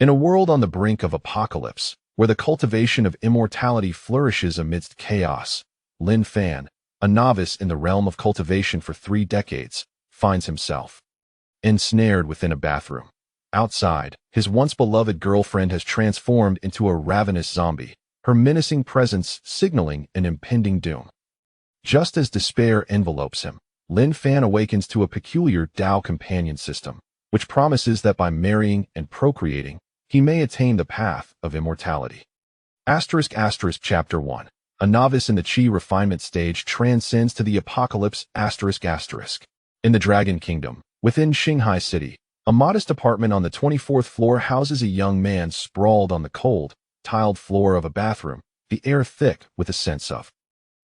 In a world on the brink of apocalypse, where the cultivation of immortality flourishes amidst chaos, Lin Fan, a novice in the realm of cultivation for 3 decades, finds himself ensnared within a bathroom. Outside, his once beloved girlfriend has transformed into a ravenous zombie, her menacing presence signaling an impending doom. Just as despair envelopes him, Lin Fan awakens to a peculiar Dao Companion System, which promises that by marrying and procreating, he may attain the path of immortality. Chapter 1. A novice in the Qi refinement stage transcends to the apocalypse. In the Dragon Kingdom, within Shanghai City, a modest apartment on the 24th floor houses a young man sprawled on the cold, tiled floor of a bathroom, the air thick with a sense of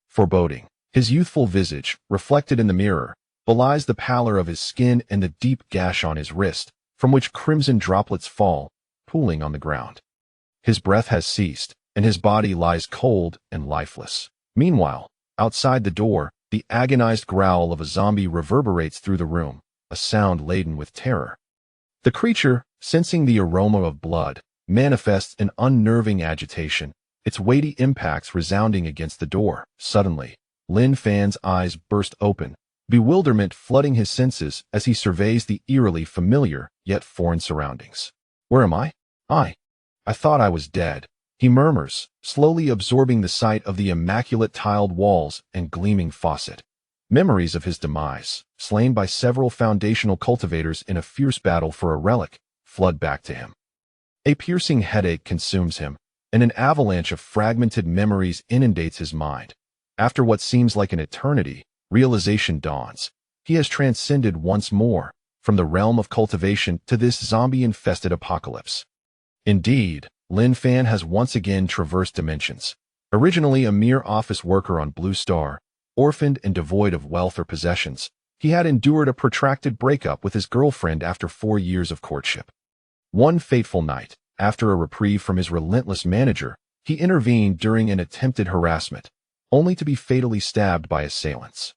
foreboding. His youthful visage, reflected in the mirror, belies the pallor of his skin and the deep gash on his wrist, from which crimson droplets fall, pooling on the ground. His breath has ceased, and his body lies cold and lifeless. Meanwhile, outside the door, the agonized growl of a zombie reverberates through the room, a sound laden with terror. The creature, sensing the aroma of blood, manifests an unnerving agitation, its weighty impacts resounding against the door. Suddenly, Lin Fan's eyes burst open, bewilderment flooding his senses as he surveys the eerily familiar yet foreign surroundings. Where am I? I thought I was dead, he murmurs, slowly absorbing the sight of the immaculate tiled walls and gleaming faucet. Memories of his demise, slain by several foundational cultivators in a fierce battle for a relic, flood back to him. A piercing headache consumes him, and an avalanche of fragmented memories inundates his mind. After what seems like an eternity, realization dawns. He has transcended once more, from the realm of cultivation to this zombie-infested apocalypse. Indeed, Lin Fan has once again traversed dimensions. Originally a mere office worker on Blue Star, orphaned and devoid of wealth or possessions, he had endured a protracted breakup with his girlfriend after 4 years of courtship. One fateful night, after a reprieve from his relentless manager, he intervened during an attempted harassment, only to be fatally stabbed by assailants.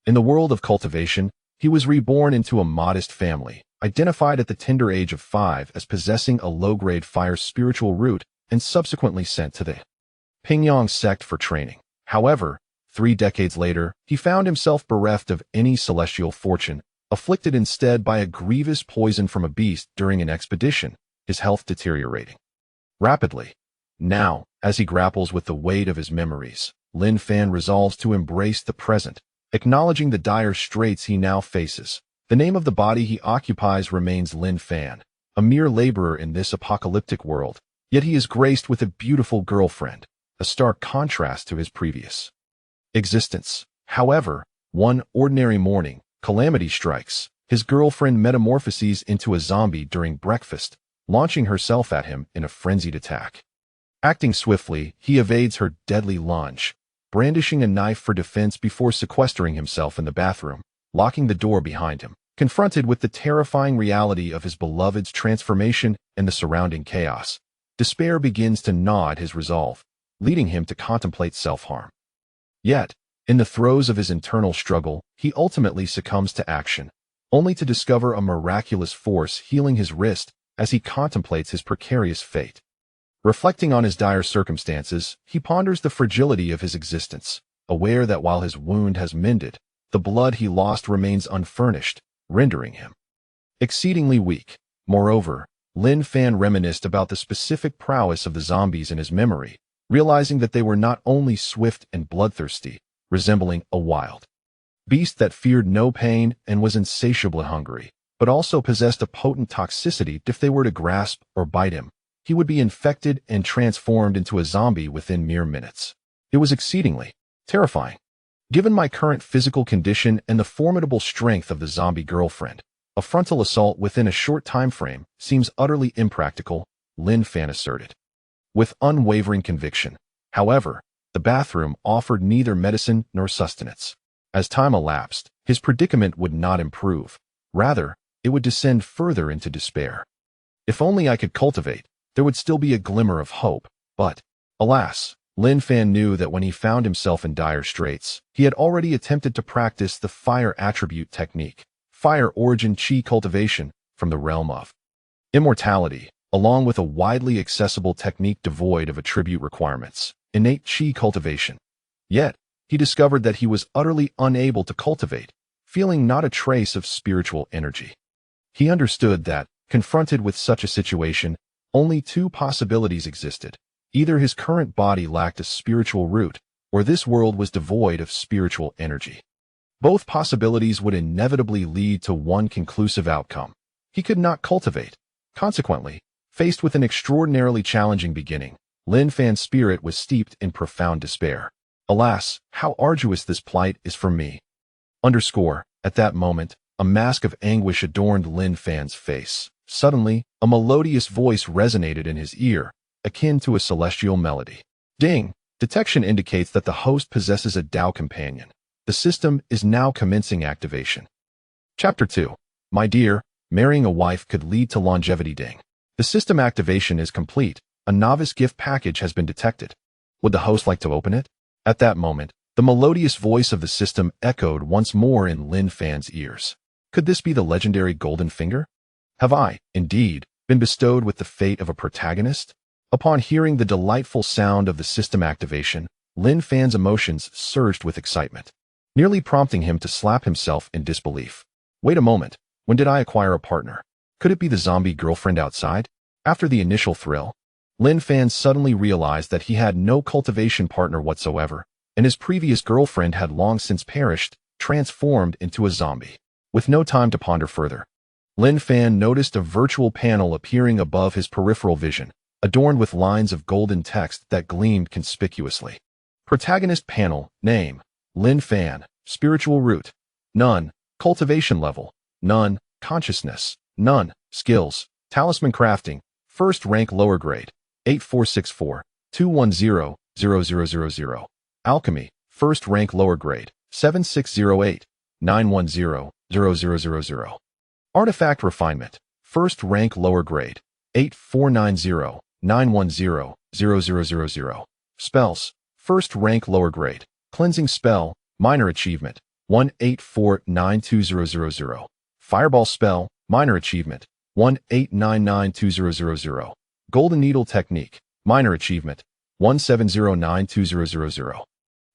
In the world of cultivation, he was reborn into a modest family, identified at the tender age of 5 as possessing a low-grade fire spiritual root, and subsequently sent to the Pingyang sect for training. However, 3 decades later, he found himself bereft of any celestial fortune, afflicted instead by a grievous poison from a beast during an expedition, his health deteriorating rapidly. Now, as he grapples with the weight of his memories, Lin Fan resolves to embrace the present, acknowledging the dire straits he now faces. The name of the body he occupies remains Lin Fan, a mere laborer in this apocalyptic world, yet he is graced with a beautiful girlfriend, a stark contrast to his previous existence. However, one ordinary morning, calamity strikes. His girlfriend metamorphoses into a zombie during breakfast, launching herself at him in a frenzied attack. Acting swiftly, he evades her deadly lunge, brandishing a knife for defense before sequestering himself in the bathroom, locking the door behind him. Confronted with the terrifying reality of his beloved's transformation and the surrounding chaos, despair begins to gnaw at his resolve, leading him to contemplate self-harm. Yet, in the throes of his internal struggle, he ultimately succumbs to action, only to discover a miraculous force healing his wrist as he contemplates his precarious fate. Reflecting on his dire circumstances, he ponders the fragility of his existence, aware that while his wound has mended, the blood he lost remains unfurnished, rendering him exceedingly weak. Moreover, Lin Fan reminisced about the specific prowess of the zombies in his memory, realizing that they were not only swift and bloodthirsty, resembling a wild beast that feared no pain and was insatiably hungry, but also possessed a potent toxicity. If they were to grasp or bite him, he would be infected and transformed into a zombie within mere minutes. It was exceedingly terrifying. Given my current physical condition and the formidable strength of the zombie girlfriend, a frontal assault within a short time frame seems utterly impractical, Lin Fan asserted. With unwavering conviction, however, the bathroom offered neither medicine nor sustenance. As time elapsed, his predicament would not improve. Rather, it would descend further into despair. If only I could cultivate, there would still be a glimmer of hope, but, alas, Lin Fan knew that when he found himself in dire straits, he had already attempted to practice the fire attribute technique, fire origin Qi cultivation, from the realm of immortality, along with a widely accessible technique devoid of attribute requirements, innate chi cultivation. Yet, he discovered that he was utterly unable to cultivate, feeling not a trace of spiritual energy. He understood that, confronted with such a situation, only two possibilities existed. Either his current body lacked a spiritual root, or this world was devoid of spiritual energy. Both possibilities would inevitably lead to one conclusive outcome. He could not cultivate. Consequently, faced with an extraordinarily challenging beginning, Lin Fan's spirit was steeped in profound despair. Alas, how arduous this plight is for me. At that moment, a mask of anguish adorned Lin Fan's face. Suddenly, a melodious voice resonated in his ear, akin to a celestial melody. Ding! Detection indicates that the host possesses a Dao Companion. The system is now commencing activation. Chapter 2. My dear, marrying a wife could lead to longevity. Ding. The system activation is complete. A novice gift package has been detected. Would the host like to open it? At that moment, the melodious voice of the system echoed once more in Lin Fan's ears. Could this be the legendary Golden Finger? Have I, indeed, been bestowed with the fate of a protagonist? Upon hearing the delightful sound of the system activation, Lin Fan's emotions surged with excitement, nearly prompting him to slap himself in disbelief. Wait a moment, when did I acquire a partner? Could it be the zombie girlfriend outside? After the initial thrill, Lin Fan suddenly realized that he had no cultivation partner whatsoever, and his previous girlfriend had long since perished, transformed into a zombie. With no time to ponder further, Lin Fan noticed a virtual panel appearing above his peripheral vision, adorned with lines of golden text that gleamed conspicuously. Protagonist panel, name, Lin Fan, spiritual root, none, cultivation level, none, consciousness, none, skills, talisman crafting, first rank lower grade, 8464, 210-0000, alchemy, first rank lower grade, 7608, 910-0000, artifact refinement, first rank lower grade, 8490, 910-0000, spells, first rank lower grade, cleansing spell, minor achievement, 1849200, fireball spell, minor achievement, 1899200, golden needle technique, minor achievement, 1709200,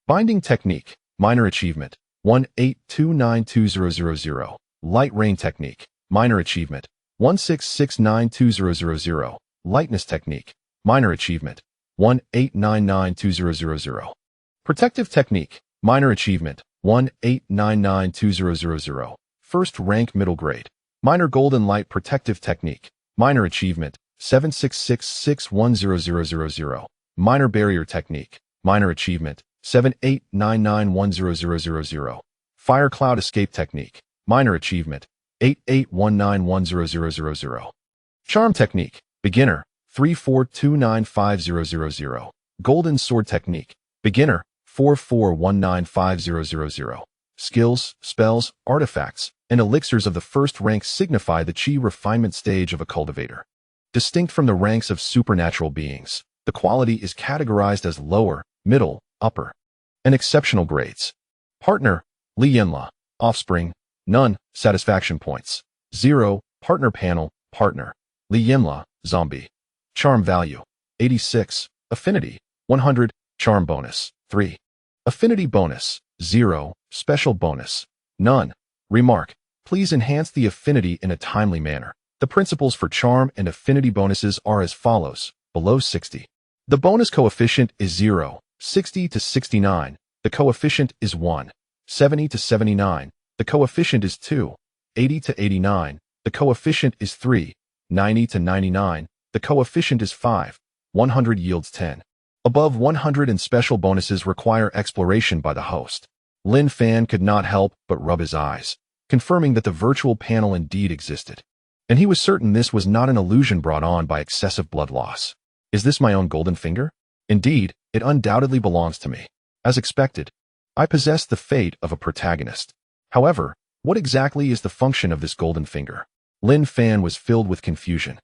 binding technique, minor achievement, 1829200, light rain technique, minor achievement, 1669200, lightness technique, minor achievement, 1899200, protective technique, minor achievement, 1899200, first rank middle grade, minor golden light protective technique, minor achievement, 7666100000, minor barrier technique, minor achievement, 789910000, fire cloud escape technique, minor achievement, 8819100000, charm technique, beginner, 342950000, golden sword technique, beginner, 441950000, skills, spells, artifacts, and elixirs of the first rank signify the chi refinement stage of a cultivator. Distinct from the ranks of supernatural beings, the quality is categorized as lower, middle, upper, and exceptional grades. Partner, Lienla, offspring, none, satisfaction points, 0, partner panel, partner, Lienla, zombie. Charm value, 86, affinity, 100, charm bonus, 3. Affinity bonus, 0, special bonus, none. Remark, please enhance the affinity in a timely manner. The principles for charm and affinity bonuses are as follows, below 60. The bonus coefficient is 0, 60 to 69, the coefficient is 1, 70 to 79, the coefficient is 2, 80 to 89, the coefficient is 3, 90 to 99, the coefficient is 5, 100 yields 10. Above 100 and special bonuses require exploration by the host. Lin Fan could not help but rub his eyes, confirming that the virtual panel indeed existed. And he was certain this was not an illusion brought on by excessive blood loss. Is this my own golden finger? Indeed, it undoubtedly belongs to me. As expected, I possess the fate of a protagonist. However, what exactly is the function of this golden finger? Lin Fan was filled with confusion.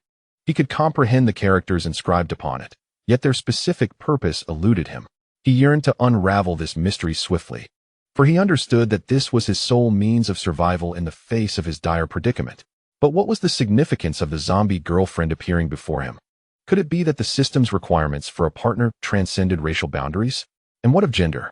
He could comprehend the characters inscribed upon it, yet their specific purpose eluded him. He yearned to unravel this mystery swiftly, for he understood that this was his sole means of survival in the face of his dire predicament. But what was the significance of the zombie girlfriend appearing before him? Could it be that the system's requirements for a partner transcended racial boundaries? And what of gender?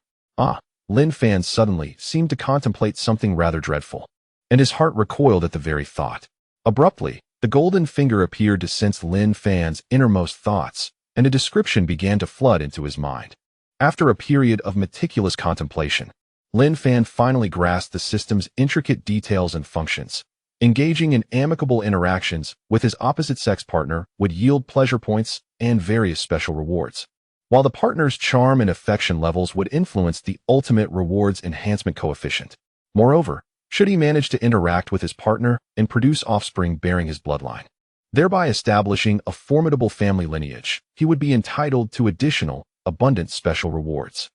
Lin Fan suddenly seemed to contemplate something rather dreadful, and his heart recoiled at the very thought. Abruptly, the golden finger appeared to sense Lin Fan's innermost thoughts, and a description began to flood into his mind. After a period of meticulous contemplation, Lin Fan finally grasped the system's intricate details and functions. Engaging in amicable interactions with his opposite-sex partner would yield pleasure points and various special rewards, while the partner's charm and affection levels would influence the ultimate rewards enhancement coefficient. Moreover, should he manage to interact with his partner and produce offspring bearing his bloodline, thereby establishing a formidable family lineage, he would be entitled to additional, abundant special rewards.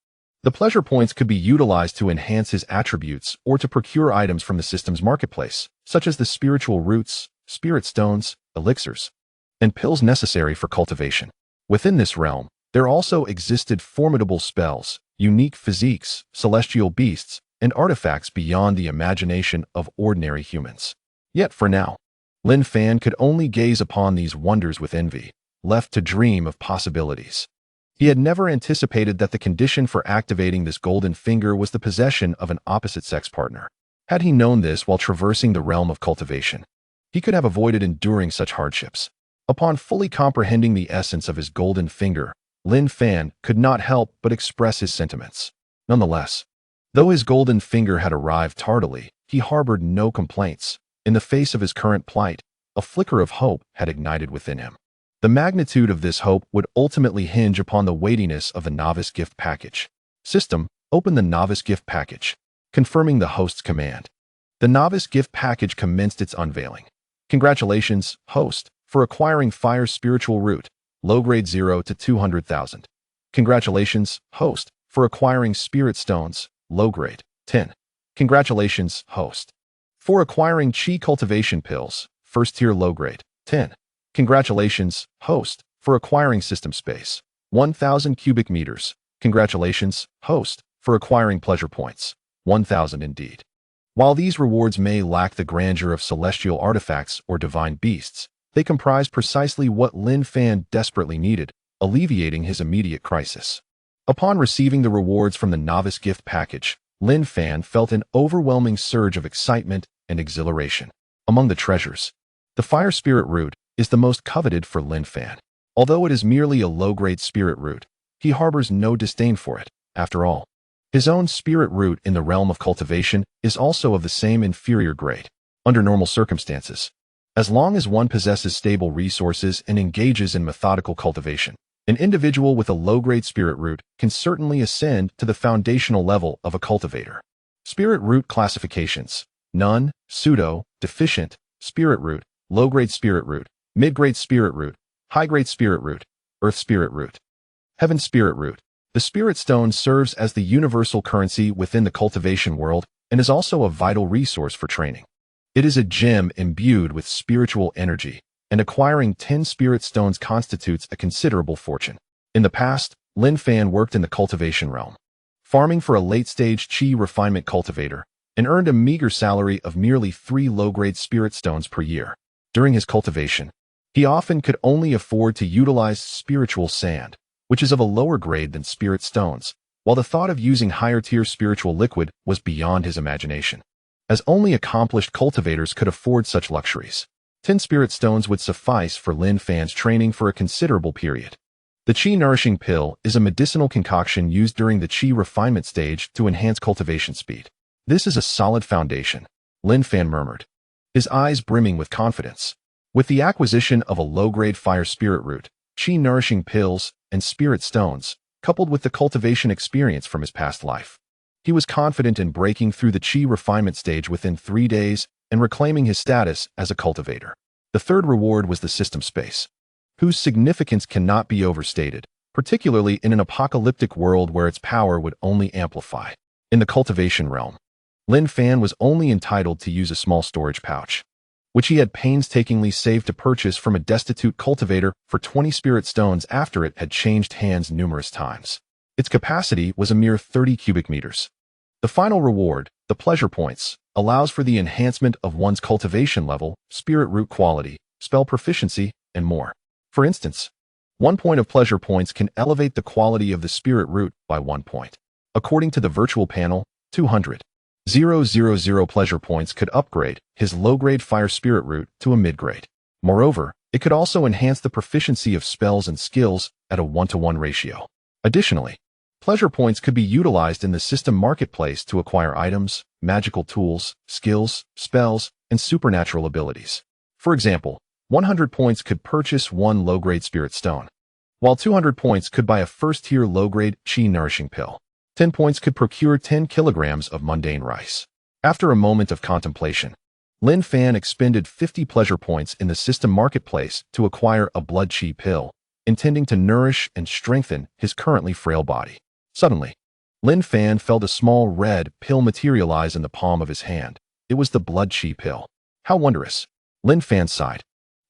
The pleasure points could be utilized to enhance his attributes or to procure items from the system's marketplace, such as the spiritual roots, spirit stones, elixirs, and pills necessary for cultivation. Within this realm, there also existed formidable spells, unique physiques, celestial beasts, and artifacts beyond the imagination of ordinary humans. Yet for now, Lin Fan could only gaze upon these wonders with envy, left to dream of possibilities. He had never anticipated that the condition for activating this golden finger was the possession of an opposite-sex partner. Had he known this while traversing the realm of cultivation, he could have avoided enduring such hardships. Upon fully comprehending the essence of his golden finger, Lin Fan could not help but express his sentiments. Nonetheless, though his golden finger had arrived tardily, he harbored no complaints. In the face of his current plight, a flicker of hope had ignited within him. The magnitude of this hope would ultimately hinge upon the weightiness of the novice gift package. System, open the novice gift package. Confirming the host's command. The novice gift package commenced its unveiling. Congratulations, host, for acquiring Fire Spiritual Root, low grade 0 to 200,000. Congratulations, host, for acquiring Spirit Stones, low grade 10. Congratulations, host, for acquiring Chi Cultivation Pills, first tier low grade 10. Congratulations, host, for acquiring System Space, 1,000 cubic meters. Congratulations, host, for acquiring Pleasure Points, 1,000 indeed. While these rewards may lack the grandeur of celestial artifacts or divine beasts, they comprise precisely what Lin Fan desperately needed, alleviating his immediate crisis. Upon receiving the rewards from the novice gift package, Lin Fan felt an overwhelming surge of excitement and exhilaration. Among the treasures, the Fire Spirit Root is the most coveted for Lin Fan. Although it is merely a low-grade spirit root, he harbors no disdain for it. After all, his own spirit root in the realm of cultivation is also of the same inferior grade. Under normal circumstances, as long as one possesses stable resources and engages in methodical cultivation, an individual with a low-grade spirit root can certainly ascend to the foundational level of a cultivator. Spirit root classifications: none, pseudo, deficient, spirit root, low-grade spirit root, mid-grade spirit root, high-grade spirit root, earth spirit root, heaven spirit root. The spirit stone serves as the universal currency within the cultivation world and is also a vital resource for training. It is a gem imbued with spiritual energy, and acquiring 10 spirit stones constitutes a considerable fortune. In the past, Lin Fan worked in the cultivation realm, farming for a late-stage Chi refinement cultivator, and earned a meager salary of merely 3 low-grade spirit stones per year. During his cultivation, he often could only afford to utilize spiritual sand, which is of a lower grade than spirit stones, while the thought of using higher-tier spiritual liquid was beyond his imagination, as only accomplished cultivators could afford such luxuries. 10 spirit stones would suffice for Lin Fan's training for a considerable period. The Chi Nourishing Pill is a medicinal concoction used during the Chi refinement stage to enhance cultivation speed. This is a solid foundation, Lin Fan murmured, his eyes brimming with confidence. With the acquisition of a low-grade fire spirit root, Chi Nourishing Pills, and spirit stones, coupled with the cultivation experience from his past life, he was confident in breaking through the Chi refinement stage within 3 days and reclaiming his status as a cultivator. The third reward was the System Space, whose significance cannot be overstated, particularly in an apocalyptic world where its power would only amplify. In the cultivation realm, Lin Fan was only entitled to use a small storage pouch, which he had painstakingly saved to purchase from a destitute cultivator for 20 spirit stones after it had changed hands numerous times. Its capacity was a mere 30 cubic meters. The final reward, The pleasure points allows for the enhancement of one's cultivation level, spirit root quality, spell proficiency, and more. For instance, 1 point of pleasure points can elevate the quality of the spirit root by 1 point. According to the virtual panel, 200,000 pleasure points could upgrade his low-grade fire spirit root to a mid-grade. Moreover, it could also enhance the proficiency of spells and skills at a 1-to-1 ratio. Additionally, pleasure points could be utilized in the system marketplace to acquire items, magical tools, skills, spells, and supernatural abilities. For example, 100 points could purchase 1 low-grade spirit stone, while 200 points could buy a first-tier low-grade chi nourishing pill. 10 points could procure 10 kilograms of mundane rice. After a moment of contemplation, Lin Fan expended 50 pleasure points in the system marketplace to acquire a blood chi pill, intending to nourish and strengthen his currently frail body. Suddenly, Lin Fan felt a small red pill materialize in the palm of his hand. It was the blood chi pill. How wondrous! Lin Fan sighed,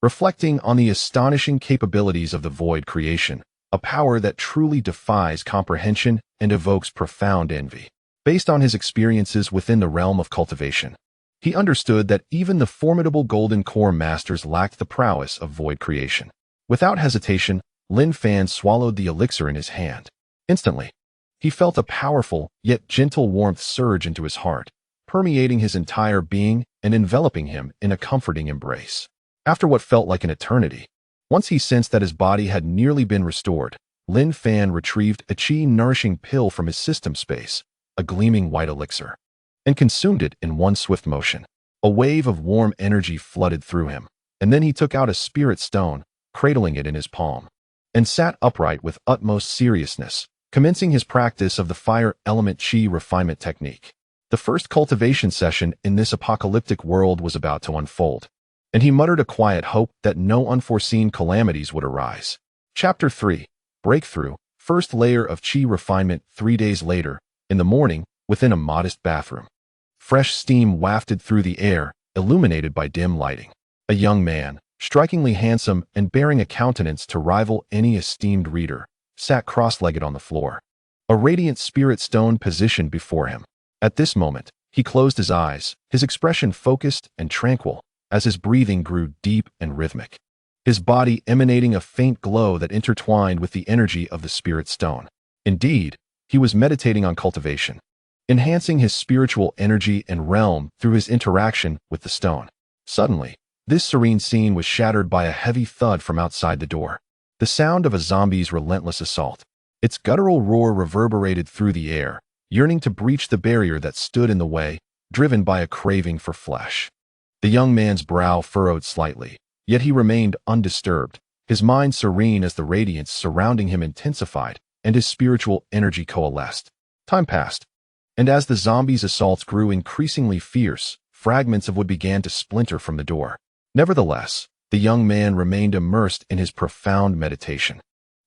reflecting on the astonishing capabilities of the void creation, a power that truly defies comprehension and evokes profound envy. Based on his experiences within the realm of cultivation, he understood that even the formidable Golden Core masters lacked the prowess of void creation. Without hesitation, Lin Fan swallowed the elixir in his hand. Instantly, he felt a powerful, yet gentle warmth surge into his heart, permeating his entire being and enveloping him in a comforting embrace. After what felt like an eternity, once he sensed that his body had nearly been restored, Lin Fan retrieved a chi nourishing pill from his system space, a gleaming white elixir, and consumed it in one swift motion. A wave of warm energy flooded through him, and then he took out a spirit stone, cradling it in his palm, and sat upright with utmost seriousness, commencing his practice of the fire element chi refinement technique. The first cultivation session in this apocalyptic world was about to unfold, and he muttered a quiet hope that no unforeseen calamities would arise. Chapter 3. Breakthrough, first layer of chi refinement. 3 days later, in the morning, within a modest bathroom, fresh steam wafted through the air, illuminated by dim lighting. A young man, strikingly handsome and bearing a countenance to rival any esteemed reader, sat cross-legged on the floor, a radiant spirit stone positioned before him. At this moment, he closed his eyes, his expression focused and tranquil, as his breathing grew deep and rhythmic, his body emanating a faint glow that intertwined with the energy of the spirit stone. Indeed, he was meditating on cultivation, enhancing his spiritual energy and realm through his interaction with the stone. Suddenly, this serene scene was shattered by a heavy thud from outside the door, the sound of a zombie's relentless assault. Its guttural roar reverberated through the air, yearning to breach the barrier that stood in the way, driven by a craving for flesh. The young man's brow furrowed slightly, yet he remained undisturbed, his mind serene as the radiance surrounding him intensified and his spiritual energy coalesced. Time passed, and as the zombie's assaults grew increasingly fierce, fragments of wood began to splinter from the door. Nevertheless, the young man remained immersed in his profound meditation,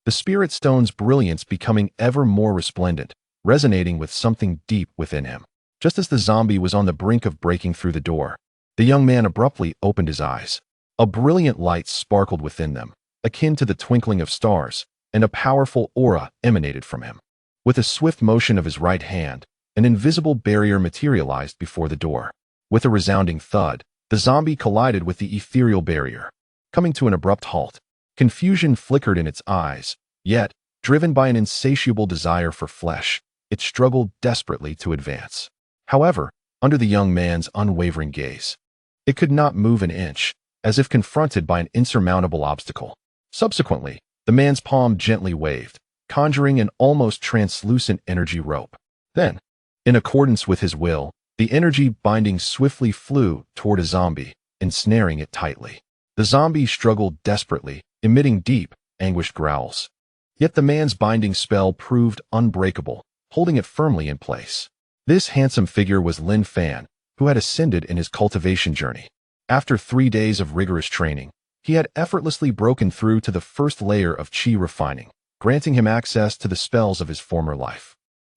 the spirit stone's brilliance becoming ever more resplendent, resonating with something deep within him. Just as the zombie was on the brink of breaking through the door, the young man abruptly opened his eyes. A brilliant light sparkled within them, akin to the twinkling of stars, and a powerful aura emanated from him. With a swift motion of his right hand, an invisible barrier materialized before the door. With a resounding thud, the zombie collided with the ethereal barrier, coming to an abrupt halt. Confusion flickered in its eyes, yet, driven by an insatiable desire for flesh, it struggled desperately to advance. However, under the young man's unwavering gaze, it could not move an inch, as if confronted by an insurmountable obstacle. Subsequently, the man's palm gently waved, conjuring an almost translucent energy rope. Then, in accordance with his will, the energy binding swiftly flew toward a zombie, ensnaring it tightly. The zombie struggled desperately, emitting deep, anguished growls. Yet the man's binding spell proved unbreakable, holding it firmly in place. This handsome figure was Lin Fan, who had ascended in his cultivation journey. After 3 days of rigorous training, he had effortlessly broken through to the first layer of chi refining, granting him access to the spells of his former life.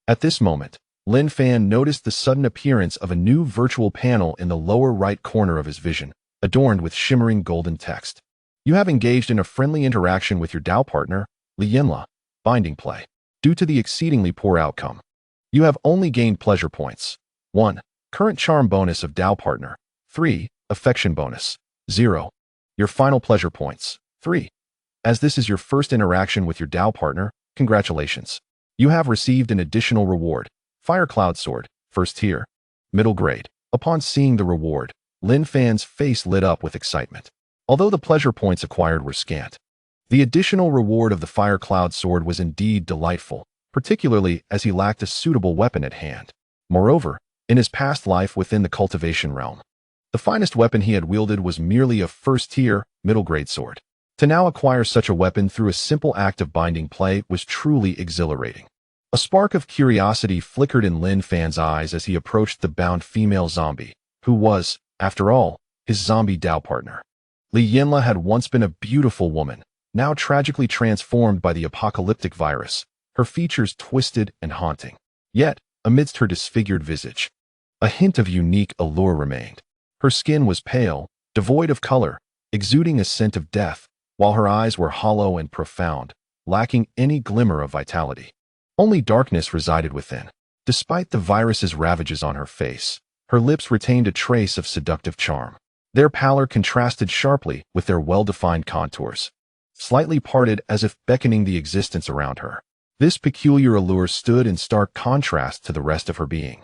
At this moment, Lin Fan noticed the sudden appearance of a new virtual panel in the lower right corner of his vision, adorned with shimmering golden text. You have engaged in a friendly interaction with your Dao partner, Lianla, binding play. Due to the exceedingly poor outcome, you have only gained pleasure points. 1. Current charm bonus of Dao partner. 3. Affection bonus. 0. Your final pleasure points. 3. As this is your first interaction with your Dao partner, congratulations. You have received an additional reward. Fire Cloud Sword, first tier. Middle grade. Upon seeing the reward, Lin Fan's face lit up with excitement. Although the pleasure points acquired were scant, the additional reward of the Fire Cloud Sword was indeed delightful, particularly as he lacked a suitable weapon at hand. Moreover, in his past life within the cultivation realm, the finest weapon he had wielded was merely a first-tier, middle-grade sword. To now acquire such a weapon through a simple act of binding play was truly exhilarating. A spark of curiosity flickered in Lin Fan's eyes as he approached the bound female zombie, who was, after all, his zombie Dao partner. Li Yinla had once been a beautiful woman, now tragically transformed by the apocalyptic virus, her features twisted and haunting. Yet, amidst her disfigured visage, a hint of unique allure remained. Her skin was pale, devoid of color, exuding a scent of death, while her eyes were hollow and profound, lacking any glimmer of vitality. Only darkness resided within. Despite the virus's ravages on her face, her lips retained a trace of seductive charm. Their pallor contrasted sharply with their well-defined contours, slightly parted as if beckoning the existence around her. This peculiar allure stood in stark contrast to the rest of her being,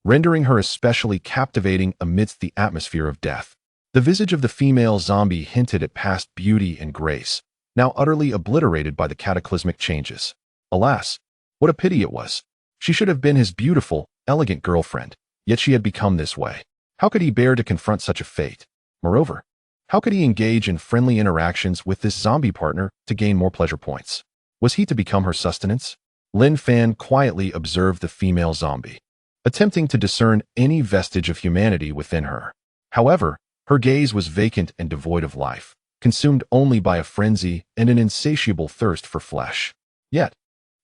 rendering her especially captivating amidst the atmosphere of death. The visage of the female zombie hinted at past beauty and grace, now utterly obliterated by the cataclysmic changes. Alas, what a pity it was. She should have been his beautiful, elegant girlfriend, yet she had become this way. How could he bear to confront such a fate? Moreover, how could he engage in friendly interactions with this zombie partner to gain more pleasure points? Was he to become her sustenance? Lin Fan quietly observed the female zombie, attempting to discern any vestige of humanity within her. However, her gaze was vacant and devoid of life, consumed only by a frenzy and an insatiable thirst for flesh. Yet,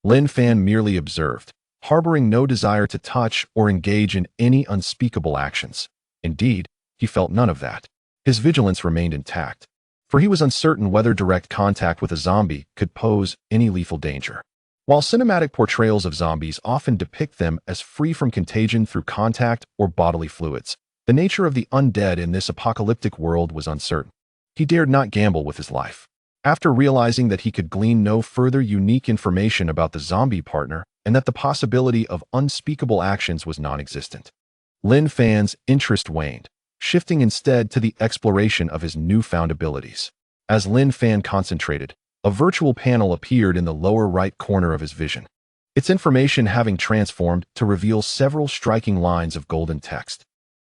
Lin Fan merely observed, harboring no desire to touch or engage in any unspeakable actions. Indeed, he felt none of that. His vigilance remained intact, for he was uncertain whether direct contact with a zombie could pose any lethal danger. While cinematic portrayals of zombies often depict them as free from contagion through contact or bodily fluids, the nature of the undead in this apocalyptic world was uncertain. He dared not gamble with his life. After realizing that he could glean no further unique information about the zombie partner and that the possibility of unspeakable actions was non-existent, Lin Fan's interest waned, shifting instead to the exploration of his newfound abilities. As Lin Fan concentrated, a virtual panel appeared in the lower right corner of his vision, its information having transformed to reveal several striking lines of golden text.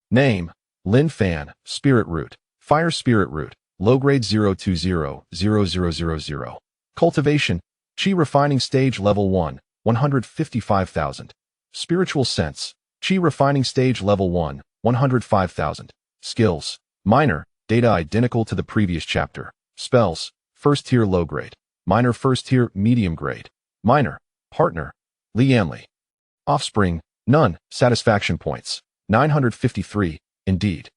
Name: Lin Fan, Spirit Root, Fire Spirit Root, Low Grade 0200000. Cultivation, Chi Refining Stage Level 1, 155,000. Spiritual Sense, Chi Refining Stage Level 1, 105,000. Skills: Minor, data identical to the previous chapter. Spells: First Tier Low Grade, Minor First Tier Medium Grade, Minor, Partner, Lianli. Offspring: None. Satisfaction points: 953, indeed.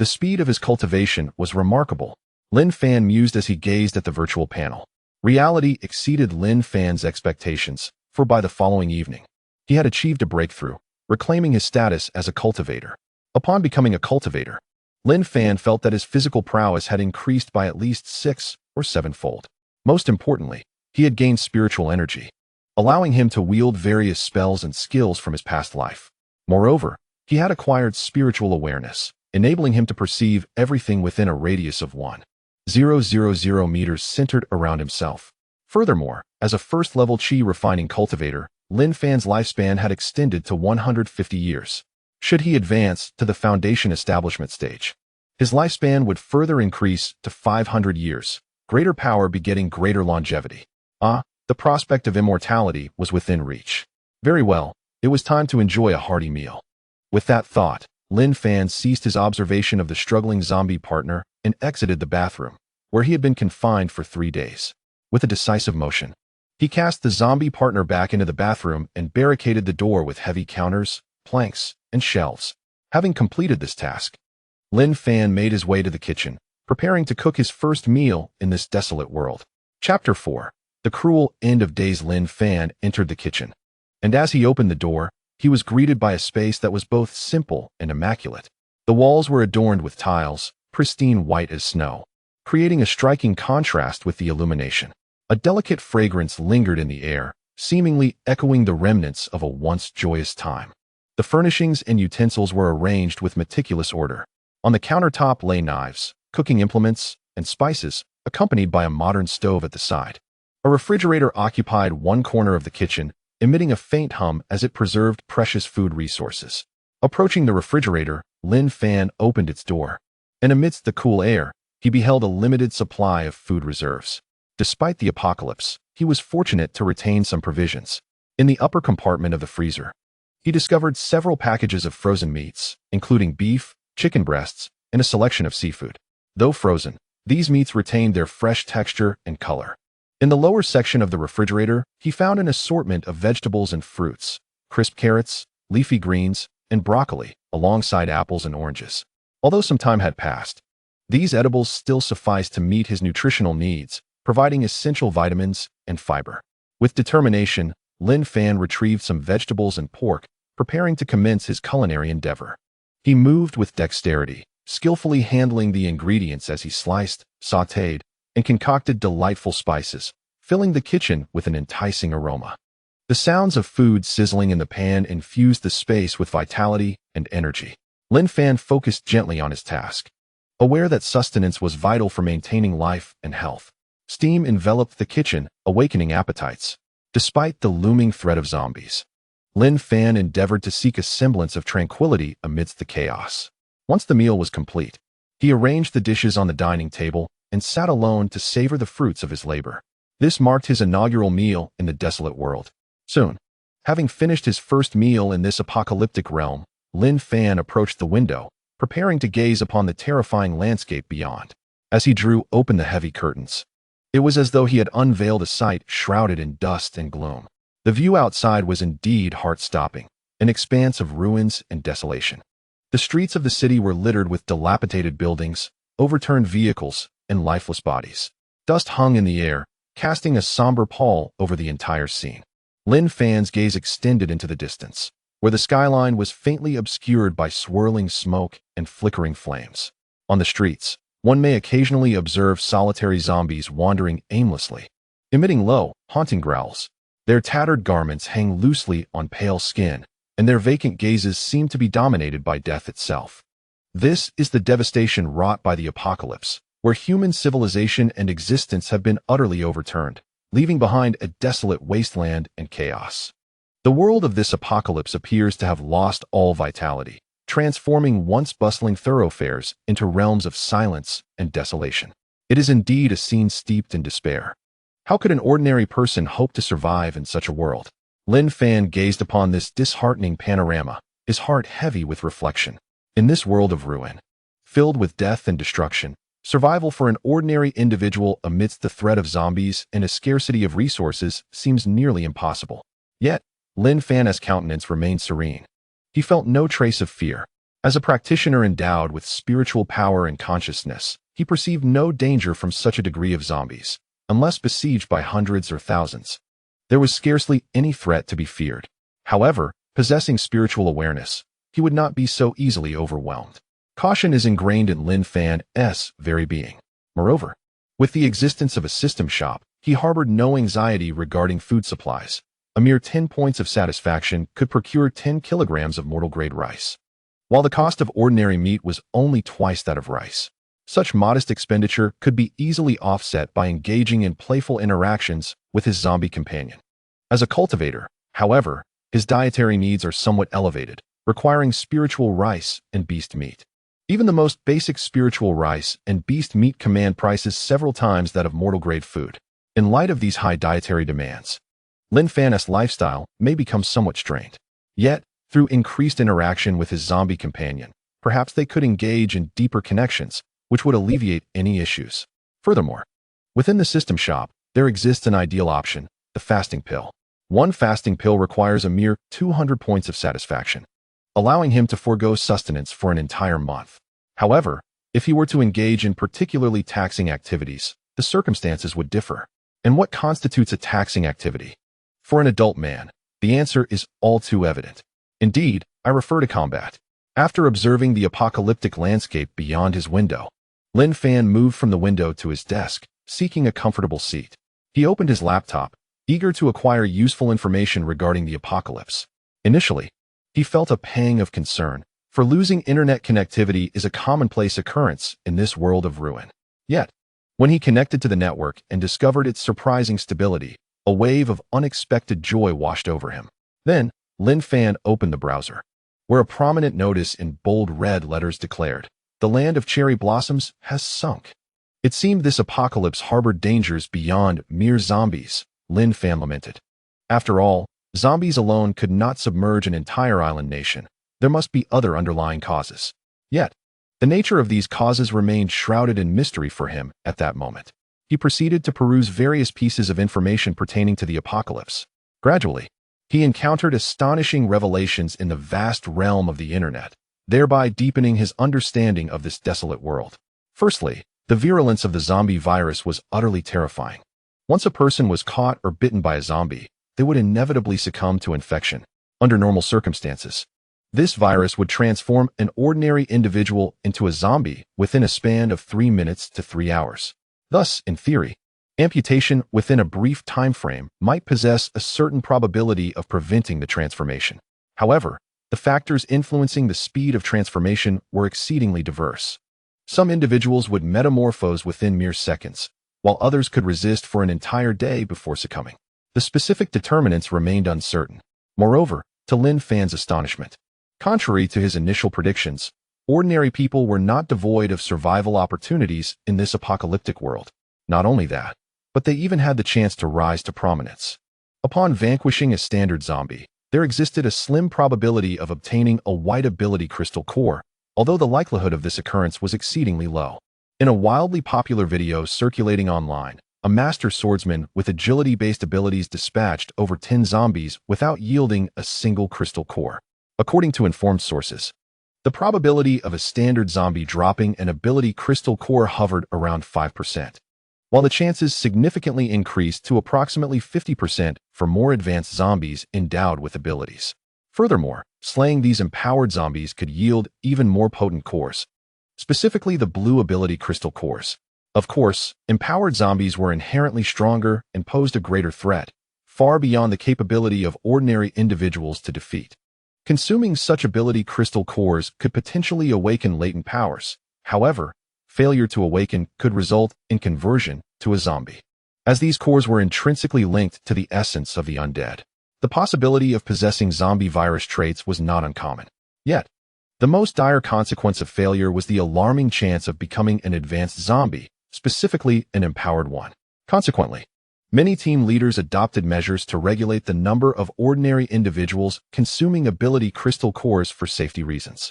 The speed of his cultivation was remarkable. Lin Fan mused as he gazed at the virtual panel. Reality exceeded Lin Fan's expectations, for by the following evening, he had achieved a breakthrough, reclaiming his status as a cultivator. Upon becoming a cultivator, Lin Fan felt that his physical prowess had increased by at least 6 or 7-fold. Most importantly, he had gained spiritual energy, allowing him to wield various spells and skills from his past life. Moreover, he had acquired spiritual awareness, enabling him to perceive everything within a radius of 1,000 meters centered around himself. Furthermore, as a first-level Chi refining cultivator, Lin Fan's lifespan had extended to 150 years. Should he advance to the foundation establishment stage, his lifespan would further increase to 500 years, greater power begetting greater longevity. The prospect of immortality was within reach. Very well, it was time to enjoy a hearty meal. With that thought, Lin Fan ceased his observation of the struggling zombie partner and exited the bathroom, where he had been confined for 3 days. With a decisive motion, he cast the zombie partner back into the bathroom and barricaded the door with heavy counters, planks, and shelves. Having completed this task, Lin Fan made his way to the kitchen, preparing to cook his first meal in this desolate world. Chapter 4. The cruel end of days. Lin Fan entered the kitchen, and as he opened the door, he was greeted by a space that was both simple and immaculate. The walls were adorned with tiles, pristine white as snow, creating a striking contrast with the illumination. A delicate fragrance lingered in the air, seemingly echoing the remnants of a once joyous time. The furnishings and utensils were arranged with meticulous order. On the countertop lay knives, cooking implements, and spices, accompanied by a modern stove at the side. A refrigerator occupied one corner of the kitchen, emitting a faint hum as it preserved precious food resources. Approaching the refrigerator, Lin Fan opened its door, and amidst the cool air, he beheld a limited supply of food reserves. Despite the apocalypse, he was fortunate to retain some provisions. In the upper compartment of the freezer, he discovered several packages of frozen meats, including beef, chicken breasts, and a selection of seafood. Though frozen, these meats retained their fresh texture and color. In the lower section of the refrigerator, he found an assortment of vegetables and fruits, crisp carrots, leafy greens, and broccoli, alongside apples and oranges. Although some time had passed, these edibles still sufficed to meet his nutritional needs, providing essential vitamins and fiber. With determination, Lin Fan retrieved some vegetables and pork, preparing to commence his culinary endeavor. He moved with dexterity, skillfully handling the ingredients as he sliced, sautéed, and concocted delightful spices, filling the kitchen with an enticing aroma. The sounds of food sizzling in the pan infused the space with vitality and energy. Lin Fan focused gently on his task, aware that sustenance was vital for maintaining life and health. Steam enveloped the kitchen, awakening appetites. Despite the looming threat of zombies, Lin Fan endeavored to seek a semblance of tranquility amidst the chaos. Once the meal was complete, he arranged the dishes on the dining table and sat alone to savor the fruits of his labor. This marked his inaugural meal in the desolate world. Soon, having finished his first meal in this apocalyptic realm, Lin Fan approached the window, preparing to gaze upon the terrifying landscape beyond. As he drew open the heavy curtains, it was as though he had unveiled a sight shrouded in dust and gloom. The view outside was indeed heart-stopping, an expanse of ruins and desolation. The streets of the city were littered with dilapidated buildings, overturned vehicles, and lifeless bodies. Dust hung in the air, casting a somber pall over the entire scene. Lin Fan's gaze extended into the distance, where the skyline was faintly obscured by swirling smoke and flickering flames. On the streets, one may occasionally observe solitary zombies wandering aimlessly, emitting low, haunting growls. Their tattered garments hang loosely on pale skin, and their vacant gazes seem to be dominated by death itself. This is the devastation wrought by the apocalypse, where human civilization and existence have been utterly overturned, leaving behind a desolate wasteland and chaos. The world of this apocalypse appears to have lost all vitality, transforming once bustling thoroughfares into realms of silence and desolation. It is indeed a scene steeped in despair. How could an ordinary person hope to survive in such a world? Lin Fan gazed upon this disheartening panorama, his heart heavy with reflection. In this world of ruin, filled with death and destruction, survival for an ordinary individual amidst the threat of zombies and a scarcity of resources seems nearly impossible. Yet, Lin Fan's countenance remained serene. He felt no trace of fear. As a practitioner endowed with spiritual power and consciousness, he perceived no danger from such a degree of zombies, unless besieged by hundreds or thousands. There was scarcely any threat to be feared. However, possessing spiritual awareness, he would not be so easily overwhelmed. Caution is ingrained in Lin Fan's very being. Moreover, with the existence of a system shop, he harbored no anxiety regarding food supplies. A mere 10 points of satisfaction could procure 10 kilograms of mortal-grade rice, while the cost of ordinary meat was only twice that of rice. Such modest expenditure could be easily offset by engaging in playful interactions with his zombie companion. As a cultivator, however, his dietary needs are somewhat elevated, requiring spiritual rice and beast meat. Even the most basic spiritual rice and beast meat command prices several times that of mortal-grade food. In light of these high dietary demands, Lin Fan's lifestyle may become somewhat strained. Yet, through increased interaction with his zombie companion, perhaps they could engage in deeper connections, which would alleviate any issues. Furthermore, within the system shop, there exists an ideal option, the fasting pill. One fasting pill requires a mere 200 points of satisfaction, allowing him to forego sustenance for an entire month. However, if he were to engage in particularly taxing activities, the circumstances would differ. And what constitutes a taxing activity? For an adult man, the answer is all too evident. Indeed, I refer to combat. After observing the apocalyptic landscape beyond his window, Lin Fan moved from the window to his desk, seeking a comfortable seat. He opened his laptop, eager to acquire useful information regarding the apocalypse. Initially, he felt a pang of concern, for losing internet connectivity is a commonplace occurrence in this world of ruin. Yet, when he connected to the network and discovered its surprising stability, a wave of unexpected joy washed over him. Then, Lin Fan opened the browser, where a prominent notice in bold red letters declared, "The land of cherry blossoms has sunk." It seemed this apocalypse harbored dangers beyond mere zombies, Lin Fan lamented. After all, zombies alone could not submerge an entire island nation. There must be other underlying causes. Yet, the nature of these causes remained shrouded in mystery for him at that moment. He proceeded to peruse various pieces of information pertaining to the apocalypse. Gradually, he encountered astonishing revelations in the vast realm of the internet, thereby deepening his understanding of this desolate world. Firstly, the virulence of the zombie virus was utterly terrifying. Once a person was caught or bitten by a zombie, they would inevitably succumb to infection. Under normal circumstances, this virus would transform an ordinary individual into a zombie within a span of 3 minutes to 3 hours. Thus, in theory, amputation within a brief time frame might possess a certain probability of preventing the transformation. However, the factors influencing the speed of transformation were exceedingly diverse. Some individuals would metamorphose within mere seconds, while others could resist for an entire day before succumbing. The specific determinants remained uncertain. Moreover, to Lin Fan's astonishment, contrary to his initial predictions, ordinary people were not devoid of survival opportunities in this apocalyptic world. Not only that, but they even had the chance to rise to prominence. Upon vanquishing a standard zombie, there existed a slim probability of obtaining a white ability crystal core, although the likelihood of this occurrence was exceedingly low. In a wildly popular video circulating online, a master swordsman with agility-based abilities dispatched over 10 zombies without yielding a single crystal core. According to informed sources, the probability of a standard zombie dropping an ability crystal core hovered around 5%, while the chances significantly increased to approximately 50% for more advanced zombies endowed with abilities. Furthermore, slaying these empowered zombies could yield even more potent cores, specifically the blue ability crystal cores. Of course, empowered zombies were inherently stronger and posed a greater threat, far beyond the capability of ordinary individuals to defeat. Consuming such ability crystal cores could potentially awaken latent powers. However, failure to awaken could result in conversion to a zombie, as these cores were intrinsically linked to the essence of the undead. The possibility of possessing zombie virus traits was not uncommon. Yet, the most dire consequence of failure was the alarming chance of becoming an advanced zombie, specifically an empowered one. Consequently, many team leaders adopted measures to regulate the number of ordinary individuals consuming ability crystal cores for safety reasons.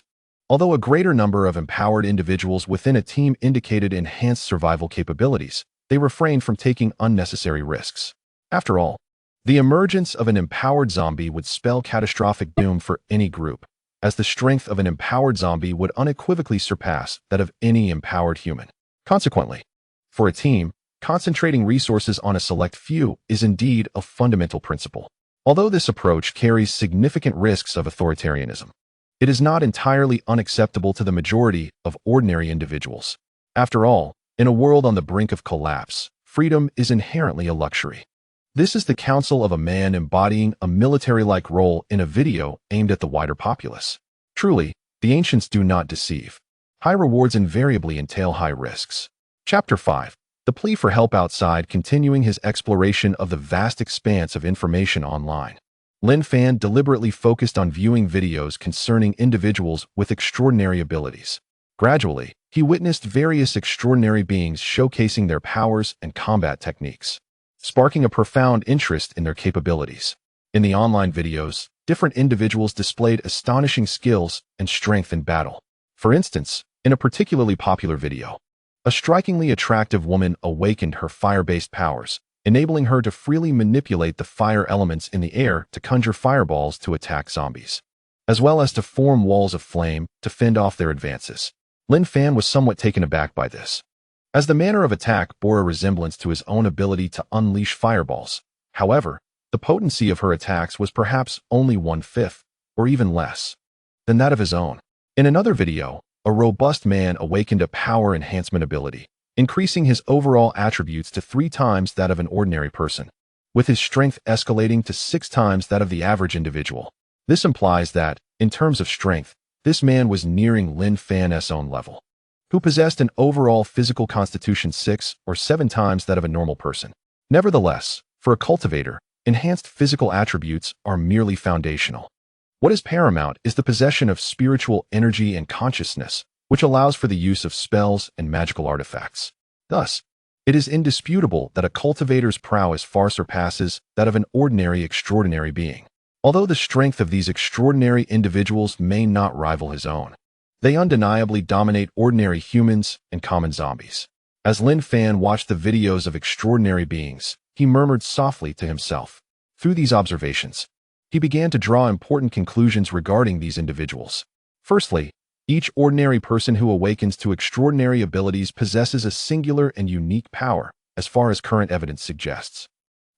Although a greater number of empowered individuals within a team indicated enhanced survival capabilities, they refrained from taking unnecessary risks. After all, the emergence of an empowered zombie would spell catastrophic doom for any group, as the strength of an empowered zombie would unequivocally surpass that of any empowered human. Consequently, for a team, concentrating resources on a select few is indeed a fundamental principle. Although this approach carries significant risks of authoritarianism, it is not entirely unacceptable to the majority of ordinary individuals. After all, in a world on the brink of collapse, freedom is inherently a luxury. This is the counsel of a man embodying a military-like role in a video aimed at the wider populace. Truly, the ancients do not deceive. High rewards invariably entail high risks. Chapter 5. The plea for help outside. Continuing his exploration of the vast expanse of information online, Lin Fan deliberately focused on viewing videos concerning individuals with extraordinary abilities. Gradually, he witnessed various extraordinary beings showcasing their powers and combat techniques, sparking a profound interest in their capabilities. In the online videos, different individuals displayed astonishing skills and strength in battle. For instance, in a particularly popular video, a strikingly attractive woman awakened her fire-based powers, enabling her to freely manipulate the fire elements in the air to conjure fireballs to attack zombies, as well as to form walls of flame to fend off their advances. Lin Fan was somewhat taken aback by this, as the manner of attack bore a resemblance to his own ability to unleash fireballs. However, the potency of her attacks was perhaps only 1/5, or even less, than that of his own. In another video, a robust man awakened a power enhancement ability, increasing his overall attributes to 3 times that of an ordinary person, with his strength escalating to 6 times that of the average individual. This implies that, in terms of strength, this man was nearing Lin Fan's own level, who possessed an overall physical constitution 6 or 7 times that of a normal person. Nevertheless, for a cultivator, enhanced physical attributes are merely foundational. What is paramount is the possession of spiritual energy and consciousness, which allows for the use of spells and magical artifacts. Thus, it is indisputable that a cultivator's prowess far surpasses that of an ordinary extraordinary being. Although the strength of these extraordinary individuals may not rival his own, they undeniably dominate ordinary humans and common zombies. As Lin Fan watched the videos of extraordinary beings, he murmured softly to himself. Through these observations, he began to draw important conclusions regarding these individuals. Firstly, each ordinary person who awakens to extraordinary abilities possesses a singular and unique power, as far as current evidence suggests.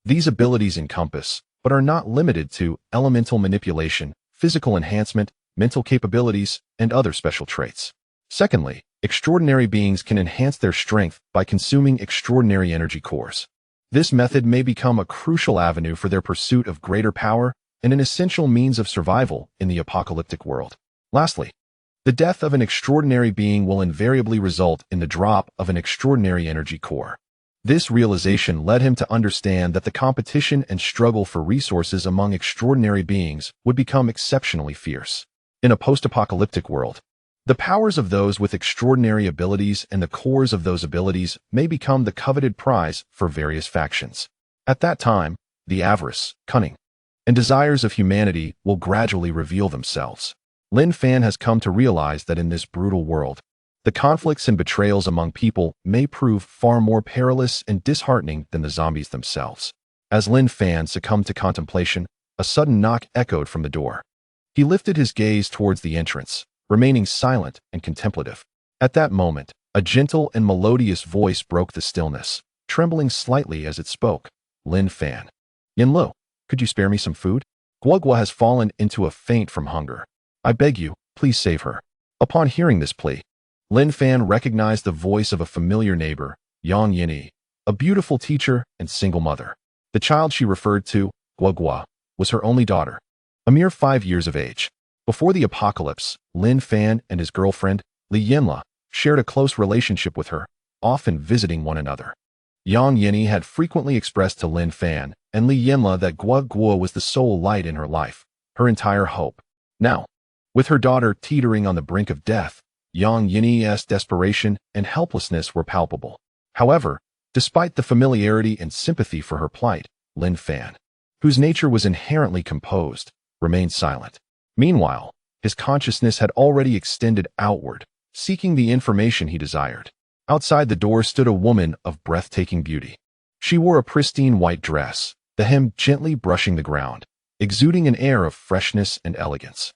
These abilities encompass, but are not limited to, elemental manipulation, physical enhancement, mental capabilities, and other special traits. Secondly, extraordinary beings can enhance their strength by consuming extraordinary energy cores. This method may become a crucial avenue for their pursuit of greater power and an essential means of survival in the apocalyptic world. Lastly, the death of an extraordinary being will invariably result in the drop of an extraordinary energy core. This realization led him to understand that the competition and struggle for resources among extraordinary beings would become exceptionally fierce. In a post-apocalyptic world, the powers of those with extraordinary abilities and the cores of those abilities may become the coveted prize for various factions. At that time, the avarice, cunning, and desires of humanity will gradually reveal themselves. Lin Fan has come to realize that in this brutal world, the conflicts and betrayals among people may prove far more perilous and disheartening than the zombies themselves. As Lin Fan succumbed to contemplation, a sudden knock echoed from the door. He lifted his gaze towards the entrance, remaining silent and contemplative. At that moment, a gentle and melodious voice broke the stillness, trembling slightly as it spoke. Lin Fan. Yin Lo, could you spare me some food? Guogua has fallen into a faint from hunger. I beg you, please save her. Upon hearing this plea, Lin Fan recognized the voice of a familiar neighbor, Yang Yinyi, a beautiful teacher and single mother. The child she referred to, Guogua, was her only daughter, a mere 5 years of age. Before the apocalypse, Lin Fan and his girlfriend, Li Yinla, shared a close relationship with her, often visiting one another. Yang Yinyi had frequently expressed to Lin Fan and Li Yinla that Guogua was the sole light in her life, her entire hope. Now, with her daughter teetering on the brink of death, Yang Yinyi's desperation and helplessness were palpable. However, despite the familiarity and sympathy for her plight, Lin Fan, whose nature was inherently composed, remained silent. Meanwhile, his consciousness had already extended outward, seeking the information he desired. Outside the door stood a woman of breathtaking beauty. She wore a pristine white dress, the hem gently brushing the ground, exuding an air of freshness and elegance.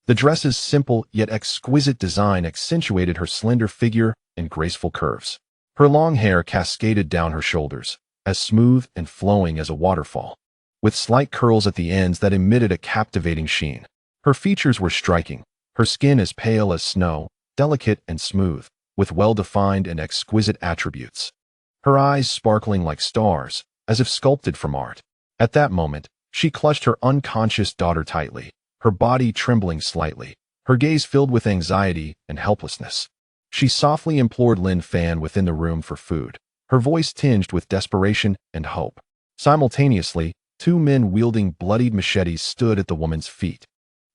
The dress's simple yet exquisite design accentuated her slender figure and graceful curves. Her long hair cascaded down her shoulders, as smooth and flowing as a waterfall, with slight curls at the ends that emitted a captivating sheen. Her features were striking, her skin as pale as snow, delicate and smooth, with well-defined and exquisite attributes. Her eyes sparkling like stars, as if sculpted from art. At that moment, she clutched her unconscious daughter tightly, her body trembling slightly, her gaze filled with anxiety and helplessness. She softly implored Lin Fan within the room for food, her voice tinged with desperation and hope. Simultaneously, 2 men wielding bloodied machetes stood at the woman's feet,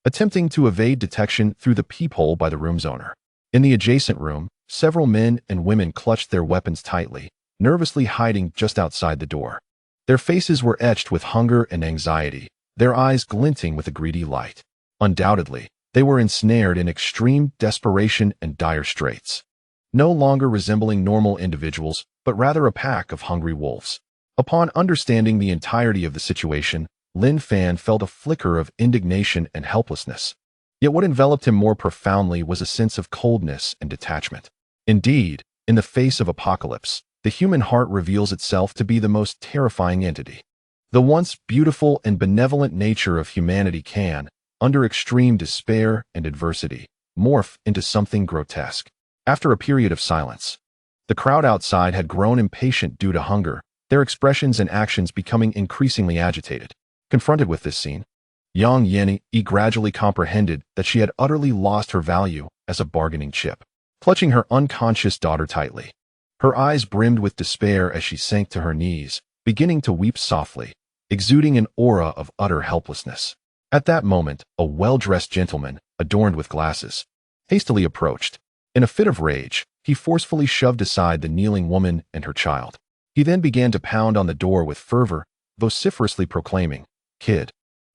attempting to evade detection through the peephole by the room's owner. In the adjacent room, several men and women clutched their weapons tightly, nervously hiding just outside the door. Their faces were etched with hunger and anxiety, their eyes glinting with a greedy light. Undoubtedly, they were ensnared in extreme desperation and dire straits, no longer resembling normal individuals, but rather a pack of hungry wolves. Upon understanding the entirety of the situation, Lin Fan felt a flicker of indignation and helplessness. Yet what enveloped him more profoundly was a sense of coldness and detachment. Indeed, in the face of apocalypse, the human heart reveals itself to be the most terrifying entity. The once beautiful and benevolent nature of humanity can, under extreme despair and adversity, morph into something grotesque. After a period of silence, the crowd outside had grown impatient due to hunger, their expressions and actions becoming increasingly agitated. Confronted with this scene, Yang Yeni gradually comprehended that she had utterly lost her value as a bargaining chip. Clutching her unconscious daughter tightly, her eyes brimmed with despair as she sank to her knees, beginning to weep softly, exuding an aura of utter helplessness. At that moment, a well-dressed gentleman, adorned with glasses, hastily approached. In a fit of rage, he forcefully shoved aside the kneeling woman and her child. He then began to pound on the door with fervor, vociferously proclaiming, "Kid,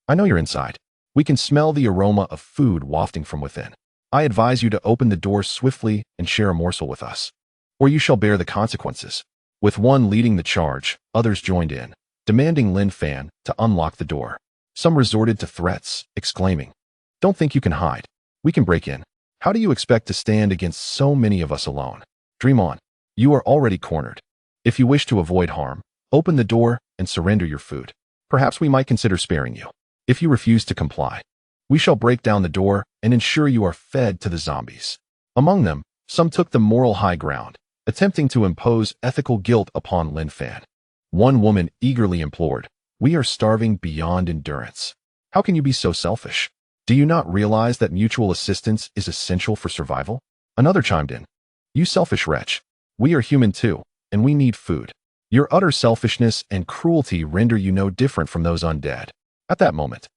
I know you're inside. We can smell the aroma of food wafting from within. I advise you to open the door swiftly and share a morsel with us, or you shall bear the consequences." With one leading the charge, others joined in, demanding Lin Fan to unlock the door. Some resorted to threats, exclaiming, "Don't think you can hide. We can break in. How do you expect to stand against so many of us alone? Dream on. You are already cornered. If you wish to avoid harm, open the door and surrender your food. Perhaps we might consider sparing you. If you refuse to comply, we shall break down the door and ensure you are fed to the zombies." Among them, some took the moral high ground, attempting to impose ethical guilt upon Lin Fan. One woman eagerly implored, "We are starving beyond endurance. How can you be so selfish? Do you not realize that mutual assistance is essential for survival?" Another chimed in, "You selfish wretch. We are human too, and we need food. Your utter selfishness and cruelty render you no different from those undead." At that moment,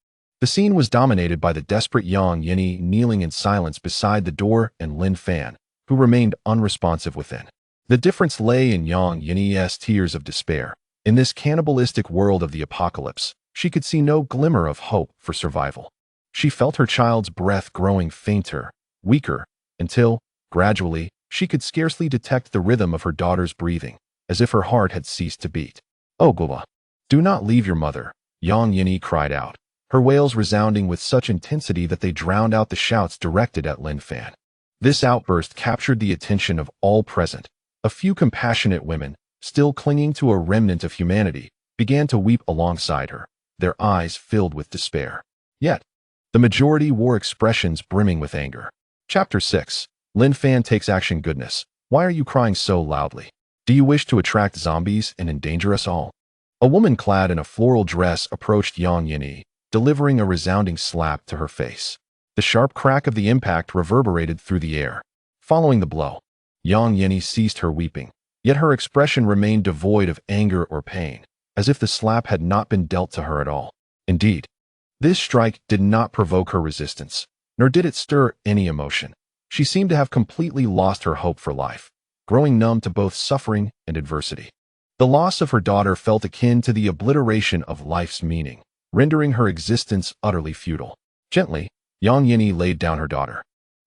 the scene was dominated by the desperate Yang Yeni kneeling in silence beside the door and Lin Fan, who remained unresponsive within. The difference lay in Yang Yeni's tears of despair. In this cannibalistic world of the apocalypse, she could see no glimmer of hope for survival. She felt her child's breath growing fainter, weaker, until, gradually, she could scarcely detect the rhythm of her daughter's breathing, as if her heart had ceased to beat. "Oh, Gula, do not leave your mother," Yang Yeni cried out, her wails resounding with such intensity that they drowned out the shouts directed at Lin Fan. This outburst captured the attention of all present. A few compassionate women, still clinging to a remnant of humanity, began to weep alongside her, their eyes filled with despair. Yet, the majority wore expressions brimming with anger. Chapter 6. Lin Fan takes action. Goodness, why are you crying so loudly? Do you wish to attract zombies and endanger us all? A woman clad in a floral dress approached Yang Yeni, delivering a resounding slap to her face. The sharp crack of the impact reverberated through the air. Following the blow, Yang Yeni ceased her weeping, yet her expression remained devoid of anger or pain, as if the slap had not been dealt to her at all. Indeed, this strike did not provoke her resistance, nor did it stir any emotion. She seemed to have completely lost her hope for life, growing numb to both suffering and adversity. The loss of her daughter felt akin to the obliteration of life's meaning, rendering her existence utterly futile. Gently, Yang Yeni laid down her daughter,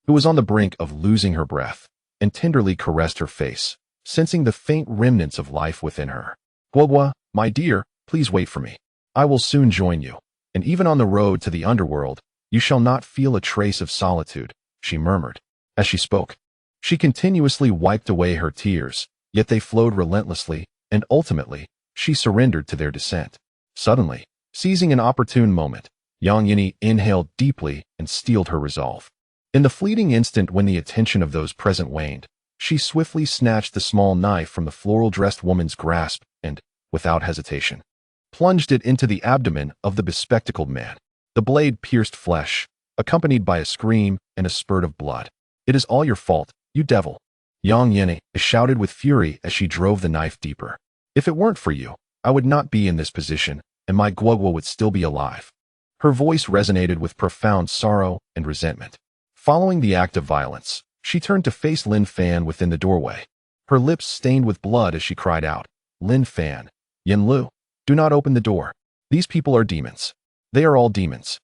who was on the brink of losing her breath, and tenderly caressed her face, sensing the faint remnants of life within her. "Guogua, my dear, please wait for me. I will soon join you, and even on the road to the underworld, you shall not feel a trace of solitude," she murmured. As she spoke, she continuously wiped away her tears, yet they flowed relentlessly, and ultimately, she surrendered to their descent. Suddenly, seizing an opportune moment, Yang Yeni inhaled deeply and steeled her resolve. In the fleeting instant when the attention of those present waned, she swiftly snatched the small knife from the floral-dressed woman's grasp and, without hesitation, plunged it into the abdomen of the bespectacled man. The blade pierced flesh, accompanied by a scream and a spurt of blood. "It is all your fault, you devil!" Yang Yeni shouted with fury as she drove the knife deeper. "If it weren't for you, I would not be in this position, and my Guogua would still be alive." Her voice resonated with profound sorrow and resentment. Following the act of violence, she turned to face Lin Fan within the doorway, her lips stained with blood as she cried out, "Lin Fan, Yin Lu, do not open the door. These people are demons. They are all demons."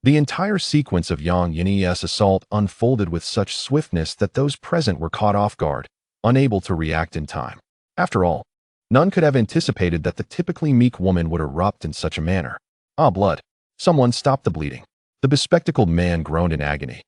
The entire sequence of Yang Yeni's assault unfolded with such swiftness that those present were caught off guard, unable to react in time. After all, none could have anticipated that the typically meek woman would erupt in such a manner. "Ah, blood! Someone stop the bleeding!" The bespectacled man groaned in agony,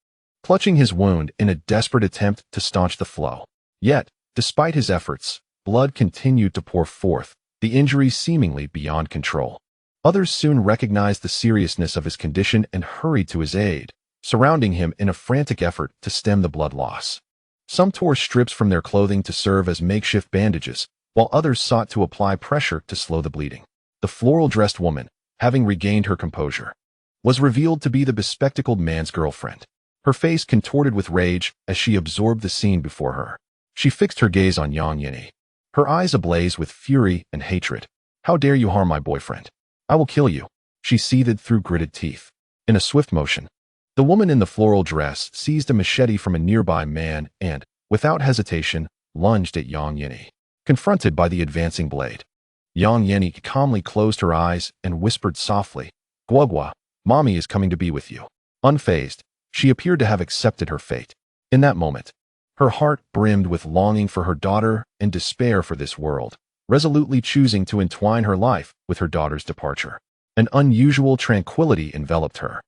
clutching his wound in a desperate attempt to staunch the flow. Yet, despite his efforts, blood continued to pour forth, the injury seemingly beyond control. Others soon recognized the seriousness of his condition and hurried to his aid, surrounding him in a frantic effort to stem the blood loss. Some tore strips from their clothing to serve as makeshift bandages, while others sought to apply pressure to slow the bleeding. The floral-dressed woman, having regained her composure, was revealed to be the bespectacled man's girlfriend. Her face contorted with rage as she absorbed the scene before her. She fixed her gaze on Yang Yini, her eyes ablaze with fury and hatred. "How dare you harm my boyfriend? I will kill you," she seethed through gritted teeth. In a swift motion, the woman in the floral dress seized a machete from a nearby man and, without hesitation, lunged at Yang Yini. Confronted by the advancing blade, Yang Yini calmly closed her eyes and whispered softly, "Guagua, mommy is coming to be with you." Unfazed, she appeared to have accepted her fate. In that moment, her heart brimmed with longing for her daughter and despair for this world, resolutely choosing to entwine her life with her daughter's departure. An unusual tranquility enveloped her,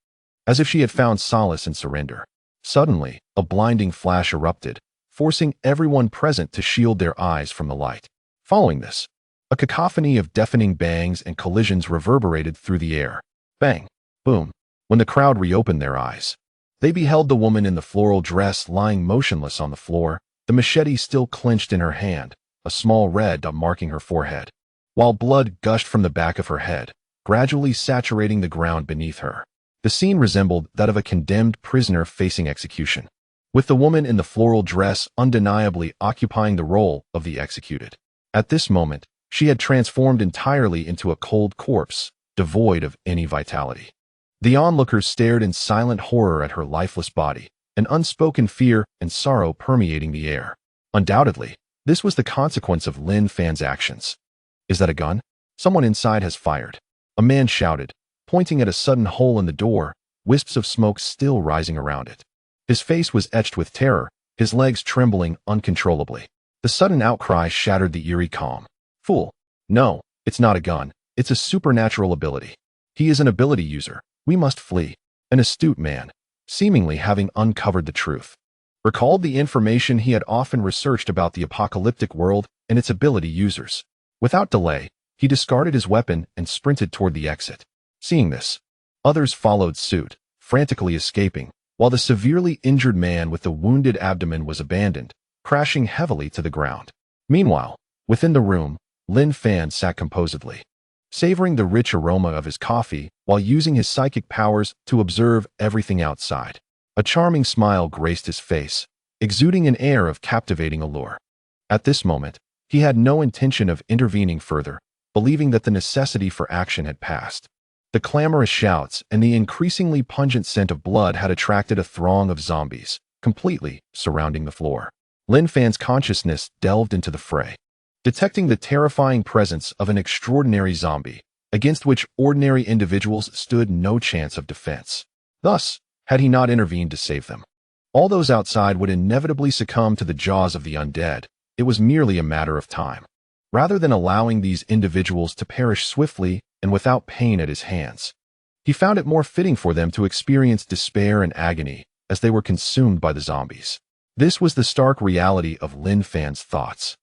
as if she had found solace in surrender. Suddenly, a blinding flash erupted, forcing everyone present to shield their eyes from the light. Following this, a cacophony of deafening bangs and collisions reverberated through the air. Bang! Boom! When the crowd reopened their eyes, they beheld the woman in the floral dress lying motionless on the floor, the machete still clenched in her hand, a small red dot marking her forehead, while blood gushed from the back of her head, gradually saturating the ground beneath her. The scene resembled that of a condemned prisoner facing execution, with the woman in the floral dress undeniably occupying the role of the executed. At this moment, she had transformed entirely into a cold corpse, devoid of any vitality. The onlookers stared in silent horror at her lifeless body, an unspoken fear and sorrow permeating the air. Undoubtedly, this was the consequence of Lin Fan's actions. "Is that a gun? Someone inside has fired," a man shouted, pointing at a sudden hole in the door, wisps of smoke still rising around it. His face was etched with terror, his legs trembling uncontrollably. The sudden outcry shattered the eerie calm. "Fool! No, it's not a gun. It's a supernatural ability. He is an ability user. We must flee." An astute man, seemingly having uncovered the truth, recalled the information he had often researched about the apocalyptic world and its ability users. Without delay, he discarded his weapon and sprinted toward the exit. Seeing this, others followed suit, frantically escaping, while the severely injured man with the wounded abdomen was abandoned, crashing heavily to the ground. Meanwhile, within the room, Lin Fan sat composedly, savoring the rich aroma of his coffee while using his psychic powers to observe everything outside. A charming smile graced his face, exuding an air of captivating allure. At this moment, he had no intention of intervening further, believing that the necessity for action had passed. The clamorous shouts and the increasingly pungent scent of blood had attracted a throng of zombies, completely surrounding the floor. Lin Fan's consciousness delved into the fray, detecting the terrifying presence of an extraordinary zombie, against which ordinary individuals stood no chance of defense. Thus, had he not intervened to save them, all those outside would inevitably succumb to the jaws of the undead. It was merely a matter of time. Rather than allowing these individuals to perish swiftly and without pain at his hands, he found it more fitting for them to experience despair and agony as they were consumed by the zombies. This was the stark reality of Lin Fan's thoughts.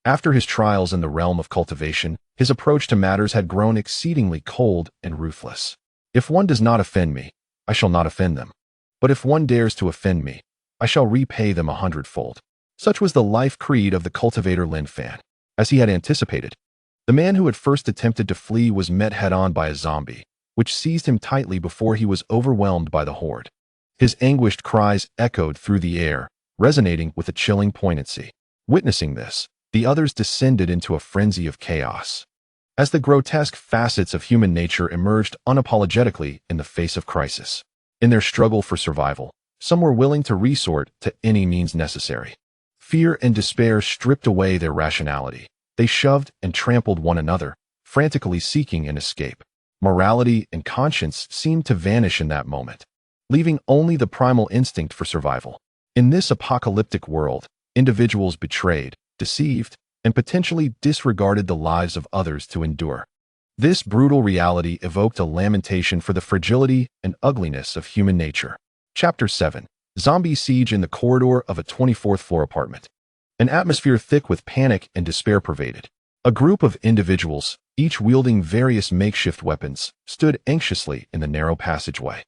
After his trials in the realm of cultivation, his approach to matters had grown exceedingly cold and ruthless. "If one does not offend me, I shall not offend them. But if one dares to offend me, I shall repay them 100-fold. Such was the life creed of the cultivator Lin Fan. As he had anticipated, the man who had first attempted to flee was met head-on by a zombie, which seized him tightly before he was overwhelmed by the horde. His anguished cries echoed through the air, resonating with a chilling poignancy. Witnessing this, the others descended into a frenzy of chaos, as the grotesque facets of human nature emerged unapologetically in the face of crisis. In their struggle for survival, some were willing to resort to any means necessary. Fear and despair stripped away their rationality. They shoved and trampled one another, frantically seeking an escape. Morality and conscience seemed to vanish in that moment, leaving only the primal instinct for survival. In this apocalyptic world, individuals betrayed, deceived, and potentially disregarded the lives of others to endure. This brutal reality evoked a lamentation for the fragility and ugliness of human nature. Chapter 7. Zombie Siege in the Corridor of a 24th Floor Apartment. An atmosphere thick with panic and despair pervaded. A group of individuals, each wielding various makeshift weapons, stood anxiously in the narrow passageway,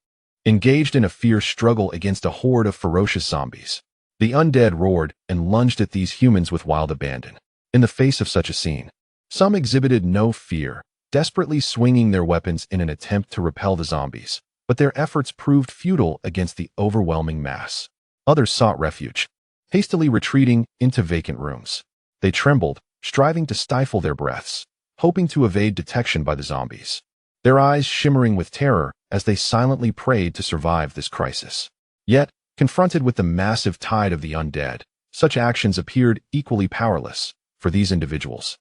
engaged in a fierce struggle against a horde of ferocious zombies. The undead roared and lunged at these humans with wild abandon. In the face of such a scene, some exhibited no fear, desperately swinging their weapons in an attempt to repel the zombies, but their efforts proved futile against the overwhelming mass. Others sought refuge, hastily retreating into vacant rooms. They trembled, striving to stifle their breaths, hoping to evade detection by the zombies, their eyes shimmering with terror as they silently prayed to survive this crisis. Yet, confronted with the massive tide of the undead, such actions appeared equally powerless for these individuals.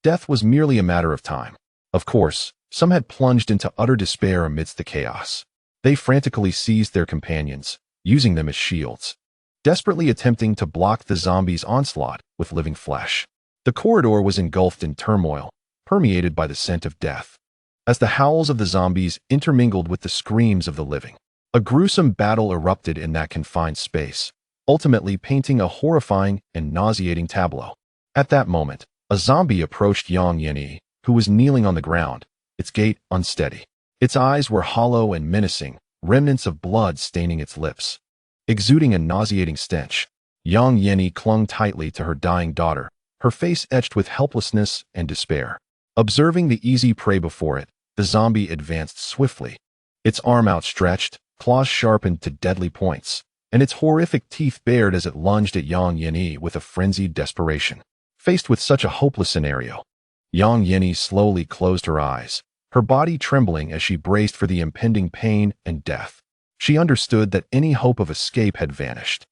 Death was merely a matter of time. Of course, some had plunged into utter despair amidst the chaos. They frantically seized their companions, using them as shields, desperately attempting to block the zombies' onslaught with living flesh. The corridor was engulfed in turmoil, permeated by the scent of death. As the howls of the zombies intermingled with the screams of the living, a gruesome battle erupted in that confined space, ultimately painting a horrifying and nauseating tableau. At that moment, a zombie approached Yang Yinyi, who was kneeling on the ground, its gait unsteady. Its eyes were hollow and menacing, remnants of blood staining its lips. Exuding a nauseating stench, Yang Yinyi clung tightly to her dying daughter, her face etched with helplessness and despair. Observing the easy prey before it, the zombie advanced swiftly, its arm outstretched, claws sharpened to deadly points, and its horrific teeth bared as it lunged at Yang Yinyi with a frenzied desperation. Faced with such a hopeless scenario, Yang Yinyi slowly closed her eyes, her body trembling as she braced for the impending pain and death. She understood that any hope of escape had vanished.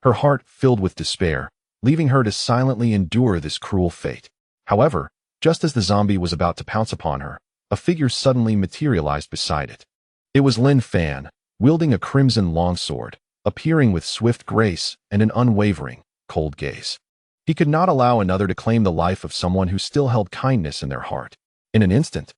Her heart filled with despair, leaving her to silently endure this cruel fate. However, just as the zombie was about to pounce upon her, a figure suddenly materialized beside it. It was Lin Fan, wielding a crimson longsword, appearing with swift grace and an unwavering, cold gaze. He could not allow another to claim the life of someone who still held kindness in their heart. In an instant,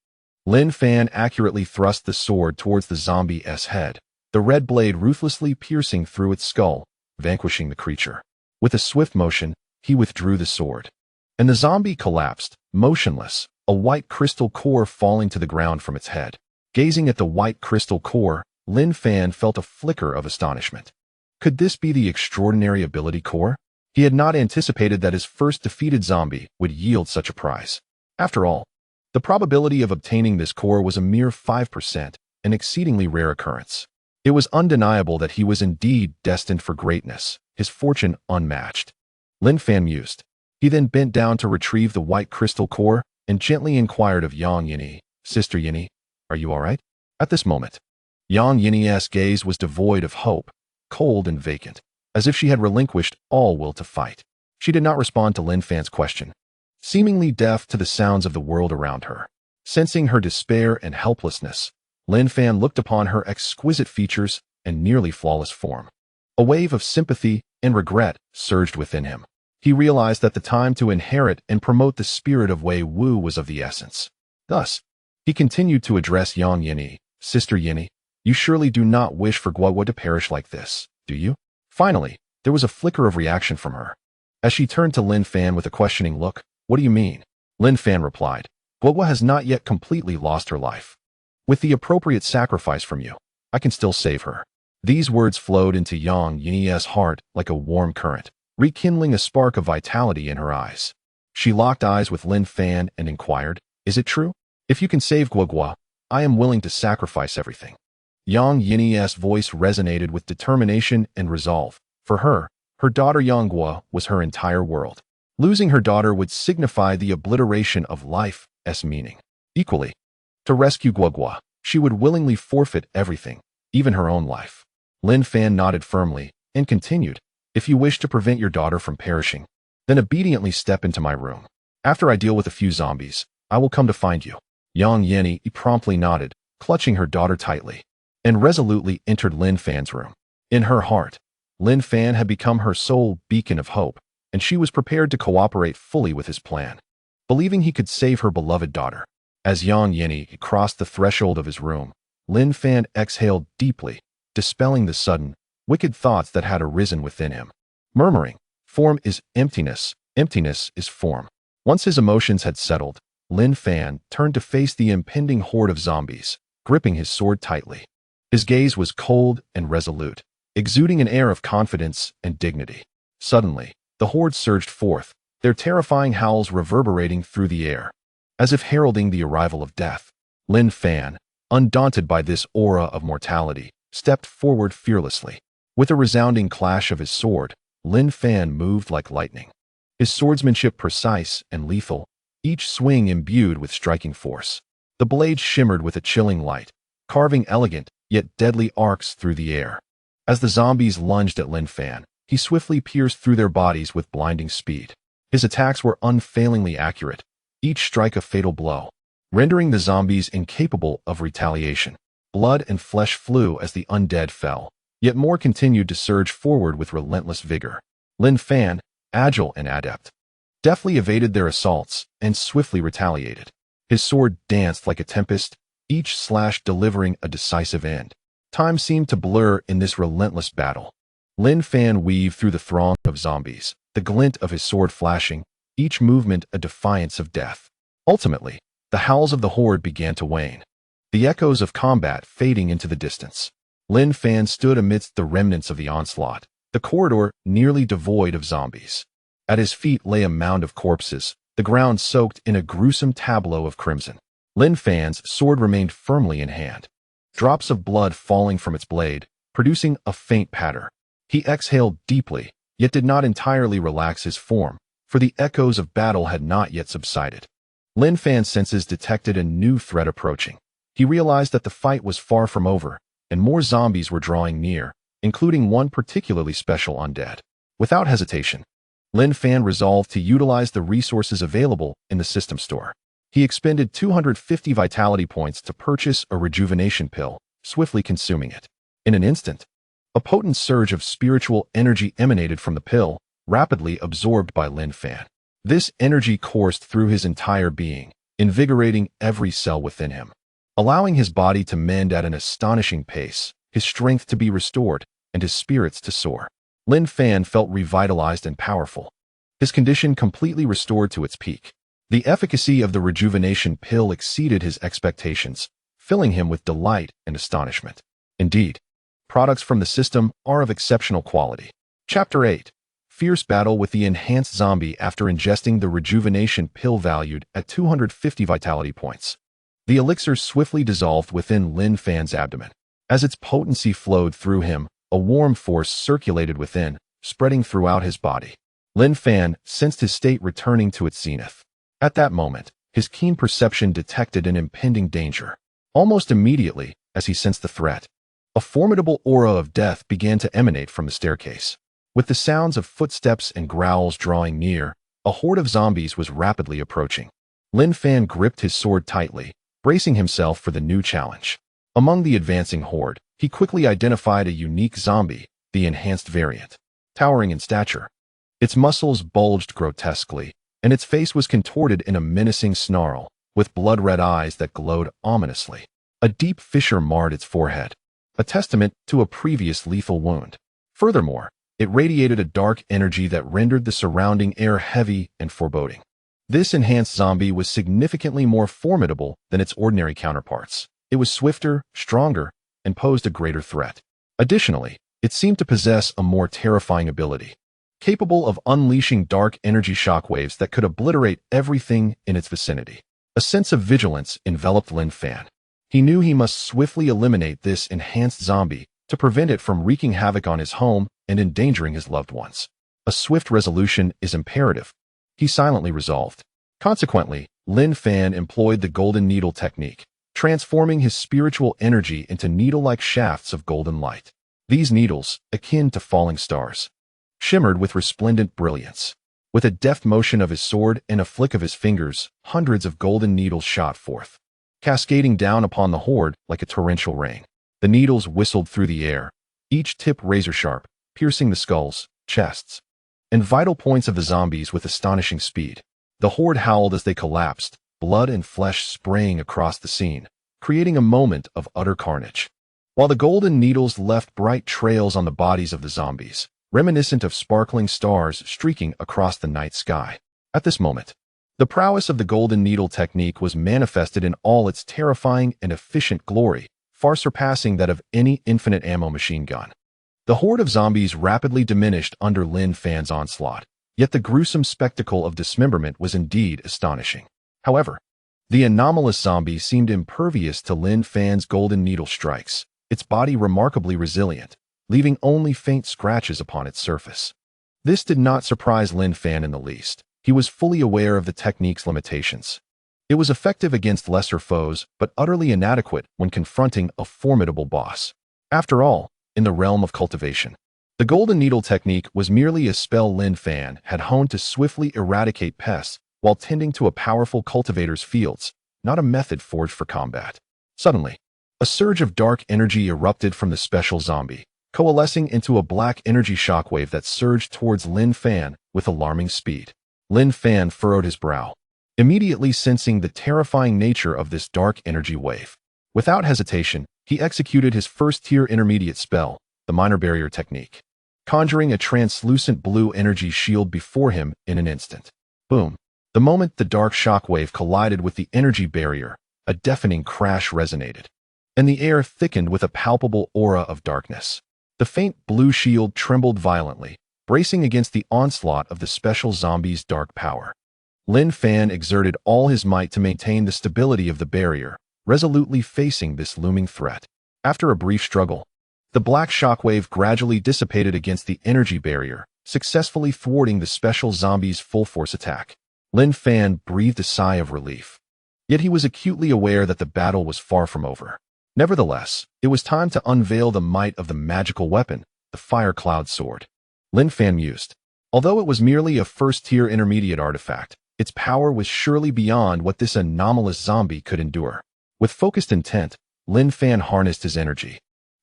Lin Fan accurately thrust the sword towards the zombie's head, the red blade ruthlessly piercing through its skull, vanquishing the creature. With a swift motion, he withdrew the sword, and the zombie collapsed, motionless, a white crystal core falling to the ground from its head. Gazing at the white crystal core, Lin Fan felt a flicker of astonishment. Could this be the extraordinary ability core? He had not anticipated that his first defeated zombie would yield such a prize. After all, the probability of obtaining this core was a mere 5%, an exceedingly rare occurrence. It was undeniable that he was indeed destined for greatness, his fortune unmatched. Lin Fan mused. He then bent down to retrieve the white crystal core and gently inquired of Yang Yinyi, "Sister Yinyi, are you all right?" At this moment, Yang Yinyi's gaze was devoid of hope, cold and vacant, as if she had relinquished all will to fight. She did not respond to Lin Fan's question, seemingly deaf to the sounds of the world around her. Sensing her despair and helplessness, Lin Fan looked upon her exquisite features and nearly flawless form. A wave of sympathy and regret surged within him. He realized that the time to inherit and promote the spirit of Wei Wu was of the essence. Thus, he continued to address Yang Yinyi, "Sister Yinyi, you surely do not wish for Guagua to perish like this, do you?" Finally, there was a flicker of reaction from her, as she turned to Lin Fan with a questioning look. "What do you mean?" Lin Fan replied, "Guagua has not yet completely lost her life. With the appropriate sacrifice from you, I can still save her." These words flowed into Yang Yinyi's heart like a warm current, rekindling a spark of vitality in her eyes. She locked eyes with Lin Fan and inquired, "Is it true? If you can save Guagua, I am willing to sacrifice everything." Yang Yinyi's voice resonated with determination and resolve. For her daughter Yang Guo was her entire world. Losing her daughter would signify the obliteration of life's meaning. Equally, to rescue Guagua, she would willingly forfeit everything, even her own life. Lin Fan nodded firmly and continued, "If you wish to prevent your daughter from perishing, then obediently step into my room. After I deal with a few zombies, I will come to find you." Yang Yinyi promptly nodded, clutching her daughter tightly, and resolutely entered Lin Fan's room. In her heart, Lin Fan had become her sole beacon of hope, and she was prepared to cooperate fully with his plan, believing he could save her beloved daughter. As Yang Yinyi crossed the threshold of his room, Lin Fan exhaled deeply, dispelling the sudden, wicked thoughts that had arisen within him. Murmuring, "Form is emptiness, emptiness is form." Once his emotions had settled, Lin Fan turned to face the impending horde of zombies, gripping his sword tightly. His gaze was cold and resolute, exuding an air of confidence and dignity. Suddenly, the horde surged forth, their terrifying howls reverberating through the air, as if heralding the arrival of death. Lin Fan, undaunted by this aura of mortality, stepped forward fearlessly. With a resounding clash of his sword, Lin Fan moved like lightning. His swordsmanship precise and lethal, each swing imbued with striking force. The blade shimmered with a chilling light, carving elegant yet deadly arcs through the air. As the zombies lunged at Lin Fan, he swiftly pierced through their bodies with blinding speed. His attacks were unfailingly accurate, each strike a fatal blow, rendering the zombies incapable of retaliation. Blood and flesh flew as the undead fell, yet more continued to surge forward with relentless vigor. Lin Fan, agile and adept, deftly evaded their assaults and swiftly retaliated. His sword danced like a tempest, each slash delivering a decisive end. Time seemed to blur in this relentless battle. Lin Fan weaved through the throng of zombies, the glint of his sword flashing, each movement a defiance of death. Ultimately, the howls of the horde began to wane, the echoes of combat fading into the distance. Lin Fan stood amidst the remnants of the onslaught, the corridor nearly devoid of zombies. At his feet lay a mound of corpses, the ground soaked in a gruesome tableau of crimson. Lin Fan's sword remained firmly in hand, drops of blood falling from its blade, producing a faint patter. He exhaled deeply, yet did not entirely relax his form, for the echoes of battle had not yet subsided. Lin Fan's senses detected a new threat approaching. He realized that the fight was far from over, and more zombies were drawing near, including one particularly special undead. Without hesitation, Lin Fan resolved to utilize the resources available in the system store. He expended 250 vitality points to purchase a rejuvenation pill, swiftly consuming it. In an instant, a potent surge of spiritual energy emanated from the pill, rapidly absorbed by Lin Fan. This energy coursed through his entire being, invigorating every cell within him, allowing his body to mend at an astonishing pace, his strength to be restored, and his spirits to soar. Lin Fan felt revitalized and powerful, his condition completely restored to its peak. The efficacy of the rejuvenation pill exceeded his expectations, filling him with delight and astonishment. Indeed, products from the system are of exceptional quality. Chapter 8. Fierce battle with the enhanced zombie after ingesting the rejuvenation pill valued at 250 vitality points. The elixir swiftly dissolved within Lin Fan's abdomen. As its potency flowed through him, a warm force circulated within, spreading throughout his body. Lin Fan sensed his state returning to its zenith. At that moment, his keen perception detected an impending danger. Almost immediately, as he sensed the threat, a formidable aura of death began to emanate from the staircase. With the sounds of footsteps and growls drawing near, a horde of zombies was rapidly approaching. Lin Fan gripped his sword tightly, bracing himself for the new challenge. Among the advancing horde, he quickly identified a unique zombie, the enhanced variant. Towering in stature, its muscles bulged grotesquely, and its face was contorted in a menacing snarl, with blood-red eyes that glowed ominously. A deep fissure marred its forehead, a testament to a previous lethal wound. Furthermore, it radiated a dark energy that rendered the surrounding air heavy and foreboding. This enhanced zombie was significantly more formidable than its ordinary counterparts. It was swifter, stronger, and posed a greater threat. Additionally, it seemed to possess a more terrifying ability, capable of unleashing dark energy shockwaves that could obliterate everything in its vicinity. A sense of vigilance enveloped Lin Fan. He knew he must swiftly eliminate this enhanced zombie to prevent it from wreaking havoc on his home and endangering his loved ones. A swift resolution is imperative, he silently resolved. Consequently, Lin Fan employed the golden needle technique, transforming his spiritual energy into needle-like shafts of golden light. These needles, akin to falling stars, shimmered with resplendent brilliance. With a deft motion of his sword and a flick of his fingers, hundreds of golden needles shot forth, cascading down upon the horde like a torrential rain. The needles whistled through the air, each tip razor-sharp, piercing the skulls, chests, and vital points of the zombies with astonishing speed. The horde howled as they collapsed, blood and flesh spraying across the scene, creating a moment of utter carnage. While the golden needles left bright trails on the bodies of the zombies, reminiscent of sparkling stars streaking across the night sky. At this moment, The prowess of the golden needle technique was manifested in all its terrifying and efficient glory, far surpassing that of any infinite ammo machine gun. The horde of zombies rapidly diminished under Lin Fan's onslaught, yet the gruesome spectacle of dismemberment was indeed astonishing. However, the anomalous zombie seemed impervious to Lin Fan's golden needle strikes, its body remarkably resilient, leaving only faint scratches upon its surface. This did not surprise Lin Fan in the least. He was fully aware of the technique's limitations. It was effective against lesser foes, but utterly inadequate when confronting a formidable boss. After all, in the realm of cultivation, the golden needle technique was merely a spell Lin Fan had honed to swiftly eradicate pests while tending to a powerful cultivator's fields, not a method forged for combat. Suddenly, a surge of dark energy erupted from the special zombie, coalescing into a black energy shockwave that surged towards Lin Fan with alarming speed. Lin Fan furrowed his brow, immediately sensing the terrifying nature of this dark energy wave. Without hesitation, he executed his first-tier intermediate spell, the minor barrier technique, conjuring a translucent blue energy shield before him in an instant. Boom! The moment the dark shockwave collided with the energy barrier, a deafening crash resonated, and the air thickened with a palpable aura of darkness. The faint blue shield trembled violently, bracing against the onslaught of the special zombie's dark power. Lin Fan exerted all his might to maintain the stability of the barrier, resolutely facing this looming threat. After a brief struggle, the black shockwave gradually dissipated against the energy barrier, successfully thwarting the special zombie's full-force attack. Lin Fan breathed a sigh of relief. Yet he was acutely aware that the battle was far from over. Nevertheless, it was time to unveil the might of the magical weapon, the Fire Cloud Sword. Lin Fan mused. Although it was merely a first-tier intermediate artifact, its power was surely beyond what this anomalous zombie could endure. With focused intent, Lin Fan harnessed his energy,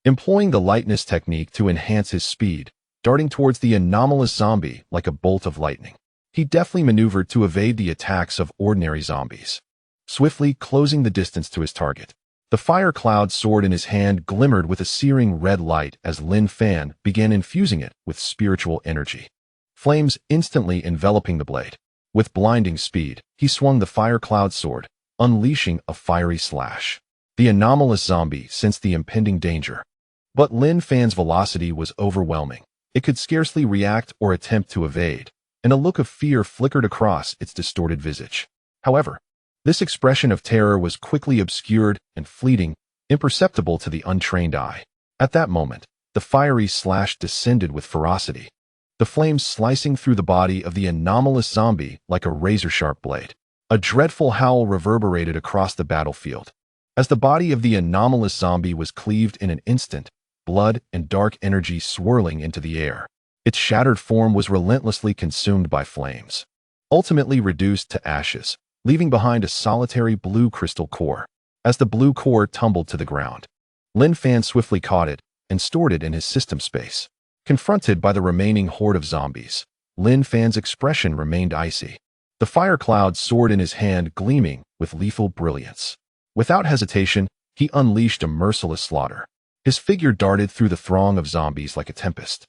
employing the lightness technique to enhance his speed, darting towards the anomalous zombie like a bolt of lightning. He deftly maneuvered to evade the attacks of ordinary zombies, swiftly closing the distance to his target. The fire cloud sword in his hand glimmered with a searing red light as Lin Fan began infusing it with spiritual energy, flames instantly enveloping the blade. With blinding speed, he swung the fire cloud sword, unleashing a fiery slash. The anomalous zombie sensed the impending danger, but Lin Fan's velocity was overwhelming. It could scarcely react or attempt to evade, and a look of fear flickered across its distorted visage. However, this expression of terror was quickly obscured and fleeting, imperceptible to the untrained eye. At that moment, the fiery slash descended with ferocity, the flames slicing through the body of the anomalous zombie like a razor-sharp blade. A dreadful howl reverberated across the battlefield. As the body of the anomalous zombie was cleaved in an instant, blood and dark energy swirling into the air, its shattered form was relentlessly consumed by flames, ultimately reduced to ashes, leaving behind a solitary blue crystal core. As the blue core tumbled to the ground, Lin Fan swiftly caught it and stored it in his system space. Confronted by the remaining horde of zombies, Lin Fan's expression remained icy, the fire cloud sword in his hand gleaming with lethal brilliance. Without hesitation, he unleashed a merciless slaughter. His figure darted through the throng of zombies like a tempest,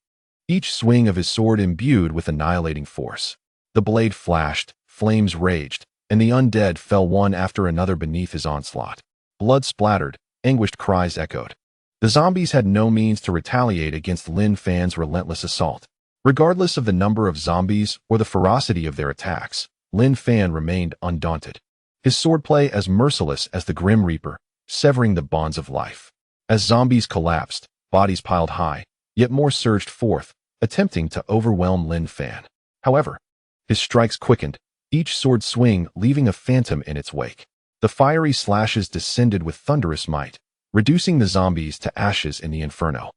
each swing of his sword imbued with annihilating force. The blade flashed, flames raged, and the undead fell one after another beneath his onslaught. Blood splattered, anguished cries echoed. The zombies had no means to retaliate against Lin Fan's relentless assault. Regardless of the number of zombies or the ferocity of their attacks, Lin Fan remained undaunted, his swordplay as merciless as the Grim Reaper, severing the bonds of life. As zombies collapsed, bodies piled high, yet more surged forth, attempting to overwhelm Lin Fan. However, his strikes quickened, each sword swing leaving a phantom in its wake. The fiery slashes descended with thunderous might, reducing the zombies to ashes in the inferno.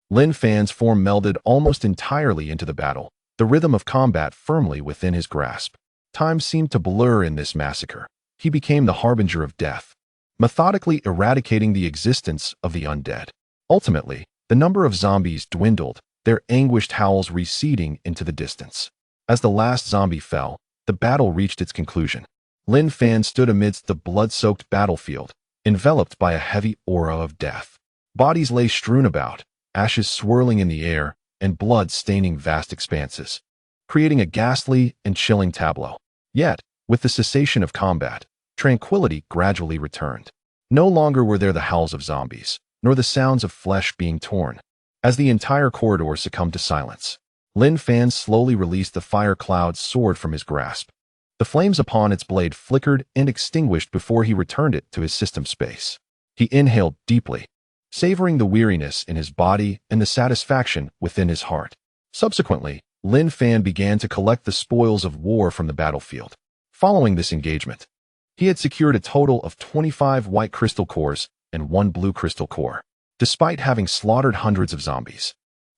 Lin Fan's form melded almost entirely into the battle, the rhythm of combat firmly within his grasp. Time seemed to blur in this massacre. He became the harbinger of death, methodically eradicating the existence of the undead. Ultimately, the number of zombies dwindled, their anguished howls receding into the distance. As the last zombie fell, the battle reached its conclusion. Lin Fan stood amidst the blood-soaked battlefield, enveloped by a heavy aura of death. Bodies lay strewn about, ashes swirling in the air, and blood staining vast expanses, creating a ghastly and chilling tableau. Yet, With the cessation of combat, tranquility gradually returned. No longer were there the howls of zombies, nor the sounds of flesh being torn. As the entire corridor succumbed to silence, Lin Fan slowly released the fire cloud's sword from his grasp. The flames upon its blade flickered and extinguished before he returned it to his system space. He inhaled deeply, savoring the weariness in his body and the satisfaction within his heart. Subsequently, Lin Fan began to collect the spoils of war from the battlefield. Following this engagement, he had secured a total of 25 white crystal cores and 1 blue crystal core. Despite having slaughtered hundreds of zombies,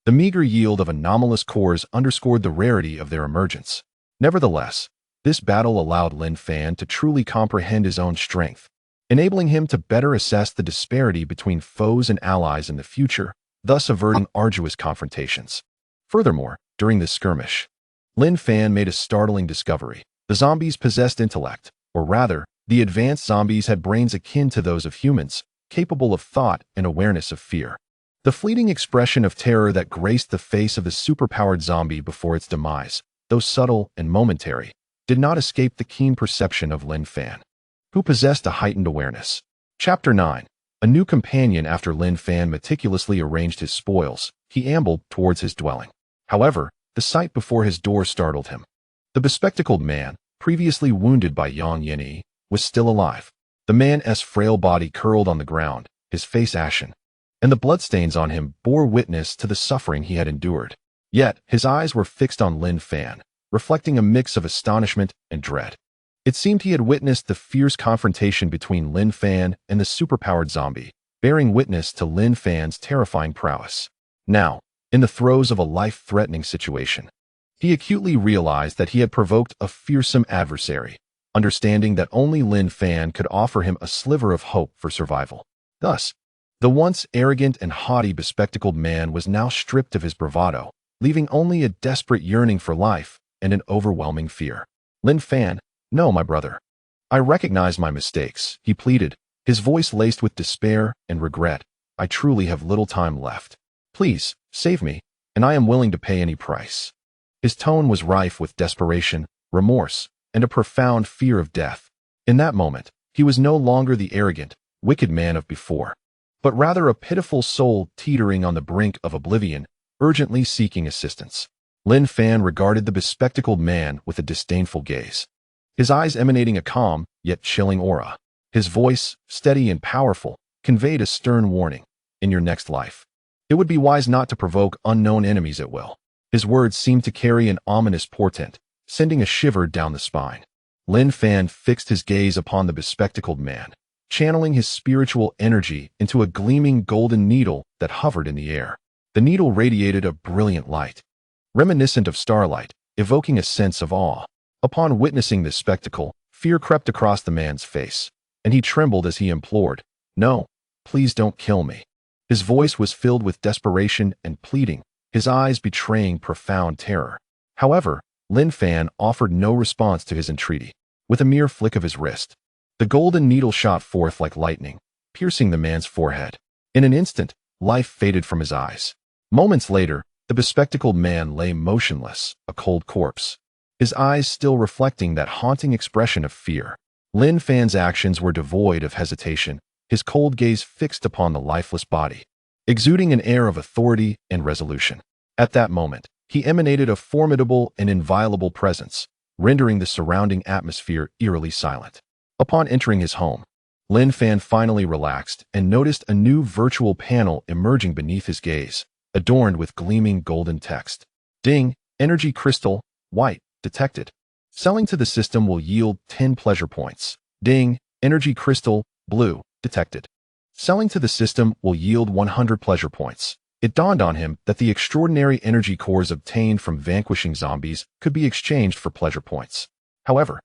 the meager yield of anomalous cores underscored the rarity of their emergence. Nevertheless, this battle allowed Lin Fan to truly comprehend his own strength, enabling him to better assess the disparity between foes and allies in the future, thus averting arduous confrontations. Furthermore, during this skirmish, Lin Fan made a startling discovery. The zombies possessed intellect, or rather, the advanced zombies had brains akin to those of humans, capable of thought and awareness of fear. The fleeting expression of terror that graced the face of the superpowered zombie before its demise, though subtle and momentary, did not escape the keen perception of Lin Fan, who possessed a heightened awareness. Chapter 9. A new companion. After Lin Fan meticulously arranged his spoils, he ambled towards his dwelling. However, the sight before his door startled him. The bespectacled man, previously wounded by Yang Yinyi, was still alive. The man's frail body curled on the ground, his face ashen, and the bloodstains on him bore witness to the suffering he had endured. Yet, his eyes were fixed on Lin Fan, reflecting a mix of astonishment and dread. It seemed he had witnessed the fierce confrontation between Lin Fan and the superpowered zombie, bearing witness to Lin Fan's terrifying prowess. Now, in the throes of a life-threatening situation, he acutely realized that he had provoked a fearsome adversary, understanding that only Lin Fan could offer him a sliver of hope for survival. Thus, the once arrogant and haughty bespectacled man was now stripped of his bravado, leaving only a desperate yearning for life and an overwhelming fear. Lin Fan, no, my brother. I recognize my mistakes, he pleaded, his voice laced with despair and regret. I truly have little time left. Please, save me, and I am willing to pay any price. His tone was rife with desperation, remorse, and a profound fear of death. In that moment, he was no longer the arrogant, wicked man of before, but rather a pitiful soul teetering on the brink of oblivion, urgently seeking assistance. Lin Fan regarded the bespectacled man with a disdainful gaze, his eyes emanating a calm, yet chilling aura. His voice, steady and powerful, conveyed a stern warning. In your next life, it would be wise not to provoke unknown enemies at will. His words seemed to carry an ominous portent, sending a shiver down the spine. Lin Fan fixed his gaze upon the bespectacled man, channeling his spiritual energy into a gleaming golden needle that hovered in the air. The needle radiated a brilliant light, reminiscent of starlight, evoking a sense of awe. Upon witnessing this spectacle, fear crept across the man's face, and he trembled as he implored, "No, please don't kill me." His voice was filled with desperation and pleading, his eyes betraying profound terror. However, Lin Fan offered no response to his entreaty. With a mere flick of his wrist, the golden needle shot forth like lightning, piercing the man's forehead. In an instant, life faded from his eyes. Moments later, the bespectacled man lay motionless, a cold corpse, his eyes still reflecting that haunting expression of fear. Lin Fan's actions were devoid of hesitation, his cold gaze fixed upon the lifeless body, exuding an air of authority and resolution. At that moment, he emanated a formidable and inviolable presence, rendering the surrounding atmosphere eerily silent. Upon entering his home, Lin Fan finally relaxed and noticed a new virtual panel emerging beneath his gaze, adorned with gleaming golden text. Ding, energy crystal, white, detected. Selling to the system will yield 10 pleasure points. Ding, energy crystal, blue, detected. Selling to the system will yield 100 pleasure points. It dawned on him that the extraordinary energy cores obtained from vanquishing zombies could be exchanged for pleasure points. However,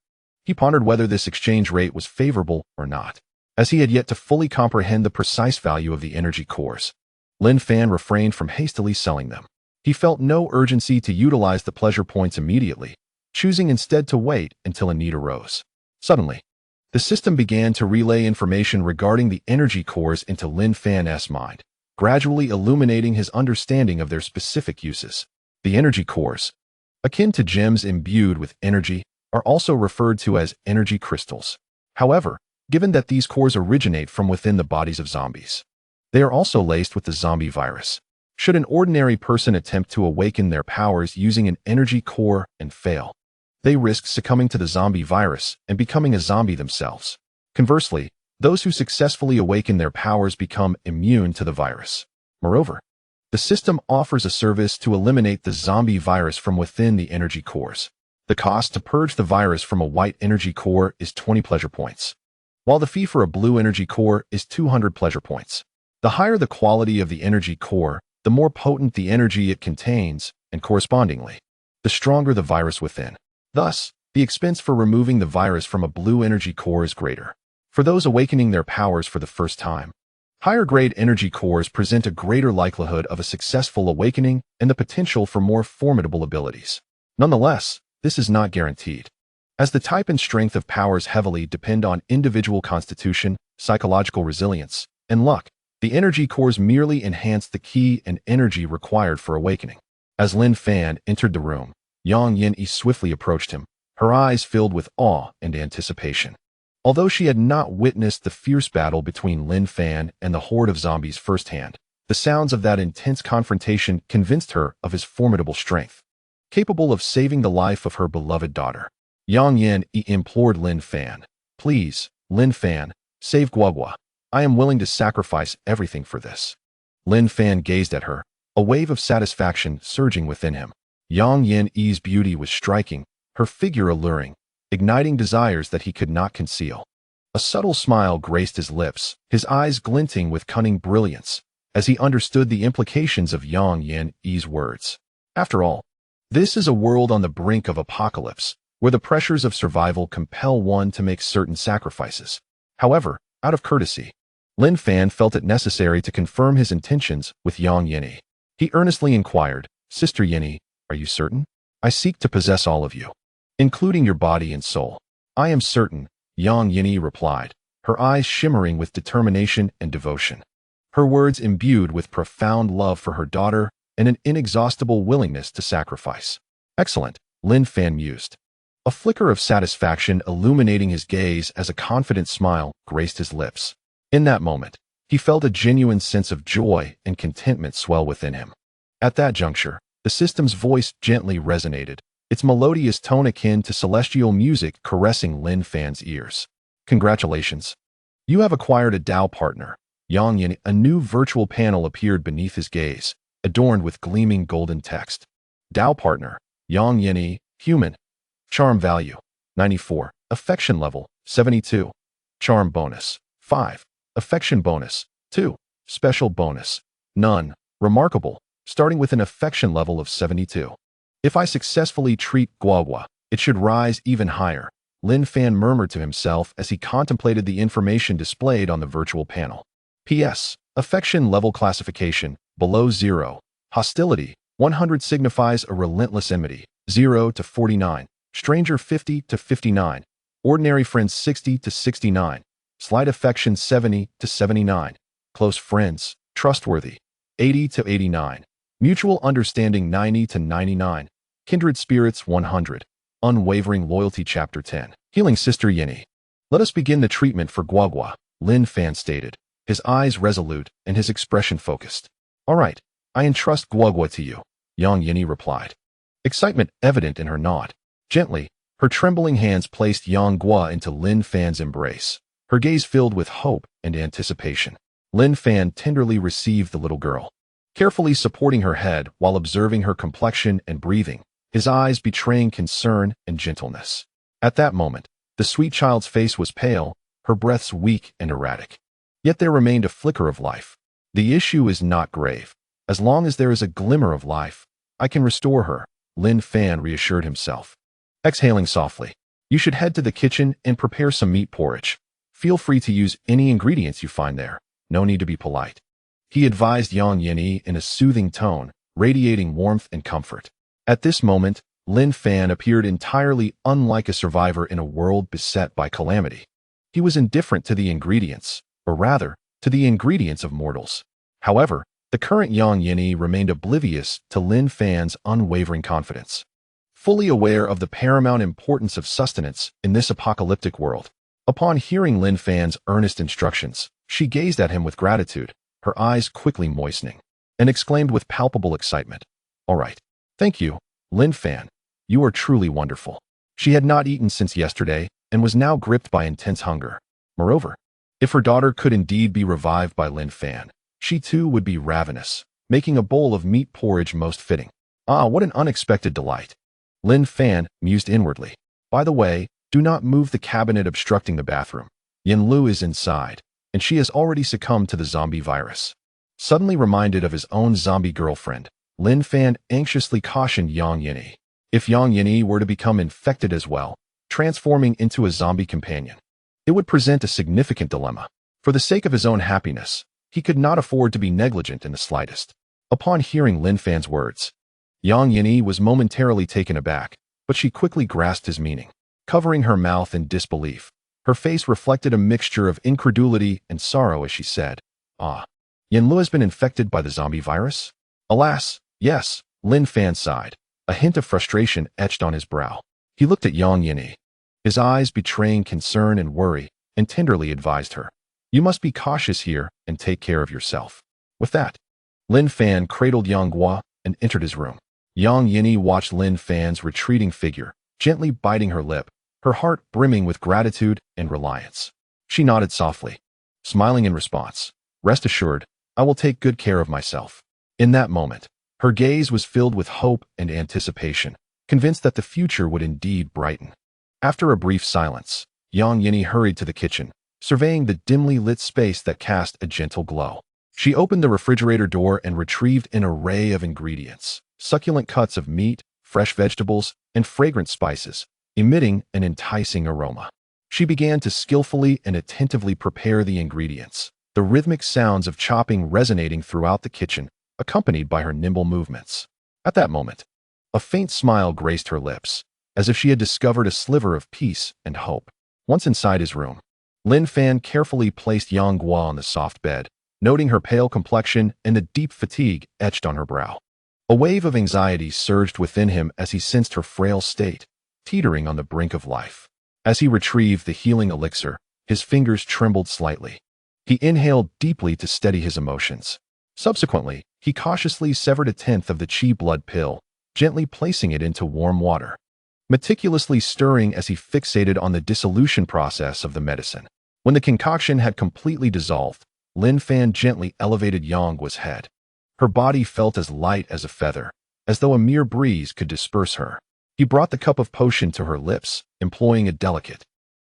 he pondered whether this exchange rate was favorable or not, as he had yet to fully comprehend the precise value of the energy cores. Lin Fan refrained from hastily selling them. He felt no urgency to utilize the pleasure points immediately, choosing instead to wait until a need arose. Suddenly, the system began to relay information regarding the energy cores into Lin Fan's mind, gradually illuminating his understanding of their specific uses. The energy cores, akin to gems imbued with energy, are also referred to as energy crystals. However, given that these cores originate from within the bodies of zombies, they are also laced with the zombie virus. Should an ordinary person attempt to awaken their powers using an energy core and fail, they risk succumbing to the zombie virus and becoming a zombie themselves. Conversely, those who successfully awaken their powers become immune to the virus. Moreover, the system offers a service to eliminate the zombie virus from within the energy cores. The cost to purge the virus from a white energy core is 20 pleasure points, while the fee for a blue energy core is 200 pleasure points. The higher the quality of the energy core, the more potent the energy it contains, and correspondingly, the stronger the virus within. Thus, the expense for removing the virus from a blue energy core is greater. For those awakening their powers for the first time, higher-grade energy cores present a greater likelihood of a successful awakening and the potential for more formidable abilities. Nonetheless, this is not guaranteed, as the type and strength of powers heavily depend on individual constitution, psychological resilience, and luck. The energy cores merely enhance the ki and energy required for awakening. As Lin Fan entered the room, Yang Yin swiftly approached him, her eyes filled with awe and anticipation. Although she had not witnessed the fierce battle between Lin Fan and the horde of zombies firsthand, the sounds of that intense confrontation convinced her of his formidable strength, capable of saving the life of her beloved daughter. Yang Yin implored Lin Fan, "Please, Lin Fan, save Guagua. I am willing to sacrifice everything for this." Lin Fan gazed at her, a wave of satisfaction surging within him. Yang Yin's beauty was striking, her figure alluring, igniting desires that he could not conceal. A subtle smile graced his lips, his eyes glinting with cunning brilliance, as he understood the implications of Yang Yin's words. After all, this is a world on the brink of apocalypse, where the pressures of survival compel one to make certain sacrifices. However, out of courtesy, Lin Fan felt it necessary to confirm his intentions with Yang Yin. He earnestly inquired, "Sister Yin, are you certain? I seek to possess all of you, including your body and soul." "I am certain," Yang Yin replied, her eyes shimmering with determination and devotion. Her words imbued with profound love for her daughter and an inexhaustible willingness to sacrifice. "Excellent," Lin Fan mused, a flicker of satisfaction illuminating his gaze as a confident smile graced his lips. In that moment, he felt a genuine sense of joy and contentment swell within him. At that juncture, the system's voice gently resonated, its melodious tone akin to celestial music caressing Lin Fan's ears. "Congratulations. You have acquired a Dao partner." Yang Yin, a new virtual panel appeared beneath his gaze, adorned with gleaming golden text. Dao partner, Yang Yin, human. Charm value, 94. Affection level, 72. Charm bonus, 5. Affection bonus, 2. Special bonus, none. Remarkable, starting with an affection level of 72. "If I successfully treat Guagua, it should rise even higher," Lin Fan murmured to himself as he contemplated the information displayed on the virtual panel. P.S. Affection level classification, below 0. Hostility, 100 signifies a relentless enmity, 0 to 49. Stranger 50 to 59. Ordinary friends 60 to 69. Slight affection 70 to 79. Close friends, trustworthy, 80 to 89. Mutual understanding 90 to 99. Kindred spirits 100. Unwavering loyalty chapter 10. Healing Sister Yin. "Let us begin the treatment for Guagua," Lin Fan stated, his eyes resolute and his expression focused. "All right, I entrust Guagua to you," Yang Yin replied, excitement evident in her nod. Gently, her trembling hands placed Yang Gua into Lin Fan's embrace, her gaze filled with hope and anticipation. Lin Fan tenderly received the little girl, carefully supporting her head while observing her complexion and breathing, his eyes betraying concern and gentleness. At that moment, the sweet child's face was pale, her breaths weak and erratic. Yet there remained a flicker of life. "The issue is not grave. As long as there is a glimmer of life, I can restore her," Lin Fan reassured himself. Exhaling softly, "You should head to the kitchen and prepare some meat porridge. Feel free to use any ingredients you find there. No need to be polite," he advised Yang Yin in a soothing tone, radiating warmth and comfort. At this moment, Lin Fan appeared entirely unlike a survivor in a world beset by calamity. He was indifferent to the ingredients, or rather, to the ingredients of mortals. However, the current Yang Yin remained oblivious to Lin Fan's unwavering confidence. fully aware of the paramount importance of sustenance in this apocalyptic world. Upon hearing Lin Fan's earnest instructions, she gazed at him with gratitude, her eyes quickly moistening, and exclaimed with palpable excitement, "All right. Thank you, Lin Fan. You are truly wonderful." She had not eaten since yesterday and was now gripped by intense hunger. Moreover, if her daughter could indeed be revived by Lin Fan, she too would be ravenous, making a bowl of meat porridge most fitting. Ah, what an unexpected delight! Lin Fan mused inwardly. By the way, do not move the cabinet obstructing the bathroom. Yin Lu is inside, and she has already succumbed to the zombie virus. Suddenly reminded of his own zombie girlfriend, Lin Fan anxiously cautioned Yang Yinyi. If Yang Yinyi were to become infected as well, transforming into a zombie companion, it would present a significant dilemma. For the sake of his own happiness, he could not afford to be negligent in the slightest. Upon hearing Lin Fan's words, Yang Yinyi was momentarily taken aback, but she quickly grasped his meaning. Covering her mouth in disbelief, her face reflected a mixture of incredulity and sorrow as she said, "Ah, Yin Lu has been infected by the zombie virus?" "Alas, yes," Lin Fan sighed. A hint of frustration etched on his brow. He looked at Yang Yinyi, his eyes betraying concern and worry, and tenderly advised her, "You must be cautious here and take care of yourself." With that, Lin Fan cradled Yang Guo and entered his room. Yang Yinyi watched Lin Fan's retreating figure, gently biting her lip, her heart brimming with gratitude and reliance. She nodded softly, smiling in response. "Rest assured, I will take good care of myself." In that moment, her gaze was filled with hope and anticipation, convinced that the future would indeed brighten. After a brief silence, Yang Yinyi hurried to the kitchen, surveying the dimly lit space that cast a gentle glow. She opened the refrigerator door and retrieved an array of ingredients, succulent cuts of meat, fresh vegetables, and fragrant spices, emitting an enticing aroma. She began to skillfully and attentively prepare the ingredients, the rhythmic sounds of chopping resonating throughout the kitchen, accompanied by her nimble movements. At that moment, a faint smile graced her lips, as if she had discovered a sliver of peace and hope. Once inside his room, Lin Fan carefully placed Yang Guo on the soft bed, noting her pale complexion and the deep fatigue etched on her brow. A wave of anxiety surged within him as he sensed her frail state, teetering on the brink of life. As he retrieved the healing elixir, his fingers trembled slightly. He inhaled deeply to steady his emotions. Subsequently, he cautiously severed a tenth of the qi blood pill, gently placing it into warm water, meticulously stirring as he fixated on the dissolution process of the medicine. When the concoction had completely dissolved, Lin Fan gently elevated Yang Guo's head. Her body felt as light as a feather, as though a mere breeze could disperse her. He brought the cup of potion to her lips, employing a delicate,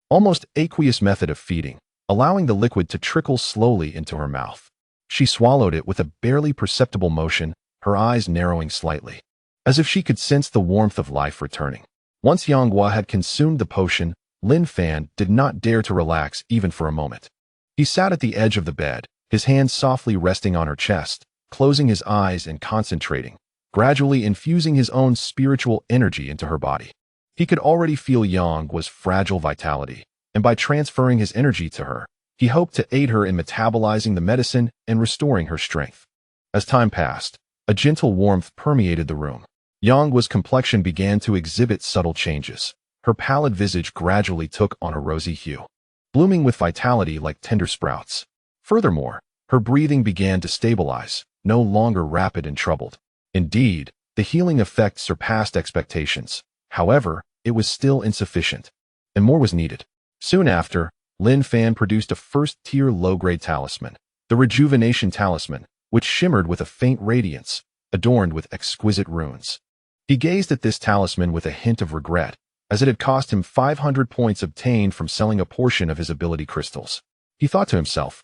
almost aqueous method of feeding, allowing the liquid to trickle slowly into her mouth. She swallowed it with a barely perceptible motion, her eyes narrowing slightly, as if she could sense the warmth of life returning. Once Yang Guo had consumed the potion, Lin Fan did not dare to relax even for a moment. He sat at the edge of the bed, his hands softly resting on her chest, closing his eyes and concentrating, gradually infusing his own spiritual energy into her body. He could already feel Yang Guo's fragile vitality, and by transferring his energy to her, he hoped to aid her in metabolizing the medicine and restoring her strength. As time passed, a gentle warmth permeated the room. Yang Guo's complexion began to exhibit subtle changes. Her pallid visage gradually took on a rosy hue, blooming with vitality like tender sprouts. Furthermore, her breathing began to stabilize, no longer rapid and troubled. Indeed, the healing effect surpassed expectations. However, it was still insufficient, and more was needed. Soon after, Lin Fan produced a first-tier low-grade talisman, the Rejuvenation Talisman, which shimmered with a faint radiance, adorned with exquisite runes. He gazed at this talisman with a hint of regret, as it had cost him 500 points obtained from selling a portion of his ability crystals. He thought to himself,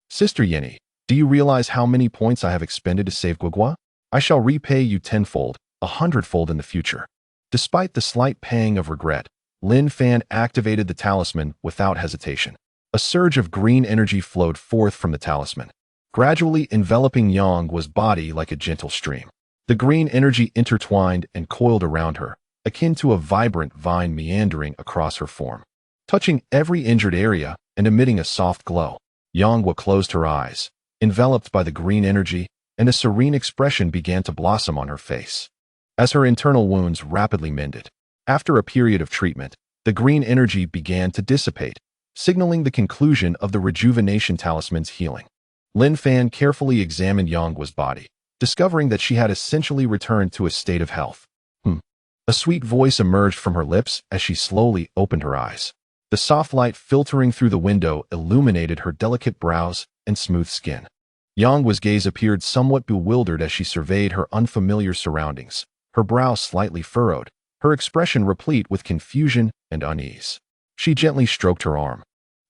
"Sister Yinyi, do you realize how many points I have expended to save Guogua? I shall repay you tenfold, 100-fold in the future." Despite the slight pang of regret, Lin Fan activated the talisman without hesitation. A surge of green energy flowed forth from the talisman, gradually enveloping Yang Guo's body like a gentle stream. The green energy intertwined and coiled around her, akin to a vibrant vine meandering across her form, touching every injured area and emitting a soft glow. Yang Guo closed her eyes, enveloped by the green energy, and a serene expression began to blossom on her face. as her internal wounds rapidly mended. After a period of treatment, the green energy began to dissipate, signaling the conclusion of the rejuvenation talisman's healing. Lin Fan carefully examined Yanggua's body, discovering that she had essentially returned to a state of health. A sweet voice emerged from her lips as she slowly opened her eyes. The soft light filtering through the window illuminated her delicate brows and smooth skin. Yanggua's gaze appeared somewhat bewildered as she surveyed her unfamiliar surroundings, her brow slightly furrowed, her expression replete with confusion and unease. She gently stroked her arm,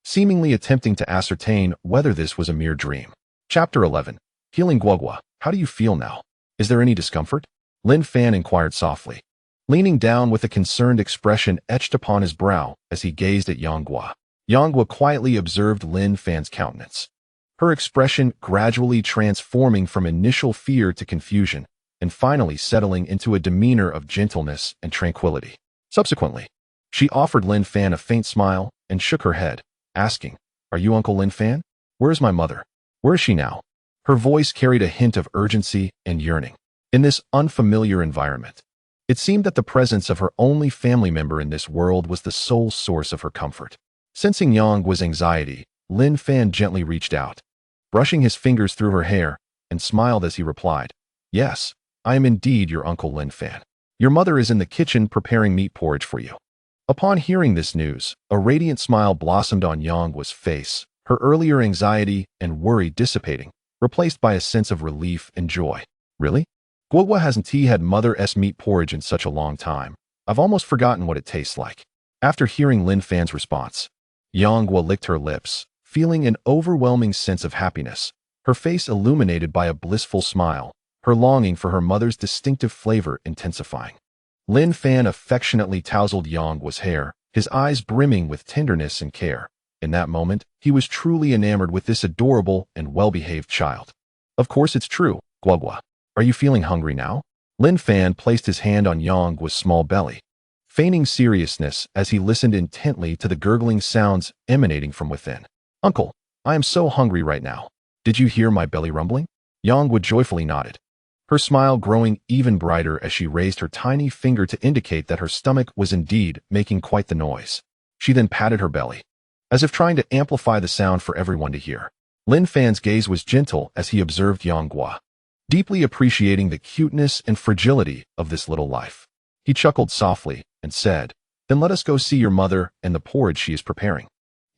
seemingly attempting to ascertain whether this was a mere dream. Chapter 11. Healing Guogua. How do you feel now? Is there any discomfort? Lin Fan inquired softly, leaning down with a concerned expression etched upon his brow as he gazed at Yanggua. Yanggua quietly observed Lin Fan's countenance, her expression gradually transforming from initial fear to confusion and finally settling into a demeanor of gentleness and tranquility. Subsequently, she offered Lin Fan a faint smile and shook her head, asking, "Are you Uncle Lin Fan? Where is my mother? Where is she now?" Her voice carried a hint of urgency and yearning. In this unfamiliar environment, it seemed that the presence of her only family member in this world was the sole source of her comfort. Sensing Yanggua's anxiety, Lin Fan gently reached out, brushing his fingers through her hair, and smiled as he replied, "Yes, I am indeed your Uncle Lin Fan. Your mother is in the kitchen preparing meat porridge for you." Upon hearing this news, a radiant smile blossomed on Yanggua's face, her earlier anxiety and worry dissipating, replaced by a sense of relief and joy. "Really? Guogua hasn't had mother's meat porridge in such a long time. I've almost forgotten what it tastes like." After hearing Lin Fan's response, Yanggua licked her lips, feeling an overwhelming sense of happiness, her face illuminated by a blissful smile, her longing for her mother's distinctive flavor intensifying. Lin Fan affectionately tousled Yanggua's hair, his eyes brimming with tenderness and care. In that moment, he was truly enamored with this adorable and well-behaved child. "Of course it's true, Guogua. Are you feeling hungry now?" Lin Fan placed his hand on Yanggua's small belly, feigning seriousness as he listened intently to the gurgling sounds emanating from within. "Uncle, I am so hungry right now. Did you hear my belly rumbling?" Yanggua joyfully nodded, her smile growing even brighter as she raised her tiny finger to indicate that her stomach was indeed making quite the noise. She then patted her belly, as if trying to amplify the sound for everyone to hear. Lin Fan's gaze was gentle as he observed Yanggua, deeply appreciating the cuteness and fragility of this little life. He chuckled softly and said, "Then let us go see your mother and the porridge she is preparing."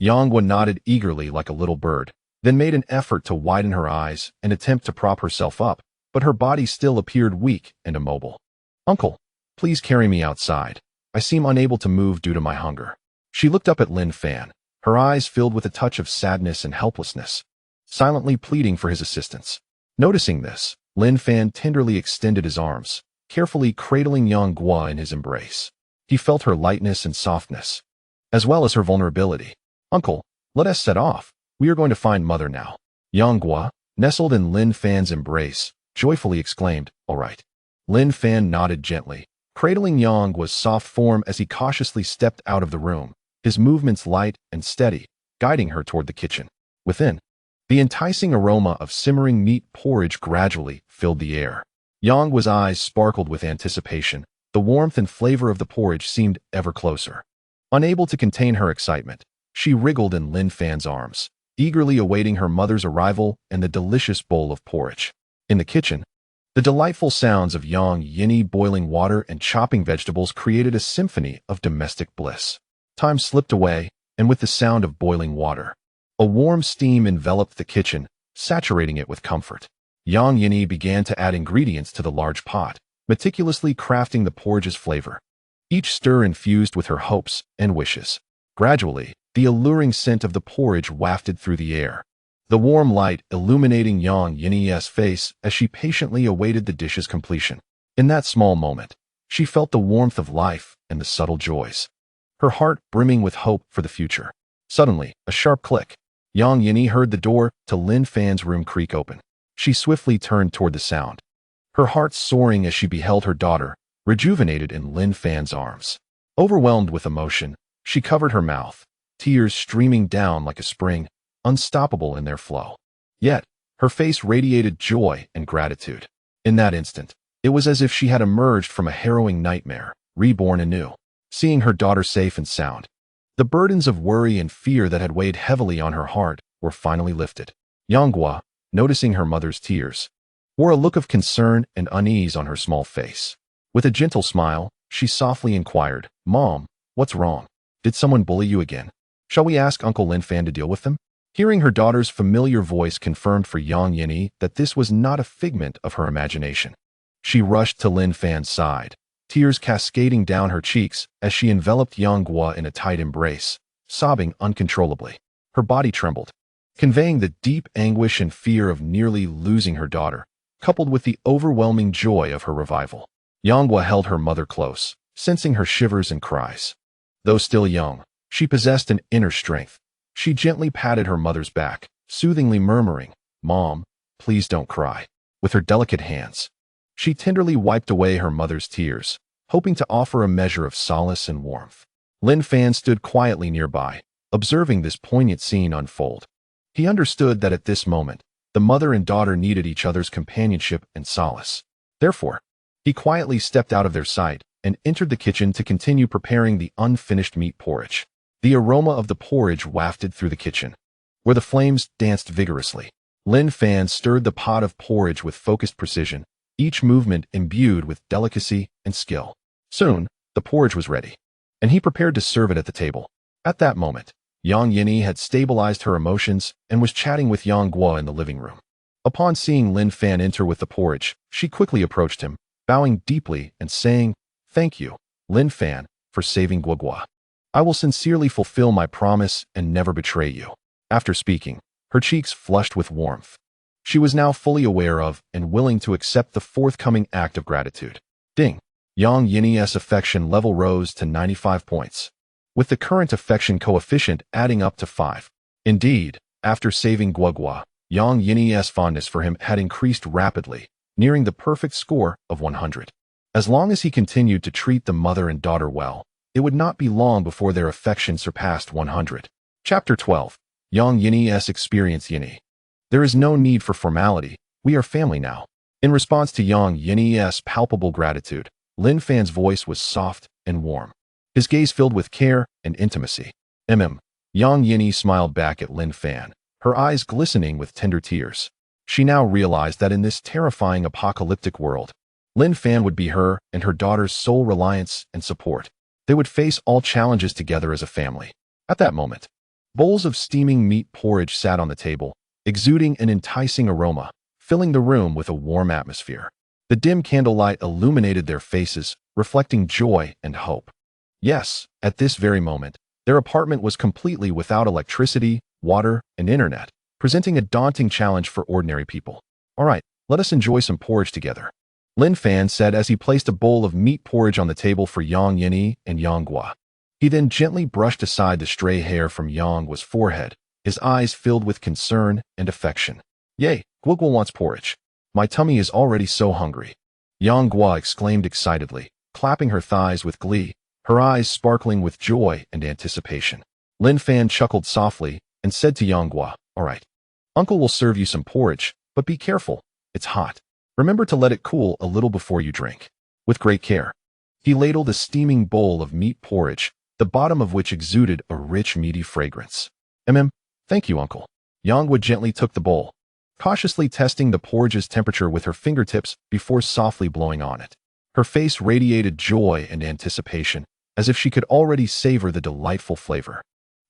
Yanggua nodded eagerly like a little bird, then made an effort to widen her eyes and attempt to prop herself up, but her body still appeared weak and immobile. "Uncle, please carry me outside. I seem unable to move due to my hunger." She looked up at Lin Fan, her eyes filled with a touch of sadness and helplessness, silently pleading for his assistance. Noticing this, Lin Fan tenderly extended his arms, carefully cradling Yanggua in his embrace. He felt her lightness and softness, as well as her vulnerability. "Uncle, let us set off. We are going to find mother now." Yanggua, nestled in Lin Fan's embrace, joyfully exclaimed, "All right." Lin Fan nodded gently, cradling Yanggua's soft form as he cautiously stepped out of the room, his movements light and steady, guiding her toward the kitchen. Within, the enticing aroma of simmering meat porridge gradually filled the air. Yanggua's eyes sparkled with anticipation. The warmth and flavor of the porridge seemed ever closer. Unable to contain her excitement, she wriggled in Lin Fan's arms, eagerly awaiting her mother's arrival and the delicious bowl of porridge. In the kitchen, the delightful sounds of Yang boiling water and chopping vegetables created a symphony of domestic bliss. Time slipped away, and with the sound of boiling water, a warm steam enveloped the kitchen, saturating it with comfort. Yang began to add ingredients to the large pot, meticulously crafting the porridge's flavor, each stir infused with her hopes and wishes. Gradually, the alluring scent of the porridge wafted through the air, the warm light illuminating Ying's face as she patiently awaited the dish's completion. In that small moment, she felt the warmth of life and the subtle joys, her heart brimming with hope for the future. Suddenly, a sharp click. Yang heard the door to Lin Fan's room creak open. She swiftly turned toward the sound, her heart soaring as she beheld her daughter, rejuvenated in Lin Fan's arms. Overwhelmed with emotion, she covered her mouth, tears streaming down like a spring, unstoppable in their flow. Yet, her face radiated joy and gratitude. In that instant, It was as if she had emerged from a harrowing nightmare, reborn anew, seeing her daughter safe and sound. The burdens of worry and fear that had weighed heavily on her heart were finally lifted. Yanghua, noticing her mother's tears, wore a look of concern and unease on her small face. With a gentle smile, she softly inquired, "Mom, what's wrong? Did someone bully you again? Shall we ask Uncle Lin Fan to deal with them?" Hearing her daughter's familiar voice confirmed for Yang Yinyi that this was not a figment of her imagination. She rushed to Lin Fan's side, tears cascading down her cheeks as she enveloped Yanghua in a tight embrace, sobbing uncontrollably. Her body trembled, conveying the deep anguish and fear of nearly losing her daughter, coupled with the overwhelming joy of her revival. Yanghua held her mother close, sensing her shivers and cries. Though still young, she possessed an inner strength. She gently patted her mother's back, soothingly murmuring, "Mom, please don't cry." With her delicate hands, she tenderly wiped away her mother's tears, hoping to offer a measure of solace and warmth. Lin Fan stood quietly nearby, observing this poignant scene unfold. He understood that at this moment, the mother and daughter needed each other's companionship and solace. Therefore, he quietly stepped out of their sight and entered the kitchen to continue preparing the unfinished meat porridge. The aroma of the porridge wafted through the kitchen, where the flames danced vigorously. Lin Fan stirred the pot of porridge with focused precision, each movement imbued with delicacy and skill. Soon, the porridge was ready, and he prepared to serve it at the table. At that moment, Yang Yinyi had stabilized her emotions and was chatting with Yanghua in the living room. Upon seeing Lin Fan enter with the porridge, she quickly approached him, bowing deeply and saying, "Thank you, Lin Fan, for saving Guogua. I will sincerely fulfill my promise and never betray you." After speaking, her cheeks flushed with warmth. She was now fully aware of and willing to accept the forthcoming act of gratitude. Ding! Yang Yinyi's affection level rose to 95 points, with the current affection coefficient adding up to 5. Indeed, after saving Guogua, Yang Yinyi's fondness for him had increased rapidly, nearing the perfect score of 100. As long as he continued to treat the mother and daughter well, it would not be long before their affection surpassed 100. Chapter 12. Yang Yinyi's experience. Yinyi. There is no need for formality, we are family now. In response to Yang Yinyi's palpable gratitude, Lin Fan's voice was soft and warm, his gaze filled with care and intimacy. Yang Yinyi smiled back at Lin Fan, her eyes glistening with tender tears. She now realized that in this terrifying apocalyptic world, Lin Fan would be her and her daughter's sole reliance and support. They would face all challenges together as a family. At that moment, bowls of steaming meat porridge sat on the table, exuding an enticing aroma, filling the room with a warm atmosphere. The dim candlelight illuminated their faces, reflecting joy and hope. Yes, at this very moment, their apartment was completely without electricity, water, and internet, presenting a daunting challenge for ordinary people. "All right, let us enjoy some porridge together," Lin Fan said as he placed a bowl of meat porridge on the table for Yang Yinyi and Yanghua. He then gently brushed aside the stray hair from Yanghua's forehead, his eyes filled with concern and affection. "Yay, Guogua wants porridge. My tummy is already so hungry," Yanghua exclaimed excitedly, clapping her thighs with glee, her eyes sparkling with joy and anticipation. Lin Fan chuckled softly and said to Yanghua, "All right, Uncle will serve you some porridge, but be careful, it's hot. Remember to let it cool a little before you drink." With great care, he ladled a steaming bowl of meat porridge, the bottom of which exuded a rich, meaty fragrance. Thank you, Uncle." Yanghua gently took the bowl, cautiously testing the porridge's temperature with her fingertips before softly blowing on it. Her face radiated joy and anticipation, as if she could already savor the delightful flavor.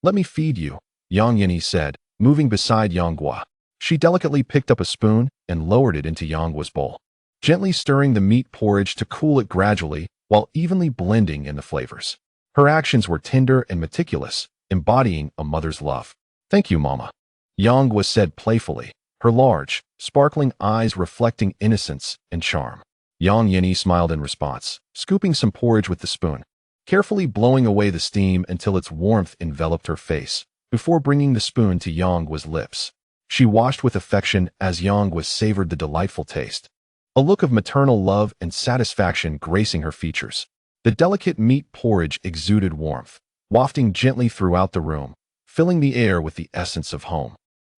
"Let me feed you," Yang Yinyi said, moving beside Yanghua. She delicately picked up a spoon and lowered it into Yanghua's bowl, gently stirring the meat porridge to cool it gradually while evenly blending in the flavors. Her actions were tender and meticulous, embodying a mother's love. "Thank you, Mama," Yanghua said playfully, her large, sparkling eyes reflecting innocence and charm. Yang Yinyi smiled in response, scooping some porridge with the spoon, carefully blowing away the steam until its warmth enveloped her face, before bringing the spoon to Yanghua's lips. She watched with affection as Yanghua savored the delightful taste, a look of maternal love and satisfaction gracing her features. The delicate meat porridge exuded warmth, wafting gently throughout the room, filling the air with the essence of home,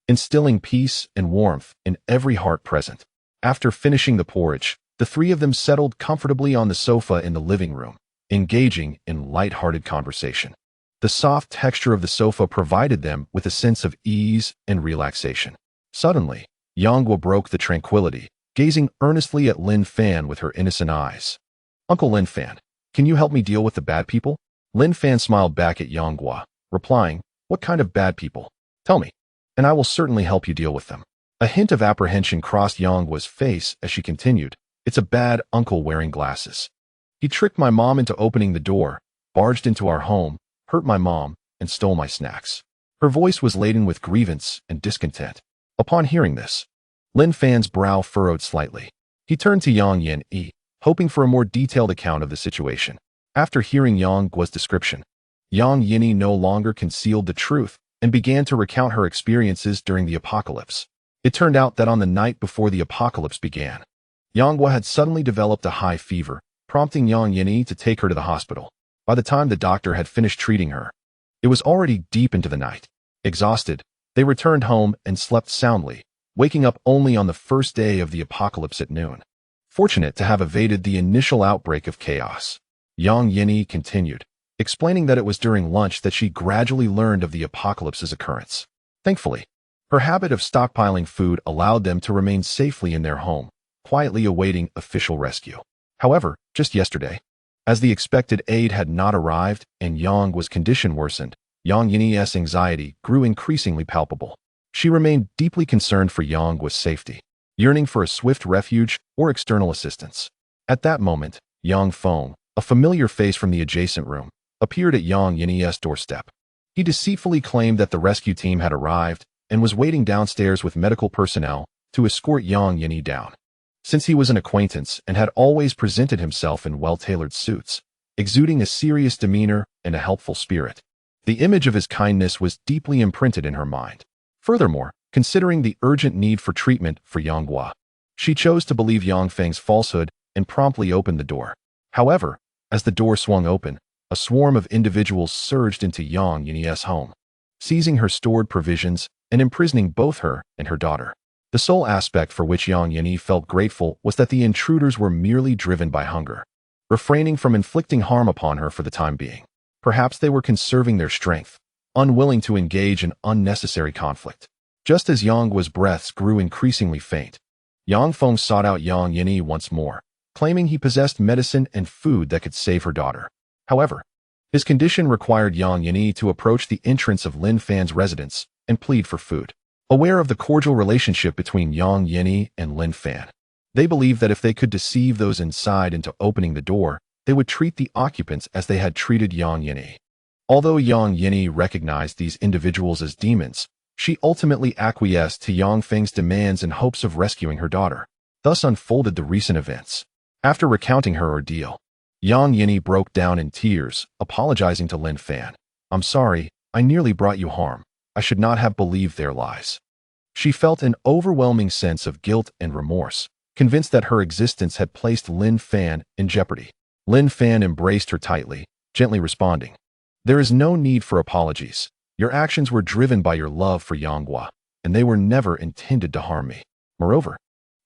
instilling peace and warmth in every heart present. After finishing the porridge, The three of them settled comfortably on the sofa in the living room, engaging in light-hearted conversation. The soft texture of the sofa provided them with a sense of ease and relaxation. Suddenly, Yanghua broke the tranquility, gazing earnestly at Lin Fan with her innocent eyes. "Uncle Lin Fan, can you help me deal with the bad people?" Lin Fan smiled back at Yanghua, replying, "What kind of bad people? Tell me, and I will certainly help you deal with them." A hint of apprehension crossed Yanghua's face as she continued, "It's a bad uncle wearing glasses. He tricked my mom into opening the door, barged into our home, hurt my mom, and stole my snacks." Her voice was laden with grievance and discontent. Upon hearing this, Lin Fan's brow furrowed slightly. He turned to Yang Yin-yi, hoping for a more detailed account of the situation. After hearing Yanghua's description, Yang Yin-yi no longer concealed the truth and began to recount her experiences during the apocalypse. It turned out that on the night before the apocalypse began, Yanghua had suddenly developed a high fever, prompting Yang Yin-yi to take her to the hospital. By the time the doctor had finished treating her, it was already deep into the night. Exhausted, they returned home and slept soundly, waking up only on the first day of the apocalypse at noon. Fortunate to have evaded the initial outbreak of chaos, Yang Yin-yi continued, explaining that it was during lunch that she gradually learned of the apocalypse's occurrence. Thankfully, her habit of stockpiling food allowed them to remain safely in their home, quietly awaiting official rescue. However, just yesterday, as the expected aid had not arrived and Yanghua's condition worsened, Yang Yin-yi's anxiety grew increasingly palpable. She remained deeply concerned for Yanghua's safety, yearning for a swift refuge or external assistance. At that moment, Yang Feng, a familiar face from the adjacent room, appeared at Yang Yin-yi's doorstep. He deceitfully claimed that the rescue team had arrived and was waiting downstairs with medical personnel to escort Yang Yin-yi down. Since he was an acquaintance and had always presented himself in well-tailored suits, exuding a serious demeanor and a helpful spirit, the image of his kindness was deeply imprinted in her mind. Furthermore, considering the urgent need for treatment for Yanghua, she chose to believe Yang Feng's falsehood and promptly opened the door. However, as the door swung open, a swarm of individuals surged into Yang Yin-yi's home, seizing her stored provisions and imprisoning both her and her daughter. The sole aspect for which Yang Yin-yi felt grateful was that the intruders were merely driven by hunger, refraining from inflicting harm upon her for the time being. Perhaps they were conserving their strength, unwilling to engage in unnecessary conflict. Just as Yanghua's breaths grew increasingly faint, Yang Feng sought out Yang Yin-yi once more, claiming he possessed medicine and food that could save her daughter. However, his condition required Yang Yin-yi to approach the entrance of Lin Fan's residence and plead for food. Aware of the cordial relationship between Yang Yin-yi and Lin Fan, they believed that if they could deceive those inside into opening the door, they would treat the occupants as they had treated Yang Yin-yi. Although Yang Yin-yi recognized these individuals as demons, she ultimately acquiesced to Yang Feng's demands in hopes of rescuing her daughter. Thus unfolded the recent events. After recounting her ordeal, Yang Yin-yi broke down in tears, apologizing to Lin Fan. "I'm sorry, I nearly brought you harm. I should not have believed their lies." She felt an overwhelming sense of guilt and remorse, convinced that her existence had placed Lin Fan in jeopardy. Lin Fan embraced her tightly, gently responding, "There is no need for apologies. Your actions were driven by your love for Yanghua, and they were never intended to harm me. Moreover,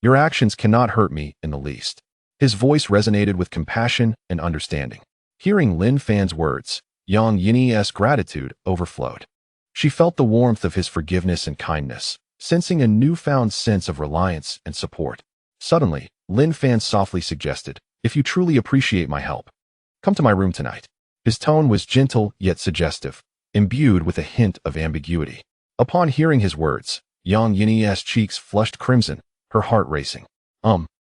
your actions cannot hurt me in the least." His voice resonated with compassion and understanding. Hearing Lin Fan's words, Yang Yin-yi's gratitude overflowed. She felt the warmth of his forgiveness and kindness, sensing a newfound sense of reliance and support. Suddenly, Lin Fan softly suggested, "If you truly appreciate my help, come to my room tonight." His tone was gentle yet suggestive, imbued with a hint of ambiguity. Upon hearing his words, Yang Yin-yi's cheeks flushed crimson, her heart racing.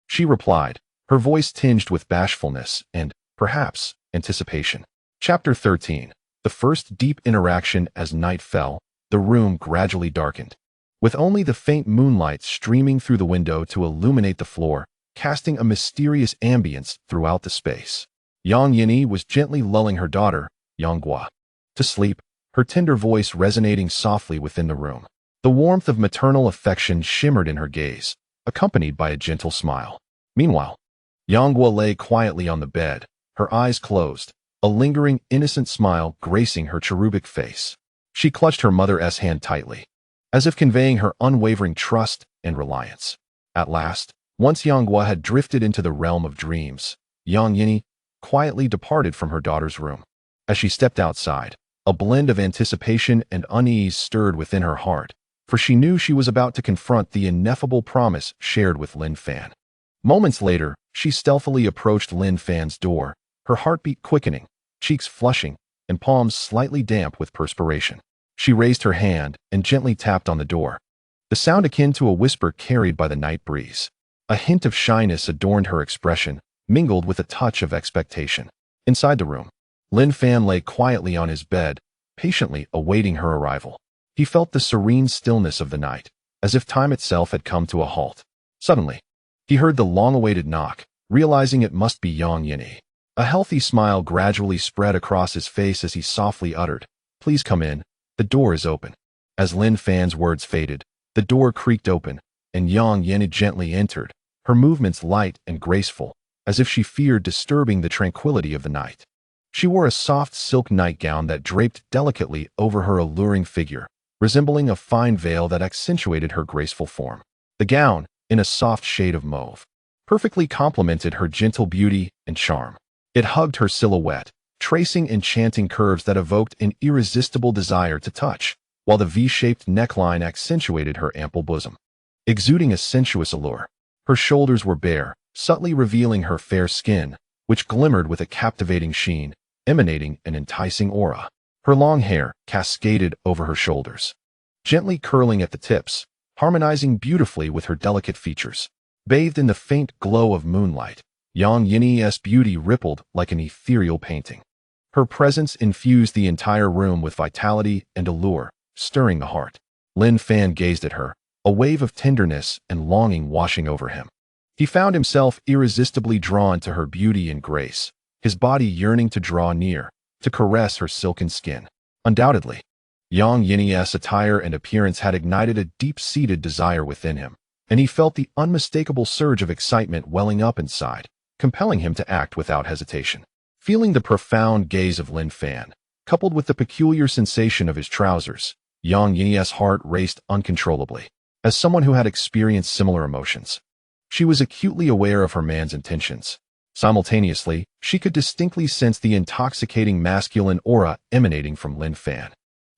She replied, her voice tinged with bashfulness and, perhaps, anticipation. Chapter 13. The first deep interaction. As night fell, the room gradually darkened, with only the faint moonlight streaming through the window to illuminate the floor, casting a mysterious ambience throughout the space. Yang Yin-yi was gently lulling her daughter, Yanghua, to sleep, her tender voice resonating softly within the room. The warmth of maternal affection shimmered in her gaze, accompanied by a gentle smile. Meanwhile, Yanghua lay quietly on the bed, her eyes closed, a lingering, innocent smile gracing her cherubic face. She clutched her mother's hand tightly, as if conveying her unwavering trust and reliance. At last, Once Yanghua had drifted into the realm of dreams, Yang Yini quietly departed from her daughter's room. As she stepped outside, a blend of anticipation and unease stirred within her heart, for she knew she was about to confront the ineffable promise shared with Lin Fan. Moments later, she stealthily approached Lin Fan's door, her heartbeat quickening, cheeks flushing, and palms slightly damp with perspiration. She raised her hand and gently tapped on the door. The sound akin to a whisper carried by the night breeze. A hint of shyness adorned her expression, mingled with a touch of expectation. Inside the room, Lin Fan lay quietly on his bed, patiently awaiting her arrival. He felt the serene stillness of the night, as if time itself had come to a halt. Suddenly, he heard the long-awaited knock, realizing it must be Yang Yini. A healthy smile gradually spread across his face as he softly uttered, "Please come in, the door is open." As Lin Fan's words faded, the door creaked open, and Yang Yini gently entered, her movements light and graceful, as if she feared disturbing the tranquility of the night. She wore a soft silk nightgown that draped delicately over her alluring figure, resembling a fine veil that accentuated her graceful form. The gown, in a soft shade of mauve, perfectly complemented her gentle beauty and charm. It hugged her silhouette, tracing enchanting curves that evoked an irresistible desire to touch, while the V-shaped neckline accentuated her ample bosom, exuding a sensuous allure. Her shoulders were bare, subtly revealing her fair skin, which glimmered with a captivating sheen, emanating an enticing aura. Her long hair cascaded over her shoulders, gently curling at the tips, harmonizing beautifully with her delicate features. Bathed in the faint glow of moonlight, Yang Yini's beauty rippled like an ethereal painting. Her presence infused the entire room with vitality and allure, stirring the heart. Lin Fan gazed at her, a wave of tenderness and longing washing over him. He found himself irresistibly drawn to her beauty and grace, his body yearning to draw near, to caress her silken skin. Undoubtedly, Yang Yini's attire and appearance had ignited a deep-seated desire within him, and he felt the unmistakable surge of excitement welling up inside, compelling him to act without hesitation. Feeling the profound gaze of Lin Fan, coupled with the peculiar sensation of his trousers, Yang Yini's heart raced uncontrollably. As someone who had experienced similar emotions, she was acutely aware of her man's intentions. Simultaneously, she could distinctly sense the intoxicating masculine aura emanating from Lin Fan,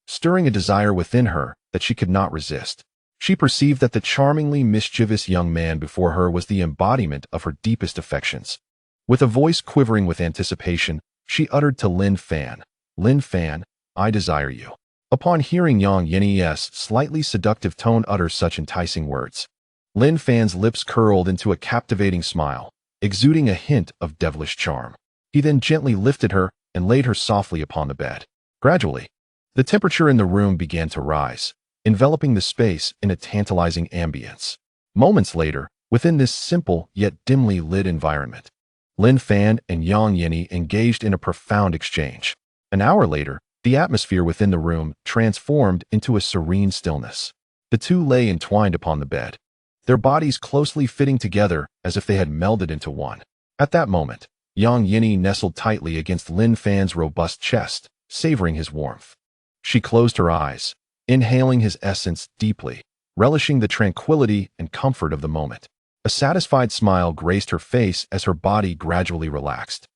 stirring a desire within her that she could not resist. She perceived that the charmingly mischievous young man before her was the embodiment of her deepest affections. With a voice quivering with anticipation, she uttered to Lin Fan, "Lin Fan, I desire you." Upon hearing Yang Yini's slightly seductive tone utter such enticing words, Lin Fan's lips curled into a captivating smile, exuding a hint of devilish charm. He then gently lifted her and laid her softly upon the bed. Gradually, the temperature in the room began to rise, enveloping the space in a tantalizing ambience. Moments later, within this simple yet dimly lit environment, Lin Fan and Yang Yini engaged in a profound exchange. An hour later, the atmosphere within the room transformed into a serene stillness. The two lay entwined upon the bed, their bodies closely fitting together as if they had melded into one. At that moment, Yang Yini nestled tightly against Lin Fan's robust chest, savoring his warmth. She closed her eyes, inhaling his essence deeply, relishing the tranquility and comfort of the moment. A satisfied smile graced her face as her body gradually relaxed.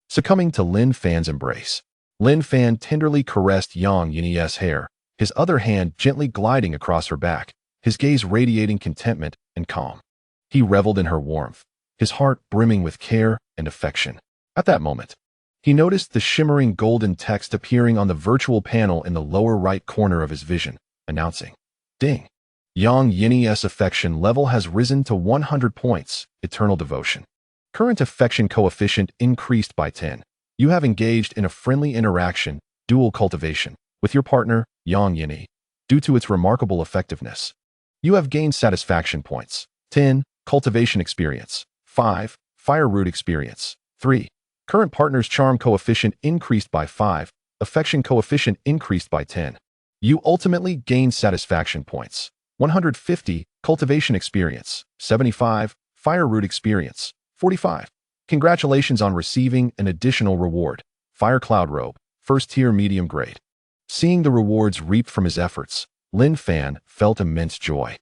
Succumbing to Lin Fan's embrace, Lin Fan tenderly caressed Yang Yini's hair, his other hand gently gliding across her back, his gaze radiating contentment and calm. He reveled in her warmth, his heart brimming with care and affection. At that moment, he noticed the shimmering golden text appearing on the virtual panel in the lower right corner of his vision, announcing, "Ding! Yang Yini's affection level has risen to 100 points, eternal devotion. Current affection coefficient increased by 10. You have engaged in a friendly interaction, dual cultivation, with your partner, Yang Yini. Due to its remarkable effectiveness, you have gained satisfaction points. 10. Cultivation experience. 5. Fire root experience. 3. Current partner's charm coefficient increased by 5. Affection coefficient increased by 10. You ultimately gain satisfaction points. 150. Cultivation experience. 75. Fire root experience. 45. Congratulations on receiving an additional reward, Fire Cloud Robe, first tier medium grade." Seeing the rewards reaped from his efforts, Lin Fan felt immense joy.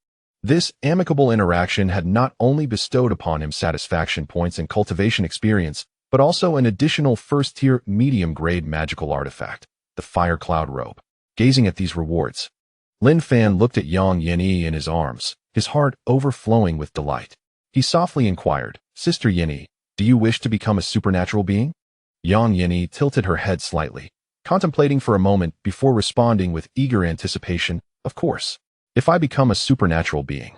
This amicable interaction had not only bestowed upon him satisfaction points and cultivation experience, but also an additional first-tier medium-grade magical artifact, the Fire Cloud Robe. Gazing at these rewards, Lin Fan looked at Yang Yinyi in his arms, his heart overflowing with delight. He softly inquired, "Sister Yinyi, do you wish to become a supernatural being?" Yang Yinyi tilted her head slightly, contemplating for a moment before responding with eager anticipation, "Of course. If I become a supernatural being,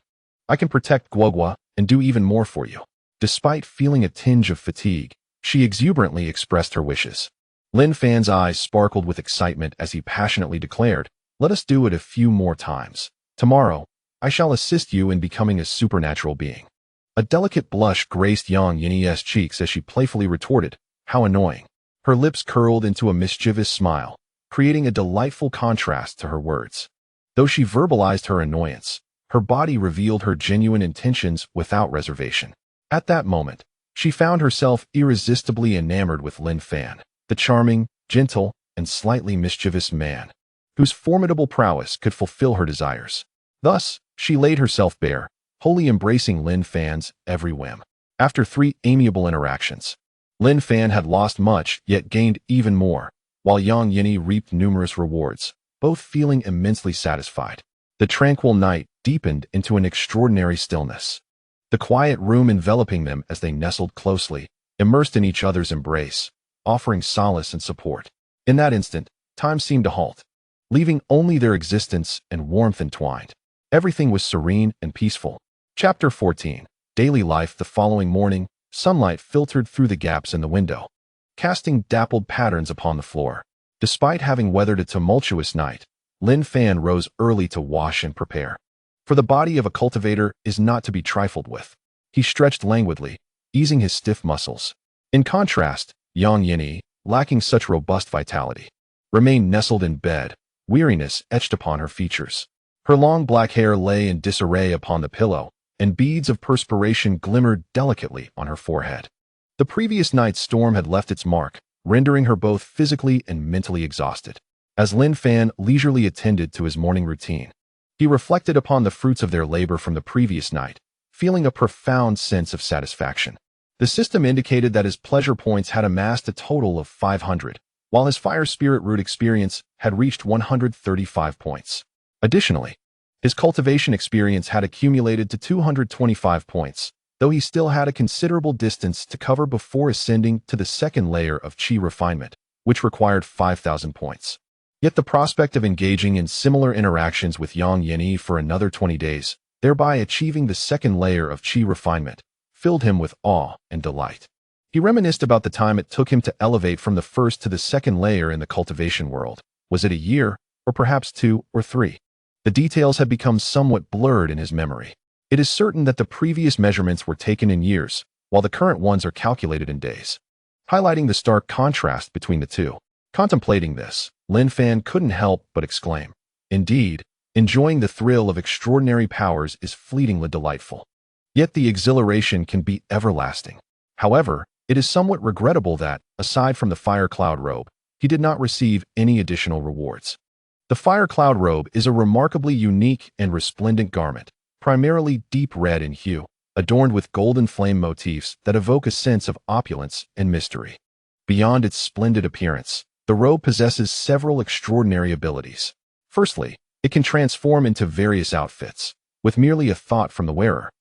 I can protect Guogua and do even more for you." Despite feeling a tinge of fatigue, she exuberantly expressed her wishes. Lin Fan's eyes sparkled with excitement as he passionately declared, "Let us do it a few more times. Tomorrow, I shall assist you in becoming a supernatural being." A delicate blush graced Yang Yinyi's cheeks as she playfully retorted, "How annoying." Her lips curled into a mischievous smile, creating a delightful contrast to her words. Though she verbalized her annoyance, her body revealed her genuine intentions without reservation. At that moment, she found herself irresistibly enamored with Lin Fan, the charming, gentle, and slightly mischievous man, whose formidable prowess could fulfill her desires. Thus, she laid herself bare, wholly embracing Lin Fan's every whim. After 3 amiable interactions, Lin Fan had lost much yet gained even more, while Yang Yinyi reaped numerous rewards, both feeling immensely satisfied. The tranquil night deepened into an extraordinary stillness, the quiet room enveloping them as they nestled closely, immersed in each other's embrace, offering solace and support. In that instant, time seemed to halt, leaving only their existence and warmth entwined. Everything was serene and peaceful. Chapter 14. Daily life. The following morning, sunlight filtered through the gaps in the window, casting dappled patterns upon the floor. Despite having weathered a tumultuous night, Lin Fan rose early to wash and prepare. For the body of a cultivator is not to be trifled with. He stretched languidly, easing his stiff muscles. In contrast, Yang Yinyi, lacking such robust vitality, remained nestled in bed, weariness etched upon her features. Her long black hair lay in disarray upon the pillow, and beads of perspiration glimmered delicately on her forehead. The previous night's storm had left its mark, rendering her both physically and mentally exhausted. As Lin Fan leisurely attended to his morning routine, he reflected upon the fruits of their labor from the previous night, feeling a profound sense of satisfaction. The system indicated that his pleasure points had amassed a total of 500, while his fire spirit root experience had reached 135 points. Additionally, his cultivation experience had accumulated to 225 points, though he still had a considerable distance to cover before ascending to the second layer of Qi refinement, which required 5,000 points. Yet the prospect of engaging in similar interactions with Yang Yinyi for another 20 days, thereby achieving the second layer of Qi refinement, filled him with awe and delight. He reminisced about the time it took him to elevate from the first to the second layer in the cultivation world. Was it a year, or perhaps 2 or 3? The details had become somewhat blurred in his memory. It is certain that the previous measurements were taken in years, while the current ones are calculated in days, highlighting the stark contrast between the two. Contemplating this, Lin Fan couldn't help but exclaim, "Indeed, enjoying the thrill of extraordinary powers is fleetingly delightful. Yet the exhilaration can be everlasting." However, it is somewhat regrettable that, aside from the Fire Cloud Robe, he did not receive any additional rewards. The Fire Cloud Robe is a remarkably unique and resplendent garment, primarily deep red in hue, adorned with golden flame motifs that evoke a sense of opulence and mystery. Beyond its splendid appearance, the robe possesses several extraordinary abilities. Firstly, it can transform into various outfits, with merely a thought from the wearer.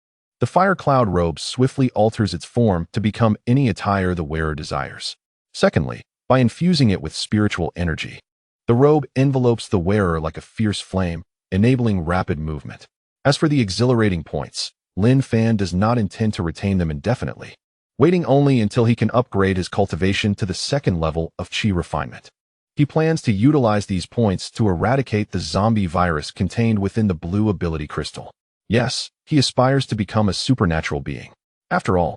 The Fire Cloud Robe swiftly alters its form to become any attire the wearer desires. Secondly, by infusing it with spiritual energy, the robe envelopes the wearer like a fierce flame, enabling rapid movement. As for the exhilarating points, Lin Fan does not intend to retain them indefinitely, waiting only until he can upgrade his cultivation to the second level of Qi refinement. He plans to utilize these points to eradicate the zombie virus contained within the blue ability crystal. Yes, he aspires to become a supernatural being. After all,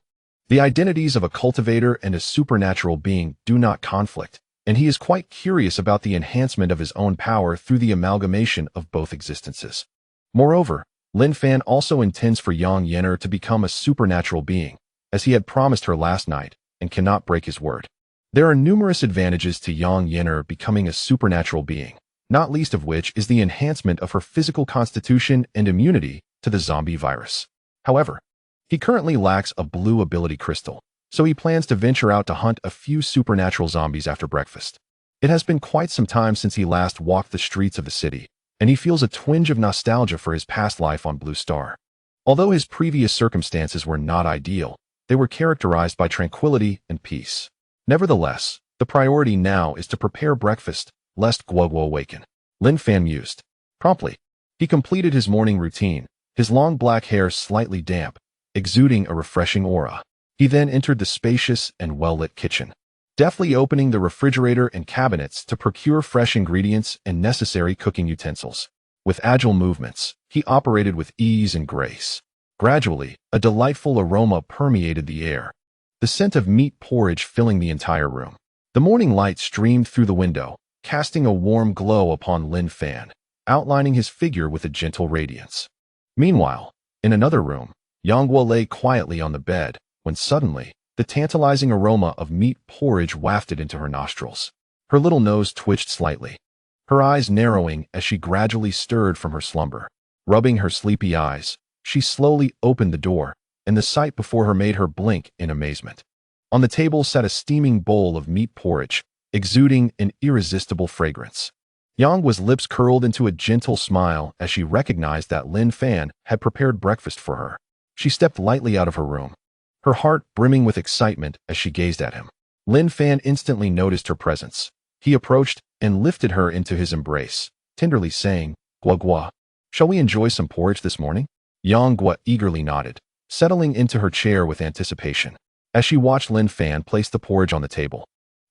the identities of a cultivator and a supernatural being do not conflict, and he is quite curious about the enhancement of his own power through the amalgamation of both existences. Moreover, Lin Fan also intends for Yang Yinyi to become a supernatural being, as he had promised her last night, and cannot break his word. There are numerous advantages to Yang Yinyi becoming a supernatural being, not least of which is the enhancement of her physical constitution and immunity to to the zombie virus. However, he currently lacks a blue ability crystal, so he plans to venture out to hunt a few supernatural zombies after breakfast. It has been quite some time since he last walked the streets of the city, and he feels a twinge of nostalgia for his past life on Blue Star. Although his previous circumstances were not ideal, they were characterized by tranquility and peace. Nevertheless, the priority now is to prepare breakfast, lest Guo awaken. Lin Fan mused. Promptly, he completed his morning routine, his long black hair slightly damp, exuding a refreshing aura. He then entered the spacious and well-lit kitchen, deftly opening the refrigerator and cabinets to procure fresh ingredients and necessary cooking utensils. With agile movements, he operated with ease and grace. Gradually, a delightful aroma permeated the air, the scent of meat porridge filling the entire room. The morning light streamed through the window, casting a warm glow upon Lin Fan, outlining his figure with a gentle radiance. Meanwhile, in another room, Yangguo lay quietly on the bed, when suddenly, the tantalizing aroma of meat porridge wafted into her nostrils. Her little nose twitched slightly, her eyes narrowing as she gradually stirred from her slumber. Rubbing her sleepy eyes, she slowly opened the door, and the sight before her made her blink in amazement. On the table sat a steaming bowl of meat porridge, exuding an irresistible fragrance. Yangguo's lips curled into a gentle smile as she recognized that Lin Fan had prepared breakfast for her. She stepped lightly out of her room, her heart brimming with excitement as she gazed at him. Lin Fan instantly noticed her presence. He approached and lifted her into his embrace, tenderly saying, Guo, shall we enjoy some porridge this morning? Yangguo eagerly nodded, settling into her chair with anticipation. As she watched Lin Fan place the porridge on the table,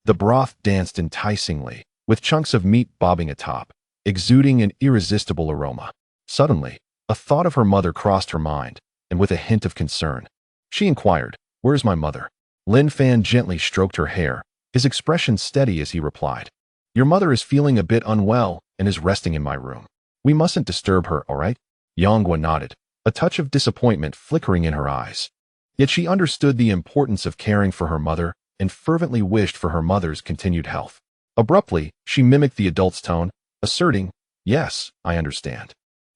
the broth danced enticingly, with chunks of meat bobbing atop, exuding an irresistible aroma. Suddenly, a thought of her mother crossed her mind, and with a hint of concern, she inquired, Where's my mother? Lin Fan gently stroked her hair, his expression steady as he replied, Your mother is feeling a bit unwell and is resting in my room. We mustn't disturb her, all right? Yangguo nodded, a touch of disappointment flickering in her eyes. Yet she understood the importance of caring for her mother and fervently wished for her mother's continued health. Abruptly, she mimicked the adult's tone, asserting, Yes, I understand.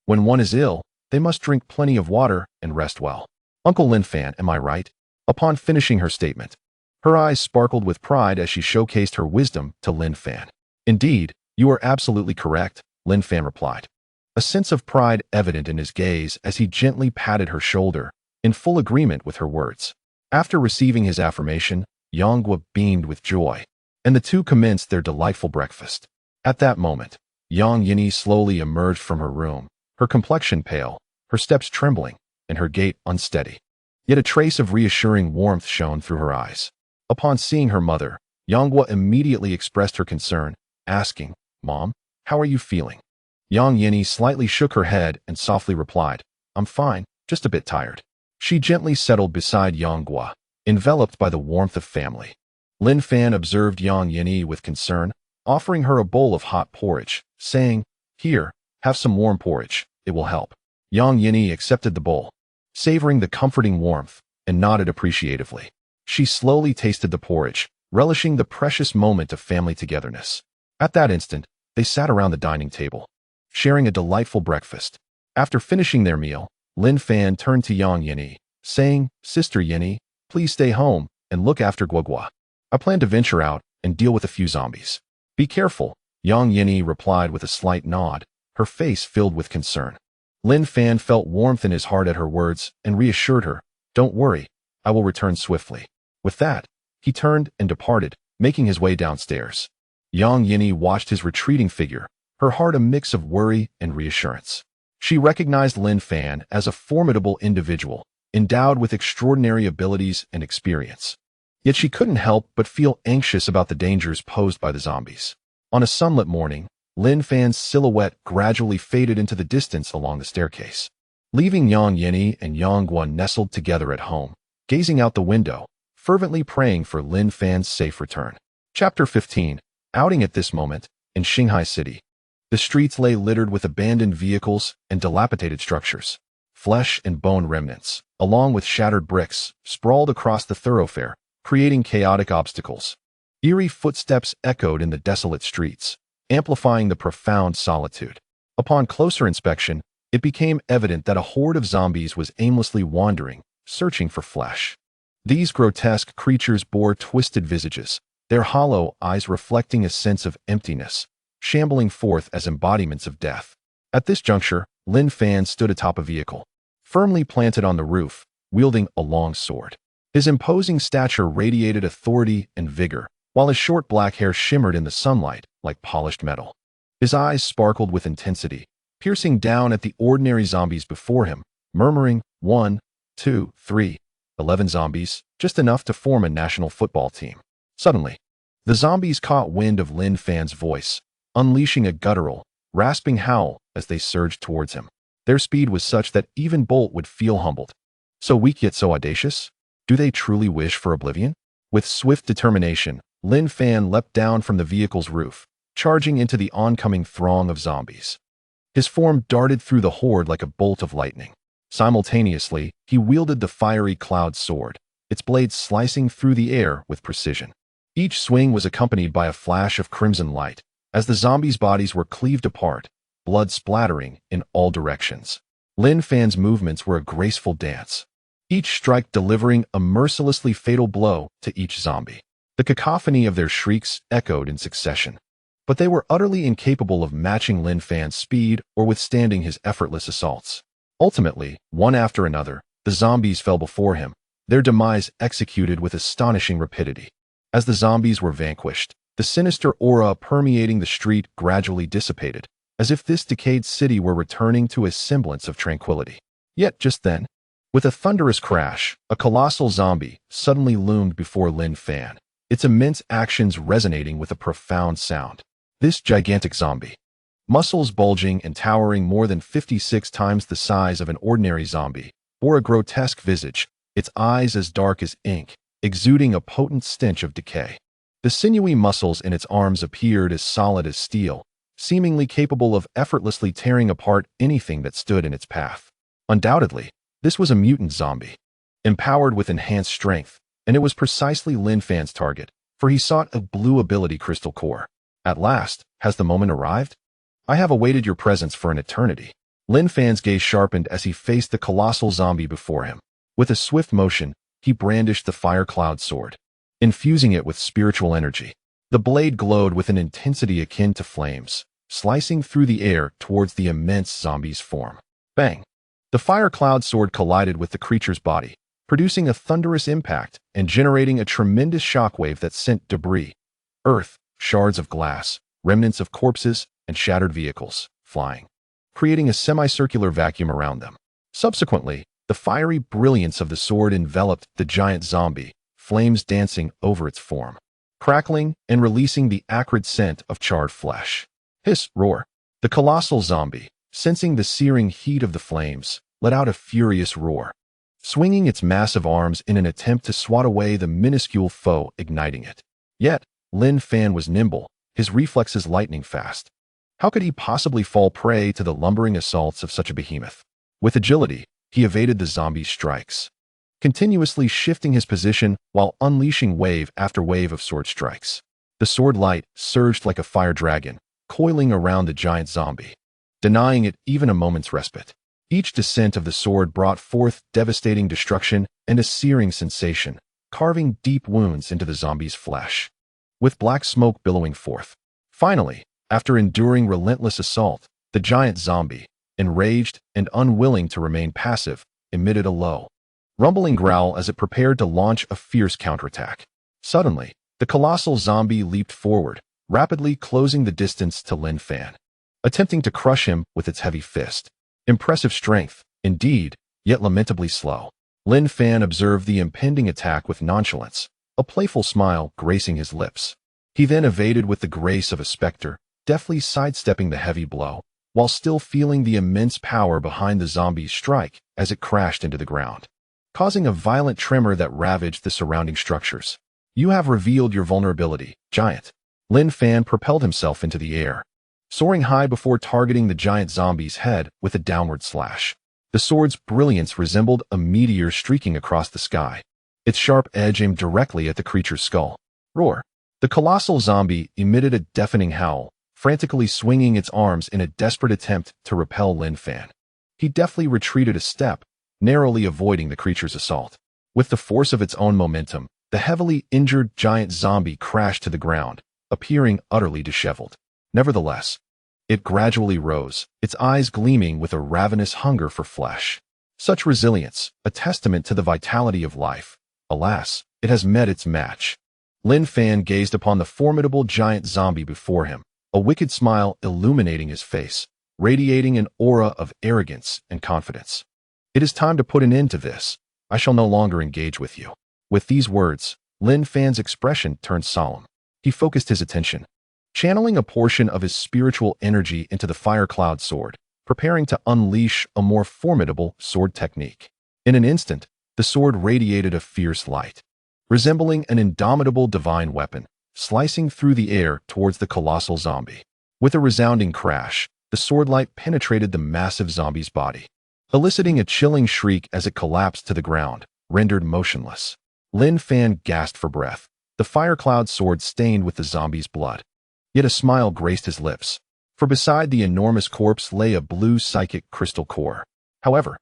When one is ill, they must drink plenty of water and rest well. Uncle Lin Fan, am I right? Upon finishing her statement, her eyes sparkled with pride as she showcased her wisdom to Lin Fan. Indeed, you are absolutely correct, Lin Fan replied, a sense of pride evident in his gaze as he gently patted her shoulder, in full agreement with her words. After receiving his affirmation, Yangguo beamed with joy, and the two commenced their delightful breakfast. At that moment, Yang Yini slowly emerged from her room, her complexion pale, her steps trembling, and her gait unsteady. Yet a trace of reassuring warmth shone through her eyes. Upon seeing her mother, Yangguo immediately expressed her concern, asking, Mom, how are you feeling? Yang Yini slightly shook her head and softly replied, I'm fine, just a bit tired. She gently settled beside Yangguo, enveloped by the warmth of family. Lin Fan observed Yang Yini with concern, offering her a bowl of hot porridge, saying, Here, have some warm porridge, it will help. Yang Yini accepted the bowl, savoring the comforting warmth, and nodded appreciatively. She slowly tasted the porridge, relishing the precious moment of family togetherness. At that instant, they sat around the dining table, sharing a delightful breakfast. After finishing their meal, Lin Fan turned to Yang Yini, saying, Sister Yini, please stay home and look after Guo. I plan to venture out and deal with a few zombies. Be careful, Yang Yini replied with a slight nod, her face filled with concern. Lin Fan felt warmth in his heart at her words and reassured her, Don't worry, I will return swiftly. With that, he turned and departed, making his way downstairs. Yang Yini watched his retreating figure, her heart a mix of worry and reassurance. She recognized Lin Fan as a formidable individual, endowed with extraordinary abilities and experience. Yet she couldn't help but feel anxious about the dangers posed by the zombies. On a sunlit morning, Lin Fan's silhouette gradually faded into the distance along the staircase, leaving Yang Yini and Yangguo nestled together at home, gazing out the window, fervently praying for Lin Fan's safe return. Chapter 15. Outing at this moment, in Shanghai City. The streets lay littered with abandoned vehicles and dilapidated structures. Flesh and bone remnants, along with shattered bricks, sprawled across the thoroughfare, creating chaotic obstacles. Eerie footsteps echoed in the desolate streets, amplifying the profound solitude. Upon closer inspection, it became evident that a horde of zombies was aimlessly wandering, searching for flesh. These grotesque creatures bore twisted visages, their hollow eyes reflecting a sense of emptiness, shambling forth as embodiments of death. At this juncture, Lin Fan stood atop a vehicle, firmly planted on the roof, wielding a long sword. His imposing stature radiated authority and vigor, while his short black hair shimmered in the sunlight like polished metal. His eyes sparkled with intensity, piercing down at the ordinary zombies before him, murmuring, 1, 2, 3, 11 zombies, just enough to form a national football team. Suddenly, the zombies caught wind of Lin Fan's voice, unleashing a guttural, rasping howl as they surged towards him. Their speed was such that even Bolt would feel humbled. So weak yet so audacious? Do they truly wish for oblivion? With swift determination, Lin Fan leapt down from the vehicle's roof, charging into the oncoming throng of zombies. His form darted through the horde like a bolt of lightning. Simultaneously, he wielded the fiery cloud sword, its blade slicing through the air with precision. Each swing was accompanied by a flash of crimson light, as the zombies' bodies were cleaved apart, blood splattering in all directions. Lin Fan's movements were a graceful dance, each strike delivering a mercilessly fatal blow to each zombie. The cacophony of their shrieks echoed in succession, but they were utterly incapable of matching Lin Fan's speed or withstanding his effortless assaults. Ultimately, one after another, the zombies fell before him, their demise executed with astonishing rapidity. As the zombies were vanquished, the sinister aura permeating the street gradually dissipated, as if this decayed city were returning to a semblance of tranquility. Yet just then, with a thunderous crash, a colossal zombie suddenly loomed before Lin Fan, its immense actions resonating with a profound sound. This gigantic zombie, muscles bulging and towering more than 56 times the size of an ordinary zombie, bore a grotesque visage, its eyes as dark as ink, exuding a potent stench of decay. The sinewy muscles in its arms appeared as solid as steel, seemingly capable of effortlessly tearing apart anything that stood in its path. Undoubtedly, this was a mutant zombie, empowered with enhanced strength, and it was precisely Lin Fan's target, for he sought a blue ability crystal core. At last, has the moment arrived? I have awaited your presence for an eternity. Lin Fan's gaze sharpened as he faced the colossal zombie before him. With a swift motion, he brandished the fire cloud sword, infusing it with spiritual energy. The blade glowed with an intensity akin to flames, slicing through the air towards the immense zombie's form. Bang! The fire cloud sword collided with the creature's body, producing a thunderous impact and generating a tremendous shockwave that sent debris, earth, shards of glass, remnants of corpses, and shattered vehicles flying, creating a semicircular vacuum around them. Subsequently, the fiery brilliance of the sword enveloped the giant zombie, flames dancing over its form, crackling and releasing the acrid scent of charred flesh. Hiss, roar. The colossal zombie, sensing the searing heat of the flames, let out a furious roar, swinging its massive arms in an attempt to swat away the minuscule foe igniting it. Yet, Lin Fan was nimble, his reflexes lightning fast. How could he possibly fall prey to the lumbering assaults of such a behemoth? With agility, he evaded the zombie's strikes, continuously shifting his position while unleashing wave after wave of sword strikes. The sword light surged like a fire dragon, coiling around the giant zombie, denying it even a moment's respite. Each descent of the sword brought forth devastating destruction and a searing sensation, carving deep wounds into the zombie's flesh, with black smoke billowing forth. Finally, after enduring relentless assault, the giant zombie, enraged and unwilling to remain passive, emitted a low, rumbling growl as it prepared to launch a fierce counterattack. Suddenly, the colossal zombie leaped forward, rapidly closing the distance to Lin Fan, attempting to crush him with its heavy fist. Impressive strength, indeed, yet lamentably slow. Lin Fan observed the impending attack with nonchalance, a playful smile gracing his lips. He then evaded with the grace of a specter, deftly sidestepping the heavy blow, while still feeling the immense power behind the zombie's strike as it crashed into the ground, causing a violent tremor that ravaged the surrounding structures. You have revealed your vulnerability, giant. Lin Fan propelled himself into the air, soaring high before targeting the giant zombie's head with a downward slash. The sword's brilliance resembled a meteor streaking across the sky, its sharp edge aimed directly at the creature's skull. Roar! The colossal zombie emitted a deafening howl, frantically swinging its arms in a desperate attempt to repel Lin Fan. he deftly retreated a step, narrowly avoiding the creature's assault. With the force of its own momentum, the heavily injured giant zombie crashed to the ground, appearing utterly disheveled. Nevertheless, it gradually rose, its eyes gleaming with a ravenous hunger for flesh. Such resilience, a testament to the vitality of life. Alas, it has met its match. Lin Fan gazed upon the formidable giant zombie before him, a wicked smile illuminating his face, radiating an aura of arrogance and confidence. It is time to put an end to this. I shall no longer engage with you. With these words, Lin Fan's expression turned solemn. He focused his attention, channeling a portion of his spiritual energy into the fire cloud sword, preparing to unleash a more formidable sword technique. In an instant, the sword radiated a fierce light, resembling an indomitable divine weapon, slicing through the air towards the colossal zombie. With a resounding crash, the sword light penetrated the massive zombie's body, eliciting a chilling shriek as it collapsed to the ground, rendered motionless. Lin Fan gasped for breath, the fire cloud sword stained with the zombie's blood. Yet a smile graced his lips, for beside the enormous corpse lay a blue psychic crystal core. However,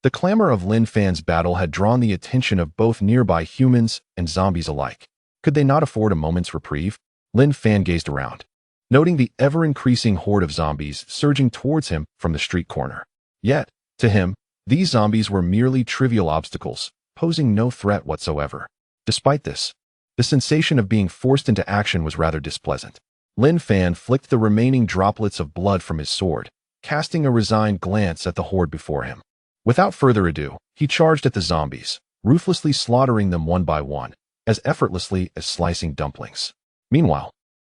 the clamor of Lin Fan's battle had drawn the attention of both nearby humans and zombies alike. Could they not afford a moment's reprieve? Lin Fan gazed around, noting the ever-increasing horde of zombies surging towards him from the street corner. Yet, to him, these zombies were merely trivial obstacles, posing no threat whatsoever. Despite this, the sensation of being forced into action was rather displeasant. Lin Fan flicked the remaining droplets of blood from his sword, casting a resigned glance at the horde before him. Without further ado, he charged at the zombies, ruthlessly slaughtering them one by one, as effortlessly as slicing dumplings. Meanwhile,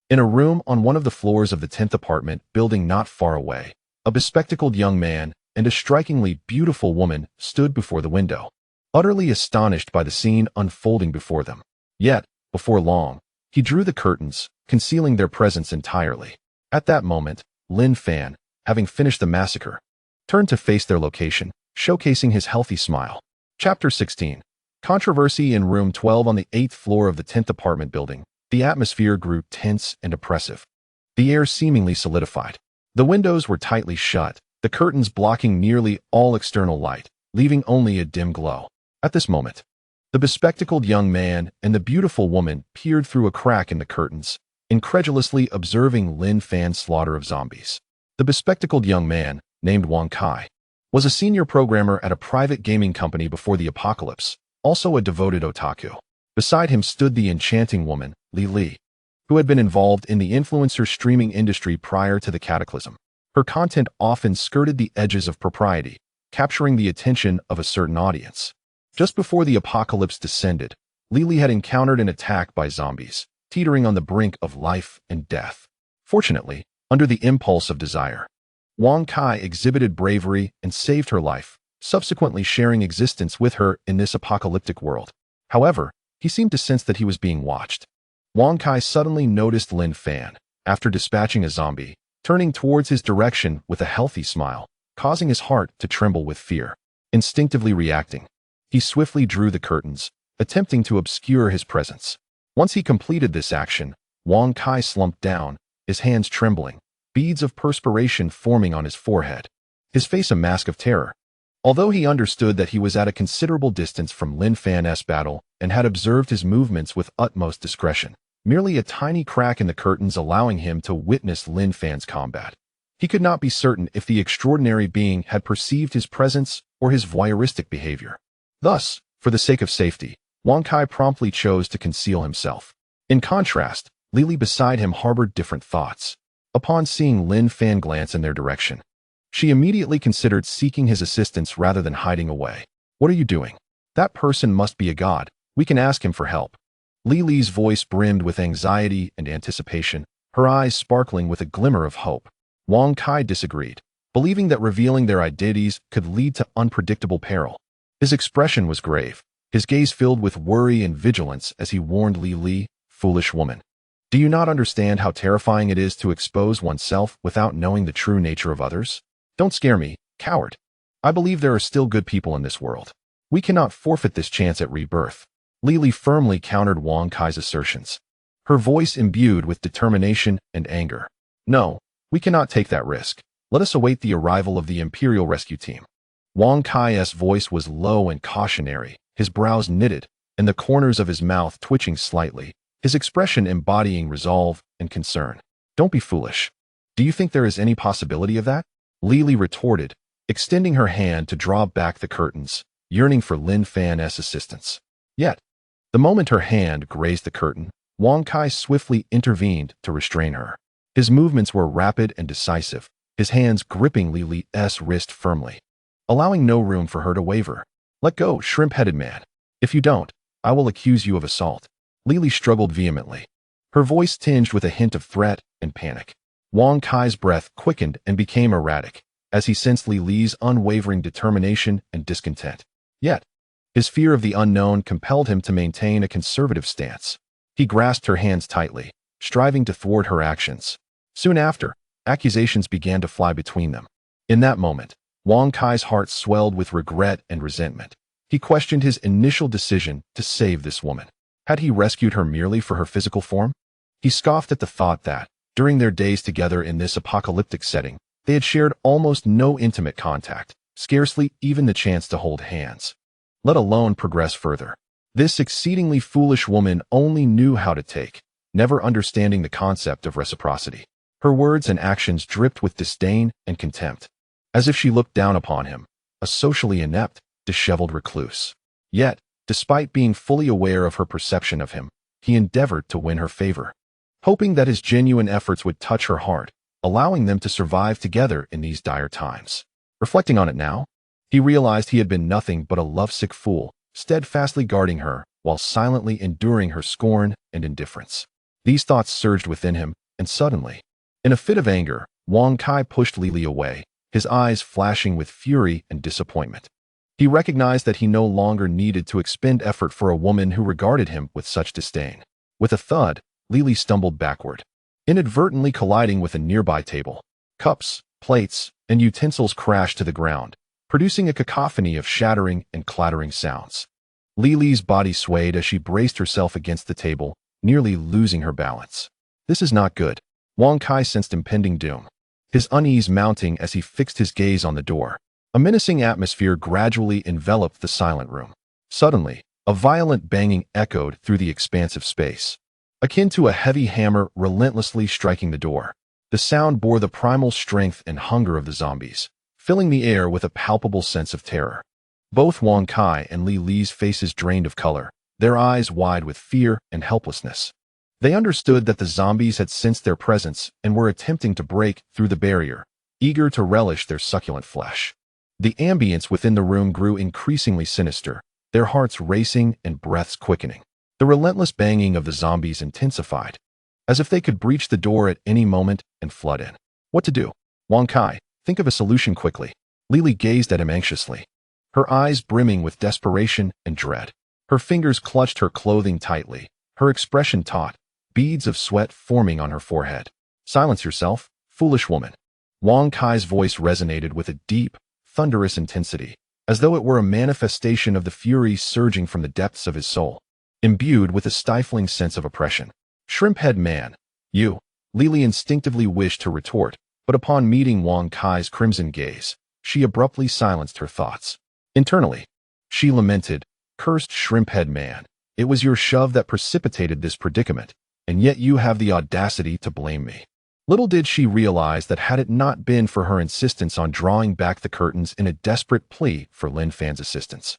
in a room on one of the floors of the 10th apartment building not far away, a bespectacled young man and a strikingly beautiful woman stood before the window, utterly astonished by the scene unfolding before them. Yet, before long, he drew the curtains, concealing their presence entirely. At that moment, Lin Fan, having finished the massacre, turned to face their location, showcasing his healthy smile. Chapter 16. Controversy in room 12 on the 8th floor of the 10th apartment building. The atmosphere grew tense and oppressive. The air seemingly solidified. The windows were tightly shut, the curtains blocking nearly all external light, leaving only a dim glow. At this moment, the bespectacled young man and the beautiful woman peered through a crack in the curtains, incredulously observing Lin Fan's slaughter of zombies. The bespectacled young man, named Wang Kai, was a senior programmer at a private gaming company before the apocalypse, also a devoted otaku. Beside him stood the enchanting woman, Li, who had been involved in the influencer streaming industry prior to the cataclysm. Her content often skirted the edges of propriety, capturing the attention of a certain audience. Just before the apocalypse descended, Li had encountered an attack by zombies, teetering on the brink of life and death. Fortunately, under the impulse of desire, Wang Kai exhibited bravery and saved her life, subsequently sharing existence with her in this apocalyptic world. However, he seemed to sense that he was being watched. Wang Kai suddenly noticed Lin Fan, after dispatching a zombie, turning towards his direction with a healthy smile, causing his heart to tremble with fear. Instinctively reacting, he swiftly drew the curtains, attempting to obscure his presence. Once he completed this action, Wang Kai slumped down, his hands trembling, beads of perspiration forming on his forehead, his face a mask of terror. Although he understood that he was at a considerable distance from Lin Fan's battle and had observed his movements with utmost discretion, merely a tiny crack in the curtains allowing him to witness Lin Fan's combat, he could not be certain if the extraordinary being had perceived his presence or his voyeuristic behavior. Thus, for the sake of safety, Wang Kai promptly chose to conceal himself. In contrast, Li beside him harbored different thoughts. Upon seeing Lin Fan glance in their direction, she immediately considered seeking his assistance rather than hiding away. "What are you doing? That person must be a god. We can ask him for help." Li's voice brimmed with anxiety and anticipation, her eyes sparkling with a glimmer of hope. Wang Kai disagreed, believing that revealing their identities could lead to unpredictable peril. His expression was grave, his gaze filled with worry and vigilance as he warned Li, "Foolish woman. Do you not understand how terrifying it is to expose oneself without knowing the true nature of others? Don't scare me, coward. I believe there are still good people in this world. We cannot forfeit this chance at rebirth." Li firmly countered Wang Kai's assertions, her voice imbued with determination and anger. "No, we cannot take that risk. Let us await the arrival of the Imperial Rescue Team." Wang Kai's voice was low and cautionary, his brows knitted, and the corners of his mouth twitching slightly, his expression embodying resolve and concern. Don't be foolish. Do you think there is any possibility of that? Lili retorted, extending her hand to draw back the curtains, yearning for Lin Fan's assistance. Yet, the moment her hand grazed the curtain, Wang Kai swiftly intervened to restrain her. His movements were rapid and decisive, his hands gripping Lili's wrist firmly, allowing no room for her to waver. Let go, shrimp-headed man. If you don't, I will accuse you of assault. Lili struggled vehemently, her voice tinged with a hint of threat and panic. Wang Kai's breath quickened and became erratic, as he sensed Lili's unwavering determination and discontent. Yet, his fear of the unknown compelled him to maintain a conservative stance. He grasped her hands tightly, striving to thwart her actions. Soon after, accusations began to fly between them. In that moment, Wang Kai's heart swelled with regret and resentment. He questioned his initial decision to save this woman. Had he rescued her merely for her physical form? He scoffed at the thought that, during their days together in this apocalyptic setting, they had shared almost no intimate contact, scarcely even the chance to hold hands, let alone progress further. This exceedingly foolish woman only knew how to take, never understanding the concept of reciprocity. Her words and actions dripped with disdain and contempt, as if she looked down upon him, a socially inept, disheveled recluse. Yet, despite being fully aware of her perception of him, he endeavored to win her favor, hoping that his genuine efforts would touch her heart, allowing them to survive together in these dire times. Reflecting on it now, he realized he had been nothing but a lovesick fool, steadfastly guarding her while silently enduring her scorn and indifference. These thoughts surged within him, and suddenly, in a fit of anger, Wang Kai pushed Lili away, his eyes flashing with fury and disappointment. He recognized that he no longer needed to expend effort for a woman who regarded him with such disdain. With a thud, Lili stumbled backward, inadvertently colliding with a nearby table. Cups, plates, and utensils crashed to the ground, producing a cacophony of shattering and clattering sounds. Lili's body swayed as she braced herself against the table, nearly losing her balance. This is not good. Wang Kai sensed impending doom, his unease mounting as he fixed his gaze on the door. A menacing atmosphere gradually enveloped the silent room. Suddenly, a violent banging echoed through the expansive space, akin to a heavy hammer relentlessly striking the door. The sound bore the primal strength and hunger of the zombies, filling the air with a palpable sense of terror. Both Wang Kai and Li's faces drained of color, their eyes wide with fear and helplessness. They understood that the zombies had sensed their presence and were attempting to break through the barrier, eager to relish their succulent flesh. The ambience within the room grew increasingly sinister, their hearts racing and breaths quickening. The relentless banging of the zombies intensified, as if they could breach the door at any moment and flood in. What to do? Wang Kai, think of a solution quickly. Lili gazed at him anxiously, her eyes brimming with desperation and dread. Her fingers clutched her clothing tightly, her expression taut, beads of sweat forming on her forehead. Silence yourself, foolish woman. Wang Kai's voice resonated with a deep, thunderous intensity, as though it were a manifestation of the fury surging from the depths of his soul, imbued with a stifling sense of oppression. Shrimp-head man, you. Lili instinctively wished to retort, but upon meeting Wang Kai's crimson gaze, she abruptly silenced her thoughts. Internally, she lamented, cursed shrimp-head man, it was your shove that precipitated this predicament, and yet you have the audacity to blame me. Little did she realize that had it not been for her insistence on drawing back the curtains in a desperate plea for Lin Fan's assistance,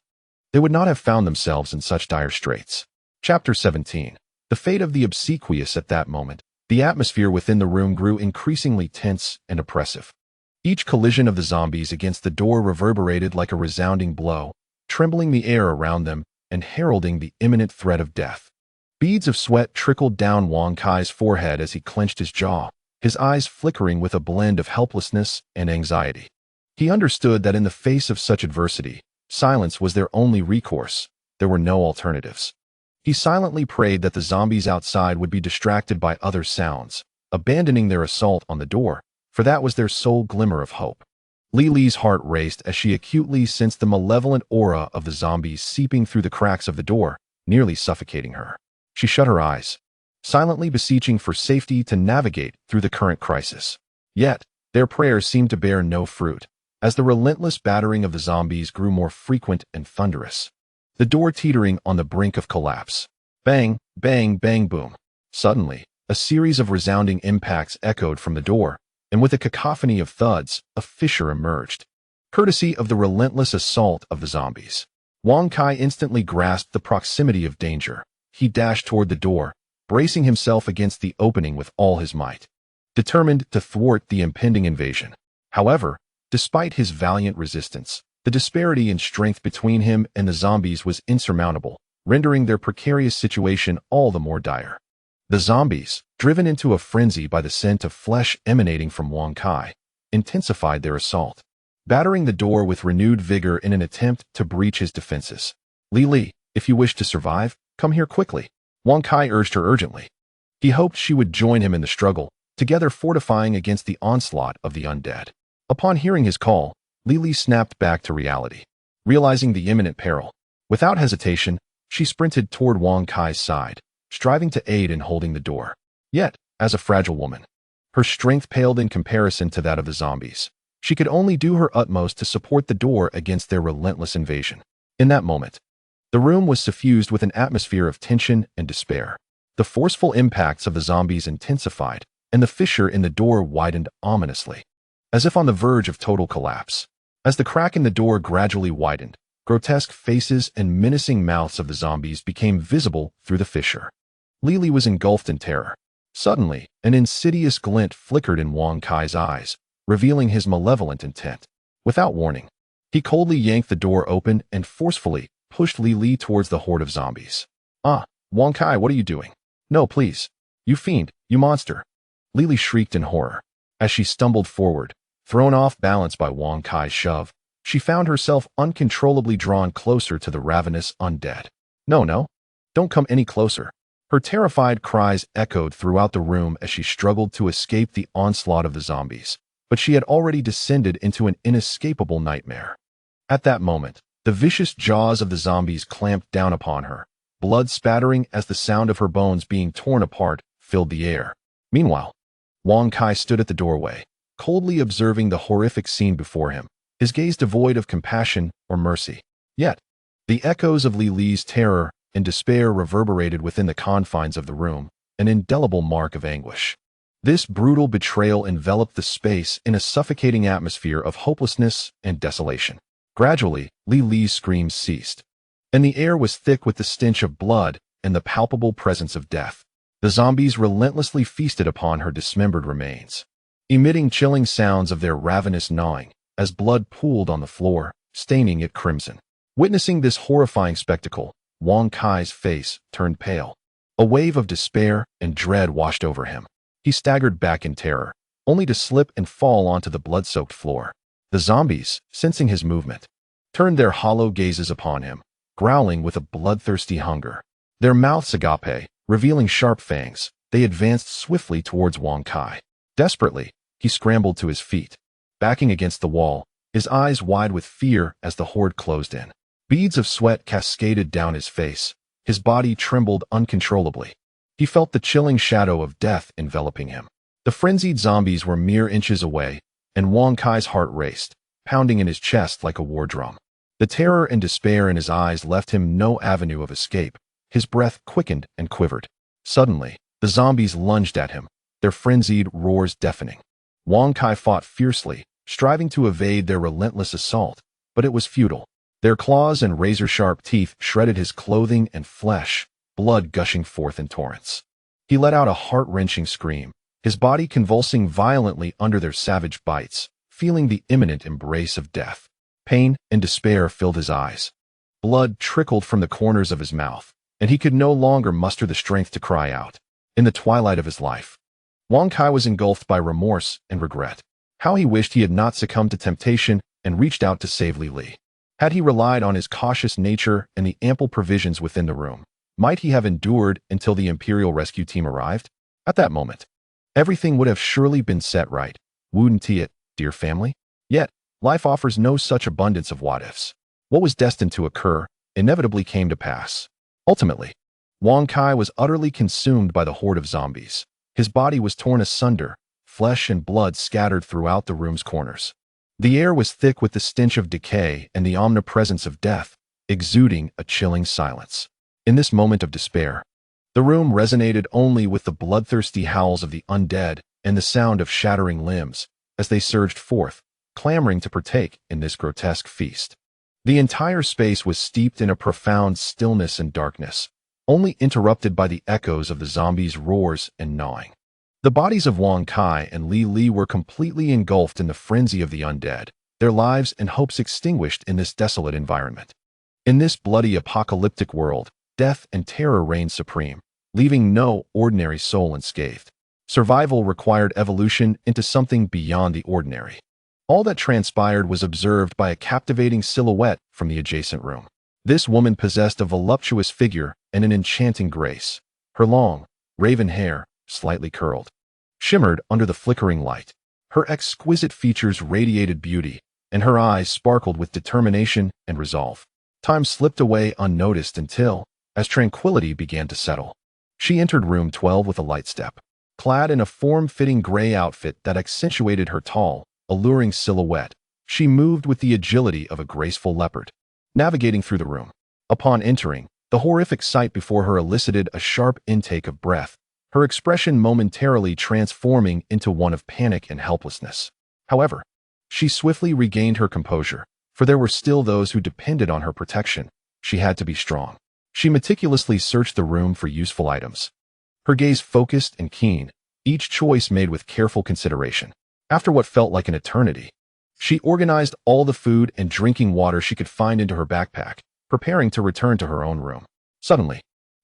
they would not have found themselves in such dire straits. Chapter 17. The fate of the obsequious. At that moment, the atmosphere within the room grew increasingly tense and oppressive. Each collision of the zombies against the door reverberated like a resounding blow, trembling the air around them and heralding the imminent threat of death. Beads of sweat trickled down Wang Kai's forehead as he clenched his jaw, his eyes flickering with a blend of helplessness and anxiety. He understood that in the face of such adversity, silence was their only recourse. There were no alternatives. He silently prayed that the zombies outside would be distracted by other sounds, abandoning their assault on the door, for that was their sole glimmer of hope. Lili's heart raced as she acutely sensed the malevolent aura of the zombies seeping through the cracks of the door, nearly suffocating her. She shut her eyes, silently beseeching for safety to navigate through the current crisis. Yet, their prayers seemed to bear no fruit. as the relentless battering of the zombies grew more frequent and thunderous. The door teetering on the brink of collapse. Bang, bang, bang, boom. Suddenly, a series of resounding impacts echoed from the door, and with a cacophony of thuds, a fissure emerged. Courtesy of the relentless assault of the zombies, Wang Kai instantly grasped the proximity of danger. He dashed toward the door, bracing himself against the opening with all his might, determined to thwart the impending invasion. However, despite his valiant resistance, the disparity in strength between him and the zombies was insurmountable, rendering their precarious situation all the more dire. The zombies, driven into a frenzy by the scent of flesh emanating from Wang Kai, intensified their assault, battering the door with renewed vigor in an attempt to breach his defenses. Li, if you wish to survive, come here quickly, Wang Kai urged her urgently. He hoped she would join him in the struggle, together fortifying against the onslaught of the undead. Upon hearing his call, Li snapped back to reality. Realizing the imminent peril, without hesitation, she sprinted toward Wang Kai's side, striving to aid in holding the door. Yet, as a fragile woman, her strength paled in comparison to that of the zombies. She could only do her utmost to support the door against their relentless invasion. In that moment, the room was suffused with an atmosphere of tension and despair. The forceful impacts of the zombies intensified, and the fissure in the door widened ominously, as if on the verge of total collapse. As the crack in the door gradually widened, grotesque faces and menacing mouths of the zombies became visible through the fissure. Li was engulfed in terror. Suddenly, an insidious glint flickered in Wang Kai's eyes, revealing his malevolent intent. Without warning, he coldly yanked the door open and forcefully pushed Li towards the horde of zombies. Ah, Wang Kai, what are you doing? No, please. You fiend, you monster. Li shrieked in horror. As she stumbled forward, thrown off balance by Wang Kai's shove, she found herself uncontrollably drawn closer to the ravenous undead. No, don't come any closer. Her terrified cries echoed throughout the room as she struggled to escape the onslaught of the zombies, but she had already descended into an inescapable nightmare. At that moment, the vicious jaws of the zombies clamped down upon her, blood spattering as the sound of her bones being torn apart filled the air. Meanwhile, Wang Kai stood at the doorway, coldly observing the horrific scene before him, his gaze devoid of compassion or mercy. Yet, the echoes of Li's terror and despair reverberated within the confines of the room, an indelible mark of anguish. This brutal betrayal enveloped the space in a suffocating atmosphere of hopelessness and desolation. Gradually, Li's screams ceased, and the air was thick with the stench of blood and the palpable presence of death. The zombies relentlessly feasted upon her dismembered remains, emitting chilling sounds of their ravenous gnawing as blood pooled on the floor, staining it crimson. Witnessing this horrifying spectacle, Wang Kai's face turned pale. A wave of despair and dread washed over him. He staggered back in terror, only to slip and fall onto the blood-soaked floor. The zombies, sensing his movement, turned their hollow gazes upon him, growling with a bloodthirsty hunger. Their mouths agape, revealing sharp fangs, they advanced swiftly towards Wang Kai. Desperately, he scrambled to his feet, backing against the wall, his eyes wide with fear as the horde closed in. Beads of sweat cascaded down his face. His body trembled uncontrollably. He felt the chilling shadow of death enveloping him. The frenzied zombies were mere inches away, and Wang Kai's heart raced, pounding in his chest like a war drum. The terror and despair in his eyes left him no avenue of escape. His breath quickened and quivered. Suddenly, the zombies lunged at him, their frenzied roars deafening. Wang Kai fought fiercely, striving to evade their relentless assault, but it was futile. Their claws and razor-sharp teeth shredded his clothing and flesh, blood gushing forth in torrents. He let out a heart-wrenching scream, his body convulsing violently under their savage bites, feeling the imminent embrace of death. Pain and despair filled his eyes. Blood trickled from the corners of his mouth, and he could no longer muster the strength to cry out. In the twilight of his life, Wang Kai was engulfed by remorse and regret. How he wished he had not succumbed to temptation and reached out to save Li. Had he relied on his cautious nature and the ample provisions within the room, might he have endured until the Imperial rescue team arrived? At that moment, everything would have surely been set right, wouldn't it, dear family? Yet, life offers no such abundance of what-ifs. What was destined to occur inevitably came to pass. Ultimately, Wang Kai was utterly consumed by the horde of zombies. His body was torn asunder, flesh and blood scattered throughout the room's corners. The air was thick with the stench of decay and the omnipresence of death, exuding a chilling silence. In this moment of despair, the room resonated only with the bloodthirsty howls of the undead and the sound of shattering limbs as they surged forth, clamoring to partake in this grotesque feast. The entire space was steeped in a profound stillness and darkness, only interrupted by the echoes of the zombies' roars and gnawing. The bodies of Wang Kai and Li Li were completely engulfed in the frenzy of the undead, their lives and hopes extinguished in this desolate environment. In this bloody apocalyptic world, death and terror reigned supreme, leaving no ordinary soul unscathed. Survival required evolution into something beyond the ordinary. All that transpired was observed by a captivating silhouette from the adjacent room. This woman possessed a voluptuous figure and an enchanting grace. Her long, raven hair, slightly curled, shimmered under the flickering light. Her exquisite features radiated beauty, and her eyes sparkled with determination and resolve. Time slipped away unnoticed until, as tranquility began to settle, she entered room 12 with a light step. Clad in a form-fitting gray outfit that accentuated her tall, alluring silhouette, she moved with the agility of a graceful leopard, navigating through the room. Upon entering, the horrific sight before her elicited a sharp intake of breath, her expression momentarily transforming into one of panic and helplessness. However, she swiftly regained her composure, for there were still those who depended on her protection. She had to be strong. She meticulously searched the room for useful items, her gaze focused and keen, each choice made with careful consideration. After what felt like an eternity, she organized all the food and drinking water she could find into her backpack, preparing to return to her own room. Suddenly,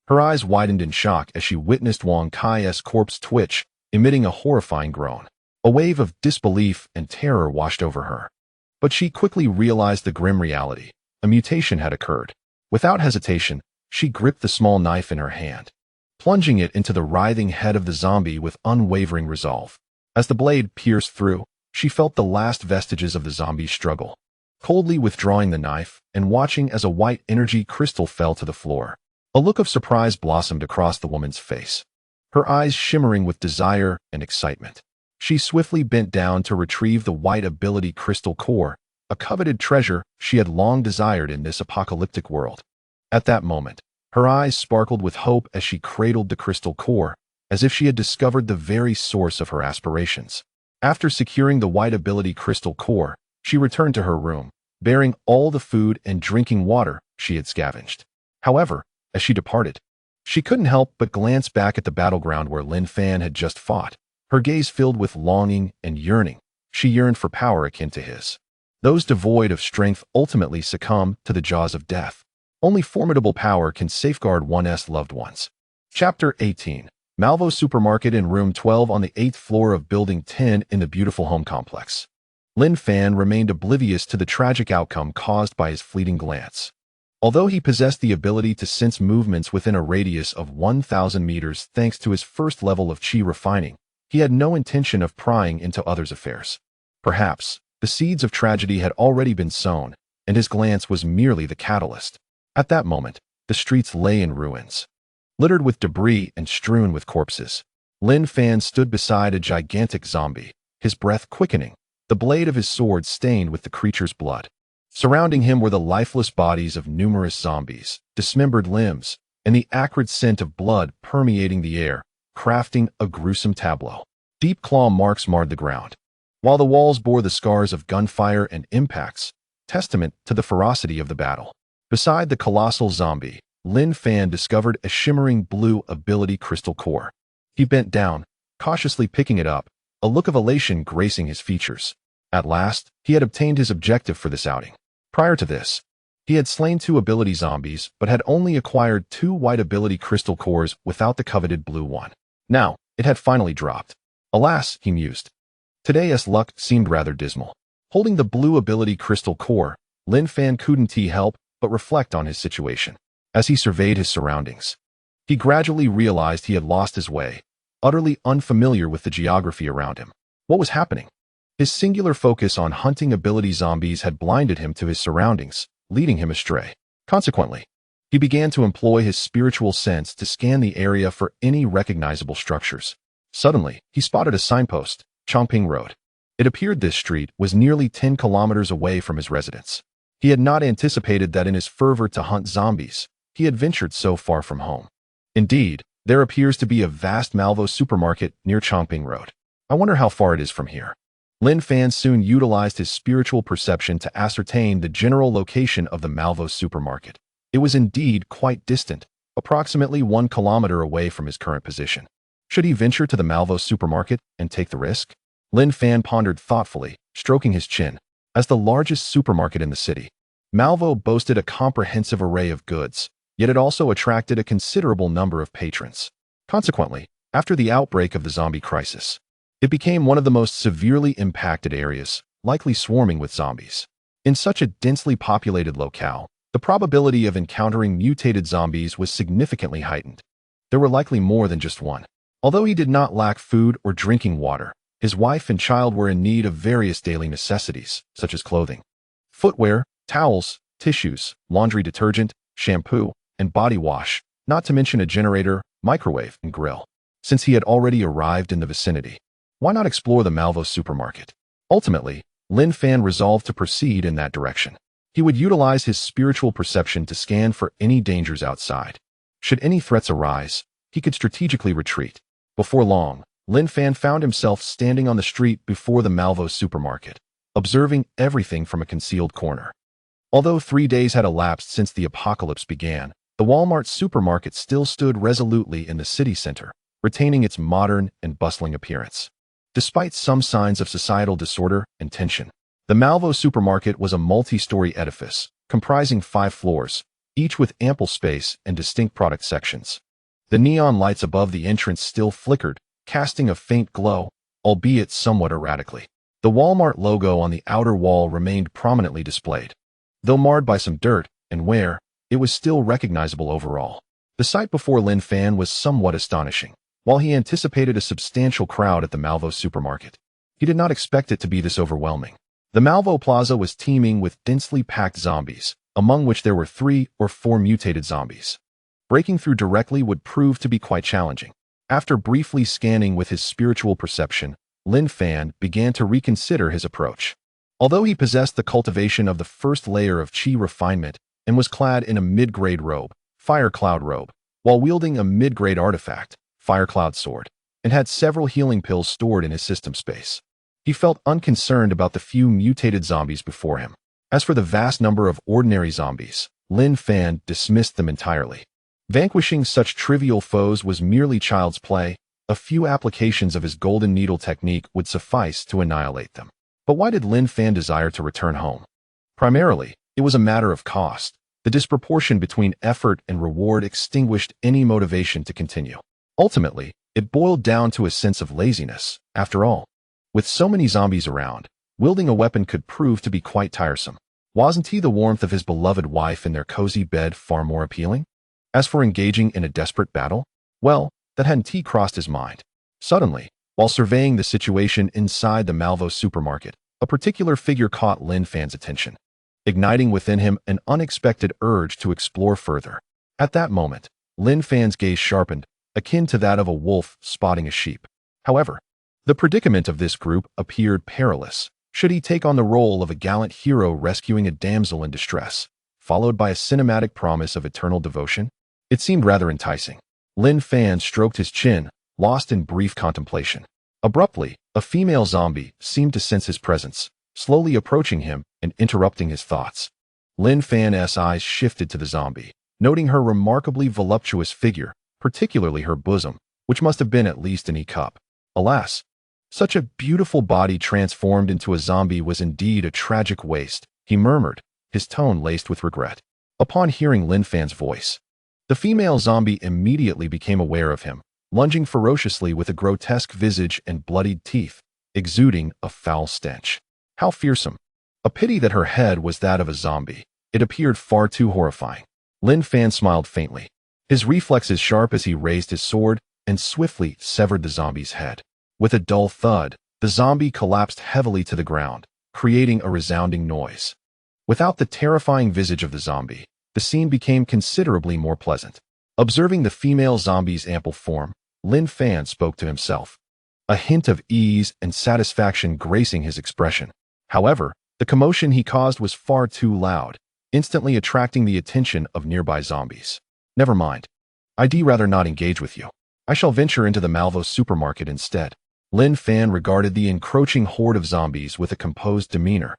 her eyes widened in shock as she witnessed Wang Kai's corpse twitch, emitting a horrifying groan. A wave of disbelief and terror washed over her. But she quickly realized the grim reality. A mutation had occurred. Without hesitation, she gripped the small knife in her hand, plunging it into the writhing head of the zombie with unwavering resolve. As the blade pierced through, she felt the last vestiges of the zombie's struggle. Coldly withdrawing the knife and watching as a white energy crystal fell to the floor, a look of surprise blossomed across the woman's face, her eyes shimmering with desire and excitement. She swiftly bent down to retrieve the white ability crystal core, a coveted treasure she had long desired in this apocalyptic world. At that moment, her eyes sparkled with hope as she cradled the crystal core, as if she had discovered the very source of her aspirations. After securing the white ability crystal core, she returned to her room, bearing all the food and drinking water she had scavenged. However, as she departed, she couldn't help but glance back at the battleground where Lin Fan had just fought, her gaze filled with longing and yearning. She yearned for power akin to his. Those devoid of strength ultimately succumb to the jaws of death. Only formidable power can safeguard one's loved ones. Chapter 18. Malvo Supermarket in Room 12 on the 8th floor of Building 10 in the beautiful home complex. Lin Fan remained oblivious to the tragic outcome caused by his fleeting glance. Although he possessed the ability to sense movements within a radius of 1,000 meters thanks to his first level of chi refining, he had no intention of prying into others' affairs. Perhaps, the seeds of tragedy had already been sown, and his glance was merely the catalyst. At that moment, the streets lay in ruins, littered with debris and strewn with corpses. Lin Fan stood beside a gigantic zombie, his breath quickening, the blade of his sword stained with the creature's blood. Surrounding him were the lifeless bodies of numerous zombies, dismembered limbs, and the acrid scent of blood permeating the air, crafting a gruesome tableau. Deep claw marks marred the ground, while the walls bore the scars of gunfire and impacts, testament to the ferocity of the battle. Beside the colossal zombie, Lin Fan discovered a shimmering blue ability crystal core. He bent down, cautiously picking it up, a look of elation gracing his features. At last, he had obtained his objective for this outing. Prior to this, he had slain 2 ability zombies but had only acquired 2 white ability crystal cores without the coveted blue one. Now, it had finally dropped. Alas, he mused. Today's luck seemed rather dismal. Holding the blue ability crystal core, Lin Fan couldn't help but reflect on his situation. As he surveyed his surroundings, he gradually realized he had lost his way, utterly unfamiliar with the geography around him. What was happening? His singular focus on hunting ability zombies had blinded him to his surroundings, leading him astray. Consequently, he began to employ his spiritual sense to scan the area for any recognizable structures. Suddenly, he spotted a signpost, Chongping Road. It appeared this street was nearly 10 kilometers away from his residence. He had not anticipated that in his fervor to hunt zombies, he had ventured so far from home. Indeed, there appears to be a vast Malvo supermarket near Chongping Road. I wonder how far it is from here. Lin Fan soon utilized his spiritual perception to ascertain the general location of the Malvo supermarket. It was indeed quite distant, approximately 1 kilometer away from his current position. Should he venture to the Malvo supermarket and take the risk? Lin Fan pondered thoughtfully, stroking his chin. As the largest supermarket in the city, Malvo boasted a comprehensive array of goods, yet it also attracted a considerable number of patrons. Consequently, after the outbreak of the zombie crisis, it became one of the most severely impacted areas, likely swarming with zombies. In such a densely populated locale, the probability of encountering mutated zombies was significantly heightened. There were likely more than just one. Although he did not lack food or drinking water, his wife and child were in need of various daily necessities, such as clothing, footwear, towels, tissues, laundry detergent, shampoo, and body wash, not to mention a generator, microwave, and grill. Since he had already arrived in the vicinity, why not explore the Malvo supermarket? Ultimately, Lin Fan resolved to proceed in that direction. He would utilize his spiritual perception to scan for any dangers outside. Should any threats arise, he could strategically retreat. Before long, Lin Fan found himself standing on the street before the Malvo supermarket, observing everything from a concealed corner. Although 3 days had elapsed since the apocalypse began, the Walmart supermarket still stood resolutely in the city center, retaining its modern and bustling appearance. Despite some signs of societal disorder and tension, the Malvo supermarket was a multi-story edifice, comprising 5 floors, each with ample space and distinct product sections. The neon lights above the entrance still flickered, casting a faint glow, albeit somewhat erratically. The Walmart logo on the outer wall remained prominently displayed. Though marred by some dirt and wear, it was still recognizable overall. The sight before Lin Fan was somewhat astonishing. While he anticipated a substantial crowd at the Malvo supermarket, he did not expect it to be this overwhelming. The Malvo Plaza was teeming with densely packed zombies, among which there were 3 or 4 mutated zombies. Breaking through directly would prove to be quite challenging. After briefly scanning with his spiritual perception, Lin Fan began to reconsider his approach. Although he possessed the cultivation of the first layer of chi refinement and was clad in a mid-grade robe, Fire Cloud robe, while wielding a mid-grade artifact, Fire Cloud sword, and had several healing pills stored in his system space, he felt unconcerned about the few mutated zombies before him. As for the vast number of ordinary zombies, Lin Fan dismissed them entirely. Vanquishing such trivial foes was merely child's play. A few applications of his golden needle technique would suffice to annihilate them. But why did Lin Fan desire to return home? Primarily, it was a matter of cost. The disproportion between effort and reward extinguished any motivation to continue. Ultimately, it boiled down to a sense of laziness. After all, with so many zombies around, wielding a weapon could prove to be quite tiresome. Wasn't the warmth of his beloved wife in their cozy bed far more appealing? As for engaging in a desperate battle, well, that hadn't crossed his mind. Suddenly, while surveying the situation inside the Malvo supermarket, a particular figure caught Lin Fan's attention, igniting within him an unexpected urge to explore further. At that moment, Lin Fan's gaze sharpened, akin to that of a wolf spotting a sheep. However, the predicament of this group appeared perilous. Should he take on the role of a gallant hero rescuing a damsel in distress, followed by a cinematic promise of eternal devotion? It seemed rather enticing. Lin Fan stroked his chin, lost in brief contemplation. Abruptly, a female zombie seemed to sense his presence, slowly approaching him and interrupting his thoughts. Lin Fan's eyes shifted to the zombie, noting her remarkably voluptuous figure, particularly her bosom, which must have been at least an E-cup. Alas, such a beautiful body transformed into a zombie was indeed a tragic waste, he murmured, his tone laced with regret. Upon hearing Lin Fan's voice, the female zombie immediately became aware of him, lunging ferociously with a grotesque visage and bloodied teeth, exuding a foul stench. How fearsome! A pity that her head was that of a zombie. It appeared far too horrifying. Lin Fan smiled faintly, his reflexes sharp as he raised his sword and swiftly severed the zombie's head. With a dull thud, the zombie collapsed heavily to the ground, creating a resounding noise. Without the terrifying visage of the zombie, the scene became considerably more pleasant. Observing the female zombie's ample form, Lin Fan spoke to himself. a hint of ease and satisfaction gracing his expression. However, the commotion he caused was far too loud, instantly attracting the attention of nearby zombies. Never mind. I'd rather not engage with you. I shall venture into the Malvo supermarket instead. Lin Fan regarded the encroaching horde of zombies with a composed demeanor,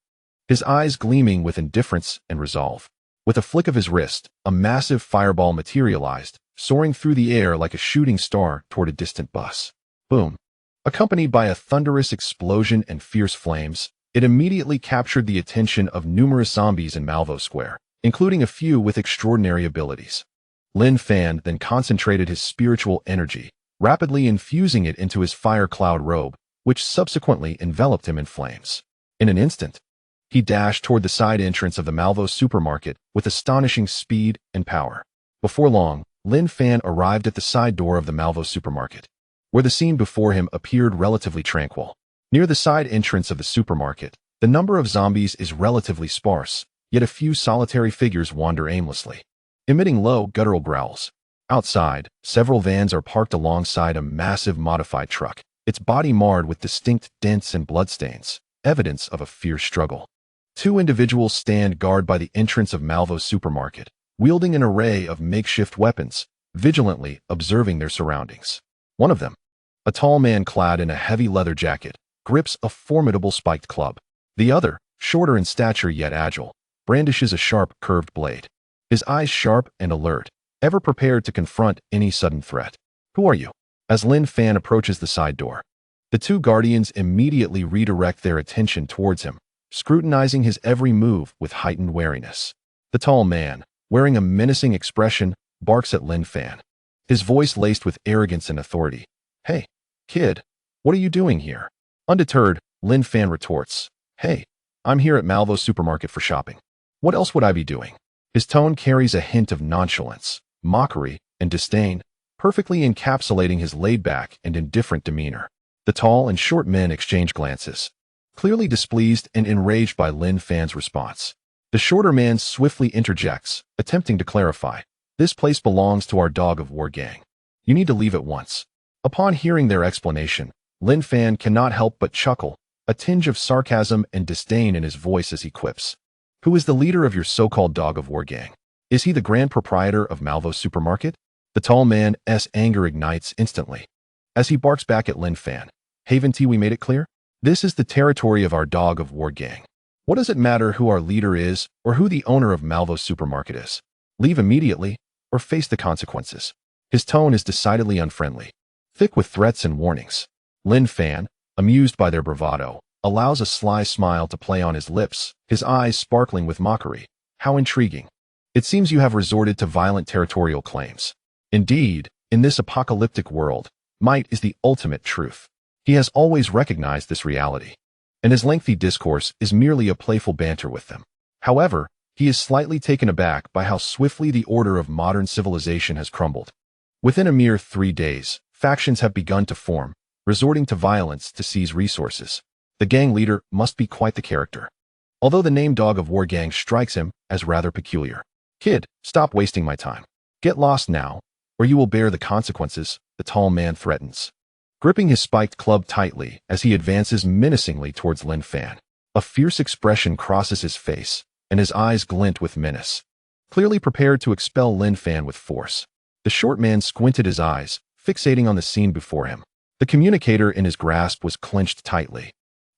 his eyes gleaming with indifference and resolve. With a flick of his wrist, a massive fireball materialized, soaring through the air like a shooting star toward a distant bus. Boom. Accompanied by a thunderous explosion and fierce flames, it immediately captured the attention of numerous zombies in Malvo Square, including a few with extraordinary abilities. Lin Fan then concentrated his spiritual energy, rapidly infusing it into his fire cloud robe, which subsequently enveloped him in flames. In an instant, he dashed toward the side entrance of the Malvo supermarket with astonishing speed and power. Before long, Lin Fan arrived at the side door of the Malvo supermarket, where the scene before him appeared relatively tranquil. Near the side entrance of the supermarket, the number of zombies is relatively sparse, yet a few solitary figures wander aimlessly, emitting low, guttural growls. Outside, several vans are parked alongside a massive modified truck, its body marred with distinct dents and bloodstains, evidence of a fierce struggle. Two individuals stand guard by the entrance of Malvo's supermarket, wielding an array of makeshift weapons, vigilantly observing their surroundings. One of them, a tall man clad in a heavy leather jacket, grips a formidable spiked club. The other, shorter in stature yet agile, brandishes a sharp, curved blade, his eyes sharp and alert, ever prepared to confront any sudden threat. Who are you? As Lin Fan approaches the side door, the two guardians immediately redirect their attention towards him, scrutinizing his every move with heightened wariness. The tall man, wearing a menacing expression, barks at Lin Fan, his voice laced with arrogance and authority. Hey, kid, what are you doing here? Undeterred, Lin Fan retorts, Hey, I'm here at Malvo supermarket for shopping. What else would I be doing? His tone carries a hint of nonchalance, mockery, and disdain, perfectly encapsulating his laid-back and indifferent demeanor. The tall and short men exchange glances, clearly displeased and enraged by Lin Fan's response. The shorter man swiftly interjects, attempting to clarify. This place belongs to our dog of war gang. You need to leave at once. Upon hearing their explanation, Lin Fan cannot help but chuckle, a tinge of sarcasm and disdain in his voice as he quips. Who is the leader of your so-called dog of war gang? Is he the grand proprietor of Malvo supermarket? The tall man's anger ignites instantly, as he barks back at Lin Fan. Haven't we made it clear? This is the territory of our dog of war gang. What does it matter who our leader is or who the owner of Malvo supermarket is? Leave immediately or face the consequences. His tone is decidedly unfriendly, thick with threats and warnings. Lin Fan, amused by their bravado, allows a sly smile to play on his lips, his eyes sparkling with mockery. How intriguing. It seems you have resorted to violent territorial claims. Indeed, in this apocalyptic world, might is the ultimate truth. He has always recognized this reality, and his lengthy discourse is merely a playful banter with them. However, he is slightly taken aback by how swiftly the order of modern civilization has crumbled. Within a mere 3 days, factions have begun to form, resorting to violence to seize resources. The gang leader must be quite the character, although the name Dog of War Gang strikes him as rather peculiar. Kid, stop wasting my time. Get lost now, or you will bear the consequences, the tall man threatens, gripping his spiked club tightly as he advances menacingly towards Lin Fan. A fierce expression crosses his face, and his eyes glint with menace, clearly prepared to expel Lin Fan with force. The short man squinted his eyes, fixating on the scene before him. The communicator in his grasp was clenched tightly,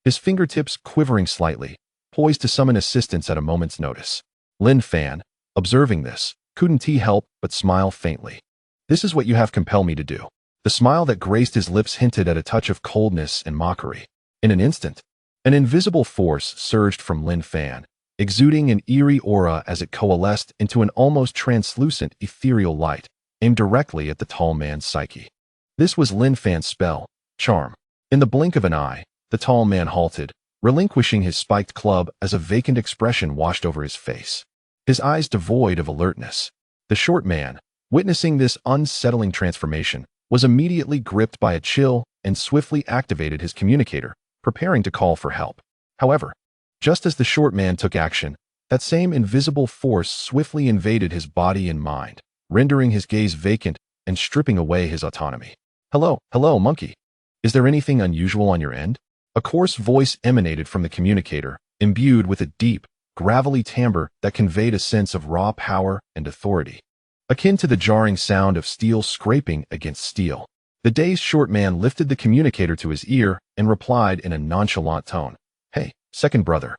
his fingertips quivering slightly, poised to summon assistance at a moment's notice. Lin Fan, observing this, couldn't he help but smile faintly. This is what you have compelled me to do. The smile that graced his lips hinted at a touch of coldness and mockery. In an instant, an invisible force surged from Lin Fan, exuding an eerie aura as it coalesced into an almost translucent ethereal light, aimed directly at the tall man's psyche. This was Lin Fan's spell, Charm. In the blink of an eye, the tall man halted, relinquishing his spiked club as a vacant expression washed over his face, his eyes devoid of alertness. The short man, witnessing this unsettling transformation, was immediately gripped by a chill and swiftly activated his communicator, preparing to call for help. However, just as the short man took action, that same invisible force swiftly invaded his body and mind, rendering his gaze vacant and stripping away his autonomy. Hello, monkey. Is there anything unusual on your end? A coarse voice emanated from the communicator, imbued with a deep, gravelly timbre that conveyed a sense of raw power and authority, akin to the jarring sound of steel scraping against steel. The dazed short man lifted the communicator to his ear and replied in a nonchalant tone. Hey, second brother.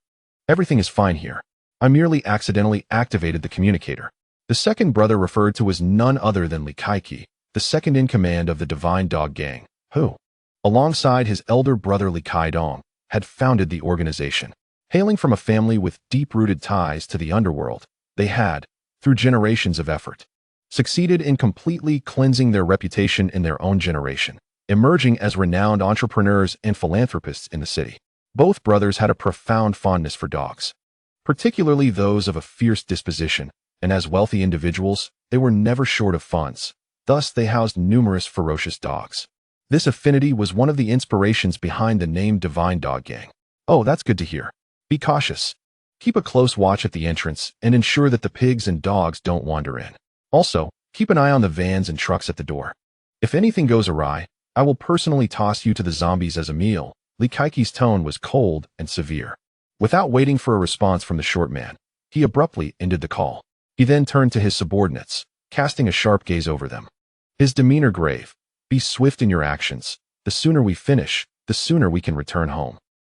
Everything is fine here. I merely accidentally activated the communicator. The second brother referred to as none other than Li Kaiki, the second in command of the Divine Dog Gang, who, alongside his elder brother Li Kaidong, had founded the organization. Hailing from a family with deep-rooted ties to the underworld, they had, through generations of effort, succeeded in completely cleansing their reputation in their own generation, emerging as renowned entrepreneurs and philanthropists in the city. Both brothers had a profound fondness for dogs, particularly those of a fierce disposition, and as wealthy individuals, they were never short of funds. Thus, they housed numerous ferocious dogs. This affinity was one of the inspirations behind the name Divine Dog Gang. Oh, that's good to hear. Be cautious. Keep a close watch at the entrance and ensure that the pigs and dogs don't wander in. Also, keep an eye on the vans and trucks at the door. If anything goes awry, I will personally toss you to the zombies as a meal. Li Kaiki's tone was cold and severe. Without waiting for a response from the short man, he abruptly ended the call. He then turned to his subordinates, casting a sharp gaze over them. His demeanor grave. Be swift in your actions. The sooner we finish, the sooner we can return home.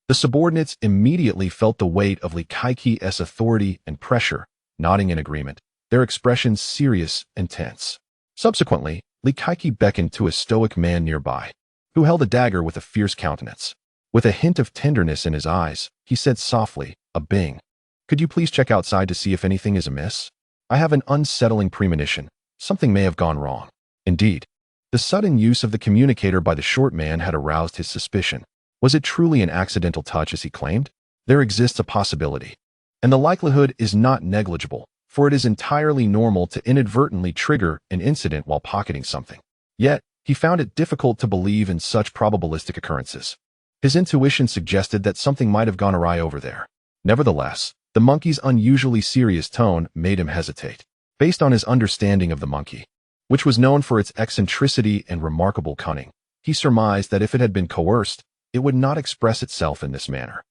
The subordinates immediately felt the weight of Li Kaiki's authority and pressure, nodding in agreement, their expressions serious and tense. Subsequently, Li Kaiki beckoned to a stoic man nearby, who held a dagger with a fierce countenance. With a hint of tenderness in his eyes, he said softly, "A Bing. Could you please check outside to see if anything is amiss? I have an unsettling premonition. Something may have gone wrong." Indeed, the sudden use of the communicator by the short man had aroused his suspicion. Was it truly an accidental touch as he claimed? There exists a possibility, and the likelihood is not negligible, for it is entirely normal to inadvertently trigger an incident while pocketing something. Yet, he found it difficult to believe in such probabilistic occurrences. His intuition suggested that something might have gone awry over there. Nevertheless, the monkey's unusually serious tone made him hesitate. Based on his understanding of the monkey, which was known for its eccentricity and remarkable cunning, he surmised that if it had been coerced, it would not express itself in this manner,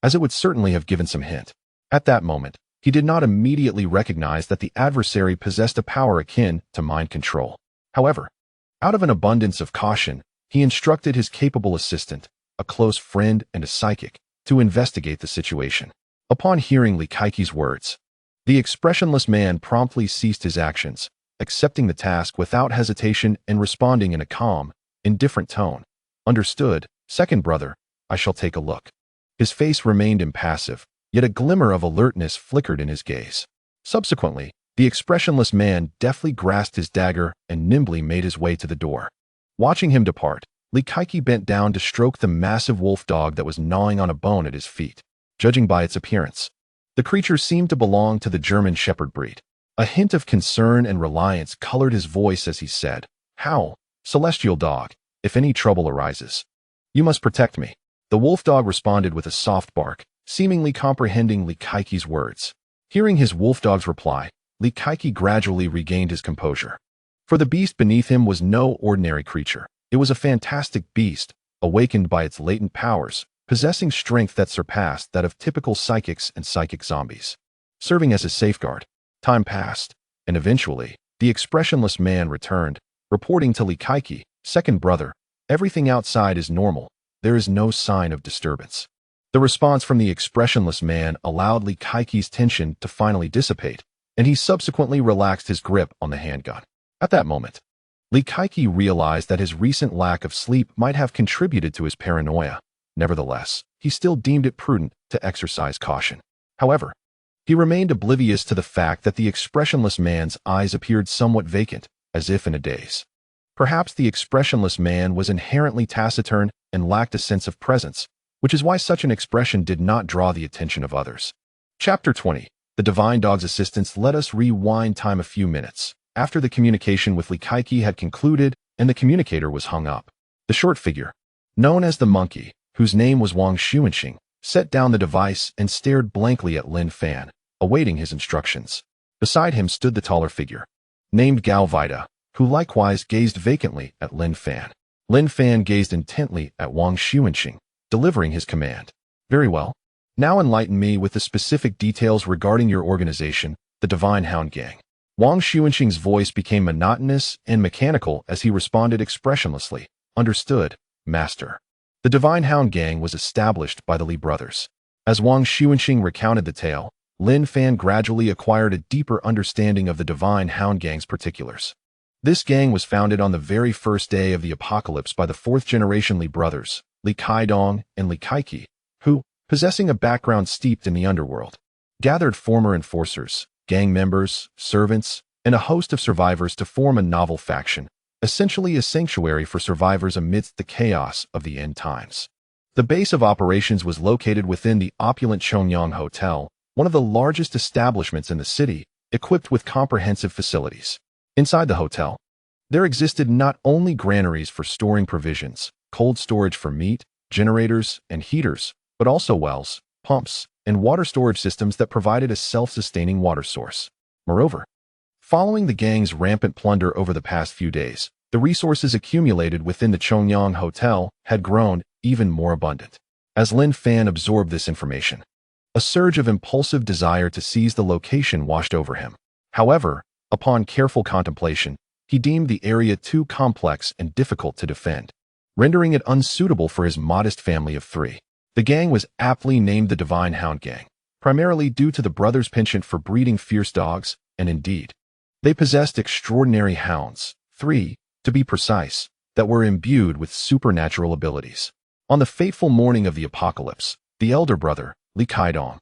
as it would certainly have given some hint. At that moment, he did not immediately recognize that the adversary possessed a power akin to mind control. However, out of an abundance of caution, he instructed his capable assistant, a close friend and a psychic, to investigate the situation. Upon hearing Li Kaiki's words, the expressionless man promptly ceased his actions, accepting the task without hesitation and responding in a calm, indifferent tone. Understood, second brother, I shall take a look. His face remained impassive, yet a glimmer of alertness flickered in his gaze. Subsequently, the expressionless man deftly grasped his dagger and nimbly made his way to the door. Watching him depart, Li Kaiki bent down to stroke the massive wolf dog that was gnawing on a bone at his feet. Judging by its appearance, the creature seemed to belong to the German Shepherd breed. A hint of concern and reliance colored his voice as he said, "Howl, celestial dog, if any trouble arises. You must protect me." The wolf dog responded with a soft bark, seemingly comprehending Li Kaiki's words. Hearing his wolf dog's reply, Li Kaiki gradually regained his composure. For the beast beneath him was no ordinary creature. It was a fantastic beast, awakened by its latent powers, possessing strength that surpassed that of typical psychics and psychic zombies. Serving as a safeguard, time passed, and eventually, the expressionless man returned, reporting to Li Kaiki, second brother, everything outside is normal, there is no sign of disturbance. The response from the expressionless man allowed Li Kaiki's tension to finally dissipate, and he subsequently relaxed his grip on the handgun. At that moment, Li Kaiki realized that his recent lack of sleep might have contributed to his paranoia. Nevertheless, he still deemed it prudent to exercise caution. However, he remained oblivious to the fact that the expressionless man's eyes appeared somewhat vacant, as if in a daze. Perhaps the expressionless man was inherently taciturn and lacked a sense of presence, which is why such an expression did not draw the attention of others. Chapter 20. The Divine Dog's Assistants. Let us rewind time a few minutes. After the communication with Li Kaiki had concluded and the communicator was hung up, the short figure, known as the monkey, whose name was Wang Xuanxing, set down the device and stared blankly at Lin Fan, awaiting his instructions. Beside him stood the taller figure, named Gao Vida, who likewise gazed vacantly at Lin Fan. Lin Fan gazed intently at Wang Xuanxing, delivering his command. Very well. Now enlighten me with the specific details regarding your organization, the Divine Hound Gang. Wang Xuanxing's voice became monotonous and mechanical as he responded expressionlessly. Understood, Master. The Divine Hound Gang was established by the Li brothers. As Wang Xuanxing recounted the tale, Lin Fan gradually acquired a deeper understanding of the Divine Hound Gang's particulars. This gang was founded on the very first day of the apocalypse by the fourth-generation Li brothers, Li Kaidong and Li Kaiki, who, possessing a background steeped in the underworld, gathered former enforcers, gang members, servants, and a host of survivors to form a novel faction, essentially a sanctuary for survivors amidst the chaos of the end times. The base of operations was located within the opulent Chongyang Hotel, one of the largest establishments in the city, equipped with comprehensive facilities. Inside the hotel, there existed not only granaries for storing provisions, cold storage for meat, generators, and heaters, but also wells, pumps, and water storage systems that provided a self-sustaining water source. Moreover, following the gang's rampant plunder over the past few days, the resources accumulated within the Chongyang Hotel had grown even more abundant. As Lin Fan absorbed this information, a surge of impulsive desire to seize the location washed over him. However, upon careful contemplation, he deemed the area too complex and difficult to defend, rendering it unsuitable for his modest family of three. The gang was aptly named the Divine Hound Gang, primarily due to the brothers' penchant for breeding fierce dogs, and indeed, they possessed extraordinary hounds, 3, to be precise, that were imbued with supernatural abilities. On the fateful morning of the apocalypse, the elder brother, Li Kaidong,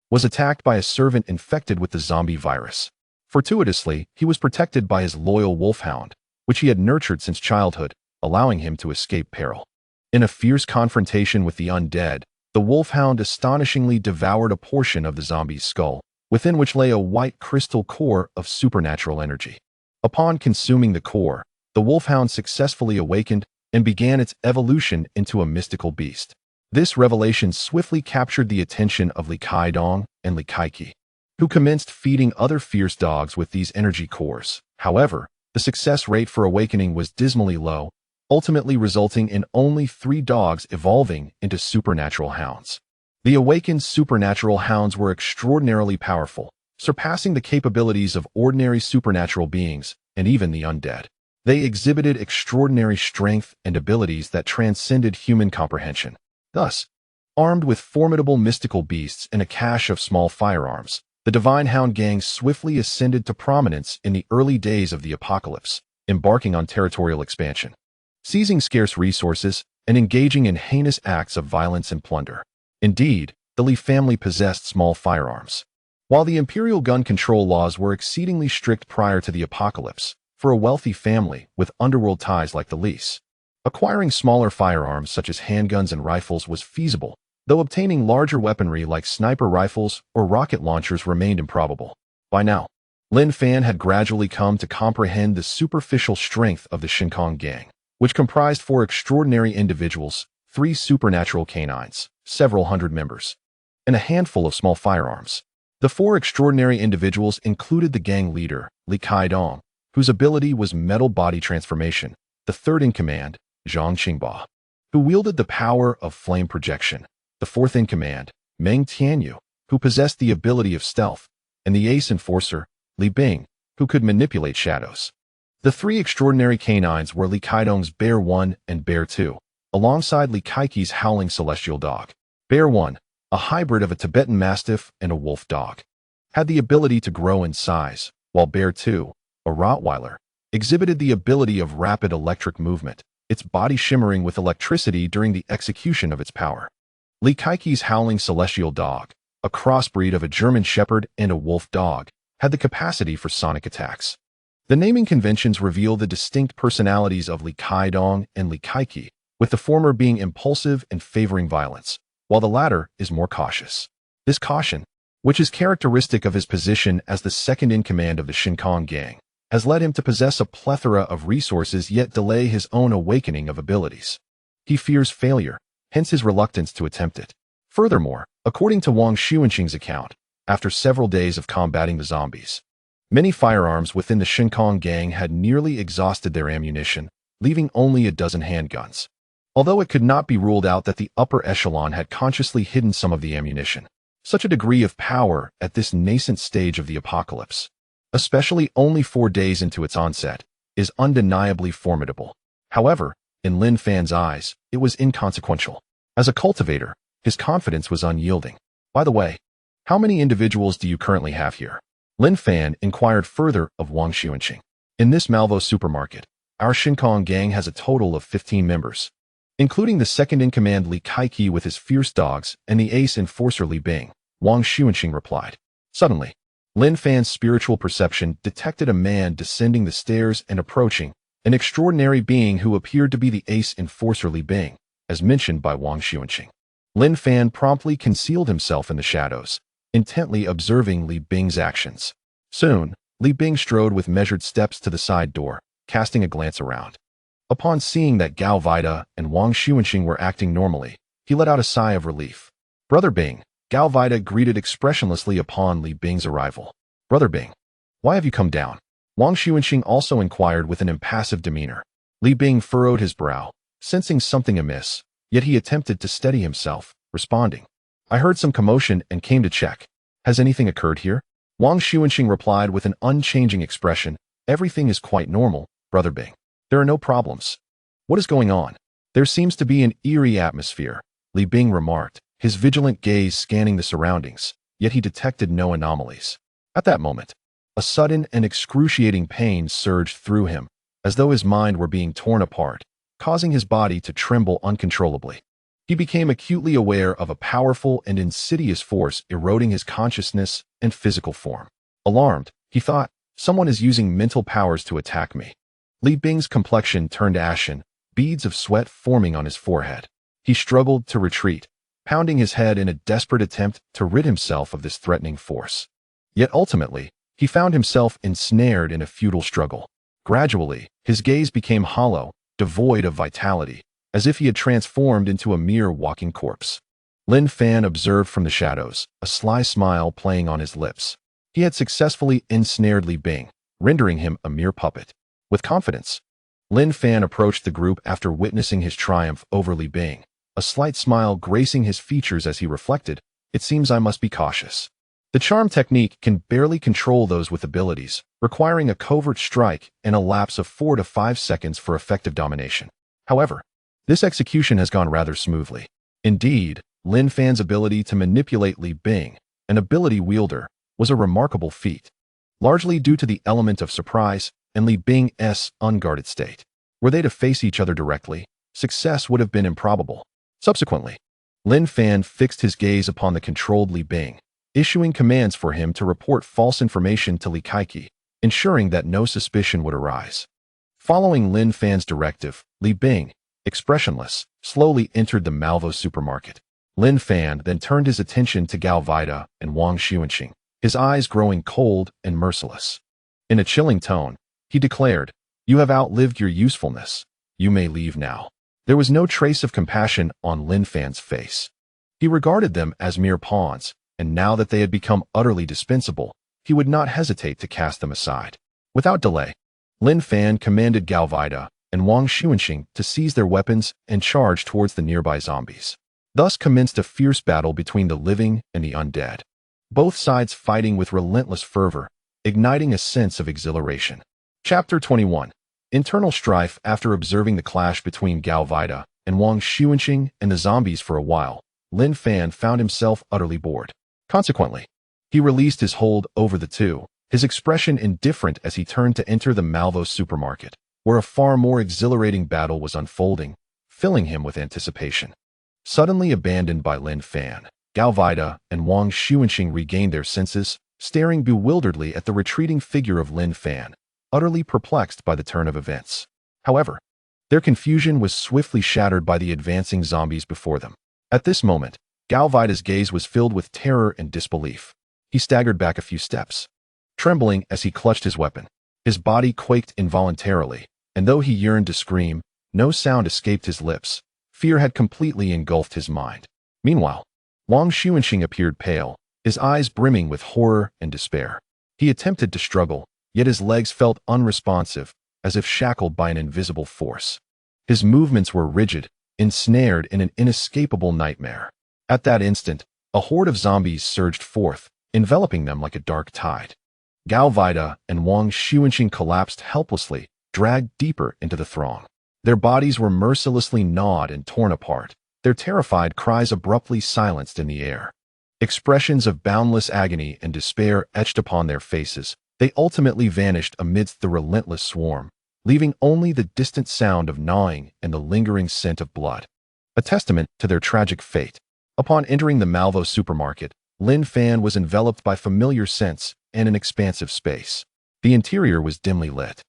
was attacked by a servant infected with the zombie virus. Fortuitously, he was protected by his loyal wolfhound, which he had nurtured since childhood, allowing him to escape peril. In a fierce confrontation with the undead, the wolfhound astonishingly devoured a portion of the zombie's skull, within which lay a white crystal core of supernatural energy. Upon consuming the core, the wolfhound successfully awakened and began its evolution into a mystical beast. This revelation swiftly captured the attention of Li Kaidong and Li Kaiki, who commenced feeding other fierce dogs with these energy cores. However, the success rate for awakening was dismally low, ultimately resulting in only 3 dogs evolving into supernatural hounds. The awakened supernatural hounds were extraordinarily powerful, surpassing the capabilities of ordinary supernatural beings and even the undead. They exhibited extraordinary strength and abilities that transcended human comprehension. Thus, armed with formidable mystical beasts and a cache of small firearms, the Divine Hound Gang swiftly ascended to prominence in the early days of the apocalypse, embarking on territorial expansion, seizing scarce resources, and engaging in heinous acts of violence and plunder. Indeed, the Li family possessed small firearms. While the imperial gun control laws were exceedingly strict prior to the apocalypse, for a wealthy family with underworld ties like the Li's, acquiring smaller firearms such as handguns and rifles was feasible, though obtaining larger weaponry like sniper rifles or rocket launchers remained improbable. By now, Lin Fan had gradually come to comprehend the superficial strength of the Shinkong Gang, which comprised 4 extraordinary individuals, 3 supernatural canines, several hundred members, and a handful of small firearms. The 4 extraordinary individuals included the gang leader, Li Kaidong, whose ability was metal body transformation, the third in command, Zhang Qingba, who wielded the power of flame projection, the fourth in command, Meng Tianyu, who possessed the ability of stealth, and the ace enforcer, Li Bing, who could manipulate shadows. The 3 extraordinary canines were Li Kaidong's Bear 1 and Bear 2, alongside Li Kaiki's howling celestial dog. Bear 1, a hybrid of a Tibetan Mastiff and a wolf dog, had the ability to grow in size, while Bear 2, a Rottweiler, exhibited the ability of rapid electric movement, its body shimmering with electricity during the execution of its power. Li Kaiki's howling celestial dog, a crossbreed of a German shepherd and a wolf dog, had the capacity for sonic attacks. The naming conventions reveal the distinct personalities of Li Kaidong and Li Kaiki, with the former being impulsive and favoring violence, while the latter is more cautious. This caution, which is characteristic of his position as the second in command of the Shinkong Gang, has led him to possess a plethora of resources yet delay his own awakening of abilities. He fears failure, hence his reluctance to attempt it. Furthermore, according to Wang Xuanxing's account, after several days of combating the zombies, many firearms within the Shinkong Gang had nearly exhausted their ammunition, leaving only a dozen handguns. Although it could not be ruled out that the upper echelon had consciously hidden some of the ammunition. Such a degree of power at this nascent stage of the apocalypse, especially only 4 days into its onset, is undeniably formidable. However, in Lin Fan's eyes, it was inconsequential. As a cultivator, his confidence was unyielding. By the way, how many individuals do you currently have here? Lin Fan inquired further of Wang Xuanqing. In this Malvo supermarket, our Shinkong gang has a total of 15 members, including the second-in-command Li Kaiki with his fierce dogs and the ace enforcer Li Bing, Wang Xuanqing replied. Suddenly, Lin Fan's spiritual perception detected a man descending the stairs and approaching, an extraordinary being who appeared to be the ace enforcer Li Bing, as mentioned by Wang Xuanqing. Lin Fan promptly concealed himself in the shadows, intently observing Li Bing's actions. Soon, Li Bing strode with measured steps to the side door, casting a glance around. Upon seeing that Gao Vida and Wang Xuanqing were acting normally, he let out a sigh of relief. Brother Bing, Gao Vida greeted expressionlessly upon Li Bing's arrival. Brother Bing, why have you come down? Wang Xuanqing also inquired with an impassive demeanor. Li Bing furrowed his brow, sensing something amiss, yet he attempted to steady himself, responding. I heard some commotion and came to check. Has anything occurred here? Wang Xuanqing replied with an unchanging expression. Everything is quite normal, Brother Bing. There are no problems. What is going on? There seems to be an eerie atmosphere, Li Bing remarked, his vigilant gaze scanning the surroundings, yet he detected no anomalies. At that moment, a sudden and excruciating pain surged through him, as though his mind were being torn apart, causing his body to tremble uncontrollably. He became acutely aware of a powerful and insidious force eroding his consciousness and physical form. Alarmed, he thought, someone is using mental powers to attack me. Li Bing's complexion turned ashen, beads of sweat forming on his forehead. He struggled to retreat, pounding his head in a desperate attempt to rid himself of this threatening force. Yet ultimately, he found himself ensnared in a futile struggle. Gradually, his gaze became hollow, devoid of vitality, as if he had transformed into a mere walking corpse. Lin Fan observed from the shadows, a sly smile playing on his lips. He had successfully ensnared Li Bing, rendering him a mere puppet. With confidence, Lin Fan approached the group after witnessing his triumph over Li Bing, a slight smile gracing his features as he reflected, it seems I must be cautious. The charm technique can barely control those with abilities, requiring a covert strike and a lapse of 4 to 5 seconds for effective domination. However, this execution has gone rather smoothly. Indeed, Lin Fan's ability to manipulate Li Bing, an ability wielder, was a remarkable feat, largely due to the element of surprise and Li Bing's unguarded state. Were they to face each other directly, success would have been improbable. Subsequently, Lin Fan fixed his gaze upon the controlled Li Bing, issuing commands for him to report false information to Li Kaiki, ensuring that no suspicion would arise. Following Lin Fan's directive, Li Bing, expressionless, slowly entered the Malvo supermarket. Lin Fan then turned his attention to Gao Vida and Wang Xuanqing, his eyes growing cold and merciless. In a chilling tone, he declared, You have outlived your usefulness. You may leave now. There was no trace of compassion on Lin Fan's face. He regarded them as mere pawns, and now that they had become utterly dispensable, he would not hesitate to cast them aside. Without delay, Lin Fan commanded Gao Vida and Wang Xuanqing to seize their weapons and charge towards the nearby zombies. Thus commenced a fierce battle between the living and the undead, both sides fighting with relentless fervor, igniting a sense of exhilaration. Chapter 21. Internal strife. After observing the clash between Gao Vida and Wang Xuanqing and the zombies for a while, Lin Fan found himself utterly bored. Consequently, he released his hold over the two, his expression indifferent as he turned to enter the Malvo supermarket, where a far more exhilarating battle was unfolding, filling him with anticipation. Suddenly abandoned by Lin Fan, Gao Vida and Wang Xuanqing regained their senses, staring bewilderedly at the retreating figure of Lin Fan, utterly perplexed by the turn of events. However, their confusion was swiftly shattered by the advancing zombies before them. At this moment, Gao Vida's gaze was filled with terror and disbelief. He staggered back a few steps, trembling as he clutched his weapon. His body quaked involuntarily, and though he yearned to scream, no sound escaped his lips. Fear had completely engulfed his mind. Meanwhile, Wang Xuanqing appeared pale, his eyes brimming with horror and despair. He attempted to struggle, yet his legs felt unresponsive, as if shackled by an invisible force. His movements were rigid, ensnared in an inescapable nightmare. At that instant, a horde of zombies surged forth, enveloping them like a dark tide. Gao Vida and Wang Xuanqing collapsed helplessly, dragged deeper into the throng. Their bodies were mercilessly gnawed and torn apart, their terrified cries abruptly silenced in the air. Expressions of boundless agony and despair etched upon their faces. They ultimately vanished amidst the relentless swarm, leaving only the distant sound of gnawing and the lingering scent of blood. A testament to their tragic fate. Upon entering the Malvo supermarket, Lin Fan was enveloped by familiar scents and an expansive space. The interior was dimly lit,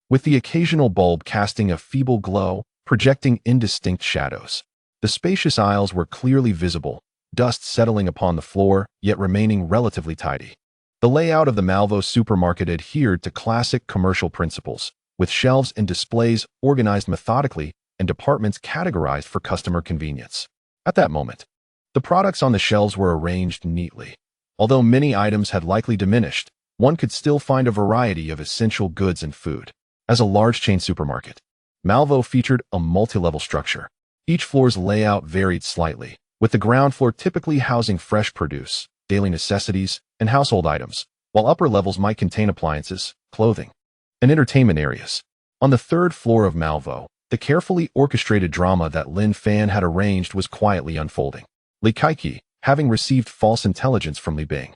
with the occasional bulb casting a feeble glow, projecting indistinct shadows. The spacious aisles were clearly visible, dust settling upon the floor, yet remaining relatively tidy. The layout of the Malvo supermarket adhered to classic commercial principles, with shelves and displays organized methodically and departments categorized for customer convenience. At that moment, the products on the shelves were arranged neatly. Although many items had likely diminished, one could still find a variety of essential goods and food. As a large chain supermarket, Malvo featured a multi-level structure. Each floor's layout varied slightly, with the ground floor typically housing fresh produce, daily necessities, and household items, while upper levels might contain appliances, clothing, and entertainment areas. On the third floor of Malvo, the carefully orchestrated drama that Lin Fan had arranged was quietly unfolding. Li Kaiki, having received false intelligence from Li Bing,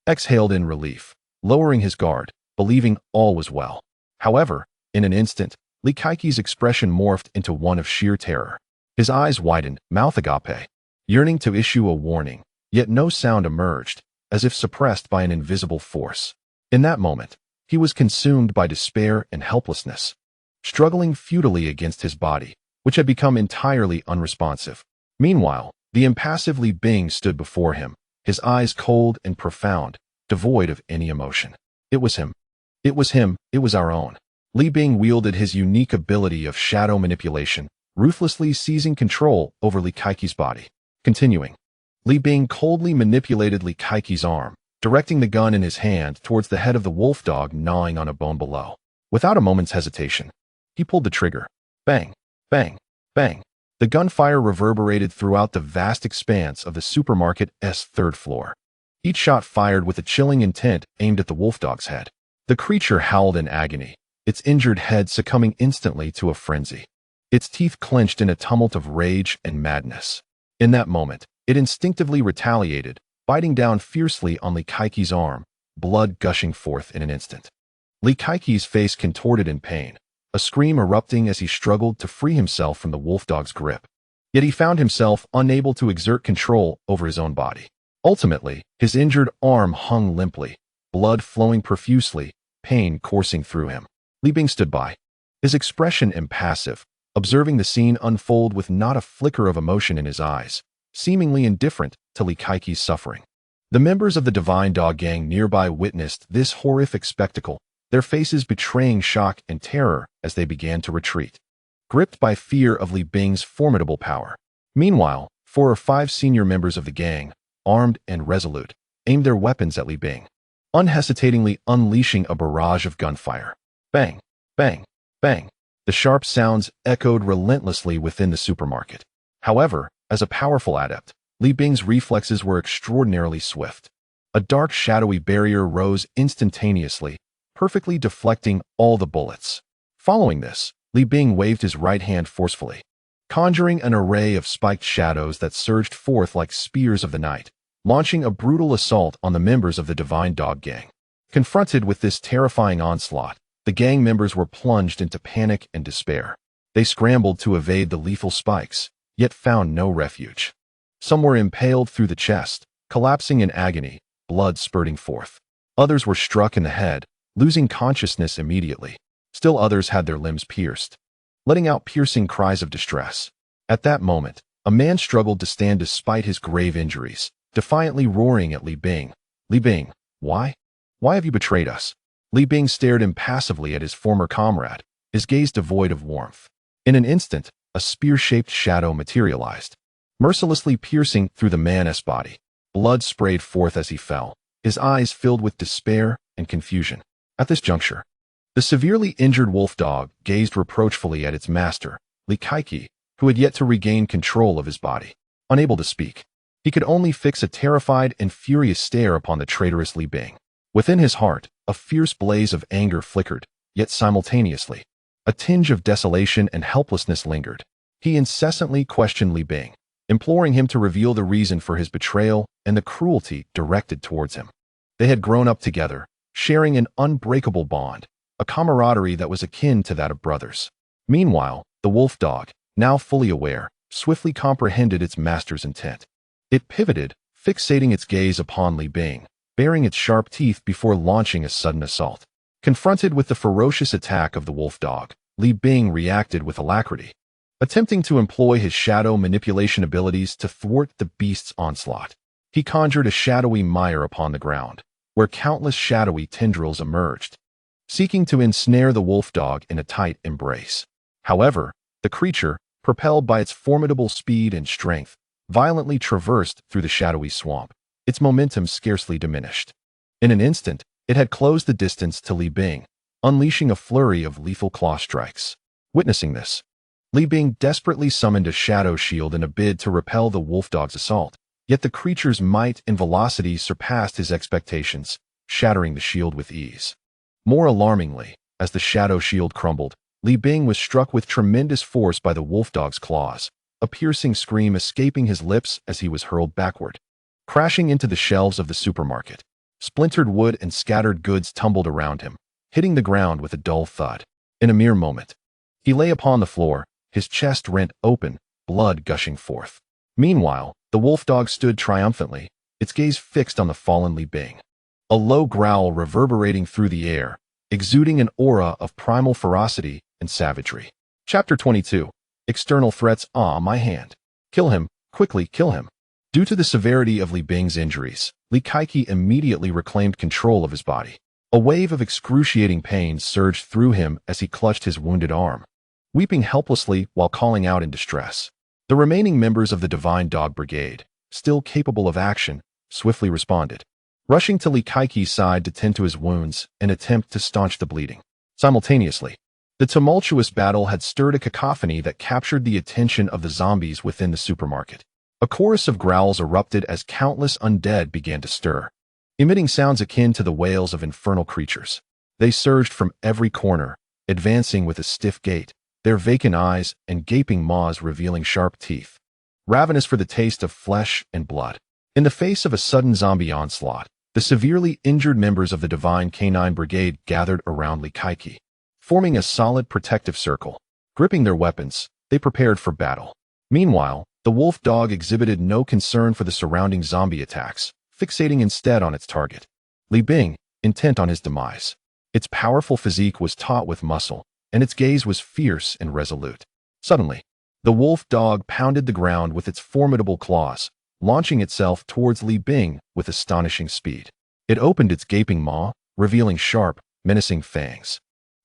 exhaled in relief, lowering his guard, believing all was well. However, in an instant, Li Kaiki's expression morphed into one of sheer terror. His eyes widened, mouth agape, yearning to issue a warning, yet no sound emerged, as if suppressed by an invisible force. In that moment, he was consumed by despair and helplessness, struggling futilely against his body, which had become entirely unresponsive. Meanwhile, the impassive Li Bing stood before him, his eyes cold and profound, devoid of any emotion. It was him. It was him. It was our own. Li Bing wielded his unique ability of shadow manipulation, ruthlessly seizing control over Li Kaiki's body. Continuing, Li Bing coldly manipulated Li Kaiki's arm, directing the gun in his hand towards the head of the wolf dog gnawing on a bone below. Without a moment's hesitation, he pulled the trigger. Bang, bang, bang. The gunfire reverberated throughout the vast expanse of the supermarket's third floor. Each shot fired with a chilling intent aimed at the wolf dog's head. The creature howled in agony, its injured head succumbing instantly to a frenzy. Its teeth clenched in a tumult of rage and madness. In that moment, it instinctively retaliated, biting down fiercely on Li Kaiki's arm, blood gushing forth in an instant. Li Kaiki's face contorted in pain, a scream erupting as he struggled to free himself from the wolf dog's grip. Yet he found himself unable to exert control over his own body. Ultimately, his injured arm hung limply, blood flowing profusely, pain coursing through him. Li Bing stood by, his expression impassive, observing the scene unfold with not a flicker of emotion in his eyes, seemingly indifferent to Li Kaiki's suffering. The members of the Divine Dog Gang nearby witnessed this horrific spectacle, their faces betraying shock and terror as they began to retreat, gripped by fear of Li Bing's formidable power. Meanwhile, 4 or 5 senior members of the gang, armed and resolute, aimed their weapons at Li Bing, unhesitatingly unleashing a barrage of gunfire. Bang, bang, bang. The sharp sounds echoed relentlessly within the supermarket. However, as a powerful adept, Li Bing's reflexes were extraordinarily swift. A dark shadowy barrier rose instantaneously, perfectly deflecting all the bullets. Following this, Li Bing waved his right hand forcefully, conjuring an array of spiked shadows that surged forth like spears of the night, launching a brutal assault on the members of the Divine Dog Gang. Confronted with this terrifying onslaught, the gang members were plunged into panic and despair. They scrambled to evade the lethal spikes, yet found no refuge. Some were impaled through the chest, collapsing in agony, blood spurting forth. Others were struck in the head, losing consciousness immediately. Still others had their limbs pierced, letting out piercing cries of distress. At that moment, a man struggled to stand despite his grave injuries, defiantly roaring at Li Bing. Li Bing, why? Why have you betrayed us? Li Bing stared impassively at his former comrade, his gaze devoid of warmth. In an instant, a spear-shaped shadow materialized, mercilessly piercing through the man's body. Blood sprayed forth as he fell, his eyes filled with despair and confusion. At this juncture, The severely injured wolf dog gazed reproachfully at its master, Li Kaiki, who had yet to regain control of his body. Unable to speak, he could only fix a terrified and furious stare upon the traitorous Li Bing. Within his heart, a fierce blaze of anger flickered, yet simultaneously, a tinge of desolation and helplessness lingered. He incessantly questioned Li Bing, imploring him to reveal the reason for his betrayal and the cruelty directed towards him. They had grown up together, sharing an unbreakable bond, a camaraderie that was akin to that of brothers. Meanwhile, the wolf dog, now fully aware, swiftly comprehended its master's intent. It pivoted, fixating its gaze upon Li Bing, baring its sharp teeth before launching a sudden assault. Confronted with the ferocious attack of the wolf dog, Li Bing reacted with alacrity, attempting to employ his shadow manipulation abilities to thwart the beast's onslaught. He conjured a shadowy mire upon the ground, where countless shadowy tendrils emerged, seeking to ensnare the wolf dog in a tight embrace. However, the creature, propelled by its formidable speed and strength, violently traversed through the shadowy swamp, its momentum scarcely diminished. In an instant, it had closed the distance to Li Bing, unleashing a flurry of lethal claw strikes. Witnessing this, Li Bing desperately summoned a shadow shield in a bid to repel the wolf dog's assault, yet the creature's might and velocity surpassed his expectations, shattering the shield with ease. More alarmingly, as the shadow shield crumbled, Li Bing was struck with tremendous force by the wolf dog's claws, a piercing scream escaping his lips as he was hurled backward, crashing into the shelves of the supermarket. Splintered wood and scattered goods tumbled around him, hitting the ground with a dull thud. In a mere moment, he lay upon the floor, his chest rent open, blood gushing forth. Meanwhile, the wolf dog stood triumphantly, its gaze fixed on the fallen Li Bing. A low growl reverberating through the air, exuding an aura of primal ferocity and savagery. Chapter 22. External threats. My hand. Kill him, quickly kill him. Due to the severity of Li Bing's injuries, Li Kaiki immediately reclaimed control of his body. A wave of excruciating pain surged through him as he clutched his wounded arm, weeping helplessly while calling out in distress. The remaining members of the Divine Dog Brigade, still capable of action, swiftly responded, rushing to Li Kaiki's side to tend to his wounds and attempt to staunch the bleeding. Simultaneously, the tumultuous battle had stirred a cacophony that captured the attention of the zombies within the supermarket. A chorus of growls erupted as countless undead began to stir, emitting sounds akin to the wails of infernal creatures. They surged from every corner, advancing with a stiff gait, their vacant eyes and gaping maws revealing sharp teeth, ravenous for the taste of flesh and blood. In the face of a sudden zombie onslaught, the severely injured members of the Divine Canine Brigade gathered around Li Kaiki, forming a solid protective circle. Gripping their weapons, they prepared for battle. Meanwhile, the wolf dog exhibited no concern for the surrounding zombie attacks, fixating instead on its target, Li Bing, intent on his demise. Its powerful physique was taut with muscle, and its gaze was fierce and resolute. Suddenly, the wolf dog pounded the ground with its formidable claws, launching itself towards Li Bing with astonishing speed. It opened its gaping maw, revealing sharp, menacing fangs,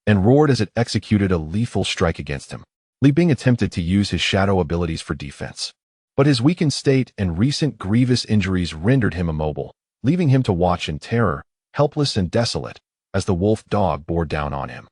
and roared as it executed a lethal strike against him. Li Bing attempted to use his shadow abilities for defense, but his weakened state and recent grievous injuries rendered him immobile, leaving him to watch in terror, helpless and desolate, as the wolf dog bore down on him.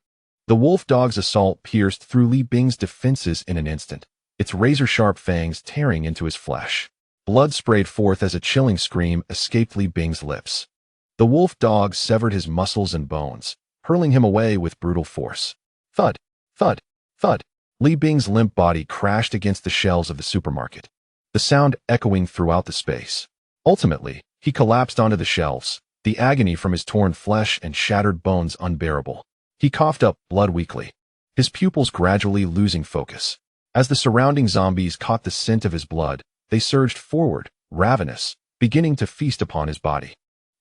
The wolf dog's assault pierced through Li Bing's defenses in an instant, its razor-sharp fangs tearing into his flesh. Blood sprayed forth as a chilling scream escaped Li Bing's lips. The wolf dog severed his muscles and bones, hurling him away with brutal force. Thud, thud, thud. Li Bing's limp body crashed against the shelves of the supermarket, the sound echoing throughout the space. Ultimately, he collapsed onto the shelves, the agony from his torn flesh and shattered bones unbearable. He coughed up blood weakly, his pupils gradually losing focus. As the surrounding zombies caught the scent of his blood, they surged forward, ravenous, beginning to feast upon his body,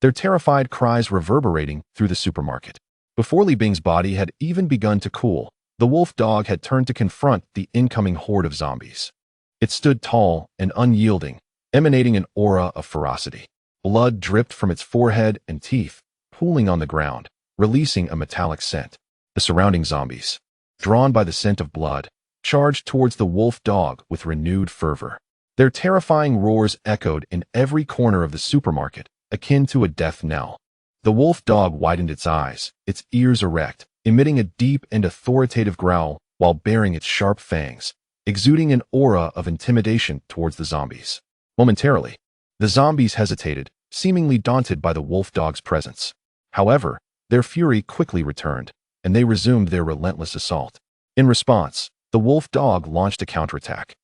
their terrified cries reverberating through the supermarket. Before Li Bing's body had even begun to cool, the wolf dog had turned to confront the incoming horde of zombies. It stood tall and unyielding, emanating an aura of ferocity. Blood dripped from its forehead and teeth, pooling on the ground, releasing a metallic scent. The surrounding zombies, drawn by the scent of blood, charged towards the wolf dog with renewed fervor. Their terrifying roars echoed in every corner of the supermarket, akin to a death knell. The wolf dog widened its eyes, its ears erect, emitting a deep and authoritative growl while baring its sharp fangs, exuding an aura of intimidation towards the zombies. Momentarily, the zombies hesitated, seemingly daunted by the wolf dog's presence. However, their fury quickly returned, and they resumed their relentless assault. In response, the wolf dog launched a counterattack,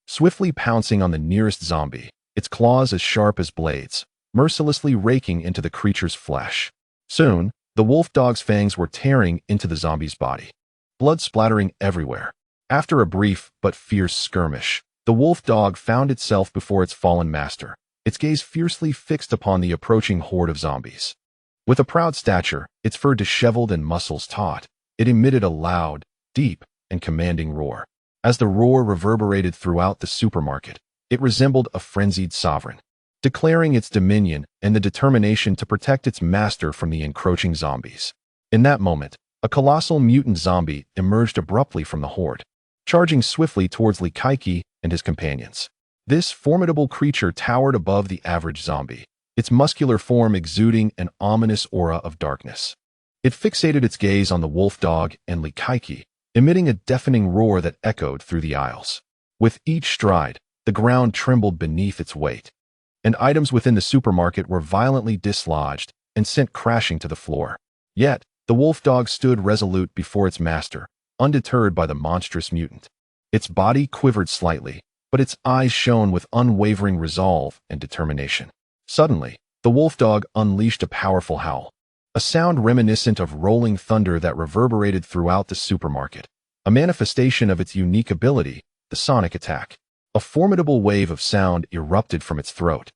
swiftly pouncing on the nearest zombie, its claws as sharp as blades, mercilessly raking into the creature's flesh. Soon, the wolf dog's fangs were tearing into the zombie's body, blood splattering everywhere. After a brief but fierce skirmish, the wolf dog found itself before its fallen master, its gaze fiercely fixed upon the approaching horde of zombies. With a proud stature, its fur disheveled and muscles taut, it emitted a loud, deep, and commanding roar. As the roar reverberated throughout the supermarket, it resembled a frenzied sovereign, declaring its dominion and the determination to protect its master from the encroaching zombies. In that moment, a colossal mutant zombie emerged abruptly from the horde, charging swiftly towards Likaiki and his companions. This formidable creature towered above the average zombie, its muscular form exuding an ominous aura of darkness. It fixated its gaze on the wolf dog and Likaiki, emitting a deafening roar that echoed through the aisles. With each stride, the ground trembled beneath its weight, and items within the supermarket were violently dislodged and sent crashing to the floor. Yet, the wolf dog stood resolute before its master, undeterred by the monstrous mutant. Its body quivered slightly, but its eyes shone with unwavering resolve and determination. Suddenly, the wolf dog unleashed a powerful howl, a sound reminiscent of rolling thunder that reverberated throughout the supermarket, a manifestation of its unique ability, the sonic attack. A formidable wave of sound erupted from its throat,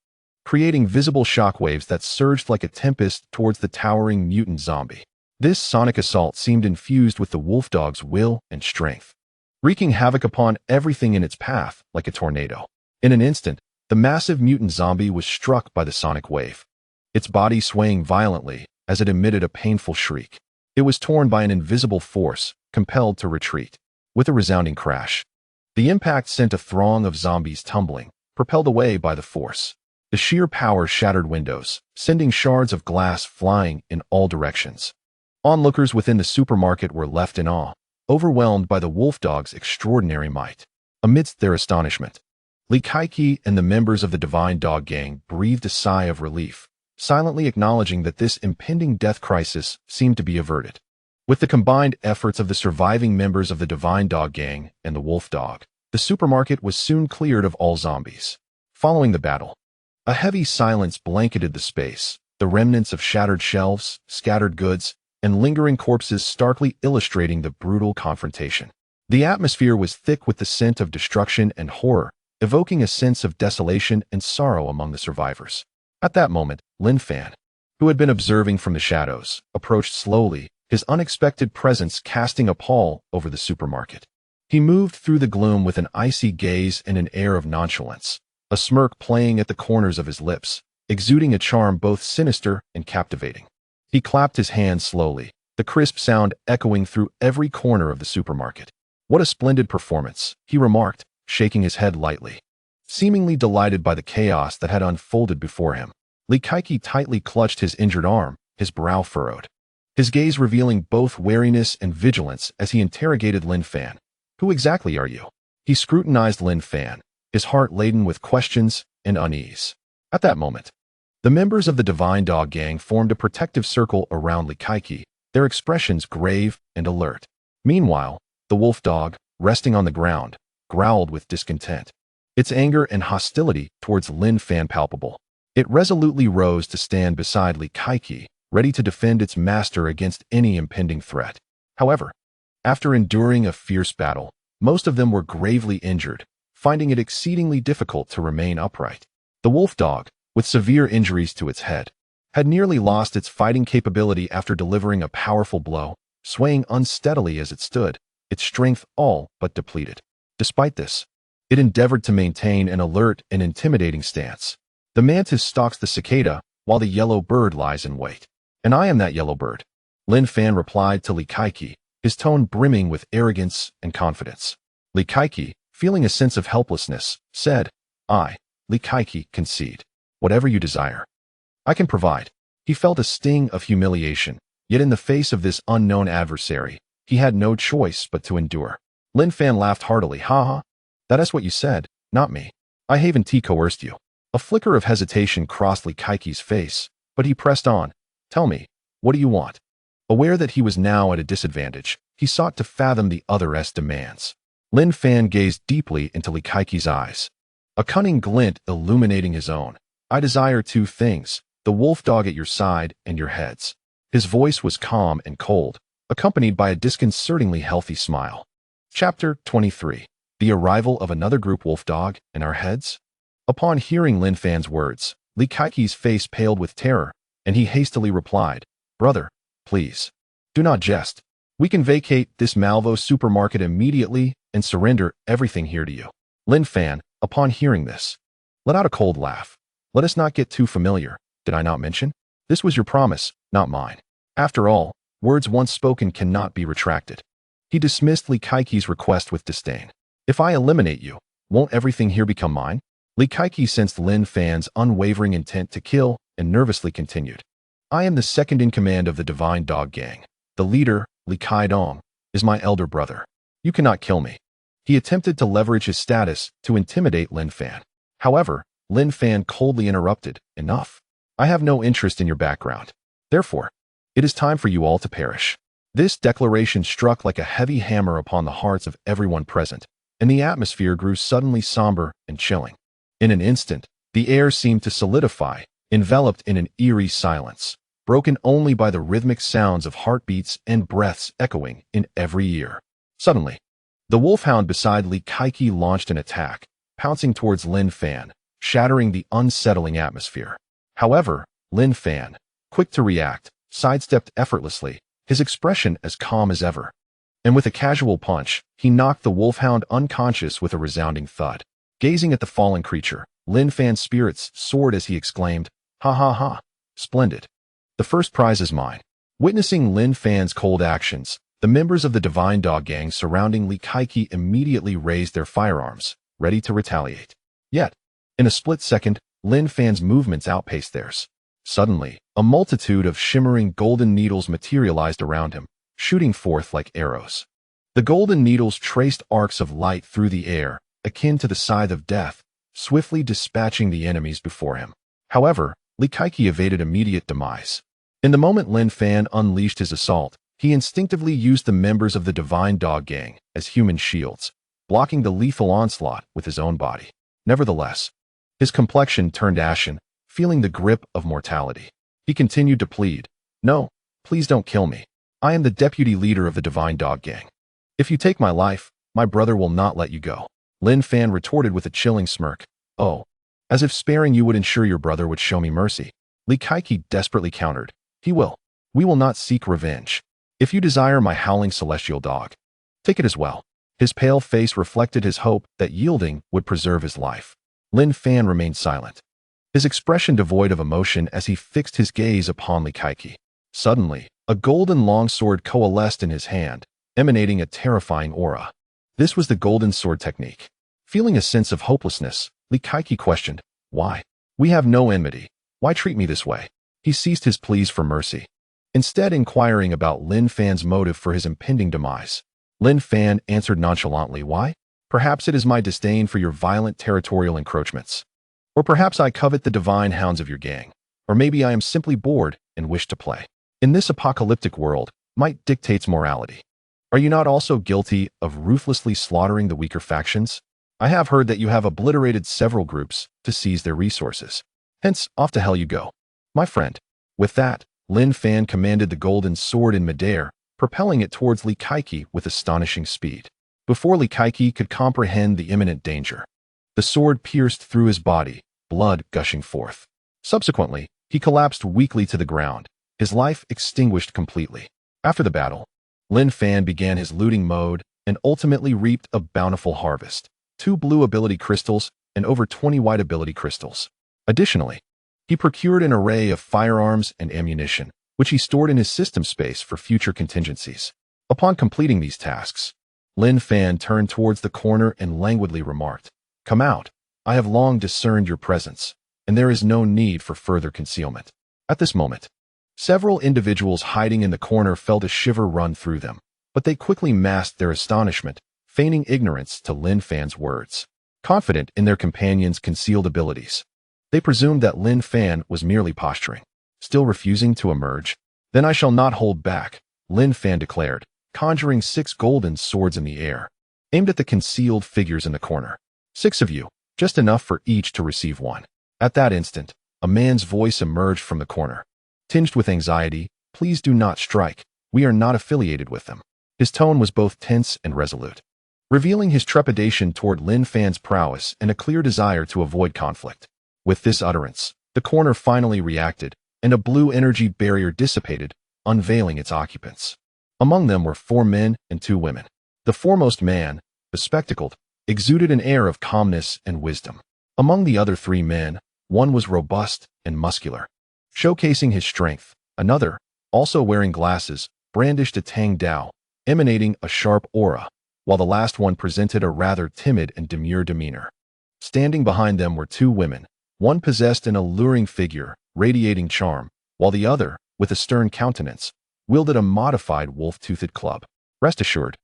creating visible shockwaves that surged like a tempest towards the towering mutant zombie. This sonic assault seemed infused with the wolf dog's will and strength, wreaking havoc upon everything in its path like a tornado. In an instant, the massive mutant zombie was struck by the sonic wave, its body swaying violently as it emitted a painful shriek. It was torn by an invisible force, compelled to retreat. With a resounding crash, the impact sent a throng of zombies tumbling, propelled away by the force. The sheer power shattered windows, sending shards of glass flying in all directions. Onlookers within the supermarket were left in awe, overwhelmed by the wolf dog's extraordinary might. Amidst their astonishment, Likaiki and the members of the Divine Dog Gang breathed a sigh of relief, silently acknowledging that this impending death crisis seemed to be averted. With the combined efforts of the surviving members of the Divine Dog Gang and the wolf dog, the supermarket was soon cleared of all zombies. Following the battle, a heavy silence blanketed the space, the remnants of shattered shelves, scattered goods, and lingering corpses starkly illustrating the brutal confrontation. The atmosphere was thick with the scent of destruction and horror, evoking a sense of desolation and sorrow among the survivors. At that moment, Lin Fan, who had been observing from the shadows, approached slowly, his unexpected presence casting a pall over the supermarket. He moved through the gloom with an icy gaze and an air of nonchalance, a smirk playing at the corners of his lips, exuding a charm both sinister and captivating. He clapped his hands slowly, the crisp sound echoing through every corner of the supermarket. "What a splendid performance," he remarked, shaking his head lightly, seemingly delighted by the chaos that had unfolded before him. Likaiki tightly clutched his injured arm, his brow furrowed, his gaze revealing both wariness and vigilance as he interrogated Lin Fan. "Who exactly are you?" He scrutinized Lin Fan, his heart laden with questions and unease. At that moment, the members of the Divine Dog Gang formed a protective circle around Likaiki, their expressions grave and alert. Meanwhile, the wolf dog, resting on the ground, growled with discontent, its anger and hostility towards Lin Fan palpable. It resolutely rose to stand beside Likaiki, ready to defend its master against any impending threat. However, after enduring a fierce battle, most of them were gravely injured, finding it exceedingly difficult to remain upright. The wolf dog, with severe injuries to its head, had nearly lost its fighting capability after delivering a powerful blow, swaying unsteadily as it stood, its strength all but depleted. Despite this, it endeavored to maintain an alert and intimidating stance. The mantis stalks the cicada, while the yellow bird lies in wait. "And I am that yellow bird," Lin Fan replied to Likaiki, his tone brimming with arrogance and confidence. Likaiki, feeling a sense of helplessness, said, "I, Likaiki, concede. Whatever you desire, I can provide." He felt a sting of humiliation, Yet in the face of this unknown adversary, he had no choice but to endure. Lin Fan laughed heartily. Ha. That is what you said, not me. I haven't coerced you. A flicker of hesitation crossed Li Kaiqi's face, but he pressed on. Tell me, what do you want? Aware that he was now at a disadvantage, he sought to fathom the other's demands. Lin Fan gazed deeply into Li Kaiqi's eyes, a cunning glint illuminating his own. I desire two things, the wolf dog at your side and your heads. His voice was calm and cold, accompanied by a disconcertingly healthy smile. Chapter 23. The arrival of another group wolf dog and our heads? Upon hearing Lin Fan's words, Li Kaiqi's face paled with terror, and he hastily replied, Brother, please, do not jest. We can vacate this Malvo supermarket immediately and surrender everything here to you. Lin Fan, upon hearing this, let out a cold laugh. Let us not get too familiar, did I not mention? This was your promise, not mine. After all, words once spoken cannot be retracted. He dismissed Li Kaiqi's request with disdain. If I eliminate you, won't everything here become mine? Li Kaiqi sensed Lin Fan's unwavering intent to kill and nervously continued. I am the second in command of the Divine Dog Gang. The leader, Li Kaidong, is my elder brother. You cannot kill me. He attempted to leverage his status to intimidate Lin Fan. However, Lin Fan coldly interrupted. Enough. I have no interest in your background. Therefore, it is time for you all to perish. This declaration struck like a heavy hammer upon the hearts of everyone present, and the atmosphere grew suddenly somber and chilling. In an instant, the air seemed to solidify, enveloped in an eerie silence, broken only by the rhythmic sounds of heartbeats and breaths echoing in every ear. Suddenly, the wolfhound beside Li Kaiqi launched an attack, pouncing towards Lin Fan, shattering the unsettling atmosphere. However, Lin Fan, quick to react, sidestepped effortlessly, his expression as calm as ever. And with a casual punch, he knocked the wolfhound unconscious with a resounding thud. Gazing at the fallen creature, Lin Fan's spirits soared as he exclaimed, Ha. Splendid. The first prize is mine. Witnessing Lin Fan's cold actions, the members of the Divine Dog Gang surrounding Li Kaiqi immediately raised their firearms, ready to retaliate. Yet, in a split second, Lin Fan's movements outpaced theirs. Suddenly, a multitude of shimmering golden needles materialized around him, shooting forth like arrows. The golden needles traced arcs of light through the air, akin to the scythe of death, swiftly dispatching the enemies before him. However, Li Kaiqi evaded immediate demise. In the moment Lin Fan unleashed his assault, he instinctively used the members of the Divine Dog Gang as human shields, blocking the lethal onslaught with his own body. Nevertheless, his complexion turned ashen, feeling the grip of mortality. He continued to plead, No, please don't kill me. I am the deputy leader of the Divine Dog Gang. If you take my life, my brother will not let you go. Lin Fan retorted with a chilling smirk. Oh, as if sparing you would ensure your brother would show me mercy. Li Kaiqi desperately countered. He will. We will not seek revenge. If you desire my howling celestial dog, take it as well. His pale face reflected his hope that yielding would preserve his life. Lin Fan remained silent, his expression devoid of emotion as he fixed his gaze upon Li Kaiqi. Suddenly, a golden longsword coalesced in his hand, emanating a terrifying aura. This was the golden sword technique. Feeling a sense of hopelessness, Li Kaiqi questioned, Why? We have no enmity. Why treat me this way? He ceased his pleas for mercy, instead inquiring about Lin Fan's motive for his impending demise. Lin Fan answered nonchalantly, Why? Perhaps it is my disdain for your violent territorial encroachments. Or perhaps I covet the divine hounds of your gang. Or maybe I am simply bored and wish to play. In this apocalyptic world, might dictates morality. Are you not also guilty of ruthlessly slaughtering the weaker factions? I have heard that you have obliterated several groups to seize their resources. Hence, off to hell you go, my friend. With that, Lin Fan commanded the golden sword in midair, propelling it towards Li Kaiqi with astonishing speed. Before Li Kaiqi could comprehend the imminent danger, the sword pierced through his body, blood gushing forth. Subsequently, he collapsed weakly to the ground, his life extinguished completely. After the battle, Lin Fan began his looting mode and ultimately reaped a bountiful harvest, 2 blue ability crystals and over 20 white ability crystals. Additionally, he procured an array of firearms and ammunition, which he stored in his system space for future contingencies. Upon completing these tasks, Lin Fan turned towards the corner and languidly remarked, Come out. I have long discerned your presence, and there is no need for further concealment. At this moment, Several individuals hiding in the corner felt a shiver run through them, but they quickly masked their astonishment, feigning ignorance to Lin Fan's words. Confident in their companion's concealed abilities, they presumed that Lin Fan was merely posturing, still refusing to emerge. Then I shall not hold back, Lin Fan declared, conjuring 6 golden swords in the air, aimed at the concealed figures in the corner. 6 of you, just enough for each to receive one. At that instant, a man's voice emerged from the corner. Tinged with anxiety, please do not strike, we are not affiliated with them. His tone was both tense and resolute, revealing his trepidation toward Lin Fan's prowess and a clear desire to avoid conflict. With this utterance, the corner finally reacted, and a blue energy barrier dissipated, unveiling its occupants. Among them were 4 men and 2 women. The foremost man, bespectacled, exuded an air of calmness and wisdom. Among the other 3 men, one was robust and muscular, showcasing his strength. Another, also wearing glasses, brandished a Tang Dao, emanating a sharp aura, while the last one presented a rather timid and demure demeanor. Standing behind them were 2 women. One possessed an alluring figure, radiating charm, while the other, with a stern countenance, wielded a modified wolf-toothed club. Rest assured,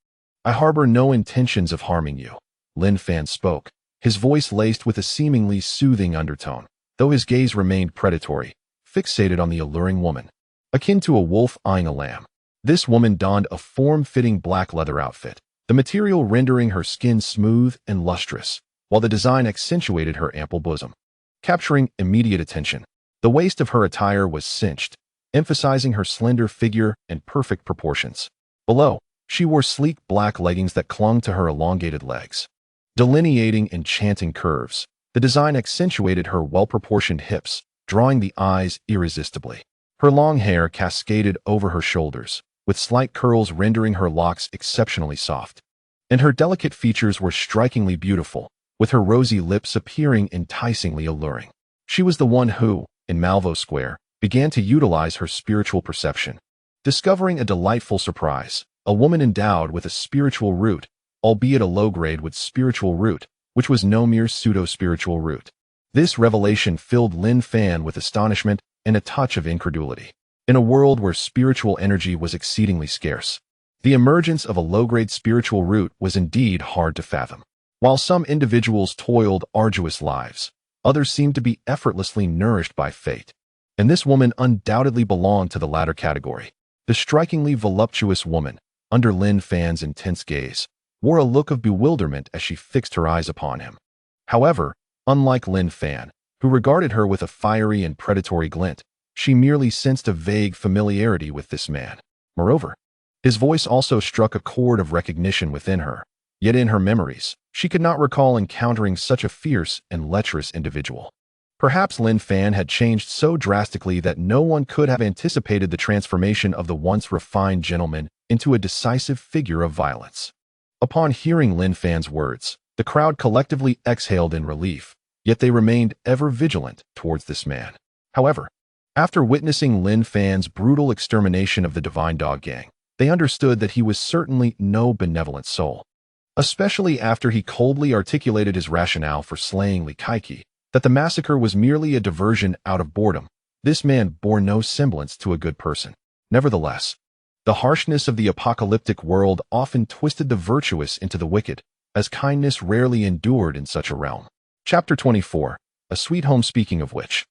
I harbor no intentions of harming you, Lin Fan spoke, his voice laced with a seemingly soothing undertone, though his gaze remained predatory, fixated on the alluring woman, akin to a wolf eyeing a lamb. This woman donned a form-fitting black leather outfit, the material rendering her skin smooth and lustrous, while the design accentuated her ample bosom, capturing immediate attention. The waist of her attire was cinched, emphasizing her slender figure and perfect proportions. Below, she wore sleek black leggings that clung to her elongated legs, delineating enchanting curves. The design accentuated her well-proportioned hips, drawing the eyes irresistibly. Her long hair cascaded over her shoulders, with slight curls rendering her locks exceptionally soft. And her delicate features were strikingly beautiful, with her rosy lips appearing enticingly alluring. She was the one who, in Malvo Square, began to utilize her spiritual perception, discovering a delightful surprise, a woman endowed with a spiritual root, albeit a low-grade with spiritual root, which was no mere pseudo-spiritual root. This revelation filled Lin Fan with astonishment and a touch of incredulity. In a world where spiritual energy was exceedingly scarce, the emergence of a low-grade spiritual root was indeed hard to fathom. While some individuals toiled arduous lives, others seemed to be effortlessly nourished by fate. And this woman undoubtedly belonged to the latter category. The strikingly voluptuous woman, under Lin Fan's intense gaze, wore a look of bewilderment as she fixed her eyes upon him. However, unlike Lin Fan, who regarded her with a fiery and predatory glint, she merely sensed a vague familiarity with this man. Moreover, his voice also struck a chord of recognition within her. Yet in her memories, she could not recall encountering such a fierce and lecherous individual. Perhaps Lin Fan had changed so drastically that no one could have anticipated the transformation of the once refined gentleman into a decisive figure of violence. Upon hearing Lin Fan's words, the crowd collectively exhaled in relief, yet they remained ever vigilant towards this man. However, after witnessing Lin Fan's brutal extermination of the Divine Dog Gang, they understood that he was certainly no benevolent soul. Especially after he coldly articulated his rationale for slaying Li Kaiki, that the massacre was merely a diversion out of boredom. This man bore no semblance to a good person. Nevertheless, the harshness of the apocalyptic world often twisted the virtuous into the wicked, as kindness rarely endured in such a realm. Chapter 24, A Sweet Home. Speaking of which,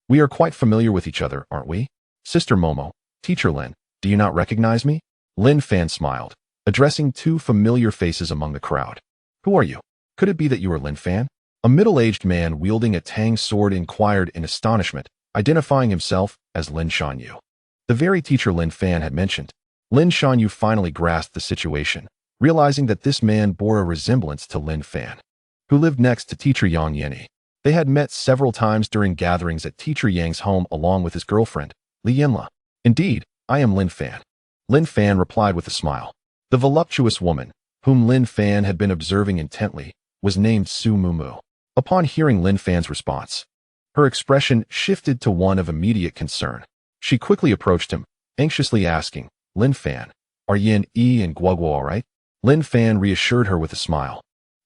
we are quite familiar with each other, aren't we? Sister Momo, Teacher Lin, do you not recognize me? Lin Fan smiled, addressing 2 familiar faces among the crowd. Who are you? Could it be that you are Lin Fan? A middle-aged man wielding a Tang sword inquired in astonishment, identifying himself as Lin Shanyu, the very teacher Lin Fan had mentioned. Lin Shanyu finally grasped the situation, realizing that this man bore a resemblance to Lin Fan, who lived next to teacher Yang Yanni. They had met several times during gatherings at teacher Yang's home along with his girlfriend, Li Yanla. Indeed, I am Lin Fan. Lin Fan replied with a smile. The voluptuous woman, whom Lin Fan had been observing intently, was named Su Mumu. Upon hearing Lin Fan's response, her expression shifted to one of immediate concern. She quickly approached him, anxiously asking, Lin Fan, are Yin Yi and Guoguo all right? Lin Fan reassured her with a smile.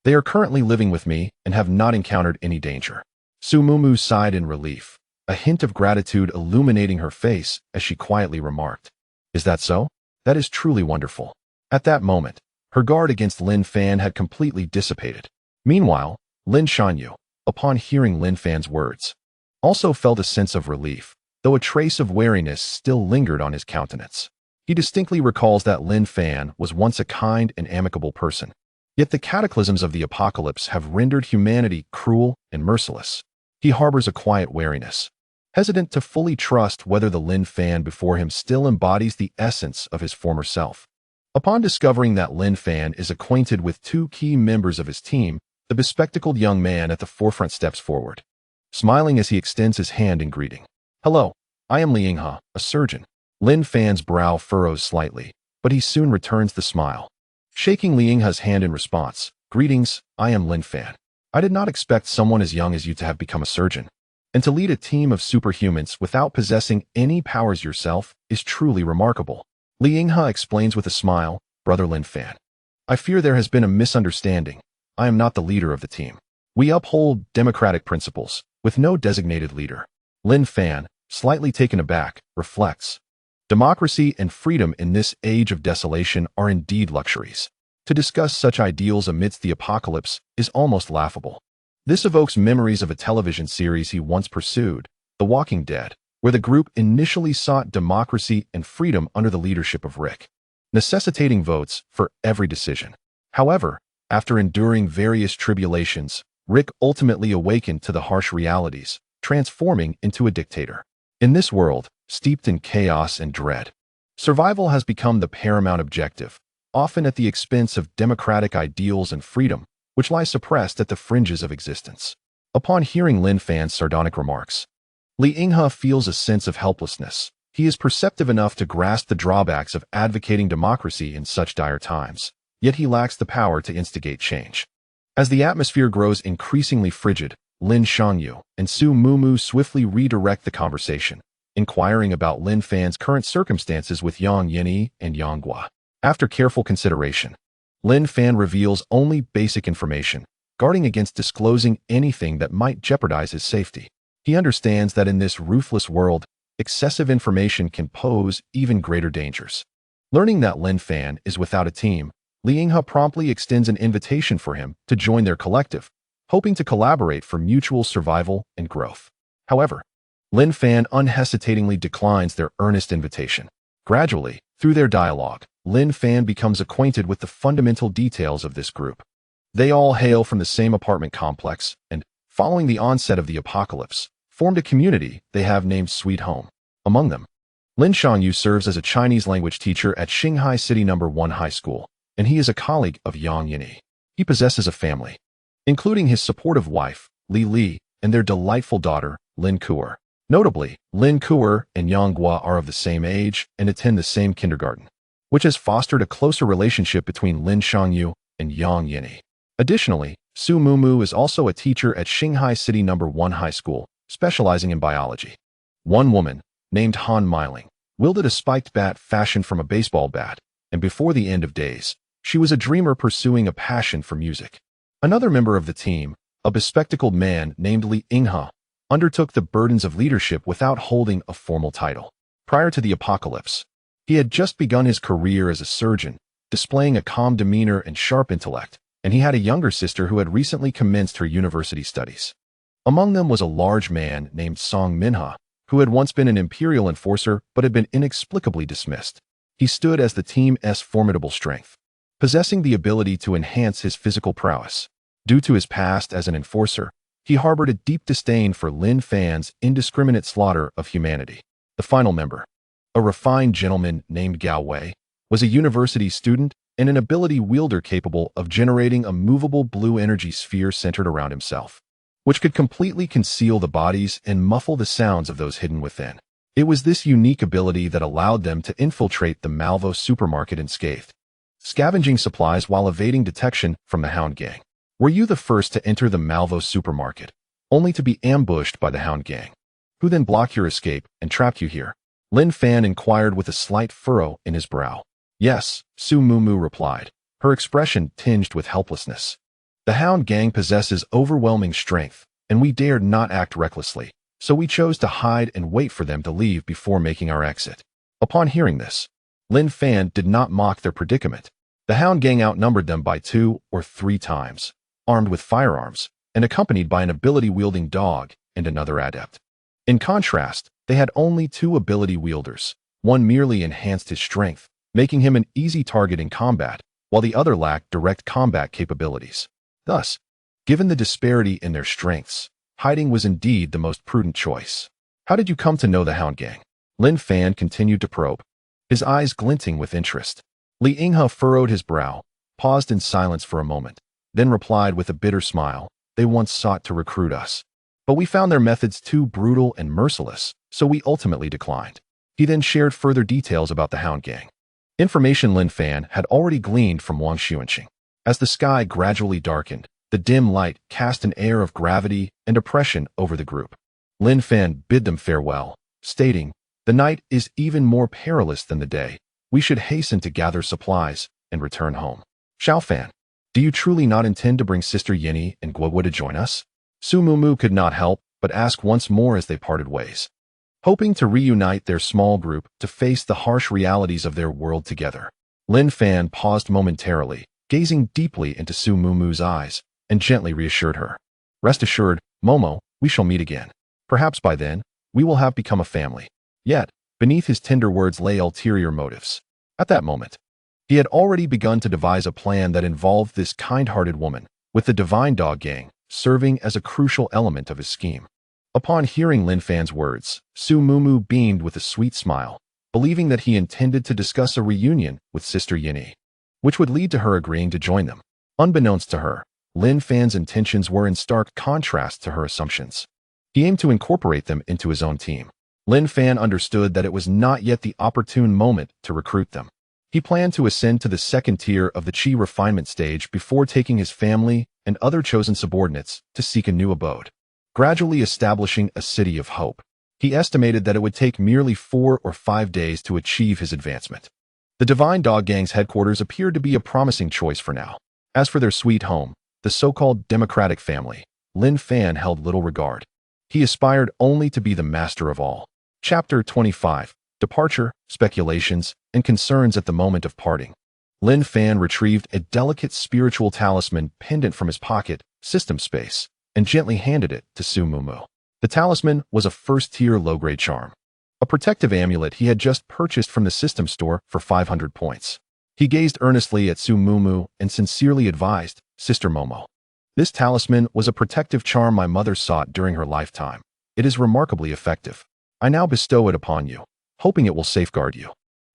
They are currently living with me and have not encountered any danger. Su Mumu sighed in relief, a hint of gratitude illuminating her face as she quietly remarked, "Is that so? That is truly wonderful." At that moment, her guard against Lin Fan had completely dissipated. Meanwhile, Lin Shanyu, upon hearing Lin Fan's words, also felt a sense of relief, though a trace of wariness still lingered on his countenance. He distinctly recalls that Lin Fan was once a kind and amicable person. Yet the cataclysms of the apocalypse have rendered humanity cruel and merciless. He harbors a quiet wariness, hesitant to fully trust whether the Lin Fan before him still embodies the essence of his former self. Upon discovering that Lin Fan is acquainted with two key members of his team, the bespectacled young man at the forefront steps forward, smiling as he extends his hand in greeting. "Hello, I am Li Yinghe, a surgeon." Lin Fan's brow furrows slightly, but he soon returns the smile. Shaking Li Yinghe's hand in response, "Greetings, I am Lin Fan. I did not expect someone as young as you to have become a surgeon. And to lead a team of superhumans without possessing any powers yourself is truly remarkable." Li Yinghe explains with a smile, "Brother Lin Fan, I fear there has been a misunderstanding. I am not the leader of the team. We uphold democratic principles, with no designated leader." Lin Fan, slightly taken aback, reflects, "Democracy and freedom in this age of desolation are indeed luxuries. To discuss such ideals amidst the apocalypse is almost laughable." This evokes memories of a television series he once pursued, The Walking Dead, where the group initially sought democracy and freedom under the leadership of Rick, necessitating votes for every decision. However, after enduring various tribulations, Rick ultimately awakened to the harsh realities, transforming into a dictator. In this world, steeped in chaos and dread, survival has become the paramount objective, often at the expense of democratic ideals and freedom, which lie suppressed at the fringes of existence. Upon hearing Lin Fan's sardonic remarks, Li Yinghe feels a sense of helplessness. He is perceptive enough to grasp the drawbacks of advocating democracy in such dire times, yet he lacks the power to instigate change. As the atmosphere grows increasingly frigid, Lin Shanyu and Su Mumu swiftly redirect the conversation, inquiring about Lin Fan's current circumstances with Yang Yinyi and Yang Gua. After careful consideration, Lin Fan reveals only basic information, guarding against disclosing anything that might jeopardize his safety. He understands that in this ruthless world, excessive information can pose even greater dangers. Learning that Lin Fan is without a team, Li Yinghe promptly extends an invitation for him to join their collective, hoping to collaborate for mutual survival and growth. However, Lin Fan unhesitatingly declines their earnest invitation. Gradually, through their dialogue, Lin Fan becomes acquainted with the fundamental details of this group. They all hail from the same apartment complex and, following the onset of the apocalypse, formed a community they have named Sweet Home. Among them, Lin Shanyu serves as a Chinese language teacher at Shanghai City No. 1 High School, and he is a colleague of Yang Yinyi. He possesses a family, including his supportive wife, Li Li, and their delightful daughter, Lin Kuer. Notably, Lin Kuer and Yang Gua are of the same age and attend the same kindergarten, which has fostered a closer relationship between Lin Shanyu and Yang Yinyi. Additionally, Su Mumu is also a teacher at Shanghai City No. 1 High School, specializing in biology. One woman, named Han Meiling, wielded a spiked bat fashioned from a baseball bat, and before the end of days, she was a dreamer pursuing a passion for music. Another member of the team, a bespectacled man named Li Yinghe, undertook the burdens of leadership without holding a formal title. Prior to the apocalypse, he had just begun his career as a surgeon, displaying a calm demeanor and sharp intellect, and he had a younger sister who had recently commenced her university studies. Among them was a large man named Song Minha, who had once been an imperial enforcer but had been inexplicably dismissed. He stood as the team's formidable strength, possessing the ability to enhance his physical prowess. Due to his past as an enforcer, he harbored a deep disdain for Lin Fan's indiscriminate slaughter of humanity. The final member, a refined gentleman named Gao Wei, was a university student and an ability wielder capable of generating a movable blue energy sphere centered around himself, which could completely conceal the bodies and muffle the sounds of those hidden within. It was this unique ability that allowed them to infiltrate the Malvo supermarket unscathed, scavenging supplies while evading detection from the Hound Gang. Were you the first to enter the Malvo supermarket, only to be ambushed by the Hound Gang, who then blocked your escape and trapped you here? Lin Fan inquired with a slight furrow in his brow. Yes, Su Mumu replied, her expression tinged with helplessness. The Hound Gang possesses overwhelming strength, and we dared not act recklessly. so we chose to hide and wait for them to leave before making our exit. Upon hearing this, Lin Fan did not mock their predicament. The Hound Gang outnumbered them by 2 or 3 times, armed with firearms, and accompanied by an ability-wielding dog and another adept. In contrast, they had only 2 ability wielders. One merely enhanced his strength, making him an easy target in combat, while the other lacked direct combat capabilities. Thus, given the disparity in their strengths, hiding was indeed the most prudent choice. How did you come to know the Hound Gang? Lin Fan continued to probe, his eyes glinting with interest. Li Yinghe furrowed his brow, paused in silence for a moment, then replied with a bitter smile, "They once sought to recruit us. But we found their methods too brutal and merciless, so we ultimately declined." He then shared further details about the Hound Gang. Information Lin Fan had already gleaned from Wang Xuanqing. As the sky gradually darkened, the dim light cast an air of gravity and oppression over the group. Lin Fan bid them farewell, stating, "The night is even more perilous than the day. We should hasten to gather supplies and return home." "Xiao Fan, do you truly not intend to bring Sister Yinny and Guoguo to join us?" Su Mumu could not help but ask once more as they parted ways, hoping to reunite their small group to face the harsh realities of their world together. Lin Fan paused momentarily, gazing deeply into Su Mumu's eyes, and gently reassured her. "Rest assured, Momo, we shall meet again. Perhaps by then, we will have become a family." Yet, beneath his tender words lay ulterior motives. At that moment, he had already begun to devise a plan that involved this kind-hearted woman, with the Divine Dog Gang serving as a crucial element of his scheme. Upon hearing Lin Fan's words, Su Mumu beamed with a sweet smile, believing that he intended to discuss a reunion with Sister Yinny, which would lead to her agreeing to join them. Unbeknownst to her, Lin Fan's intentions were in stark contrast to her assumptions. He aimed to incorporate them into his own team. Lin Fan understood that it was not yet the opportune moment to recruit them. He planned to ascend to the second tier of the Qi refinement stage before taking his family and other chosen subordinates to seek a new abode, gradually establishing a city of hope. He estimated that it would take merely 4 or 5 days to achieve his advancement. The Divine Dog Gang's headquarters appeared to be a promising choice for now. As for their sweet home, the so-called democratic family, Lin Fan held little regard. He aspired only to be the master of all. Chapter 25. Departure, Speculations, and Concerns at the Moment of Parting. Lin Fan retrieved a delicate spiritual talisman pendant from his pocket, system space, and gently handed it to Su Mumu. The talisman was a first-tier low-grade charm, a protective amulet he had just purchased from the system store for 500 points. He gazed earnestly at Su Mumu and sincerely advised, "Sister Momo, this talisman was a protective charm my mother sought during her lifetime. It is remarkably effective. I now bestow it upon you, hoping it will safeguard you."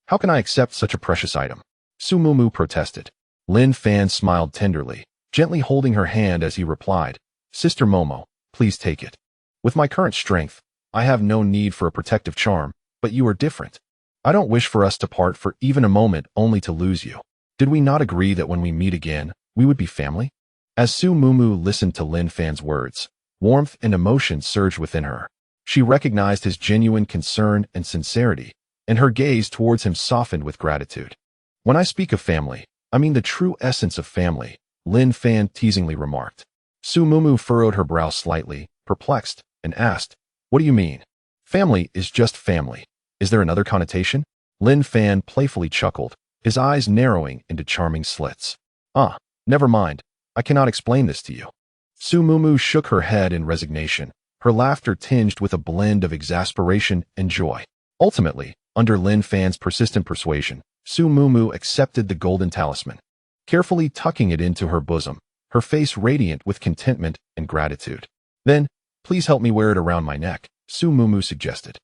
"How can I accept such a precious item?" Su Mumu protested. Lin Fan smiled tenderly, gently holding her hand as he replied, "Sister Momo, please take it. With my current strength, I have no need for a protective charm, but you are different. I don't wish for us to part for even a moment only to lose you. Did we not agree that when we meet again, we would be family?" As Su Mumu listened to Lin Fan's words, warmth and emotion surged within her. She recognized his genuine concern and sincerity, and her gaze towards him softened with gratitude. "When I speak of family, I mean the true essence of family," Lin Fan teasingly remarked. Su Mumu furrowed her brow slightly, perplexed, and asked, "What do you mean? Family is just family. Is there another connotation?" Lin Fan playfully chuckled, his eyes narrowing into charming slits. Never mind. I cannot explain this to you." Su Mumu shook her head in resignation, her laughter tinged with a blend of exasperation and joy. Ultimately, under Lin Fan's persistent persuasion, Su Mumu accepted the golden talisman, carefully tucking it into her bosom, her face radiant with contentment and gratitude. "Then, please help me wear it around my neck," Su Mumu suggested,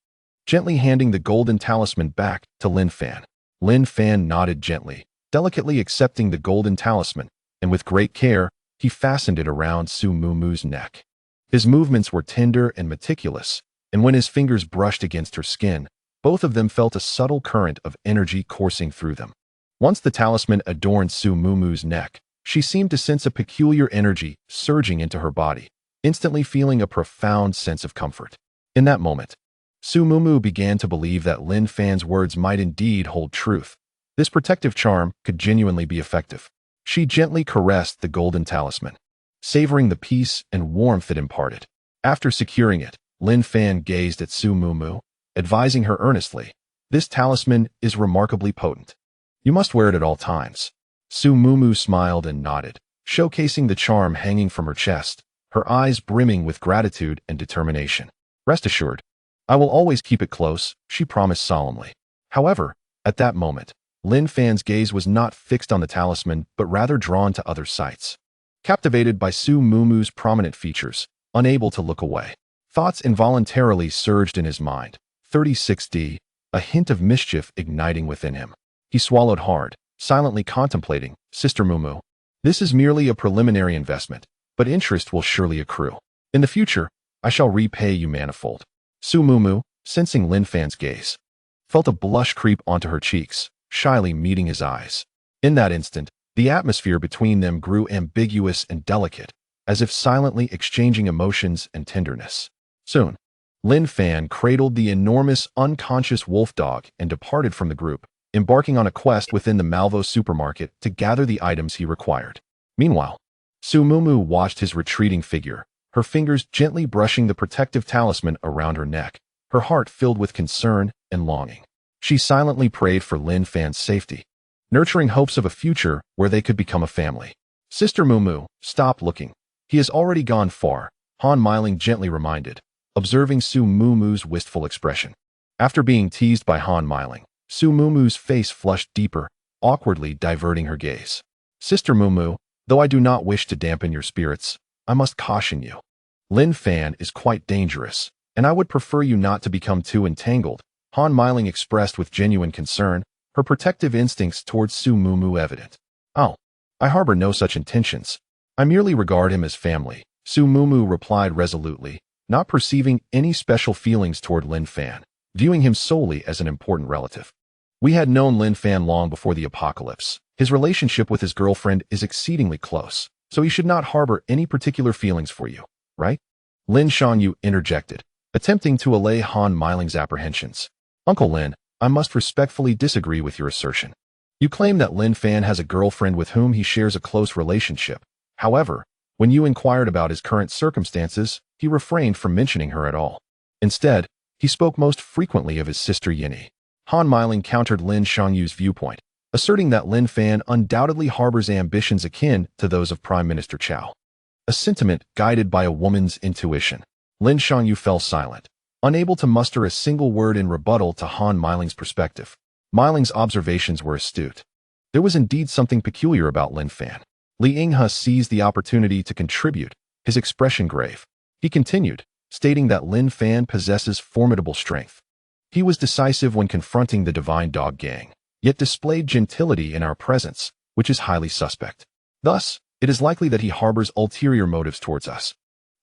gently handing the golden talisman back to Lin Fan. Lin Fan nodded gently, delicately accepting the golden talisman, and with great care, he fastened it around Su Mumu's neck. His movements were tender and meticulous, and when his fingers brushed against her skin, both of them felt a subtle current of energy coursing through them. Once the talisman adorned Su Mumu's neck, she seemed to sense a peculiar energy surging into her body, instantly feeling a profound sense of comfort. In that moment, Su Mumu began to believe that Lin Fan's words might indeed hold truth. This protective charm could genuinely be effective. She gently caressed the golden talisman, savoring the peace and warmth it imparted. After securing it, Lin Fan gazed at Su Mumu, advising her earnestly, "This talisman is remarkably potent. You must wear it at all times." Su Mumu smiled and nodded, showcasing the charm hanging from her chest, her eyes brimming with gratitude and determination. "Rest assured, I will always keep it close," she promised solemnly. However, at that moment, Lin Fan's gaze was not fixed on the talisman but rather drawn to other sights. Captivated by Su Mumu's prominent features, unable to look away, thoughts involuntarily surged in his mind. 36D, a hint of mischief igniting within him. He swallowed hard, silently contemplating, "Sister Mumu, this is merely a preliminary investment, but interest will surely accrue. In the future, I shall repay you manifold." Su Mumu, sensing Lin Fan's gaze, felt a blush creep onto her cheeks, shyly meeting his eyes. In that instant, the atmosphere between them grew ambiguous and delicate, as if silently exchanging emotions and tenderness. Soon, Lin Fan cradled the enormous, unconscious wolf dog and departed from the group, embarking on a quest within the Malvo supermarket to gather the items he required. Meanwhile, Su Mumu watched his retreating figure, her fingers gently brushing the protective talisman around her neck, her heart filled with concern and longing. She silently prayed for Lin Fan's safety, nurturing hopes of a future where they could become a family. "Sister Mumu, stop looking. He has already gone far," Han Meiling gently reminded, observing Su Mumu's wistful expression. After being teased by Han Meiling, Su Mumu's face flushed deeper, awkwardly diverting her gaze. "Sister Mumu, though I do not wish to dampen your spirits, I must caution you. Lin Fan is quite dangerous, and I would prefer you not to become too entangled," Han Meiling expressed with genuine concern, her protective instincts towards Su Mumu evident. "Oh, I harbor no such intentions. I merely regard him as family," Su Mumu replied resolutely, not perceiving any special feelings toward Lin Fan, viewing him solely as an important relative. "We had known Lin Fan long before the apocalypse. His relationship with his girlfriend is exceedingly close, so he should not harbor any particular feelings for you, right?" Lin Shanyu interjected, attempting to allay Han Meiling's apprehensions. "Uncle Lin, I must respectfully disagree with your assertion. You claim that Lin Fan has a girlfriend with whom he shares a close relationship. However, when you inquired about his current circumstances, he refrained from mentioning her at all. Instead, he spoke most frequently of his sister Yini." Han Meiling countered Lin Shanyu's viewpoint, asserting that Lin Fan undoubtedly harbors ambitions akin to those of Prime Minister Chao. A sentiment guided by a woman's intuition. Lin Shanyu fell silent, unable to muster a single word in rebuttal to Han Meiling's perspective. Meiling's observations were astute. There was indeed something peculiar about Lin Fan. Li Yinghe seized the opportunity to contribute, his expression grave. He continued, stating that Lin Fan possesses formidable strength. He was decisive when confronting the Divine Dog Gang, yet displayed gentility in our presence, which is highly suspect. Thus, it is likely that he harbors ulterior motives towards us.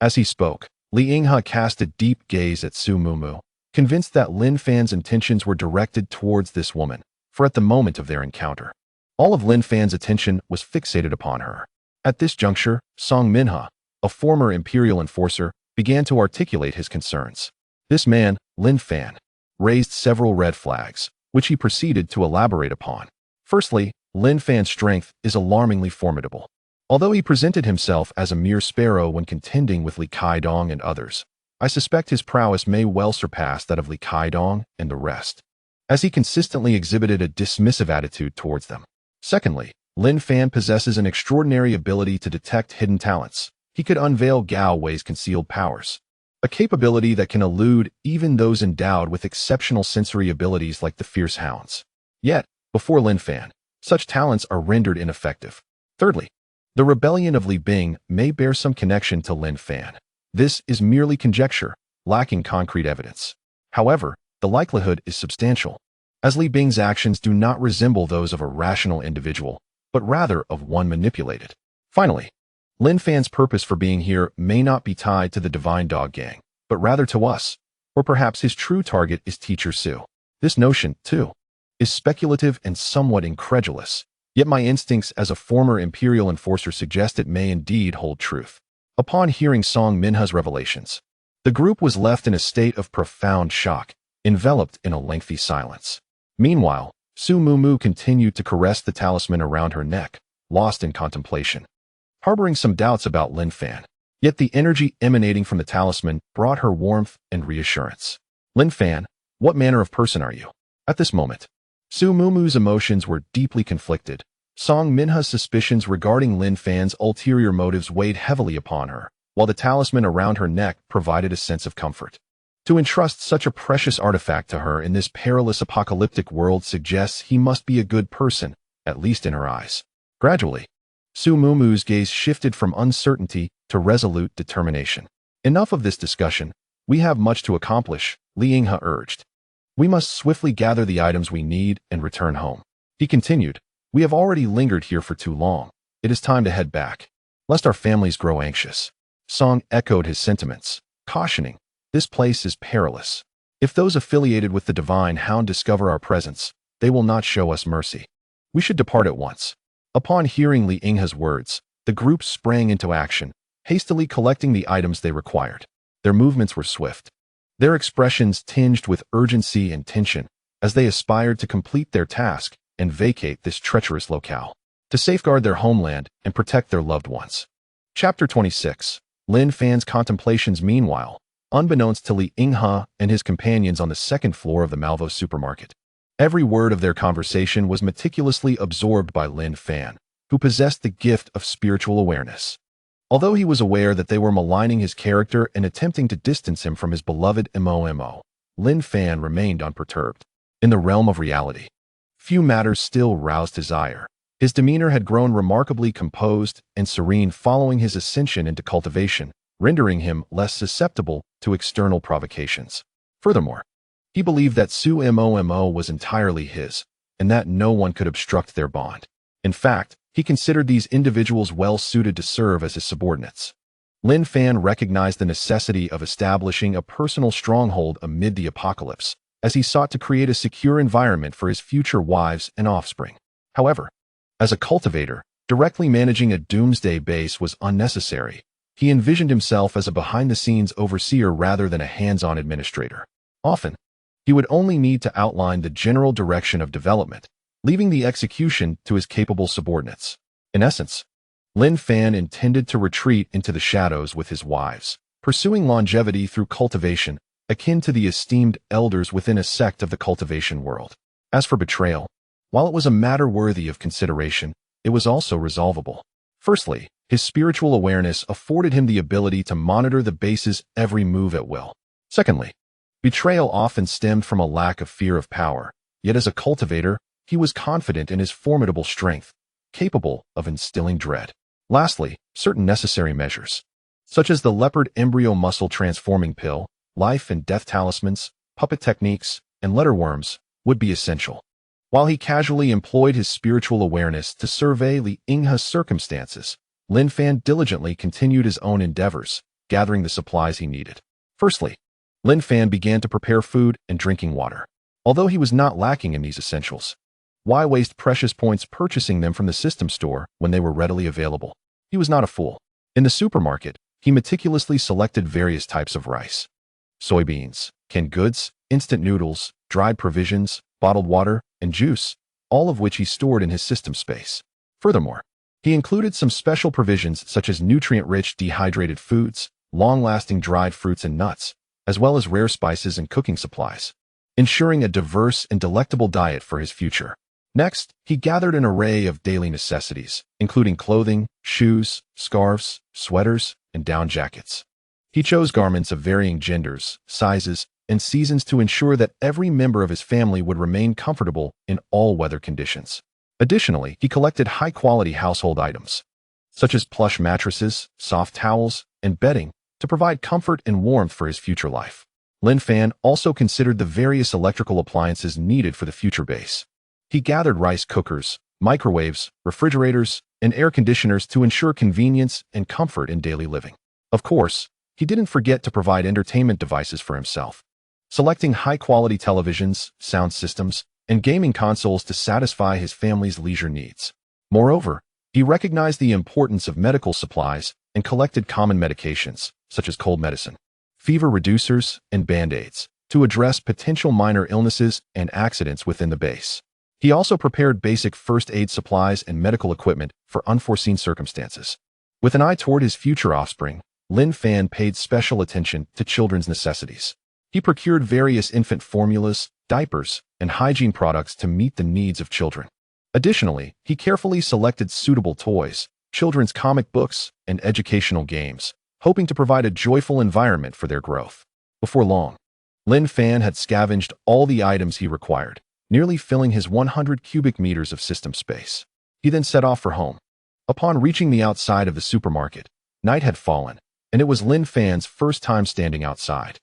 As he spoke, Li Yinghe cast a deep gaze at Su Mumu, convinced that Lin Fan's intentions were directed towards this woman, for at the moment of their encounter, all of Lin Fan's attention was fixated upon her. At this juncture, Song Minha, a former Imperial enforcer, began to articulate his concerns. This man, Lin Fan, raised several red flags, which he proceeded to elaborate upon. Firstly, Lin Fan's strength is alarmingly formidable. Although he presented himself as a mere sparrow when contending with Li Kaidong and others, I suspect his prowess may well surpass that of Li Kaidong and the rest, as he consistently exhibited a dismissive attitude towards them. Secondly, Lin Fan possesses an extraordinary ability to detect hidden talents. He could unveil Gao Wei's concealed powers, a capability that can elude even those endowed with exceptional sensory abilities like the fierce hounds. Yet, before Lin Fan, such talents are rendered ineffective. Thirdly, the rebellion of Li Bing may bear some connection to Lin Fan. This is merely conjecture, lacking concrete evidence. However, the likelihood is substantial, as Li Bing's actions do not resemble those of a rational individual, but rather of one manipulated. Finally, Lin Fan's purpose for being here may not be tied to the Divine Dog Gang, but rather to us, or perhaps his true target is Teacher Su. This notion, too, is speculative and somewhat incredulous, yet my instincts as a former Imperial enforcer suggest it may indeed hold truth. Upon hearing Song Minha's revelations, the group was left in a state of profound shock, enveloped in a lengthy silence. Meanwhile, Su Mumu continued to caress the talisman around her neck, lost in contemplation. Harboring some doubts about Lin Fan, Yet the energy emanating from the talisman brought her warmth and reassurance. Lin Fan, what manner of person are you? At this moment, Su Mumu's emotions were deeply conflicted. Song Minha's suspicions regarding Lin Fan's ulterior motives weighed heavily upon her, while the talisman around her neck provided a sense of comfort. To entrust such a precious artifact to her in this perilous apocalyptic world suggests he must be a good person, at least in her eyes. Gradually, Su Mumu's gaze shifted from uncertainty to resolute determination. Enough of this discussion. We have much to accomplish, Li Yinghe urged. We must swiftly gather the items we need and return home. He continued, we have already lingered here for too long. It is time to head back, lest our families grow anxious. Song echoed his sentiments, cautioning, this place is perilous. If those affiliated with the Divine Hound discover our presence, they will not show us mercy. We should depart at once. Upon hearing Li Yinghe's words, the group sprang into action, hastily collecting the items they required. Their movements were swift, their expressions tinged with urgency and tension, as they aspired to complete their task and vacate this treacherous locale, to safeguard their homeland and protect their loved ones. Chapter 26. Lin Fan's contemplations. Meanwhile, unbeknownst to Li Yinghe and his companions on the second floor of the Malvo supermarket, every word of their conversation was meticulously absorbed by Lin Fan, who possessed the gift of spiritual awareness. Although he was aware that they were maligning his character and attempting to distance him from his beloved Mo, Lin Fan remained unperturbed. In the realm of reality, few matters still roused his ire. His demeanor had grown remarkably composed and serene following his ascension into cultivation, rendering him less susceptible to external provocations. Furthermore, he believed that Su Mo was entirely his, and that no one could obstruct their bond. In fact, he considered these individuals well suited to serve as his subordinates. Lin Fan recognized the necessity of establishing a personal stronghold amid the apocalypse, as he sought to create a secure environment for his future wives and offspring. However, as a cultivator, directly managing a doomsday base was unnecessary. He envisioned himself as a behind-the-scenes overseer rather than a hands-on administrator. Often, he would only need to outline the general direction of development, leaving the execution to his capable subordinates. In essence, Lin Fan intended to retreat into the shadows with his wives, pursuing longevity through cultivation, akin to the esteemed elders within a sect of the cultivation world. As for betrayal, while it was a matter worthy of consideration, it was also resolvable. Firstly, his spiritual awareness afforded him the ability to monitor the base's every move at will. Secondly, betrayal often stemmed from a lack of fear of power, yet as a cultivator, he was confident in his formidable strength, capable of instilling dread. Lastly, certain necessary measures, such as the leopard embryo muscle transforming pill, life and death talismans, puppet techniques, and letterworms, would be essential. While he casually employed his spiritual awareness to survey Li Yinghe's circumstances, Lin Fan diligently continued his own endeavors, gathering the supplies he needed. Firstly, Lin Fan began to prepare food and drinking water. Although he was not lacking in these essentials, why waste precious points purchasing them from the system store when they were readily available? He was not a fool. In the supermarket, he meticulously selected various types of rice, soybeans, canned goods, instant noodles, dried provisions, bottled water, and juice, all of which he stored in his system space. Furthermore, he included some special provisions such as nutrient-rich dehydrated foods, long-lasting dried fruits and nuts, as well as rare spices and cooking supplies, ensuring a diverse and delectable diet for his future. Next, he gathered an array of daily necessities, including clothing, shoes, scarves, sweaters, and down jackets. He chose garments of varying genders, sizes, and seasons to ensure that every member of his family would remain comfortable in all weather conditions. Additionally, he collected high-quality household items, such as plush mattresses, soft towels, and bedding, to provide comfort and warmth for his future life. Lin Fan also considered the various electrical appliances needed for the future base. He gathered rice cookers, microwaves, refrigerators, and air conditioners to ensure convenience and comfort in daily living. Of course, he didn't forget to provide entertainment devices for himself, selecting high-quality televisions, sound systems, and gaming consoles to satisfy his family's leisure needs. Moreover, he recognized the importance of medical supplies and collected common medications, such as cold medicine, fever reducers, and band-aids, to address potential minor illnesses and accidents within the base. He also prepared basic first aid supplies and medical equipment for unforeseen circumstances. With an eye toward his future offspring, Lin Fan paid special attention to children's necessities. He procured various infant formulas, diapers, and hygiene products to meet the needs of children. Additionally, he carefully selected suitable toys, children's comic books, and educational games, hoping to provide a joyful environment for their growth. Before long, Lin Fan had scavenged all the items he required, nearly filling his 100 cubic meters of system space. He then set off for home. Upon reaching the outside of the supermarket, night had fallen, and it was Lin Fan's first time standing outside,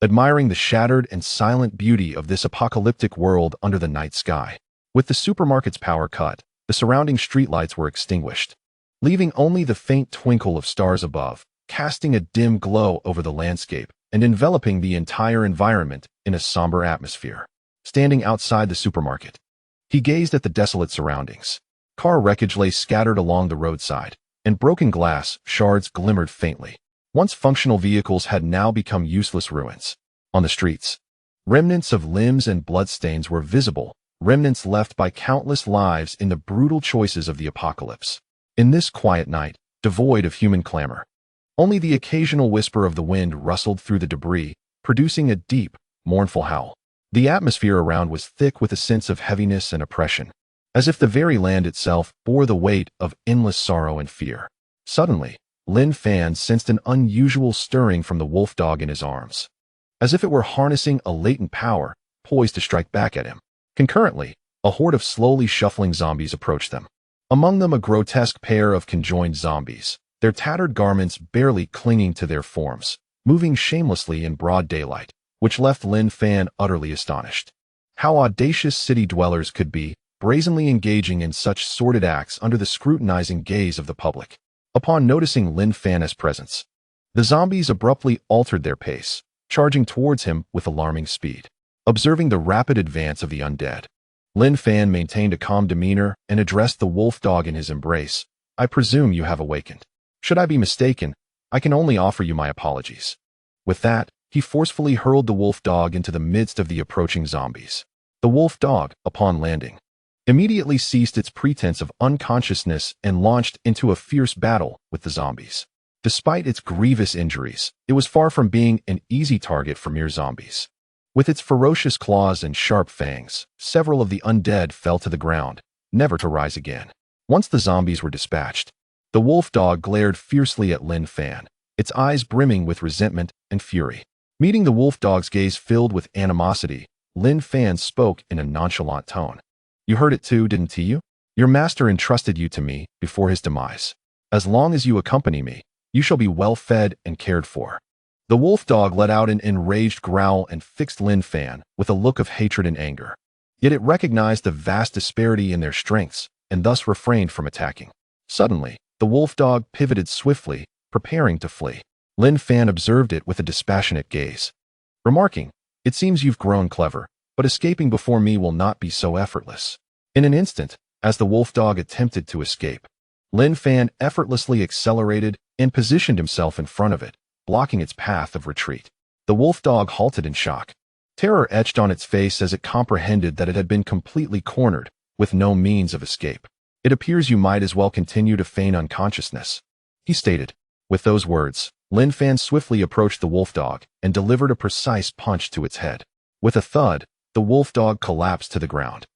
admiring the shattered and silent beauty of this apocalyptic world under the night sky. With the supermarket's power cut, the surrounding streetlights were extinguished, leaving only the faint twinkle of stars above, casting a dim glow over the landscape and enveloping the entire environment in a somber atmosphere. Standing outside the supermarket, he gazed at the desolate surroundings. Car wreckage lay scattered along the roadside, and broken glass shards glimmered faintly. Once functional vehicles had now become useless ruins. On the streets, remnants of limbs and bloodstains were visible, remnants left by countless lives in the brutal choices of the apocalypse. In this quiet night, devoid of human clamor, only the occasional whisper of the wind rustled through the debris, producing a deep, mournful howl. The atmosphere around was thick with a sense of heaviness and oppression, as if the very land itself bore the weight of endless sorrow and fear. Suddenly, Lin Fan sensed an unusual stirring from the wolf dog in his arms, as if it were harnessing a latent power, poised to strike back at him. Concurrently, a horde of slowly shuffling zombies approached them. Among them a grotesque pair of conjoined zombies, their tattered garments barely clinging to their forms, moving shamelessly in broad daylight, which left Lin Fan utterly astonished. How audacious city dwellers could be, brazenly engaging in such sordid acts under the scrutinizing gaze of the public. Upon noticing Lin Fan's presence, the zombies abruptly altered their pace, charging towards him with alarming speed. Observing the rapid advance of the undead, Lin Fan maintained a calm demeanor and addressed the wolf dog in his embrace. "I presume you have awakened. Should I be mistaken, I can only offer you my apologies." With that, he forcefully hurled the wolf dog into the midst of the approaching zombies. The wolf dog, upon landing, immediately ceased its pretense of unconsciousness and launched into a fierce battle with the zombies. Despite its grievous injuries, it was far from being an easy target for mere zombies. With its ferocious claws and sharp fangs, several of the undead fell to the ground, never to rise again. Once the zombies were dispatched, the wolf dog glared fiercely at Lin Fan, its eyes brimming with resentment and fury. Meeting the wolf dog's gaze filled with animosity, Lin Fan spoke in a nonchalant tone. "You heard it too, didn't you? Your master entrusted you to me before his demise. As long as you accompany me, you shall be well fed and cared for." The wolf dog let out an enraged growl and fixed Lin Fan with a look of hatred and anger. Yet it recognized the vast disparity in their strengths and thus refrained from attacking. Suddenly, the wolf dog pivoted swiftly, preparing to flee. Lin Fan observed it with a dispassionate gaze, remarking, "It seems you've grown clever, but escaping before me will not be so effortless." In an instant, as the wolf dog attempted to escape, Lin Fan effortlessly accelerated and positioned himself in front of it, blocking its path of retreat. The wolf dog halted in shock. Terror etched on its face as it comprehended that it had been completely cornered, with no means of escape. "It appears you might as well continue to feign unconsciousness," he stated. With those words, Lin Fan swiftly approached the wolf dog and delivered a precise punch to its head. With a thud, the wolf dog collapsed to the ground,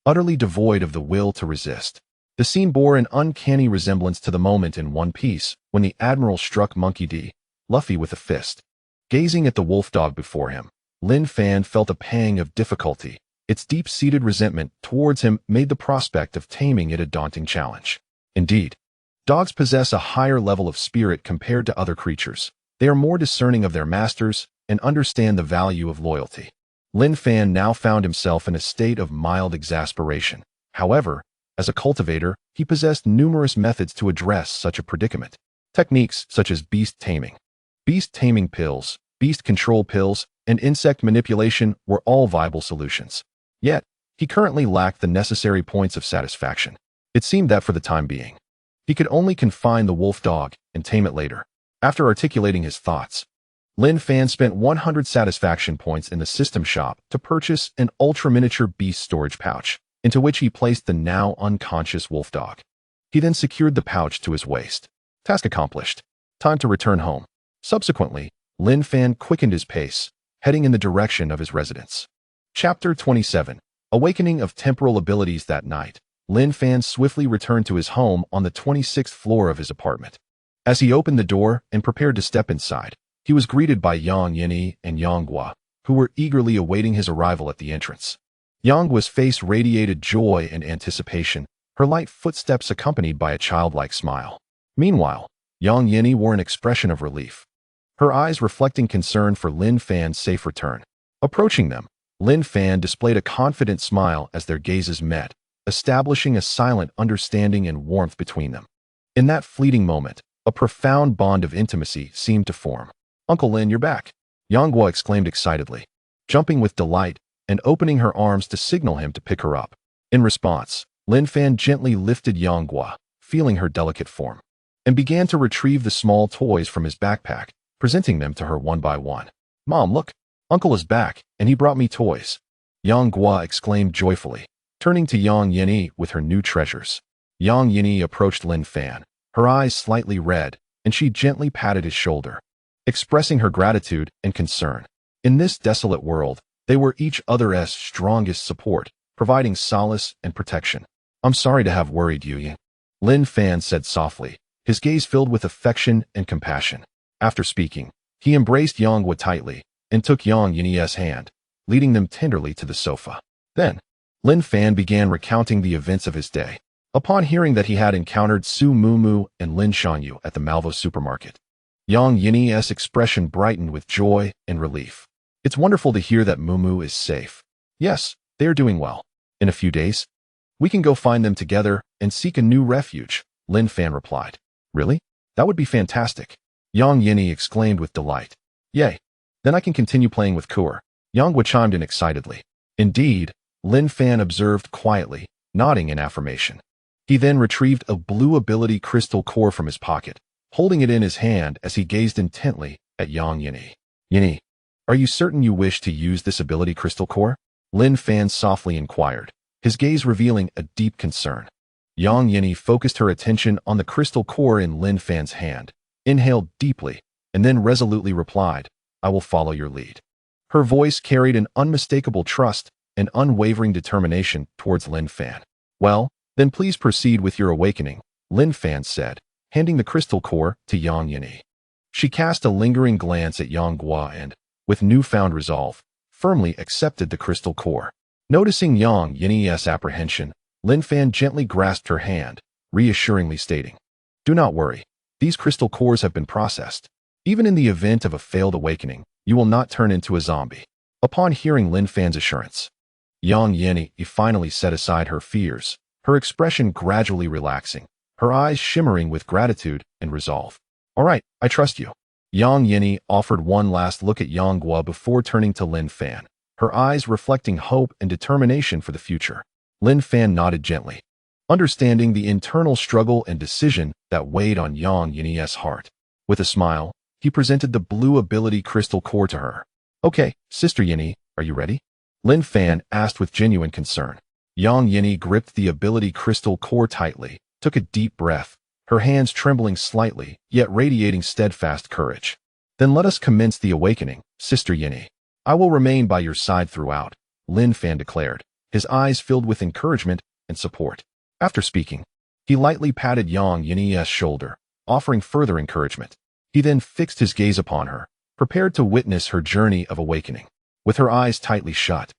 utterly devoid of the will to resist. The scene bore an uncanny resemblance to the moment in One Piece when the Admiral struck Monkey D. Luffy with a fist. Gazing at the wolf dog before him, Lin Fan felt a pang of difficulty. Its deep-seated resentment towards him made the prospect of taming it a daunting challenge. Indeed, dogs possess a higher level of spirit compared to other creatures. They are more discerning of their masters and understand the value of loyalty. Lin Fan now found himself in a state of mild exasperation. However, as a cultivator, he possessed numerous methods to address such a predicament. Techniques such as beast taming pills, beast control pills, and insect manipulation were all viable solutions. Yet, he currently lacked the necessary points of satisfaction. It seemed that for the time being, he could only confine the wolf dog and tame it later. After articulating his thoughts, Lin Fan spent 100 satisfaction points in the system shop to purchase an ultra-miniature beast storage pouch, into which he placed the now unconscious wolf dog. He then secured the pouch to his waist. Task accomplished. Time to return home. Subsequently, Lin Fan quickened his pace, heading in the direction of his residence. Chapter 27. Awakening of Temporal Abilities. That night, Lin Fan swiftly returned to his home on the 26th floor of his apartment. As he opened the door and prepared to step inside, he was greeted by Yang Yinyi and Yang Gua, who were eagerly awaiting his arrival at the entrance. Yang Gua's face radiated joy and anticipation, her light footsteps accompanied by a childlike smile. Meanwhile, Yang Yinyi wore an expression of relief, her eyes reflecting concern for Lin Fan's safe return. Approaching them, Lin Fan displayed a confident smile as their gazes met, establishing a silent understanding and warmth between them. In that fleeting moment, a profound bond of intimacy seemed to form. "Uncle Lin, you're back," Yang Gua exclaimed excitedly, jumping with delight and opening her arms to signal him to pick her up. In response, Lin Fan gently lifted Yang Gua, feeling her delicate form, and began to retrieve the small toys from his backpack, presenting them to her one by one. "Mom, look, Uncle is back, and he brought me toys," Yang Gua exclaimed joyfully, turning to Yang Yinyi with her new treasures. Yang Yinyi approached Lin Fan, her eyes slightly red, and she gently patted his shoulder, expressing her gratitude and concern. In this desolate world, they were each other's strongest support, providing solace and protection. "I'm sorry to have worried you," Lin Fan said softly, his gaze filled with affection and compassion. After speaking, he embraced Yang Gua tightly and took Yang Yinyi's hand, leading them tenderly to the sofa. Then, Lin Fan began recounting the events of his day. Upon hearing that he had encountered Su Mumu and Lin Shanyu at the Malvo supermarket, Yang Yinyi's expression brightened with joy and relief. "It's wonderful to hear that Mumu is safe. Yes, they are doing well. In a few days, we can go find them together and seek a new refuge," Lin Fan replied. "Really? That would be fantastic," Yang Yinyi exclaimed with delight. "Yay, then I can continue playing with Kur," Yang Gua chimed in excitedly. "Indeed," Lin Fan observed quietly, nodding in affirmation. He then retrieved a blue ability crystal core from his pocket, holding it in his hand as he gazed intently at Yang Yinyi. "Yinyi, are you certain you wish to use this ability crystal core?" Lin Fan softly inquired, his gaze revealing a deep concern. Yang Yinyi focused her attention on the crystal core in Lin Fan's hand, inhaled deeply, and then resolutely replied, "I will follow your lead." Her voice carried an unmistakable trust and unwavering determination towards Lin Fan. "Well, then please proceed with your awakening," Lin Fan said, handing the crystal core to Yang Yinyi. She cast a lingering glance at Yang Gua and, with newfound resolve, firmly accepted the crystal core. Noticing Yang Yinyi's apprehension, Lin Fan gently grasped her hand, reassuringly stating, "Do not worry, these crystal cores have been processed. Even in the event of a failed awakening, you will not turn into a zombie." Upon hearing Lin Fan's assurance, Yang Yinyi finally set aside her fears, her expression gradually relaxing, her eyes shimmering with gratitude and resolve. "All right, I trust you." Yang Yinyi offered one last look at Yang Gua before turning to Lin Fan, her eyes reflecting hope and determination for the future. Lin Fan nodded gently, understanding the internal struggle and decision that weighed on Yang Yinyi's heart. With a smile, he presented the blue ability crystal core to her. "Okay, Sister Yinyi, are you ready?" Lin Fan asked with genuine concern. Yang Yinyi gripped the ability crystal core tightly, took a deep breath, her hands trembling slightly, yet radiating steadfast courage. "Then let us commence the awakening, Sister Yinyi. I will remain by your side throughout," Lin Fan declared, his eyes filled with encouragement and support. After speaking, he lightly patted Yang Yinyi's shoulder, offering further encouragement. He then fixed his gaze upon her, prepared to witness her journey of awakening. With her eyes tightly shut,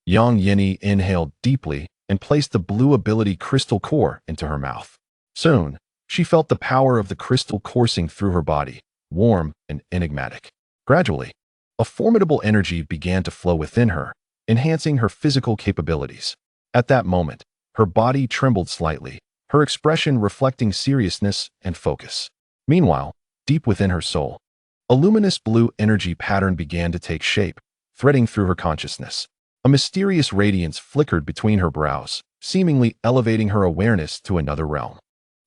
Yang Yinyi inhaled deeply and placed the blue ability crystal core into her mouth. Soon, she felt the power of the crystal coursing through her body, warm and enigmatic. Gradually, a formidable energy began to flow within her, enhancing her physical capabilities. At that moment, her body trembled slightly, her expression reflecting seriousness and focus. Meanwhile, deep within her soul, a luminous blue energy pattern began to take shape, threading through her consciousness. A mysterious radiance flickered between her brows, seemingly elevating her awareness to another realm.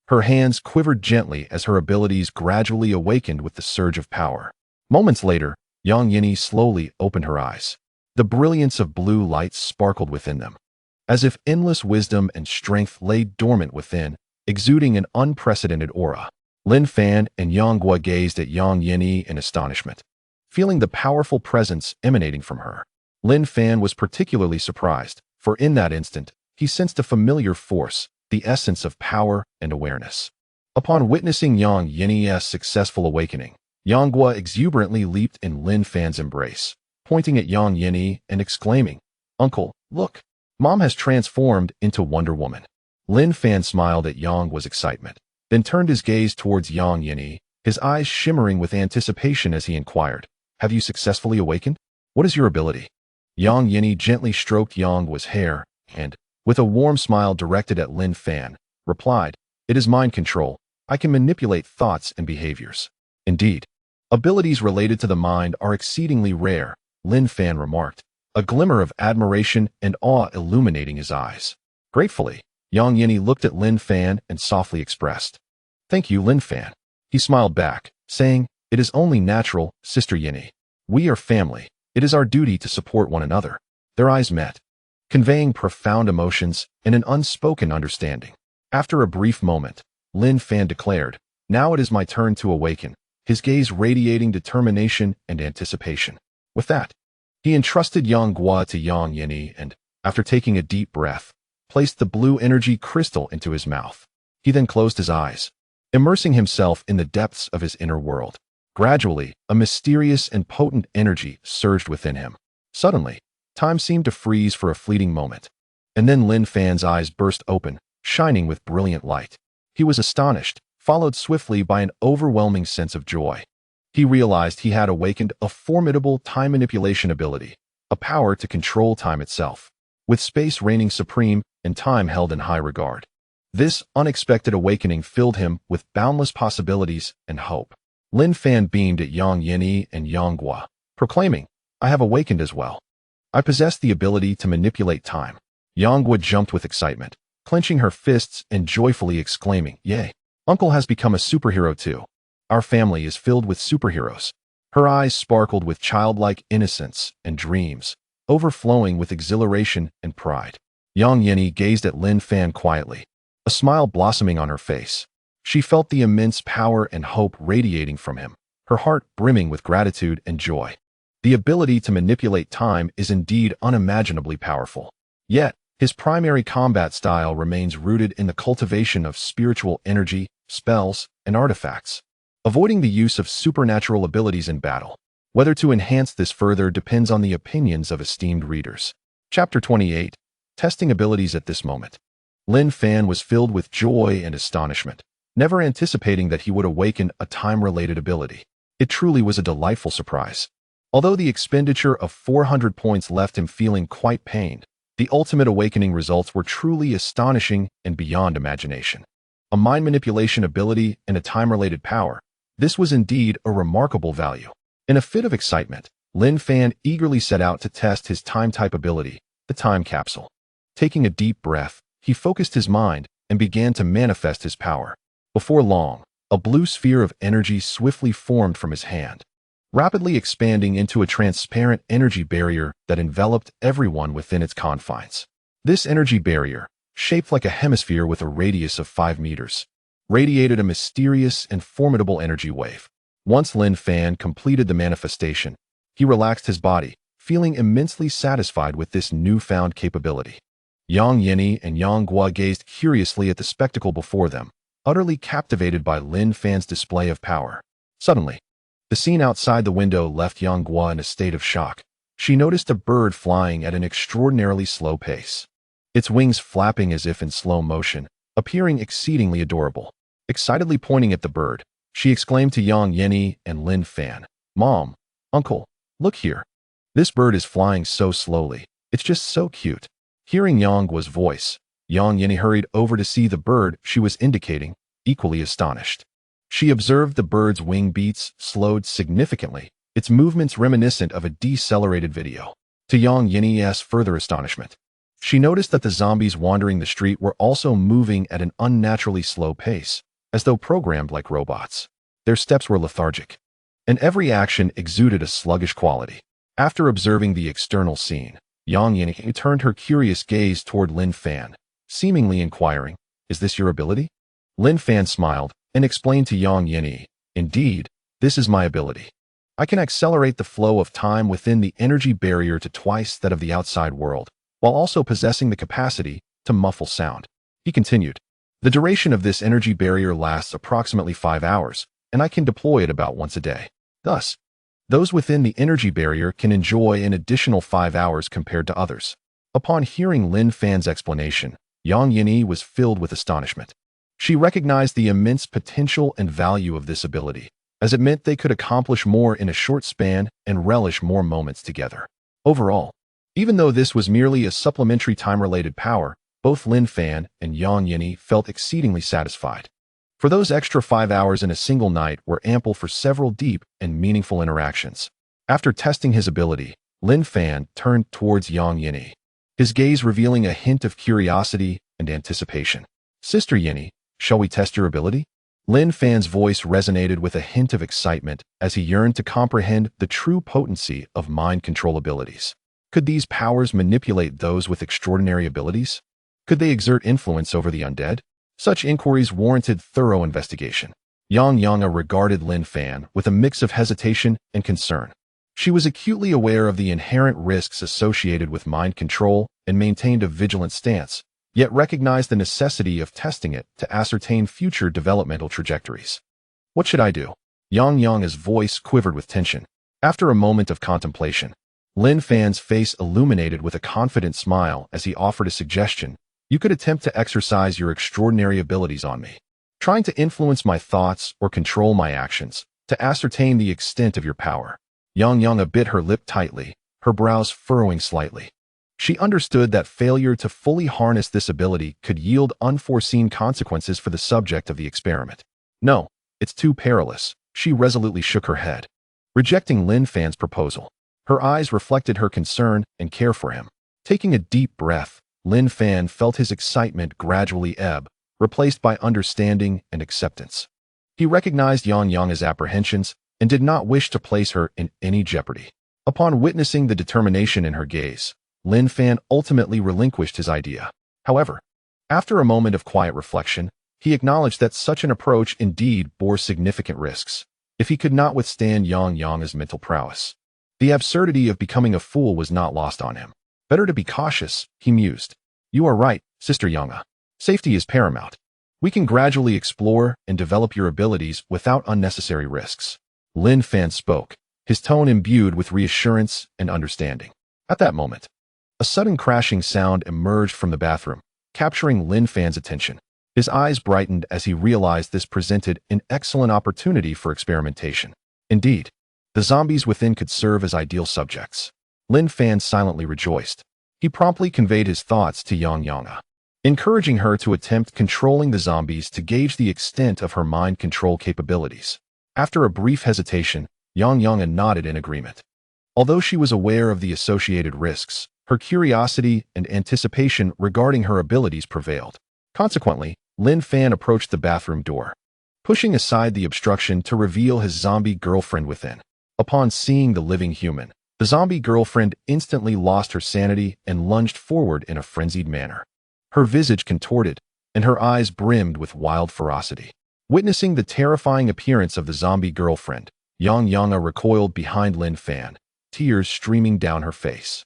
Her hands quivered gently as her abilities gradually awakened with the surge of power. Moments later, Yang Yinyi slowly opened her eyes. The brilliance of blue light sparkled within them, as if endless wisdom and strength lay dormant within, exuding an unprecedented aura. Lin Fan and Yang Guo gazed at Yang Yini in astonishment, feeling the powerful presence emanating from her. Lin Fan was particularly surprised, for in that instant, he sensed a familiar force, the essence of power and awareness. Upon witnessing Yang Yini's successful awakening, Yang Guo exuberantly leaped in Lin Fan's embrace, pointing at Yang Yini and exclaiming, "Uncle, look! Mom has transformed into Wonder Woman." Lin Fan smiled at Yang Guo's excitement, then turned his gaze towards Yang Yini, his eyes shimmering with anticipation as he inquired, "Have you successfully awakened? What is your ability?" Yang Yini gently stroked Yang Guo's hair and, with a warm smile directed at Lin Fan, replied, "It is mind control. I can manipulate thoughts and behaviors." "Indeed, abilities related to the mind are exceedingly rare," Lin Fan remarked, a glimmer of admiration and awe illuminating his eyes. Gratefully, Yang Yini looked at Lin Fan and softly expressed, "Thank you, Lin Fan." He smiled back, saying, "It is only natural, Sister Yini. We are family. It is our duty to support one another." Their eyes met, conveying profound emotions and an unspoken understanding. After a brief moment, Lin Fan declared, "Now it is my turn to awaken," his gaze radiating determination and anticipation. With that, he entrusted Yang Guo to Yang Yini and, after taking a deep breath, placed the blue energy crystal into his mouth. He then closed his eyes, immersing himself in the depths of his inner world. Gradually, a mysterious and potent energy surged within him. Suddenly, time seemed to freeze for a fleeting moment, and then Lin Fan's eyes burst open, shining with brilliant light. He was astonished, followed swiftly by an overwhelming sense of joy. He realized he had awakened a formidable time manipulation ability, a power to control time itself, with space reigning supreme and time held in high regard. This unexpected awakening filled him with boundless possibilities and hope. Lin Fan beamed at Yang Yini and Yang Guo, proclaiming, "I have awakened as well. I possess the ability to manipulate time." Yang Guo jumped with excitement, clenching her fists and joyfully exclaiming, "Yay! Uncle has become a superhero too. Our family is filled with superheroes." Her eyes sparkled with childlike innocence and dreams, overflowing with exhilaration and pride. Yang Yini gazed at Lin Fan quietly, a smile blossoming on her face. She felt the immense power and hope radiating from him, her heart brimming with gratitude and joy. The ability to manipulate time is indeed unimaginably powerful. Yet, his primary combat style remains rooted in the cultivation of spiritual energy, spells, and artifacts, avoiding the use of supernatural abilities in battle. Whether to enhance this further depends on the opinions of esteemed readers. Chapter 28. Testing abilities at this moment. Lin Fan was filled with joy and astonishment, never anticipating that he would awaken a time-related ability. It truly was a delightful surprise. Although the expenditure of 400 points left him feeling quite pained, the ultimate awakening results were truly astonishing and beyond imagination. A mind manipulation ability and a time-related power, this was indeed a remarkable value. In a fit of excitement, Lin Fan eagerly set out to test his time-type ability, the time capsule. Taking a deep breath, he focused his mind and began to manifest his power. Before long, a blue sphere of energy swiftly formed from his hand, rapidly expanding into a transparent energy barrier that enveloped everyone within its confines. This energy barrier, shaped like a hemisphere with a radius of 5 meters, radiated a mysterious and formidable energy wave. Once Lin Fan completed the manifestation, he relaxed his body, feeling immensely satisfied with this newfound capability. Yang Yini and Yang Guo gazed curiously at the spectacle before them, utterly captivated by Lin Fan's display of power. Suddenly, the scene outside the window left Yang Guo in a state of shock. She noticed a bird flying at an extraordinarily slow pace, its wings flapping as if in slow motion, appearing exceedingly adorable. Excitedly pointing at the bird, she exclaimed to Yang Yini and Lin Fan, "Mom, Uncle, look here. This bird is flying so slowly. It's just so cute." Hearing Yang Guo's voice, Yang Yini hurried over to see the bird she was indicating, equally astonished. She observed the bird's wing beats slowed significantly, its movements reminiscent of a decelerated video. To Yang Yini's further astonishment, she noticed that the zombies wandering the street were also moving at an unnaturally slow pace, as though programmed like robots. Their steps were lethargic, and every action exuded a sluggish quality. After observing the external scene, Yang Yini turned her curious gaze toward Lin Fan, seemingly inquiring, "Is this your ability?" Lin Fan smiled, and explained to Yang Yinyi, "Indeed, this is my ability. I can accelerate the flow of time within the energy barrier to twice that of the outside world, while also possessing the capacity to muffle sound." He continued, "The duration of this energy barrier lasts approximately 5 hours, and I can deploy it about once a day. Thus, those within the energy barrier can enjoy an additional 5 hours compared to others." Upon hearing Lin Fan's explanation, Yang Yinyi was filled with astonishment. She recognized the immense potential and value of this ability, as it meant they could accomplish more in a short span and relish more moments together. Overall, even though this was merely a supplementary time-related power, both Lin Fan and Yang Yinyi felt exceedingly satisfied. For those extra 5 hours in a single night were ample for several deep and meaningful interactions. After testing his ability, Lin Fan turned towards Yang Yinyi, his gaze revealing a hint of curiosity and anticipation. "Sister Yinyi, shall we test your ability?" Lin Fan's voice resonated with a hint of excitement as he yearned to comprehend the true potency of mind control abilities. Could these powers manipulate those with extraordinary abilities? Could they exert influence over the undead? Such inquiries warranted thorough investigation. Yang Yanga regarded Lin Fan with a mix of hesitation and concern. She was acutely aware of the inherent risks associated with mind control and maintained a vigilant stance, yet recognized the necessity of testing it to ascertain future developmental trajectories. "What should I do?" Yang Yanga's voice quivered with tension. After a moment of contemplation, Lin Fan's face illuminated with a confident smile as he offered a suggestion. "You could attempt to exercise your extraordinary abilities on me, trying to influence my thoughts or control my actions to ascertain the extent of your power." Yang Yanga bit her lip tightly, her brows furrowing slightly. She understood that failure to fully harness this ability could yield unforeseen consequences for the subject of the experiment. "No, it's too perilous." She resolutely shook her head, rejecting Lin Fan's proposal. Her eyes reflected her concern and care for him. Taking a deep breath, Lin Fan felt his excitement gradually ebb, replaced by understanding and acceptance. He recognized Yang Yanga's apprehensions and did not wish to place her in any jeopardy. Upon witnessing the determination in her gaze, Lin Fan ultimately relinquished his idea. However, after a moment of quiet reflection, he acknowledged that such an approach indeed bore significant risks, if he could not withstand Yang Yanga's mental prowess. The absurdity of becoming a fool was not lost on him. "Better to be cautious," he mused. "You are right, Sister Yanga. Safety is paramount. We can gradually explore and develop your abilities without unnecessary risks." Lin Fan spoke, his tone imbued with reassurance and understanding. At that moment, a sudden crashing sound emerged from the bathroom, capturing Lin Fan's attention. His eyes brightened as he realized this presented an excellent opportunity for experimentation. Indeed, the zombies within could serve as ideal subjects. Lin Fan silently rejoiced. He promptly conveyed his thoughts to Yang Yanga, encouraging her to attempt controlling the zombies to gauge the extent of her mind control capabilities. After a brief hesitation, Yang Yanga nodded in agreement. Although she was aware of the associated risks, her curiosity and anticipation regarding her abilities prevailed. Consequently, Lin Fan approached the bathroom door, pushing aside the obstruction to reveal his zombie girlfriend within. Upon seeing the living human, the zombie girlfriend instantly lost her sanity and lunged forward in a frenzied manner. Her visage contorted, and her eyes brimmed with wild ferocity. Witnessing the terrifying appearance of the zombie girlfriend, Yang Yanga recoiled behind Lin Fan, tears streaming down her face.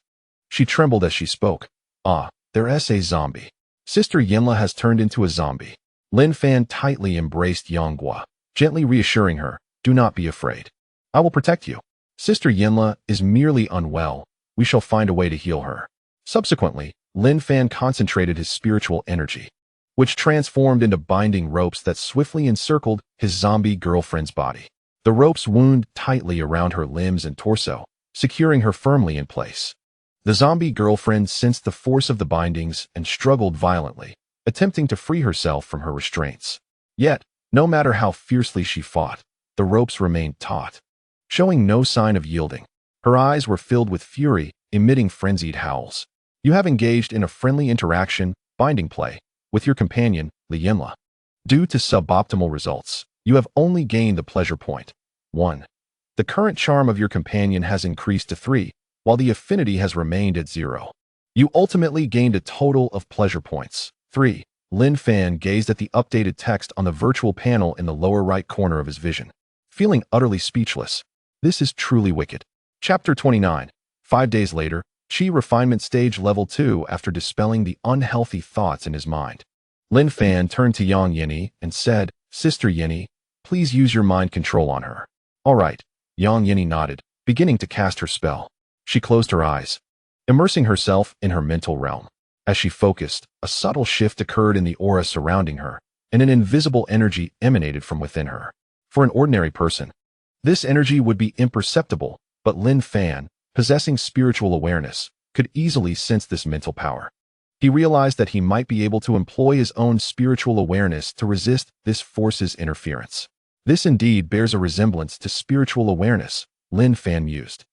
She trembled as she spoke. "Ah, there's a zombie. Sister Yinla has turned into a zombie." Lin Fan tightly embraced Yang Gua, gently reassuring her, "Do not be afraid. I will protect you. Sister Yinla is merely unwell. We shall find a way to heal her." Subsequently, Lin Fan concentrated his spiritual energy, which transformed into binding ropes that swiftly encircled his zombie girlfriend's body. The ropes wound tightly around her limbs and torso, securing her firmly in place. The zombie girlfriend sensed the force of the bindings and struggled violently, attempting to free herself from her restraints. Yet, no matter how fiercely she fought, the ropes remained taut, showing no sign of yielding. Her eyes were filled with fury, emitting frenzied howls. "You have engaged in a friendly interaction, binding play, with your companion, Li Yinla. Due to suboptimal results, you have only gained the pleasure point. 1. The current charm of your companion has increased to 3, while the affinity has remained at 0. You ultimately gained a total of pleasure points, 3. Lin Fan gazed at the updated text on the virtual panel in the lower right corner of his vision, feeling utterly speechless. This is truly wicked. Chapter 29. 5 days later, Chi Refinement Stage Level 2 after dispelling the unhealthy thoughts in his mind. Lin Fan turned to Yang Yini and said, Sister Yini, please use your mind control on her. All right. Yang Yini nodded, beginning to cast her spell. She closed her eyes, immersing herself in her mental realm. As she focused, a subtle shift occurred in the aura surrounding her, and an invisible energy emanated from within her. For an ordinary person, this energy would be imperceptible, but Lin Fan, possessing spiritual awareness, could easily sense this mental power. He realized that he might be able to employ his own spiritual awareness to resist this force's interference. This indeed bears a resemblance to spiritual awareness, Lin Fan mused.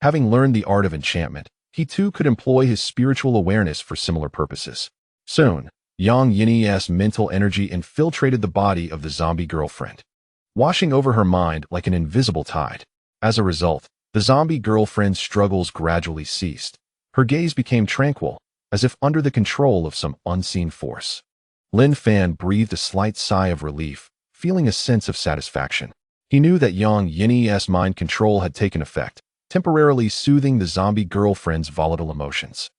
Having learned the art of enchantment, he too could employ his spiritual awareness for similar purposes. Soon, Yang Yini's mental energy infiltrated the body of the zombie girlfriend, washing over her mind like an invisible tide. As a result, the zombie girlfriend's struggles gradually ceased. Her gaze became tranquil, as if under the control of some unseen force. Lin Fan breathed a slight sigh of relief, feeling a sense of satisfaction. He knew that Yang Yini's mind control had taken effect, temporarily soothing the zombie girlfriend's volatile emotions.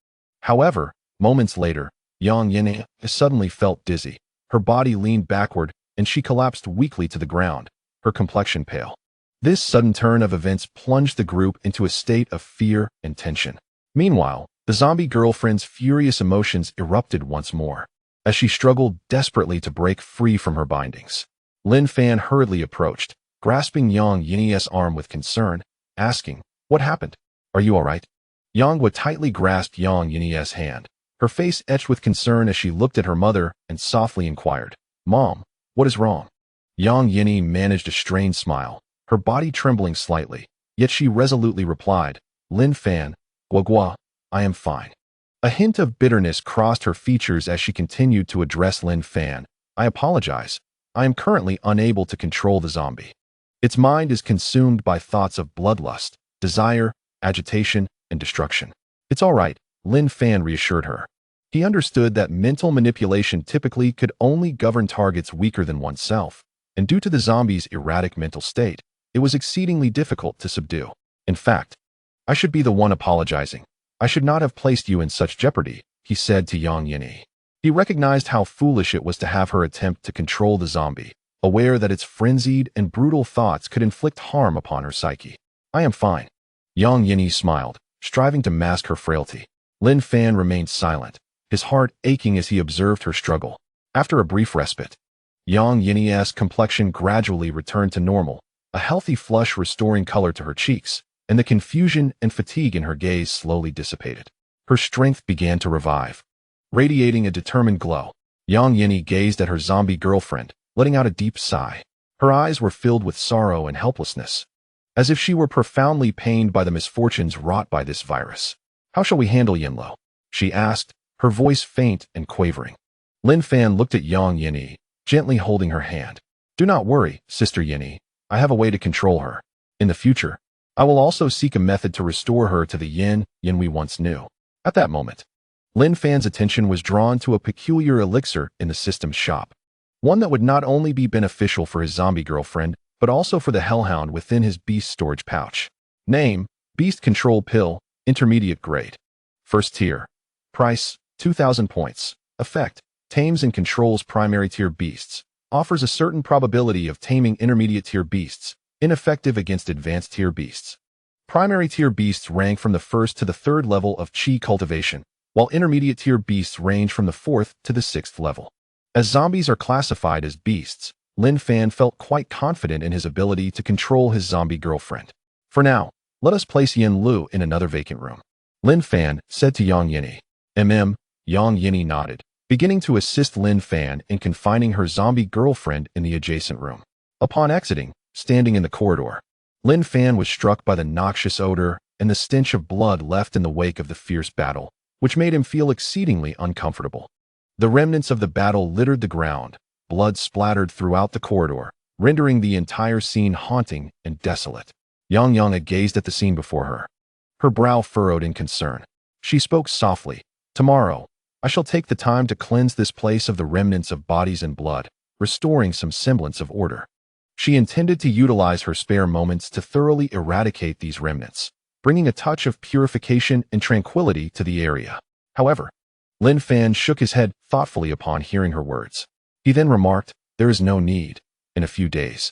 However, moments later, Yang Yini suddenly felt dizzy. Her body leaned backward, and she collapsed weakly to the ground, her complexion pale. This sudden turn of events plunged the group into a state of fear and tension. Meanwhile, the zombie girlfriend's furious emotions erupted once more, as she struggled desperately to break free from her bindings. Lin Fan hurriedly approached, grasping Yang Yini's arm with concern, asking, What happened? Are you all right? Yang tightly grasped Yang Yini's hand, her face etched with concern as she looked at her mother and softly inquired, Mom, what is wrong? Yang Yini managed a strained smile, her body trembling slightly, yet she resolutely replied, Lin Fan, Gua, I am fine. A hint of bitterness crossed her features as she continued to address Lin Fan. I apologize. I am currently unable to control the zombie. Its mind is consumed by thoughts of bloodlust, desire, agitation, and destruction. It's all right, Lin Fan reassured her. He understood that mental manipulation typically could only govern targets weaker than oneself, and due to the zombie's erratic mental state, it was exceedingly difficult to subdue. In fact, I should be the one apologizing. I should not have placed you in such jeopardy, he said to Yang Yini. He recognized how foolish it was to have her attempt to control the zombie, aware that its frenzied and brutal thoughts could inflict harm upon her psyche. I am fine. Yang Yini smiled, striving to mask her frailty. Lin Fan remained silent, his heart aching as he observed her struggle. After a brief respite, Yang Yini's complexion gradually returned to normal, a healthy flush restoring color to her cheeks, and the confusion and fatigue in her gaze slowly dissipated. Her strength began to revive, radiating a determined glow. Yang Yini gazed at her zombie girlfriend, letting out a deep sigh. Her eyes were filled with sorrow and helplessness, as if she were profoundly pained by the misfortunes wrought by this virus. How shall we handle Yinlo? She asked, her voice faint and quavering. Lin Fan looked at Yang Yini, gently holding her hand. Do not worry, Sister Yini. I have a way to control her. In the future, I will also seek a method to restore her to the yin we once knew. At that moment, Lin Fan's attention was drawn to a peculiar elixir in the system's shop. One that would not only be beneficial for his zombie girlfriend, but also for the hellhound within his beast storage pouch. Name, Beast Control Pill, Intermediate Grade. First Tier. Price, 2,000 points. Effect, tames and controls primary tier beasts. Offers a certain probability of taming intermediate tier beasts, ineffective against advanced tier beasts. Primary tier beasts rank from the 1st to the 3rd level of Chi Cultivation, while intermediate tier beasts range from the 4th to the 6th level. As zombies are classified as beasts, Lin Fan felt quite confident in his ability to control his zombie girlfriend. For now, let us place Yin Lu in another vacant room. Lin Fan said to Yang Yini. Yang Yini nodded, beginning to assist Lin Fan in confining her zombie girlfriend in the adjacent room. Upon exiting, standing in the corridor, Lin Fan was struck by the noxious odor and the stench of blood left in the wake of the fierce battle, which made him feel exceedingly uncomfortable. The remnants of the battle littered the ground, blood splattered throughout the corridor, rendering the entire scene haunting and desolate. Yang Yang gazed at the scene before her, her brow furrowed in concern. She spoke softly. Tomorrow, I shall take the time to cleanse this place of the remnants of bodies and blood, restoring some semblance of order. She intended to utilize her spare moments to thoroughly eradicate these remnants, bringing a touch of purification and tranquility to the area. However, Lin Fan shook his head thoughtfully upon hearing her words. He then remarked, "There is no need. In a few days,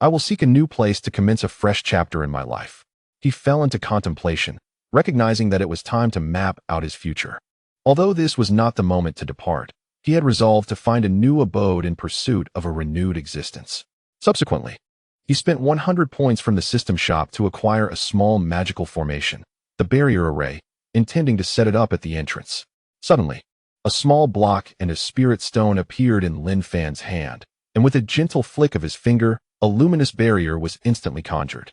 I will seek a new place to commence a fresh chapter in my life." He fell into contemplation, recognizing that it was time to map out his future. Although this was not the moment to depart, he had resolved to find a new abode in pursuit of a renewed existence. Subsequently, he spent 100 points from the system shop to acquire a small magical formation, the barrier array, intending to set it up at the entrance. Suddenly, a small block and a spirit stone appeared in Lin Fan's hand, and with a gentle flick of his finger, a luminous barrier was instantly conjured.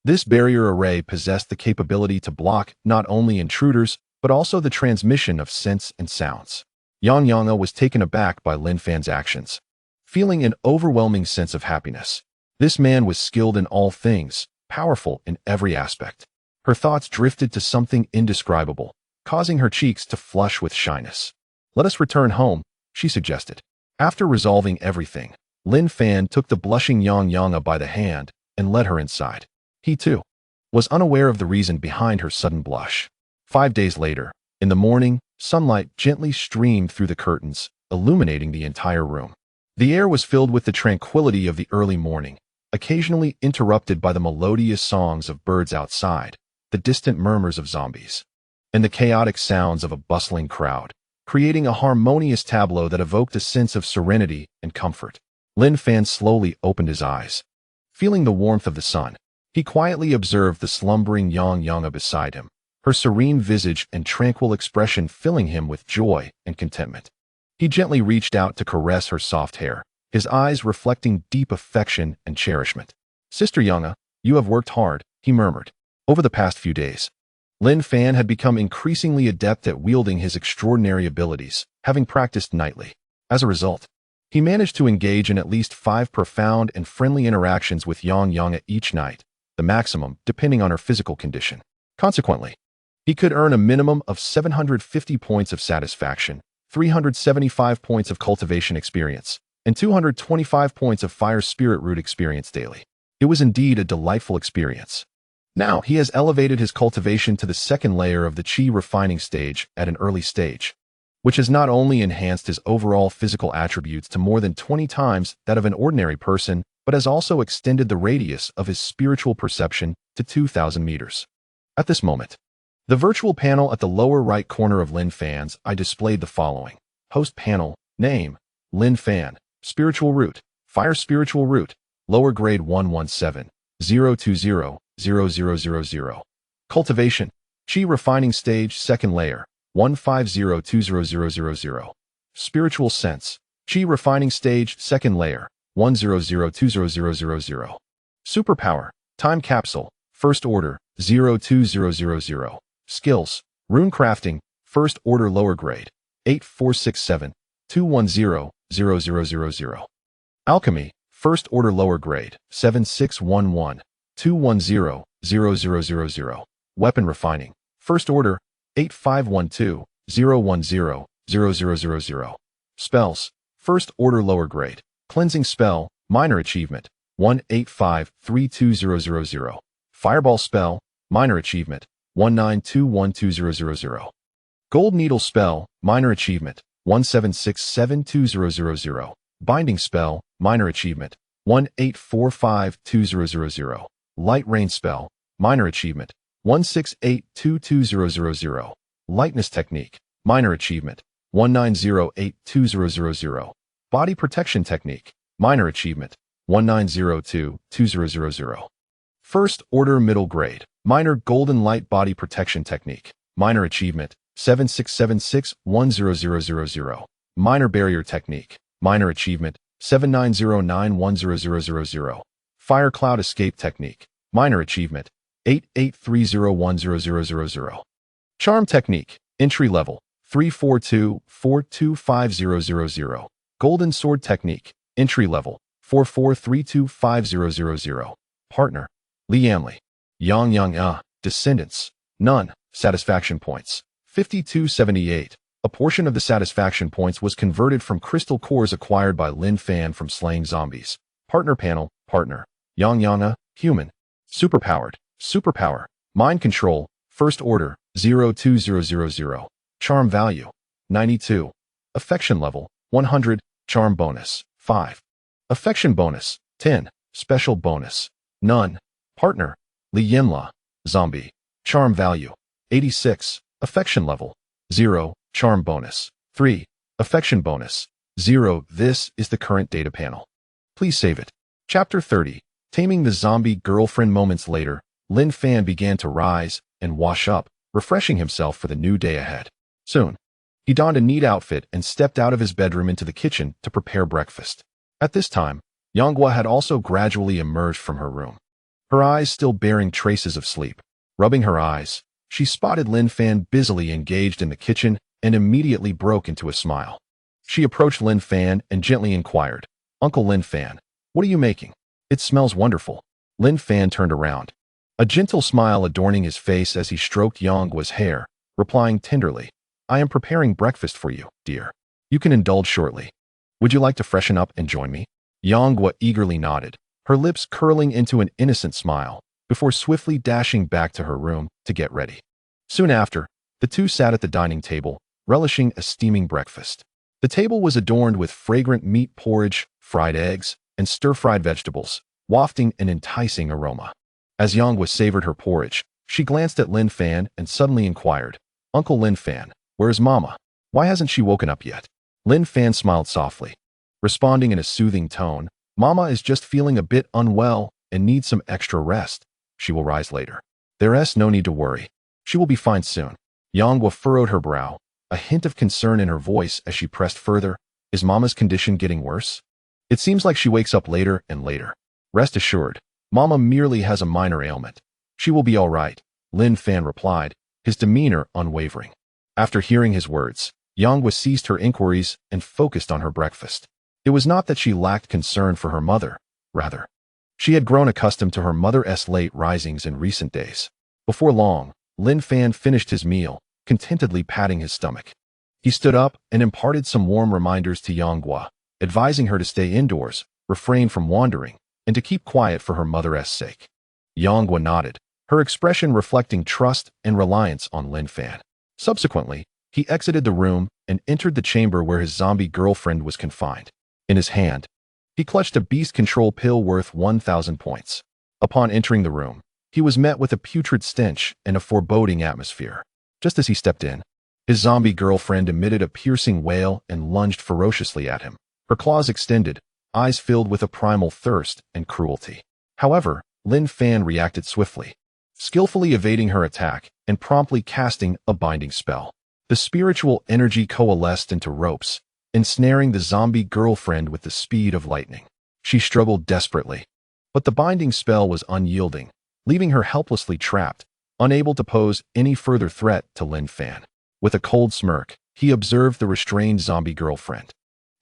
This barrier array possessed the capability to block not only intruders, but also the transmission of scents and sounds. Yang Yanga was taken aback by Lin Fan's actions, feeling an overwhelming sense of happiness. This man was skilled in all things, powerful in every aspect. Her thoughts drifted to something indescribable, causing her cheeks to flush with shyness. "Let us return home," she suggested. After resolving everything, Lin Fan took the blushing Yang Yanga by the hand and led her inside. He, too, was unaware of the reason behind her sudden blush. 5 days later, in the morning, sunlight gently streamed through the curtains, illuminating the entire room. The air was filled with the tranquility of the early morning, occasionally interrupted by the melodious songs of birds outside, the distant murmurs of zombies, and the chaotic sounds of a bustling crowd, creating a harmonious tableau that evoked a sense of serenity and comfort. Lin Fan slowly opened his eyes. Feeling the warmth of the sun, he quietly observed the slumbering Yang Yanga beside him, her serene visage and tranquil expression filling him with joy and contentment. He gently reached out to caress her soft hair, his eyes reflecting deep affection and cherishment. "Sister Yanga, you have worked hard," he murmured. Over the past few days, Lin Fan had become increasingly adept at wielding his extraordinary abilities, having practiced nightly. As a result, he managed to engage in at least 5 profound and friendly interactions with Yang Yanga each night, the maximum depending on her physical condition. Consequently, he could earn a minimum of 750 points of satisfaction, 375 points of cultivation experience, and 225 points of fire spirit root experience daily. It was indeed a delightful experience. Now he has elevated his cultivation to the second layer of the chi refining stage at an early stage, which has not only enhanced his overall physical attributes to more than 20 times that of an ordinary person, but has also extended the radius of his spiritual perception to 2,000 meters. At this moment, the virtual panel at the lower right corner of Lin Fan's eye displayed the following. Host panel, name, Lin Fan, spiritual root, fire spiritual root, lower grade 117, 020, 0000. Cultivation, chi refining stage second layer, 1502000. Spiritual sense, chi refining stage second layer, 1002000. Superpower, time capsule, first order, 02000. Skills, rune crafting, first order lower grade, 8467, 210, 0000. Alchemy, first order lower grade, 7611, 210, 0000. Weapon refining, first order, 8512, 010, 0000. Spells, first order lower grade, cleansing spell, minor achievement, 185320000. Fireball spell, minor achievement, 192120000. Gold needle spell, minor achievement, 176720000. Binding spell, minor achievement, 184520000. Light rain spell, minor achievement, 168220000. Lightness technique, minor achievement, 190820000. Body protection technique, minor achievement, 190220000. First order middle grade, minor golden light body protection technique, minor achievement, 7676100000. Minor barrier technique, minor achievement, 7909100000. Fire cloud escape technique, minor achievement, 8830100000. Charm technique, entry level, 342425000. Golden sword technique, entry level, 44325000. Partner, Liamli. Yang Yang descendants, none. Satisfaction points, 5278. A portion of the satisfaction points was converted from crystal cores acquired by Lin Fan from slaying zombies. Partner panel, partner. Yang Yana, human. Superpowered, superpower. Mind control, first order, 02000. Charm value, 92. Affection level, 100. Charm bonus, 5. Affection bonus, 10. Special bonus, none. Partner, Li Yinla, zombie. Charm value, 86. Affection level, 0. Charm bonus, 3. Affection bonus, 0. This is the current data panel. Please save it. Chapter 30. Taming the zombie girlfriend. Moments later, Lin Fan began to rise and wash up, refreshing himself for the new day ahead. Soon, he donned a neat outfit and stepped out of his bedroom into the kitchen to prepare breakfast. At this time, Yanghua had also gradually emerged from her room, her eyes still bearing traces of sleep. Rubbing her eyes, she spotted Lin Fan busily engaged in the kitchen and immediately broke into a smile. She approached Lin Fan and gently inquired, "Uncle Lin Fan, what are you making? It smells wonderful." Lin Fan turned around, a gentle smile adorning his face as he stroked Yanghua's hair, replying tenderly, "I am preparing breakfast for you, dear. You can indulge shortly. Would you like to freshen up and join me?" Yanghua eagerly nodded, her lips curling into an innocent smile, before swiftly dashing back to her room to get ready. Soon after, the two sat at the dining table, relishing a steaming breakfast. The table was adorned with fragrant meat porridge, fried eggs, and stir-fried vegetables, wafting an enticing aroma. As Yanghua savored her porridge, she glanced at Lin Fan and suddenly inquired, "Uncle Lin Fan, where is Mama? Why hasn't she woken up yet?" Lin Fan smiled softly, responding in a soothing tone, "Mama is just feeling a bit unwell and needs some extra rest. She will rise later. There's no need to worry. She will be fine soon." Yanghua furrowed her brow, a hint of concern in her voice as she pressed further, "Is Mama's condition getting worse? It seems like she wakes up later and later." "Rest assured, Mama merely has a minor ailment. She will be all right," Lin Fan replied, his demeanor unwavering. After hearing his words, Yanghua ceased her inquiries and focused on her breakfast. It was not that she lacked concern for her mother, rather, she had grown accustomed to her mother's late risings in recent days. Before long, Lin Fan finished his meal, contentedly patting his stomach. He stood up and imparted some warm reminders to Yanghua, advising her to stay indoors, refrain from wandering, and to keep quiet for her mother's sake. Yanghua nodded, her expression reflecting trust and reliance on Lin Fan. Subsequently, he exited the room and entered the chamber where his zombie girlfriend was confined. In his hand, he clutched a beast control pill worth 1,000 points. Upon entering the room, he was met with a putrid stench and a foreboding atmosphere. Just as he stepped in, his zombie girlfriend emitted a piercing wail and lunged ferociously at him, her claws extended, eyes filled with a primal thirst and cruelty. However, Lin Fan reacted swiftly, skillfully evading her attack and promptly casting a binding spell. The spiritual energy coalesced into ropes, ensnaring the zombie girlfriend with the speed of lightning. She struggled desperately, but the binding spell was unyielding, leaving her helplessly trapped, unable to pose any further threat to Lin Fan. With a cold smirk, he observed the restrained zombie girlfriend,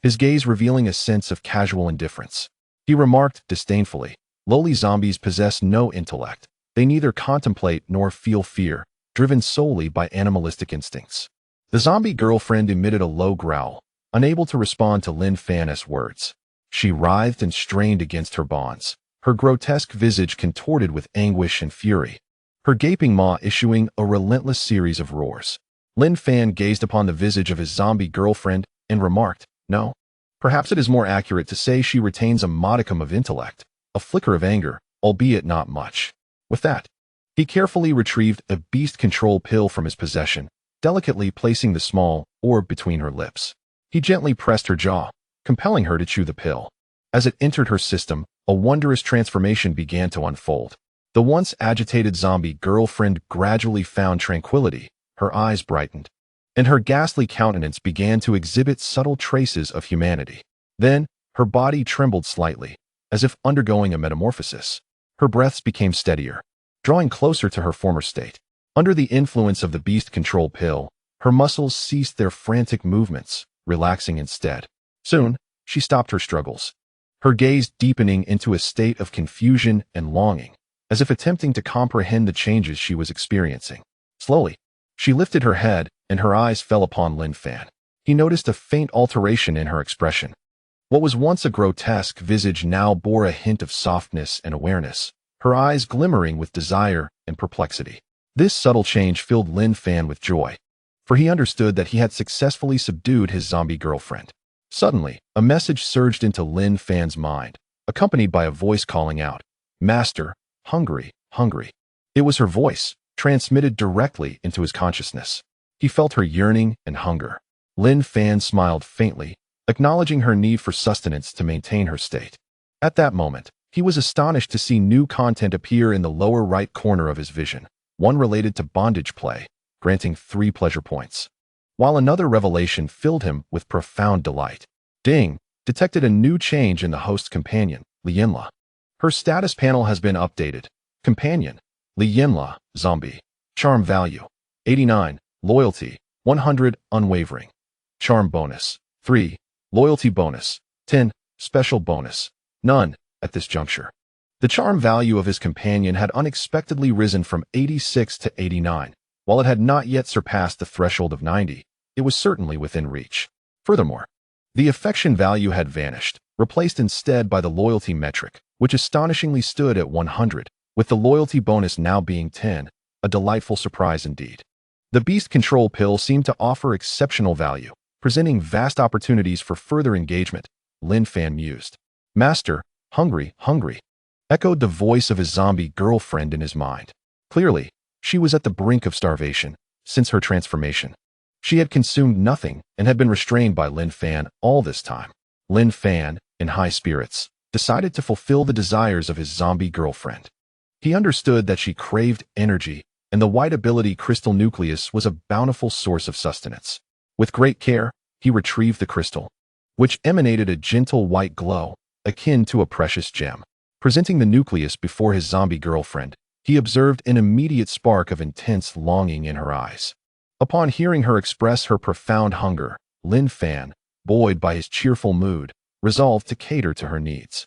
his gaze revealing a sense of casual indifference. He remarked disdainfully, "Lowly zombies possess no intellect. They neither contemplate nor feel fear, driven solely by animalistic instincts." The zombie girlfriend emitted a low growl, unable to respond to Lin Fan's words. She writhed and strained against her bonds, her grotesque visage contorted with anguish and fury, her gaping maw issuing a relentless series of roars. Lin Fan gazed upon the visage of his zombie girlfriend and remarked, "No, perhaps it is more accurate to say she retains a modicum of intellect, a flicker of anger, albeit not much." With that, he carefully retrieved a beast control pill from his possession, delicately placing the small orb between her lips. He gently pressed her jaw, compelling her to chew the pill. As it entered her system, a wondrous transformation began to unfold. The once agitated zombie girlfriend gradually found tranquility, her eyes brightened, and her ghastly countenance began to exhibit subtle traces of humanity. Then, her body trembled slightly, as if undergoing a metamorphosis. Her breaths became steadier, drawing closer to her former state. Under the influence of the beast control pill, her muscles ceased their frantic movements, relaxing instead. Soon, she stopped her struggles, her gaze deepening into a state of confusion and longing, as if attempting to comprehend the changes she was experiencing. Slowly, She lifted her head, and her eyes fell upon Lin Fan. He noticed a faint alteration in her expression. What was once a grotesque visage now bore a hint of softness and awareness, her eyes glimmering with desire and perplexity. This subtle change filled Lin Fan with joy, for he understood that he had successfully subdued his zombie girlfriend. Suddenly, a message surged into Lin Fan's mind, accompanied by a voice calling out, "Master, hungry, hungry." It was her voice, transmitted directly into his consciousness. He felt her yearning and hunger. Lin Fan smiled faintly, acknowledging her need for sustenance to maintain her state. At that moment, he was astonished to see new content appear in the lower right corner of his vision, one related to bondage play, granting 3 pleasure points, while another revelation filled him with profound delight. Ding! Detected a new change in the host companion, Lianla. Her status panel has been updated. Companion, Lianla, zombie. Charm value, 89. Loyalty, 100, unwavering. Charm bonus, 3. Loyalty bonus, 10. Special bonus, none, at this juncture. The charm value of his companion had unexpectedly risen from 86 to 89. While it had not yet surpassed the threshold of 90, it was certainly within reach. Furthermore, the affection value had vanished, replaced instead by the loyalty metric, which astonishingly stood at 100, with the loyalty bonus now being 10, a delightful surprise indeed. The beast control pill seemed to offer exceptional value, presenting vast opportunities for further engagement, Lin Fan mused. "Master, hungry, hungry," echoed the voice of his zombie girlfriend in his mind. Clearly, she was at the brink of starvation since her transformation. She had consumed nothing and had been restrained by Lin Fan all this time. Lin Fan, in high spirits, decided to fulfill the desires of his zombie girlfriend. He understood that she craved energy, and the white ability crystal nucleus was a bountiful source of sustenance. With great care, he retrieved the crystal, which emanated a gentle white glow, akin to a precious gem. Presenting the nucleus before his zombie girlfriend, he observed an immediate spark of intense longing in her eyes. Upon hearing her express her profound hunger, Lin Fan, buoyed by his cheerful mood, resolved to cater to her needs.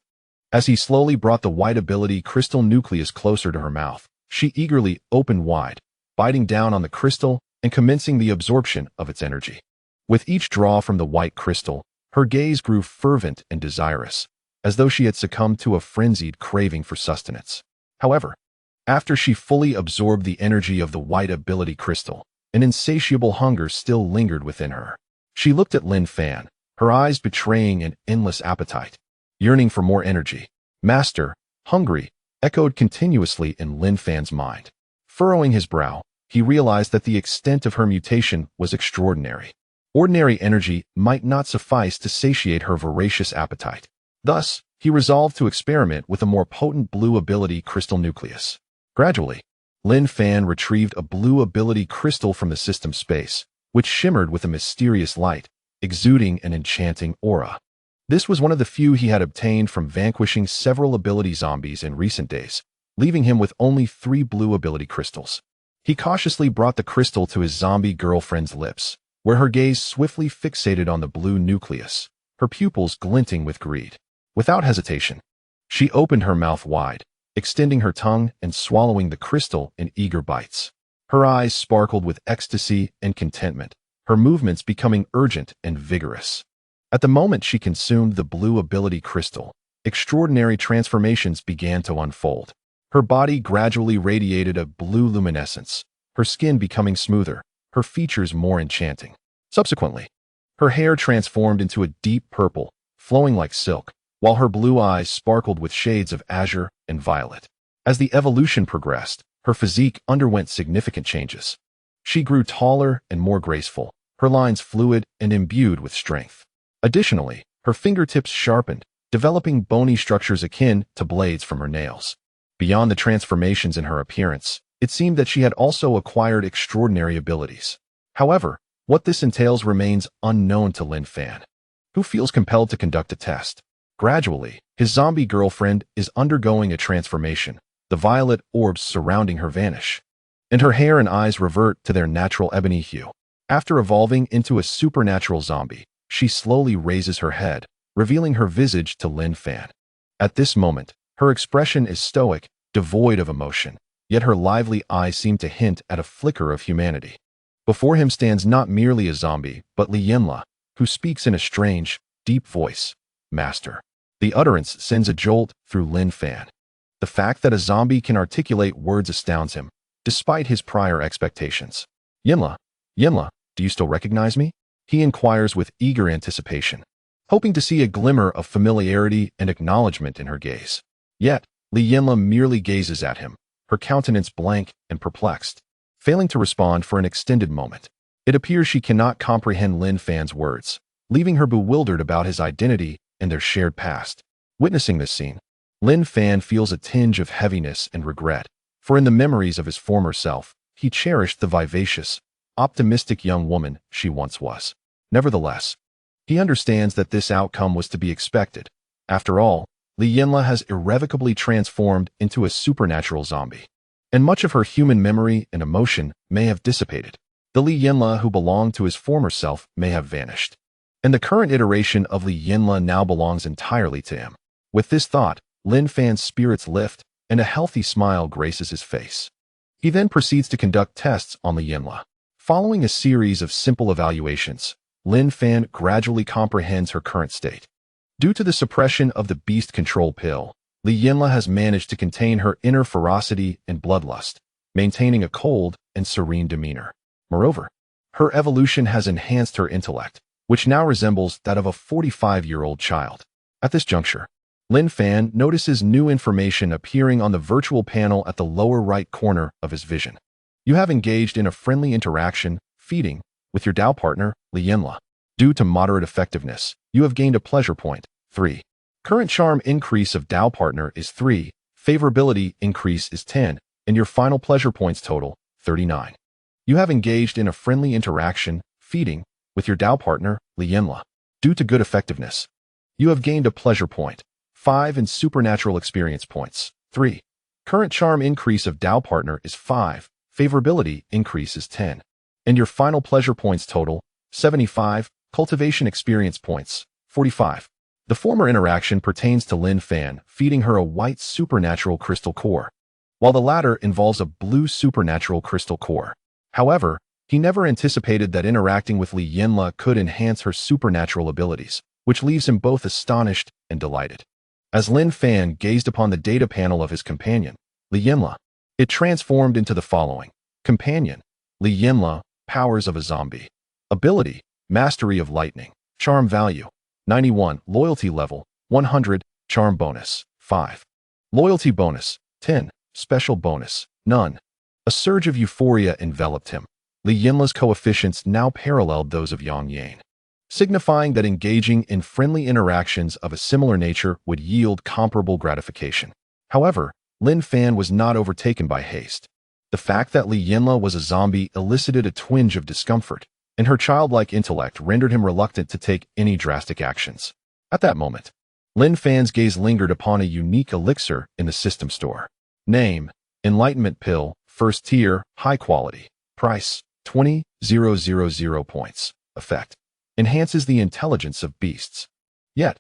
As he slowly brought the white ability crystal nucleus closer to her mouth, she eagerly opened wide, biting down on the crystal and commencing the absorption of its energy. With each draw from the white crystal, her gaze grew fervent and desirous, as though she had succumbed to a frenzied craving for sustenance. However, after she fully absorbed the energy of the white ability crystal, an insatiable hunger still lingered within her. She looked at Lin Fan, her eyes betraying an endless appetite, yearning for more energy. "Master, hungry," echoed continuously in Lin Fan's mind. Furrowing his brow, he realized that the extent of her mutation was extraordinary. Ordinary energy might not suffice to satiate her voracious appetite. Thus, he resolved to experiment with a more potent blue ability crystal nucleus. Gradually, Lin Fan retrieved a blue ability crystal from the system space, which shimmered with a mysterious light, exuding an enchanting aura. This was one of the few he had obtained from vanquishing several ability zombies in recent days, leaving him with only 3 blue ability crystals. He cautiously brought the crystal to his zombie girlfriend's lips, where her gaze swiftly fixated on the blue nucleus, her pupils glinting with greed. Without hesitation, she opened her mouth wide, extending her tongue and swallowing the crystal in eager bites. Her eyes sparkled with ecstasy and contentment, her movements becoming urgent and vigorous. At the moment she consumed the blue ability crystal, extraordinary transformations began to unfold. Her body gradually radiated a blue luminescence, her skin becoming smoother, her features more enchanting. Subsequently, her hair transformed into a deep purple, flowing like silk, while her blue eyes sparkled with shades of azure and violet. As the evolution progressed, her physique underwent significant changes. She grew taller and more graceful, her lines fluid and imbued with strength. Additionally, her fingertips sharpened, developing bony structures akin to blades from her nails. Beyond the transformations in her appearance, it seemed that she had also acquired extraordinary abilities. However, what this entails remains unknown to Lin Fan, who feels compelled to conduct a test. Gradually, his zombie girlfriend is undergoing a transformation. The violet orbs surrounding her vanish, and her hair and eyes revert to their natural ebony hue. After evolving into a supernatural zombie, she slowly raises her head, revealing her visage to Lin Fan. At this moment, her expression is stoic, devoid of emotion, yet her lively eyes seem to hint at a flicker of humanity. Before him stands not merely a zombie, but Lin, who speaks in a strange, deep voice. Master. The utterance sends a jolt through Lin Fan. The fact that a zombie can articulate words astounds him, despite his prior expectations. Yinla, do you still recognize me? He inquires with eager anticipation, hoping to see a glimmer of familiarity and acknowledgement in her gaze. Yet, Yinla merely gazes at him, her countenance blank and perplexed, failing to respond for an extended moment. It appears she cannot comprehend Lin Fan's words, leaving her bewildered about his identity and their shared past. Witnessing this scene, Lin Fan feels a tinge of heaviness and regret, for in the memories of his former self, he cherished the vivacious, optimistic young woman she once was. Nevertheless, he understands that this outcome was to be expected. After all, Yinla has irrevocably transformed into a supernatural zombie, and much of her human memory and emotion may have dissipated. The Yinla who belonged to his former self may have vanished, and the current iteration of Yinla now belongs entirely to him. With this thought, Lin Fan's spirits lift, and a healthy smile graces his face. He then proceeds to conduct tests on Yinla. Following a series of simple evaluations, Lin Fan gradually comprehends her current state. Due to the suppression of the beast control pill, Yinla has managed to contain her inner ferocity and bloodlust, maintaining a cold and serene demeanor. Moreover, her evolution has enhanced her intellect, which now resembles that of a 45-year-old child. At this juncture, Lin Fan notices new information appearing on the virtual panel at the lower right corner of his vision. You have engaged in a friendly interaction, feeding, with your Dao partner, Yinla. Due to moderate effectiveness, you have gained a pleasure point, 3. Current charm increase of Dao partner is 3, favorability increase is 10, and your final pleasure points total, 39. You have engaged in a friendly interaction, feeding, with your Dao partner, Yinla. Due to good effectiveness, you have gained a pleasure point, 5, and supernatural experience points, 3. Current charm increase of Dao partner is 5, favorability increase is 10, and your final pleasure points total, 75, cultivation experience points, 45. The former interaction pertains to Lin Fan feeding her a white supernatural crystal core, while the latter involves a blue supernatural crystal core. However, he never anticipated that interacting with Yinla could enhance her supernatural abilities, which leaves him both astonished and delighted. As Lin Fan gazed upon the data panel of his companion, Yinla, it transformed into the following. Companion, Yinla, powers of a zombie. Ability, mastery of lightning. Charm value, 91. Loyalty level, 100. Charm bonus, 5. Loyalty bonus, 10. Special bonus, none. A surge of euphoria enveloped him. Yinla's coefficients now paralleled those of Yang Yang, signifying that engaging in friendly interactions of a similar nature would yield comparable gratification. However, Lin Fan was not overtaken by haste. The fact that Yinla was a zombie elicited a twinge of discomfort, and her childlike intellect rendered him reluctant to take any drastic actions. At that moment, Lin Fan's gaze lingered upon a unique elixir in the system store. Name, Enlightenment Pill, first tier, high quality. Price, 20,000 points. Effect, enhances the intelligence of beasts. Yet,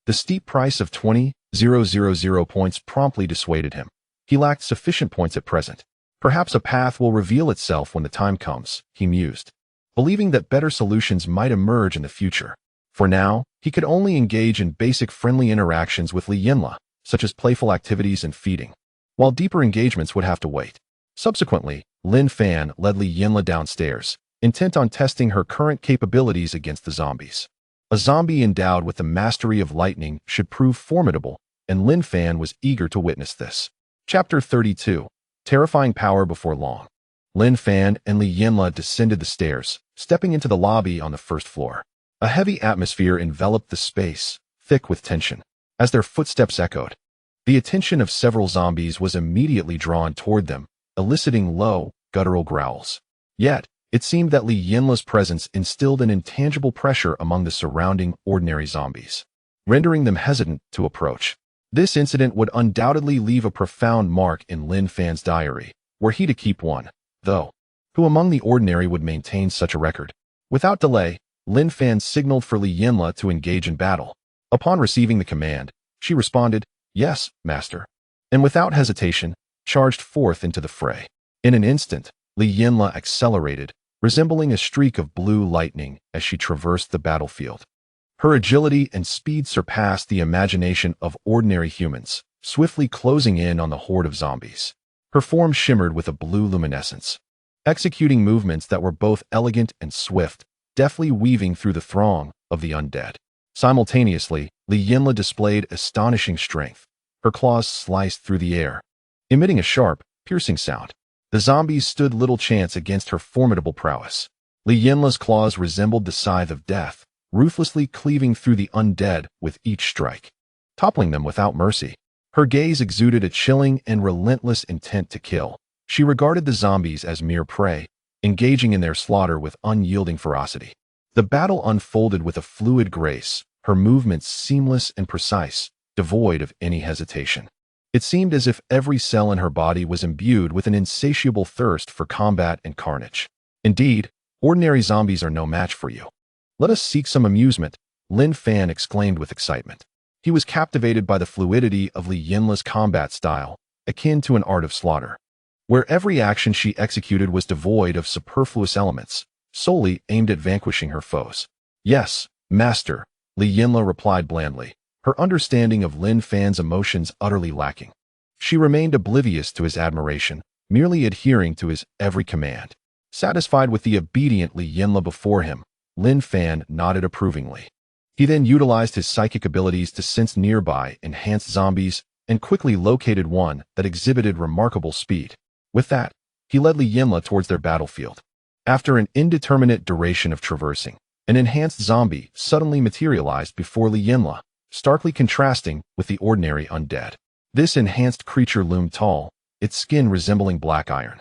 the steep price of 20,000 points promptly dissuaded him. He lacked sufficient points at present. Perhaps a path will reveal itself when the time comes, he mused, believing that better solutions might emerge in the future. For now, he could only engage in basic friendly interactions with Yinla, such as playful activities and feeding, while deeper engagements would have to wait. Subsequently, Lin Fan led Yinla downstairs, intent on testing her current capabilities against the zombies. A zombie endowed with the mastery of lightning should prove formidable, and Lin Fan was eager to witness this. Chapter 32. Terrifying Power Before Long. Lin Fan and Yinla descended the stairs, stepping into the lobby on the first floor. A heavy atmosphere enveloped the space, thick with tension. As their footsteps echoed, the attention of several zombies was immediately drawn toward them, eliciting low, guttural growls. Yet, it seemed that Yinla's presence instilled an intangible pressure among the surrounding ordinary zombies, rendering them hesitant to approach. This incident would undoubtedly leave a profound mark in Lin Fan's diary, were he to keep one, though. Who among the ordinary would maintain such a record? Without delay, Lin Fan signaled for Yinla to engage in battle. Upon receiving the command, she responded, "Yes, master," and without hesitation, charged forth into the fray. In an instant, Yinla accelerated, resembling a streak of blue lightning as she traversed the battlefield. Her agility and speed surpassed the imagination of ordinary humans, swiftly closing in on the horde of zombies. Her form shimmered with a blue luminescence, executing movements that were both elegant and swift, deftly weaving through the throng of the undead. Simultaneously, Lin displayed astonishing strength. Her claws sliced through the air, emitting a sharp, piercing sound. The zombies stood little chance against her formidable prowess. Lin's claws resembled the scythe of death, ruthlessly cleaving through the undead with each strike, toppling them without mercy. Her gaze exuded a chilling and relentless intent to kill. She regarded the zombies as mere prey, engaging in their slaughter with unyielding ferocity. The battle unfolded with a fluid grace, her movements seamless and precise, devoid of any hesitation. It seemed as if every cell in her body was imbued with an insatiable thirst for combat and carnage. Indeed, ordinary zombies are no match for you. Let us seek some amusement, Lin Fan exclaimed with excitement. He was captivated by the fluidity of Lin's combat style, akin to an art of slaughter, where every action she executed was devoid of superfluous elements, solely aimed at vanquishing her foes. Yes, master, Lin replied blandly, her understanding of Lin Fan's emotions utterly lacking. She remained oblivious to his admiration, merely adhering to his every command. Satisfied with the obedient Lin before him, Lin Fan nodded approvingly. He then utilized his psychic abilities to sense nearby enhanced zombies and quickly located one that exhibited remarkable speed. With that, he led Lin towards their battlefield. After an indeterminate duration of traversing, an enhanced zombie suddenly materialized before Lin, starkly contrasting with the ordinary undead. This enhanced creature loomed tall, its skin resembling black iron,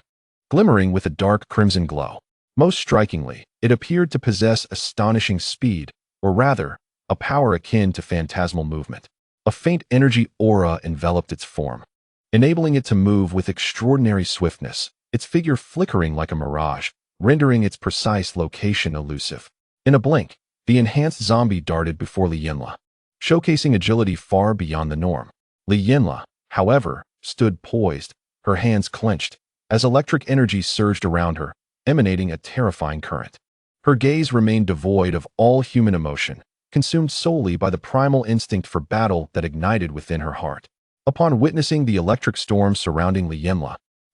glimmering with a dark crimson glow. Most strikingly, it appeared to possess astonishing speed, or rather, a power akin to phantasmal movement. A faint energy aura enveloped its form, enabling it to move with extraordinary swiftness, its figure flickering like a mirage, rendering its precise location elusive. In a blink, the enhanced zombie darted before Lin, showcasing agility far beyond the norm. Lin, however, stood poised, her hands clenched, as electric energy surged around her, emanating a terrifying current. Her gaze remained devoid of all human emotion, consumed solely by the primal instinct for battle that ignited within her heart. Upon witnessing the electric storm surrounding Lin,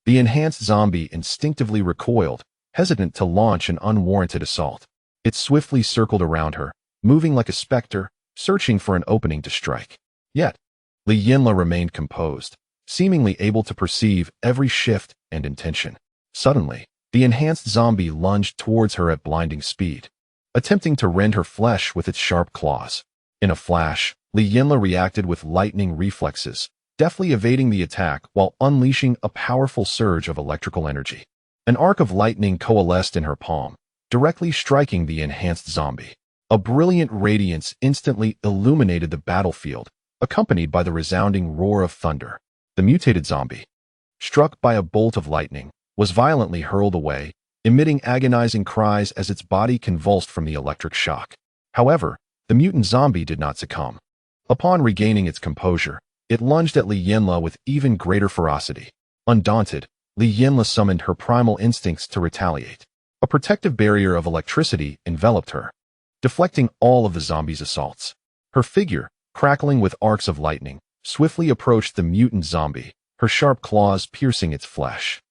the enhanced zombie instinctively recoiled, hesitant to launch an unwarranted assault. It swiftly circled around her, moving like a specter, searching for an opening to strike. Yet, Lin remained composed, seemingly able to perceive every shift and intention. Suddenly, the enhanced zombie lunged towards her at blinding speed, attempting to rend her flesh with its sharp claws. In a flash, Lin reacted with lightning reflexes, deftly evading the attack while unleashing a powerful surge of electrical energy. An arc of lightning coalesced in her palm, directly striking the enhanced zombie. A brilliant radiance instantly illuminated the battlefield, accompanied by the resounding roar of thunder. The mutated zombie, struck by a bolt of lightning, was violently hurled away, emitting agonizing cries as its body convulsed from the electric shock. However, the mutant zombie did not succumb. Upon regaining its composure, it lunged at Lin with even greater ferocity. Undaunted, Lin summoned her primal instincts to retaliate. A protective barrier of electricity enveloped her, deflecting all of the zombie's assaults. Her figure, crackling with arcs of lightning, swiftly approached the mutant zombie, her sharp claws piercing its flesh.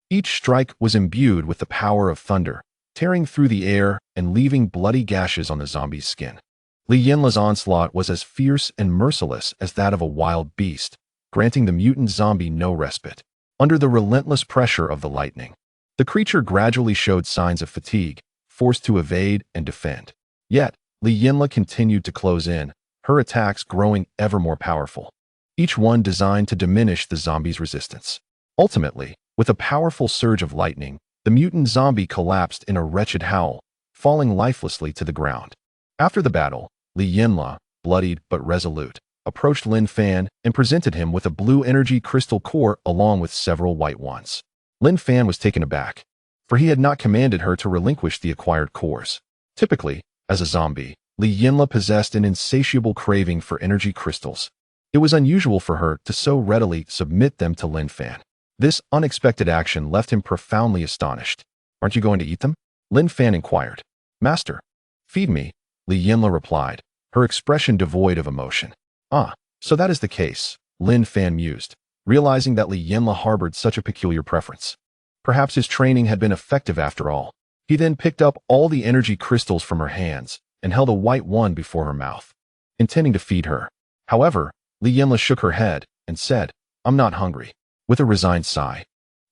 Each strike was imbued with the power of thunder, tearing through the air and leaving bloody gashes on the zombie's skin. Lin's onslaught was as fierce and merciless as that of a wild beast, granting the mutant zombie no respite. Under the relentless pressure of the lightning, the creature gradually showed signs of fatigue, forced to evade and defend. Yet, Lin continued to close in, her attacks growing ever more powerful, each one designed to diminish the zombie's resistance. Ultimately, with a powerful surge of lightning, the mutant zombie collapsed in a wretched howl, falling lifelessly to the ground. After the battle, Lin, bloodied but resolute, approached Lin Fan and presented him with a blue energy crystal core along with several white ones. Lin Fan was taken aback, for he had not commanded her to relinquish the acquired cores. Typically, as a zombie, Lin possessed an insatiable craving for energy crystals. It was unusual for her to so readily submit them to Lin Fan. This unexpected action left him profoundly astonished. "Aren't you going to eat them?" Lin Fan inquired. Master, feed me, Li Yinla replied, her expression devoid of emotion. Ah, so that is the case, Lin Fan mused, realizing that Li Yinla harbored such a peculiar preference. Perhaps his training had been effective after all. He then picked up all the energy crystals from her hands and held a white one before her mouth, intending to feed her. However, Li Yinla shook her head and said, I'm not hungry. With a resigned sigh,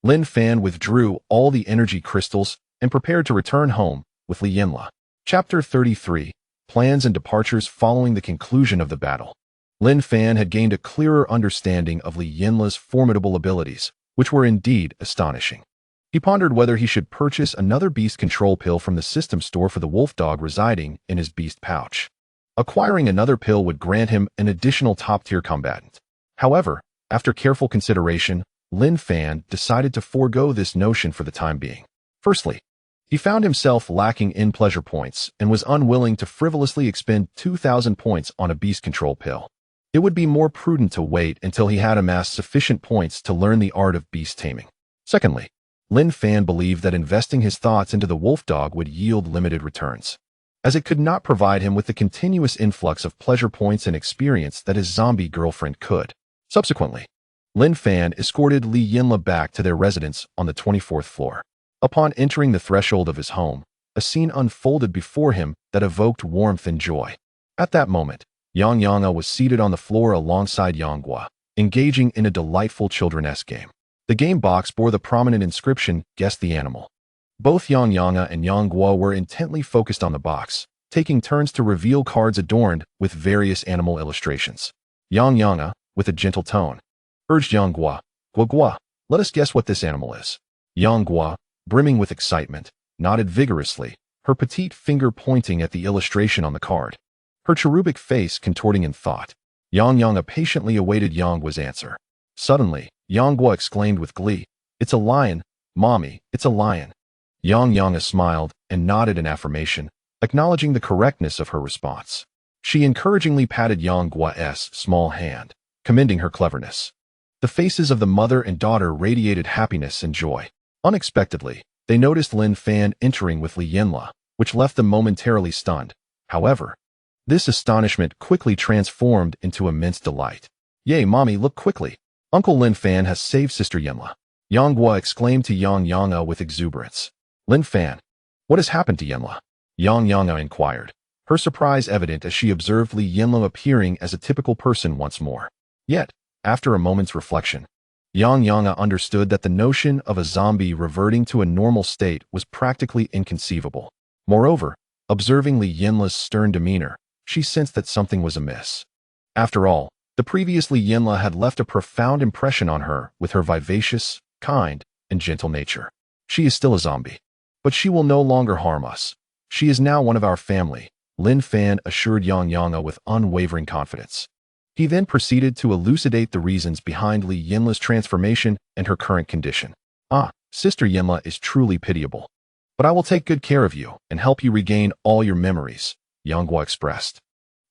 Lin Fan withdrew all the energy crystals and prepared to return home with Li Yinla. Chapter 33, Plans and Departures Following the Conclusion of the Battle. Lin Fan had gained a clearer understanding of Li Yinla's formidable abilities, which were indeed astonishing. He pondered whether he should purchase another beast control pill from the system store for the wolf dog residing in his beast pouch. Acquiring another pill would grant him an additional top-tier combatant. However, after careful consideration, Lin Fan decided to forego this notion for the time being. Firstly, he found himself lacking in pleasure points and was unwilling to frivolously expend 2,000 points on a beast control pill. It would be more prudent to wait until he had amassed sufficient points to learn the art of beast taming. Secondly, Lin Fan believed that investing his thoughts into the wolf dog would yield limited returns, as it could not provide him with the continuous influx of pleasure points and experience that his zombie girlfriend could. Subsequently, Lin Fan escorted Li Yinla back to their residence on the 24th floor. Upon entering the threshold of his home, a scene unfolded before him that evoked warmth and joy. At that moment, Yang Yanga was seated on the floor alongside Yang Gua, engaging in a delightful children-esque game. The game box bore the prominent inscription, Guess the Animal. Both Yang Yanga and Yang Gua were intently focused on the box, taking turns to reveal cards adorned with various animal illustrations. Yang Yanga, with a gentle tone, urged Yang Gua, Gua, let us guess what this animal is. Yang Gua, brimming with excitement, nodded vigorously, her petite finger pointing at the illustration on the card, her cherubic face contorting in thought. Yang Yanga patiently awaited Yang Gua's answer. Suddenly, Yang Gua exclaimed with glee, It's a lion, Mommy, it's a lion. Yang Yanga smiled and nodded in affirmation, acknowledging the correctness of her response. She encouragingly patted Yang Gua's small hand, commending her cleverness. The faces of the mother and daughter radiated happiness and joy. Unexpectedly, they noticed Lin Fan entering with Li Yinla, which left them momentarily stunned. However, this astonishment quickly transformed into immense delight. Yay, Mommy, look quickly. Uncle Lin Fan has saved Sister Yinla. Yang Gua exclaimed to Yang Yanga with exuberance. Lin Fan, what has happened to Yinla? Yang Yanga inquired, her surprise evident as she observed Li Yinla appearing as a typical person once more. Yet, after a moment's reflection, Yang Yanga understood that the notion of a zombie reverting to a normal state was practically inconceivable. Moreover, observing Li Yinla's stern demeanor, she sensed that something was amiss. After all, the previous Li Yinla had left a profound impression on her with her vivacious, kind, and gentle nature. She is still a zombie, but she will no longer harm us. She is now one of our family, Lin Fan assured Yang Yanga with unwavering confidence. He then proceeded to elucidate the reasons behind Li Yinla's transformation and her current condition. Ah, Sister Yinla is truly pitiable. But I will take good care of you and help you regain all your memories, Yang Gua expressed,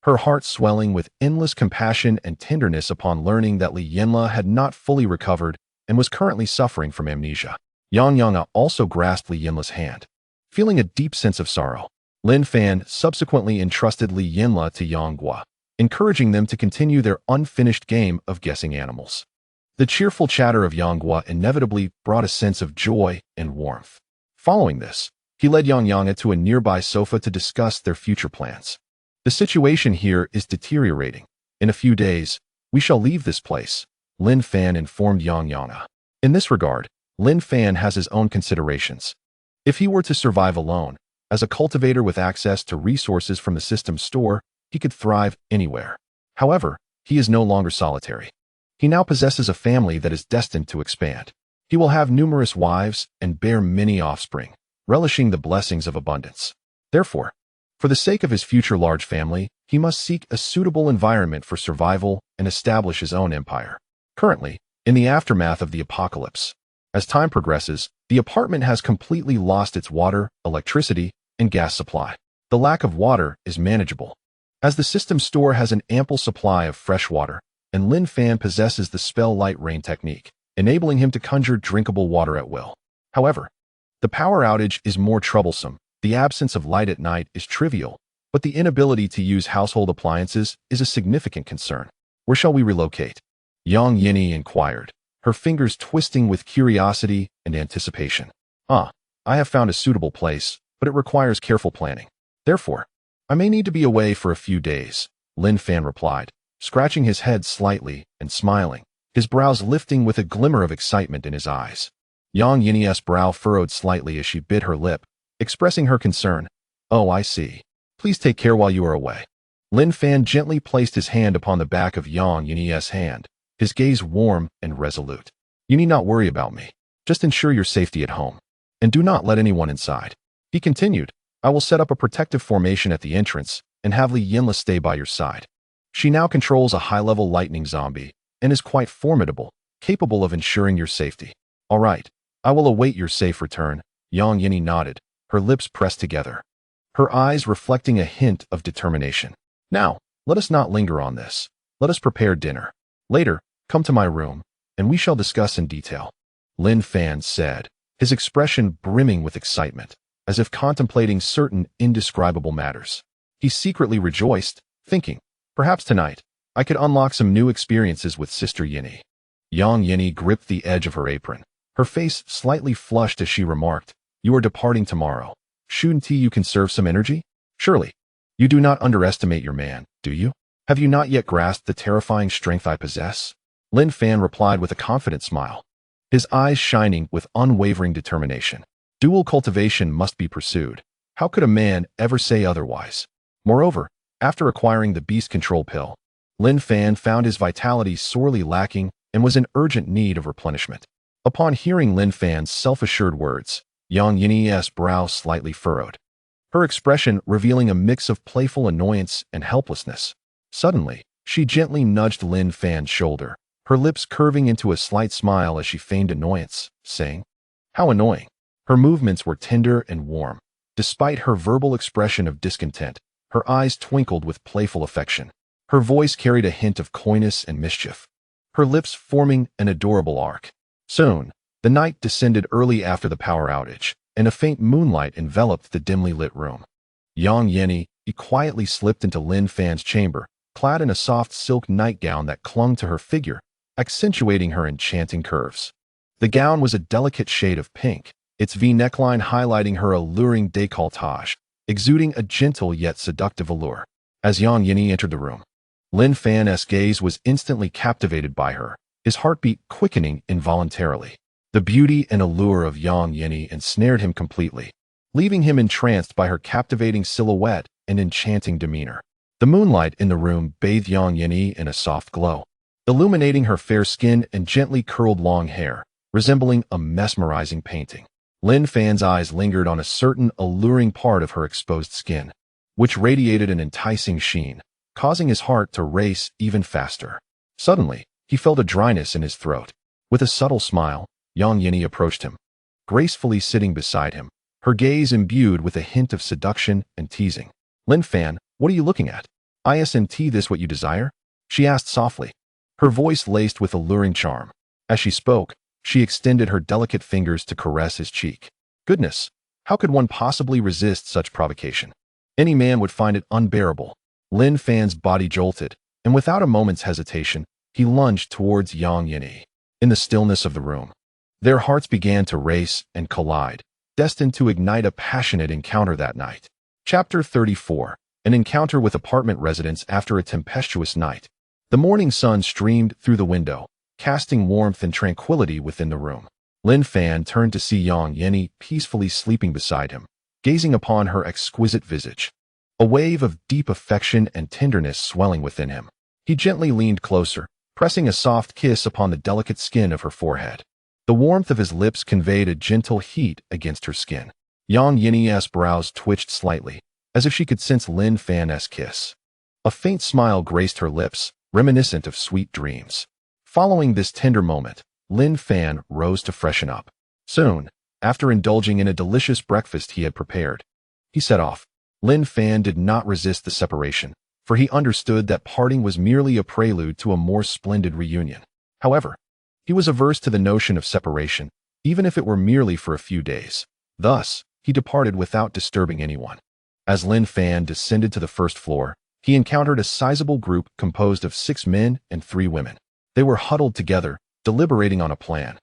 her heart swelling with endless compassion and tenderness upon learning that Li Yinla had not fully recovered and was currently suffering from amnesia. Yang Yanga also grasped Li Yinla's hand. Feeling a deep sense of sorrow, Lin Fan subsequently entrusted Li Yinla to Yang Gua, encouraging them to continue their unfinished game of guessing animals. The cheerful chatter of Yang Gua inevitably brought a sense of joy and warmth. Following this, he led Yang Yanga to a nearby sofa to discuss their future plans. The situation here is deteriorating. In a few days, we shall leave this place, Lin Fan informed Yang Yanga. In this regard, Lin Fan has his own considerations. If he were to survive alone, as a cultivator with access to resources from the system store, he could thrive anywhere. However, he is no longer solitary. He now possesses a family that is destined to expand. He will have numerous wives and bear many offspring, relishing the blessings of abundance. Therefore, for the sake of his future large family, he must seek a suitable environment for survival and establish his own empire. Currently, in the aftermath of the apocalypse, as time progresses, the apartment has completely lost its water, electricity, and gas supply. The lack of water is manageable, as the system store has an ample supply of fresh water, and Lin Fan possesses the spell light rain technique, enabling him to conjure drinkable water at will. However, The power outage is more troublesome. The absence of light at night is trivial, but the inability to use household appliances is a significant concern. Where shall we relocate? Yang Yini inquired, her fingers twisting with curiosity and anticipation. I have found a suitable place, but it requires careful planning. Therefore, I may need to be away for a few days, Lin Fan replied, scratching his head slightly and smiling, his brows lifting with a glimmer of excitement in his eyes. Yang Yini's brow furrowed slightly as she bit her lip, expressing her concern. Oh, I see. Please take care while you are away. Lin Fan gently placed his hand upon the back of Yang Yini's hand, his gaze warm and resolute. You need not worry about me. Just ensure your safety at home. And do not let anyone inside. He continued, I will set up a protective formation at the entrance and have Li Yinla stay by your side. She now controls a high-level lightning zombie and is quite formidable, capable of ensuring your safety. All right, I will await your safe return. Yang Yini nodded, her lips pressed together, her eyes reflecting a hint of determination. Now, let us not linger on this. Let us prepare dinner. Later, come to my room, and we shall discuss in detail. Lin Fan said, his expression brimming with excitement, as if contemplating certain indescribable matters. He secretly rejoiced, thinking, perhaps tonight, I could unlock some new experiences with Sister Yini. Yang Yini gripped the edge of her apron, her face slightly flushed as she remarked, You are departing tomorrow. Shouldn't you conserve some energy? Surely. You do not underestimate your man, do you? Have you not yet grasped the terrifying strength I possess? Lin Fan replied with a confident smile, his eyes shining with unwavering determination. Dual cultivation must be pursued. How could a man ever say otherwise? Moreover, after acquiring the beast control pill, Lin Fan found his vitality sorely lacking and was in urgent need of replenishment. Upon hearing Lin Fan's self-assured words, Yang Yini's brow slightly furrowed, her expression revealing a mix of playful annoyance and helplessness. Suddenly, she gently nudged Lin Fan's shoulder, her lips curving into a slight smile as she feigned annoyance, saying, How annoying. Her movements were tender and warm. Despite her verbal expression of discontent, her eyes twinkled with playful affection. Her voice carried a hint of coyness and mischief, her lips forming an adorable arc. Soon, the night descended early after the power outage, and a faint moonlight enveloped the dimly lit room. Yang Yini quietly slipped into Lin Fan's chamber, clad in a soft silk nightgown that clung to her figure, accentuating her enchanting curves. The gown was a delicate shade of pink, its V neckline highlighting her alluring décolletage, exuding a gentle yet seductive allure. As Yang Yini entered the room, Lin Fan's gaze was instantly captivated by her, his heartbeat quickening involuntarily. The beauty and allure of Yang Yini ensnared him completely, leaving him entranced by her captivating silhouette and enchanting demeanor. The moonlight in the room bathed Yang Yini in a soft glow, illuminating her fair skin and gently curled long hair, resembling a mesmerizing painting. Lin Fan's eyes lingered on a certain alluring part of her exposed skin, which radiated an enticing sheen, causing his heart to race even faster. Suddenly, he felt a dryness in his throat. With a subtle smile, Yang Yini approached him, gracefully sitting beside him, her gaze imbued with a hint of seduction and teasing. Lin Fan, what are you looking at? Isn't this what you desire? She asked softly, her voice laced with alluring charm. As she spoke, she extended her delicate fingers to caress his cheek. Goodness, how could one possibly resist such provocation? Any man would find it unbearable. Lin Fan's body jolted, and without a moment's hesitation, he lunged towards Yang Yini. In the stillness of the room, their hearts began to race and collide, destined to ignite a passionate encounter that night. Chapter 34. An encounter with apartment residents after a tempestuous night. The morning sun streamed through the window, casting warmth and tranquility within the room. Lin Fan turned to see Yang Yini peacefully sleeping beside him, gazing upon her exquisite visage. A wave of deep affection and tenderness swelling within him. He gently leaned closer, pressing a soft kiss upon the delicate skin of her forehead. The warmth of his lips conveyed a gentle heat against her skin. Yang Yini's brows twitched slightly, as if she could sense Lin Fan's kiss. A faint smile graced her lips, reminiscent of sweet dreams. Following this tender moment, Lin Fan rose to freshen up. Soon, after indulging in a delicious breakfast he had prepared, he set off. Lin Fan did not resist the separation, for he understood that parting was merely a prelude to a more splendid reunion. However, he was averse to the notion of separation, even if it were merely for a few days. Thus, he departed without disturbing anyone. As Lin Fan descended to the first floor, he encountered a sizable group composed of 6 men and 3 women. They were huddled together, deliberating on a plan.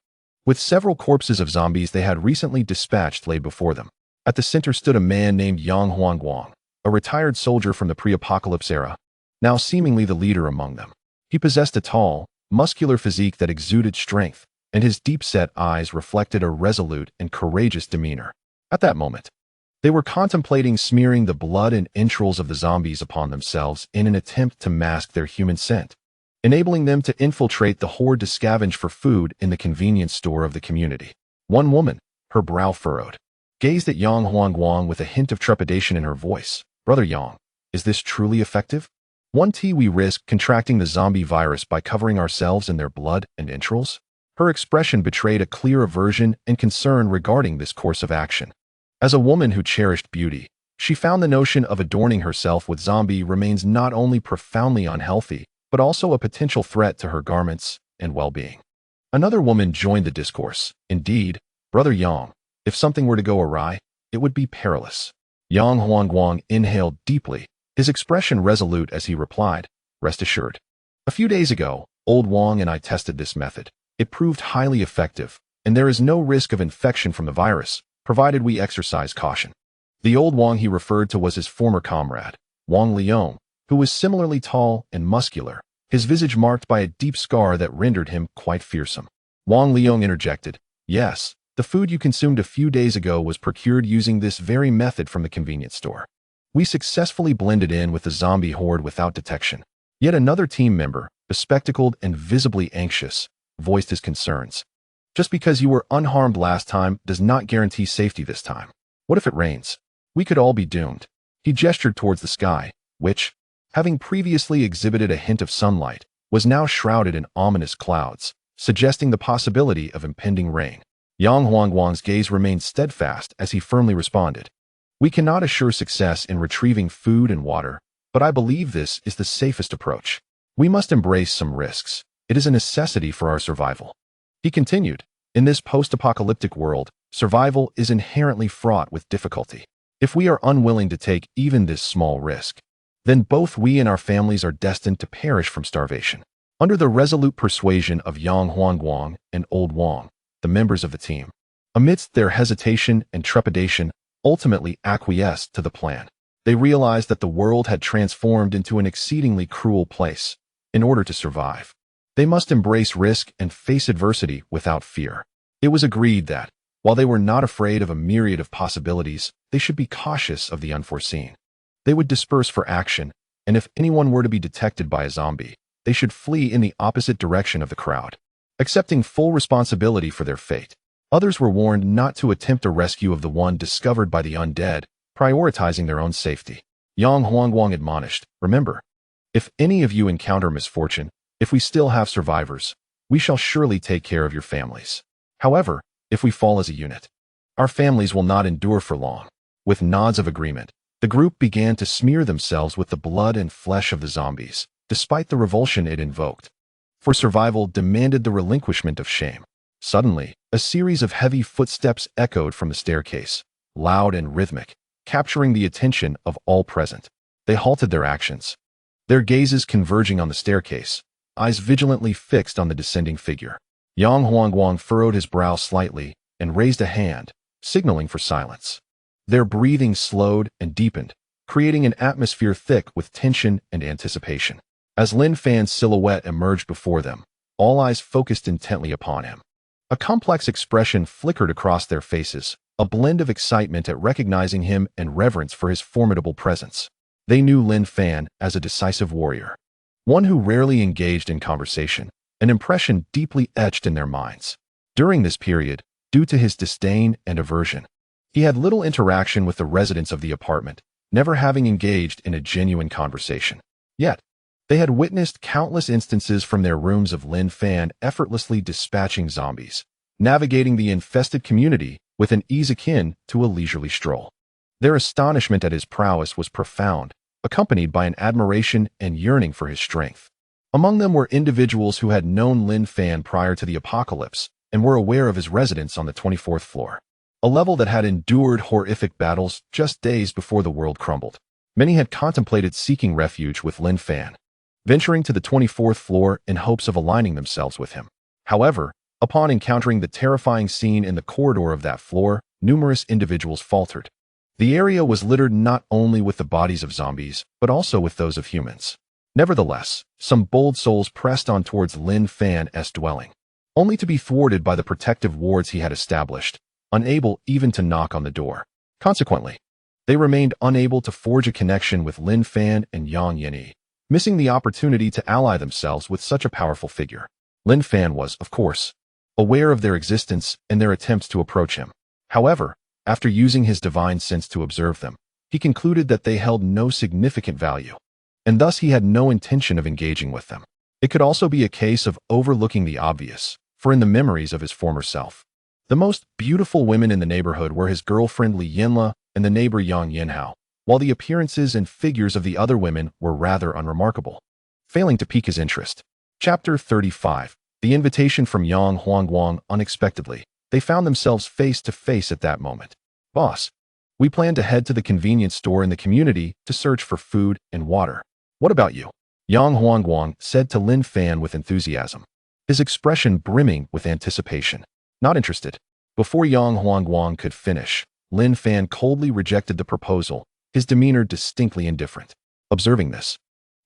With several corpses of zombies they had recently dispatched laid before them. At the center stood a man named Yang Huangguang, a retired soldier from the pre-apocalypse era, now seemingly the leader among them. He possessed a tall, muscular physique that exuded strength, and his deep-set eyes reflected a resolute and courageous demeanor. At that moment, they were contemplating smearing the blood and entrails of the zombies upon themselves in an attempt to mask their human scent, enabling them to infiltrate the horde to scavenge for food in the convenience store of the community. One woman, her brow furrowed, gazed at Yang Huangguang with a hint of trepidation in her voice. "Brother Yang, is this truly effective? Won't we risk contracting the zombie virus by covering ourselves in their blood and entrails?" Her expression betrayed a clear aversion and concern regarding this course of action. As a woman who cherished beauty, she found the notion of adorning herself with zombie remains not only profoundly unhealthy, but also a potential threat to her garments and well-being. Another woman joined the discourse. "Indeed, Brother Yang, if something were to go awry, it would be perilous." Yang Huangguang inhaled deeply, his expression resolute as he replied, "Rest assured. A few days ago, old Wang and I tested this method. It proved highly effective, and there is no risk of infection from the virus, provided we exercise caution." The old Wang he referred to was his former comrade, Wang Liang, who was similarly tall and muscular, his visage marked by a deep scar that rendered him quite fearsome. Wang Liang interjected, "Yes, the food you consumed a few days ago was procured using this very method from the convenience store. We successfully blended in with the zombie horde without detection." Yet another team member, bespectacled and visibly anxious, voiced his concerns. "Just because you were unharmed last time does not guarantee safety this time. What if it rains? We could all be doomed." He gestured towards the sky, which, having previously exhibited a hint of sunlight, was now shrouded in ominous clouds, suggesting the possibility of impending rain. Yang Huangguang's gaze remained steadfast as he firmly responded, "We cannot assure success in retrieving food and water, but I believe this is the safest approach. We must embrace some risks. It is a necessity for our survival." He continued, "In this post-apocalyptic world, survival is inherently fraught with difficulty. If we are unwilling to take even this small risk, then both we and our families are destined to perish from starvation." Under the resolute persuasion of Yang Huangguang and Old Wang, the members of the team, amidst their hesitation and trepidation, ultimately acquiesced to the plan. They realized that the world had transformed into an exceedingly cruel place. In order to survive, they must embrace risk and face adversity without fear. It was agreed that, while they were not afraid of a myriad of possibilities, they should be cautious of the unforeseen. They would disperse for action, and if anyone were to be detected by a zombie, they should flee in the opposite direction of the crowd, accepting full responsibility for their fate. Others were warned not to attempt a rescue of the one discovered by the undead, prioritizing their own safety. Yang Huangguang admonished, "Remember, if any of you encounter misfortune, if we still have survivors, we shall surely take care of your families. However, if we fall as a unit, our families will not endure for long." With nods of agreement, the group began to smear themselves with the blood and flesh of the zombies, despite the revulsion it invoked. For survival demanded the relinquishment of shame. Suddenly, a series of heavy footsteps echoed from the staircase, loud and rhythmic, capturing the attention of all present. They halted their actions, their gazes converging on the staircase, eyes vigilantly fixed on the descending figure. Yang Huangguang furrowed his brow slightly and raised a hand, signaling for silence. Their breathing slowed and deepened, creating an atmosphere thick with tension and anticipation. As Lin Fan's silhouette emerged before them, all eyes focused intently upon him. A complex expression flickered across their faces, a blend of excitement at recognizing him and reverence for his formidable presence. They knew Lin Fan as a decisive warrior, one who rarely engaged in conversation, an impression deeply etched in their minds. During this period, due to his disdain and aversion, he had little interaction with the residents of the apartment, never having engaged in a genuine conversation. Yet, they had witnessed countless instances from their rooms of Lin Fan effortlessly dispatching zombies, navigating the infested community with an ease akin to a leisurely stroll. Their astonishment at his prowess was profound, accompanied by an admiration and yearning for his strength. Among them were individuals who had known Lin Fan prior to the apocalypse and were aware of his residence on the 24th floor. a level that had endured horrific battles just days before the world crumbled. Many had contemplated seeking refuge with Lin Fan, venturing to the 24th floor in hopes of aligning themselves with him. However, upon encountering the terrifying scene in the corridor of that floor, numerous individuals faltered. The area was littered not only with the bodies of zombies, but also with those of humans. Nevertheless, some bold souls pressed on towards Lin Fan's dwelling, only to be thwarted by the protective wards he had established, unable even to knock on the door. Consequently, they remained unable to forge a connection with Lin Fan and Yang Yanyi, missing the opportunity to ally themselves with such a powerful figure. Lin Fan was, of course, aware of their existence and their attempts to approach him. However, after using his divine sense to observe them, he concluded that they held no significant value, and thus he had no intention of engaging with them. It could also be a case of overlooking the obvious, for in the memories of his former self, the most beautiful women in the neighborhood were his girlfriend Li Yinla and the neighbor Yang Yinhao, while the appearances and figures of the other women were rather unremarkable, failing to pique his interest. Chapter 35. The invitation from Yang Huangguang. Unexpectedly, they found themselves face to face at that moment. Boss, we plan to head to the convenience store in the community to search for food and water. What about you? Yang Huangguang said to Lin Fan with enthusiasm, his expression brimming with anticipation. Not interested. Before Yang Huangguang could finish, Lin Fan coldly rejected the proposal, his demeanor distinctly indifferent. Observing this,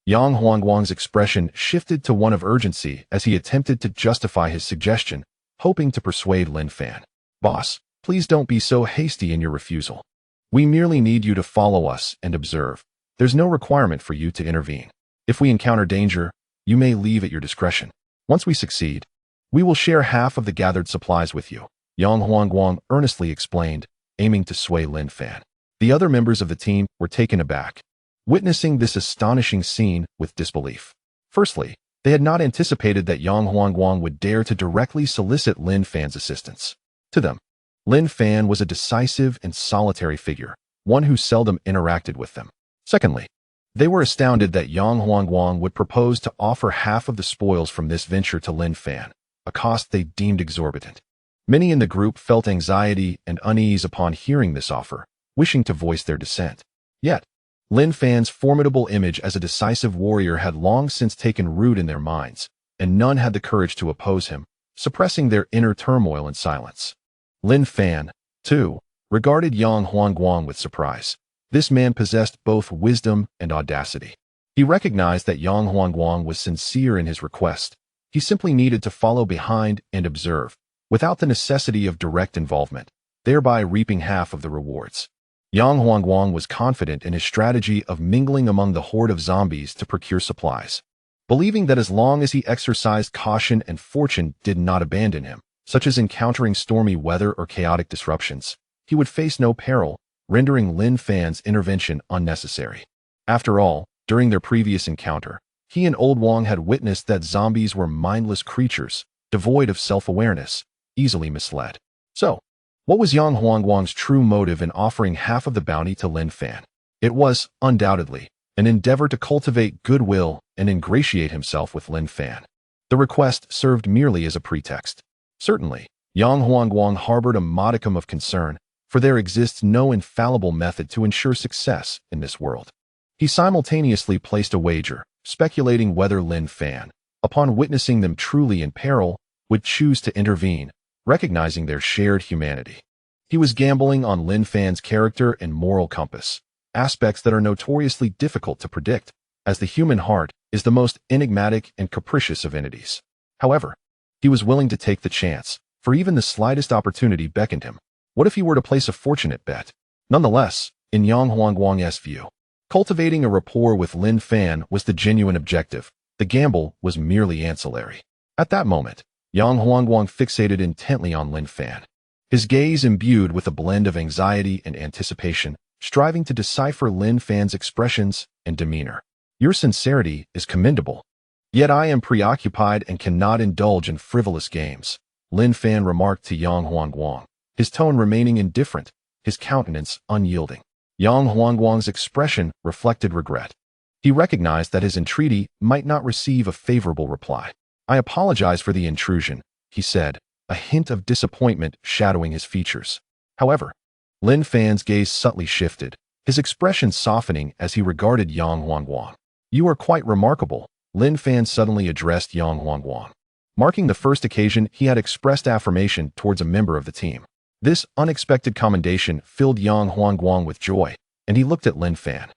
Yang Huangguang's expression shifted to one of urgency as he attempted to justify his suggestion, hoping to persuade Lin Fan. Boss, please don't be so hasty in your refusal. We merely need you to follow us and observe. There's no requirement for you to intervene. If we encounter danger, you may leave at your discretion. Once we succeed, we will share half of the gathered supplies with you, Yang Huangguang earnestly explained, aiming to sway Lin Fan. The other members of the team were taken aback, witnessing this astonishing scene with disbelief. Firstly, they had not anticipated that Yang Huangguang would dare to directly solicit Lin Fan's assistance. To them, Lin Fan was a decisive and solitary figure, one who seldom interacted with them. Secondly, they were astounded that Yang Huangguang would propose to offer half of the spoils from this venture to Lin Fan, a cost they deemed exorbitant. Many in the group felt anxiety and unease upon hearing this offer, wishing to voice their dissent. Yet, Lin Fan's formidable image as a decisive warrior had long since taken root in their minds, and none had the courage to oppose him, suppressing their inner turmoil in silence. Lin Fan, too, regarded Yang Huangguang with surprise. This man possessed both wisdom and audacity. He recognized that Yang Huangguang was sincere in his request. He simply needed to follow behind and observe, without the necessity of direct involvement, thereby reaping half of the rewards. Yang Huangguang was confident in his strategy of mingling among the horde of zombies to procure supplies, believing that as long as he exercised caution and fortune did not abandon him, such as encountering stormy weather or chaotic disruptions, he would face no peril, rendering Lin Fan's intervention unnecessary. After all, during their previous encounter, he and Old Wang had witnessed that zombies were mindless creatures, devoid of self-awareness, easily misled. So, what was Yang Huangguang's true motive in offering half of the bounty to Lin Fan? It was, undoubtedly, an endeavor to cultivate goodwill and ingratiate himself with Lin Fan. The request served merely as a pretext. Certainly, Yang Huangguang harbored a modicum of concern, for there exists no infallible method to ensure success in this world. He simultaneously placed a wager, speculating whether Lin Fan, upon witnessing them truly in peril, would choose to intervene, recognizing their shared humanity. He was gambling on Lin Fan's character and moral compass, aspects that are notoriously difficult to predict, as the human heart is the most enigmatic and capricious of entities. However, he was willing to take the chance, for even the slightest opportunity beckoned him. What if he were to place a fortunate bet? Nonetheless, in Yang Huangguang's view, cultivating a rapport with Lin Fan was the genuine objective. The gamble was merely ancillary. At that moment, Yang Huangguang fixated intently on Lin Fan, his gaze imbued with a blend of anxiety and anticipation, striving to decipher Lin Fan's expressions and demeanor. Your sincerity is commendable. Yet I am preoccupied and cannot indulge in frivolous games, Lin Fan remarked to Yang Huangguang, his tone remaining indifferent, his countenance unyielding. Yang Huangguang's expression reflected regret. He recognized that his entreaty might not receive a favorable reply. I apologize for the intrusion, he said, a hint of disappointment shadowing his features. However, Lin Fan's gaze subtly shifted, his expression softening as he regarded Yang Huangguang. "You are quite remarkable," Lin Fan suddenly addressed Yang Huangguang, marking the first occasion he had expressed affirmation towards a member of the team. This unexpected commendation filled Yang Huangguang with joy, and he looked at Lin Fan,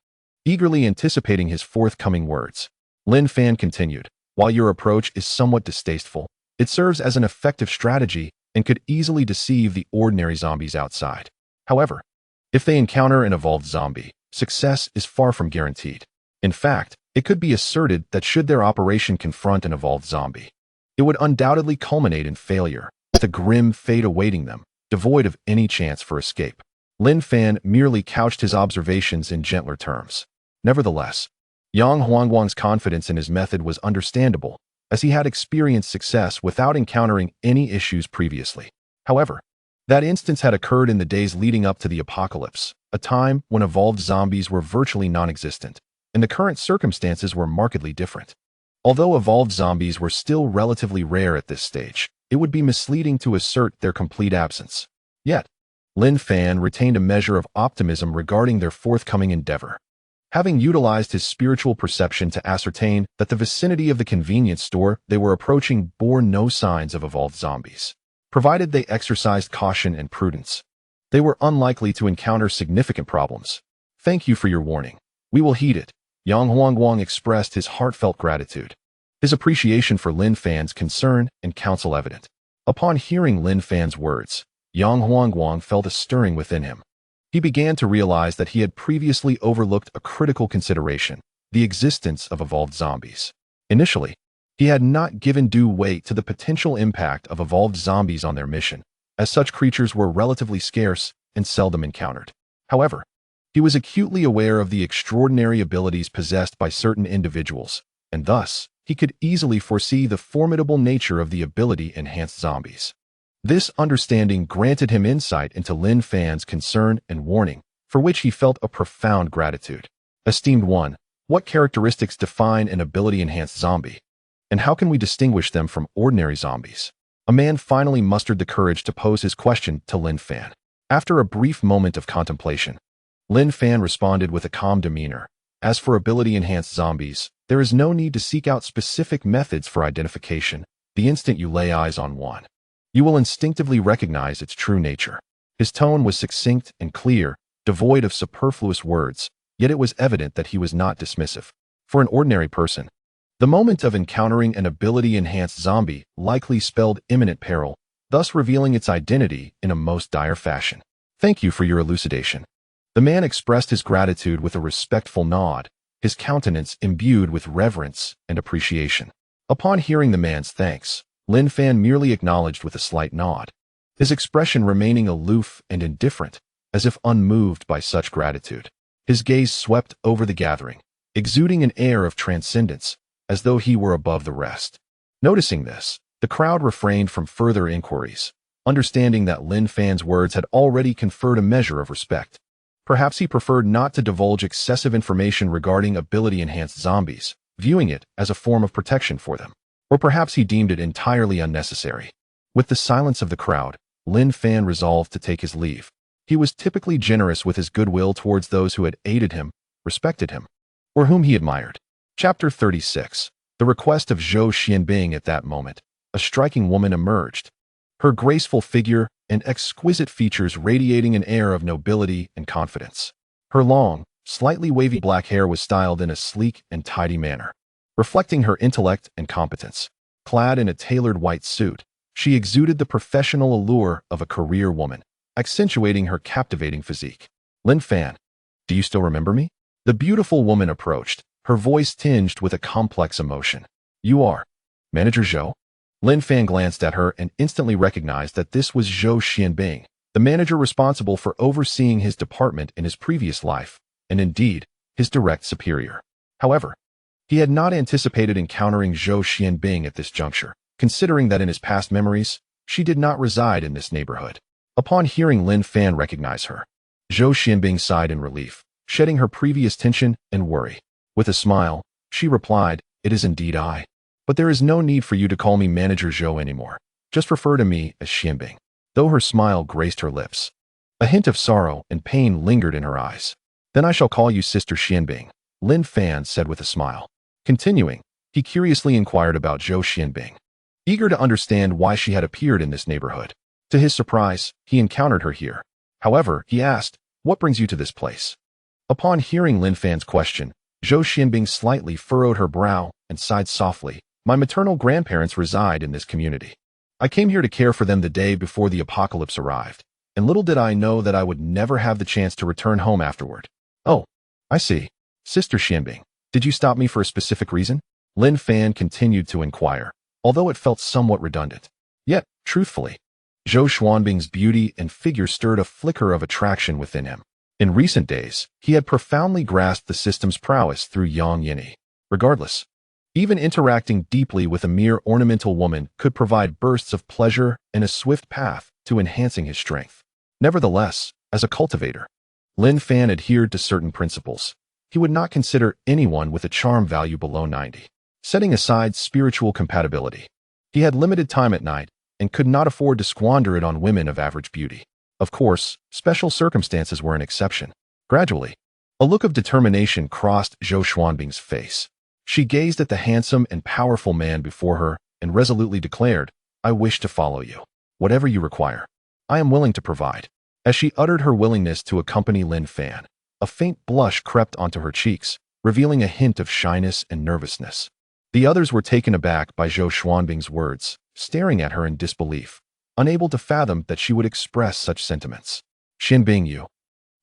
eagerly anticipating his forthcoming words. Lin Fan continued, "While your approach is somewhat distasteful, it serves as an effective strategy and could easily deceive the ordinary zombies outside. However, if they encounter an evolved zombie, success is far from guaranteed. In fact, it could be asserted that should their operation confront an evolved zombie, it would undoubtedly culminate in failure, with a grim fate awaiting them, devoid of any chance for escape." Lin Fan merely couched his observations in gentler terms. Nevertheless, Yang Huangguang's confidence in his method was understandable, as he had experienced success without encountering any issues previously. However, that instance had occurred in the days leading up to the apocalypse, a time when evolved zombies were virtually non-existent, and the current circumstances were markedly different. Although evolved zombies were still relatively rare at this stage, it would be misleading to assert their complete absence. Yet, Lin Fan retained a measure of optimism regarding their forthcoming endeavor. Having utilized his spiritual perception to ascertain that the vicinity of the convenience store they were approaching bore no signs of evolved zombies, provided they exercised caution and prudence, they were unlikely to encounter significant problems. "Thank you for your warning. We will heed it." Yang Huangguang expressed his heartfelt gratitude, his appreciation for Lin Fan's concern and counsel evident. Upon hearing Lin Fan's words, Yang Huangguang felt a stirring within him. He began to realize that he had previously overlooked a critical consideration, the existence of evolved zombies. Initially, he had not given due weight to the potential impact of evolved zombies on their mission, as such creatures were relatively scarce and seldom encountered. However, he was acutely aware of the extraordinary abilities possessed by certain individuals, and thus, he could easily foresee the formidable nature of the ability-enhanced zombies. This understanding granted him insight into Lin Fan's concern and warning, for which he felt a profound gratitude. Esteemed one, what characteristics define an ability-enhanced zombie? And how can we distinguish them from ordinary zombies? A man finally mustered the courage to pose his question to Lin Fan. After a brief moment of contemplation, Lin Fan responded with a calm demeanor. "As for ability-enhanced zombies, there is no need to seek out specific methods for identification. The instant you lay eyes on one, you will instinctively recognize its true nature." His tone was succinct and clear, devoid of superfluous words, yet it was evident that he was not dismissive. For an ordinary person, the moment of encountering an ability-enhanced zombie likely spelled imminent peril, thus revealing its identity in a most dire fashion. "Thank you for your elucidation." The man expressed his gratitude with a respectful nod, his countenance imbued with reverence and appreciation. Upon hearing the man's thanks, Lin Fan merely acknowledged with a slight nod, his expression remaining aloof and indifferent, as if unmoved by such gratitude. His gaze swept over the gathering, exuding an air of transcendence, as though he were above the rest. Noticing this, the crowd refrained from further inquiries, understanding that Lin Fan's words had already conferred a measure of respect. Perhaps he preferred not to divulge excessive information regarding ability-enhanced zombies, viewing it as a form of protection for them. Or perhaps he deemed it entirely unnecessary. With the silence of the crowd, Lin Fan resolved to take his leave. He was typically generous with his goodwill towards those who had aided him, respected him, or whom he admired. Chapter 36. The request of Zhou Xianbing. At that moment, a striking woman emerged, her graceful figure and exquisite features radiating an air of nobility and confidence. Her long, slightly wavy black hair was styled in a sleek and tidy manner, reflecting her intellect and competence. Clad in a tailored white suit, she exuded the professional allure of a career woman, accentuating her captivating physique. "Lin Fan, do you still remember me?" The beautiful woman approached, her voice tinged with a complex emotion. "You are Manager Zhou?" Lin Fan glanced at her and instantly recognized that this was Zhou Xianbing, the manager responsible for overseeing his department in his previous life, and indeed, his direct superior. However, he had not anticipated encountering Zhou Xianbing at this juncture, considering that in his past memories, she did not reside in this neighborhood. Upon hearing Lin Fan recognize her, Zhou Xianbing sighed in relief, shedding her previous tension and worry. With a smile, she replied, "It is indeed I. But there is no need for you to call me Manager Zhou anymore. Just refer to me as Xianbing." Though her smile graced her lips, A hint of sorrow and pain lingered in her eyes. "Then I shall call you Sister Xianbing," Lin Fan said with a smile. Continuing, he curiously inquired about Zhou Xianbing, eager to understand why she had appeared in this neighborhood. To his surprise, he encountered her here. However, he asked, "What brings you to this place?" Upon hearing Lin Fan's question, Zhou Xianbing slightly furrowed her brow and sighed softly. "My maternal grandparents reside in this community. I came here to care for them the day before the apocalypse arrived, and little did I know that I would never have the chance to return home afterward." "Oh, I see. Sister Xianbing, did you stop me for a specific reason?" Lin Fan continued to inquire, although it felt somewhat redundant. Yet, truthfully, Zhou Xuanbing's beauty and figure stirred a flicker of attraction within him. In recent days, he had profoundly grasped the system's prowess through Yang Yinyi. Regardless, even interacting deeply with a mere ornamental woman could provide bursts of pleasure and a swift path to enhancing his strength. Nevertheless, as a cultivator, Lin Fan adhered to certain principles. He would not consider anyone with a charm value below 90. Setting aside spiritual compatibility, he had limited time at night and could not afford to squander it on women of average beauty. Of course, special circumstances were an exception. Gradually, a look of determination crossed Zhou Xuanbing's face. She gazed at the handsome and powerful man before her and resolutely declared, "I wish to follow you. Whatever you require, I am willing to provide." As she uttered her willingness to accompany Lin Fan, a faint blush crept onto her cheeks, revealing a hint of shyness and nervousness. The others were taken aback by Zhou Xuanbing's words, staring at her in disbelief, unable to fathom that she would express such sentiments. "Xianbing you,"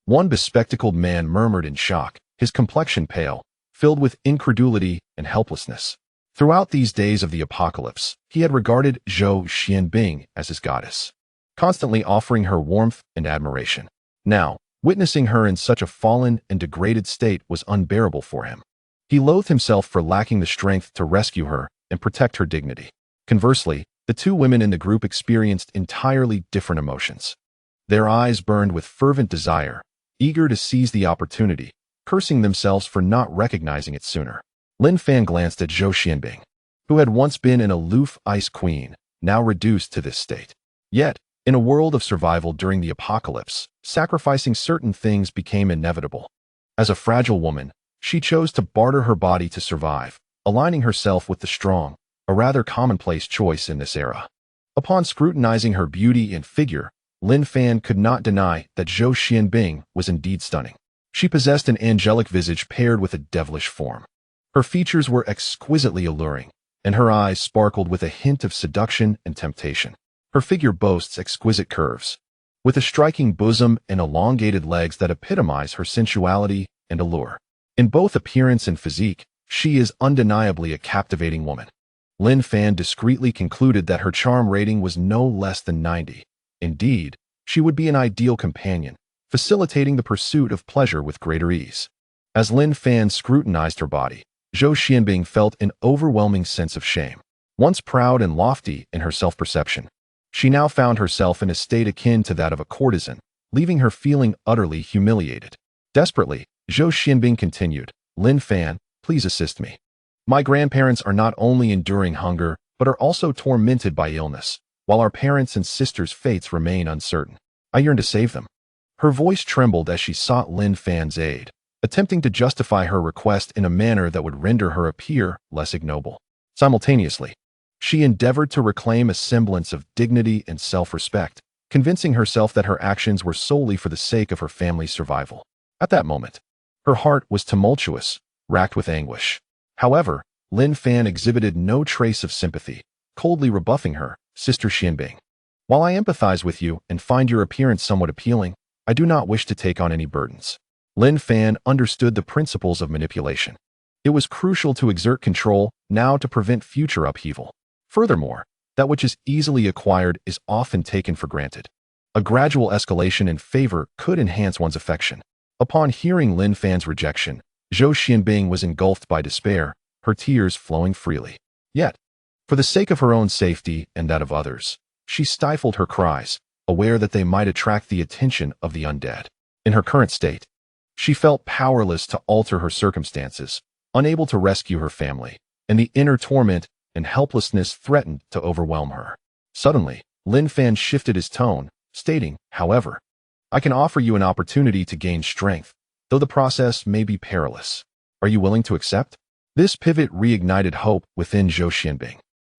one bespectacled man murmured in shock, his complexion pale, filled with incredulity and helplessness. Throughout these days of the apocalypse, he had regarded Zhou Xianbing as his goddess, constantly offering her warmth and admiration. Now, witnessing her in such a fallen and degraded state was unbearable for him. He loathed himself for lacking the strength to rescue her and protect her dignity. Conversely, the two women in the group experienced entirely different emotions. Their eyes burned with fervent desire, eager to seize the opportunity, cursing themselves for not recognizing it sooner. Lin Fan glanced at Zhou Xianbing, who had once been an aloof ice queen, now reduced to this state. Yet, in a world of survival during the apocalypse, sacrificing certain things became inevitable. As a fragile woman, she chose to barter her body to survive, aligning herself with the strong, a rather commonplace choice in this era. Upon scrutinizing her beauty and figure, Lin Fan could not deny that Zhou Xianbing was indeed stunning. She possessed an angelic visage paired with a devilish form. Her features were exquisitely alluring, and her eyes sparkled with a hint of seduction and temptation. Her figure boasts exquisite curves, with a striking bosom and elongated legs that epitomize her sensuality and allure. In both appearance and physique, she is undeniably a captivating woman. Lin Fan discreetly concluded that her charm rating was no less than 90. Indeed, she would be an ideal companion, facilitating the pursuit of pleasure with greater ease. As Lin Fan scrutinized her body, Zhou Xianbing felt an overwhelming sense of shame. Once proud and lofty in her self-perception, she now found herself in a state akin to that of a courtesan, leaving her feeling utterly humiliated. Desperately, Zhou Xianbing continued, "Lin Fan, please assist me. My grandparents are not only enduring hunger, but are also tormented by illness, while our parents' and sisters' fates remain uncertain. I yearn to save them." Her voice trembled as she sought Lin Fan's aid, attempting to justify her request in a manner that would render her appear less ignoble. Simultaneously, she endeavored to reclaim a semblance of dignity and self-respect, convincing herself that her actions were solely for the sake of her family's survival. At that moment, her heart was tumultuous, racked with anguish. However, Lin Fan exhibited no trace of sympathy, coldly rebuffing her, "Sister Xianbing, while I empathize with you and find your appearance somewhat appealing, I do not wish to take on any burdens." Lin Fan understood the principles of manipulation. It was crucial to exert control now to prevent future upheaval. Furthermore, that which is easily acquired is often taken for granted. A gradual escalation in favor could enhance one's affection. Upon hearing Lin Fan's rejection, Zhou Xianbing was engulfed by despair, her tears flowing freely. Yet, for the sake of her own safety and that of others, she stifled her cries, aware that they might attract the attention of the undead. In her current state, she felt powerless to alter her circumstances, unable to rescue her family, and the inner torment and helplessness threatened to overwhelm her. Suddenly, Lin Fan shifted his tone, stating, however, I can offer you an opportunity to gain strength, though the process may be perilous. Are you willing to accept? This pivot reignited hope within Zhou Xianbing,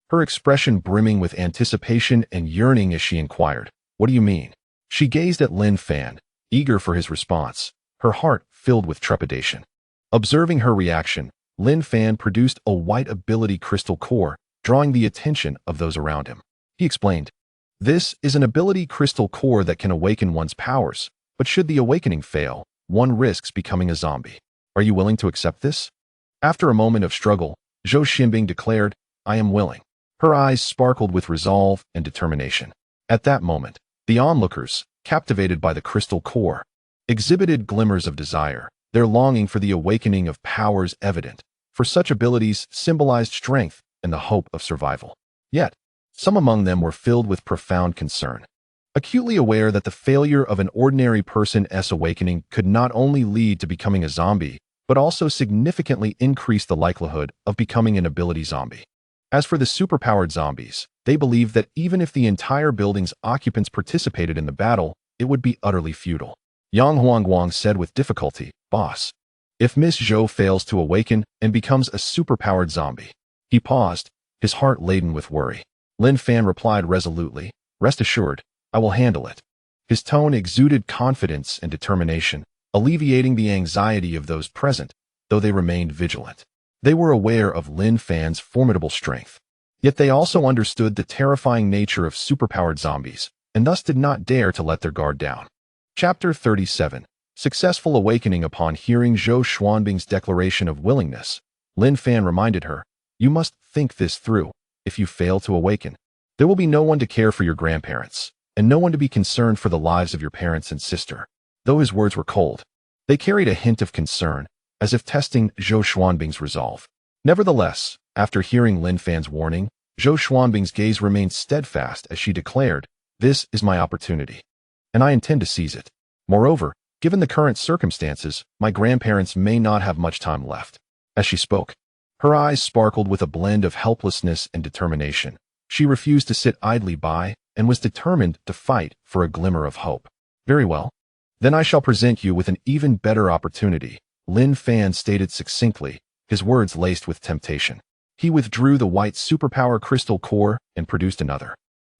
her expression brimming with anticipation and yearning as she inquired, "What do you mean?" She gazed at Lin Fan, eager for his response, her heart filled with trepidation. Observing her reaction, Lin Fan produced a white ability crystal core, drawing the attention of those around him. He explained, "This is an ability crystal core that can awaken one's powers, but should the awakening fail, one risks becoming a zombie. Are you willing to accept this?" After a moment of struggle, Zhou Xianbing declared, "I am willing." Her eyes sparkled with resolve and determination. At that moment, the onlookers, captivated by the crystal core, exhibited glimmers of desire, their longing for the awakening of powers evident, for such abilities symbolized strength and the hope of survival. Yet, some among them were filled with profound concern, acutely aware that the failure of an ordinary person's awakening could not only lead to becoming a zombie, but also significantly increase the likelihood of becoming an ability zombie. As for the superpowered zombies, they believed that even if the entire building's occupants participated in the battle, it would be utterly futile. Yang Huangguang said with difficulty, "Boss, if Miss Zhou fails to awaken and becomes a superpowered zombie." He paused, his heart laden with worry. Lin Fan replied resolutely, "Rest assured, I will handle it." His tone exuded confidence and determination, alleviating the anxiety of those present, though they remained vigilant. They were aware of Lin Fan's formidable strength, yet they also understood the terrifying nature of superpowered zombies, and thus did not dare to let their guard down. Chapter 37. Successful Awakening. Upon hearing Zhou Xuanbing's declaration of willingness, Lin Fan reminded her, "You must think this through. If you fail to awaken, there will be no one to care for your grandparents, and no one to be concerned for the lives of your parents and sister." Though his words were cold, they carried a hint of concern, as if testing Zhou Xuanbing's resolve. Nevertheless, after hearing Lin Fan's warning, Zhou Xuanbing's gaze remained steadfast as she declared, "This is my opportunity, and I intend to seize it. Moreover, given the current circumstances, my grandparents may not have much time left." As she spoke, her eyes sparkled with a blend of helplessness and determination. She refused to sit idly by and was determined to fight for a glimmer of hope. "Very well. Then I shall present you with an even better opportunity," Lin Fan stated succinctly, his words laced with temptation. He withdrew the white superpower crystal core and produced another.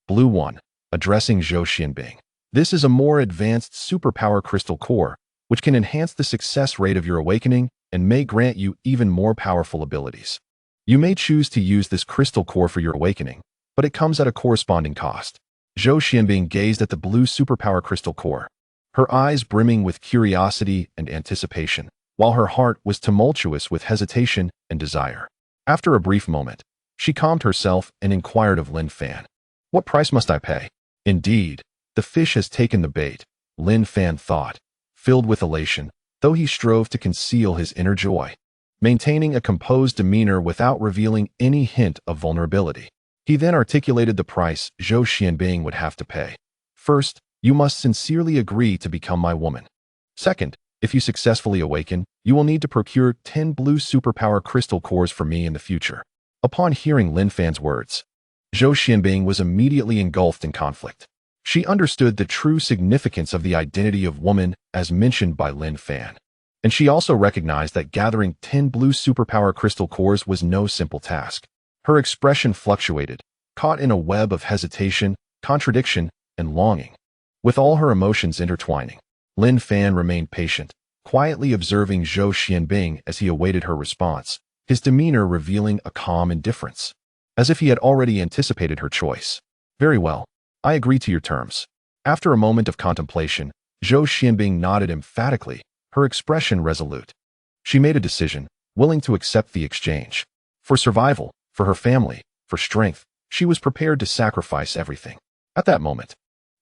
Blue one, addressing Zhou Xianbing. "This is a more advanced superpower crystal core, which can enhance the success rate of your awakening and may grant you even more powerful abilities. You may choose to use this crystal core for your awakening, but it comes at a corresponding cost." Zhou Xianbing gazed at the blue superpower crystal core, her eyes brimming with curiosity and anticipation, while her heart was tumultuous with hesitation and desire. After a brief moment, she calmed herself and inquired of Lin Fan, "What price must I pay?" Indeed, the fish has taken the bait, Lin Fan thought, filled with elation, though he strove to conceal his inner joy, maintaining a composed demeanor without revealing any hint of vulnerability. He then articulated the price Zhou Xianbing would have to pay. "First, you must sincerely agree to become my woman. Second, if you successfully awaken, you will need to procure 10 blue superpower crystal cores for me in the future." Upon hearing Lin Fan's words, Zhou Xianbing was immediately engulfed in conflict. She understood the true significance of the identity of woman as mentioned by Lin Fan, and she also recognized that gathering 10 blue superpower crystal cores was no simple task. Her expression fluctuated, caught in a web of hesitation, contradiction, and longing, with all her emotions intertwining. Lin Fan remained patient, quietly observing Zhou Xianbing as he awaited her response, his demeanor revealing a calm indifference, as if he had already anticipated her choice. "Very well. I agree to your terms." After a moment of contemplation, Zhou Xianbing nodded emphatically, her expression resolute. She made a decision, willing to accept the exchange. For survival, for her family, for strength, she was prepared to sacrifice everything. At that moment,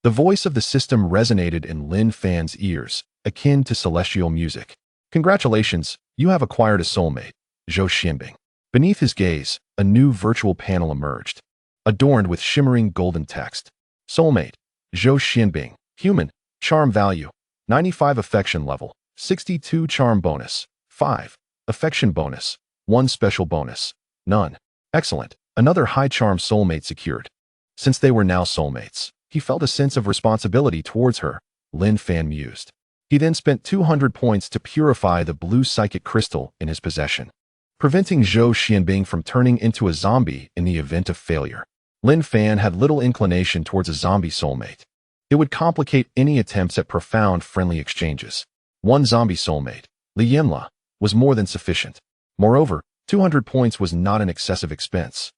the voice of the system resonated in Lin Fan's ears, akin to celestial music. "Congratulations, you have acquired a soulmate, Zhou Xianbing." Beneath his gaze, a new virtual panel emerged, adorned with shimmering golden text. "Soulmate, Zhou Xianbing, human, charm value, 95 affection level, 62 charm bonus, 5, affection bonus, 1 special bonus, none." Excellent, another high charm soulmate secured. Since they were now soulmates, he felt a sense of responsibility towards her. Lin Fan mused. He then spent 200 points to purify the blue psychic crystal in his possession, preventing Zhou Xianbing from turning into a zombie in the event of failure. Lin Fan had little inclination towards a zombie soulmate. It would complicate any attempts at profound friendly exchanges. One zombie soulmate, Li Yinla, was more than sufficient. Moreover, 200 points was not an excessive expense.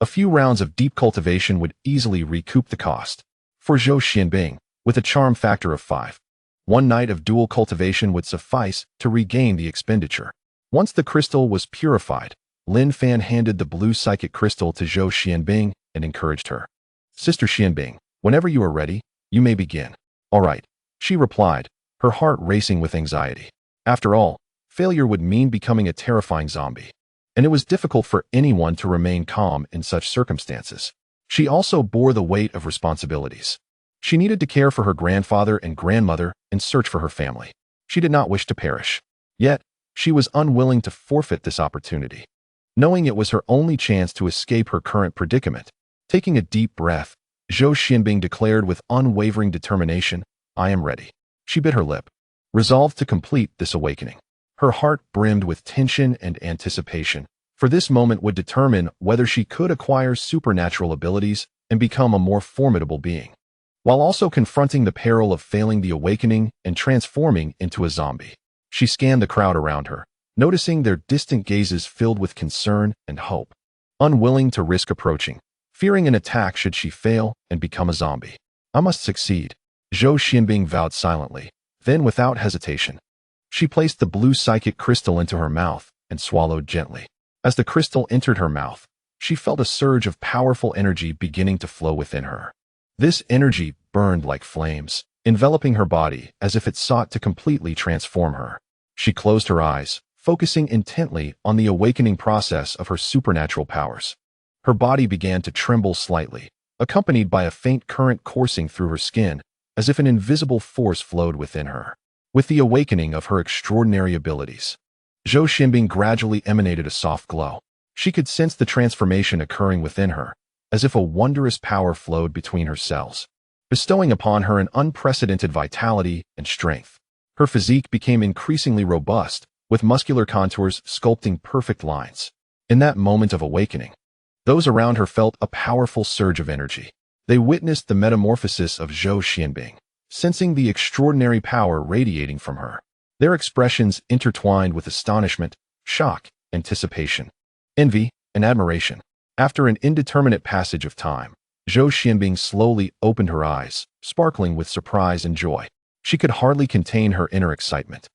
A few rounds of deep cultivation would easily recoup the cost. For Zhou Xianbing, with a charm factor of 5, one night of dual cultivation would suffice to regain the expenditure. Once the crystal was purified, Lin Fan handed the blue psychic crystal to Zhou Xianbing and encouraged her. Sister Xianbing, whenever you are ready, you may begin. All right, she replied, her heart racing with anxiety. After all, failure would mean becoming a terrifying zombie, and it was difficult for anyone to remain calm in such circumstances. She also bore the weight of responsibilities. She needed to care for her grandfather and grandmother and search for her family. She did not wish to perish. Yet, she was unwilling to forfeit this opportunity. Knowing it was her only chance to escape her current predicament, taking a deep breath, Zhou Xianbing declared with unwavering determination, I am ready. She bit her lip, resolved to complete this awakening. Her heart brimmed with tension and anticipation, for this moment would determine whether she could acquire supernatural abilities and become a more formidable being, while also confronting the peril of failing the awakening and transforming into a zombie. She scanned the crowd around her, noticing their distant gazes filled with concern and hope, unwilling to risk approaching, fearing an attack should she fail and become a zombie. I must succeed, Zhou Xianbing vowed silently. Then, without hesitation, she placed the blue psychic crystal into her mouth and swallowed gently. As the crystal entered her mouth, she felt a surge of powerful energy beginning to flow within her. This energy burned like flames, enveloping her body as if it sought to completely transform her. She closed her eyes, focusing intently on the awakening process of her supernatural powers. Her body began to tremble slightly, accompanied by a faint current coursing through her skin, as if an invisible force flowed within her. With the awakening of her extraordinary abilities, Zhou Xianbing gradually emanated a soft glow. She could sense the transformation occurring within her, as if a wondrous power flowed between her cells, bestowing upon her an unprecedented vitality and strength. Her physique became increasingly robust, with muscular contours sculpting perfect lines. In that moment of awakening, those around her felt a powerful surge of energy. They witnessed the metamorphosis of Zhou Xianbing, sensing the extraordinary power radiating from her. Their expressions intertwined with astonishment, shock, anticipation, envy, and admiration. After an indeterminate passage of time, Zhou Xianbing slowly opened her eyes, sparkling with surprise and joy. She could hardly contain her inner excitement,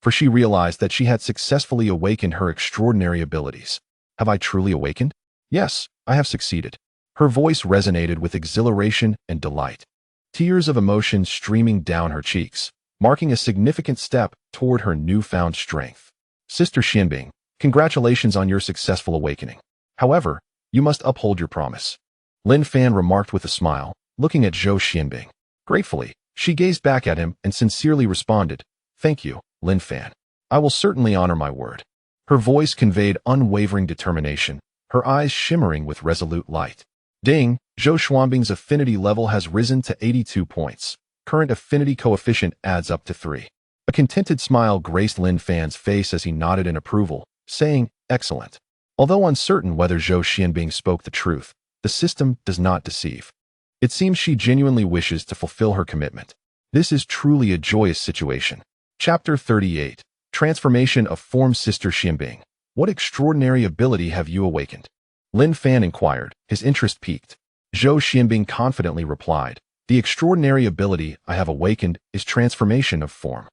for she realized that she had successfully awakened her extraordinary abilities. Have I truly awakened? Yes, I have succeeded. Her voice resonated with exhilaration and delight, tears of emotion streaming down her cheeks, marking a significant step toward her newfound strength. Sister Xianbing, congratulations on your successful awakening. However, you must uphold your promise, Lin Fan remarked with a smile, looking at Zhou Xianbing. Gratefully, she gazed back at him and sincerely responded, Thank you, Lin Fan. I will certainly honor my word. Her voice conveyed unwavering determination, her eyes shimmering with resolute light. Ding, Zhou Xianbing's affinity level has risen to 82 points. Current affinity coefficient adds up to 3. A contented smile graced Lin Fan's face as he nodded in approval, saying, Excellent. Although uncertain whether Zhou Xianbing spoke the truth, the system does not deceive. It seems she genuinely wishes to fulfill her commitment. This is truly a joyous situation. Chapter 38. Transformation of Form. Sister Xianbing, what extraordinary ability have you awakened? Lin Fan inquired, his interest piqued. Zhou Xianbing confidently replied, The extraordinary ability I have awakened is transformation of form.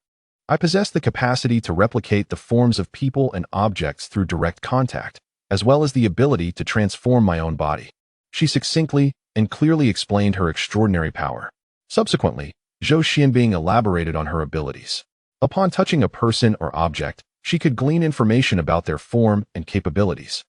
I possess the capacity to replicate the forms of people and objects through direct contact, as well as the ability to transform my own body. She succinctly and clearly explained her extraordinary power. Subsequently, Zhou Xianbing elaborated on her abilities. Upon touching a person or object, she could glean information about their form and capabilities.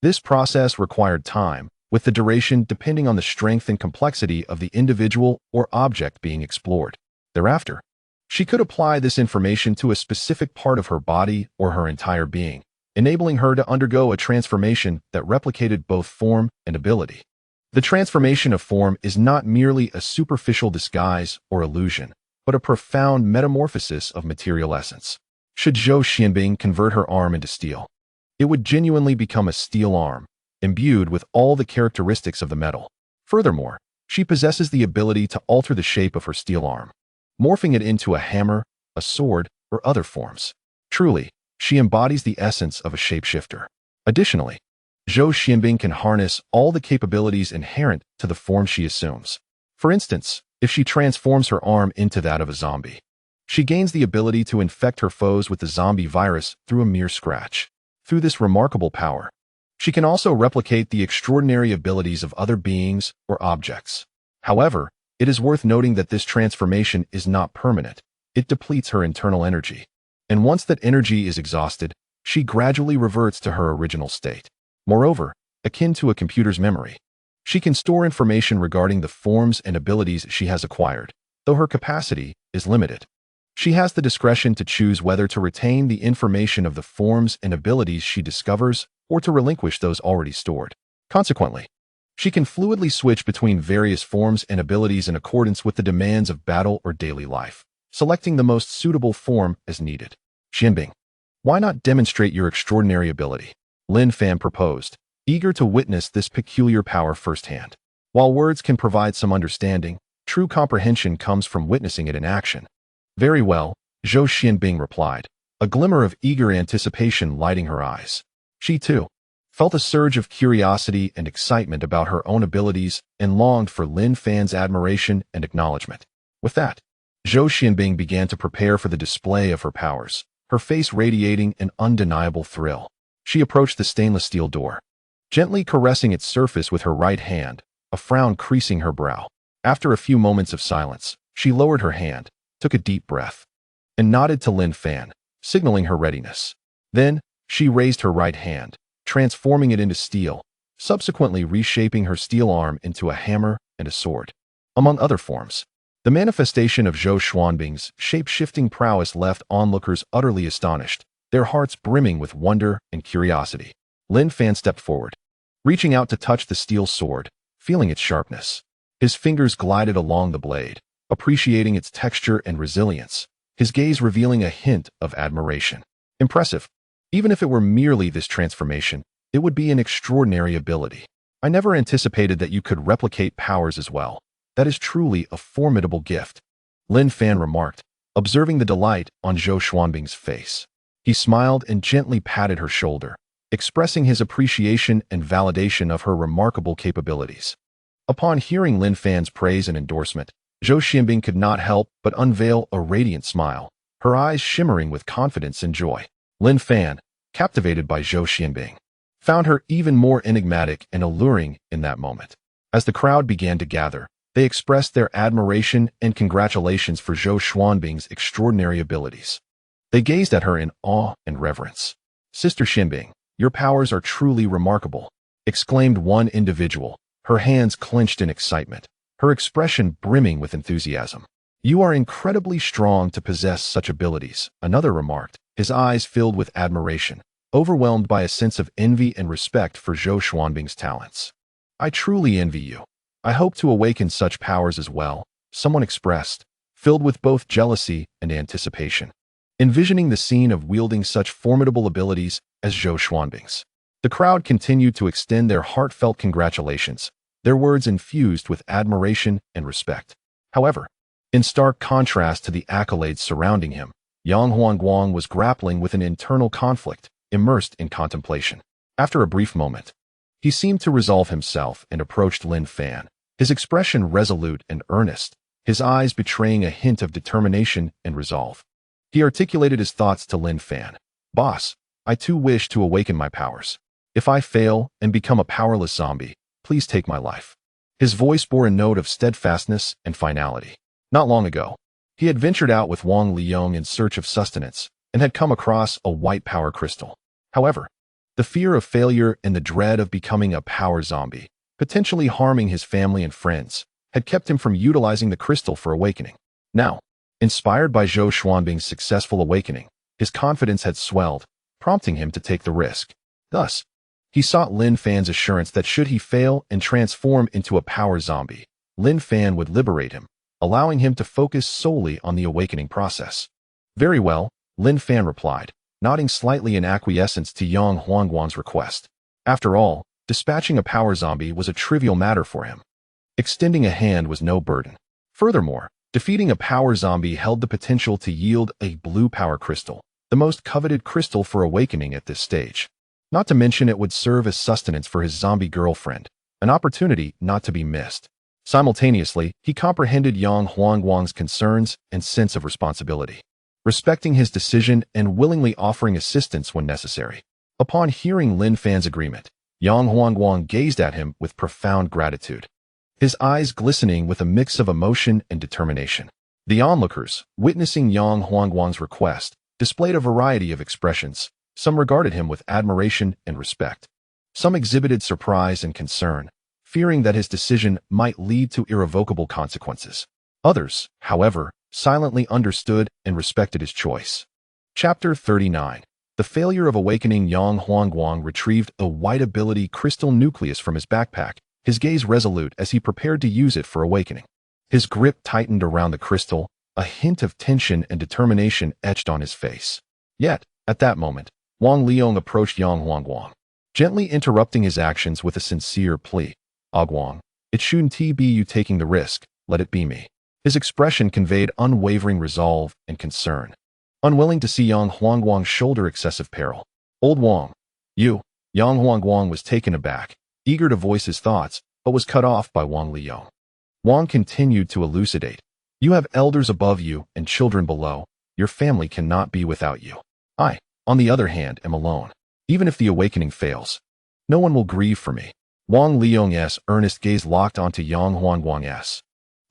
This process required time, with the duration depending on the strength and complexity of the individual or object being explored. Thereafter, she could apply this information to a specific part of her body or her entire being, enabling her to undergo a transformation that replicated both form and ability. The transformation of form is not merely a superficial disguise or illusion, but a profound metamorphosis of material essence. Should Zhou Xianbing convert her arm into steel, it would genuinely become a steel arm, imbued with all the characteristics of the metal. Furthermore, she possesses the ability to alter the shape of her steel arm, morphing it into a hammer, a sword, or other forms. Truly, she embodies the essence of a shapeshifter. Additionally, Zhou Xianbing can harness all the capabilities inherent to the form she assumes. For instance, if she transforms her arm into that of a zombie, she gains the ability to infect her foes with the zombie virus through a mere scratch. Through this remarkable power, she can also replicate the extraordinary abilities of other beings or objects. However, it is worth noting that this transformation is not permanent. It depletes her internal energy. And once that energy is exhausted, she gradually reverts to her original state. Moreover, akin to a computer's memory, she can store information regarding the forms and abilities she has acquired, though her capacity is limited. She has the discretion to choose whether to retain the information of the forms and abilities she discovers or to relinquish those already stored. Consequently, she can fluidly switch between various forms and abilities in accordance with the demands of battle or daily life, selecting the most suitable form as needed. Xianbing, why not demonstrate your extraordinary ability? Lin Fan proposed, eager to witness this peculiar power firsthand. While words can provide some understanding, true comprehension comes from witnessing it in action. Very well, Zhou Xianbing replied, a glimmer of eager anticipation lighting her eyes. She, too, felt a surge of curiosity and excitement about her own abilities and longed for Lin Fan's admiration and acknowledgement. With that, Zhou Xianbing began to prepare for the display of her powers, her face radiating an undeniable thrill. She approached the stainless steel door, gently caressing its surface with her right hand, a frown creasing her brow. After a few moments of silence, she lowered her hand, took a deep breath, and nodded to Lin Fan, signaling her readiness. Then, she raised her right hand, transforming it into steel, subsequently reshaping her steel arm into a hammer and a sword. Among other forms, the manifestation of Zhou Xianbing's shape-shifting prowess left onlookers utterly astonished, their hearts brimming with wonder and curiosity. Lin Fan stepped forward, reaching out to touch the steel sword, feeling its sharpness. His fingers glided along the blade, appreciating its texture and resilience, his gaze revealing a hint of admiration. Impressive. Even if it were merely this transformation, it would be an extraordinary ability. I never anticipated that you could replicate powers as well. That is truly a formidable gift, Lin Fan remarked, observing the delight on Zhou Xianbing's face. He smiled and gently patted her shoulder, expressing his appreciation and validation of her remarkable capabilities. Upon hearing Lin Fan's praise and endorsement, Zhou Xianbing could not help but unveil a radiant smile, her eyes shimmering with confidence and joy. Lin Fan, captivated by Zhou Xianbing, found her even more enigmatic and alluring in that moment. As the crowd began to gather, they expressed their admiration and congratulations for Zhou Xianbing's extraordinary abilities. They gazed at her in awe and reverence. Sister Xianbing, your powers are truly remarkable, exclaimed one individual, her hands clenched in excitement, her expression brimming with enthusiasm. You are incredibly strong to possess such abilities, another remarked, his eyes filled with admiration, overwhelmed by a sense of envy and respect for Zhou Xianbing's talents. I truly envy you. I hope to awaken such powers as well, someone expressed, filled with both jealousy and anticipation, envisioning the scene of wielding such formidable abilities as Zhou Xianbing's. The crowd continued to extend their heartfelt congratulations, their words infused with admiration and respect. However, in stark contrast to the accolades surrounding him, Yang Huangguang was grappling with an internal conflict, immersed in contemplation. After a brief moment, he seemed to resolve himself and approached Lin Fan, his expression resolute and earnest, his eyes betraying a hint of determination and resolve. He articulated his thoughts to Lin Fan. Boss, I too wish to awaken my powers. If I fail and become a powerless zombie, please take my life. His voice bore a note of steadfastness and finality. Not long ago, he had ventured out with Wang Liang in search of sustenance and had come across a white power crystal. However, the fear of failure and the dread of becoming a power zombie, potentially harming his family and friends, had kept him from utilizing the crystal for awakening. Now, inspired by Zhou Xianbing's successful awakening, his confidence had swelled, prompting him to take the risk. Thus, he sought Lin Fan's assurance that should he fail and transform into a power zombie, Lin Fan would liberate him, allowing him to focus solely on the awakening process. Very well, Lin Fan replied, nodding slightly in acquiescence to Yang Huangguang's request. After all, dispatching a power zombie was a trivial matter for him. Extending a hand was no burden. Furthermore, defeating a power zombie held the potential to yield a blue power crystal, the most coveted crystal for awakening at this stage. Not to mention it would serve as sustenance for his zombie girlfriend, an opportunity not to be missed. Simultaneously, he comprehended Yang Huangguang's concerns and sense of responsibility, respecting his decision and willingly offering assistance when necessary. Upon hearing Lin Fan's agreement, Yang Huangguang gazed at him with profound gratitude, his eyes glistening with a mix of emotion and determination. The onlookers, witnessing Yang Huangguang's request, displayed a variety of expressions. Some regarded him with admiration and respect. Some exhibited surprise and concern, fearing that his decision might lead to irrevocable consequences. Others, however, silently understood and respected his choice. Chapter 39. The failure of awakening. Yang Huangguang retrieved a wide ability crystal nucleus from his backpack, his gaze resolute as he prepared to use it for awakening. His grip tightened around the crystal, a hint of tension and determination etched on his face. Yet, at that moment, Wang Liong approached Yang Huangguang, gently interrupting his actions with a sincere plea. Guang, it shouldn't be you taking the risk, let it be me. His expression conveyed unwavering resolve and concern. Unwilling to see Yang Huangguang shoulder excessive peril. Old Wang, you. Yang Huangguang was taken aback, eager to voice his thoughts, but was cut off by Wang Liong. Wang continued to elucidate. You have elders above you and children below. Your family cannot be without you. I, on the other hand, am alone. Even if the awakening fails, no one will grieve for me. Wang Liong's earnest gaze locked onto Yang Huangguang's,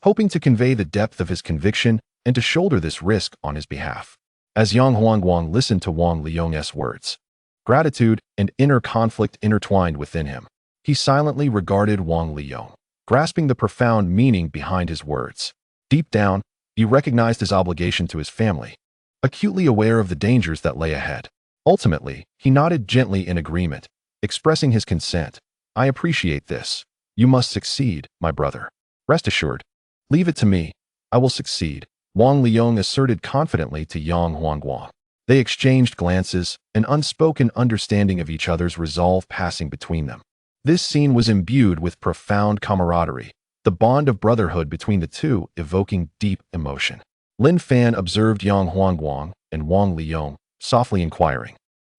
hoping to convey the depth of his conviction and to shoulder this risk on his behalf. As Yang Huangguang listened to Wang Liong's words, gratitude and inner conflict intertwined within him. He silently regarded Wang Liong, grasping the profound meaning behind his words. Deep down, he recognized his obligation to his family, acutely aware of the dangers that lay ahead. Ultimately, he nodded gently in agreement, expressing his consent. I appreciate this. You must succeed, my brother. Rest assured. Leave it to me. I will succeed, Wang Liong asserted confidently to Yang Huangguang. They exchanged glances, an unspoken understanding of each other's resolve passing between them. This scene was imbued with profound camaraderie, the bond of brotherhood between the two evoking deep emotion. Lin Fan observed Yang Huangguang and Wang Liong, softly inquiring,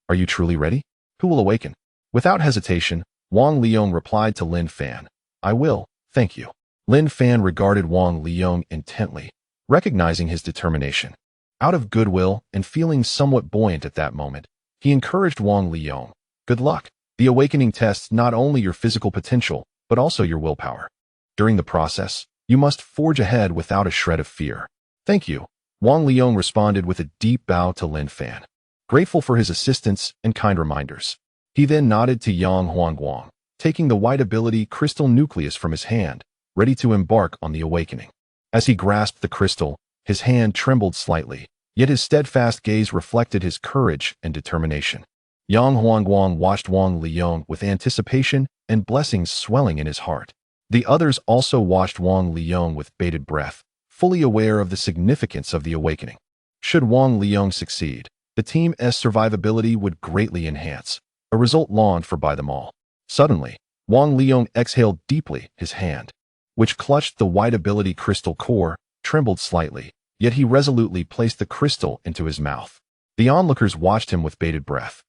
Are you truly ready? Who will awaken? Without hesitation, Wang Liong replied to Lin Fan, I will, thank you. Lin Fan regarded Wang Liong intently, recognizing his determination. Out of goodwill and feeling somewhat buoyant at that moment, he encouraged Wang Liong. Good luck. The awakening tests not only your physical potential, but also your willpower. During the process, you must forge ahead without a shred of fear. Thank you, Wang Liong responded with a deep bow to Lin Fan, grateful for his assistance and kind reminders. He then nodded to Yang Huangguang, taking the white ability crystal nucleus from his hand, ready to embark on the awakening. As he grasped the crystal, his hand trembled slightly, yet his steadfast gaze reflected his courage and determination. Yang Huangguang watched Wang Liong with anticipation and blessings swelling in his heart. The others also watched Wang Liong with bated breath, fully aware of the significance of the awakening. Should Wang Liong succeed, the team's survivability would greatly enhance, a result longed for by them all. Suddenly, Wang Liong exhaled deeply, his hand, which clutched the white ability crystal core, trembled slightly, yet he resolutely placed the crystal into his mouth. The onlookers watched him with bated breath,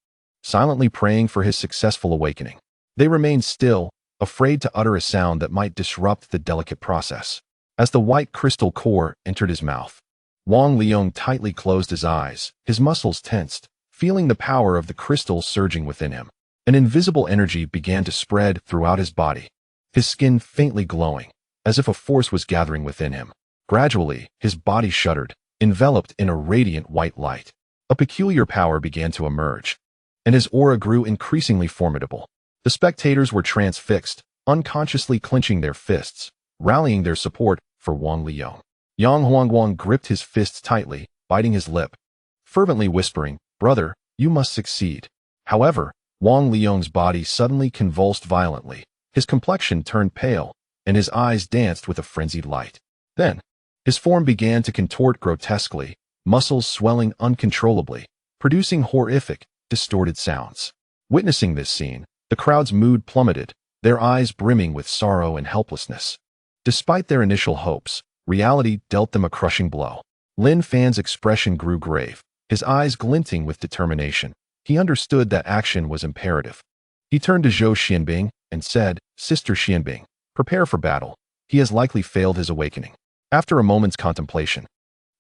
silently praying for his successful awakening. They remained still, afraid to utter a sound that might disrupt the delicate process. As the white crystal core entered his mouth, Wang Liong tightly closed his eyes, his muscles tensed, feeling the power of the crystal surging within him. An invisible energy began to spread throughout his body, his skin faintly glowing, as if a force was gathering within him. Gradually, his body shuddered, enveloped in a radiant white light. A peculiar power began to emerge, and his aura grew increasingly formidable. The spectators were transfixed, unconsciously clenching their fists, rallying their support for Wang Liong. Yang Huangguang gripped his fists tightly, biting his lip, fervently whispering, Brother, you must succeed. However, Wang Liong's body suddenly convulsed violently. His complexion turned pale, and his eyes danced with a frenzied light. Then, His form began to contort grotesquely, muscles swelling uncontrollably, producing horrific, distorted sounds. Witnessing this scene, the crowd's mood plummeted, their eyes brimming with sorrow and helplessness. Despite their initial hopes, reality dealt them a crushing blow. Lin Fan's expression grew grave, his eyes glinting with determination. He understood that action was imperative. He turned to Zhou Xianbing and said, "Sister Xianbing, prepare for battle. He has likely failed his awakening." After a moment's contemplation,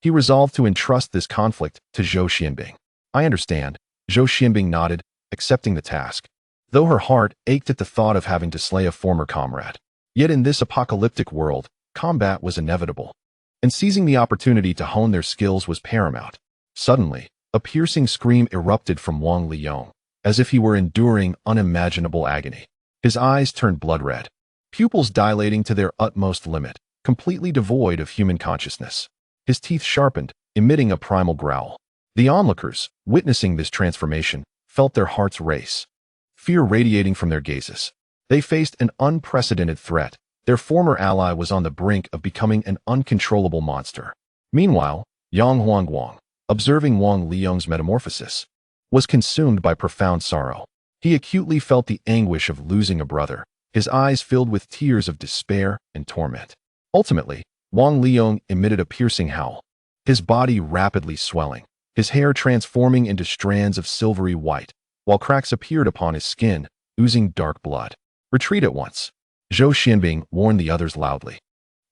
he resolved to entrust this conflict to Zhou Xianbing. "I understand." Zhou Xianbing nodded, accepting the task, though her heart ached at the thought of having to slay a former comrade. Yet in this apocalyptic world, combat was inevitable, and seizing the opportunity to hone their skills was paramount. Suddenly, a piercing scream erupted from Wang Liyong, as if he were enduring unimaginable agony. His eyes turned blood-red, pupils dilating to their utmost limit, completely devoid of human consciousness. His teeth sharpened, emitting a primal growl. The onlookers, witnessing this transformation, felt their hearts race, fear radiating from their gazes. They faced an unprecedented threat. Their former ally was on the brink of becoming an uncontrollable monster. Meanwhile, Yang Huangguang, observing Wang Liyong's metamorphosis, was consumed by profound sorrow. He acutely felt the anguish of losing a brother, his eyes filled with tears of despair and torment. Ultimately, Wang Liyong emitted a piercing howl, his body rapidly swelling, his hair transforming into strands of silvery white, while cracks appeared upon his skin, oozing dark blood. "Retreat at once," Zhou Xianbing warned the others loudly.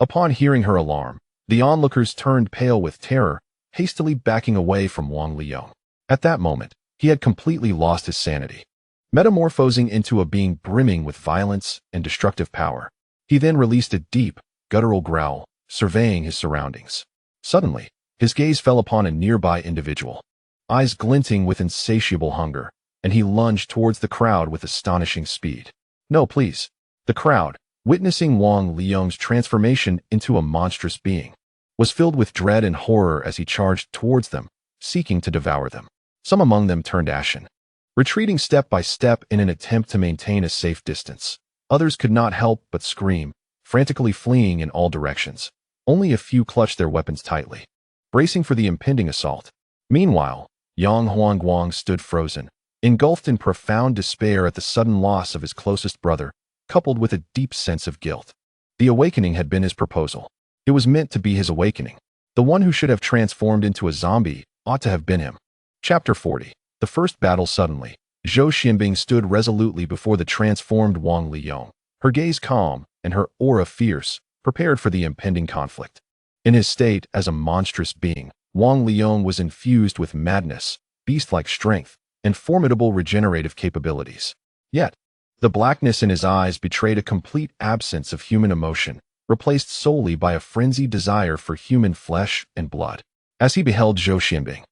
Upon hearing her alarm, the onlookers turned pale with terror, hastily backing away from Wang Liyong. At that moment, he had completely lost his sanity, metamorphosing into a being brimming with violence and destructive power. He then released a deep, guttural growl, surveying his surroundings. Suddenly, his gaze fell upon a nearby individual, eyes glinting with insatiable hunger, and he lunged towards the crowd with astonishing speed. "No, please." The crowd, witnessing Wang Liyong's transformation into a monstrous being, was filled with dread and horror as he charged towards them, seeking to devour them. Some among them turned ashen, retreating step by step in an attempt to maintain a safe distance. Others could not help but scream, frantically fleeing in all directions. Only a few clutched their weapons tightly, bracing for the impending assault. Meanwhile, Yang Huangguang stood frozen, engulfed in profound despair at the sudden loss of his closest brother, coupled with a deep sense of guilt. The awakening had been his proposal. It was meant to be his awakening. The one who should have transformed into a zombie ought to have been him. Chapter 40. The first battle. Suddenly, Zhou Xianbing stood resolutely before the transformed Wang Liyong, her gaze calm and her aura fierce, prepared for the impending conflict. In his state as a monstrous being, Wang Liyong was infused with madness, beast-like strength, and formidable regenerative capabilities. Yet, the blackness in his eyes betrayed a complete absence of human emotion, replaced solely by a frenzied desire for human flesh and blood. As he beheld Zhou Xianbing,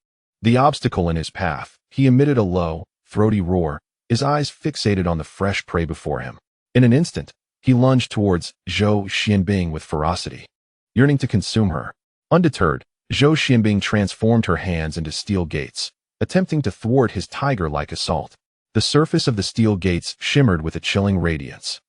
the obstacle in his path, he emitted a low, throaty roar, his eyes fixated on the fresh prey before him. In an instant, he lunged towards Zhou Xianbing with ferocity, yearning to consume her. Undeterred, Zhou Xianbing transformed her hands into steel gates, attempting to thwart his tiger-like assault. The surface of the steel gates shimmered with a chilling radiance,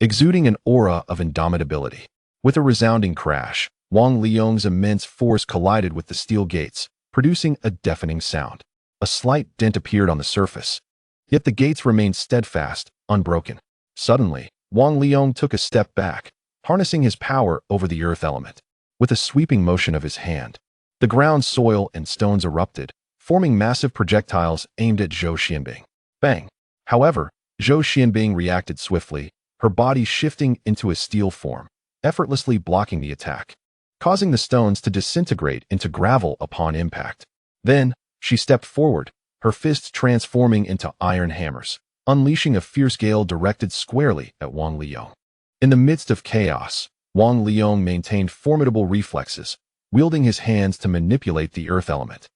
exuding an aura of indomitability. With a resounding crash, Wang Liyong's immense force collided with the steel gates, producing a deafening sound. A slight dent appeared on the surface, yet the gates remained steadfast, unbroken. Suddenly, Wang Liyong took a step back, harnessing his power over the earth element. With a sweeping motion of his hand, the ground, soil, and stones erupted, forming massive projectiles aimed at Zhou Xianbing. Bang! However, Zhou Xianbing reacted swiftly, her body shifting into a steel form, effortlessly blocking the attack, causing the stones to disintegrate into gravel upon impact. Then, she stepped forward, her fists transforming into iron hammers, unleashing a fierce gale directed squarely at Wang Liyong. In the midst of chaos, Wang Liyong maintained formidable reflexes, wielding his hands to manipulate the earth element,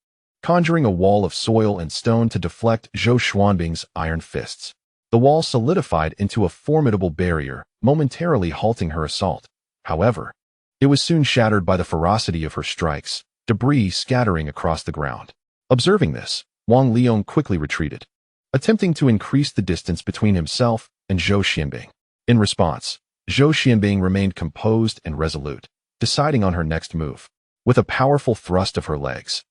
conjuring a wall of soil and stone to deflect Zhou Xianbing's iron fists. The wall solidified into a formidable barrier, momentarily halting her assault. However, it was soon shattered by the ferocity of her strikes, debris scattering across the ground. Observing this, Wang Liyong quickly retreated, attempting to increase the distance between himself and Zhou Xianbing. In response, Zhou Xianbing remained composed and resolute, deciding on her next move. With a powerful thrust of her legs,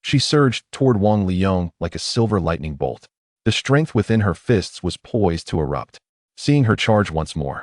she surged toward Wang Liang like a silver lightning bolt. The strength within her fists was poised to erupt. Seeing her charge once more,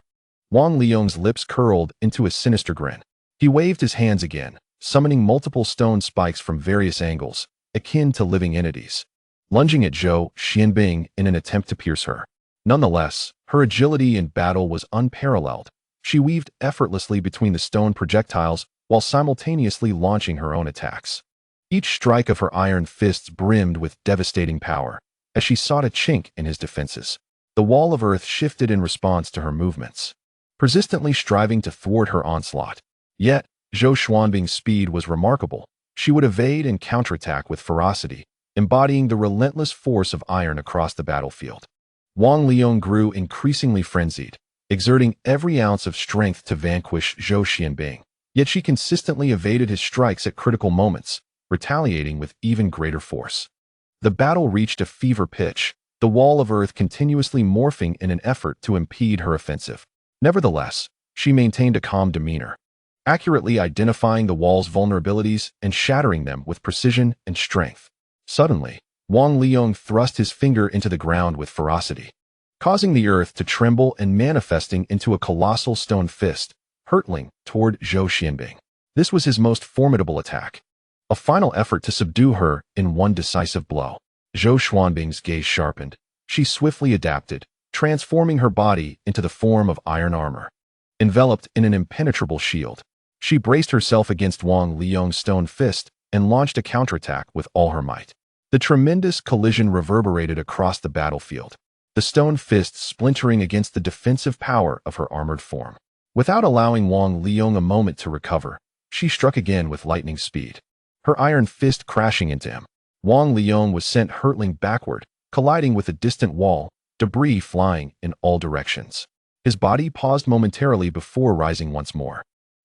Wang Liang's lips curled into a sinister grin. He waved his hands again, summoning multiple stone spikes from various angles, akin to living entities, lunging at Zhou Xianbing in an attempt to pierce her. Nonetheless, her agility in battle was unparalleled. She weaved effortlessly between the stone projectiles while simultaneously launching her own attacks. Each strike of her iron fists brimmed with devastating power. As she sought a chink in his defenses, the wall of earth shifted in response to her movements, persistently striving to thwart her onslaught. Yet, Zhou Xuanbing's speed was remarkable. She would evade and counterattack with ferocity, embodying the relentless force of iron across the battlefield. Wang Liang grew increasingly frenzied, exerting every ounce of strength to vanquish Zhou Xianbing. Yet she consistently evaded his strikes at critical moments, retaliating with even greater force. The battle reached a fever pitch, the wall of earth continuously morphing in an effort to impede her offensive. Nevertheless, she maintained a calm demeanor, accurately identifying the wall's vulnerabilities and shattering them with precision and strength. Suddenly, Wang Liang thrust his finger into the ground with ferocity, causing the earth to tremble and manifesting into a colossal stone fist, hurtling toward Zhou Xianbing. This was his most formidable attack, a final effort to subdue her in one decisive blow. Zhou Xuanbing's gaze sharpened. She swiftly adapted, transforming her body into the form of iron armor. Enveloped in an impenetrable shield, she braced herself against Wang Liang's stone fist and launched a counterattack with all her might. The tremendous collision reverberated across the battlefield, the stone fist splintering against the defensive power of her armored form. Without allowing Wang Liang a moment to recover, she struck again with lightning speed, her iron fist crashing into him. Wang Liang was sent hurtling backward, colliding with a distant wall, debris flying in all directions. His body paused momentarily before rising once more.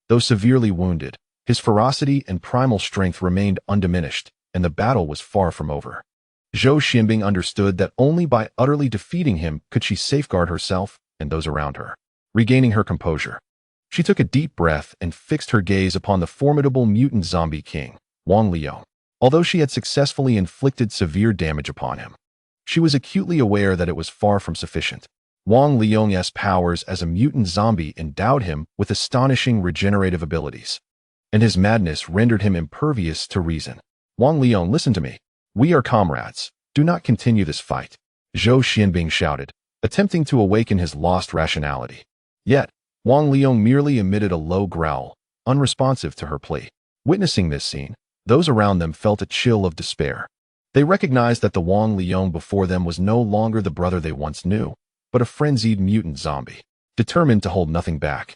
Though severely wounded, his ferocity and primal strength remained undiminished, and the battle was far from over. Zhou Xianbing understood that only by utterly defeating him could she safeguard herself and those around her. Regaining her composure, she took a deep breath and fixed her gaze upon the formidable mutant zombie king, Wang Liang. Although she had successfully inflicted severe damage upon him, she was acutely aware that it was far from sufficient. Wang Liang's powers as a mutant zombie endowed him with astonishing regenerative abilities, and his madness rendered him impervious to reason. Wang Liang, listen to me. We are comrades. Do not continue this fight, Zhou Xianbing shouted, attempting to awaken his lost rationality. Yet, Wang Liang merely emitted a low growl, unresponsive to her plea. Witnessing this scene, those around them felt a chill of despair. They recognized that the Wang Liang before them was no longer the brother they once knew, but a frenzied mutant zombie, determined to hold nothing back.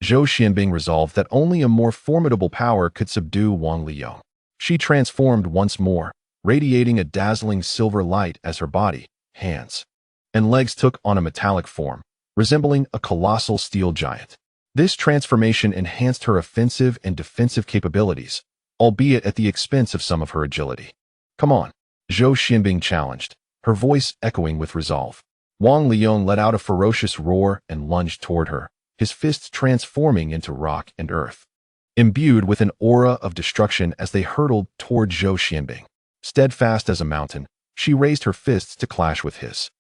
Zhou Xianbing resolved that only a more formidable power could subdue Wang Liang. She transformed once more, radiating a dazzling silver light as her body, hands, and legs took on a metallic form, resembling a colossal steel giant. This transformation enhanced her offensive and defensive capabilities, albeit at the expense of some of her agility. Come on, Zhou Xianbing challenged, her voice echoing with resolve. Wang Liang let out a ferocious roar and lunged toward her, his fists transforming into rock and earth, imbued with an aura of destruction as they hurtled toward Zhou Xianbing. Steadfast as a mountain, she raised her fists to clash with his.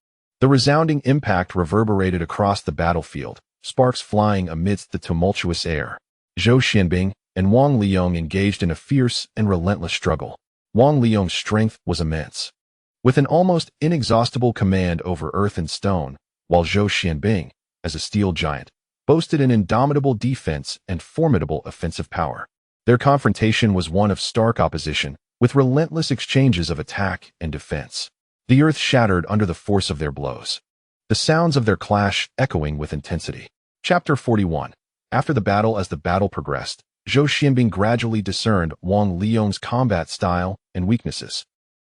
The resounding impact reverberated across the battlefield, sparks flying amidst the tumultuous air. Zhou Xianbing and Wang Liang engaged in a fierce and relentless struggle. Wang Liang's strength was immense, with an almost inexhaustible command over earth and stone, while Zhou Xianbing, as a steel giant, boasted an indomitable defense and formidable offensive power. Their confrontation was one of stark opposition, with relentless exchanges of attack and defense. The earth shattered under the force of their blows, the sounds of their clash echoing with intensity. Chapter 41. After the battle. As the battle progressed, Zhou Xianbing gradually discerned Wang Liang's combat style and weaknesses.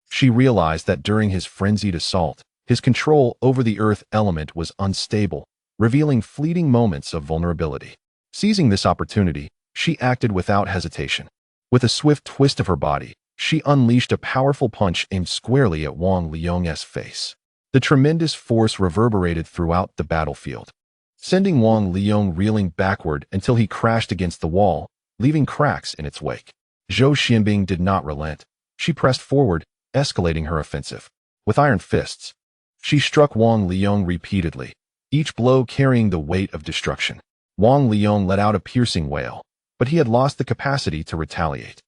She realized that during his frenzied assault, his control over the earth element was unstable, revealing fleeting moments of vulnerability. Seizing this opportunity, she acted without hesitation. With a swift twist of her body, she unleashed a powerful punch aimed squarely at Wang Liang's face. The tremendous force reverberated throughout the battlefield, sending Wang Liang reeling backward until he crashed against the wall, leaving cracks in its wake. Zhou Xianbing did not relent. She pressed forward, escalating her offensive. With iron fists, she struck Wang Liang repeatedly, each blow carrying the weight of destruction. Wang Liang let out a piercing wail, but he had lost the capacity to retaliate.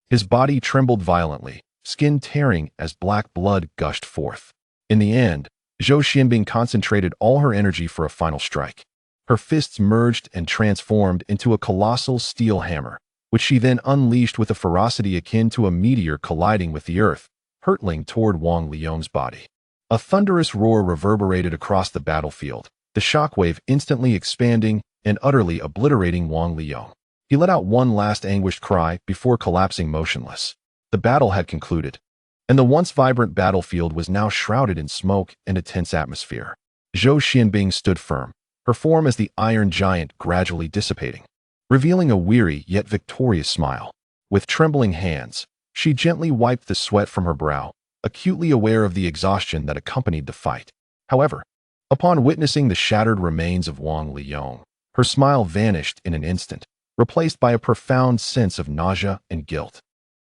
His body trembled violently, skin tearing as black blood gushed forth. In the end, Zhou Xianbing concentrated all her energy for a final strike. Her fists merged and transformed into a colossal steel hammer, which she then unleashed with a ferocity akin to a meteor colliding with the earth, hurtling toward Wang Liang's body. A thunderous roar reverberated across the battlefield, the shockwave instantly expanding and utterly obliterating Wang Liang. He let out one last anguished cry before collapsing motionless. The battle had concluded, and the once vibrant battlefield was now shrouded in smoke and a tense atmosphere. Zhou Xianbing stood firm, her form as the iron giant gradually dissipating, revealing a weary yet victorious smile. With trembling hands, she gently wiped the sweat from her brow, acutely aware of the exhaustion that accompanied the fight. However, upon witnessing the shattered remains of Wang Liang, her smile vanished in an instant, replaced by a profound sense of nausea and guilt.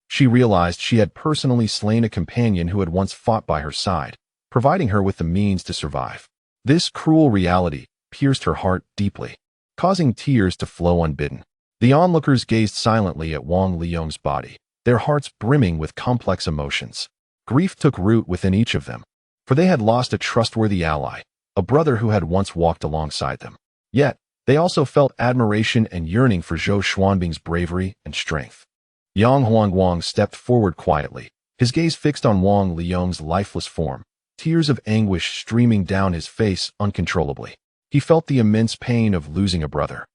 She realized she had personally slain a companion who had once fought by her side, providing her with the means to survive. This cruel reality pierced her heart deeply, causing tears to flow unbidden. The onlookers gazed silently at Wang Liang's body, their hearts brimming with complex emotions. Grief took root within each of them, for they had lost a trustworthy ally, a brother who had once walked alongside them. Yet, they also felt admiration and yearning for Zhou Xuanbing's bravery and strength. Yang Huangguang stepped forward quietly, his gaze fixed on Wang Liang's lifeless form, tears of anguish streaming down his face uncontrollably. He felt the immense pain of losing a brother,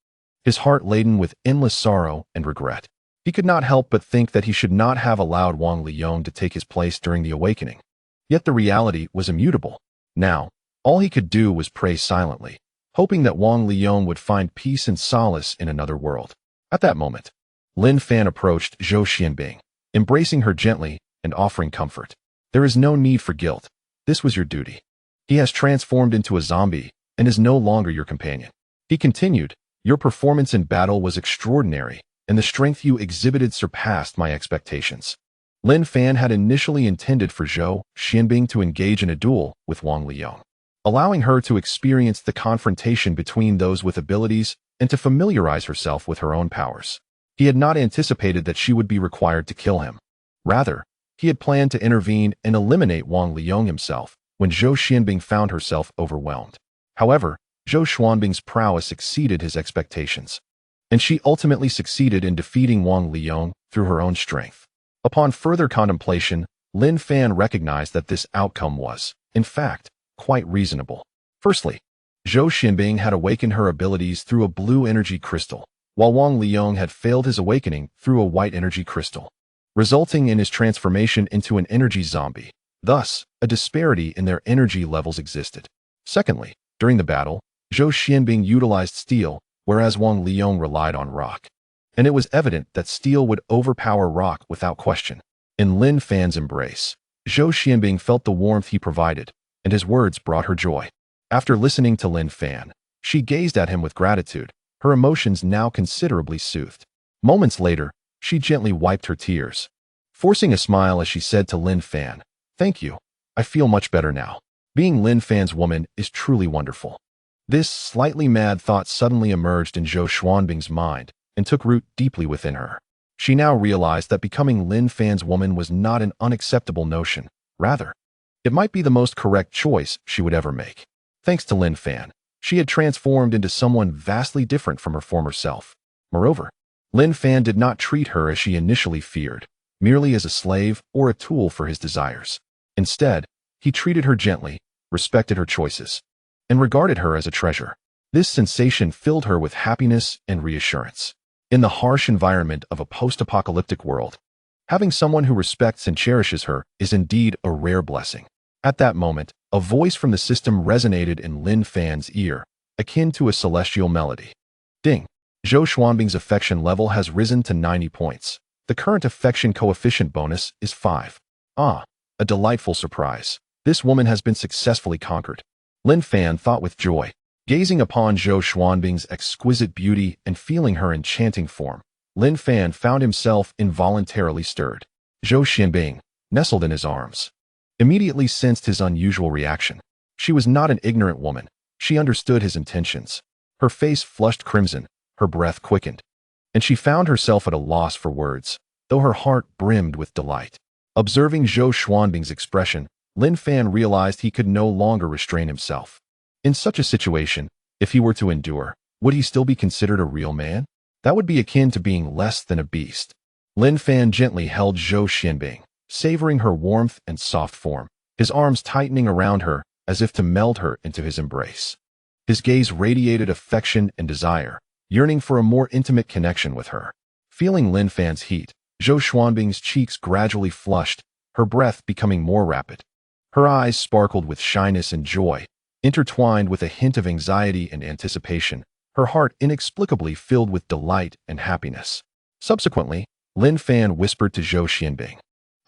his heart laden with endless sorrow and regret. He could not help but think that he should not have allowed Wang Liang to take his place during the awakening. Yet the reality was immutable. Now, all he could do was pray silently, hoping that Wang Liang would find peace and solace in another world. At that moment, Lin Fan approached Zhou Xianbing, embracing her gently and offering comfort. There is no need for guilt. This was your duty. He has transformed into a zombie and is no longer your companion. He continued, your performance in battle was extraordinary, and the strength you exhibited surpassed my expectations. Lin Fan had initially intended for Zhou Xianbing to engage in a duel with Wang Liang, allowing her to experience the confrontation between those with abilities and to familiarize herself with her own powers. He had not anticipated that she would be required to kill him. Rather, he had planned to intervene and eliminate Wang Liang himself when Zhou Xianbing found herself overwhelmed. However, Zhou Xuanbing's prowess exceeded his expectations, and she ultimately succeeded in defeating Wang Liang through her own strength. Upon further contemplation, Lin Fan recognized that this outcome was, in fact, quite reasonable. Firstly, Zhou Xianbing had awakened her abilities through a blue energy crystal, while Wang Liang had failed his awakening through a white energy crystal, resulting in his transformation into an energy zombie. Thus, a disparity in their energy levels existed. Secondly, during the battle, Zhou Xianbing utilized steel, whereas Wang Liang relied on rock. And it was evident that steel would overpower rock without question. In Lin Fan's embrace, Zhou Xianbing felt the warmth he provided, and his words brought her joy. After listening to Lin Fan, she gazed at him with gratitude, her emotions now considerably soothed. Moments later, she gently wiped her tears, forcing a smile as she said to Lin Fan, "Thank you. I feel much better now. Being Lin Fan's woman is truly wonderful." This slightly mad thought suddenly emerged in Zhou Xuanbing's mind and took root deeply within her. She now realized that becoming Lin Fan's woman was not an unacceptable notion. Rather, it might be the most correct choice she would ever make. Thanks to Lin Fan, she had transformed into someone vastly different from her former self. Moreover, Lin Fan did not treat her as she initially feared, merely as a slave or a tool for his desires. Instead, he treated her gently, respected her choices, and regarded her as a treasure. This sensation filled her with happiness and reassurance. In the harsh environment of a post-apocalyptic world, having someone who respects and cherishes her is indeed a rare blessing. At that moment, a voice from the system resonated in Lin Fan's ear, akin to a celestial melody. Ding! Zhou Xuanbing's affection level has risen to 90 points. The current affection coefficient bonus is 5. Ah, a delightful surprise. This woman has been successfully conquered. Lin Fan thought with joy, gazing upon Zhou Xuanbing's exquisite beauty and feeling her enchanting form. Lin Fan found himself involuntarily stirred. Zhou Xianbing, nestled in his arms, immediately sensed his unusual reaction. She was not an ignorant woman. She understood his intentions. Her face flushed crimson, her breath quickened, and she found herself at a loss for words, though her heart brimmed with delight. Observing Zhou Xuanbing's expression, Lin Fan realized he could no longer restrain himself. In such a situation, if he were to endure, would he still be considered a real man? That would be akin to being less than a beast. Lin Fan gently held Zhou Xianbing, savoring her warmth and soft form, his arms tightening around her as if to meld her into his embrace. His gaze radiated affection and desire, yearning for a more intimate connection with her. Feeling Lin Fan's heat, Zhou Xuanbing's cheeks gradually flushed, her breath becoming more rapid. Her eyes sparkled with shyness and joy, intertwined with a hint of anxiety and anticipation, her heart inexplicably filled with delight and happiness. Subsequently, Lin Fan whispered to Zhou Xianbing,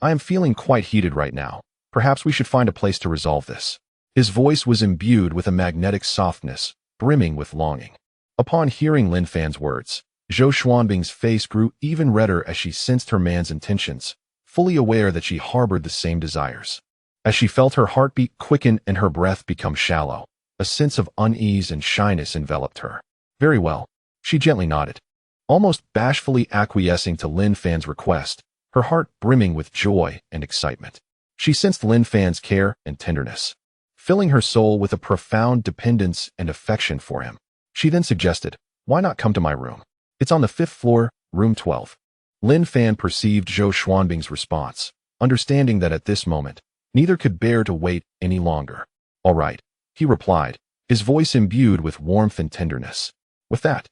"I am feeling quite heated right now. Perhaps we should find a place to resolve this." His voice was imbued with a magnetic softness, brimming with longing. Upon hearing Lin Fan's words, Zhou Xuanbing's face grew even redder as she sensed her man's intentions, fully aware that she harbored the same desires. As she felt her heartbeat quicken and her breath become shallow, a sense of unease and shyness enveloped her. "Very well," she gently nodded, almost bashfully acquiescing to Lin Fan's request, her heart brimming with joy and excitement. She sensed Lin Fan's care and tenderness, filling her soul with a profound dependence and affection for him. She then suggested, "Why not come to my room? It's on the 5th floor, room 12. Lin Fan perceived Zhou Xuanbing's response, understanding that at this moment, neither could bear to wait any longer. "All right," he replied, his voice imbued with warmth and tenderness. With that,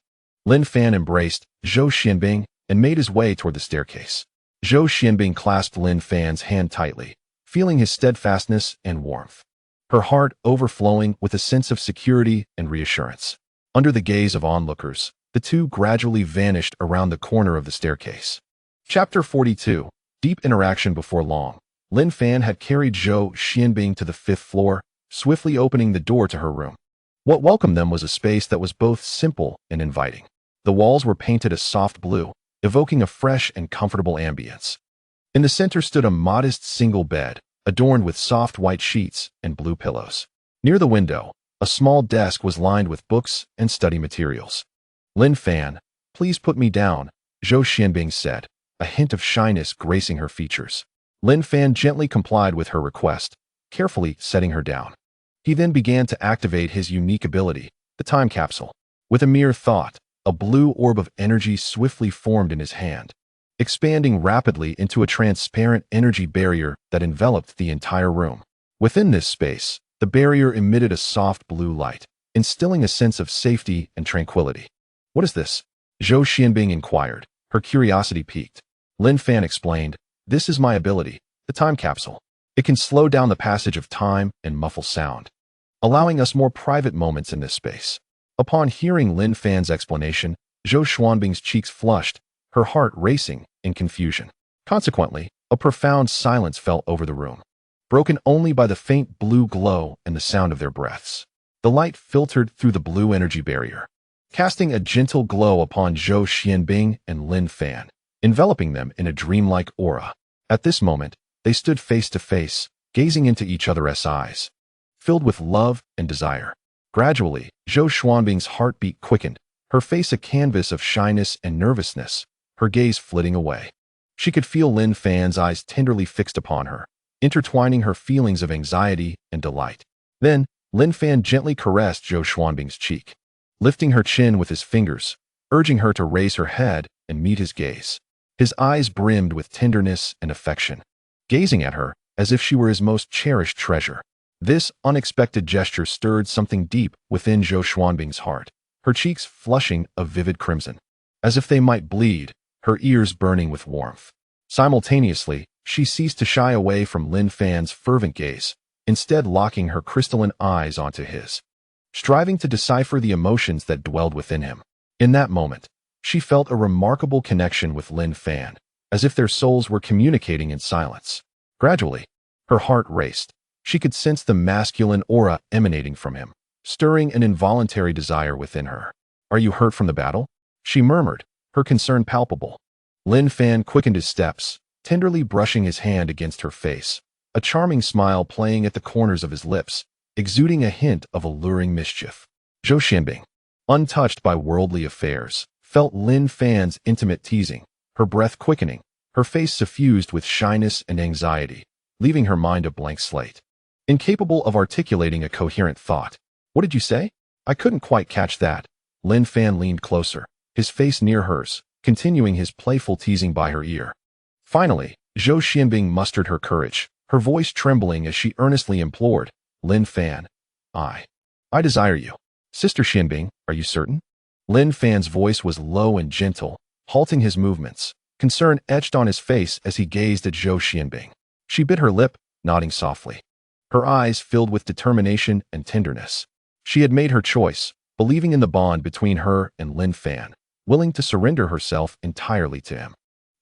Lin Fan embraced Zhou Xianbing and made his way toward the staircase. Zhou Xianbing clasped Lin Fan's hand tightly, feeling his steadfastness and warmth, her heart overflowing with a sense of security and reassurance. Under the gaze of onlookers, the two gradually vanished around the corner of the staircase. Chapter 42. Deep interaction. Before long, Lin Fan had carried Zhou Xianbing to the 5th floor, swiftly opening the door to her room. What welcomed them was a space that was both simple and inviting. The walls were painted a soft blue, evoking a fresh and comfortable ambience. In the center stood a modest single bed, adorned with soft white sheets and blue pillows. Near the window, a small desk was lined with books and study materials. "Lin Fan, please put me down," Zhou Xianbing said, a hint of shyness gracing her features. Lin Fan gently complied with her request, carefully setting her down. He then began to activate his unique ability, the time capsule. With a mere thought, a blue orb of energy swiftly formed in his hand, expanding rapidly into a transparent energy barrier that enveloped the entire room. Within this space, the barrier emitted a soft blue light, instilling a sense of safety and tranquility. "What is this?" Zhou Xianbing inquired, her curiosity piqued. Lin Fan explained, "This is my ability, the time capsule. It can slow down the passage of time and muffle sound, allowing us more private moments in this space." Upon hearing Lin Fan's explanation, Zhou Xuanbing's cheeks flushed, her heart racing in confusion. Consequently, a profound silence fell over the room, broken only by the faint blue glow and the sound of their breaths. The light filtered through the blue energy barrier, casting a gentle glow upon Zhou Xianbing and Lin Fan, enveloping them in a dreamlike aura. At this moment, they stood face to face, gazing into each other's eyes, filled with love and desire. Gradually, Zhou Xuanbing's heartbeat quickened, her face a canvas of shyness and nervousness, her gaze flitting away. She could feel Lin Fan's eyes tenderly fixed upon her, intertwining her feelings of anxiety and delight. Then, Lin Fan gently caressed Zhou Xuanbing's cheek, lifting her chin with his fingers, urging her to raise her head and meet his gaze. His eyes brimmed with tenderness and affection, gazing at her as if she were his most cherished treasure. This unexpected gesture stirred something deep within Zhou Xuanbing's heart, her cheeks flushing a vivid crimson, as if they might bleed, her ears burning with warmth. Simultaneously, she ceased to shy away from Lin Fan's fervent gaze, instead locking her crystalline eyes onto his, striving to decipher the emotions that dwelled within him. In that moment, she felt a remarkable connection with Lin Fan, as if their souls were communicating in silence. Gradually, her heart raced. She could sense the masculine aura emanating from him, stirring an involuntary desire within her. "Are you hurt from the battle?" she murmured, her concern palpable. Lin Fan quickened his steps, tenderly brushing his hand against her face, a charming smile playing at the corners of his lips, exuding a hint of alluring mischief. Zhou Xianbing, untouched by worldly affairs, felt Lin Fan's intimate teasing, her breath quickening, her face suffused with shyness and anxiety, leaving her mind a blank slate. Incapable of articulating a coherent thought. What did you say? I couldn't quite catch that. Lin Fan leaned closer, his face near hers, continuing his playful teasing by her ear. Finally, Zhou Xianbing mustered her courage, her voice trembling as she earnestly implored, Lin Fan, I desire you. Sister Xianbing, are you certain? Lin Fan's voice was low and gentle, halting his movements, concern etched on his face as he gazed at Zhou Xianbing. She bit her lip, nodding softly. Her eyes filled with determination and tenderness. She had made her choice, believing in the bond between her and Lin Fan, willing to surrender herself entirely to him.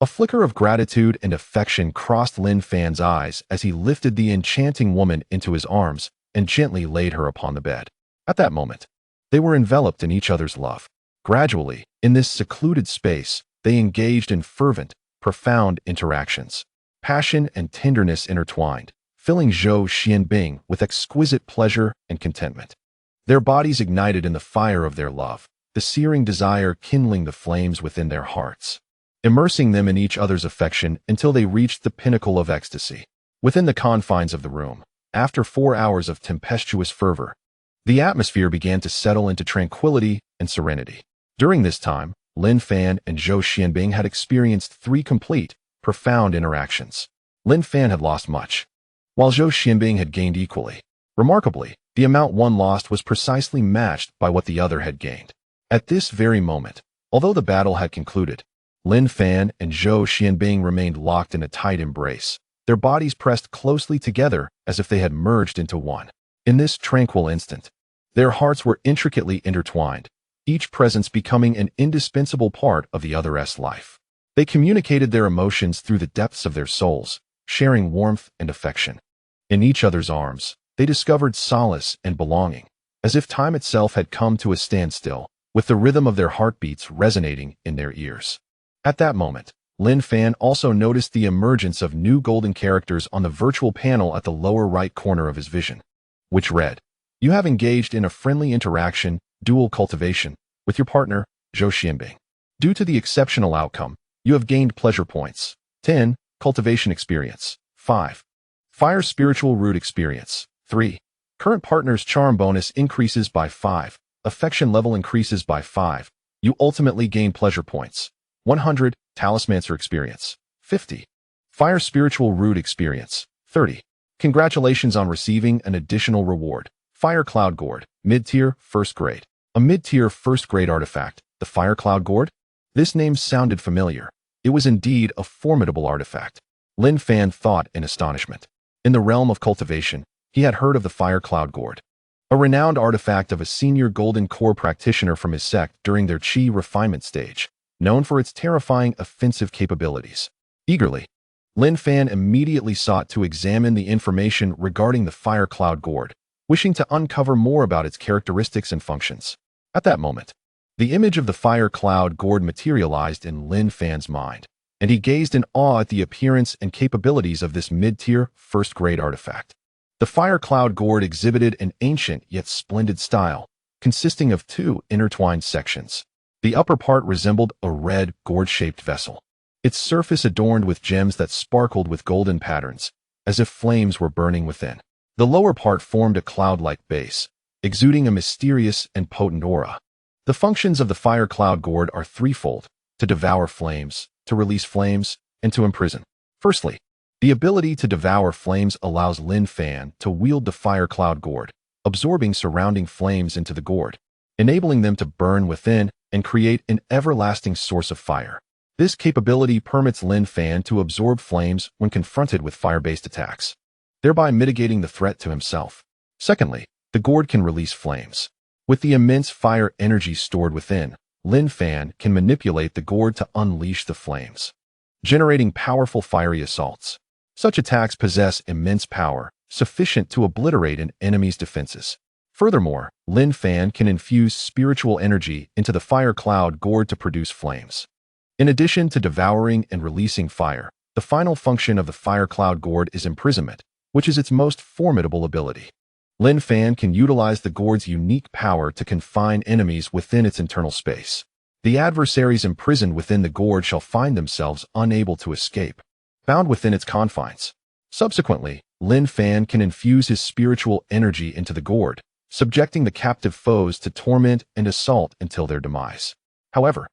A flicker of gratitude and affection crossed Lin Fan's eyes as he lifted the enchanting woman into his arms and gently laid her upon the bed. At that moment, they were enveloped in each other's love. Gradually, in this secluded space, they engaged in fervent, profound interactions. Passion and tenderness intertwined, filling Zhou Xianbing with exquisite pleasure and contentment. Their bodies ignited in the fire of their love, the searing desire kindling the flames within their hearts, immersing them in each other's affection until they reached the pinnacle of ecstasy. Within the confines of the room, after 4 hours of tempestuous fervor, the atmosphere began to settle into tranquility and serenity. During this time, Lin Fan and Zhou Xianbing had experienced 3 complete, profound interactions. Lin Fan had lost much, while Zhou Xianbing had gained equally. Remarkably, the amount one lost was precisely matched by what the other had gained. At this very moment, although the battle had concluded, Lin Fan and Zhou Xianbing remained locked in a tight embrace, their bodies pressed closely together as if they had merged into one. In this tranquil instant, their hearts were intricately intertwined, each presence becoming an indispensable part of the other's life. They communicated their emotions through the depths of their souls, sharing warmth and affection. In each other's arms, they discovered solace and belonging, as if time itself had come to a standstill, with the rhythm of their heartbeats resonating in their ears. At that moment, Lin Fan also noticed the emergence of new golden characters on the virtual panel at the lower right corner of his vision, which read, "You have engaged in a friendly interaction, dual cultivation, with your partner, Zhou Xianbing. Due to the exceptional outcome, you have gained pleasure points. 10. Cultivation experience. 5. Fire spiritual root experience. 3. Current partner's charm bonus increases by 5. Affection level increases by 5. You ultimately gain pleasure points. 100. Talismancer experience. 50. Fire spiritual root experience. 30. Congratulations on receiving an additional reward. Fire Cloud Gourd, mid-tier, first grade. A mid-tier first grade artifact, the Fire Cloud Gourd? This name sounded familiar. It was indeed a formidable artifact. Lin Fan thought in astonishment. In the realm of cultivation, he had heard of the Fire Cloud Gourd, a renowned artifact of a senior golden core practitioner from his sect during their chi refinement stage, known for its terrifying offensive capabilities. Eagerly, Lin Fan immediately sought to examine the information regarding the Fire Cloud Gourd, wishing to uncover more about its characteristics and functions. At that moment, the image of the Fire Cloud Gourd materialized in Lin Fan's mind, and he gazed in awe at the appearance and capabilities of this mid-tier, first-grade artifact. The Fire Cloud Gourd exhibited an ancient yet splendid style, consisting of 2 intertwined sections. The upper part resembled a red, gourd-shaped vessel, its surface adorned with gems that sparkled with golden patterns, as if flames were burning within. The lower part formed a cloud-like base, exuding a mysterious and potent aura. The functions of the Fire Cloud Gourd are threefold: to devour flames, to release flames, and to imprison. Firstly, the ability to devour flames allows Lin Fan to wield the Fire Cloud Gourd, absorbing surrounding flames into the gourd, enabling them to burn within and create an everlasting source of fire. This capability permits Lin Fan to absorb flames when confronted with fire-based attacks, thereby mitigating the threat to himself. Secondly, the gourd can release flames. With the immense fire energy stored within, Lin Fan can manipulate the gourd to unleash the flames, generating powerful fiery assaults. Such attacks possess immense power, sufficient to obliterate an enemy's defenses. Furthermore, Lin Fan can infuse spiritual energy into the Fire Cloud Gourd to produce flames. In addition to devouring and releasing fire, the final function of the Fire Cloud Gourd is imprisonment, which is its most formidable ability. Lin Fan can utilize the gourd's unique power to confine enemies within its internal space. The adversaries imprisoned within the gourd shall find themselves unable to escape, bound within its confines. Subsequently, Lin Fan can infuse his spiritual energy into the gourd, subjecting the captive foes to torment and assault until their demise. However,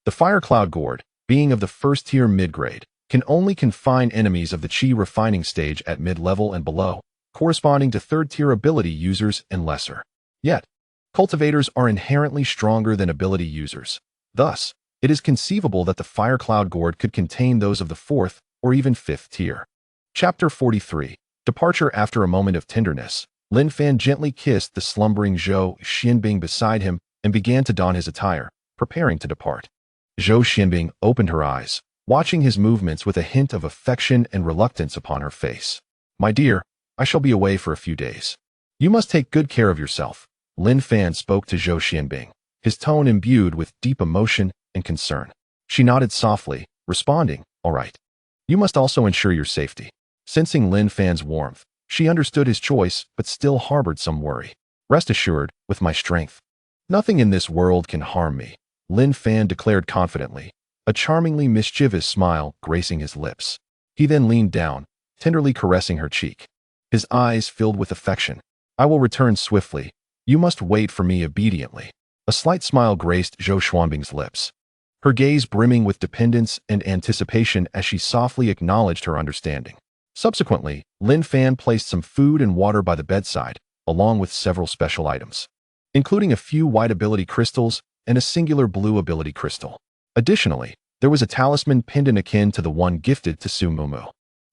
the Fire Cloud Gourd, being of the first-tier mid-grade, can only confine enemies of the Chi refining stage at mid-level and below, corresponding to third-tier ability users and lesser. Yet, cultivators are inherently stronger than ability users. Thus, it is conceivable that the Fire Cloud Gourd could contain those of the fourth or even fifth tier. Chapter 43. Departure. After a moment of tenderness, Lin Fan gently kissed the slumbering Zhou Xianbing beside him and began to don his attire, preparing to depart. Zhou Xianbing opened her eyes, watching his movements with a hint of affection and reluctance upon her face. "My dear, I shall be away for a few days. You must take good care of yourself." Lin Fan spoke to Zhou Xianbing, his tone imbued with deep emotion and concern. She nodded softly, responding, "All right. You must also ensure your safety." Sensing Lin Fan's warmth, she understood his choice but still harbored some worry. "Rest assured, with my strength, nothing in this world can harm me," Lin Fan declared confidently, a charmingly mischievous smile gracing his lips. He then leaned down, tenderly caressing her cheek. His eyes filled with affection. "I will return swiftly. You must wait for me obediently." A slight smile graced Zhou Xuanbing's lips, her gaze brimming with dependence and anticipation as she softly acknowledged her understanding. Subsequently, Lin Fan placed some food and water by the bedside, along with several special items, including a few white ability crystals and a singular blue ability crystal. Additionally, there was a talisman pendant akin to the one gifted to Su Mumu.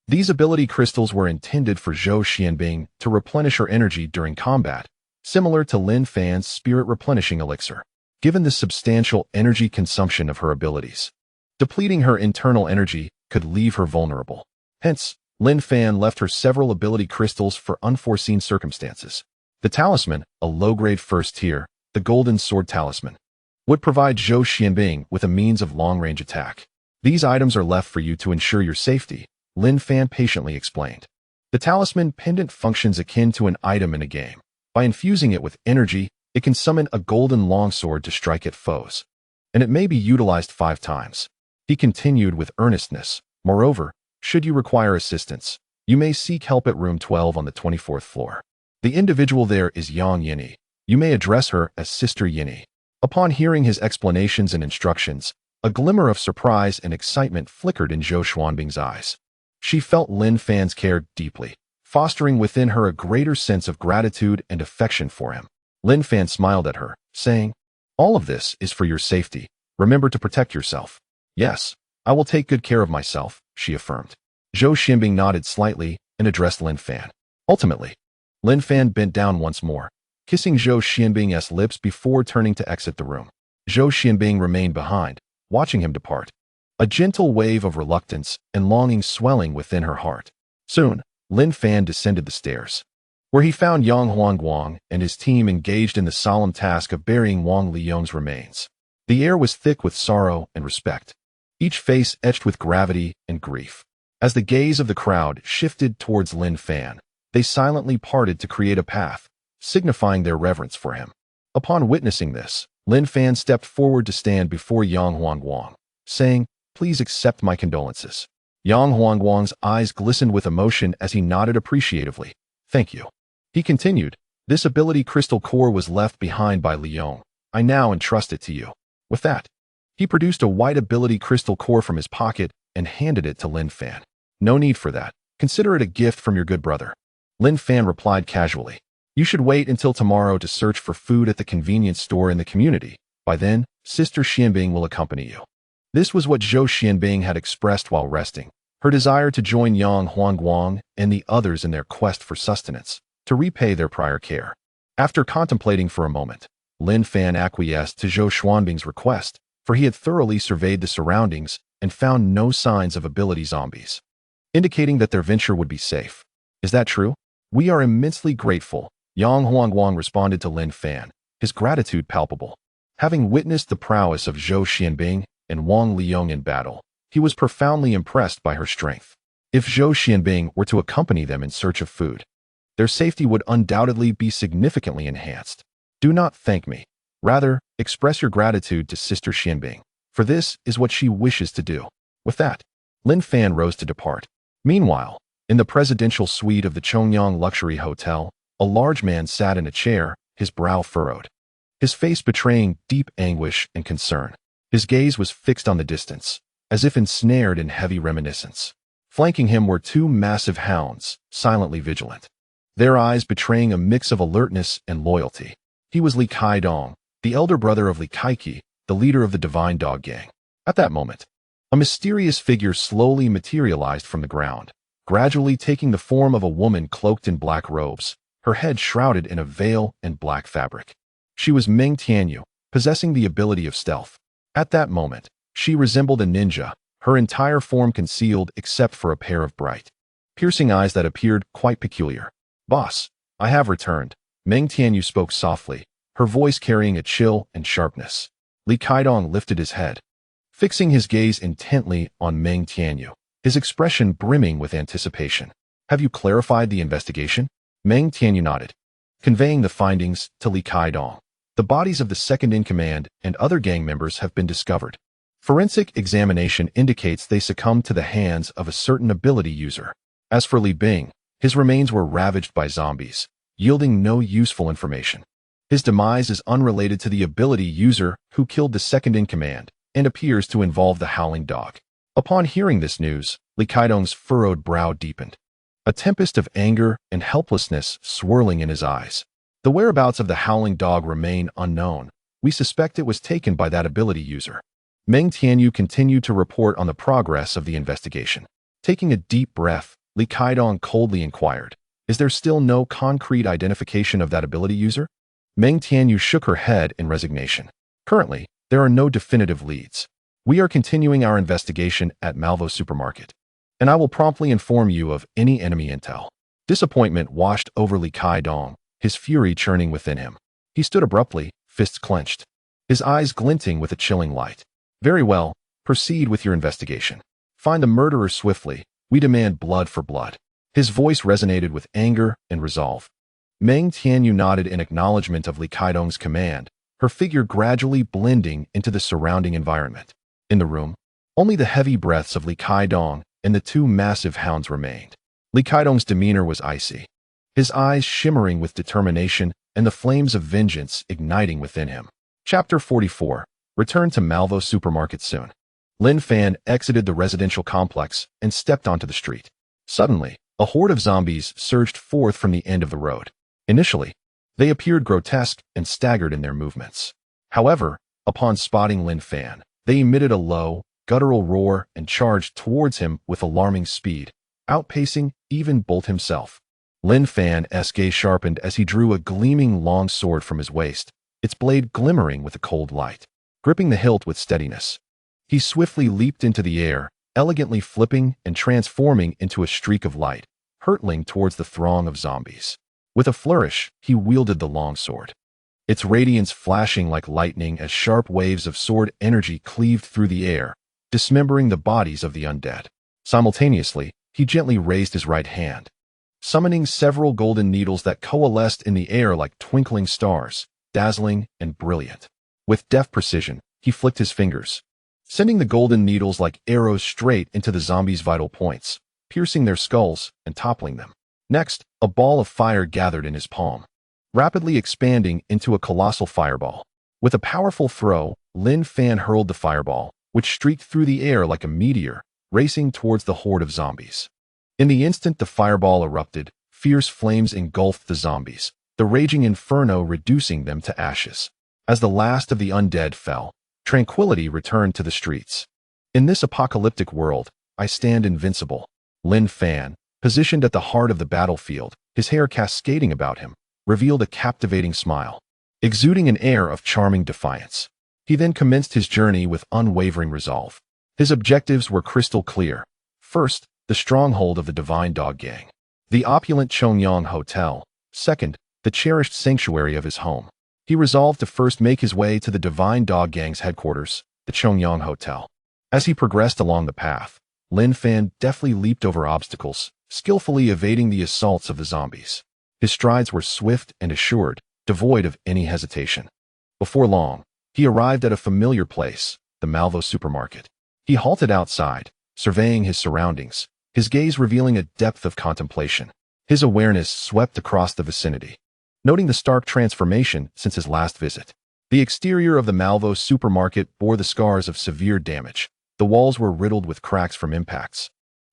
These ability crystals were intended for Zhou Xianbing to replenish her energy during combat, similar to Lin Fan's spirit replenishing elixir. Given the substantial energy consumption of her abilities, depleting her internal energy could leave her vulnerable. Hence, Lin Fan left her several ability crystals for unforeseen circumstances. The talisman, a low-grade first tier, the Golden Sword Talisman, would provide Zhou Xianbing with a means of long-range attack. "These items are left for you to ensure your safety," Lin Fan patiently explained. The talisman pendant functions akin to an item in a game. By infusing it with energy, it can summon a golden longsword to strike at foes, and it may be utilized 5 times. He continued with earnestness. "Moreover, should you require assistance, you may seek help at room 12 on the 24th floor. The individual there is Yang Yini. You may address her as Sister Yini." Upon hearing his explanations and instructions, a glimmer of surprise and excitement flickered in Zhou Xuanbing's eyes. She felt Lin Fan's care deeply, fostering within her a greater sense of gratitude and affection for him. Lin Fan smiled at her, saying, "All of this is for your safety. Remember to protect yourself." "Yes, I will take good care of myself," she affirmed. Zhou Xianbing nodded slightly and addressed Lin Fan. Ultimately, Lin Fan bent down once more, kissing Zhou Xianbing's lips before turning to exit the room. Zhou Xianbing remained behind, watching him depart, a gentle wave of reluctance and longing swelling within her heart. Soon, Lin Fan descended the stairs, where he found Yang Huangguang and his team engaged in the solemn task of burying Wang Liyong's remains. The air was thick with sorrow and respect, each face etched with gravity and grief. As the gaze of the crowd shifted towards Lin Fan, they silently parted to create a path, signifying their reverence for him. Upon witnessing this, Lin Fan stepped forward to stand before Yang Huangguang, saying, "Please accept my condolences." Yang Huangguang's eyes glistened with emotion as he nodded appreciatively. "Thank you." He continued, "This ability crystal core was left behind by Liyong. I now entrust it to you." With that, he produced a white ability crystal core from his pocket and handed it to Lin Fan. "No need for that. Consider it a gift from your good brother." Lin Fan replied casually, "You should wait until tomorrow to search for food at the convenience store in the community. By then, Sister Xianbing will accompany you." This was what Zhou Xianbing had expressed while resting, her desire to join Yang Huangguang and the others in their quest for sustenance, to repay their prior care. After contemplating for a moment, Lin Fan acquiesced to Zhou Xuanbing's request, for he had thoroughly surveyed the surroundings and found no signs of ability zombies, indicating that their venture would be safe. "Is that true? We are immensely grateful," Yang Huangguang responded to Lin Fan, his gratitude palpable. Having witnessed the prowess of Zhou Xianbing, and Wang Liang in battle, he was profoundly impressed by her strength. If Zhou Xianbing were to accompany them in search of food, their safety would undoubtedly be significantly enhanced. Do not thank me. Rather, express your gratitude to Sister Xianbing, for this is what she wishes to do. With that, Lin Fan rose to depart. Meanwhile, in the presidential suite of the Chongyang Luxury Hotel, a large man sat in a chair, his brow furrowed, his face betraying deep anguish and concern. His gaze was fixed on the distance, as if ensnared in heavy reminiscence. Flanking him were two massive hounds, silently vigilant, their eyes betraying a mix of alertness and loyalty. He was Li Kaidong, the elder brother of Li Kaiki, the leader of the Divine Dog Gang. At that moment, a mysterious figure slowly materialized from the ground, gradually taking the form of a woman cloaked in black robes, her head shrouded in a veil and black fabric. She was Meng Tianyu, possessing the ability of stealth. At that moment, she resembled a ninja, her entire form concealed except for a pair of bright, piercing eyes that appeared quite peculiar. "Boss, I have returned," Meng Tianyu spoke softly, her voice carrying a chill and sharpness. Li Kaidong lifted his head, fixing his gaze intently on Meng Tianyu, his expression brimming with anticipation. "Have you clarified the investigation?" Meng Tianyu nodded, conveying the findings to Li Kaidong. "The bodies of the second-in-command and other gang members have been discovered. Forensic examination indicates they succumbed to the hands of a certain ability user. As for Li Bing, his remains were ravaged by zombies, yielding no useful information. His demise is unrelated to the ability user who killed the second-in-command and appears to involve the Howling Dog." Upon hearing this news, Li Kaidong's furrowed brow deepened, a tempest of anger and helplessness swirling in his eyes. "The whereabouts of the Howling Dog remain unknown. We suspect it was taken by that ability user." Meng Tianyu continued to report on the progress of the investigation. Taking a deep breath, Li Kaidong coldly inquired, "Is there still no concrete identification of that ability user?" Meng Tianyu shook her head in resignation. "Currently, there are no definitive leads. We are continuing our investigation at Malvo Supermarket, and I will promptly inform you of any enemy intel." Disappointment washed over Li Kaidong, his fury churning within him. He stood abruptly, fists clenched, his eyes glinting with a chilling light. "Very well, proceed with your investigation. Find the murderer swiftly. We demand blood for blood." His voice resonated with anger and resolve. Meng Tianyu nodded in acknowledgement of Li Kaidong's command, her figure gradually blending into the surrounding environment. In the room, only the heavy breaths of Li Kaidong and the two massive hounds remained. Li Kaidong's demeanor was icy, his eyes shimmering with determination and the flames of vengeance igniting within him. Chapter 44. Return to Malvo Supermarket soon. Lin Fan exited the residential complex and stepped onto the street. Suddenly, a horde of zombies surged forth from the end of the road. Initially, they appeared grotesque and staggered in their movements. However, upon spotting Lin Fan, they emitted a low, guttural roar and charged towards him with alarming speed, outpacing even Bolt himself. Lin Fan's gaze sharpened as he drew a gleaming long sword from his waist, its blade glimmering with a cold light. Gripping the hilt with steadiness, he swiftly leaped into the air, elegantly flipping and transforming into a streak of light, hurtling towards the throng of zombies. With a flourish, he wielded the long sword, its radiance flashing like lightning as sharp waves of sword energy cleaved through the air, dismembering the bodies of the undead. Simultaneously, he gently raised his right hand, summoning several golden needles that coalesced in the air like twinkling stars, dazzling and brilliant. With deft precision, he flicked his fingers, sending the golden needles like arrows straight into the zombies' vital points, piercing their skulls and toppling them. Next, a ball of fire gathered in his palm, rapidly expanding into a colossal fireball. With a powerful throw, Lin Fan hurled the fireball, which streaked through the air like a meteor, racing towards the horde of zombies. In the instant the fireball erupted, fierce flames engulfed the zombies, the raging inferno reducing them to ashes. As the last of the undead fell, tranquility returned to the streets. "In this apocalyptic world, I stand invincible." Lin Fan, positioned at the heart of the battlefield, his hair cascading about him, revealed a captivating smile, exuding an air of charming defiance. He then commenced his journey with unwavering resolve. His objectives were crystal clear. First, the stronghold of the Divine Dog Gang, the opulent Chongyang Hotel. Second, the cherished sanctuary of his home. He resolved to first make his way to the Divine Dog Gang's headquarters, the Chongyang Hotel. As he progressed along the path, Lin Fan deftly leaped over obstacles, skillfully evading the assaults of the zombies. His strides were swift and assured, devoid of any hesitation. Before long, he arrived at a familiar place, the Malvo supermarket. He halted outside, surveying his surroundings, his gaze revealing a depth of contemplation. His awareness swept across the vicinity, noting the stark transformation since his last visit. The exterior of the Malvo supermarket bore the scars of severe damage. The walls were riddled with cracks from impacts,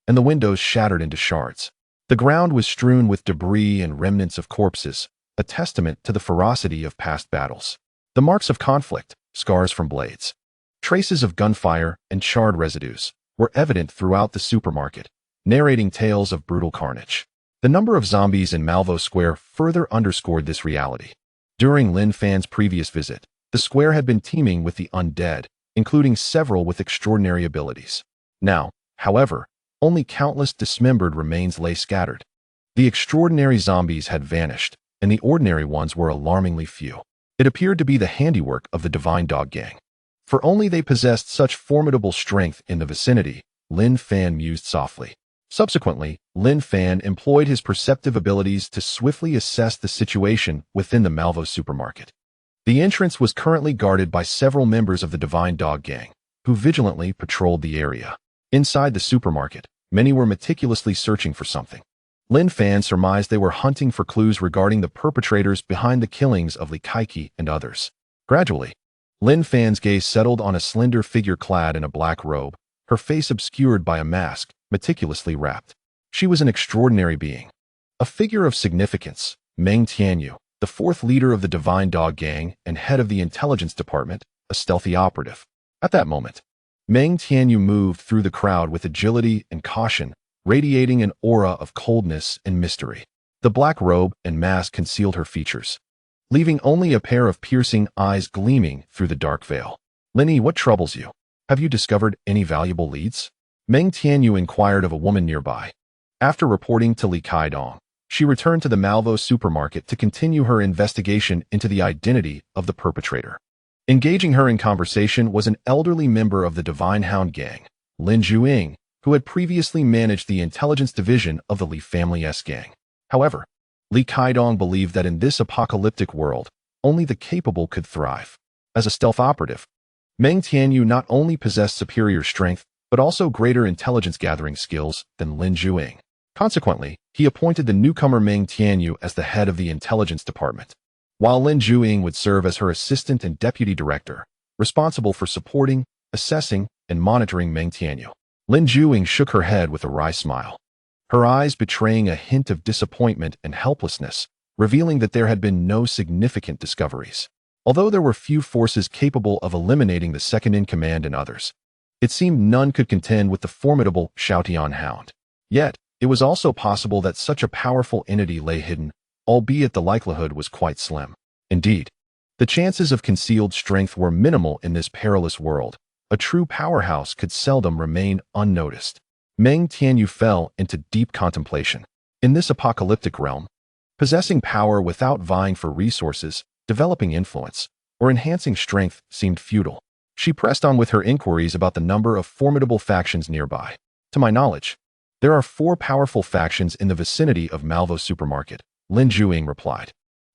and the windows shattered into shards. The ground was strewn with debris and remnants of corpses, a testament to the ferocity of past battles. The marks of conflict, scars from blades, traces of gunfire, and charred residues were evident throughout the supermarket, narrating tales of brutal carnage. The number of zombies in Malvo Square further underscored this reality. During Lin Fan's previous visit, the square had been teeming with the undead, including several with extraordinary abilities. Now, however, only countless dismembered remains lay scattered. The extraordinary zombies had vanished, and the ordinary ones were alarmingly few. It appeared to be the handiwork of the Divine Dog Gang. For only they possessed such formidable strength in the vicinity, Lin Fan mused softly. Subsequently, Lin Fan employed his perceptive abilities to swiftly assess the situation within the Malvo supermarket. The entrance was currently guarded by several members of the Divine Dog Gang, who vigilantly patrolled the area. Inside the supermarket, many were meticulously searching for something. Lin Fan surmised they were hunting for clues regarding the perpetrators behind the killings of Li Kaiki and others. Gradually, Lin Fan's gaze settled on a slender figure clad in a black robe, her face obscured by a mask, meticulously wrapped. She was an extraordinary being. A figure of significance, Meng Tianyu, the fourth leader of the Divine Dog Gang and head of the intelligence department, a stealthy operative. At that moment, Meng Tianyu moved through the crowd with agility and caution, radiating an aura of coldness and mystery. The black robe and mask concealed her features, leaving only a pair of piercing eyes gleaming through the dark veil. "Linny, what troubles you? Have you discovered any valuable leads?" Meng Tianyu inquired of a woman nearby. After reporting to Li Kaidong, she returned to the Malvo supermarket to continue her investigation into the identity of the perpetrator. Engaging her in conversation was an elderly member of the Divine Hound Gang, Lin Juing, who had previously managed the intelligence division of the Li family's gang. However, Li Kaidong believed that in this apocalyptic world, only the capable could thrive. As a stealth operative, Meng Tianyu not only possessed superior strength, but also greater intelligence gathering skills than Lin Juing. Consequently, he appointed the newcomer Meng Tianyu as the head of the intelligence department, while Lin Juing would serve as her assistant and deputy director, responsible for supporting, assessing, and monitoring Meng Tianyu. Lin Juing shook her head with a wry smile, her eyes betraying a hint of disappointment and helplessness, revealing that there had been no significant discoveries. Although there were few forces capable of eliminating the second-in-command and others, it seemed none could contend with the formidable Shoutian Hound. Yet, it was also possible that such a powerful entity lay hidden, albeit the likelihood was quite slim. Indeed, the chances of concealed strength were minimal in this perilous world. A true powerhouse could seldom remain unnoticed. Meng Tianyu fell into deep contemplation. In this apocalyptic realm, possessing power without vying for resources, developing influence, or enhancing strength seemed futile. She pressed on with her inquiries about the number of formidable factions nearby. "To my knowledge, there are 4 powerful factions in the vicinity of Malvo Supermarket," Lin Juing replied.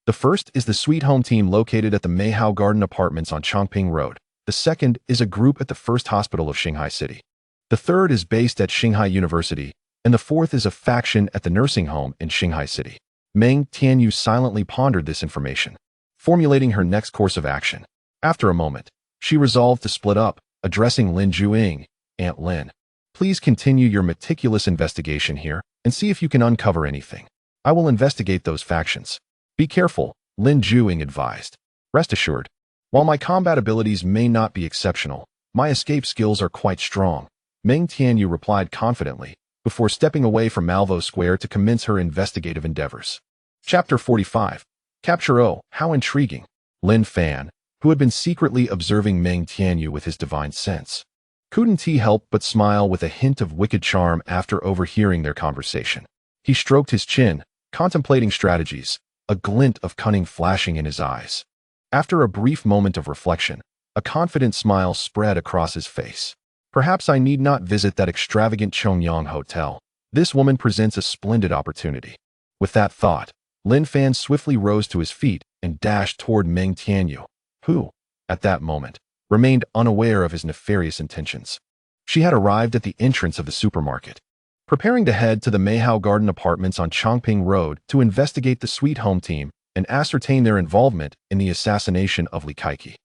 "The first is the Sweet Home Team located at the Meihao Garden Apartments on Chongping Road. The second is a group at the First Hospital of Shanghai City. The third is based at Shanghai University, and the fourth is a faction at the nursing home in Shanghai City." Meng Tianyu silently pondered this information, formulating her next course of action. After a moment, she resolved to split up, addressing Lin Juing. "Aunt Lin, please continue your meticulous investigation here and see if you can uncover anything. I will investigate those factions. Be careful," Lin Juing advised. "Rest assured, while my combat abilities may not be exceptional, my escape skills are quite strong," Meng Tianyu replied confidently, before stepping away from Malvo Square to commence her investigative endeavors. Chapter 45. Capture O. How intriguing. Lin Fan, who had been secretly observing Meng Tianyu with his divine sense, couldn't he help but smile with a hint of wicked charm after overhearing their conversation. He stroked his chin, contemplating strategies, a glint of cunning flashing in his eyes. After a brief moment of reflection, A confident smile spread across his face. Perhaps I need not visit that extravagant Chongyang hotel. This woman presents a splendid opportunity. With that thought, Lin Fan swiftly rose to his feet and dashed toward Meng Tianyu, who, at that moment, remained unaware of his nefarious intentions. She had arrived at the entrance of the supermarket, preparing to head to the Meihao Garden Apartments on Chongping Road to investigate the Sweet Home team and ascertain their involvement in the assassination of Li Kaiki.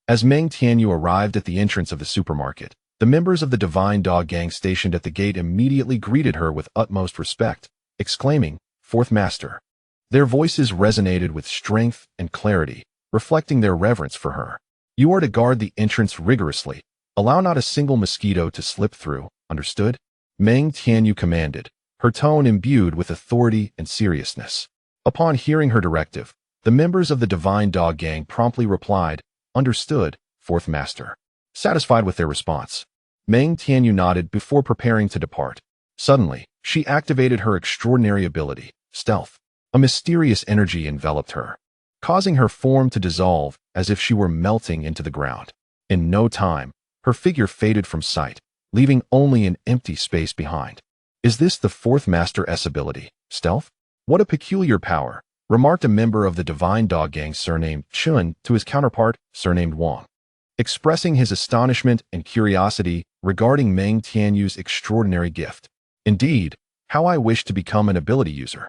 As Meng Tianyu arrived at the entrance of the supermarket, the members of the Divine Dog Gang stationed at the gate immediately greeted her with utmost respect, exclaiming, "Fourth Master." Their voices resonated with strength and clarity, reflecting their reverence for her. "You are to guard the entrance rigorously. Allow not a single mosquito to slip through, understood?" Meng Tianyu commanded, her tone imbued with authority and seriousness. Upon hearing her directive, the members of the Divine Dog Gang promptly replied, "Understood, Fourth Master." Satisfied with their response, Meng Tianyu nodded before preparing to depart. Suddenly, she activated her extraordinary ability, stealth. A mysterious energy enveloped her, causing her form to dissolve as if she were melting into the ground. In no time, her figure faded from sight, leaving only an empty space behind. "Is this the Fourth Master's ability, stealth? What a peculiar power," remarked a member of the Divine Dog Gang surnamed Chun to his counterpart, surnamed Wang, expressing his astonishment and curiosity regarding Meng Tianyu's extraordinary gift. "Indeed, how I wish to become an ability user.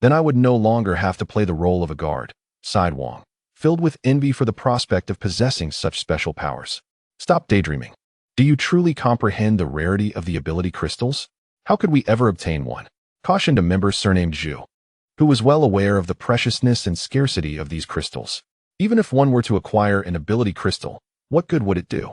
Then I would no longer have to play the role of a guard," sighed Wang, filled with envy for the prospect of possessing such special powers. "Stop daydreaming. Do you truly comprehend the rarity of the ability crystals? How could we ever obtain one?" cautioned a member surnamed Zhu, who was well aware of the preciousness and scarcity of these crystals. "Even if one were to acquire an ability crystal, what good would it do?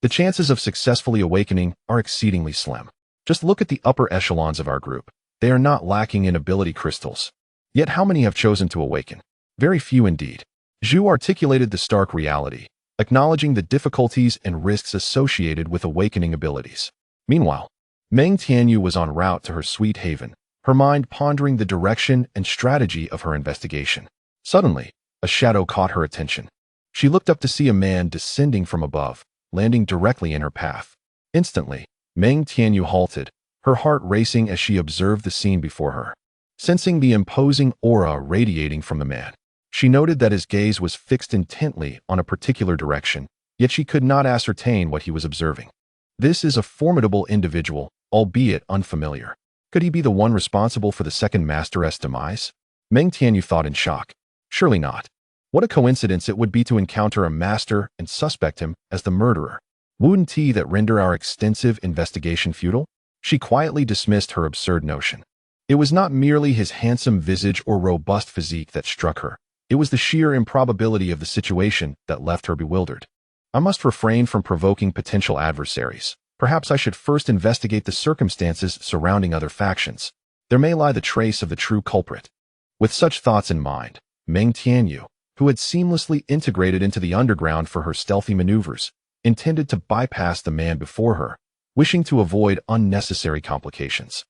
The chances of successfully awakening are exceedingly slim. Just look at the upper echelons of our group. They are not lacking in ability crystals. Yet how many have chosen to awaken? Very few indeed." Zhu articulated the stark reality, acknowledging the difficulties and risks associated with awakening abilities. Meanwhile, Meng Tianyu was en route to her sweet haven, her mind pondering the direction and strategy of her investigation. Suddenly, a shadow caught her attention. She looked up to see a man descending from above, landing directly in her path. Instantly, Meng Tianyu halted, her heart racing as she observed the scene before her. Sensing the imposing aura radiating from the man, she noted that his gaze was fixed intently on a particular direction, yet she could not ascertain what he was observing. This is a formidable individual, albeit unfamiliar. Could he be the one responsible for the second master's demise? Meng Tianyu thought in shock. Surely not. What a coincidence it would be to encounter a master and suspect him as the murderer. Wouldn't he that render our extensive investigation futile? She quietly dismissed her absurd notion. It was not merely his handsome visage or robust physique that struck her. It was the sheer improbability of the situation that left her bewildered. "I must refrain from provoking potential adversaries. Perhaps I should first investigate the circumstances surrounding other factions. There may lie the trace of the true culprit." With such thoughts in mind, Meng Tianyu, who had seamlessly integrated into the underground for her stealthy maneuvers, intended to bypass the man before her, wishing to avoid unnecessary complications.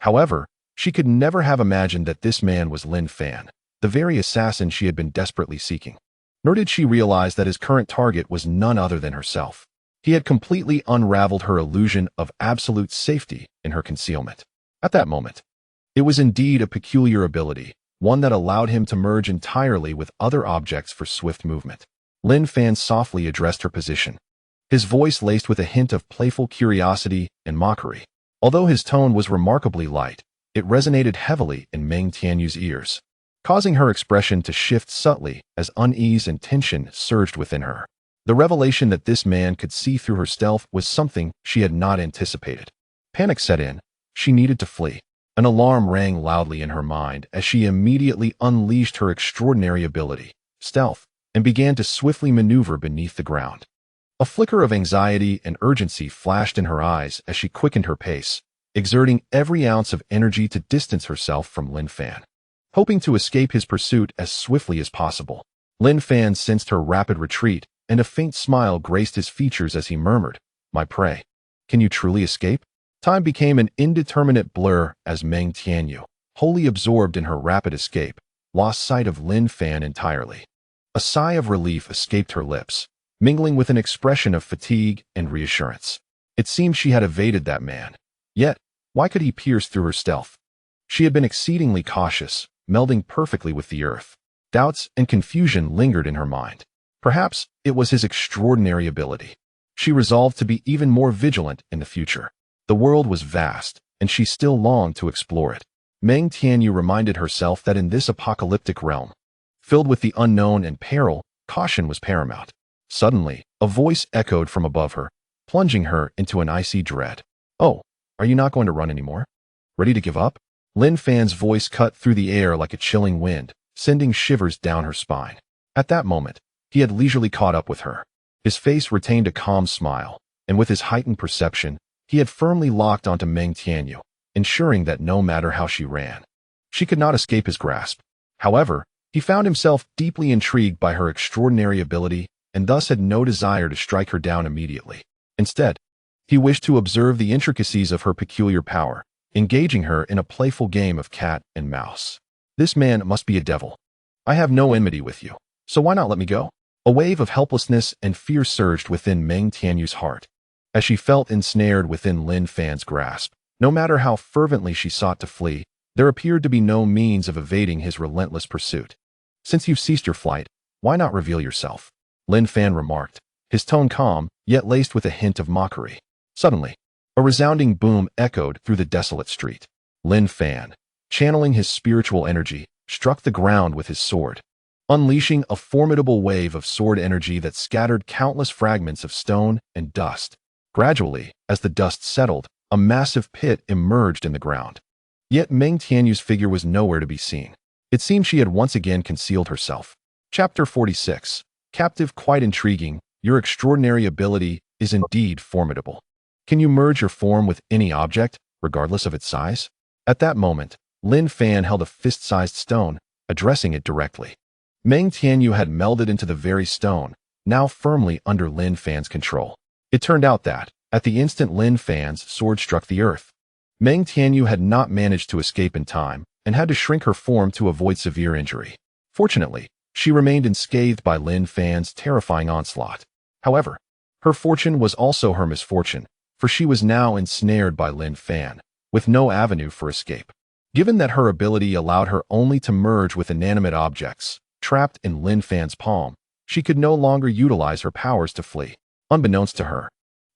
However, she could never have imagined that this man was Lin Fan, the very assassin she had been desperately seeking. Nor did she realize that his current target was none other than herself. He had completely unraveled her illusion of absolute safety in her concealment. At that moment, it was indeed a peculiar ability, one that allowed him to merge entirely with other objects for swift movement. Lin Fan softly addressed her position, his voice laced with a hint of playful curiosity and mockery. Although his tone was remarkably light, it resonated heavily in Meng Tianyu's ears, causing her expression to shift subtly as unease and tension surged within her. The revelation that this man could see through her stealth was something she had not anticipated. Panic set in. She needed to flee. An alarm rang loudly in her mind as she immediately unleashed her extraordinary ability, stealth, and began to swiftly maneuver beneath the ground. A flicker of anxiety and urgency flashed in her eyes as she quickened her pace, exerting every ounce of energy to distance herself from Lin Fan, hoping to escape his pursuit as swiftly as possible. Lin Fan sensed her rapid retreat, and a faint smile graced his features as he murmured, "My prey, can you truly escape?" Time became an indeterminate blur as Meng Tianyu, wholly absorbed in her rapid escape, lost sight of Lin Fan entirely. A sigh of relief escaped her lips, mingling with an expression of fatigue and reassurance. It seemed she had evaded that man. Yet, why could he pierce through her stealth? She had been exceedingly cautious, melding perfectly with the earth. Doubts and confusion lingered in her mind. Perhaps it was his extraordinary ability. She resolved to be even more vigilant in the future. The world was vast, and she still longed to explore it. Meng Tianyu reminded herself that in this apocalyptic realm, filled with the unknown and peril, caution was paramount. Suddenly, a voice echoed from above her, plunging her into an icy dread. "Oh, are you not going to run anymore? Ready to give up?" Lin Fan's voice cut through the air like a chilling wind, sending shivers down her spine. At that moment, he had leisurely caught up with her. His face retained a calm smile, and with his heightened perception, he had firmly locked onto Meng Tianyu, ensuring that no matter how she ran, she could not escape his grasp. However, he found himself deeply intrigued by her extraordinary ability and thus had no desire to strike her down immediately. Instead, he wished to observe the intricacies of her peculiar power, engaging her in a playful game of cat and mouse. "This man must be a devil. I have no enmity with you, so why not let me go?" A wave of helplessness and fear surged within Meng Tianyu's heart, as she felt ensnared within Lin Fan's grasp. No matter how fervently she sought to flee, there appeared to be no means of evading his relentless pursuit. "Since you've ceased your flight, why not reveal yourself?" Lin Fan remarked, his tone calm, yet laced with a hint of mockery. Suddenly, a resounding boom echoed through the desolate street. Lin Fan, channeling his spiritual energy, struck the ground with his sword, unleashing a formidable wave of sword energy that scattered countless fragments of stone and dust. Gradually, as the dust settled, a massive pit emerged in the ground. Yet Meng Tianyu's figure was nowhere to be seen. It seemed she had once again concealed herself. Chapter 46. Captive. Quite intriguing. Your extraordinary ability is indeed formidable. Can you merge your form with any object, regardless of its size? At that moment, Lin Fan held a fist-sized stone, addressing it directly. Meng Tianyu had melded into the very stone, now firmly under Lin Fan's control. It turned out that, at the instant Lin Fan's sword struck the earth, Meng Tianyu had not managed to escape in time and had to shrink her form to avoid severe injury. Fortunately, she remained unscathed by Lin Fan's terrifying onslaught. However, her fortune was also her misfortune, for she was now ensnared by Lin Fan, with no avenue for escape. Given that her ability allowed her only to merge with inanimate objects, trapped in Lin Fan's palm, she could no longer utilize her powers to flee. Unbeknownst to her,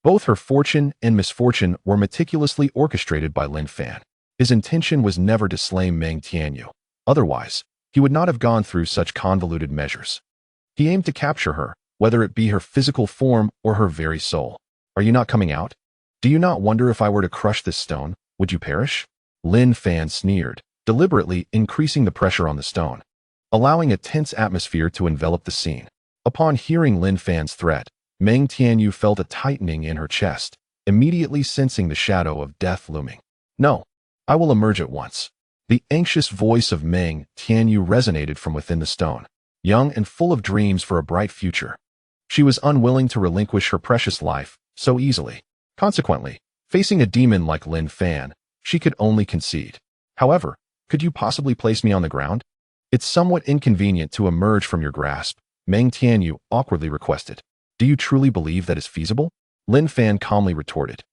both her fortune and misfortune were meticulously orchestrated by Lin Fan. His intention was never to slay Meng Tianyu. Otherwise, he would not have gone through such convoluted measures. He aimed to capture her, whether it be her physical form or her very soul. "Are you not coming out? Do you not wonder if I were to crush this stone, would you perish?" Lin Fan sneered, deliberately increasing the pressure on the stone, allowing a tense atmosphere to envelop the scene. Upon hearing Lin Fan's threat, Meng Tianyu felt a tightening in her chest, immediately sensing the shadow of death looming. "No, I will emerge at once." The anxious voice of Meng Tianyu resonated from within the stone, young and full of dreams for a bright future. She was unwilling to relinquish her precious life so easily. Consequently, facing a demon like Lin Fan, she could only concede. "However, could you possibly place me on the ground? It's somewhat inconvenient to emerge from your grasp," Meng Tianyu awkwardly requested. "Do you truly believe that is feasible?" Lin Fan calmly retorted.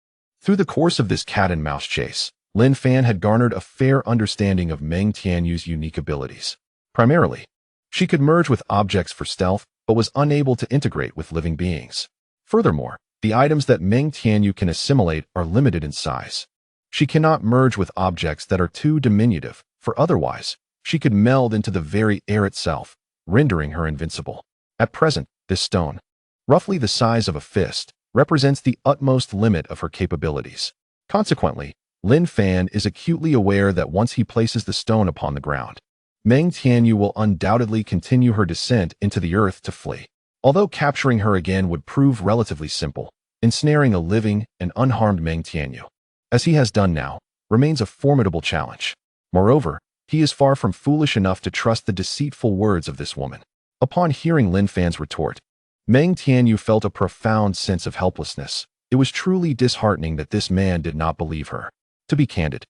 Through the course of this cat-and-mouse chase, Lin Fan had garnered a fair understanding of Meng Tianyu's unique abilities. Primarily, she could merge with objects for stealth, but was unable to integrate with living beings. Furthermore, the items that Meng Tianyu can assimilate are limited in size. She cannot merge with objects that are too diminutive, for otherwise, she could meld into the very air itself, rendering her invincible. At present, this stone, roughly the size of a fist, represents the utmost limit of her capabilities. Consequently, Lin Fan is acutely aware that once he places the stone upon the ground, Meng Tianyu will undoubtedly continue her descent into the earth to flee. Although capturing her again would prove relatively simple, ensnaring a living and unharmed Meng Tianyu, as he has done now, remains a formidable challenge. Moreover, he is far from foolish enough to trust the deceitful words of this woman. Upon hearing Lin Fan's retort, Meng Tianyu felt a profound sense of helplessness. It was truly disheartening that this man did not believe her. To be candid,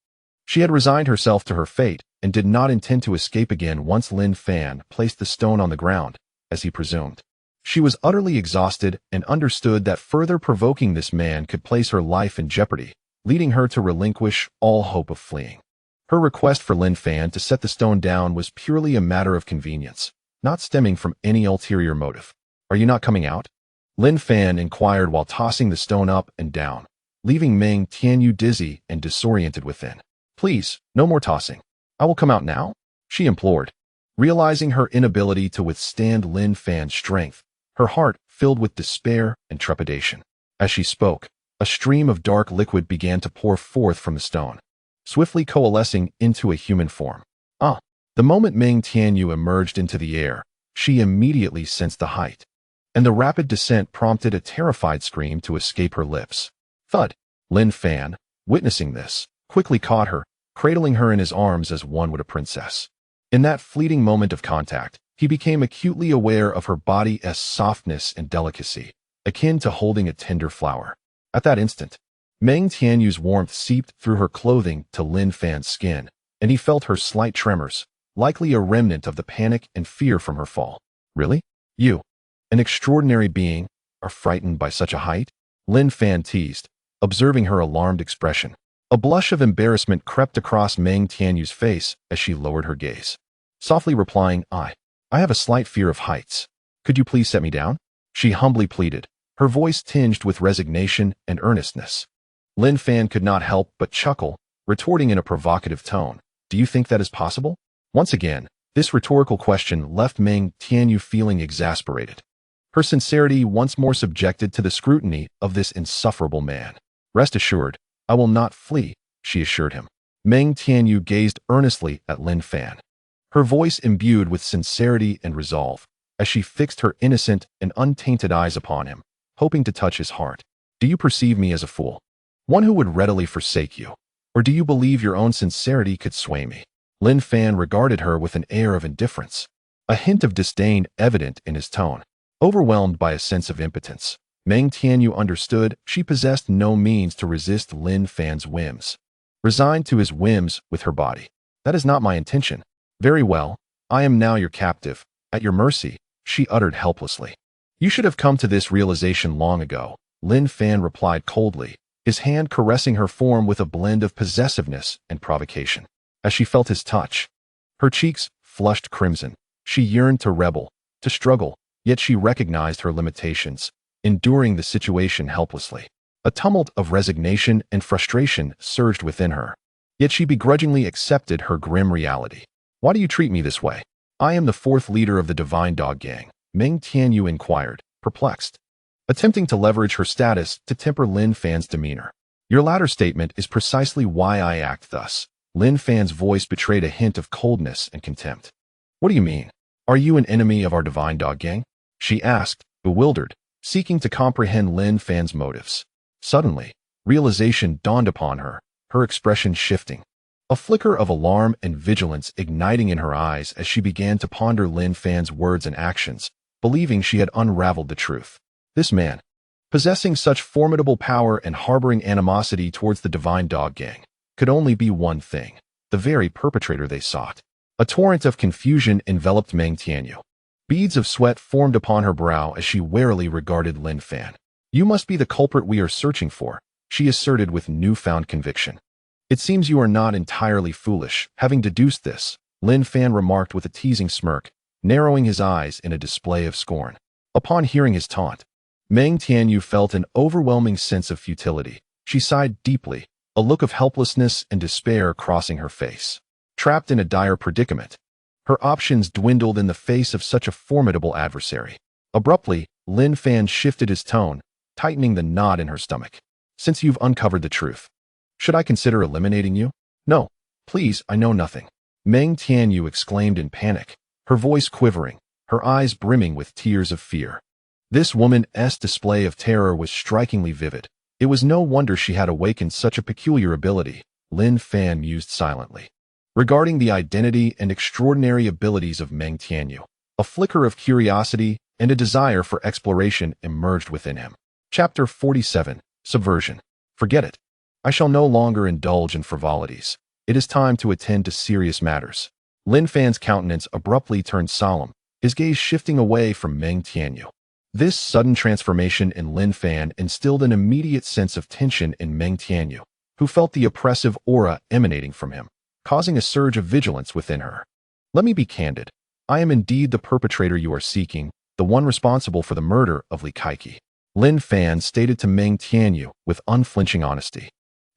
she had resigned herself to her fate and did not intend to escape again once Lin Fan placed the stone on the ground, as he presumed. She was utterly exhausted and understood that further provoking this man could place her life in jeopardy, leading her to relinquish all hope of fleeing. Her request for Lin Fan to set the stone down was purely a matter of convenience, not stemming from any ulterior motive. "Are you not coming out?" Lin Fan inquired while tossing the stone up and down, leaving Meng Tianyu dizzy and disoriented within. "Please, no more tossing. I will come out now," she implored. Realizing her inability to withstand Lin Fan's strength, her heart filled with despair and trepidation. As she spoke, a stream of dark liquid began to pour forth from the stone, swiftly coalescing into a human form. The moment Meng Tianyu emerged into the air, she immediately sensed the height, and the rapid descent prompted a terrified scream to escape her lips. Thud! Lin Fan, witnessing this, quickly caught her, cradling her in his arms as one would a princess. In that fleeting moment of contact, he became acutely aware of her body's softness and delicacy, akin to holding a tender flower. At that instant, Meng Tianyu's warmth seeped through her clothing to Lin Fan's skin, and he felt her slight tremors, likely a remnant of the panic and fear from her fall. "Really? You, an extraordinary being, are frightened by such a height?" Lin Fan teased, observing her alarmed expression. A blush of embarrassment crept across Meng Tianyu's face as she lowered her gaze, softly replying, I have a slight fear of heights. Could you please set me down?" she humbly pleaded, her voice tinged with resignation and earnestness. Lin Fan could not help but chuckle, retorting in a provocative tone, "Do you think that is possible?" Once again, this rhetorical question left Meng Tianyu feeling exasperated, her sincerity once more subjected to the scrutiny of this insufferable man. "Rest assured, I will not flee," she assured him. Meng Tianyu gazed earnestly at Lin Fan, her voice imbued with sincerity and resolve, as she fixed her innocent and untainted eyes upon him, hoping to touch his heart. "Do you perceive me as a fool, one who would readily forsake you, or do you believe your own sincerity could sway me?" Lin Fan regarded her with an air of indifference, a hint of disdain evident in his tone. Overwhelmed by a sense of impotence, Meng Tianyu understood she possessed no means to resist Lin Fan's whims. Resigned to his whims with her body. "That is not my intention." "Very well, I am now your captive, at your mercy," she uttered helplessly. "You should have come to this realization long ago," Lin Fan replied coldly, his hand caressing her form with a blend of possessiveness and provocation. As she felt his touch, her cheeks flushed crimson. She yearned to rebel, to struggle, yet she recognized her limitations, enduring the situation helplessly. A tumult of resignation and frustration surged within her, yet she begrudgingly accepted her grim reality. "Why do you treat me this way?" "I am the fourth leader of the Divine Dog Gang," Meng Tianyu inquired, perplexed, attempting to leverage her status to temper Lin Fan's demeanor. "Your latter statement is precisely why I act thus." Lin Fan's voice betrayed a hint of coldness and contempt. "What do you mean? Are you an enemy of our Divine Dog Gang?" she asked, bewildered, seeking to comprehend Lin Fan's motives. Suddenly, realization dawned upon her, her expression shifting, a flicker of alarm and vigilance igniting in her eyes as she began to ponder Lin Fan's words and actions, believing she had unraveled the truth. This man, possessing such formidable power and harboring animosity towards the Divine Dog Gang, could only be one thing, the very perpetrator they sought. A torrent of confusion enveloped Meng Tianyu. Beads of sweat formed upon her brow as she warily regarded Lin Fan. "You must be the culprit we are searching for," she asserted with newfound conviction. "It seems you are not entirely foolish, having deduced this," Lin Fan remarked with a teasing smirk, narrowing his eyes in a display of scorn. Upon hearing his taunt, Meng Tianyu felt an overwhelming sense of futility. She sighed deeply, a look of helplessness and despair crossing her face. Trapped in a dire predicament, her options dwindled in the face of such a formidable adversary. Abruptly, Lin Fan shifted his tone, tightening the knot in her stomach. "Since you've uncovered the truth, should I consider eliminating you?" "No, please, I know nothing," Meng Tianyu exclaimed in panic, her voice quivering, her eyes brimming with tears of fear. This woman's display of terror was strikingly vivid. It was no wonder she had awakened such a peculiar ability, Lin Fan mused silently. Regarding the identity and extraordinary abilities of Meng Tianyu, a flicker of curiosity and a desire for exploration emerged within him. Chapter 47, Subversion. Forget it. I shall no longer indulge in frivolities. It is time to attend to serious matters. Lin Fan's countenance abruptly turned solemn, his gaze shifting away from Meng Tianyu. This sudden transformation in Lin Fan instilled an immediate sense of tension in Meng Tianyu, who felt the oppressive aura emanating from him, causing a surge of vigilance within her. Let me be candid. I am indeed the perpetrator you are seeking, the one responsible for the murder of Li Kaiki. Lin Fan stated to Meng Tianyu with unflinching honesty,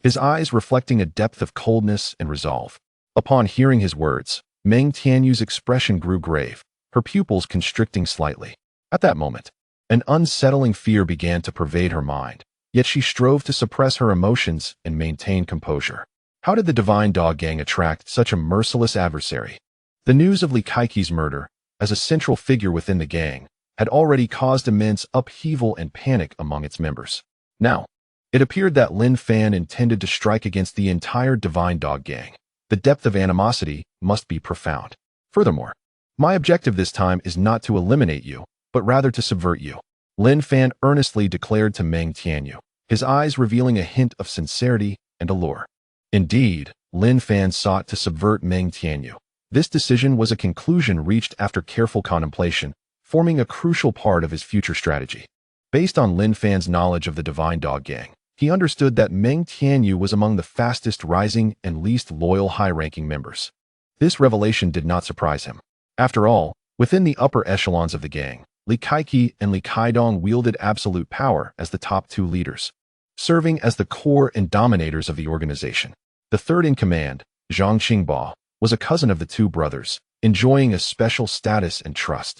his eyes reflecting a depth of coldness and resolve. Upon hearing his words, Meng Tianyu's expression grew grave, her pupils constricting slightly. At that moment, an unsettling fear began to pervade her mind, yet she strove to suppress her emotions and maintain composure. How did the Divine Dog Gang attract such a merciless adversary? The news of Li Kaiki's murder, as a central figure within the gang, had already caused immense upheaval and panic among its members. Now, it appeared that Lin Fan intended to strike against the entire Divine Dog Gang. The depth of animosity must be profound. Furthermore, my objective this time is not to eliminate you, but rather to subvert you, Lin Fan earnestly declared to Meng Tianyu, his eyes revealing a hint of sincerity and allure. Indeed, Lin Fan sought to subvert Meng Tianyu. This decision was a conclusion reached after careful contemplation, forming a crucial part of his future strategy. Based on Lin Fan's knowledge of the Divine Dog Gang, he understood that Meng Tianyu was among the fastest rising and least loyal high-ranking members. This revelation did not surprise him. After all, within the upper echelons of the gang, Li Kaiki and Li Kaidong wielded absolute power as the top two leaders, serving as the core and dominators of the organization. The third in command, Zhang Qingbo, was a cousin of the two brothers, enjoying a special status and trust.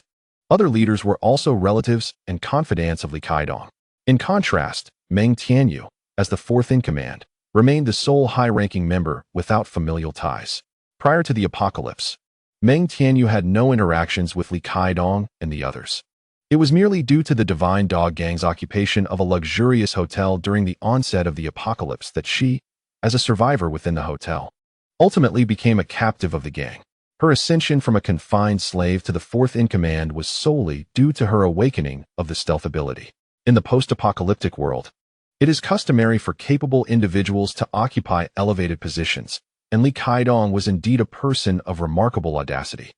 Other leaders were also relatives and confidants of Li Kaidong. In contrast, Meng Tianyu, as the fourth in command, remained the sole high-ranking member without familial ties. Prior to the apocalypse, Meng Tianyu had no interactions with Li Kaidong and the others. It was merely due to the Divine Dog Gang's occupation of a luxurious hotel during the onset of the apocalypse that she, as a survivor within the hotel, ultimately became a captive of the gang. Her ascension from a confined slave to the fourth in command was solely due to her awakening of the stealth ability. In the post-apocalyptic world, it is customary for capable individuals to occupy elevated positions, and Li Kaidong was indeed a person of remarkable audacity,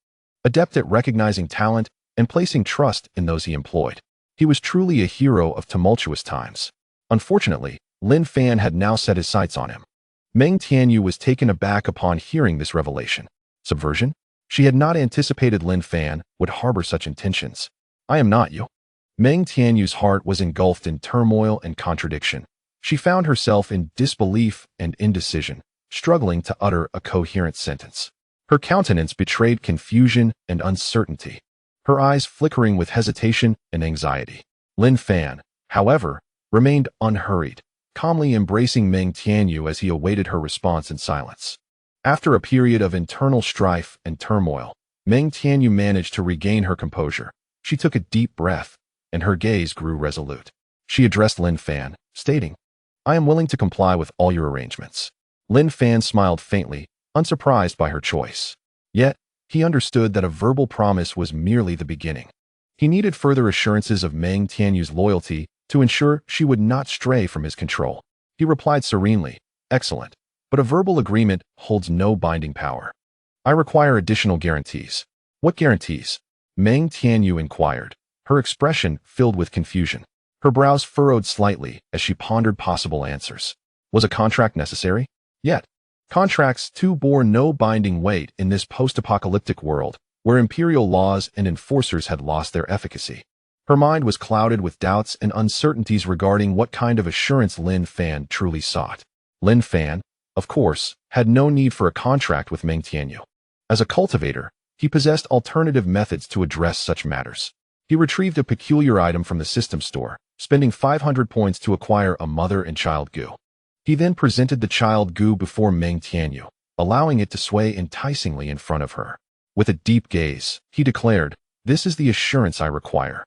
adept at recognizing talent and placing trust in those he employed. He was truly a hero of tumultuous times. Unfortunately, Lin Fan had now set his sights on him. Meng Tianyu was taken aback upon hearing this revelation. Subversion? She had not anticipated Lin Fan would harbor such intentions. I am not you. Meng Tianyu's heart was engulfed in turmoil and contradiction. She found herself in disbelief and indecision, struggling to utter a coherent sentence. Her countenance betrayed confusion and uncertainty, her eyes flickering with hesitation and anxiety. Lin Fan, however, remained unhurried, calmly embracing Meng Tianyu as he awaited her response in silence. After a period of internal strife and turmoil, Meng Tianyu managed to regain her composure. She took a deep breath, and her gaze grew resolute. She addressed Lin Fan, stating, "I am willing to comply with all your arrangements." Lin Fan smiled faintly, unsurprised by her choice. Yet, he understood that a verbal promise was merely the beginning. He needed further assurances of Meng Tianyu's loyalty to ensure she would not stray from his control. He replied serenely, "Excellent, but a verbal agreement holds no binding power. I require additional guarantees." "What guarantees?" Meng Tianyu inquired, her expression filled with confusion. Her brows furrowed slightly as she pondered possible answers. Was a contract necessary? Yet, contracts too bore no binding weight in this post-apocalyptic world, where imperial laws and enforcers had lost their efficacy. Her mind was clouded with doubts and uncertainties regarding what kind of assurance Lin Fan truly sought. Lin Fan, of course, had no need for a contract with Meng Tianyu. As a cultivator, he possessed alternative methods to address such matters. He retrieved a peculiar item from the system store, spending 500 points to acquire a mother and child goo. He then presented the child goo before Meng Tianyu, allowing it to sway enticingly in front of her. With a deep gaze, he declared, "This is the assurance I require.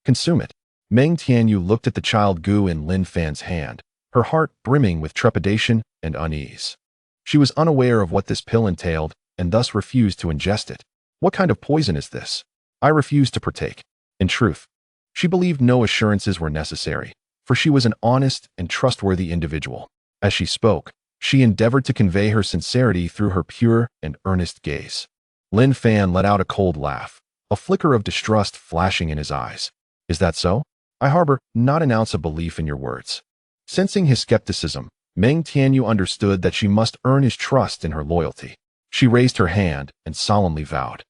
Consume it." Meng Tianyu looked at the child goo in Lin Fan's hand, her heart brimming with trepidation and unease. She was unaware of what this pill entailed and thus refused to ingest it. "What kind of poison is this? I refuse to partake." In truth, she believed no assurances were necessary, for she was an honest and trustworthy individual. As she spoke, she endeavored to convey her sincerity through her pure and earnest gaze. Lin Fan let out a cold laugh, a flicker of distrust flashing in his eyes. Is that so? I harbor not an ounce of belief in your words. Sensing his skepticism, Meng Tianyu understood that she must earn his trust in her loyalty. She raised her hand and solemnly vowed,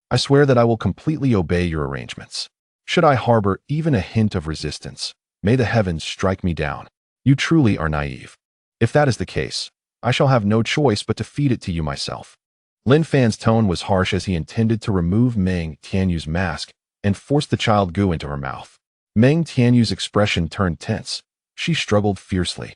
I swear that I will completely obey your arrangements. Should I harbor even a hint of resistance, may the heavens strike me down. You truly are naive. If that is the case, I shall have no choice but to feed it to you myself. Lin Fan's tone was harsh as he intended to remove Meng Tianyu's mask and force the child goo into her mouth. Meng Tianyu's expression turned tense. She struggled fiercely,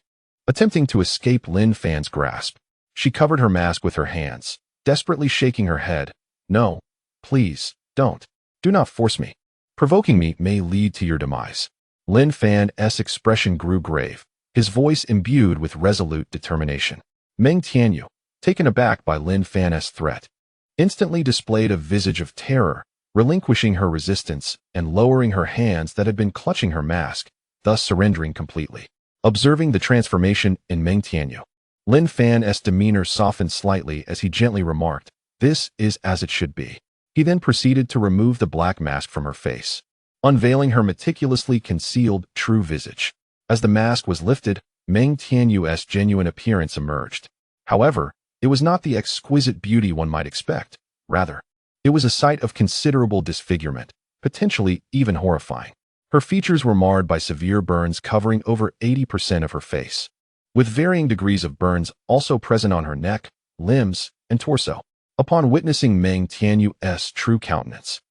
attempting to escape Lin Fan's grasp. She covered her mask with her hands, desperately shaking her head. No, please, don't. Do not force me. Provoking me may lead to your demise. Lin Fan's expression grew grave, his voice imbued with resolute determination. Meng Tianyu, taken aback by Lin Fan's threat, instantly displayed a visage of terror, relinquishing her resistance and lowering her hands that had been clutching her mask, thus surrendering completely. Observing the transformation in Meng Tianyu, Lin Fan's demeanor softened slightly as he gently remarked, This is as it should be. He then proceeded to remove the black mask from her face, unveiling her meticulously concealed true visage. As the mask was lifted, Meng Tianyu's genuine appearance emerged. However, it was not the exquisite beauty one might expect. Rather, it was a sight of considerable disfigurement, potentially even horrifying. Her features were marred by severe burns covering over 80% of her face, with varying degrees of burns also present on her neck, limbs, and torso. Upon witnessing Meng Tianyu's true countenance,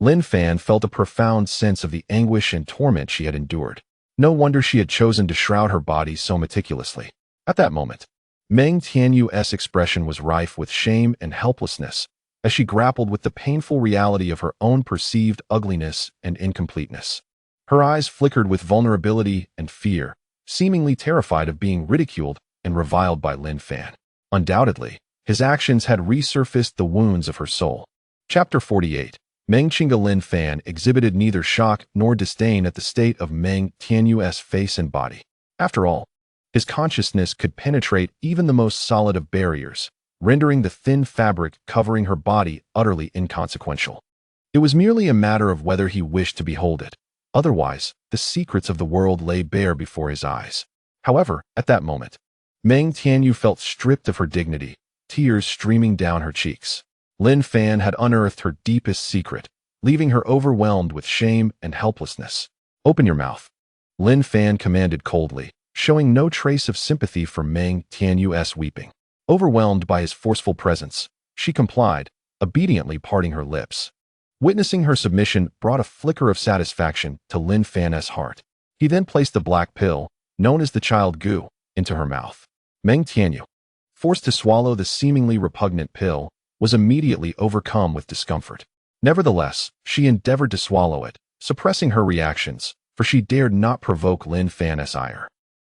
Lin Fan felt a profound sense of the anguish and torment she had endured. No wonder she had chosen to shroud her body so meticulously. At that moment, Meng Tianyu's expression was rife with shame and helplessness as she grappled with the painful reality of her own perceived ugliness and incompleteness. Her eyes flickered with vulnerability and fear, seemingly terrified of being ridiculed and reviled by Lin Fan. Undoubtedly, his actions had resurfaced the wounds of her soul. Chapter 48. Meng Qingge Lin Fan exhibited neither shock nor disdain at the state of Meng Tianyu's face and body. After all, his consciousness could penetrate even the most solid of barriers, rendering the thin fabric covering her body utterly inconsequential. It was merely a matter of whether he wished to behold it. Otherwise, the secrets of the world lay bare before his eyes. However, at that moment, Meng Tianyu felt stripped of her dignity, tears streaming down her cheeks. Lin Fan had unearthed her deepest secret, leaving her overwhelmed with shame and helplessness. Open your mouth, Lin Fan commanded coldly, showing no trace of sympathy for Meng Tianyu's weeping. Overwhelmed by his forceful presence, she complied, obediently parting her lips. Witnessing her submission brought a flicker of satisfaction to Lin Fan's heart. He then placed the black pill, known as the child goo, into her mouth. Meng Tianyu, forced to swallow the seemingly repugnant pill, was immediately overcome with discomfort. Nevertheless, she endeavored to swallow it, suppressing her reactions, for she dared not provoke Lin Fan's ire.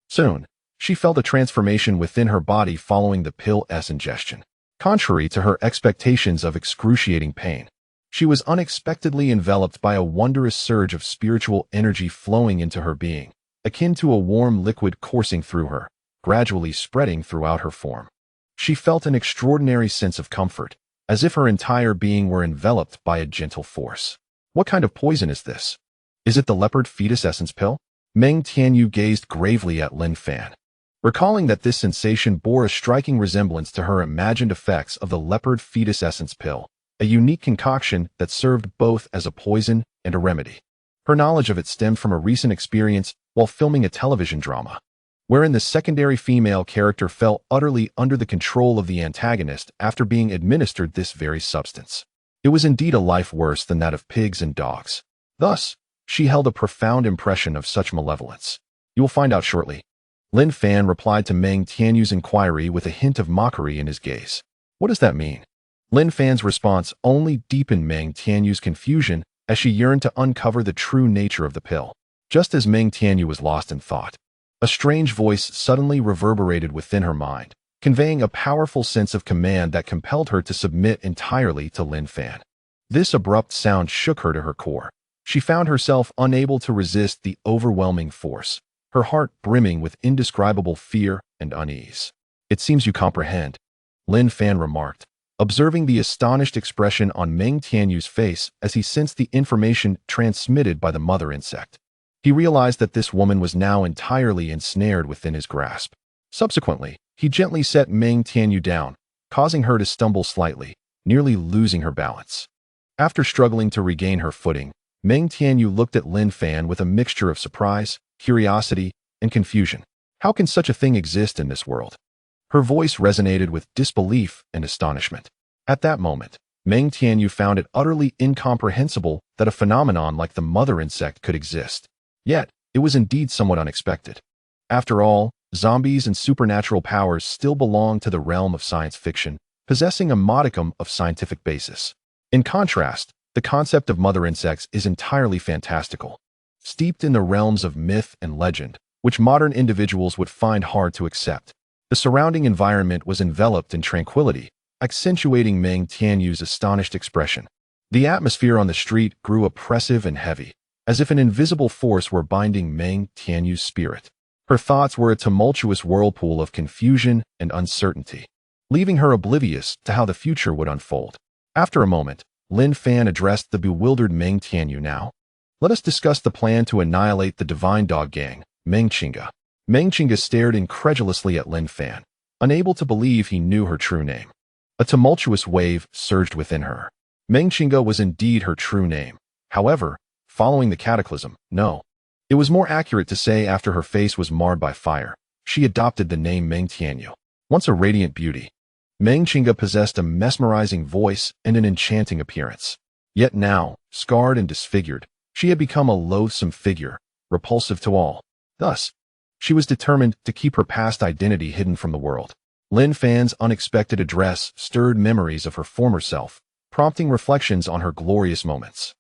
Soon, she felt a transformation within her body following the pill's ingestion. Contrary to her expectations of excruciating pain, she was unexpectedly enveloped by a wondrous surge of spiritual energy flowing into her being, akin to a warm liquid coursing through her, gradually spreading throughout her form. She felt an extraordinary sense of comfort, as if her entire being were enveloped by a gentle force. What kind of poison is this? Is it the leopard fetus essence pill? Meng Tianyu gazed gravely at Lin Fan, recalling that this sensation bore a striking resemblance to her imagined effects of the leopard fetus essence pill, a unique concoction that served both as a poison and a remedy. Her knowledge of it stemmed from a recent experience while filming a television drama, wherein the secondary female character fell utterly under the control of the antagonist after being administered this very substance. It was indeed a life worse than that of pigs and dogs. Thus, she held a profound impression of such malevolence. You will find out shortly. Lin Fan replied to Meng Tianyu's inquiry with a hint of mockery in his gaze. What does that mean? Lin Fan's response only deepened Meng Tianyu's confusion as she yearned to uncover the true nature of the pill. Just as Meng Tianyu was lost in thought, a strange voice suddenly reverberated within her mind, conveying a powerful sense of command that compelled her to submit entirely to Lin Fan. This abrupt sound shook her to her core. She found herself unable to resist the overwhelming force, her heart brimming with indescribable fear and unease. It seems you comprehend, Lin Fan remarked, observing the astonished expression on Meng Tianyu's face as he sensed the information transmitted by the mother insect. He realized that this woman was now entirely ensnared within his grasp. Subsequently, he gently set Meng Tianyu down, causing her to stumble slightly, nearly losing her balance. After struggling to regain her footing, Meng Tianyu looked at Lin Fan with a mixture of surprise, curiosity, and confusion. How can such a thing exist in this world? Her voice resonated with disbelief and astonishment. At that moment, Meng Tianyu found it utterly incomprehensible that a phenomenon like the mother insect could exist. Yet, it was indeed somewhat unexpected. After all, zombies and supernatural powers still belong to the realm of science fiction, possessing a modicum of scientific basis. In contrast, the concept of mother insects is entirely fantastical, steeped in the realms of myth and legend, which modern individuals would find hard to accept. The surrounding environment was enveloped in tranquility, accentuating Meng Tianyu's astonished expression. The atmosphere on the street grew oppressive and heavy, as if an invisible force were binding Meng Tianyu's spirit. Her thoughts were a tumultuous whirlpool of confusion and uncertainty, leaving her oblivious to how the future would unfold. After a moment, Lin Fan addressed the bewildered Meng Tianyu. Now, let us discuss the plan to annihilate the divine dog gang, Meng Chinga. Meng Chinga stared incredulously at Lin Fan, unable to believe he knew her true name. A tumultuous wave surged within her. Meng Chinga was indeed her true name. However, following the cataclysm, no. It was more accurate to say after her face was marred by fire, she adopted the name Meng Tianyu. Once a radiant beauty, Meng Chinga possessed a mesmerizing voice and an enchanting appearance. Yet now, scarred and disfigured, she had become a loathsome figure, repulsive to all. Thus, she was determined to keep her past identity hidden from the world. Lin Fan's unexpected address stirred memories of her former self, prompting reflections on her glorious moments.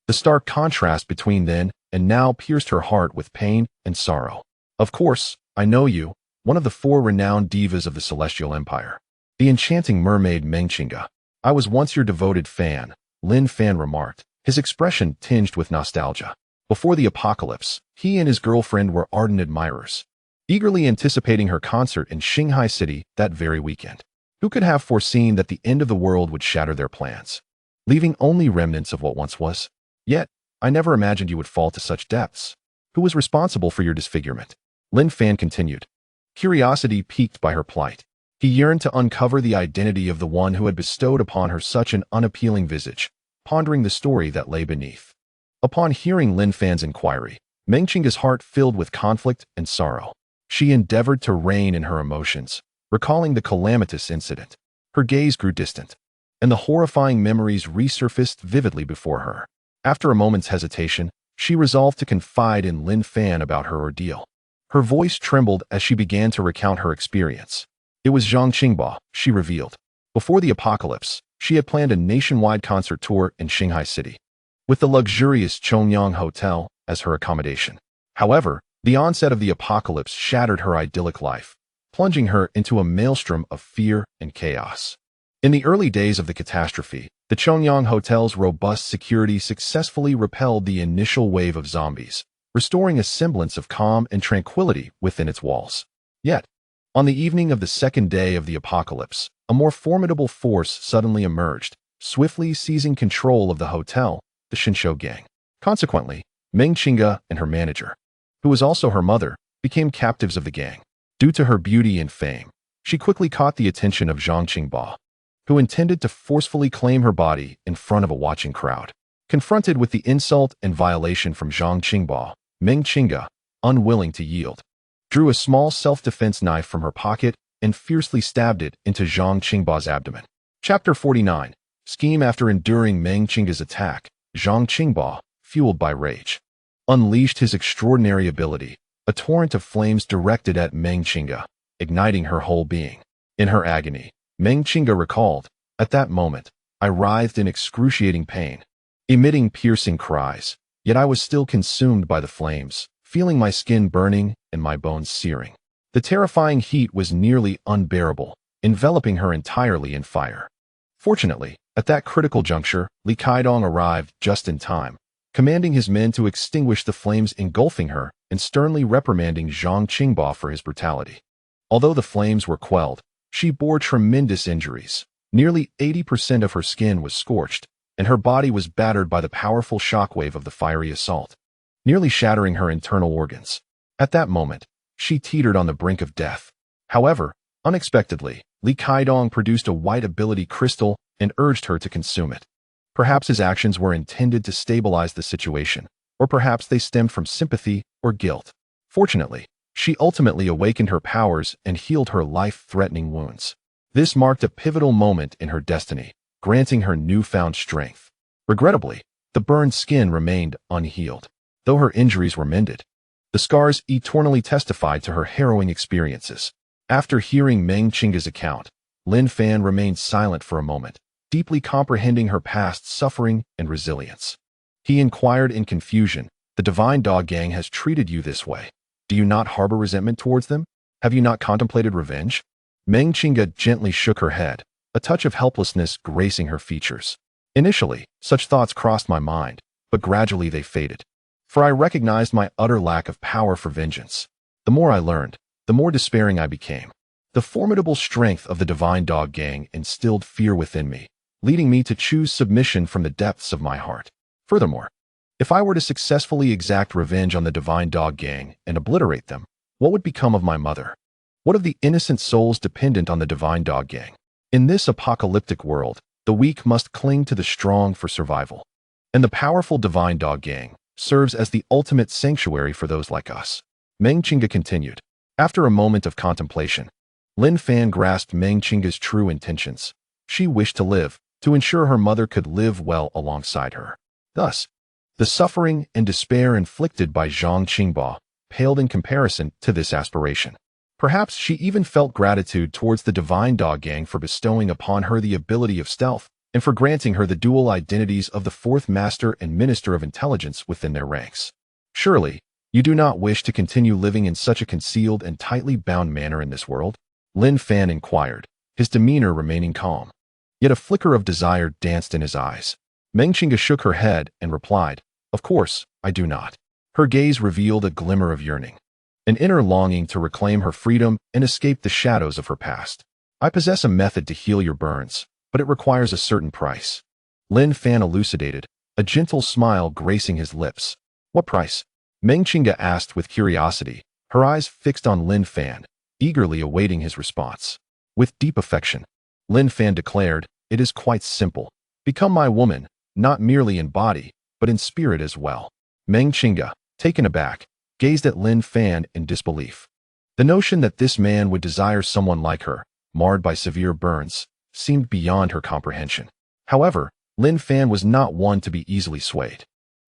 The stark contrast between then and now pierced her heart with pain and sorrow. Of course, I know you, one of the 4 renowned divas of the Celestial Empire. The enchanting mermaid Meng Chinga. I was once your devoted fan, Lin Fan remarked, his expression tinged with nostalgia. Before the apocalypse, he and his girlfriend were ardent admirers, eagerly anticipating her concert in Shanghai City that very weekend. Who could have foreseen that the end of the world would shatter their plans, leaving only remnants of what once was? Yet, I never imagined you would fall to such depths. Who was responsible for your disfigurement? Lin Fan continued, curiosity piqued by her plight. He yearned to uncover the identity of the one who had bestowed upon her such an unappealing visage, pondering the story that lay beneath. Upon hearing Lin Fan's inquiry, Meng Chinga's heart filled with conflict and sorrow. She endeavored to rein in her emotions, recalling the calamitous incident. Her gaze grew distant, and the horrifying memories resurfaced vividly before her. After a moment's hesitation, she resolved to confide in Lin Fan about her ordeal. Her voice trembled as she began to recount her experience. It was Zhang Qingba, she revealed. Before the apocalypse, she had planned a nationwide concert tour in Shanghai City, with the luxurious Chongyang Hotel as her accommodation. However, the onset of the apocalypse shattered her idyllic life, plunging her into a maelstrom of fear and chaos. In the early days of the catastrophe, the Chongyang Hotel's robust security successfully repelled the initial wave of zombies, restoring a semblance of calm and tranquility within its walls. Yet, on the evening of the second day of the apocalypse, a more formidable force suddenly emerged, swiftly seizing control of the hotel, the Shinshou gang. Consequently, Meng Chinga and her manager, who was also her mother, became captives of the gang. Due to her beauty and fame, she quickly caught the attention of Zhang Qingba, who intended to forcefully claim her body in front of a watching crowd. Confronted with the insult and violation from Zhang Qingba, Meng Chinga, unwilling to yield, drew a small self-defense knife from her pocket and fiercely stabbed it into Zhang Qingba's abdomen. Chapter 49. Scheme. After enduring Meng Chinga's attack, Zhang Qingba, fueled by rage, unleashed his extraordinary ability, a torrent of flames directed at Meng Chinga, igniting her whole being. In her agony, Meng Chinga recalled, at that moment, I writhed in excruciating pain, emitting piercing cries, yet I was still consumed by the flames, feeling my skin burning and my bones searing. The terrifying heat was nearly unbearable, enveloping her entirely in fire. Fortunately, at that critical juncture, Li Kaidong arrived just in time, commanding his men to extinguish the flames engulfing her and sternly reprimanding Zhang Qingba for his brutality. Although the flames were quelled, she bore tremendous injuries, Nearly 80% of her skin was scorched, and her body was battered by the powerful shockwave of the fiery assault, nearly shattering her internal organs. At that moment, she teetered on the brink of death. However, unexpectedly, Li Kaidong produced a white ability crystal and urged her to consume it. Perhaps his actions were intended to stabilize the situation, or perhaps they stemmed from sympathy or guilt. Fortunately, she ultimately awakened her powers and healed her life-threatening wounds. This marked a pivotal moment in her destiny, granting her newfound strength. Regrettably, the burned skin remained unhealed. Though her injuries were mended, the scars eternally testified to her harrowing experiences. After hearing Meng Qingge's account, Lin Fan remained silent for a moment, deeply comprehending her past suffering and resilience. He inquired in confusion, "The Divine Dog Gang has treated you this way. Do you not harbor resentment towards them? Have you not contemplated revenge?" Meng Qingge gently shook her head, a touch of helplessness gracing her features. "Initially, such thoughts crossed my mind, but gradually they faded. For I recognized my utter lack of power for vengeance. The more I learned, the more despairing I became. The formidable strength of the Divine Dog Gang instilled fear within me, leading me to choose submission from the depths of my heart. Furthermore, if I were to successfully exact revenge on the Divine Dog Gang and obliterate them, what would become of my mother? What of the innocent souls dependent on the Divine Dog Gang? In this apocalyptic world, the weak must cling to the strong for survival. And the powerful Divine Dog Gang serves as the ultimate sanctuary for those like us." Meng Qingge continued. After a moment of contemplation, Lin Fan grasped Meng Qingge's true intentions. She wished to live, to ensure her mother could live well alongside her. Thus, the suffering and despair inflicted by Zhang Qingbo paled in comparison to this aspiration. Perhaps she even felt gratitude towards the Divine Dog Gang for bestowing upon her the ability of stealth, and for granting her the dual identities of the Fourth Master and Minister of Intelligence within their ranks. "Surely, you do not wish to continue living in such a concealed and tightly bound manner in this world?" Lin Fan inquired, his demeanor remaining calm. Yet a flicker of desire danced in his eyes. Meng Qingge shook her head and replied, "Of course, I do not." Her gaze revealed a glimmer of yearning, an inner longing to reclaim her freedom and escape the shadows of her past. "I possess a method to heal your burns, but it requires a certain price." Lin Fan elucidated, a gentle smile gracing his lips. "What price?" Meng Qingge asked with curiosity, her eyes fixed on Lin Fan, eagerly awaiting his response. With deep affection, Lin Fan declared, "It is quite simple. Become my woman, not merely in body, but in spirit as well." Meng Qingge, taken aback, gazed at Lin Fan in disbelief. The notion that this man would desire someone like her, marred by severe burns, seemed beyond her comprehension. However, Lin Fan was not one to be easily swayed.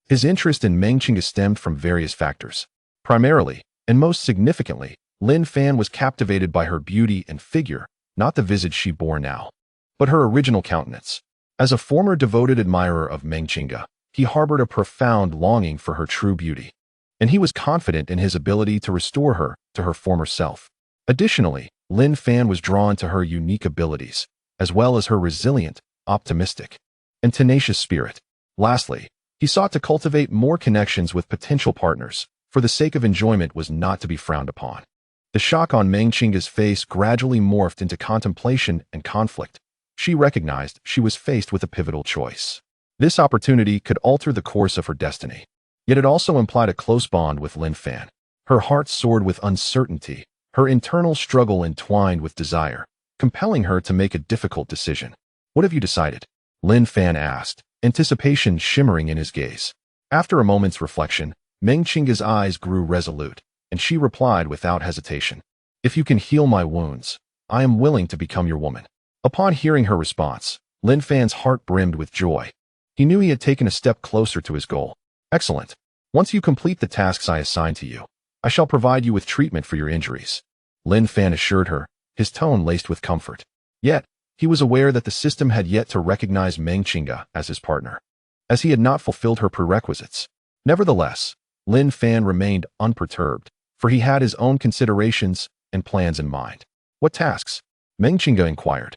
His interest in Meng Qingge stemmed from various factors. Primarily, and most significantly, Lin Fan was captivated by her beauty and figure, not the visage she bore now, but her original countenance. As a former devoted admirer of Meng Qingge, he harbored a profound longing for her true beauty, and he was confident in his ability to restore her to her former self. Additionally, Lin Fan was drawn to her unique abilities, as well as her resilient, optimistic, and tenacious spirit. Lastly, he sought to cultivate more connections with potential partners, for the sake of enjoyment was not to be frowned upon. The shock on Meng Qingge's face gradually morphed into contemplation and conflict. She recognized she was faced with a pivotal choice. This opportunity could alter the course of her destiny, yet it also implied a close bond with Lin Fan. Her heart soared with uncertainty, her internal struggle entwined with desire, compelling her to make a difficult decision. "What have you decided?" Lin Fan asked, anticipation shimmering in his gaze. After a moment's reflection, Meng Qingge's eyes grew resolute, and she replied without hesitation, "If you can heal my wounds, I am willing to become your woman." Upon hearing her response, Lin Fan's heart brimmed with joy. He knew he had taken a step closer to his goal. "Excellent. Once you complete the tasks I assign to you, I shall provide you with treatment for your injuries," Lin Fan assured her, his tone laced with comfort. Yet, he was aware that the system had yet to recognize Meng Qingge as his partner, as he had not fulfilled her prerequisites. Nevertheless, Lin Fan remained unperturbed, for he had his own considerations and plans in mind. "What tasks?" Meng Qingge inquired.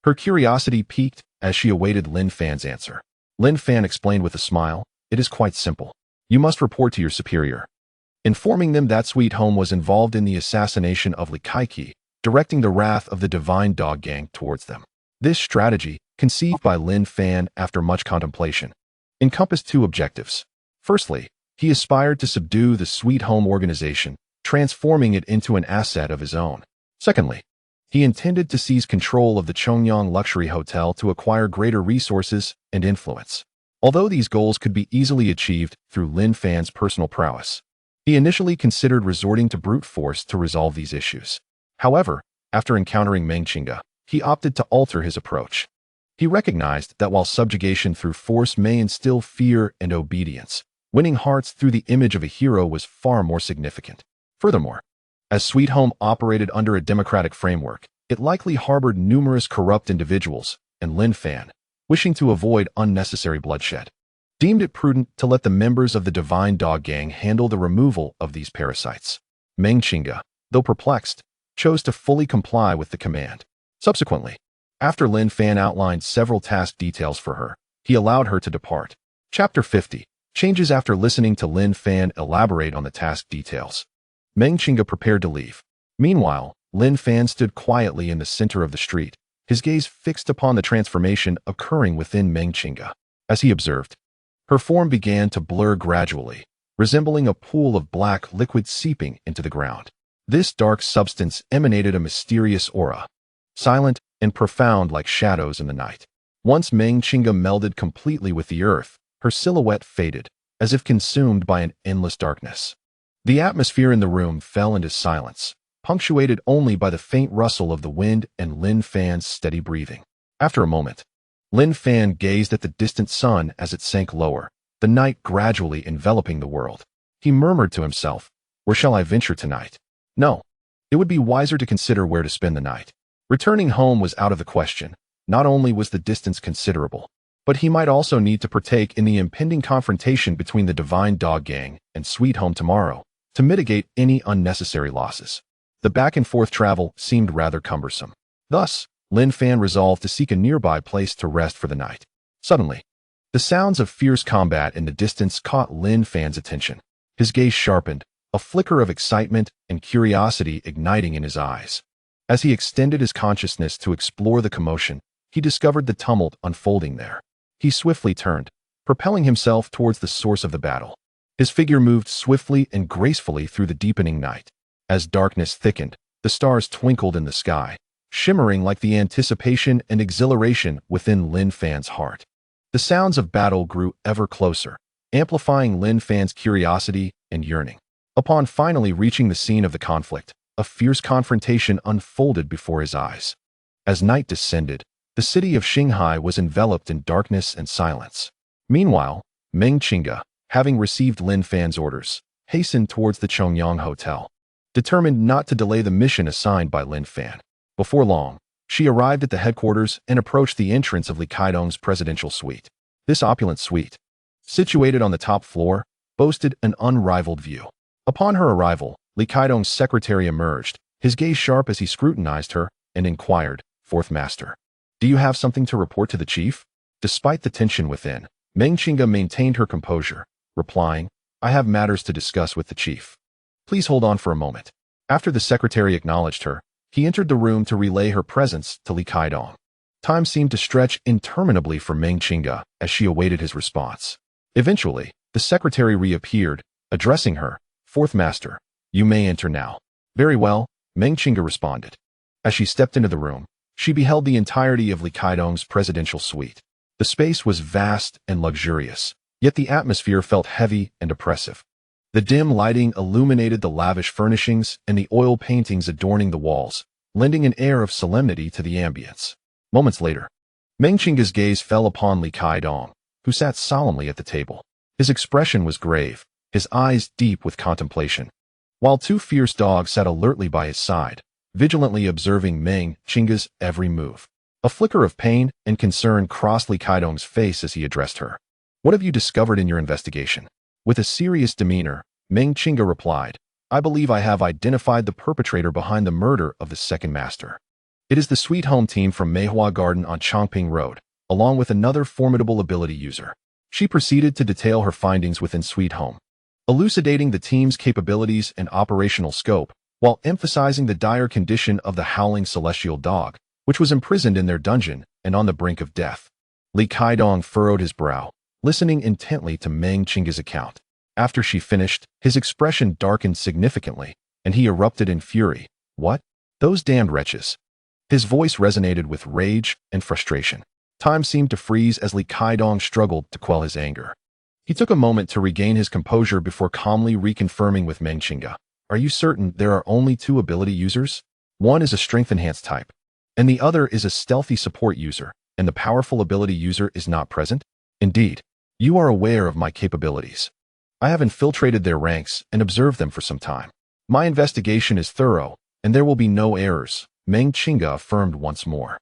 Her curiosity piqued as she awaited Lin Fan's answer. Lin Fan explained with a smile, "It is quite simple. You must report to your superior, informing them that Sweet Home was involved in the assassination of Li Kaiki, directing the wrath of the Divine Dog Gang towards them. This strategy, conceived by Lin Fan after much contemplation, encompassed two objectives. Firstly, he aspired to subdue the Sweet Home organization, transforming it into an asset of his own. Secondly, he intended to seize control of the Chongyang luxury hotel to acquire greater resources and influence. Although these goals could be easily achieved through Lin Fan's personal prowess, he initially considered resorting to brute force to resolve these issues. However, after encountering Meng Qingge, he opted to alter his approach. He recognized that while subjugation through force may instill fear and obedience, winning hearts through the image of a hero was far more significant. Furthermore, as Sweet Home operated under a democratic framework, it likely harbored numerous corrupt individuals, and Lin Fan, wishing to avoid unnecessary bloodshed, deemed it prudent to let the members of the Divine Dog Gang handle the removal of these parasites. Meng Qingge, though perplexed, chose to fully comply with the command. Subsequently, after Lin Fan outlined several task details for her, he allowed her to depart. Chapter 50. Changes after listening to Lin Fan elaborate on the task details. Meng Qingge prepared to leave. Meanwhile, Lin Fan stood quietly in the center of the street, his gaze fixed upon the transformation occurring within Meng Qingge. As he observed, her form began to blur gradually, resembling a pool of black liquid seeping into the ground. This dark substance emanated a mysterious aura, silent and profound like shadows in the night. Once Meng Qingge melded completely with the earth, her silhouette faded, as if consumed by an endless darkness. The atmosphere in the room fell into silence, punctuated only by the faint rustle of the wind and Lin Fan's steady breathing. After a moment, Lin Fan gazed at the distant sun as it sank lower, the night gradually enveloping the world. He murmured to himself, "Where shall I venture tonight? No, it would be wiser to consider where to spend the night." Returning home was out of the question. Not only was the distance considerable, but he might also need to partake in the impending confrontation between the Divine Dog Gang and Sweet Home tomorrow to mitigate any unnecessary losses. The back-and-forth travel seemed rather cumbersome. Thus, Lin Fan resolved to seek a nearby place to rest for the night. Suddenly, the sounds of fierce combat in the distance caught Lin Fan's attention. His gaze sharpened, a flicker of excitement and curiosity igniting in his eyes. As he extended his consciousness to explore the commotion, he discovered the tumult unfolding there. He swiftly turned, propelling himself towards the source of the battle. His figure moved swiftly and gracefully through the deepening night. As darkness thickened, the stars twinkled in the sky, shimmering like the anticipation and exhilaration within Lin Fan's heart. The sounds of battle grew ever closer, amplifying Lin Fan's curiosity and yearning. Upon finally reaching the scene of the conflict, a fierce confrontation unfolded before his eyes. As night descended, the city of Shanghai was enveloped in darkness and silence. Meanwhile, Meng Qingge, having received Lin Fan's orders, hastened towards the Chongyang Hotel, determined not to delay the mission assigned by Lin Fan. Before long, she arrived at the headquarters and approached the entrance of Li Keidong's presidential suite. This opulent suite, situated on the top floor, boasted an unrivaled view. Upon her arrival, Li Keidong's secretary emerged, his gaze sharp as he scrutinized her, and inquired, "Fourth Master, do you have something to report to the chief?" Despite the tension within, Meng Qingge maintained her composure, replying, "I have matters to discuss with the chief. Please hold on for a moment." After the secretary acknowledged her, he entered the room to relay her presence to Li Keidong. Time seemed to stretch interminably for Meng Qingge as she awaited his response. Eventually, the secretary reappeared, addressing her, "Fourth Master, you may enter now." "Very well," Meng Qingge responded. As she stepped into the room, she beheld the entirety of Li Keidong's presidential suite. The space was vast and luxurious, yet the atmosphere felt heavy and oppressive. The dim lighting illuminated the lavish furnishings and the oil paintings adorning the walls, lending an air of solemnity to the ambience. Moments later, Meng Qingge's gaze fell upon Li Keidong, who sat solemnly at the table. His expression was grave, his eyes deep with contemplation, while two fierce dogs sat alertly by his side, vigilantly observing Meng Qingge's every move. A flicker of pain and concern crossed Li Keidong's face as he addressed her. "What have you discovered in your investigation?" With a serious demeanor, Meng Qingge replied, "I believe I have identified the perpetrator behind the murder of the second master. It is the Sweet Home team from Meihua Garden on Chongping Road, along with another formidable ability user." She proceeded to detail her findings within Sweet Home, elucidating the team's capabilities and operational scope, while emphasizing the dire condition of the howling celestial dog, which was imprisoned in their dungeon and on the brink of death. Li Kaidong furrowed his brow, listening intently to Meng Qingge's account. After she finished, his expression darkened significantly, and he erupted in fury. What? Those damned wretches. His voice resonated with rage and frustration. Time seemed to freeze as Li Kaidong struggled to quell his anger. He took a moment to regain his composure before calmly reconfirming with Meng Qingge. Are you certain there are only two ability users? One is a strength-enhanced type, and the other is a stealthy support user, and the powerful ability user is not present? Indeed, you are aware of my capabilities. I have infiltrated their ranks and observed them for some time. My investigation is thorough, and there will be no errors, Meng Qingge affirmed once more.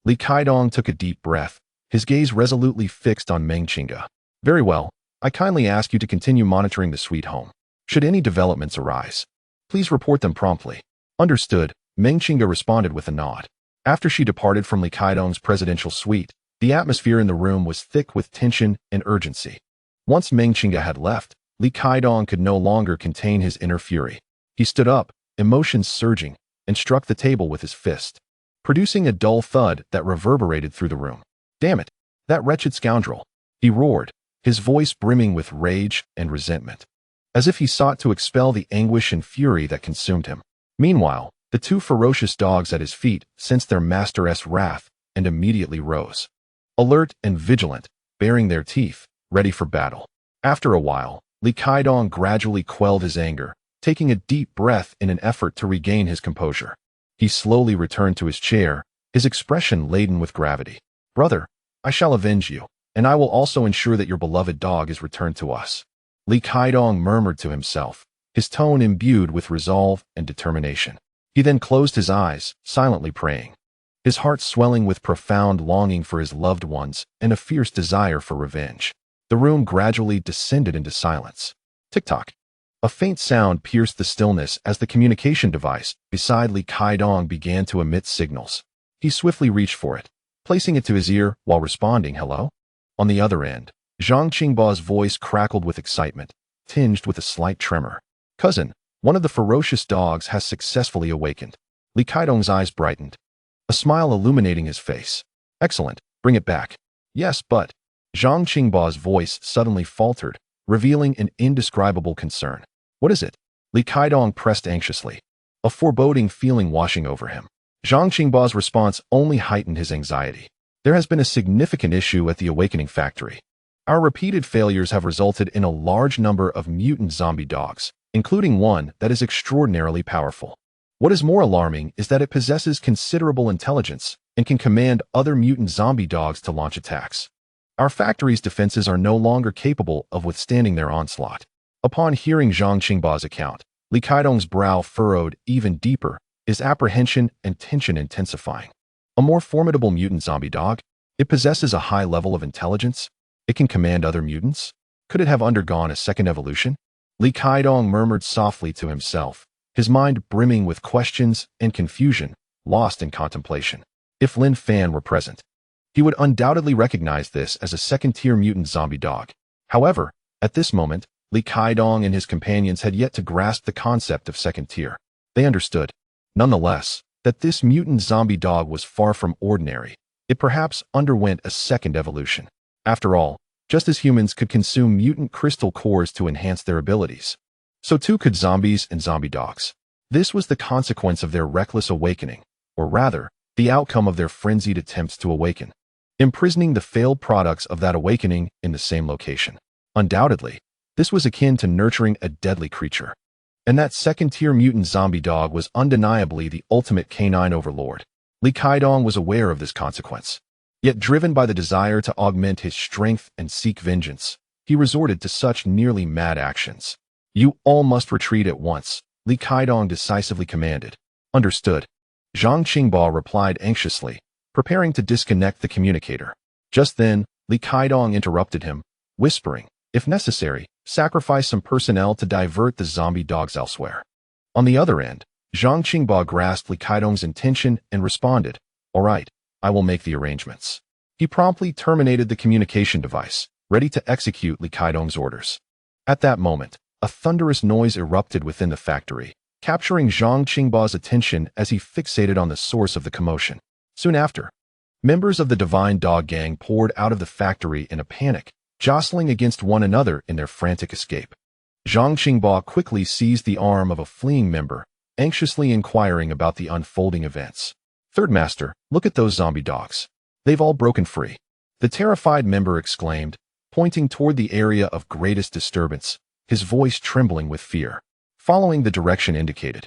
Li Kaidong took a deep breath, his gaze resolutely fixed on Meng Qingge. Very well, I kindly ask you to continue monitoring the suite home. Should any developments arise, please report them promptly. Understood, Meng Qingge responded with a nod. After she departed from Li Kaidong's presidential suite, the atmosphere in the room was thick with tension and urgency. Once Meng Qingge had left, Li Kaidong could no longer contain his inner fury. He stood up, emotions surging, and struck the table with his fist, producing a dull thud that reverberated through the room. Damn it, that wretched scoundrel! He roared, his voice brimming with rage and resentment, as if he sought to expel the anguish and fury that consumed him. Meanwhile, the two ferocious dogs at his feet sensed their master's wrath and immediately rose, alert and vigilant, baring their teeth, ready for battle. After a while, Li Kaidong gradually quelled his anger, taking a deep breath in an effort to regain his composure. He slowly returned to his chair, his expression laden with gravity. Brother, I shall avenge you, and I will also ensure that your beloved dog is returned to us. Li Kaidong murmured to himself, his tone imbued with resolve and determination. He then closed his eyes, silently praying, his heart swelling with profound longing for his loved ones and a fierce desire for revenge. The room gradually descended into silence. Tick-tock. A faint sound pierced the stillness as the communication device beside Li Kaidong began to emit signals. He swiftly reached for it, placing it to his ear while responding, hello? On the other end, Zhang Qingbao's voice crackled with excitement, tinged with a slight tremor. Cousin, one of the ferocious dogs has successfully awakened. Li Kaidong's eyes brightened, a smile illuminating his face. Excellent, bring it back. Yes, but... Zhang Qingbao's voice suddenly faltered, revealing an indescribable concern. What is it? Li Kaidong pressed anxiously, a foreboding feeling washing over him. Zhang Qingbao's response only heightened his anxiety. There has been a significant issue at the Awakening Factory. Our repeated failures have resulted in a large number of mutant zombie dogs, including one that is extraordinarily powerful. What is more alarming is that it possesses considerable intelligence and can command other mutant zombie dogs to launch attacks. Our factory's defenses are no longer capable of withstanding their onslaught. Upon hearing Zhang Qingbao's account, Li Kaidong's brow furrowed even deeper, his apprehension and tension intensifying. A more formidable mutant zombie dog? It possesses a high level of intelligence? It can command other mutants? Could it have undergone a second evolution? Li Kaidong murmured softly to himself, his mind brimming with questions and confusion, lost in contemplation. If Lin Fan were present, he would undoubtedly recognize this as a second-tier mutant zombie dog. However, at this moment, Li Kaidong and his companions had yet to grasp the concept of second tier. They understood, nonetheless, that this mutant zombie dog was far from ordinary. It perhaps underwent a second evolution. After all, just as humans could consume mutant crystal cores to enhance their abilities, so too could zombies and zombie dogs. This was the consequence of their reckless awakening, or rather, the outcome of their frenzied attempts to awaken, imprisoning the failed products of that awakening in the same location. Undoubtedly, this was akin to nurturing a deadly creature. And that second-tier mutant zombie dog was undeniably the ultimate canine overlord. Li Kaidong was aware of this consequence. Yet driven by the desire to augment his strength and seek vengeance, he resorted to such nearly mad actions. You all must retreat at once, Li Kaidong decisively commanded. Understood. Zhang Qingbao replied anxiously, preparing to disconnect the communicator. Just then, Li Kaidong interrupted him, whispering, if necessary, sacrifice some personnel to divert the zombie dogs elsewhere. On the other end, Zhang Qingbao grasped Li Kaidong's intention and responded, all right, I will make the arrangements. He promptly terminated the communication device, ready to execute Li Kaidong's orders. At that moment, a thunderous noise erupted within the factory, capturing Zhang Qingbao's attention as he fixated on the source of the commotion. Soon after, Members of the Divine Dog Gang poured out of the factory in a panic, jostling against one another in their frantic escape. Zhang Qingba quickly seized the arm of a fleeing member, anxiously inquiring about the unfolding events. "Third Master, look at those zombie dogs. They've all broken free," the terrified member exclaimed, pointing toward the area of greatest disturbance, his voice trembling with fear. Following the direction indicated,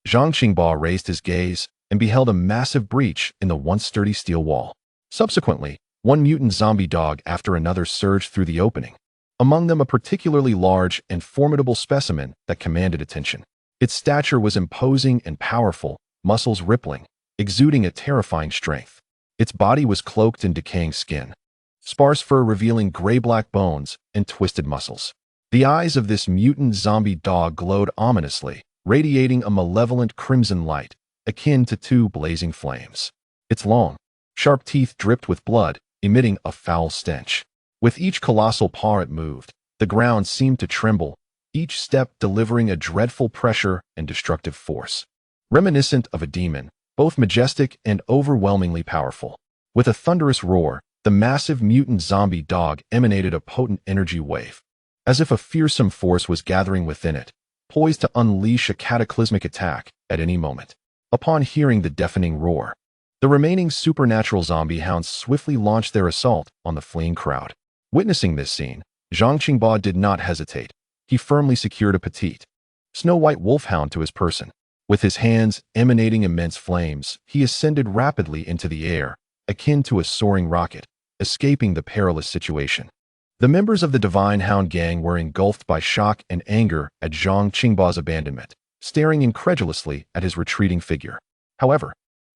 Zhang Qingba raised his gaze and beheld a massive breach in the once sturdy steel wall. Subsequently, one mutant zombie dog after another surged through the opening, among them a particularly large and formidable specimen that commanded attention. Its stature was imposing and powerful, muscles rippling, exuding a terrifying strength. Its body was cloaked in decaying skin, sparse fur revealing gray-black bones and twisted muscles. The eyes of this mutant zombie dog glowed ominously, radiating a malevolent crimson light, akin to two blazing flames. Its long, sharp teeth dripped with blood, emitting a foul stench. With each colossal paw it moved, the ground seemed to tremble, each step delivering a dreadful pressure and destructive force. Reminiscent of a demon, both majestic and overwhelmingly powerful. With a thunderous roar, the massive mutant zombie dog emanated a potent energy wave, as if a fearsome force was gathering within it, poised to unleash a cataclysmic attack at any moment. Upon hearing the deafening roar, the remaining supernatural zombie hounds swiftly launched their assault on the fleeing crowd. Witnessing this scene, Zhang Qingba did not hesitate. He firmly secured a petite, snow-white wolfhound to his person. With his hands emanating immense flames, he ascended rapidly into the air, akin to a soaring rocket, escaping the perilous situation. The members of the Divine Hound Gang were engulfed by shock and anger at Zhang Qingba's abandonment, staring incredulously at his retreating figure. However,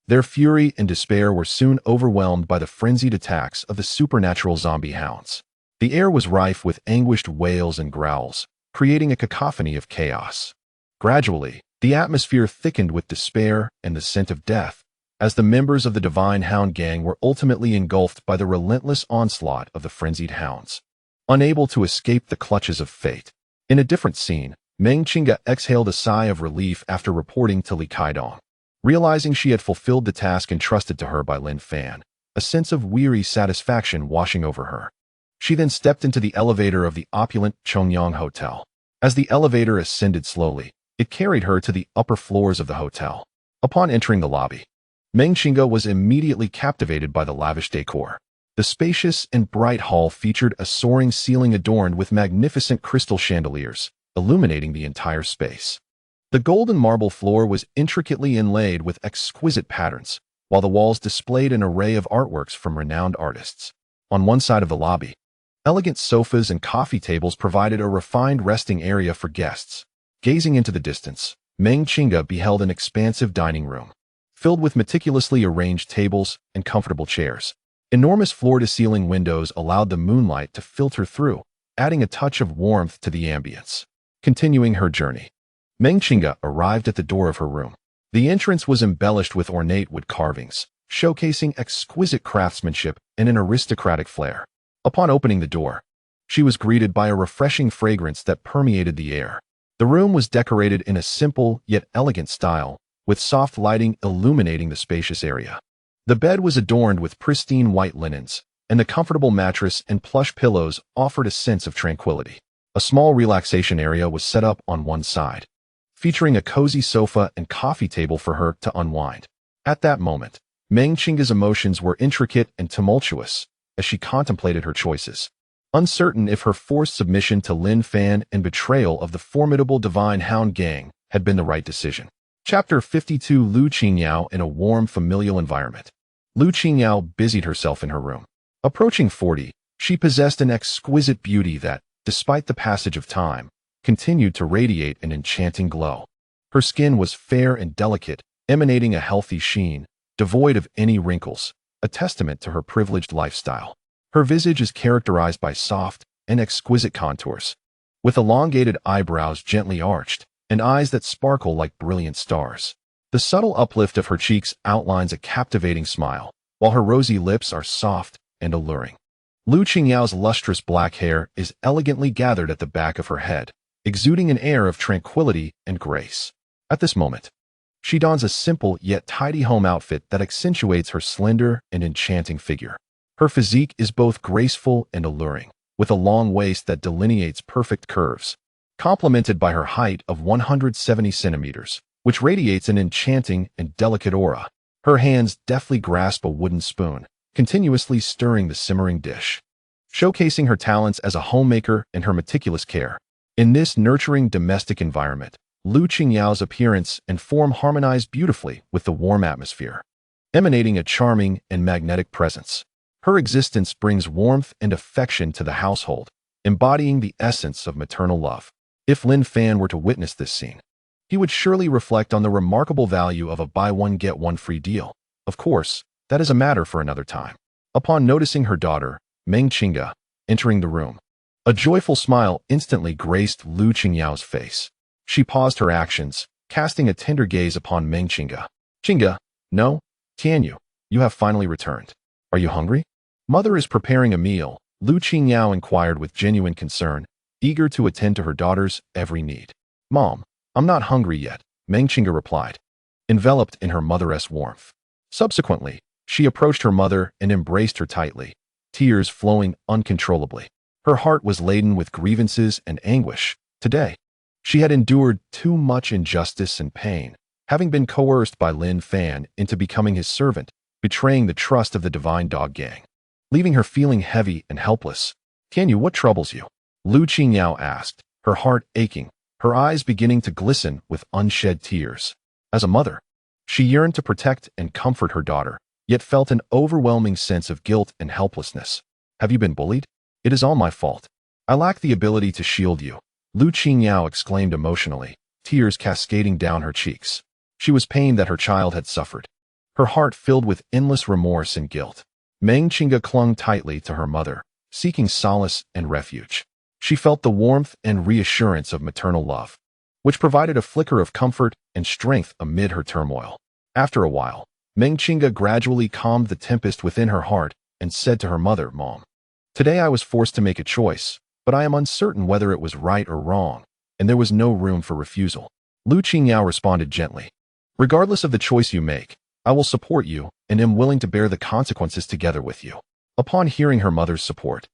their fury and despair were soon overwhelmed by the frenzied attacks of the supernatural zombie hounds. The air was rife with anguished wails and growls, creating a cacophony of chaos. Gradually, the atmosphere thickened with despair and the scent of death, as the members of the Divine Hound Gang were ultimately engulfed by the relentless onslaught of the frenzied hounds. Unable to escape the clutches of fate. In a different scene, Meng Qingga exhaled a sigh of relief after reporting to Li Kaidong. Realizing she had fulfilled the task entrusted to her by Lin Fan, a sense of weary satisfaction washing over her. She then stepped into the elevator of the opulent Chongyang Hotel. As the elevator ascended slowly, it carried her to the upper floors of the hotel. Upon entering the lobby, Meng Qingga was immediately captivated by the lavish decor. The spacious and bright hall featured a soaring ceiling adorned with magnificent crystal chandeliers, illuminating the entire space. The golden marble floor was intricately inlaid with exquisite patterns, while the walls displayed an array of artworks from renowned artists. On one side of the lobby, elegant sofas and coffee tables provided a refined resting area for guests. Gazing into the distance, Meng Qingga beheld an expansive dining room, filled with meticulously arranged tables and comfortable chairs. Enormous floor-to-ceiling windows allowed the moonlight to filter through, adding a touch of warmth to the ambience. Continuing her journey, Meng Qingga arrived at the door of her room. The entrance was embellished with ornate wood carvings, showcasing exquisite craftsmanship and an aristocratic flair. Upon opening the door, she was greeted by a refreshing fragrance that permeated the air. The room was decorated in a simple yet elegant style, with soft lighting illuminating the spacious area. The bed was adorned with pristine white linens, and the comfortable mattress and plush pillows offered a sense of tranquility. A small relaxation area was set up on one side, featuring a cozy sofa and coffee table for her to unwind. At that moment, Meng Qingga's emotions were intricate and tumultuous as she contemplated her choices. Uncertain if her forced submission to Lin Fan and betrayal of the formidable Divine Hound Gang had been the right decision. Chapter 52. Lu Qingyao in a warm, familial environment. Lu Qingyao busied herself in her room. Approaching 40, she possessed an exquisite beauty that, despite the passage of time, continued to radiate an enchanting glow. Her skin was fair and delicate, emanating a healthy sheen, devoid of any wrinkles, a testament to her privileged lifestyle. Her visage is characterized by soft and exquisite contours, with elongated eyebrows gently arched, and eyes that sparkle like brilliant stars. The subtle uplift of her cheeks outlines a captivating smile, while her rosy lips are soft and alluring. Lu Qingyao's lustrous black hair is elegantly gathered at the back of her head, exuding an air of tranquility and grace. At this moment, She dons a simple yet tidy home outfit that accentuates her slender and enchanting figure. Her physique is both graceful and alluring, with a long waist that delineates perfect curves, complemented by her height of 170 centimeters, which radiates an enchanting and delicate aura. Her hands deftly grasp a wooden spoon, continuously stirring the simmering dish, showcasing her talents as a homemaker and her meticulous care. In this nurturing domestic environment, Lu Qingyao's appearance and form harmonize beautifully with the warm atmosphere, emanating a charming and magnetic presence. Her existence brings warmth and affection to the household, embodying the essence of maternal love. If Lin Fan were to witness this scene, he would surely reflect on the remarkable value of a buy-one-get-one-free deal. Of course, that is a matter for another time. Upon noticing her daughter, Meng Qingge, entering the room, a joyful smile instantly graced Lu Qingyao's face. She paused her actions, casting a tender gaze upon Meng Qingge. "Qingge, no, Tianyu, you have finally returned. Are you hungry?" "Mother is preparing a meal," Lu Qingyao inquired with genuine concern, eager to attend to her daughter's every need. "Mom, I'm not hungry yet," Meng Qingge replied, enveloped in her mother's warmth. Subsequently, she approached her mother and embraced her tightly, tears flowing uncontrollably. Her heart was laden with grievances and anguish. Today, she had endured too much injustice and pain, having been coerced by Lin Fan into becoming his servant, betraying the trust of the divine dog gang, leaving her feeling heavy and helpless. "Tianyu, what troubles you?" Lu Qingyao asked, her heart aching, her eyes beginning to glisten with unshed tears. As a mother, she yearned to protect and comfort her daughter, yet felt an overwhelming sense of guilt and helplessness. "Have you been bullied?" "It is all my fault. I lack the ability to shield you," Lu Qingyao exclaimed emotionally, tears cascading down her cheeks. She was pained that her child had suffered, her heart filled with endless remorse and guilt. Meng Qingge clung tightly to her mother, seeking solace and refuge. She felt the warmth and reassurance of maternal love, which provided a flicker of comfort and strength amid her turmoil. After a while, Meng Qingge gradually calmed the tempest within her heart and said to her mother, "Mom, today I was forced to make a choice, but I am uncertain whether it was right or wrong, and there was no room for refusal." Lu Qingyao responded gently, "Regardless of the choice you make, I will support you and am willing to bear the consequences together with you." Upon hearing her mother's support,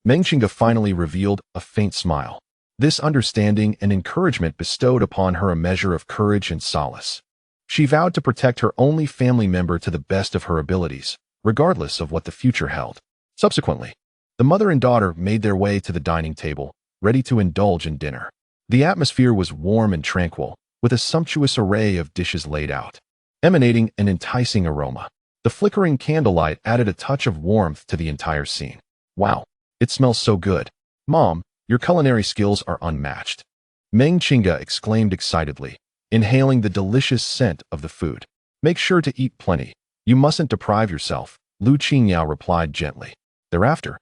Meng Qingge finally revealed a faint smile. This understanding and encouragement bestowed upon her a measure of courage and solace. She vowed to protect her only family member to the best of her abilities, regardless of what the future held. Subsequently, the mother and daughter made their way to the dining table, ready to indulge in dinner. The atmosphere was warm and tranquil, with a sumptuous array of dishes laid out, emanating an enticing aroma. The flickering candlelight added a touch of warmth to the entire scene. "Wow, it smells so good. Mom, your culinary skills are unmatched," Meng Qingge exclaimed excitedly, inhaling the delicious scent of the food. "Make sure to eat plenty. You mustn't deprive yourself," Lu Qingyao replied gently. Thereafter,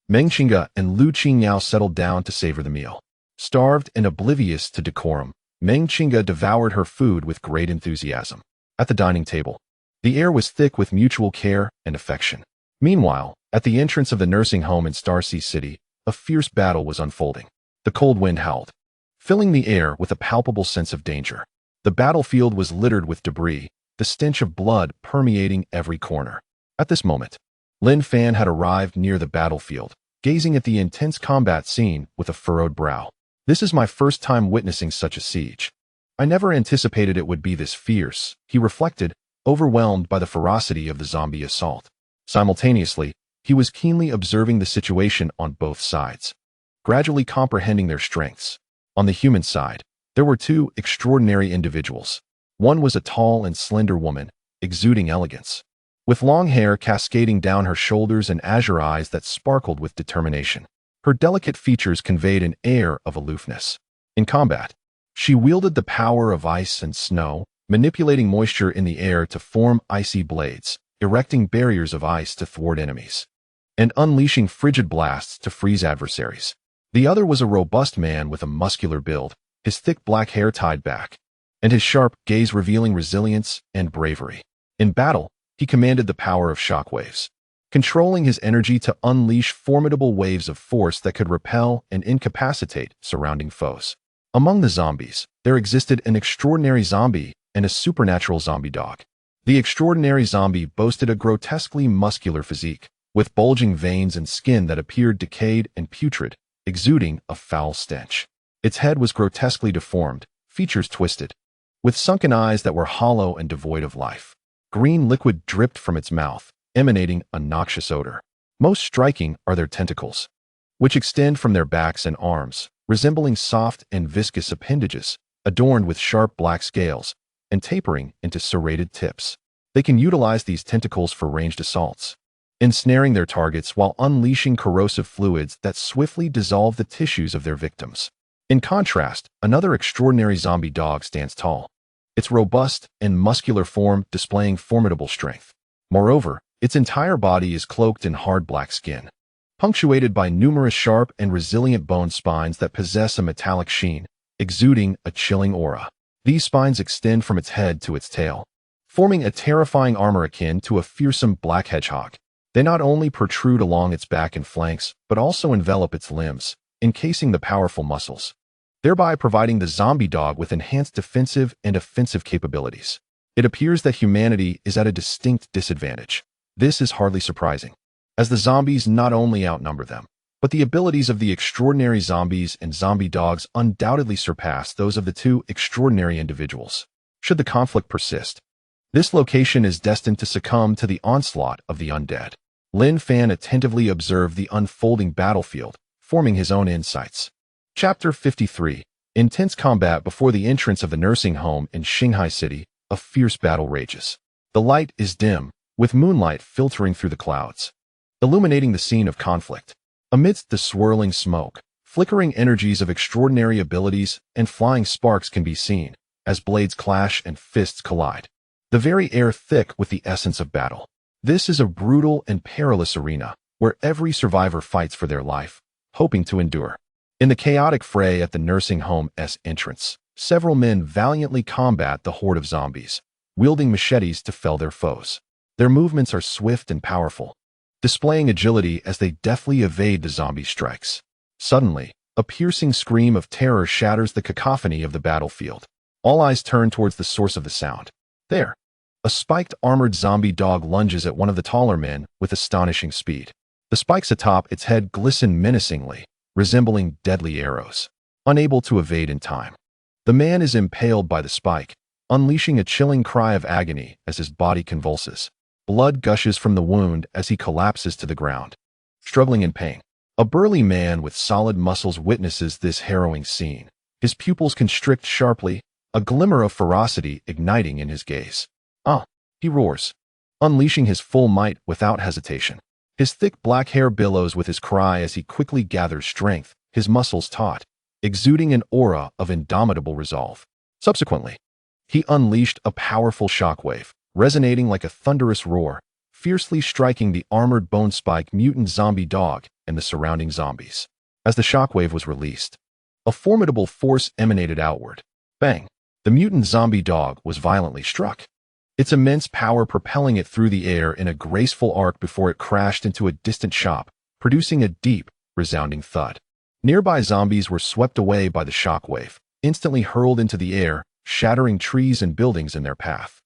Meng Qingge and Lu Qingyao settled down to savor the meal. Starved and oblivious to decorum, Meng Qingge devoured her food with great enthusiasm. At the dining table, the air was thick with mutual care and affection. Meanwhile, at the entrance of the nursing home in Starsea City, a fierce battle was unfolding. The cold wind howled, filling the air with a palpable sense of danger. The battlefield was littered with debris, the stench of blood permeating every corner. At this moment, Lin Fan had arrived near the battlefield, gazing at the intense combat scene with a furrowed brow. "This is my first time witnessing such a siege. I never anticipated it would be this fierce," he reflected, overwhelmed by the ferocity of the zombie assault. Simultaneously, he was keenly observing the situation on both sides, gradually comprehending their strengths. On the human side, there were two extraordinary individuals. One was a tall and slender woman, exuding elegance, with long hair cascading down her shoulders and azure eyes that sparkled with determination. Her delicate features conveyed an air of aloofness. In combat, she wielded the power of ice and snow, manipulating moisture in the air to form icy blades, erecting barriers of ice to thwart enemies, and unleashing frigid blasts to freeze adversaries. The other was a robust man with a muscular build, his thick black hair tied back, and his sharp gaze revealing resilience and bravery. In battle, he commanded the power of shockwaves, controlling his energy to unleash formidable waves of force that could repel and incapacitate surrounding foes. Among the zombies, there existed an extraordinary zombie and a supernatural zombie dog. The extraordinary zombie boasted a grotesquely muscular physique, with bulging veins and skin that appeared decayed and putrid, exuding a foul stench. Its head was grotesquely deformed, features twisted, with sunken eyes that were hollow and devoid of life. Green liquid dripped from its mouth, emanating a noxious odor. Most striking are their tentacles, which extend from their backs and arms, resembling soft and viscous appendages, adorned with sharp black scales and tapering into serrated tips. They can utilize these tentacles for ranged assaults, ensnaring their targets while unleashing corrosive fluids that swiftly dissolve the tissues of their victims. In contrast, another extraordinary zombie dog stands tall, its robust and muscular form displaying formidable strength. Moreover, its entire body is cloaked in hard black skin, punctuated by numerous sharp and resilient bone spines that possess a metallic sheen, exuding a chilling aura. These spines extend from its head to its tail, forming a terrifying armor akin to a fearsome black hedgehog. They not only protrude along its back and flanks, but also envelop its limbs, encasing the powerful muscles, thereby providing the zombie dog with enhanced defensive and offensive capabilities. It appears that humanity is at a distinct disadvantage. This is hardly surprising, as the zombies not only outnumber them, but the abilities of the extraordinary zombies and zombie dogs undoubtedly surpass those of the two extraordinary individuals. Should the conflict persist, this location is destined to succumb to the onslaught of the undead. Lin Fan attentively observed the unfolding battlefield, forming his own insights. Chapter 53. Intense combat before the entrance of the nursing home in Shanghai City. A fierce battle rages. The light is dim, with moonlight filtering through the clouds, illuminating the scene of conflict. Amidst the swirling smoke, flickering energies of extraordinary abilities and flying sparks can be seen, as blades clash and fists collide, the very air thick with the essence of battle. This is a brutal and perilous arena, where every survivor fights for their life, hoping to endure. In the chaotic fray at the nursing home's entrance, several men valiantly combat the horde of zombies, wielding machetes to fell their foes. Their movements are swift and powerful, displaying agility as they deftly evade the zombie strikes. Suddenly, a piercing scream of terror shatters the cacophony of the battlefield. All eyes turn towards the source of the sound. There, a spiked armored zombie dog lunges at one of the taller men with astonishing speed. The spikes atop its head glisten menacingly, resembling deadly arrows, unable to evade in time. The man is impaled by the spike, unleashing a chilling cry of agony as his body convulses. Blood gushes from the wound as he collapses to the ground, struggling in pain. A burly man with solid muscles witnesses this harrowing scene. His pupils constrict sharply, a glimmer of ferocity igniting in his gaze. "Ah!" he roars, unleashing his full might without hesitation. His thick black hair billows with his cry as he quickly gathers strength, his muscles taut, exuding an aura of indomitable resolve. Subsequently, he unleashed a powerful shockwave, resonating like a thunderous roar, fiercely striking the armored bone-spike mutant zombie dog and the surrounding zombies. As the shockwave was released, a formidable force emanated outward. Bang! The mutant zombie dog was violently struck, its immense power propelling it through the air in a graceful arc before it crashed into a distant shop, producing a deep, resounding thud. Nearby zombies were swept away by the shockwave, instantly hurled into the air, shattering trees and buildings in their path.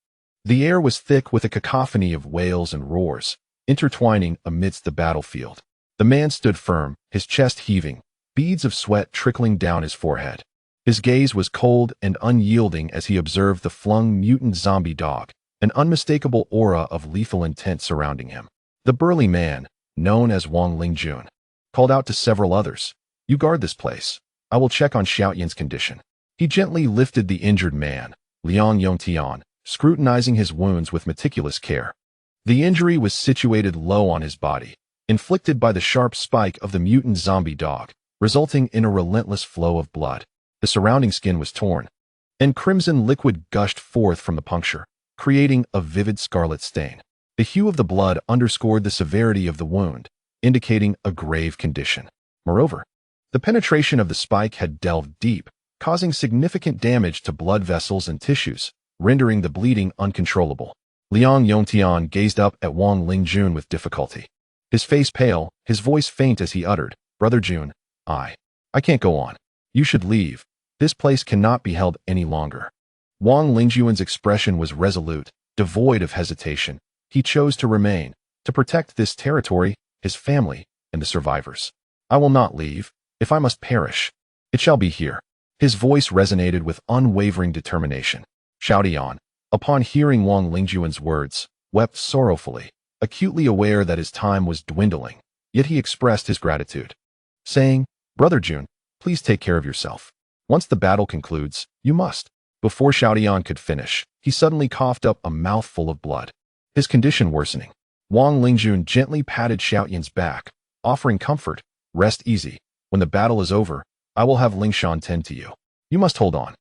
The air was thick with a cacophony of wails and roars, intertwining amidst the battlefield. The man stood firm, his chest heaving, beads of sweat trickling down his forehead. His gaze was cold and unyielding as he observed the flung mutant zombie dog, an unmistakable aura of lethal intent surrounding him. The burly man, known as Wang Lingjun, called out to several others, "You guard this place. I will check on Xiaoyan's condition." He gently lifted the injured man, Liang Yongtian, scrutinizing his wounds with meticulous care. The injury was situated low on his body, inflicted by the sharp spike of the mutant zombie dog, resulting in a relentless flow of blood. The surrounding skin was torn, and crimson liquid gushed forth from the puncture, creating a vivid scarlet stain. The hue of the blood underscored the severity of the wound, indicating a grave condition. Moreover, the penetration of the spike had delved deep, causing significant damage to blood vessels and tissues, rendering the bleeding uncontrollable. Liang Yongtian gazed up at Wang Lingjun with difficulty. His face pale, his voice faint as he uttered, "Brother Jun, I can't go on. You should leave. This place cannot be held any longer." Wang Lingjuan's expression was resolute, devoid of hesitation. He chose to remain, to protect this territory, his family, and the survivors. I will not leave. If I must perish, it shall be here. His voice resonated with unwavering determination. Xiaodian, upon hearing Wang Lingjuan's words, wept sorrowfully, acutely aware that his time was dwindling, yet he expressed his gratitude, saying, Brother Jun, please take care of yourself. Once the battle concludes, you must. Before Xiaodian could finish, he suddenly coughed up a mouthful of blood, his condition worsening. Wang Lingjun gently patted Xiaodian's back, offering comfort. Rest easy. When the battle is over, I will have Lingshan tend to you. You must hold on.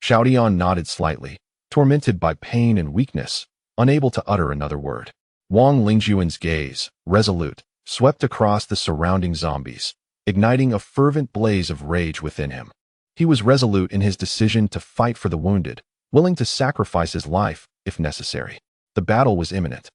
Xiaodian nodded slightly, tormented by pain and weakness, unable to utter another word. Wang Lingjuan's gaze, resolute, swept across the surrounding zombies, igniting a fervent blaze of rage within him. He was resolute in his decision to fight for the wounded, willing to sacrifice his life if necessary. The battle was imminent,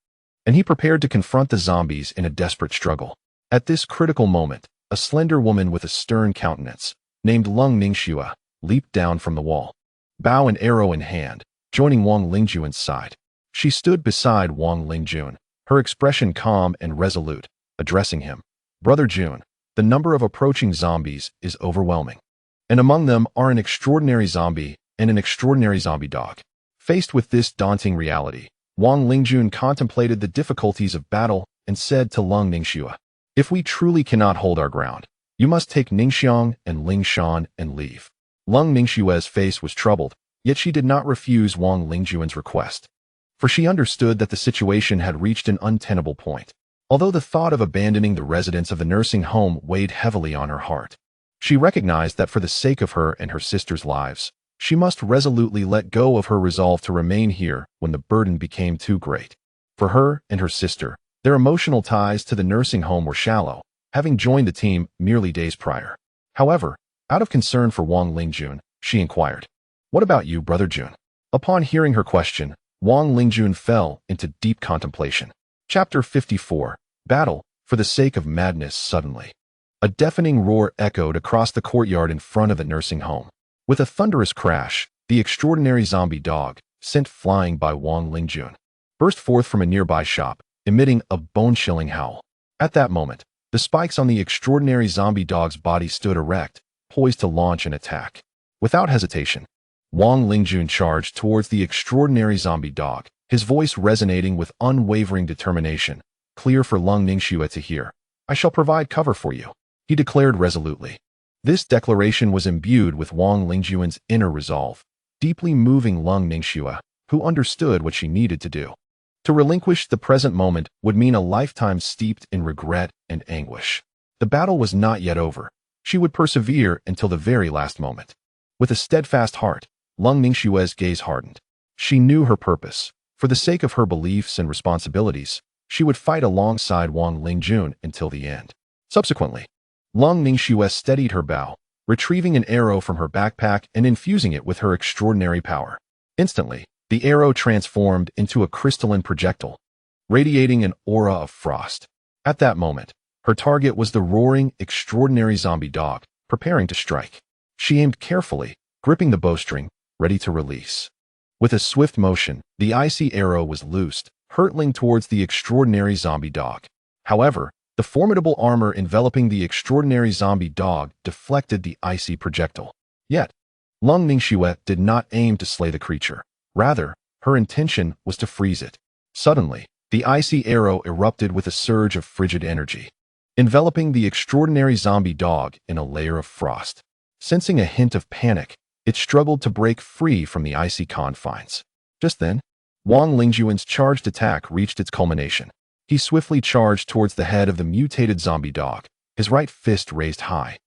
and he prepared to confront the zombies in a desperate struggle. At this critical moment, a slender woman with a stern countenance, named Lung Ningxue, leaped down from the wall, bow and arrow in hand, joining Wang Lingjuan's side. She stood beside Wang Lingjun, her expression calm and resolute, addressing him. Brother Jun, the number of approaching zombies is overwhelming, and among them are an extraordinary zombie and an extraordinary zombie dog. Faced with this daunting reality, Wang Lingjun contemplated the difficulties of battle and said to Lung Ningxue, if we truly cannot hold our ground, you must take Ningxiang and Lingshan and leave. Lung Ningxue's face was troubled, yet she did not refuse Wang Lingjuan's request, for she understood that the situation had reached an untenable point. Although the thought of abandoning the residents of the nursing home weighed heavily on her heart, she recognized that for the sake of her and her sister's lives, she must resolutely let go of her resolve to remain here when the burden became too great. For her and her sister, their emotional ties to the nursing home were shallow, having joined the team merely days prior. However, out of concern for Wang Lingjun, she inquired, what about you, Brother Jun? Upon hearing her question, Wang Lingjun fell into deep contemplation. Chapter 54. Battle for the sake of madness. Suddenly, a deafening roar echoed across the courtyard in front of the nursing home. With a thunderous crash, the extraordinary zombie dog, sent flying by Wang Lingjun, burst forth from a nearby shop, emitting a bone-chilling howl. At that moment, the spikes on the extraordinary zombie dog's body stood erect, poised to launch an attack. Without hesitation, Wang Lingjun charged towards the extraordinary zombie dog, his voice resonating with unwavering determination, clear for Lung Ningxue to hear. I shall provide cover for you, he declared resolutely. This declaration was imbued with Wang Lingjuan's inner resolve, deeply moving Lung Ningxue, who understood what she needed to do. To relinquish the present moment would mean a lifetime steeped in regret and anguish. The battle was not yet over. She would persevere until the very last moment. With a steadfast heart, Lung Ningxue's gaze hardened. She knew her purpose. For the sake of her beliefs and responsibilities, she would fight alongside Wang Lingjun until the end. Subsequently, Lung Ningxue steadied her bow, retrieving an arrow from her backpack and infusing it with her extraordinary power. Instantly, the arrow transformed into a crystalline projectile, radiating an aura of frost. At that moment, her target was the roaring, extraordinary zombie dog, preparing to strike. She aimed carefully, gripping the bowstring, ready to release. With a swift motion, the icy arrow was loosed, hurtling towards the extraordinary zombie dog. However, the formidable armor enveloping the extraordinary zombie dog deflected the icy projectile. Yet, Lung Ningxue did not aim to slay the creature. Rather, her intention was to freeze it. Suddenly, the icy arrow erupted with a surge of frigid energy, enveloping the extraordinary zombie dog in a layer of frost. Sensing a hint of panic, it struggled to break free from the icy confines. Just then, Wang Lingjuan's charged attack reached its culmination. He swiftly charged towards the head of the mutated zombie dog, his right fist raised high,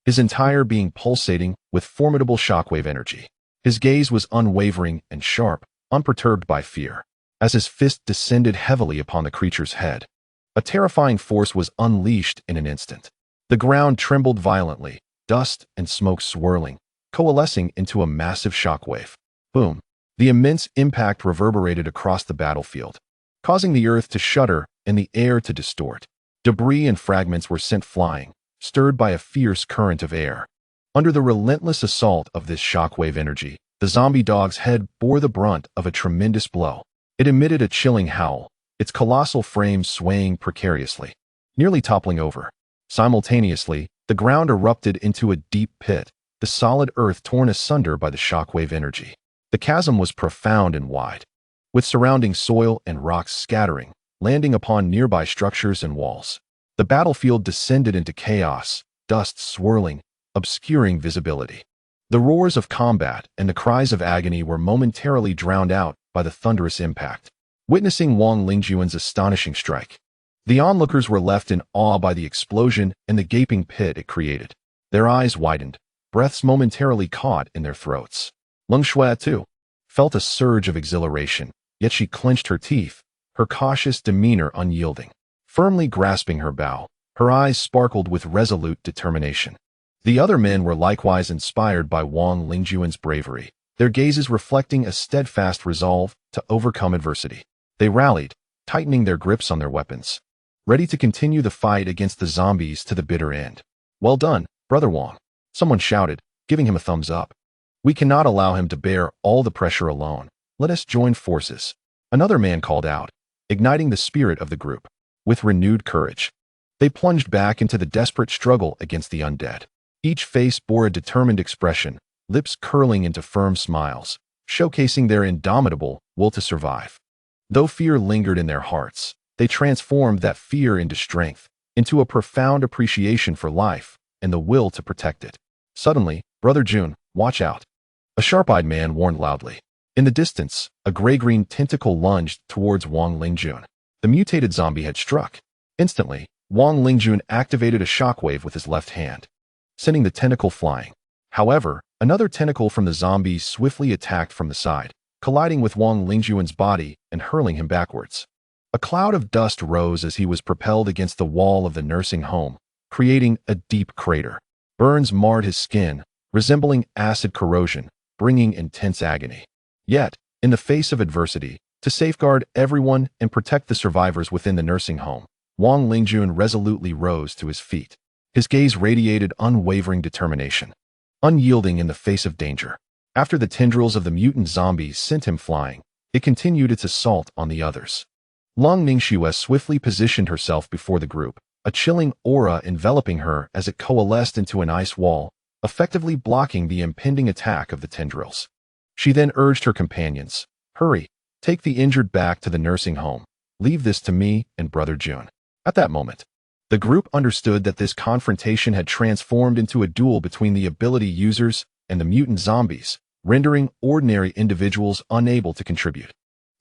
his entire being pulsating with formidable shockwave energy. His gaze was unwavering and sharp, unperturbed by fear. As his fist descended heavily upon the creature's head, a terrifying force was unleashed in an instant. The ground trembled violently, dust and smoke swirling, coalescing into a massive shockwave. Boom! The immense impact reverberated across the battlefield, causing the earth to shudder and the air to distort. Debris and fragments were sent flying, stirred by a fierce current of air. Under the relentless assault of this shockwave energy, The zombie dog's head bore the brunt of a tremendous blow. It emitted a chilling howl, its colossal frame swaying precariously, nearly toppling over. Simultaneously, the ground erupted into a deep pit, the solid earth torn asunder by the shockwave energy. The chasm was profound and wide, with surrounding soil and rocks scattering, landing upon nearby structures and walls. The battlefield descended into chaos, dust swirling, obscuring visibility. The roars of combat and the cries of agony were momentarily drowned out by the thunderous impact. Witnessing Wang Lingjuan's astonishing strike, the onlookers were left in awe by the explosion and the gaping pit it created. Their eyes widened, breaths momentarily caught in their throats. Leng Shui, too, felt a surge of exhilaration, yet she clenched her teeth, her cautious demeanor unyielding. Firmly grasping her bow, her eyes sparkled with resolute determination. The other men were likewise inspired by Wang Lingjuan's bravery, their gazes reflecting a steadfast resolve to overcome adversity. They rallied, tightening their grips on their weapons, ready to continue the fight against the zombies to the bitter end. "Well done, Brother Wang," someone shouted, giving him a thumbs up. "We cannot allow him to bear all the pressure alone. Let us join forces." Another man called out, igniting the spirit of the group. With renewed courage, they plunged back into the desperate struggle against the undead. Each face bore a determined expression, lips curling into firm smiles, showcasing their indomitable will to survive. Though fear lingered in their hearts, they transformed that fear into strength, into a profound appreciation for life and the will to protect it. Suddenly, Brother Jun, watch out. A sharp-eyed man warned loudly. In the distance, a gray-green tentacle lunged towards Wang Lingjun. The mutated zombie had struck. Instantly, Wang Lingjun activated a shockwave with his left hand, sending the tentacle flying. However, another tentacle from the zombie swiftly attacked from the side, colliding with Wang Lingjuan's body and hurling him backwards. A cloud of dust rose as he was propelled against the wall of the nursing home, creating a deep crater. Burns marred his skin, resembling acid corrosion, bringing intense agony. Yet, in the face of adversity, to safeguard everyone and protect the survivors within the nursing home, Wang Lingjun resolutely rose to his feet. His gaze radiated unwavering determination, unyielding in the face of danger. After the tendrils of the mutant zombies sent him flying, it continued its assault on the others. Long Ningxue swiftly positioned herself before the group, a chilling aura enveloping her as it coalesced into an ice wall, effectively blocking the impending attack of the tendrils. She then urged her companions, "Hurry, take the injured back to the nursing home. Leave this to me and Brother Jun." At that moment, the group understood that this confrontation had transformed into a duel between the ability users and the mutant zombies, rendering ordinary individuals unable to contribute.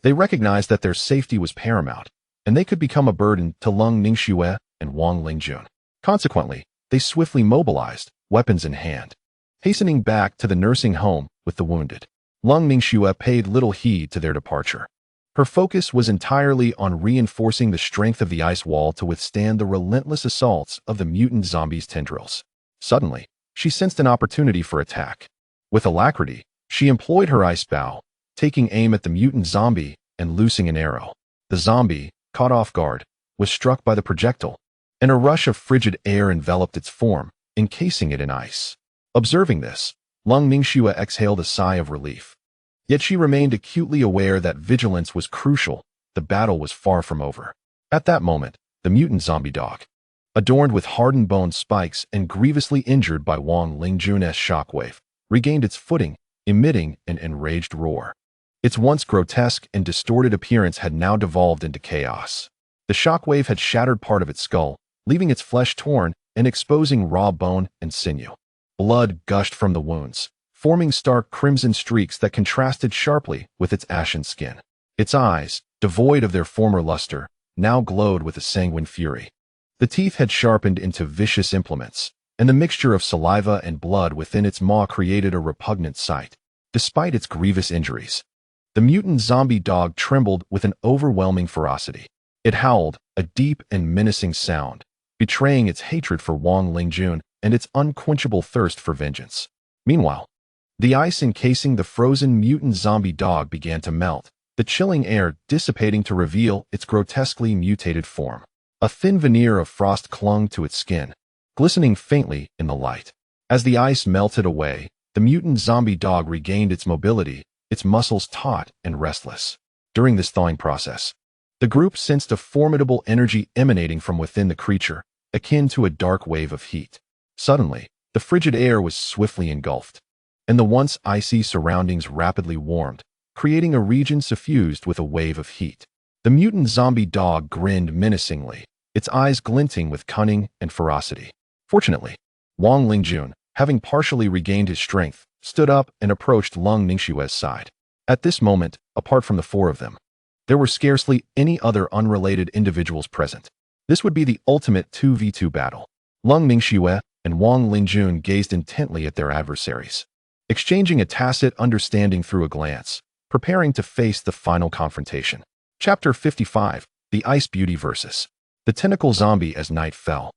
They recognized that their safety was paramount, and they could become a burden to Leng Ningxue and Wang Lingjun. Consequently, they swiftly mobilized, weapons in hand, hastening back to the nursing home with the wounded. Leng Ningxue paid little heed to their departure. Her focus was entirely on reinforcing the strength of the ice wall to withstand the relentless assaults of the mutant zombies' tendrils. Suddenly, she sensed an opportunity for attack. With alacrity, she employed her ice bow, taking aim at the mutant zombie and loosing an arrow. The zombie, caught off guard, was struck by the projectile, and a rush of frigid air enveloped its form, encasing it in ice. Observing this, Leng Ningxue exhaled a sigh of relief. Yet she remained acutely aware that vigilance was crucial. The battle was far from over. At that moment, the mutant zombie dog, adorned with hardened bone spikes and grievously injured by Wang Lingjun's shockwave, regained its footing, emitting an enraged roar. Its once grotesque and distorted appearance had now devolved into chaos. The shockwave had shattered part of its skull, leaving its flesh torn and exposing raw bone and sinew. Blood gushed from the wounds, forming stark crimson streaks that contrasted sharply with its ashen skin. Its eyes, devoid of their former luster, now glowed with a sanguine fury. The teeth had sharpened into vicious implements, and the mixture of saliva and blood within its maw created a repugnant sight. Despite its grievous injuries, the mutant zombie dog trembled with an overwhelming ferocity. It howled, a deep and menacing sound, betraying its hatred for Wang Lingjun and its unquenchable thirst for vengeance. Meanwhile, the ice encasing the frozen mutant zombie dog began to melt, the chilling air dissipating to reveal its grotesquely mutated form. A thin veneer of frost clung to its skin, glistening faintly in the light. As the ice melted away, The mutant zombie dog regained its mobility, its muscles taut and restless. During this thawing process, the group sensed a formidable energy emanating from within the creature, akin to a dark wave of heat. Suddenly, the frigid air was swiftly engulfed, and the once icy surroundings rapidly warmed, creating a region suffused with a wave of heat. The mutant zombie dog grinned menacingly, its eyes glinting with cunning and ferocity. Fortunately, Wang Lingjun, having partially regained his strength, stood up and approached Lung Ningxue's side. At this moment, apart from the four of them, there were scarcely any other unrelated individuals present. This would be the ultimate 2v2 battle. Lung Ningxue and Wang Lingjun gazed intently at their adversaries, exchanging a tacit understanding through a glance, preparing to face the final confrontation. Chapter 55, The Ice Beauty vs. The Tentacle Zombie. As night fell,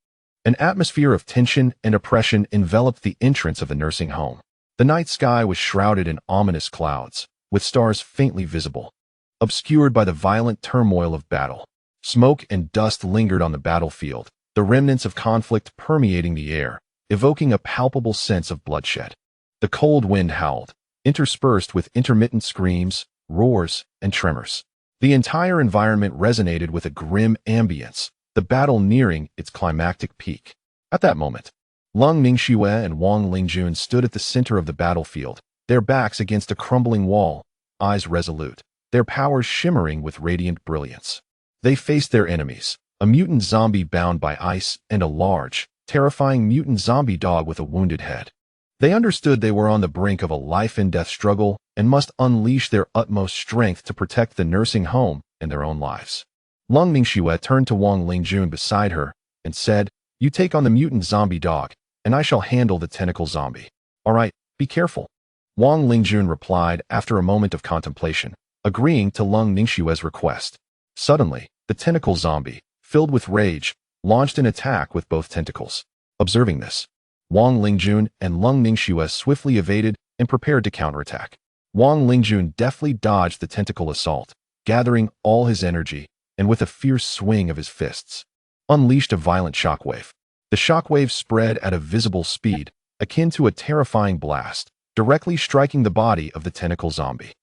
an atmosphere of tension and oppression enveloped the entrance of the nursing home. The night sky was shrouded in ominous clouds, with stars faintly visible, obscured by the violent turmoil of battle. Smoke and dust lingered on the battlefield, the remnants of conflict permeating the air, evoking a palpable sense of bloodshed. The cold wind howled, interspersed with intermittent screams, roars, and tremors. The entire environment resonated with a grim ambience, the battle nearing its climactic peak. At that moment, Lung Ningxue and Wang Lingjun stood at the center of the battlefield, their backs against a crumbling wall, eyes resolute, their powers shimmering with radiant brilliance. They faced their enemies, a mutant zombie bound by ice and a large, terrifying mutant zombie dog with a wounded head. They understood they were on the brink of a life-and-death struggle and must unleash their utmost strength to protect the nursing home and their own lives. Lung Ningxue turned to Wang Lingjun beside her and said, "You take on the mutant zombie dog, and I shall handle the tentacle zombie. All right, be careful." Wang Lingjun replied after a moment of contemplation, agreeing to Lung Ningxue's request. Suddenly, the tentacle zombie, filled with rage, launched an attack with both tentacles. Observing this, Wang Lingjun and Lung Ningxue swiftly evaded and prepared to counterattack. Wang Lingjun deftly dodged the tentacle assault, gathering all his energy, and with a fierce swing of his fists, unleashed a violent shockwave. The shockwave spread at a visible speed, akin to a terrifying blast, directly striking the body of the tentacle zombie.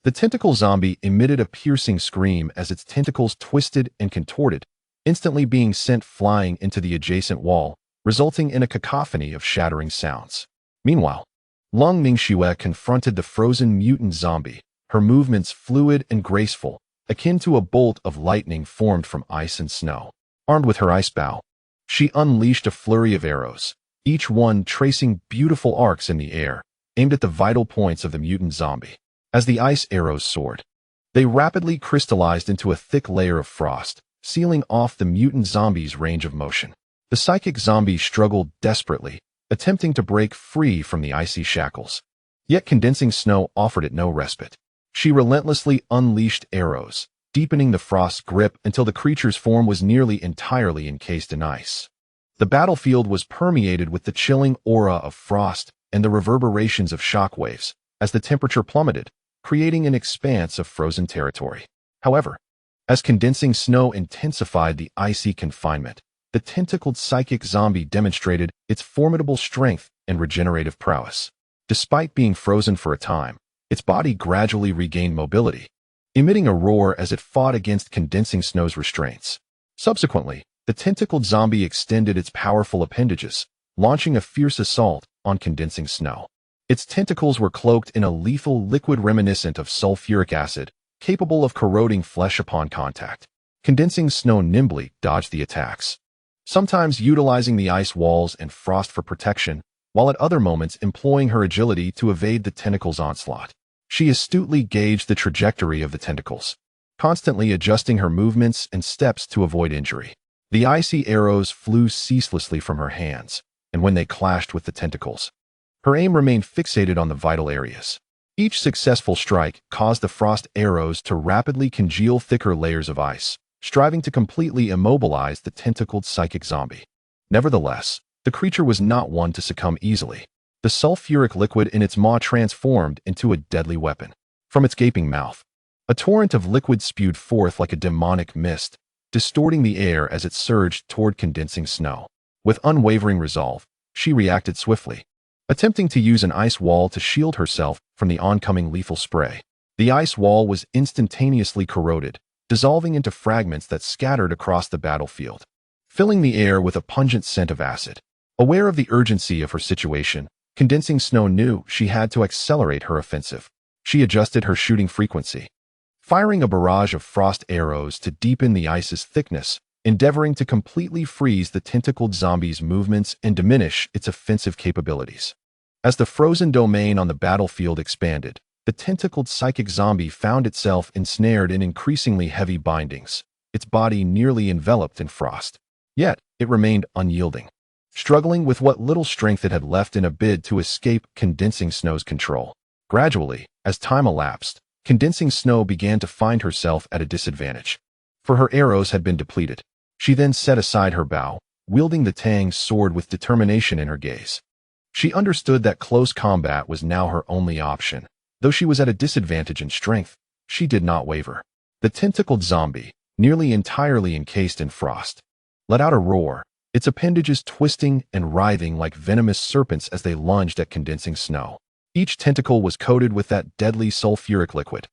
The tentacle zombie emitted a piercing scream as its tentacles twisted and contorted, instantly being sent flying into the adjacent wall, resulting in a cacophony of shattering sounds. Meanwhile, Lung Ningxue confronted the frozen mutant zombie, her movements fluid and graceful, akin to a bolt of lightning formed from ice and snow. Armed with her ice bow, she unleashed a flurry of arrows, each one tracing beautiful arcs in the air, aimed at the vital points of the mutant zombie. As the ice arrows soared, they rapidly crystallized into a thick layer of frost, sealing off the mutant zombie's range of motion. The psychic zombie struggled desperately, attempting to break free from the icy shackles. Yet condensing snow offered it no respite. She relentlessly unleashed arrows, deepening the frost's grip until the creature's form was nearly entirely encased in ice. The battlefield was permeated with the chilling aura of frost and the reverberations of shockwaves as the temperature plummeted, creating an expanse of frozen territory. However, as condensing snow intensified the icy confinement, the tentacled psychic zombie demonstrated its formidable strength and regenerative prowess. Despite being frozen for a time, its body gradually regained mobility, emitting a roar as it fought against condensing snow's restraints. Subsequently, the tentacled zombie extended its powerful appendages, launching a fierce assault on condensing snow. Its tentacles were cloaked in a lethal liquid reminiscent of sulfuric acid, capable of corroding flesh upon contact. Condensing snow nimbly dodged the attacks, sometimes utilizing the ice walls and frost for protection, while at other moments employing her agility to evade the tentacles' onslaught. She astutely gauged the trajectory of the tentacles, constantly adjusting her movements and steps to avoid injury. The icy arrows flew ceaselessly from her hands, and when they clashed with the tentacles, her aim remained fixated on the vital areas. Each successful strike caused the frost arrows to rapidly congeal thicker layers of ice, striving to completely immobilize the tentacled psychic zombie. Nevertheless, the creature was not one to succumb easily. The sulfuric liquid in its maw transformed into a deadly weapon. From its gaping mouth, a torrent of liquid spewed forth like a demonic mist, distorting the air as it surged toward condensing snow. With unwavering resolve, she reacted swiftly. attempting to use an ice wall to shield herself from the oncoming lethal spray. The ice wall was instantaneously corroded, dissolving into fragments that scattered across the battlefield, filling the air with a pungent scent of acid. Aware of the urgency of her situation, Condensing Snow knew she had to accelerate her offensive. She adjusted her shooting frequency, firing a barrage of frost arrows to deepen the ice's thickness, endeavoring to completely freeze the tentacled zombie's movements and diminish its offensive capabilities. As the frozen domain on the battlefield expanded, the tentacled psychic zombie found itself ensnared in increasingly heavy bindings, its body nearly enveloped in frost. Yet, it remained unyielding, struggling with what little strength it had left in a bid to escape Condensing Snow's control. Gradually, as time elapsed, Condensing Snow began to find herself at a disadvantage, for her arrows had been depleted. She then set aside her bow, wielding the Tang's sword with determination in her gaze. She understood that close combat was now her only option. Though she was at a disadvantage in strength, she did not waver. The tentacled zombie, nearly entirely encased in frost, let out a roar, its appendages twisting and writhing like venomous serpents as they lunged at Condensing Snow. Each tentacle was coated with that deadly sulfuric liquid,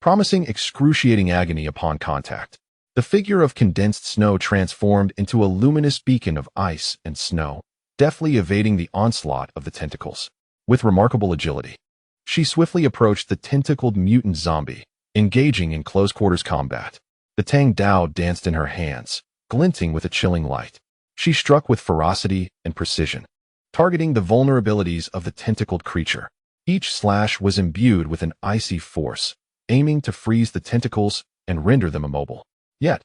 promising excruciating agony upon contact. The figure of Condensed Snow transformed into a luminous beacon of ice and snow, deftly evading the onslaught of the tentacles. With remarkable agility, she swiftly approached the tentacled mutant zombie, engaging in close-quarters combat. The Tang Dao danced in her hands, glinting with a chilling light. She struck with ferocity and precision, targeting the vulnerabilities of the tentacled creature. Each slash was imbued with an icy force, aiming to freeze the tentacles and render them immobile. Yet,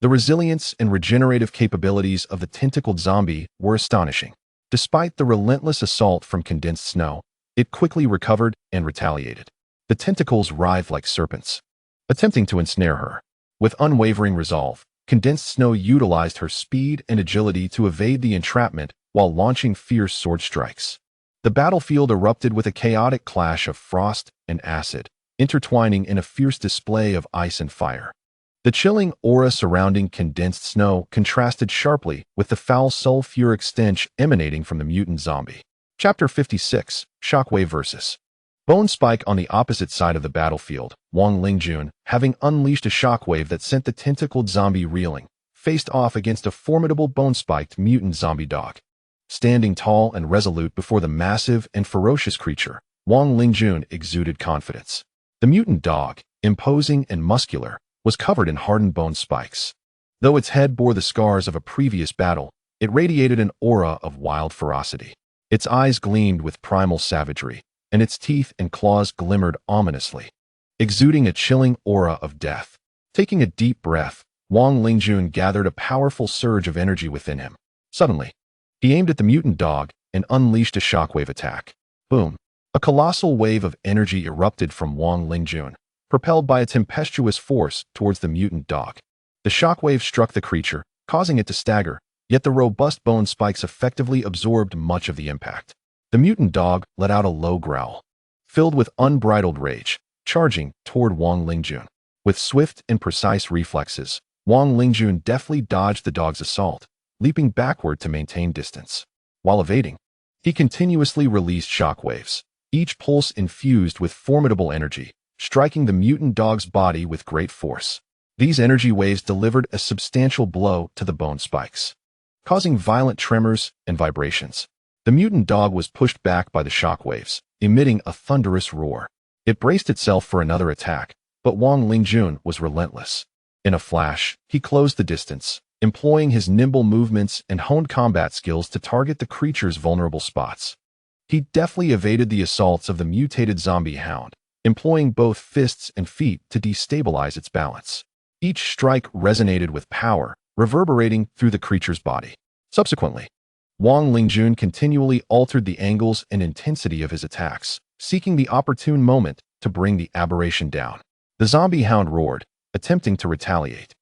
the resilience and regenerative capabilities of the tentacled zombie were astonishing. Despite the relentless assault from Condensed Snow, it quickly recovered and retaliated. The tentacles writhed like serpents, attempting to ensnare her. With unwavering resolve, Condensed Snow utilized her speed and agility to evade the entrapment while launching fierce sword strikes. The battlefield erupted with a chaotic clash of frost and acid, intertwining in a fierce display of ice and fire. The chilling aura surrounding Condensed Snow contrasted sharply with the foul sulfuric stench emanating from the mutant zombie. Chapter 56, Shockwave vs. Bone Spike. On the opposite side of the battlefield, Wang Lingjun, having unleashed a shockwave that sent the tentacled zombie reeling, faced off against a formidable bone-spiked mutant zombie dog. Standing tall and resolute before the massive and ferocious creature, Wang Lingjun exuded confidence. The mutant dog, imposing and muscular, was covered in hardened bone spikes. Though its head bore the scars of a previous battle, it radiated an aura of wild ferocity. Its eyes gleamed with primal savagery, and its teeth and claws glimmered ominously, exuding a chilling aura of death. Taking a deep breath, Wang Lingjun gathered a powerful surge of energy within him. Suddenly, he aimed at the mutant dog and unleashed a shockwave attack. Boom! A colossal wave of energy erupted from Wang Lingjun, propelled by a tempestuous force towards the mutant dog. The shockwave struck the creature, causing it to stagger, yet the robust bone spikes effectively absorbed much of the impact. The mutant dog let out a low growl, filled with unbridled rage, charging toward Wang Lingjun. With swift and precise reflexes, Wang Lingjun deftly dodged the dog's assault, leaping backward to maintain distance. While evading, he continuously released shockwaves, each pulse infused with formidable energy, striking the mutant dog's body with great force. These energy waves delivered a substantial blow to the bone spikes, causing violent tremors and vibrations. The mutant dog was pushed back by the shockwaves, emitting a thunderous roar. It braced itself for another attack, but Wang Lingjun was relentless. In a flash, he closed the distance, employing his nimble movements and honed combat skills to target the creature's vulnerable spots. He deftly evaded the assaults of the mutated zombie hound, employing both fists and feet to destabilize its balance. Each strike resonated with power, reverberating through the creature's body. Subsequently, Wang Lingjun continually altered the angles and intensity of his attacks, seeking the opportune moment to bring the aberration down. The zombie hound roared, attempting to retaliate.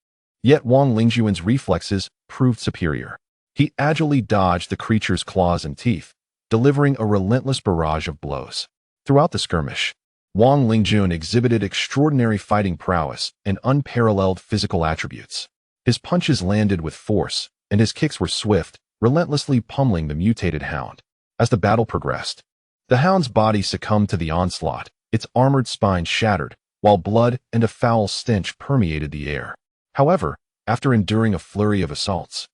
Yet Wang Lingjun's reflexes proved superior. He agilely dodged the creature's claws and teeth, delivering a relentless barrage of blows. Throughout the skirmish, Wang Lingjun exhibited extraordinary fighting prowess and unparalleled physical attributes. His punches landed with force, and his kicks were swift, relentlessly pummeling the mutated hound. As the battle progressed, The hound's body succumbed to the onslaught, its armored spine shattered, while blood and a foul stench permeated the air. However, after enduring a flurry of assaults,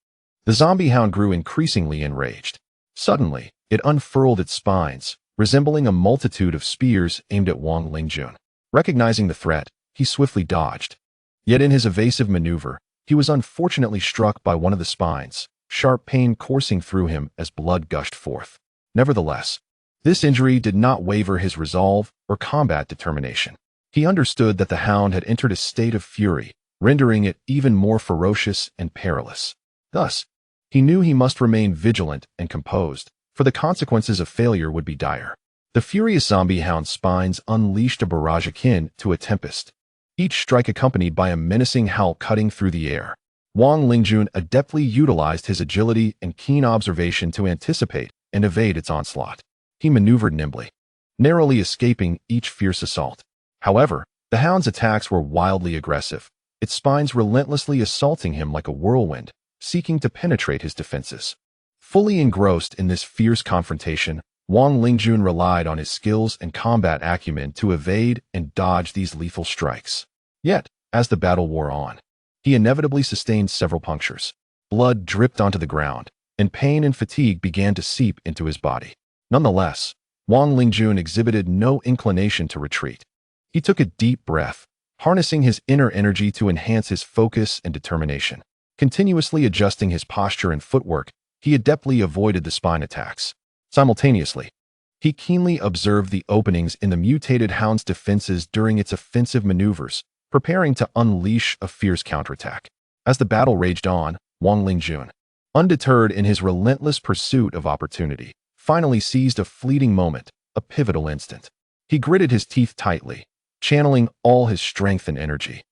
the zombie hound grew increasingly enraged. Suddenly, it unfurled its spines, resembling a multitude of spears aimed at Wang Lingjun. Recognizing the threat, he swiftly dodged. Yet in his evasive maneuver, he was unfortunately struck by one of the spines, sharp pain coursing through him as blood gushed forth. Nevertheless, this injury did not waver his resolve or combat determination. He understood that the hound had entered a state of fury, rendering it even more ferocious and perilous. Thus, he knew he must remain vigilant and composed, for the consequences of failure would be dire. The furious zombie hound's spines unleashed a barrage akin to a tempest, each strike accompanied by a menacing howl cutting through the air. Wang Lingjun adeptly utilized his agility and keen observation to anticipate and evade its onslaught. He maneuvered nimbly, narrowly escaping each fierce assault. However, the hound's attacks were wildly aggressive, its spines relentlessly assaulting him like a whirlwind, seeking to penetrate his defenses. Fully engrossed in this fierce confrontation, Wang Lingjun relied on his skills and combat acumen to evade and dodge these lethal strikes. Yet, as the battle wore on, he inevitably sustained several punctures. Blood dripped onto the ground, and pain and fatigue began to seep into his body. Nonetheless, Wang Lingjun exhibited no inclination to retreat. He took a deep breath, harnessing his inner energy to enhance his focus and determination. Continuously adjusting his posture and footwork, he adeptly avoided the spine attacks. Simultaneously, he keenly observed the openings in the mutated hound's defenses during its offensive maneuvers, preparing to unleash a fierce counterattack. As the battle raged on, Wang Lingjun, undeterred in his relentless pursuit of opportunity, finally seized a fleeting moment, a pivotal instant. He gritted his teeth tightly, channeling all his strength and energy,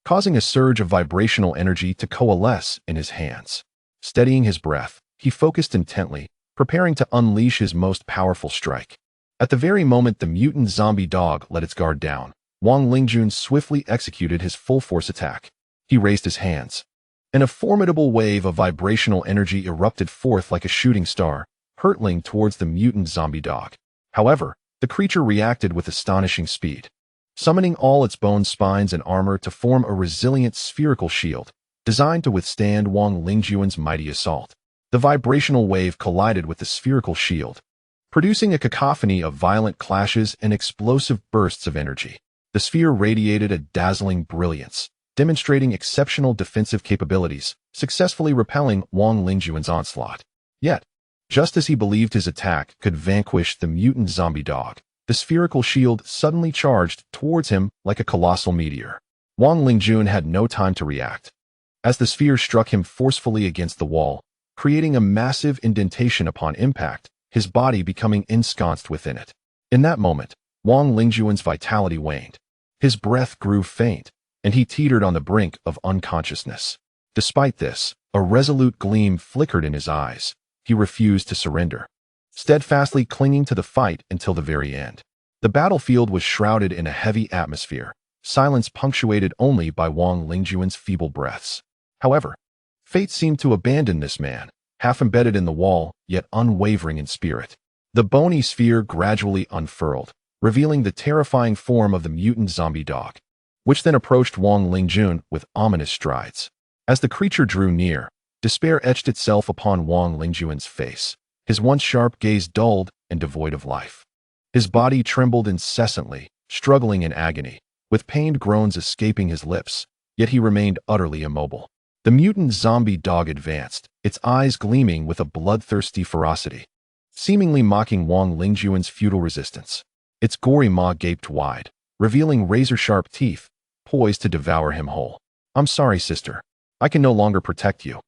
causing a surge of vibrational energy to coalesce in his hands. Steadying his breath, he focused intently, preparing to unleash his most powerful strike. At the very moment the mutant zombie dog let its guard down, Wang Lingjun swiftly executed his full-force attack. He raised his hands, and a formidable wave of vibrational energy erupted forth like a shooting star, hurtling towards the mutant zombie dog. However, the creature reacted with astonishing speed, summoning all its bone spines and armor to form a resilient spherical shield, designed to withstand Wang Lingjun's mighty assault. The vibrational wave collided with the spherical shield, producing a cacophony of violent clashes and explosive bursts of energy. The sphere radiated a dazzling brilliance, demonstrating exceptional defensive capabilities, successfully repelling Wang Lingjun's onslaught. Yet, just as he believed his attack could vanquish the mutant zombie dog, the spherical shield suddenly charged towards him like a colossal meteor. Wang Lingjun had no time to react, as the sphere struck him forcefully against the wall, creating a massive indentation upon impact, his body becoming ensconced within it. In that moment, Wang Lingjun's vitality waned. His breath grew faint, and he teetered on the brink of unconsciousness. Despite this, a resolute gleam flickered in his eyes. He refused to surrender, steadfastly clinging to the fight until the very end. The battlefield was shrouded in a heavy atmosphere, silence punctuated only by Wang Lingjun's feeble breaths. However, fate seemed to abandon this man, half embedded in the wall, yet unwavering in spirit. The bony sphere gradually unfurled, revealing the terrifying form of the mutant zombie dog, which then approached Wang Lingjun with ominous strides. As the creature drew near, despair etched itself upon Wang Lingjun's face. His once sharp gaze dulled and devoid of life. His body trembled incessantly, struggling in agony, with pained groans escaping his lips, yet he remained utterly immobile. The mutant zombie dog advanced, its eyes gleaming with a bloodthirsty ferocity, seemingly mocking Wang Lingjun's futile resistance. Its gory maw gaped wide, revealing razor-sharp teeth, poised to devour him whole. "I'm sorry, sister. I can no longer protect you,"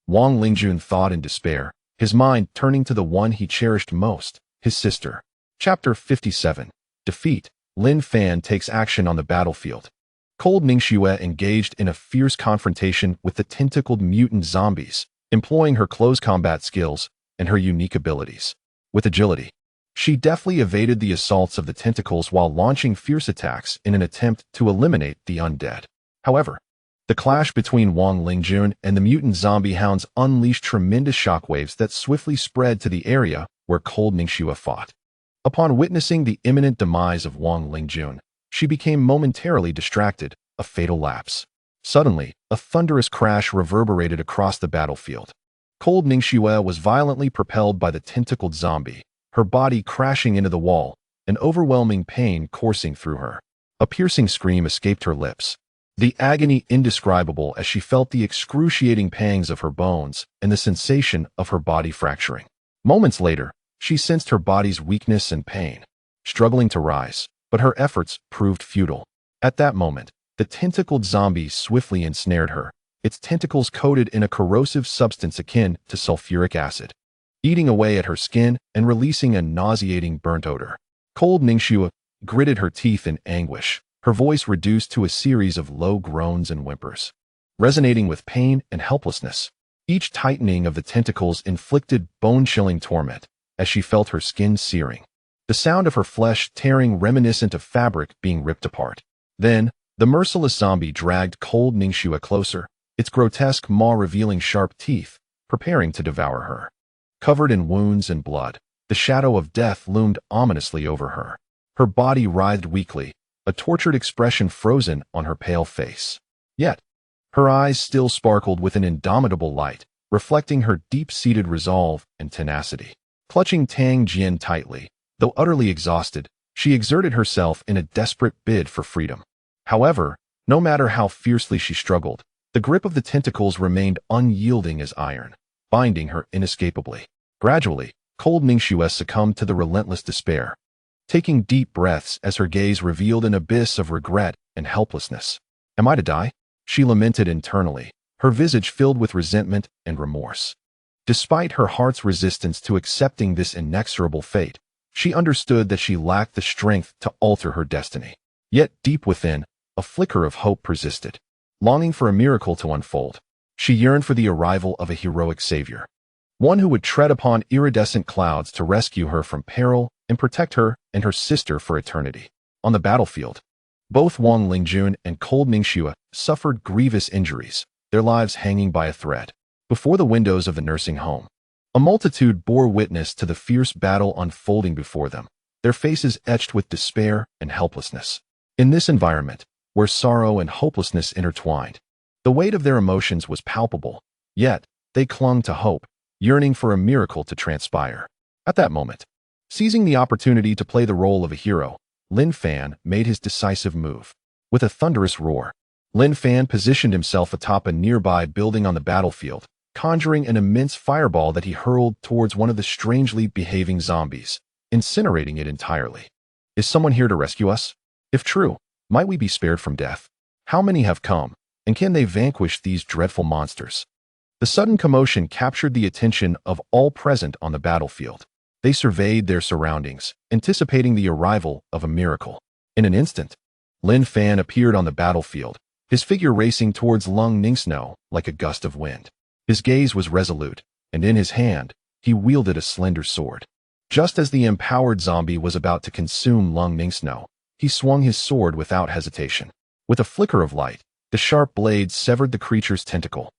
Wang Lingjun thought in despair, his mind turning to the one he cherished most, his sister. Chapter 57. Defeat. Lin Fan takes action on the battlefield. Cold Ningxue engaged in a fierce confrontation with the tentacled mutant zombies, employing her close combat skills and her unique abilities. With agility, she deftly evaded the assaults of the tentacles while launching fierce attacks in an attempt to eliminate the undead. However, the clash between Wang Lingjun and the mutant zombie hounds unleashed tremendous shockwaves that swiftly spread to the area where Cold Ningxue fought. Upon witnessing the imminent demise of Wang Lingjun, she became momentarily distracted, a fatal lapse. Suddenly, a thunderous crash reverberated across the battlefield. Cold Ningxue was violently propelled by the tentacled zombie, her body crashing into the wall, an overwhelming pain coursing through her. A piercing scream escaped her lips, the agony indescribable as she felt the excruciating pangs of her bones and the sensation of her body fracturing. Moments later, she sensed her body's weakness and pain, struggling to rise, but her efforts proved futile. At that moment, the tentacled zombie swiftly ensnared her, its tentacles coated in a corrosive substance akin to sulfuric acid, eating away at her skin and releasing a nauseating burnt odor. Cold Ningxue gritted her teeth in anguish, her voice reduced to a series of low groans and whimpers, resonating with pain and helplessness. Each tightening of the tentacles inflicted bone-chilling torment as she felt her skin searing, the sound of her flesh tearing reminiscent of fabric being ripped apart. Then, the merciless zombie dragged Cold Ningxue closer, its grotesque maw revealing sharp teeth, preparing to devour her. Covered in wounds and blood, the shadow of death loomed ominously over her. Her body writhed weakly, a tortured expression frozen on her pale face. Yet, her eyes still sparkled with an indomitable light, reflecting her deep-seated resolve and tenacity. Clutching Tang Jian tightly, though utterly exhausted, she exerted herself in a desperate bid for freedom. However, no matter how fiercely she struggled, the grip of the tentacles remained unyielding as iron, binding her inescapably. Gradually, Cold Ningxue succumbed to the relentless despair, taking deep breaths as her gaze revealed an abyss of regret and helplessness. Am I to die? She lamented internally, her visage filled with resentment and remorse. Despite her heart's resistance to accepting this inexorable fate, she understood that she lacked the strength to alter her destiny. Yet deep within, a flicker of hope persisted. Longing for a miracle to unfold, she yearned for the arrival of a heroic savior, one who would tread upon iridescent clouds to rescue her from peril and protect her and her sister for eternity. On the battlefield, both Wang Lingjun and Cold Ningxue suffered grievous injuries, their lives hanging by a thread. Before the windows of the nursing home, a multitude bore witness to the fierce battle unfolding before them, their faces etched with despair and helplessness. In this environment, where sorrow and hopelessness intertwined, the weight of their emotions was palpable, yet they clung to hope, yearning for a miracle to transpire. At that moment, seizing the opportunity to play the role of a hero, Lin Fan made his decisive move. With a thunderous roar, Lin Fan positioned himself atop a nearby building on the battlefield, conjuring an immense fireball that he hurled towards one of the strangely behaving zombies, incinerating it entirely. Is someone here to rescue us? If true, might we be spared from death? How many have come, and can they vanquish these dreadful monsters? The sudden commotion captured the attention of all present on the battlefield. They surveyed their surroundings, anticipating the arrival of a miracle. In an instant, Lin Fan appeared on the battlefield, his figure racing towards Lung Ningxue like a gust of wind. His gaze was resolute, and in his hand, he wielded a slender sword. Just as the empowered zombie was about to consume Lung Ningxue, he swung his sword without hesitation. With a flicker of light, the sharp blade severed the creature's tentacle.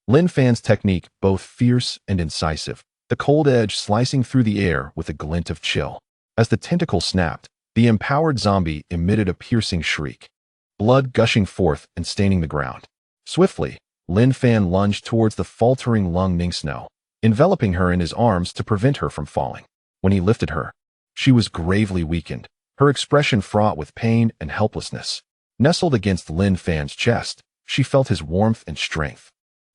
Lin Fan's technique both fierce and incisive, the cold edge slicing through the air with a glint of chill. As the tentacle snapped, the empowered zombie emitted a piercing shriek, blood gushing forth and staining the ground. Swiftly, Lin Fan lunged towards the faltering Lung Ningxue, enveloping her in his arms to prevent her from falling. When he lifted her, she was gravely weakened, her expression fraught with pain and helplessness. Nestled against Lin Fan's chest, she felt his warmth and strength,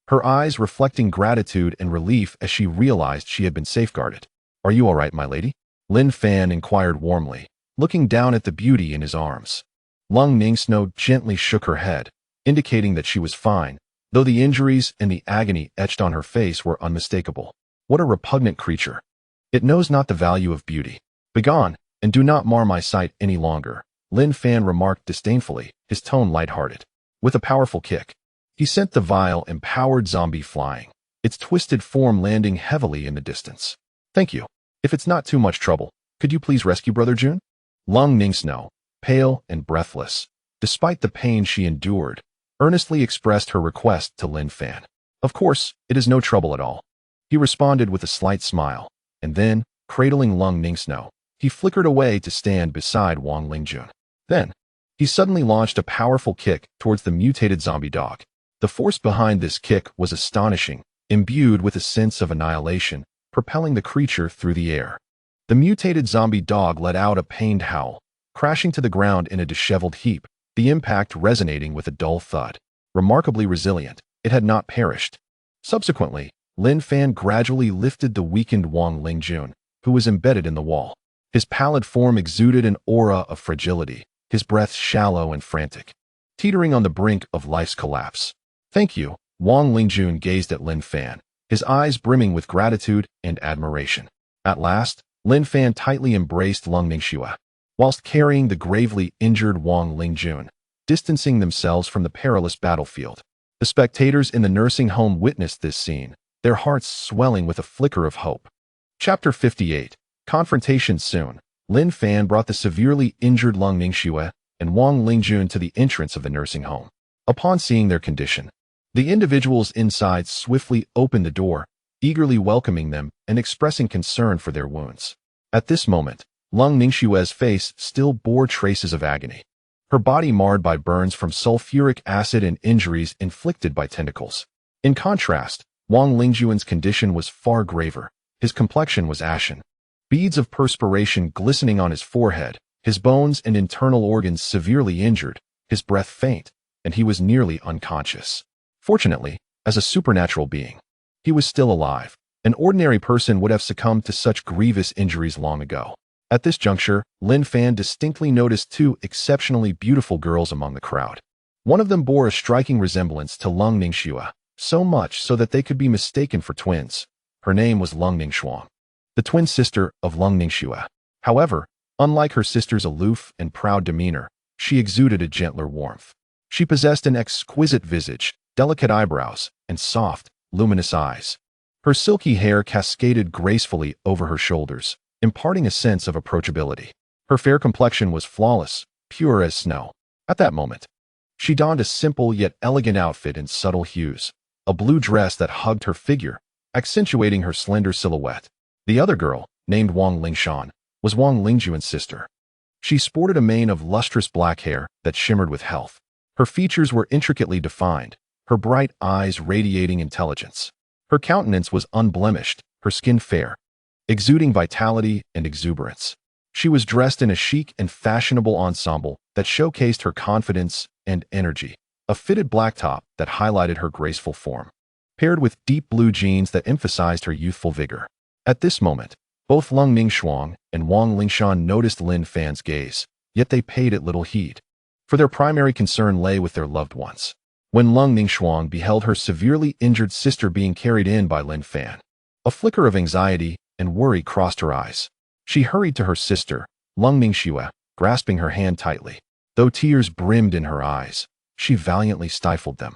her eyes reflecting gratitude and relief as she realized she had been safeguarded. Are you all right, my lady? Lin Fan inquired warmly, looking down at the beauty in his arms. Lung Ningxue gently shook her head, indicating that she was fine, though the injuries and the agony etched on her face were unmistakable. What a repugnant creature! It knows not the value of beauty. Begone, and do not mar my sight any longer, Lin Fan remarked disdainfully, his tone lighthearted. With a powerful kick, he sent the vile, empowered zombie flying, its twisted form landing heavily in the distance. Thank you. If it's not too much trouble, could you please rescue Brother Jun? Lung Ningxue, pale and breathless, despite the pain she endured, earnestly expressed her request to Lin Fan. Of course, it is no trouble at all. He responded with a slight smile, and then, cradling Lung Ningxue, He flickered away to stand beside Wang Lingjun. Then, he suddenly launched a powerful kick towards the mutated zombie dog. The force behind this kick was astonishing, imbued with a sense of annihilation, propelling the creature through the air. The mutated zombie dog let out a pained howl, crashing to the ground in a disheveled heap, the impact resonating with a dull thud. Remarkably resilient, it had not perished. Subsequently, Lin Fan gradually lifted the weakened Wang Lingjun, who was embedded in the wall. His pallid form exuded an aura of fragility, his breath shallow and frantic, teetering on the brink of life's collapse. "Thank you," Wang Lingjun gazed at Lin Fan, his eyes brimming with gratitude and admiration. At last, Lin Fan tightly embraced Lung Ningxue, whilst carrying the gravely injured Wang Lingjun, distancing themselves from the perilous battlefield. The spectators in the nursing home witnessed this scene, their hearts swelling with a flicker of hope. Chapter 58. Confrontation soon. Lin Fan brought the severely injured Lung Ningxue and Wang Lingjun to the entrance of the nursing home. Upon seeing their condition, the individuals inside swiftly opened the door, eagerly welcoming them and expressing concern for their wounds. At this moment, Lung Ningxue's face still bore traces of agony, her body marred by burns from sulfuric acid and injuries inflicted by tentacles. In contrast, Wang Lingjun's condition was far graver. His complexion was ashen, beads of perspiration glistening on his forehead, his bones and internal organs severely injured, his breath faint, and he was nearly unconscious. Fortunately, as a supernatural being, he was still alive. An ordinary person would have succumbed to such grievous injuries long ago. At this juncture, Lin Fan distinctly noticed two exceptionally beautiful girls among the crowd. One of them bore a striking resemblance to Lung Ningxue, so much so that they could be mistaken for twins. Her name was Lung Ningxuang, the twin sister of Lung Ningxue. However, unlike her sister's aloof and proud demeanor, she exuded a gentler warmth. She possessed an exquisite visage, delicate eyebrows, and soft, luminous eyes. Her silky hair cascaded gracefully over her shoulders, imparting a sense of approachability. Her fair complexion was flawless, pure as snow. At that moment, she donned a simple yet elegant outfit in subtle hues, a blue dress that hugged her figure, accentuating her slender silhouette. The other girl, named Wang Lingshan, was Wang Lingjun's sister. She sported a mane of lustrous black hair that shimmered with health. Her features were intricately defined, her bright eyes radiating intelligence. Her countenance was unblemished, her skin fair, exuding vitality and exuberance. She was dressed in a chic and fashionable ensemble that showcased her confidence and energy, a fitted black top that highlighted her graceful form, paired with deep blue jeans that emphasized her youthful vigor. At this moment, both Lung Ningxuang and Wang Lingshan noticed Lin Fan's gaze, yet they paid it little heed, for their primary concern lay with their loved ones. When Lung Ningxuang beheld her severely injured sister being carried in by Lin Fan, a flicker of anxiety and worry crossed her eyes. She hurried to her sister, Lung Ningxue, grasping her hand tightly. Though tears brimmed in her eyes, she valiantly stifled them,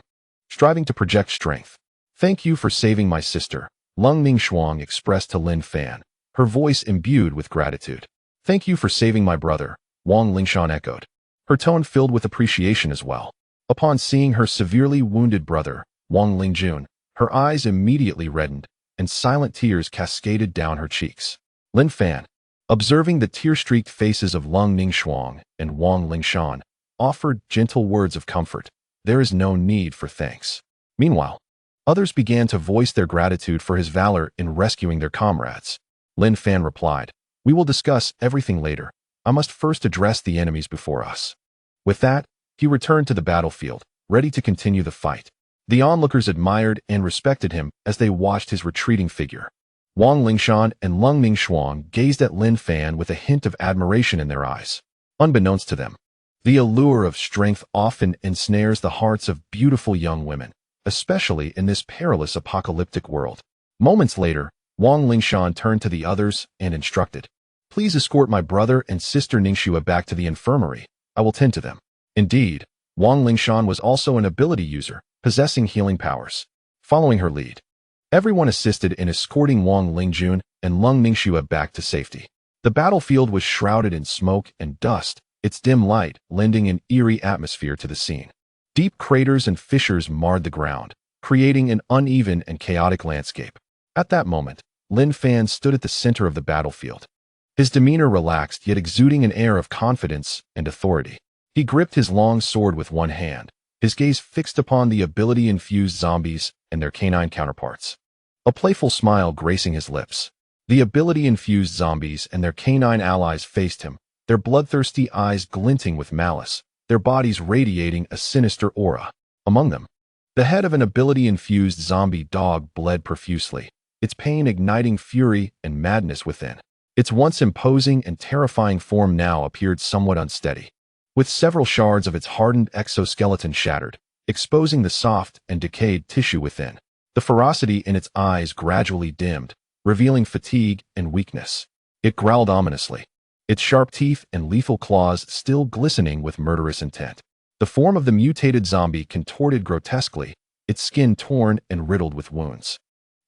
striving to project strength. "Thank you for saving my sister," Lung Ningxuang expressed to Lin Fan, her voice imbued with gratitude. "Thank you for saving my brother," Wang Lingshan echoed, her tone filled with appreciation as well. Upon seeing her severely wounded brother, Wang Lingjun, her eyes immediately reddened, and silent tears cascaded down her cheeks. Lin Fan, observing the tear-streaked faces of Lung Ningxuang and Wang Lingshan, offered gentle words of comfort. "There is no need for thanks." Meanwhile, others began to voice their gratitude for his valor in rescuing their comrades. Lin Fan replied, "We will discuss everything later. I must first address the enemies before us." With that, he returned to the battlefield, ready to continue the fight. The onlookers admired and respected him as they watched his retreating figure. Wang Lingshan and Lung Ningxuang gazed at Lin Fan with a hint of admiration in their eyes. Unbeknownst to them, the allure of strength often ensnares the hearts of beautiful young women, especially in this perilous apocalyptic world. Moments later, Wang Lingshan turned to the others and instructed, "Please escort my brother and sister Ningxue back to the infirmary. I will tend to them." Indeed, Wang Lingshan was also an ability user, possessing healing powers. Following her lead, everyone assisted in escorting Wang Lingjun and Lung Ningxue back to safety. The battlefield was shrouded in smoke and dust, its dim light lending an eerie atmosphere to the scene. Deep craters and fissures marred the ground, creating an uneven and chaotic landscape. At that moment, Lin Fan stood at the center of the battlefield, His demeanor relaxed, yet exuding an air of confidence and authority. He gripped his long sword with one hand, his gaze fixed upon the ability-infused zombies and their canine counterparts. A playful smile gracing his lips. The ability-infused zombies and their canine allies faced him, their bloodthirsty eyes glinting with malice, their bodies radiating a sinister aura. Among them, the head of an ability-infused zombie dog bled profusely, its pain igniting fury and madness within. Its once imposing and terrifying form now appeared somewhat unsteady, with several shards of its hardened exoskeleton shattered, exposing the soft and decayed tissue within. The ferocity in its eyes gradually dimmed, revealing fatigue and weakness. It growled ominously, its sharp teeth and lethal claws still glistening with murderous intent. The form of the mutated zombie contorted grotesquely, its skin torn and riddled with wounds,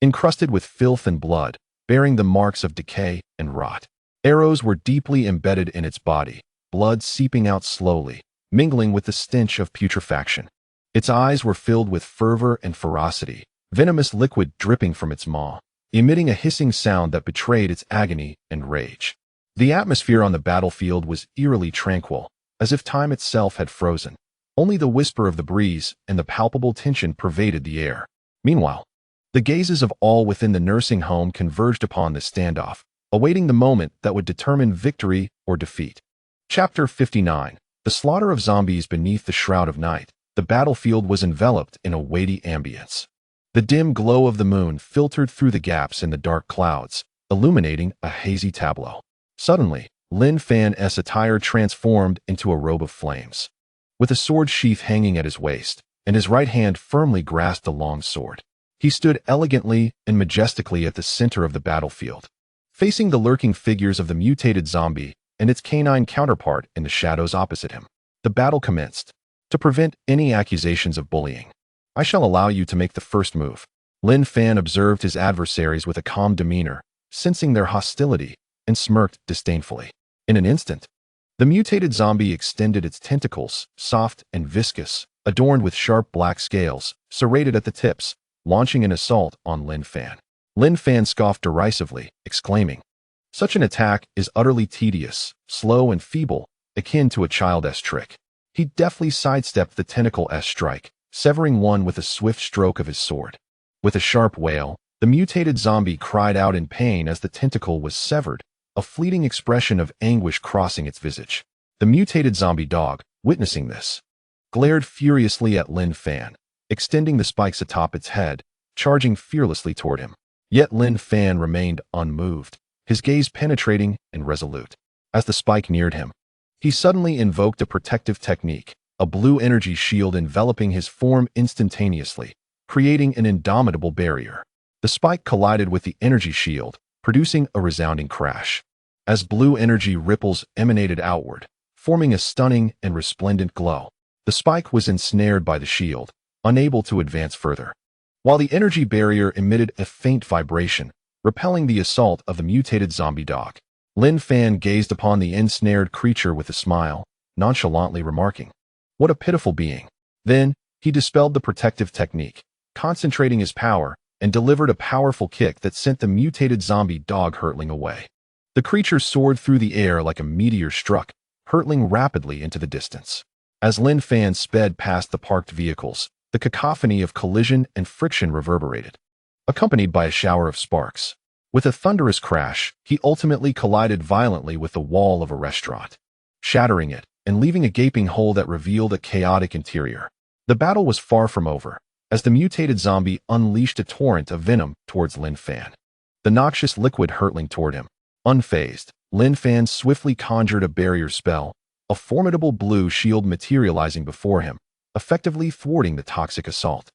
encrusted with filth and blood, bearing the marks of decay and rot. Arrows were deeply embedded in its body, blood seeping out slowly, mingling with the stench of putrefaction. Its eyes were filled with fervor and ferocity, venomous liquid dripping from its maw, emitting a hissing sound that betrayed its agony and rage. The atmosphere on the battlefield was eerily tranquil, as if time itself had frozen. Only the whisper of the breeze and the palpable tension pervaded the air. Meanwhile, the gazes of all within the nursing home converged upon the standoff, awaiting the moment that would determine victory or defeat. Chapter 59. The slaughter of zombies beneath the shroud of night. The battlefield was enveloped in a weighty ambience. The dim glow of the moon filtered through the gaps in the dark clouds, illuminating a hazy tableau. Suddenly, Lin Fan's attire transformed into a robe of flames. With a sword sheath hanging at his waist, and his right hand firmly grasped a long sword, he stood elegantly and majestically at the center of the battlefield, facing the lurking figures of the mutated zombie and its canine counterpart in the shadows opposite him. The battle commenced. To prevent any accusations of bullying, I shall allow you to make the first move. Lin Fan observed his adversaries with a calm demeanor, sensing their hostility, and smirked disdainfully. In an instant, the mutated zombie extended its tentacles, soft and viscous, adorned with sharp black scales, serrated at the tips, launching an assault on Lin Fan. Lin Fan scoffed derisively, exclaiming, "Such an attack is utterly tedious, slow and feeble, akin to a child's trick." He deftly sidestepped the tentacle-esque strike, severing one with a swift stroke of his sword. With a sharp wail, the mutated zombie cried out in pain as the tentacle was severed, a fleeting expression of anguish crossing its visage. The mutated zombie dog, witnessing this, glared furiously at Lin Fan, extending the spikes atop its head, charging fearlessly toward him. Yet Lin Fan remained unmoved, his gaze penetrating and resolute. As the spike neared him, he suddenly invoked a protective technique, a blue energy shield enveloping his form instantaneously, creating an indomitable barrier. The spike collided with the energy shield, producing a resounding crash. As blue energy ripples emanated outward, forming a stunning and resplendent glow, the spike was ensnared by the shield, unable to advance further, while the energy barrier emitted a faint vibration, repelling the assault of the mutated zombie dog. Lin Fan gazed upon the ensnared creature with a smile, nonchalantly remarking, "What a pitiful being." Then, he dispelled the protective technique, concentrating his power, and delivered a powerful kick that sent the mutated zombie dog hurtling away. The creature soared through the air like a meteor struck, hurtling rapidly into the distance. As Lin Fan sped past the parked vehicles, the cacophony of collision and friction reverberated, accompanied by a shower of sparks. With a thunderous crash, he ultimately collided violently with the wall of a restaurant, shattering it and leaving a gaping hole that revealed a chaotic interior. The battle was far from over, as the mutated zombie unleashed a torrent of venom towards Lin Fan, the noxious liquid hurtling toward him. Unfazed, Lin Fan swiftly conjured a barrier spell, a formidable blue shield materializing before him, effectively thwarting the toxic assault.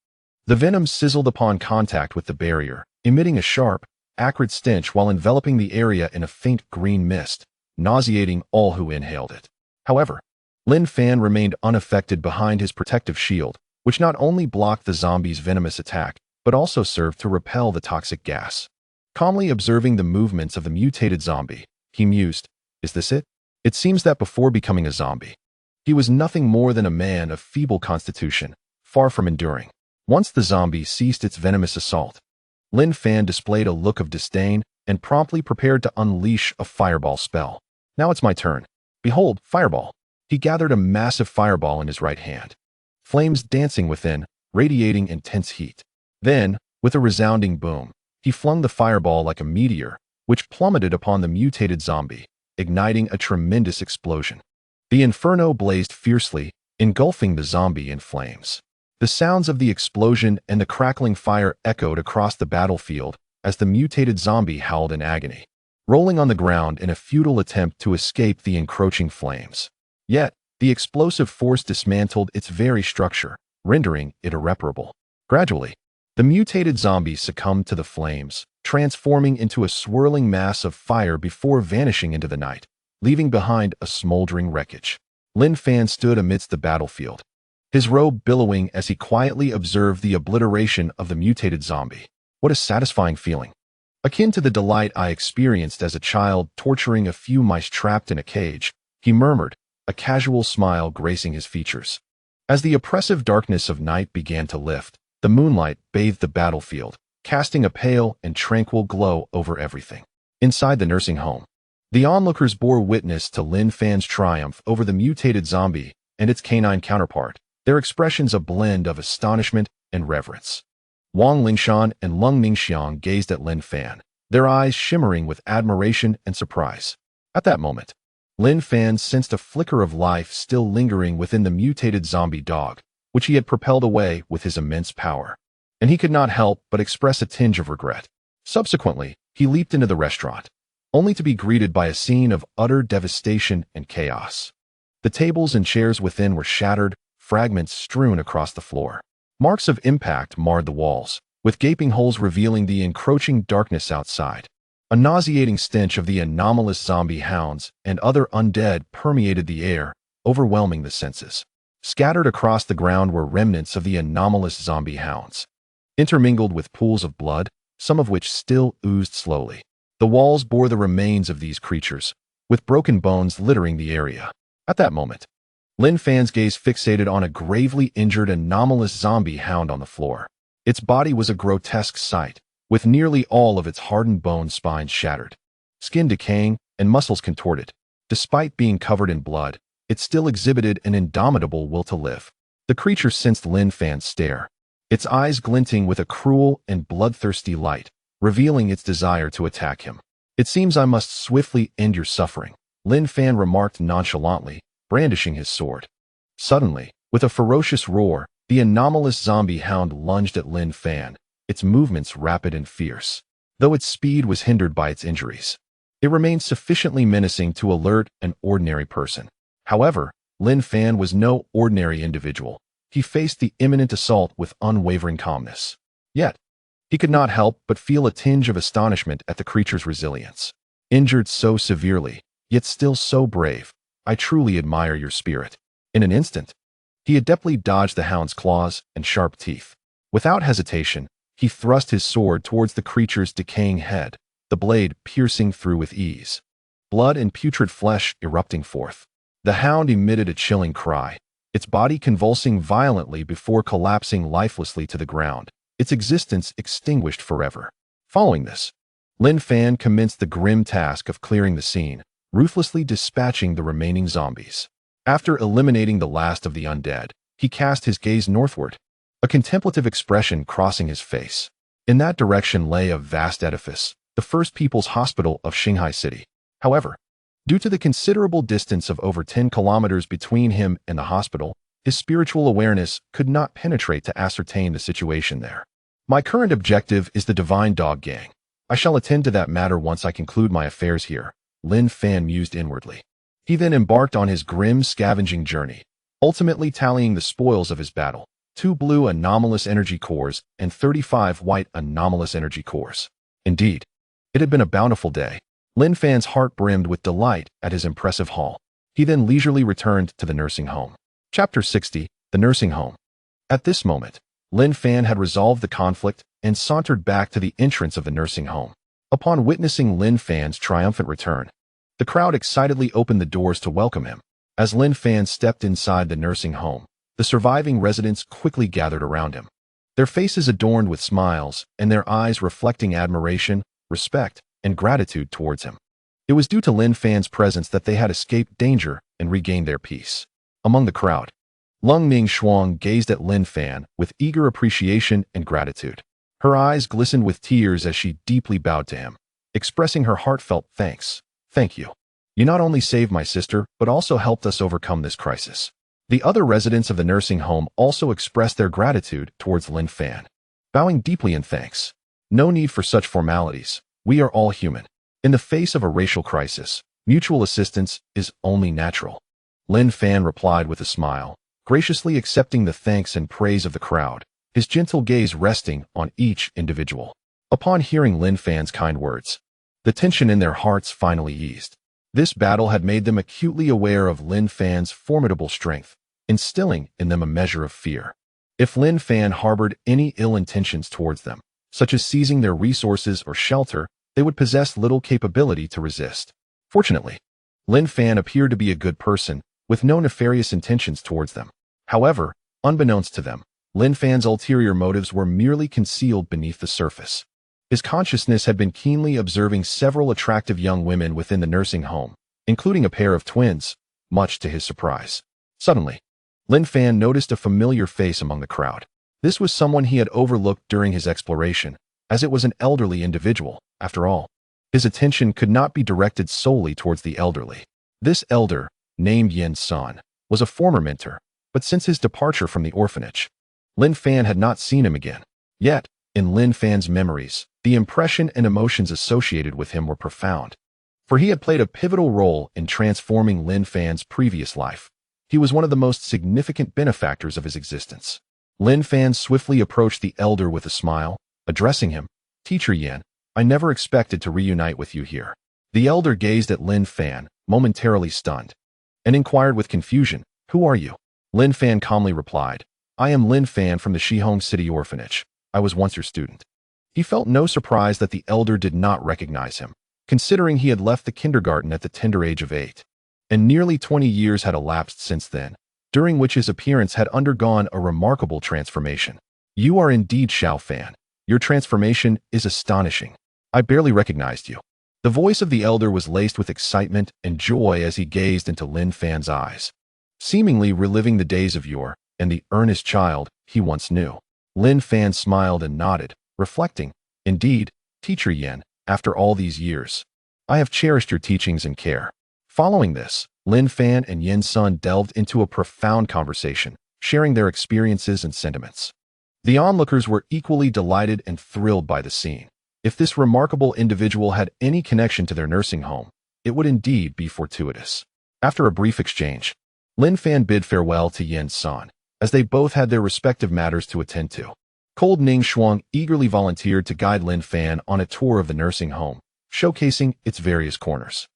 The venom sizzled upon contact with the barrier, emitting a sharp, acrid stench while enveloping the area in a faint green mist, nauseating all who inhaled it. However, Lin Fan remained unaffected behind his protective shield, which not only blocked the zombie's venomous attack, but also served to repel the toxic gas. Calmly observing the movements of the mutated zombie, he mused, "Is this it? It seems that before becoming a zombie, he was nothing more than a man of feeble constitution, far from enduring." Once the zombie ceased its venomous assault, Lin Fan displayed a look of disdain, and promptly prepared to unleash a fireball spell. Now it's my turn. Behold, fireball. He gathered a massive fireball in his right hand. Flames dancing within, radiating intense heat. Then, with a resounding boom, he flung the fireball like a meteor, which plummeted upon the mutated zombie, igniting a tremendous explosion. The inferno blazed fiercely, engulfing the zombie in flames. The sounds of the explosion and the crackling fire echoed across the battlefield as the mutated zombie howled in agony, rolling on the ground in a futile attempt to escape the encroaching flames. Yet, the explosive force dismantled its very structure, rendering it irreparable. Gradually, the mutated zombie succumbed to the flames, transforming into a swirling mass of fire before vanishing into the night, leaving behind a smoldering wreckage. Lin Fan stood amidst the battlefield, his robe billowing as he quietly observed the obliteration of the mutated zombie. What a satisfying feeling. Akin to the delight I experienced as a child torturing a few mice trapped in a cage, he murmured, a casual smile gracing his features. As the oppressive darkness of night began to lift, the moonlight bathed the battlefield, casting a pale and tranquil glow over everything. Inside the nursing home, the onlookers bore witness to Lin Fan's triumph over the mutated zombie and its canine counterpart, their expressions a blend of astonishment and reverence. Wang Lingshan and Lung Ningxiang gazed at Lin Fan, their eyes shimmering with admiration and surprise. At that moment, Lin Fan sensed a flicker of life still lingering within the mutated zombie dog, which he had propelled away with his immense power. And he could not help but express a tinge of regret. Subsequently, he leaped into the restaurant, only to be greeted by a scene of utter devastation and chaos. The tables and chairs within were shattered, fragments strewn across the floor. Marks of impact marred the walls, with gaping holes revealing the encroaching darkness outside. A nauseating stench of the anomalous zombie hounds and other undead permeated the air, overwhelming the senses. Scattered across the ground were remnants of the anomalous zombie hounds, intermingled with pools of blood, some of which still oozed slowly. The walls bore the remains of these creatures, with broken bones littering the area. At that moment, Lin Fan's gaze fixated on a gravely injured anomalous zombie hound on the floor. Its body was a grotesque sight, with nearly all of its hardened bone spines shattered, skin decaying, and muscles contorted. Despite being covered in blood, it still exhibited an indomitable will to live. The creature sensed Lin Fan's stare, its eyes glinting with a cruel and bloodthirsty light, revealing its desire to attack him. "It seems I must swiftly end your suffering," Lin Fan remarked nonchalantly, brandishing his sword. Suddenly, with a ferocious roar, the anomalous zombie hound lunged at Lin Fan, its movements rapid and fierce. Though its speed was hindered by its injuries, it remained sufficiently menacing to alert an ordinary person. However, Lin Fan was no ordinary individual. He faced the imminent assault with unwavering calmness. Yet, he could not help but feel a tinge of astonishment at the creature's resilience. "Injured so severely, yet still so brave. I truly admire your spirit." In an instant, he adeptly dodged the hound's claws and sharp teeth. Without hesitation, he thrust his sword towards the creature's decaying head, the blade piercing through with ease, blood and putrid flesh erupting forth. The hound emitted a chilling cry, its body convulsing violently before collapsing lifelessly to the ground, its existence extinguished forever. Following this, Lin Fan commenced the grim task of clearing the scene, ruthlessly dispatching the remaining zombies. After eliminating the last of the undead, he cast his gaze northward, a contemplative expression crossing his face. In that direction lay a vast edifice, the First People's Hospital of Shanghai City. However, due to the considerable distance of over 10 kilometers between him and the hospital, his spiritual awareness could not penetrate to ascertain the situation there. "My current objective is the Divine Dog Gang. I shall attend to that matter once I conclude my affairs here," Lin Fan mused inwardly. He then embarked on his grim scavenging journey, ultimately tallying the spoils of his battle: 2 blue anomalous energy cores and 35 white anomalous energy cores. Indeed, it had been a bountiful day. Lin Fan's heart brimmed with delight at his impressive haul. He then leisurely returned to the nursing home. Chapter 60, The Nursing Home. At this moment, Lin Fan had resolved the conflict and sauntered back to the entrance of the nursing home. Upon witnessing Lin Fan's triumphant return, the crowd excitedly opened the doors to welcome him. As Lin Fan stepped inside the nursing home, the surviving residents quickly gathered around him, their faces adorned with smiles and their eyes reflecting admiration, respect, and gratitude towards him. It was due to Lin Fan's presence that they had escaped danger and regained their peace. Among the crowd, Lung Ming Shuang gazed at Lin Fan with eager appreciation and gratitude. Her eyes glistened with tears as she deeply bowed to him, expressing her heartfelt thanks. Thank you. You not only saved my sister, but also helped us overcome this crisis. The other residents of the nursing home also expressed their gratitude towards Lin Fan, bowing deeply in thanks. No need for such formalities. We are all human. In the face of a racial crisis, mutual assistance is only natural. Lin Fan replied with a smile, graciously accepting the thanks and praise of the crowd, his gentle gaze resting on each individual. Upon hearing Lin Fan's kind words, the tension in their hearts finally eased. This battle had made them acutely aware of Lin Fan's formidable strength, instilling in them a measure of fear. If Lin Fan harbored any ill intentions towards them, such as seizing their resources or shelter, they would possess little capability to resist. Fortunately, Lin Fan appeared to be a good person, with no nefarious intentions towards them. However, unbeknownst to them, Lin Fan's ulterior motives were merely concealed beneath the surface. His consciousness had been keenly observing several attractive young women within the nursing home, including a pair of twins, much to his surprise. Suddenly, Lin Fan noticed a familiar face among the crowd. This was someone he had overlooked during his exploration, as it was an elderly individual, after all. His attention could not be directed solely towards the elderly. This elder, named Yin San, was a former mentor, but since his departure from the orphanage, Lin Fan had not seen him again. Yet, in Lin Fan's memories, the impression and emotions associated with him were profound. For he had played a pivotal role in transforming Lin Fan's previous life. He was one of the most significant benefactors of his existence. Lin Fan swiftly approached the elder with a smile, addressing him, "Teacher Yin, I never expected to reunite with you here." The elder gazed at Lin Fan, momentarily stunned, and inquired with confusion, "Who are you?" Lin Fan calmly replied, "I am Lin Fan from the Shihong City Orphanage. I was once your student." He felt no surprise that the elder did not recognize him, considering he had left the kindergarten at the tender age of 8. And nearly 20 years had elapsed since then, during which his appearance had undergone a remarkable transformation. "You are indeed Xiao Fan. Your transformation is astonishing. I barely recognized you." The voice of the elder was laced with excitement and joy as he gazed into Lin Fan's eyes, seemingly reliving the days of yore and the earnest child he once knew. Lin Fan smiled and nodded, reflecting, "Indeed, Teacher Yin, after all these years, I have cherished your teachings and care." Following this, Lin Fan and Yin Sun delved into a profound conversation, sharing their experiences and sentiments. The onlookers were equally delighted and thrilled by the scene. If this remarkable individual had any connection to their nursing home, it would indeed be fortuitous. After a brief exchange, Lin Fan bid farewell to Yin Sun, as they both had their respective matters to attend to. Cold Ning Shuang eagerly volunteered to guide Lin Fan on a tour of the nursing home, showcasing its various corners.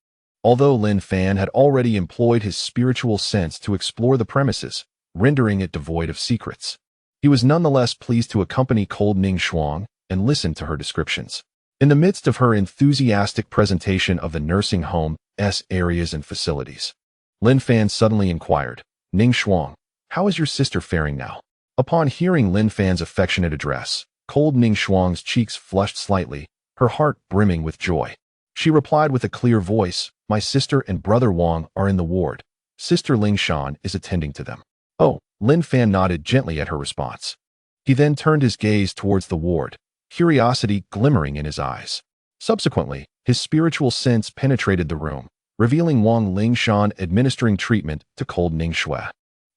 Although Lin Fan had already employed his spiritual sense to explore the premises, rendering it devoid of secrets, he was nonetheless pleased to accompany Cold Ning Shuang and listen to her descriptions. In the midst of her enthusiastic presentation of the nursing home's areas and facilities, Lin Fan suddenly inquired, "Ning Shuang, how is your sister faring now?" Upon hearing Lin Fan's affectionate address, Cold Ning Shuang's cheeks flushed slightly, her heart brimming with joy. She replied with a clear voice, "My sister and brother Wang are in the ward. Sister Ling Shan is attending to them." "Oh," Lin Fan nodded gently at her response. He then turned his gaze towards the ward, curiosity glimmering in his eyes. Subsequently, his spiritual sense penetrated the room, revealing Wang Lingshan administering treatment to Cold Ning Shui,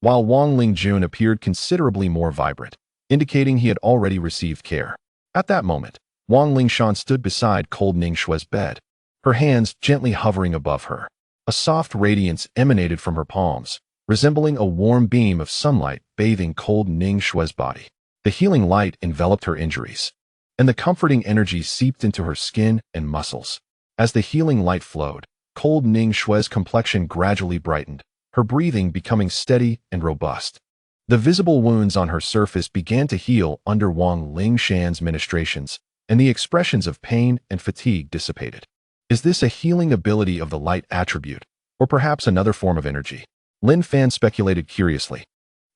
while Wang Lingjun appeared considerably more vibrant, indicating he had already received care. At that moment, Wang Lingshan stood beside Cold Ning Shui's bed, her hands gently hovering above her. A soft radiance emanated from her palms, resembling a warm beam of sunlight bathing Cold Ning Shui's body. The healing light enveloped her injuries, and the comforting energy seeped into her skin and muscles. As the healing light flowed, Cold Ning Shui's complexion gradually brightened, her breathing becoming steady and robust. The visible wounds on her surface began to heal under Wang Lingshan's ministrations, and the expressions of pain and fatigue dissipated. Is this a healing ability of the light attribute, or perhaps another form of energy? Lin Fan speculated curiously.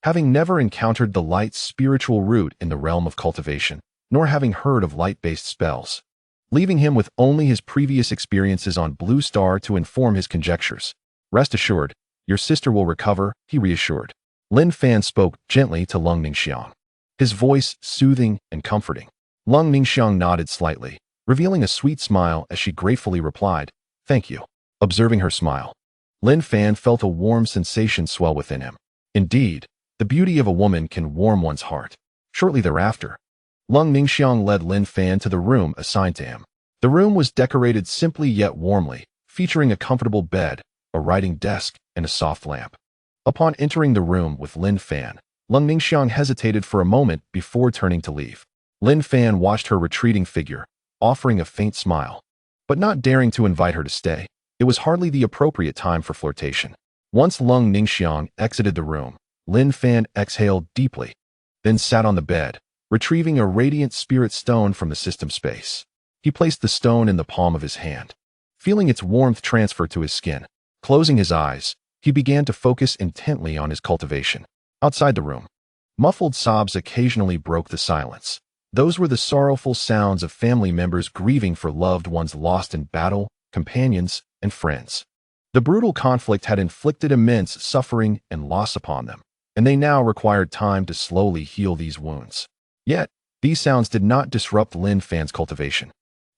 Having never encountered the light's spiritual root in the realm of cultivation, nor having heard of light-based spells, leaving him with only his previous experiences on Blue Star to inform his conjectures. Rest assured, your sister will recover, he reassured. Lin Fan spoke gently to Lung Ningxiang, his voice soothing and comforting. Lung Ningxiang nodded slightly, revealing a sweet smile as she gratefully replied, "Thank you." Observing her smile, Lin Fan felt a warm sensation swell within him. Indeed, the beauty of a woman can warm one's heart. Shortly thereafter, Lung Ningxiang led Lin Fan to the room assigned to him. The room was decorated simply yet warmly, featuring a comfortable bed, a writing desk, and a soft lamp. Upon entering the room with Lin Fan, Lung Ningxiang hesitated for a moment before turning to leave. Lin Fan watched her retreating figure, offering a faint smile, but not daring to invite her to stay. It was hardly the appropriate time for flirtation. Once Lung Ningxiang exited the room, Lin Fan exhaled deeply, then sat on the bed, retrieving a radiant spirit stone from the system space. He placed the stone in the palm of his hand, feeling its warmth transfer to his skin. Closing his eyes, he began to focus intently on his cultivation. Outside the room, muffled sobs occasionally broke the silence. Those were the sorrowful sounds of family members grieving for loved ones lost in battle, companions, and friends. The brutal conflict had inflicted immense suffering and loss upon them, and they now required time to slowly heal these wounds. Yet, these sounds did not disrupt Lin Fan's cultivation,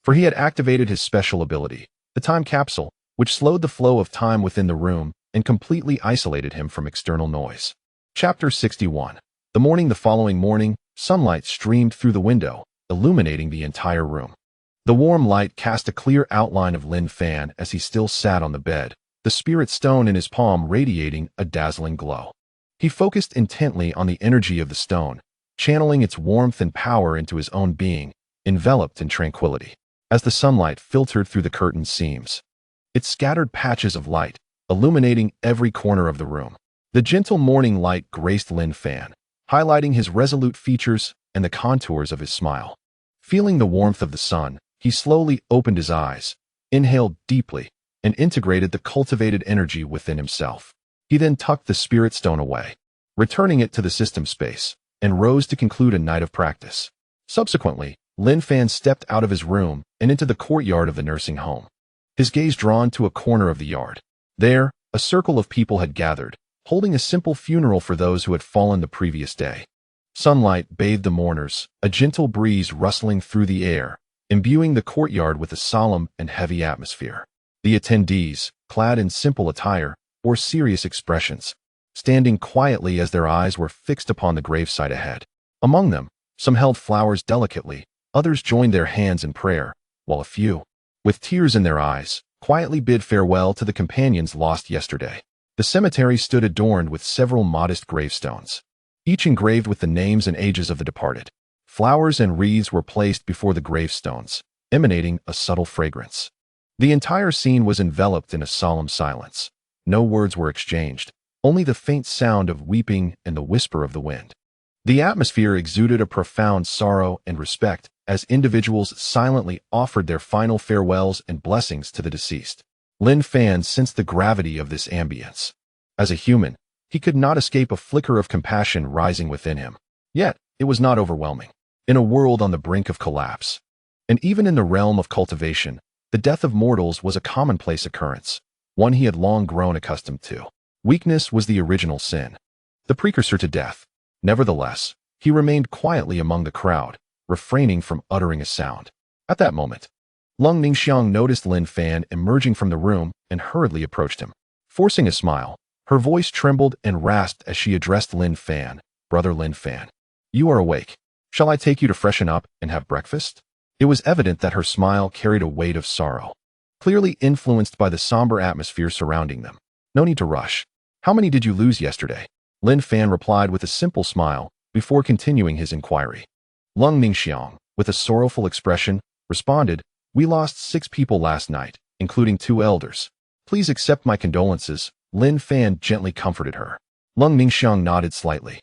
for he had activated his special ability, the time capsule, which slowed the flow of time within the room and completely isolated him from external noise. Chapter 61. The following morning, sunlight streamed through the window, illuminating the entire room. The warm light cast a clear outline of Lin Fan as he still sat on the bed, the spirit stone in his palm radiating a dazzling glow. He focused intently on the energy of the stone, channeling its warmth and power into his own being, enveloped in tranquility. As the sunlight filtered through the curtain seams, it scattered patches of light, illuminating every corner of the room. The gentle morning light graced Lin Fan, highlighting his resolute features and the contours of his smile. Feeling the warmth of the sun, he slowly opened his eyes, inhaled deeply, and integrated the cultivated energy within himself. He then tucked the spirit stone away, returning it to the system space, and rose to conclude a night of practice. Subsequently, Lin Fan stepped out of his room and into the courtyard of the nursing home, his gaze drawn to a corner of the yard. There, a circle of people had gathered, holding a simple funeral for those who had fallen the previous day. Sunlight bathed the mourners, a gentle breeze rustling through the air, imbuing the courtyard with a solemn and heavy atmosphere. The attendees, clad in simple attire, bore serious expressions, standing quietly as their eyes were fixed upon the gravesite ahead. Among them, some held flowers delicately, others joined their hands in prayer, while a few, with tears in their eyes, quietly bid farewell to the companions lost yesterday. The cemetery stood adorned with several modest gravestones, each engraved with the names and ages of the departed. Flowers and wreaths were placed before the gravestones, emanating a subtle fragrance. The entire scene was enveloped in a solemn silence. No words were exchanged, only the faint sound of weeping and the whisper of the wind. The atmosphere exuded a profound sorrow and respect as individuals silently offered their final farewells and blessings to the deceased. Lin Fan sensed the gravity of this ambience. As a human, he could not escape a flicker of compassion rising within him. Yet, it was not overwhelming. In a world on the brink of collapse, and even in the realm of cultivation, the death of mortals was a commonplace occurrence, one he had long grown accustomed to. Weakness was the original sin, the precursor to death. Nevertheless, he remained quietly among the crowd, refraining from uttering a sound. At that moment, Lung Ningxiang noticed Lin Fan emerging from the room and hurriedly approached him. Forcing a smile, her voice trembled and rasped as she addressed Lin Fan. "Brother Lin Fan, you are awake. Shall I take you to freshen up and have breakfast?" It was evident that her smile carried a weight of sorrow, clearly influenced by the somber atmosphere surrounding them. "No need to rush. How many did you lose yesterday?" Lin Fan replied with a simple smile before continuing his inquiry. Lung Ningxiang, with a sorrowful expression, responded, "We lost 6 people last night, including 2 elders. Please accept my condolences." Lin Fan gently comforted her. Lung Ningxiang nodded slightly,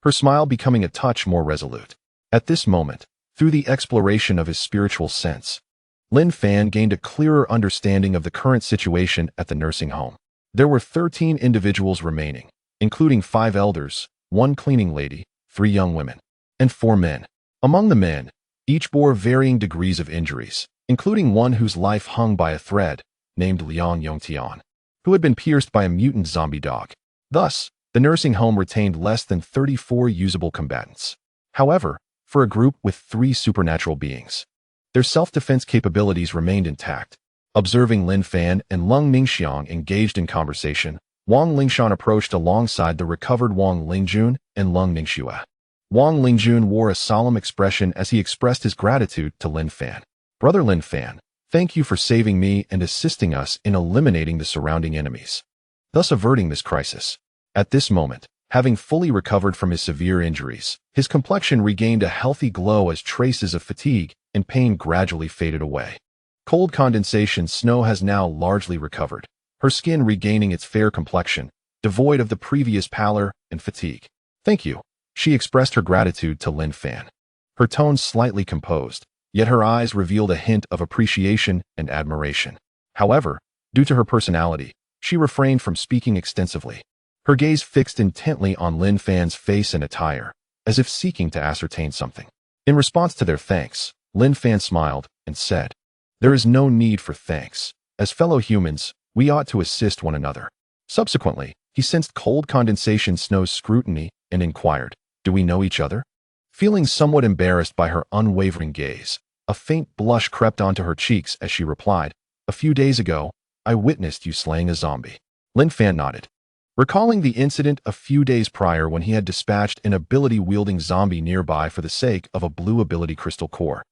her smile becoming a touch more resolute. At this moment, through the exploration of his spiritual sense, Lin Fan gained a clearer understanding of the current situation at the nursing home. There were 13 individuals remaining, including 5 elders, 1 cleaning lady, 3 young women, and 4 men. Among the men, each bore varying degrees of injuries. including one whose life hung by a thread, named Liang Yongtian, who had been pierced by a mutant zombie dog. Thus, the nursing home retained less than 34 usable combatants. However, for a group with 3 supernatural beings, their self-defense capabilities remained intact. Observing Lin Fan and Lung Ningxiang engaged in conversation, Wang Lingshan approached alongside the recovered Wang Lingjun and Lung Ningxue. Wang Lingjun wore a solemn expression as he expressed his gratitude to Lin Fan. Brother Lin Fan, thank you for saving me and assisting us in eliminating the surrounding enemies, thus averting this crisis. At this moment, having fully recovered from his severe injuries, his complexion regained a healthy glow as traces of fatigue and pain gradually faded away. Cold condensation snow has now largely recovered, her skin regaining its fair complexion, devoid of the previous pallor and fatigue. Thank you. She expressed her gratitude to Lin Fan. Her tone slightly composed, yet her eyes revealed a hint of appreciation and admiration. However, due to her personality, she refrained from speaking extensively. Her gaze fixed intently on Lin Fan's face and attire, as if seeking to ascertain something. In response to their thanks, Lin Fan smiled and said, "There is no need for thanks. As fellow humans, we ought to assist one another." Subsequently, he sensed cold condensation snow's scrutiny and inquired, "Do we know each other?" Feeling somewhat embarrassed by her unwavering gaze, a faint blush crept onto her cheeks as she replied, "A few days ago, I witnessed you slaying a zombie." Lin Fan nodded, recalling the incident a few days prior when he had dispatched an ability-wielding zombie nearby for the sake of a blue ability crystal core.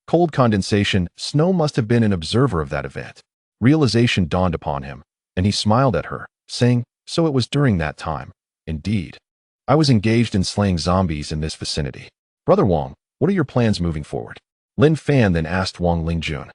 Cold condensation, Snow must have been an observer of that event. Realization dawned upon him, and he smiled at her, saying, "So it was during that time. Indeed. I was engaged in slaying zombies in this vicinity. Brother Wang, what are your plans moving forward?" Lin Fan then asked Wang Lingjun.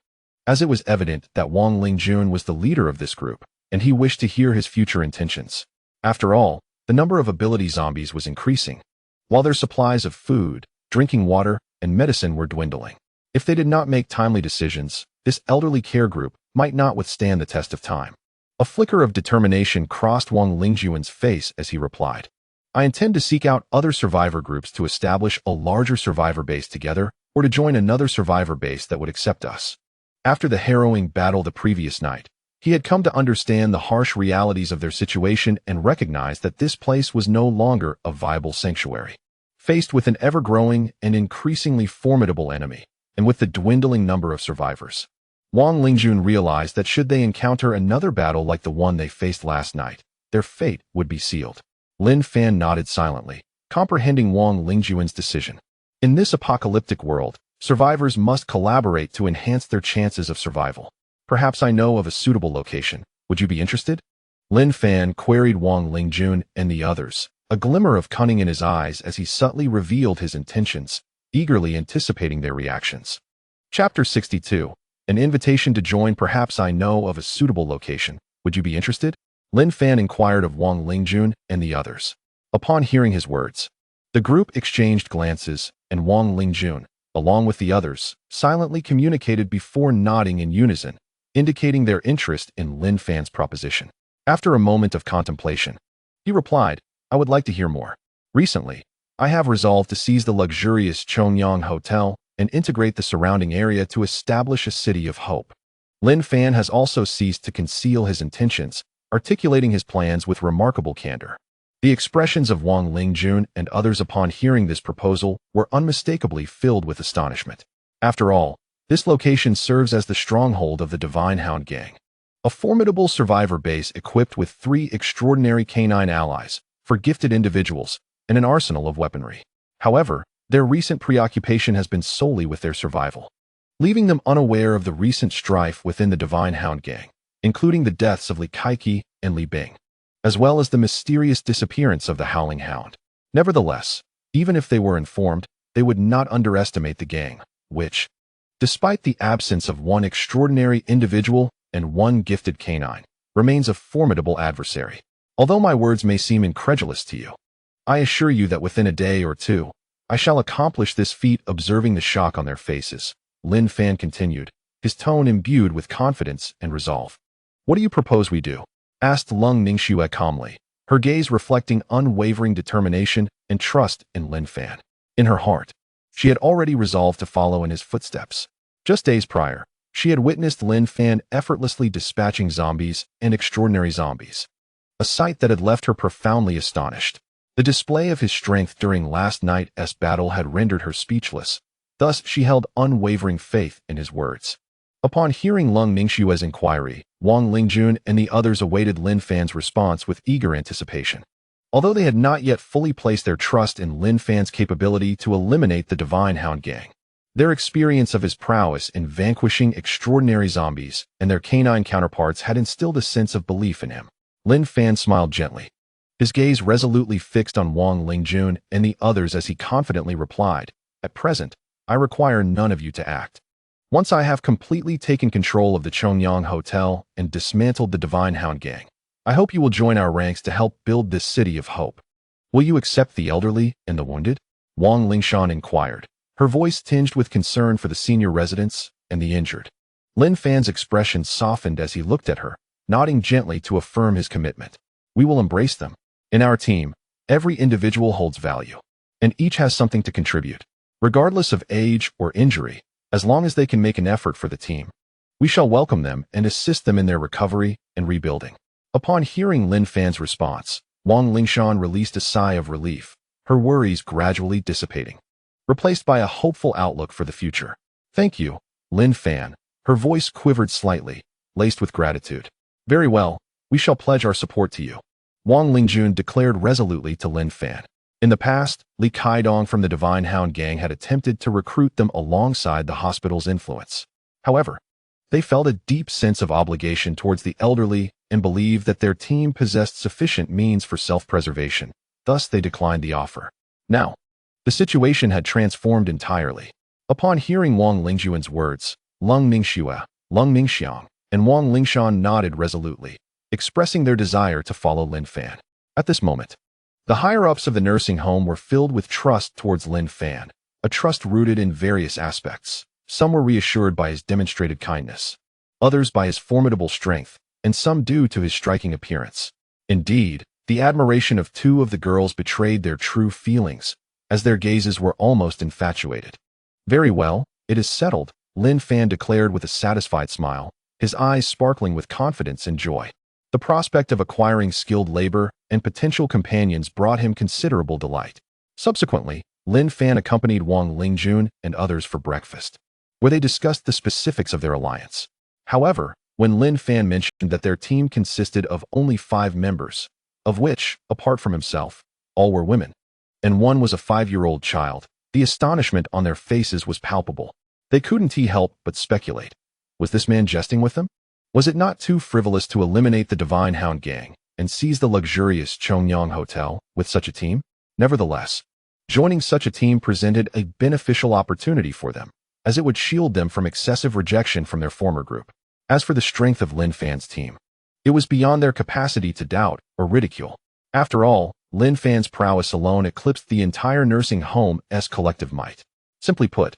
As it was evident that Wang Lingjun was the leader of this group, and he wished to hear his future intentions. After all, the number of ability zombies was increasing, while their supplies of food, drinking water, and medicine were dwindling. If they did not make timely decisions, this elderly care group might not withstand the test of time. A flicker of determination crossed Wang Lingjuan's face as he replied, "I intend to seek out other survivor groups to establish a larger survivor base together or to join another survivor base that would accept us." After the harrowing battle the previous night, he had come to understand the harsh realities of their situation and recognized that this place was no longer a viable sanctuary. Faced with an ever-growing and increasingly formidable enemy, and with the dwindling number of survivors, Wang Lingjun realized that should they encounter another battle like the one they faced last night, their fate would be sealed. Lin Fan nodded silently, comprehending Wang Lingjuan's decision. In this apocalyptic world, survivors must collaborate to enhance their chances of survival. "Perhaps I know of a suitable location. Would you be interested?" Lin Fan queried Wang Lingjun and the others, a glimmer of cunning in his eyes as he subtly revealed his intentions, eagerly anticipating their reactions. Chapter 62. An invitation to join. "Perhaps I know of a suitable location. Would you be interested?" Lin Fan inquired of Wang Lingjun and the others. Upon hearing his words, the group exchanged glances, and Wang Lingjun, along with the others, silently communicated before nodding in unison, indicating their interest in Lin Fan's proposition. After a moment of contemplation, he replied, "I would like to hear more. Recently, I have resolved to seize the luxurious Chongyang Hotel and integrate the surrounding area to establish a city of hope." Lin Fan has also ceased to conceal his intentions, articulating his plans with remarkable candor. The expressions of Wang Lingjun and others upon hearing this proposal were unmistakably filled with astonishment. After all, this location serves as the stronghold of the Divine Hound Gang, a formidable survivor base equipped with 3 extraordinary canine allies for gifted individuals and an arsenal of weaponry. However, their recent preoccupation has been solely with their survival, leaving them unaware of the recent strife within the Divine Hound Gang, including the deaths of Li Kaiki and Li Bing, as well as the mysterious disappearance of the Howling Hound. Nevertheless, even if they were informed, they would not underestimate the gang, which, despite the absence of one extraordinary individual and one gifted canine, remains a formidable adversary. Although my words may seem incredulous to you, I assure you that within a day or two, I shall accomplish this feat. Observing the shock on their faces, Lin Fan continued, his tone imbued with confidence and resolve. "What do you propose we do?" asked Lung Ningxue calmly, her gaze reflecting unwavering determination and trust in Lin Fan. In her heart, she had already resolved to follow in his footsteps. Just days prior, She had witnessed Lin Fan effortlessly dispatching zombies and extraordinary zombies, a sight that had left her profoundly astonished. The display of his strength during last night's battle had rendered her speechless, thus she held unwavering faith in his words. Upon hearing Lung Ningxue's inquiry, Wang Lingjun and the others awaited Lin Fan's response with eager anticipation. Although they had not yet fully placed their trust in Lin Fan's capability to eliminate the Divine Hound Gang, their experience of his prowess in vanquishing extraordinary zombies and their canine counterparts had instilled a sense of belief in him. Lin Fan smiled gently, his gaze resolutely fixed on Wang Lingjun and the others as he confidently replied, "At present, I require none of you to act. Once I have completely taken control of the Chongyang Hotel and dismantled the Divine Hound Gang, I hope you will join our ranks to help build this city of hope. Will you accept the elderly and the wounded?" Wang Lingshan inquired, her voice tinged with concern for the senior residents and the injured. Lin Fan's expression softened as he looked at her, nodding gently to affirm his commitment. "We will embrace them. In our team, every individual holds value, and each has something to contribute, regardless of age or injury. As long as they can make an effort for the team, we shall welcome them and assist them in their recovery and rebuilding." Upon hearing Lin Fan's response, Wang Lingshan released a sigh of relief, her worries gradually dissipating, replaced by a hopeful outlook for the future. "Thank you, Lin Fan." Her voice quivered slightly, laced with gratitude. "Very well, we shall pledge our support to you," Wang Lingjun declared resolutely to Lin Fan. In the past, Li Kaidong from the Divine Hound Gang had attempted to recruit them alongside the hospital's influence. However, they felt a deep sense of obligation towards the elderly and believed that their team possessed sufficient means for self-preservation, thus they declined the offer. Now, the situation had transformed entirely. Upon hearing Wang Lingjuan's words, Lung Ningxue, Lung Ningxiang, and Wang Lingshan nodded resolutely, expressing their desire to follow Lin Fan. At this moment, the higher-ups of the nursing home were filled with trust towards Lin Fan, a trust rooted in various aspects. Some were reassured by his demonstrated kindness, others by his formidable strength, and some due to his striking appearance. Indeed, the admiration of two of the girls betrayed their true feelings, as their gazes were almost infatuated. "Very well, it is settled," Lin Fan declared with a satisfied smile, his eyes sparkling with confidence and joy. The prospect of acquiring skilled labor and potential companions brought him considerable delight. Subsequently, Lin Fan accompanied Wang Lingjun and others for breakfast, where they discussed the specifics of their alliance. However, when Lin Fan mentioned that their team consisted of only 5 members, of which, apart from himself, all were women, and one was a 5-year-old child, the astonishment on their faces was palpable. They couldn't help but speculate. Was this man jesting with them? Was it not too frivolous to eliminate the Divine Hound Gang and seize the luxurious Chongyang Hotel with such a team? Nevertheless, joining such a team presented a beneficial opportunity for them, as it would shield them from excessive rejection from their former group. As for the strength of Lin Fan's team, it was beyond their capacity to doubt or ridicule. After all, Lin Fan's prowess alone eclipsed the entire nursing home's collective might. Simply put,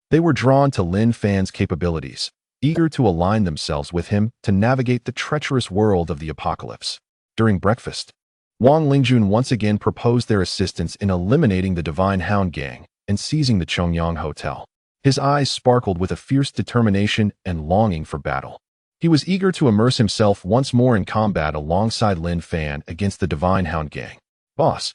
they were drawn to Lin Fan's capabilities, eager to align themselves with him to navigate the treacherous world of the apocalypse. During breakfast, Wang Lingjun once again proposed their assistance in eliminating the Divine Hound Gang and seizing the Chongyang Hotel. His eyes sparkled with a fierce determination and longing for battle. He was eager to immerse himself once more in combat alongside Lin Fan against the Divine Hound Gang. "Boss,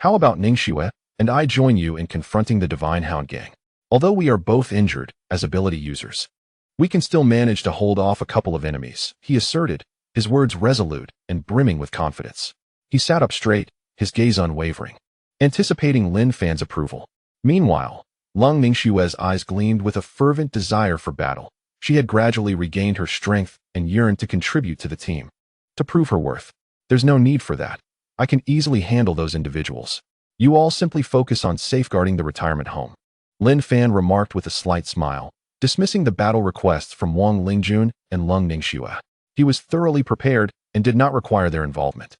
how about Ningxue and I join you in confronting the Divine Hound Gang? Although we are both injured as ability users, we can still manage to hold off a couple of enemies," he asserted, his words resolute and brimming with confidence. He sat up straight, his gaze unwavering, anticipating Lin Fan's approval. Meanwhile, Lung Ningxue's eyes gleamed with a fervent desire for battle. She had gradually regained her strength and yearned to contribute to the team, to prove her worth. "There's no need for that. I can easily handle those individuals. You all simply focus on safeguarding the retirement home," Lin Fan remarked with a slight smile, dismissing the battle requests from Wang Lingjun and Lung Ningxue. He was thoroughly prepared and did not require their involvement.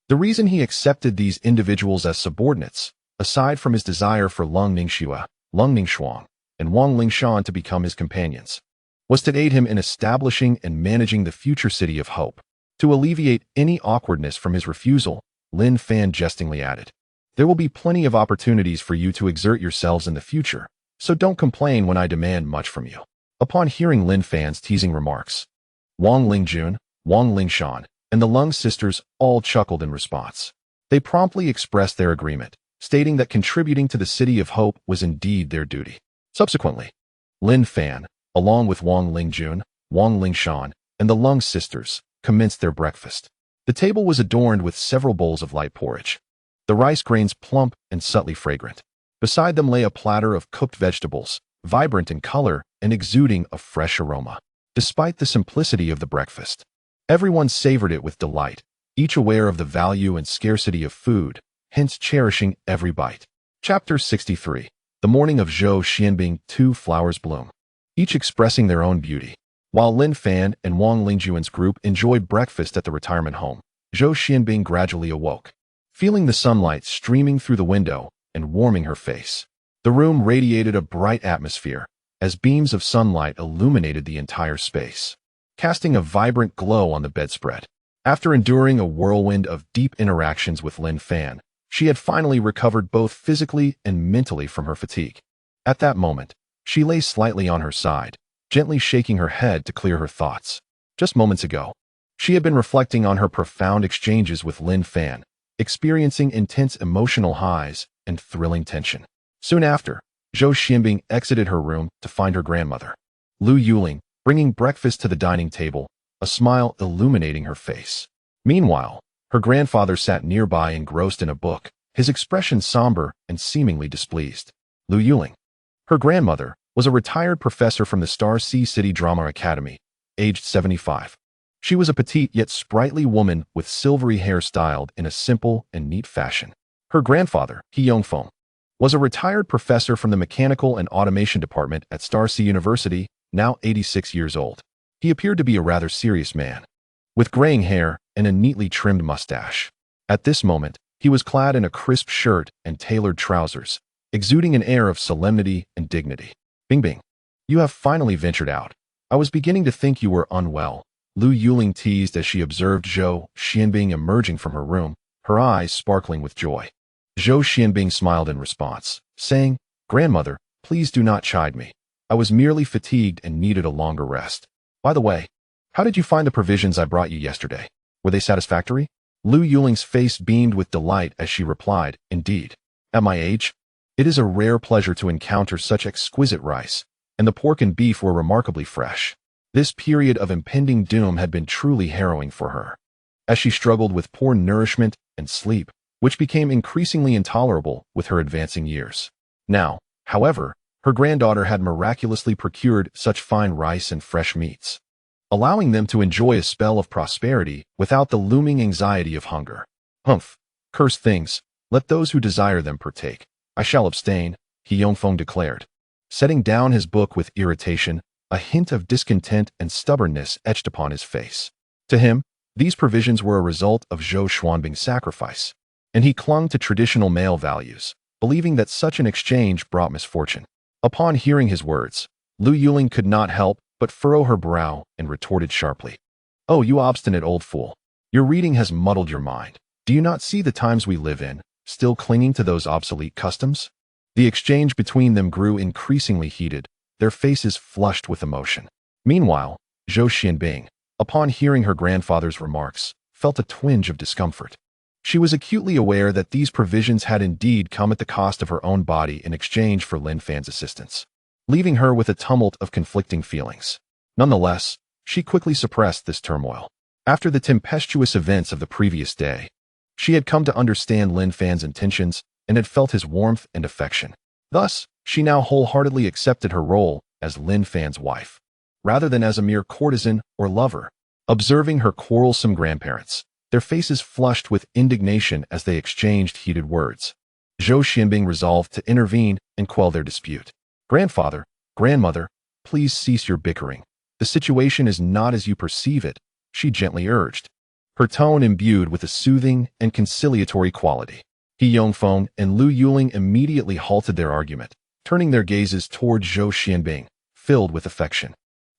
The reason he accepted these individuals as subordinates, aside from his desire for Lung Ningxue, Lung Ningxuang, and Wang Lingshan to become his companions, was to aid him in establishing and managing the future city of hope. To alleviate any awkwardness from his refusal, Lin Fan jestingly added, "There will be plenty of opportunities for you to exert yourselves in the future, so don't complain when I demand much from you." Upon hearing Lin Fan's teasing remarks, Wang Lingjun, Wang Lingshan, and the Lung sisters all chuckled in response. They promptly expressed their agreement, stating that contributing to the City of Hope was indeed their duty. Subsequently, Lin Fan, along with Wang Lingjun, Wang Lingshan, and the Lung sisters, commenced their breakfast. The table was adorned with several bowls of light porridge, the rice grains plump and subtly fragrant. Beside them lay a platter of cooked vegetables, vibrant in color and exuding a fresh aroma. Despite the simplicity of the breakfast, everyone savored it with delight, each aware of the value and scarcity of food, hence cherishing every bite. Chapter 63. The morning of Zhou Xianbing, two flowers bloom, each expressing their own beauty. While Lin Fan and Wang Lingjuan's group enjoyed breakfast at the retirement home, Zhou Xianbing gradually awoke, feeling the sunlight streaming through the window and warming her face. The room radiated a bright atmosphere, as beams of sunlight illuminated the entire space, casting a vibrant glow on the bedspread. After enduring a whirlwind of deep interactions with Lin Fan, she had finally recovered both physically and mentally from her fatigue. At that moment, she lay slightly on her side, gently shaking her head to clear her thoughts. Just moments ago, she had been reflecting on her profound exchanges with Lin Fan, experiencing intense emotional highs and thrilling tension. Soon after, Zhou Xianbing exited her room to find her grandmother, Lu Yuling, bringing breakfast to the dining table, a smile illuminating her face. Meanwhile, her grandfather sat nearby engrossed in a book, his expression somber and seemingly displeased. Lu Yuling, her grandmother, was a retired professor from the Star Sea City Drama Academy, aged 75. She was a petite yet sprightly woman with silvery hair styled in a simple and neat fashion. Her grandfather, He Yongfeng, was a retired professor from the Mechanical and Automation Department at Star Sea University, now 86 years old. He appeared to be a rather serious man, with graying hair and a neatly trimmed mustache. At this moment, he was clad in a crisp shirt and tailored trousers, exuding an air of solemnity and dignity. Bing Bing, you have finally ventured out. I was beginning to think you were unwell, Lu Yuling teased as she observed Zhou Xianbing emerging from her room, her eyes sparkling with joy. Zhou Xianbing smiled in response, saying, Grandmother, please do not chide me. I was merely fatigued and needed a longer rest. By the way, how did you find the provisions I brought you yesterday? Were they satisfactory? Lu Yuling's face beamed with delight as she replied, Indeed. At my age, it is a rare pleasure to encounter such exquisite rice, and the pork and beef were remarkably fresh. This period of impending doom had been truly harrowing for her, as she struggled with poor nourishment and sleep, which became increasingly intolerable with her advancing years. Now, however, her granddaughter had miraculously procured such fine rice and fresh meats, allowing them to enjoy a spell of prosperity without the looming anxiety of hunger. Humph, cursed things, let those who desire them partake. I shall abstain, He Yongfeng declared, setting down his book with irritation, a hint of discontent and stubbornness etched upon his face. To him, these provisions were a result of Zhou Xuanbing's sacrifice, and he clung to traditional male values, believing that such an exchange brought misfortune. Upon hearing his words, Lu Yuling could not help but furrow her brow and retorted sharply. Oh, you obstinate old fool. Your reading has muddled your mind. Do you not see the times we live in, still clinging to those obsolete customs? The exchange between them grew increasingly heated, their faces flushed with emotion. Meanwhile, Zhou Xianbing, upon hearing her grandfather's remarks, felt a twinge of discomfort. She was acutely aware that these provisions had indeed come at the cost of her own body in exchange for Lin Fan's assistance, leaving her with a tumult of conflicting feelings. Nonetheless, she quickly suppressed this turmoil. After the tempestuous events of the previous day, she had come to understand Lin Fan's intentions and had felt his warmth and affection. Thus, she now wholeheartedly accepted her role as Lin Fan's wife, rather than as a mere courtesan or lover. Observing her quarrelsome grandparents, their faces flushed with indignation as they exchanged heated words, Zhou Xianbing resolved to intervene and quell their dispute. Grandfather, grandmother, please cease your bickering. The situation is not as you perceive it, she gently urged, her tone imbued with a soothing and conciliatory quality. He Yongfeng and Lu Yuling immediately halted their argument, turning their gazes toward Zhou Xianbing, filled with affection.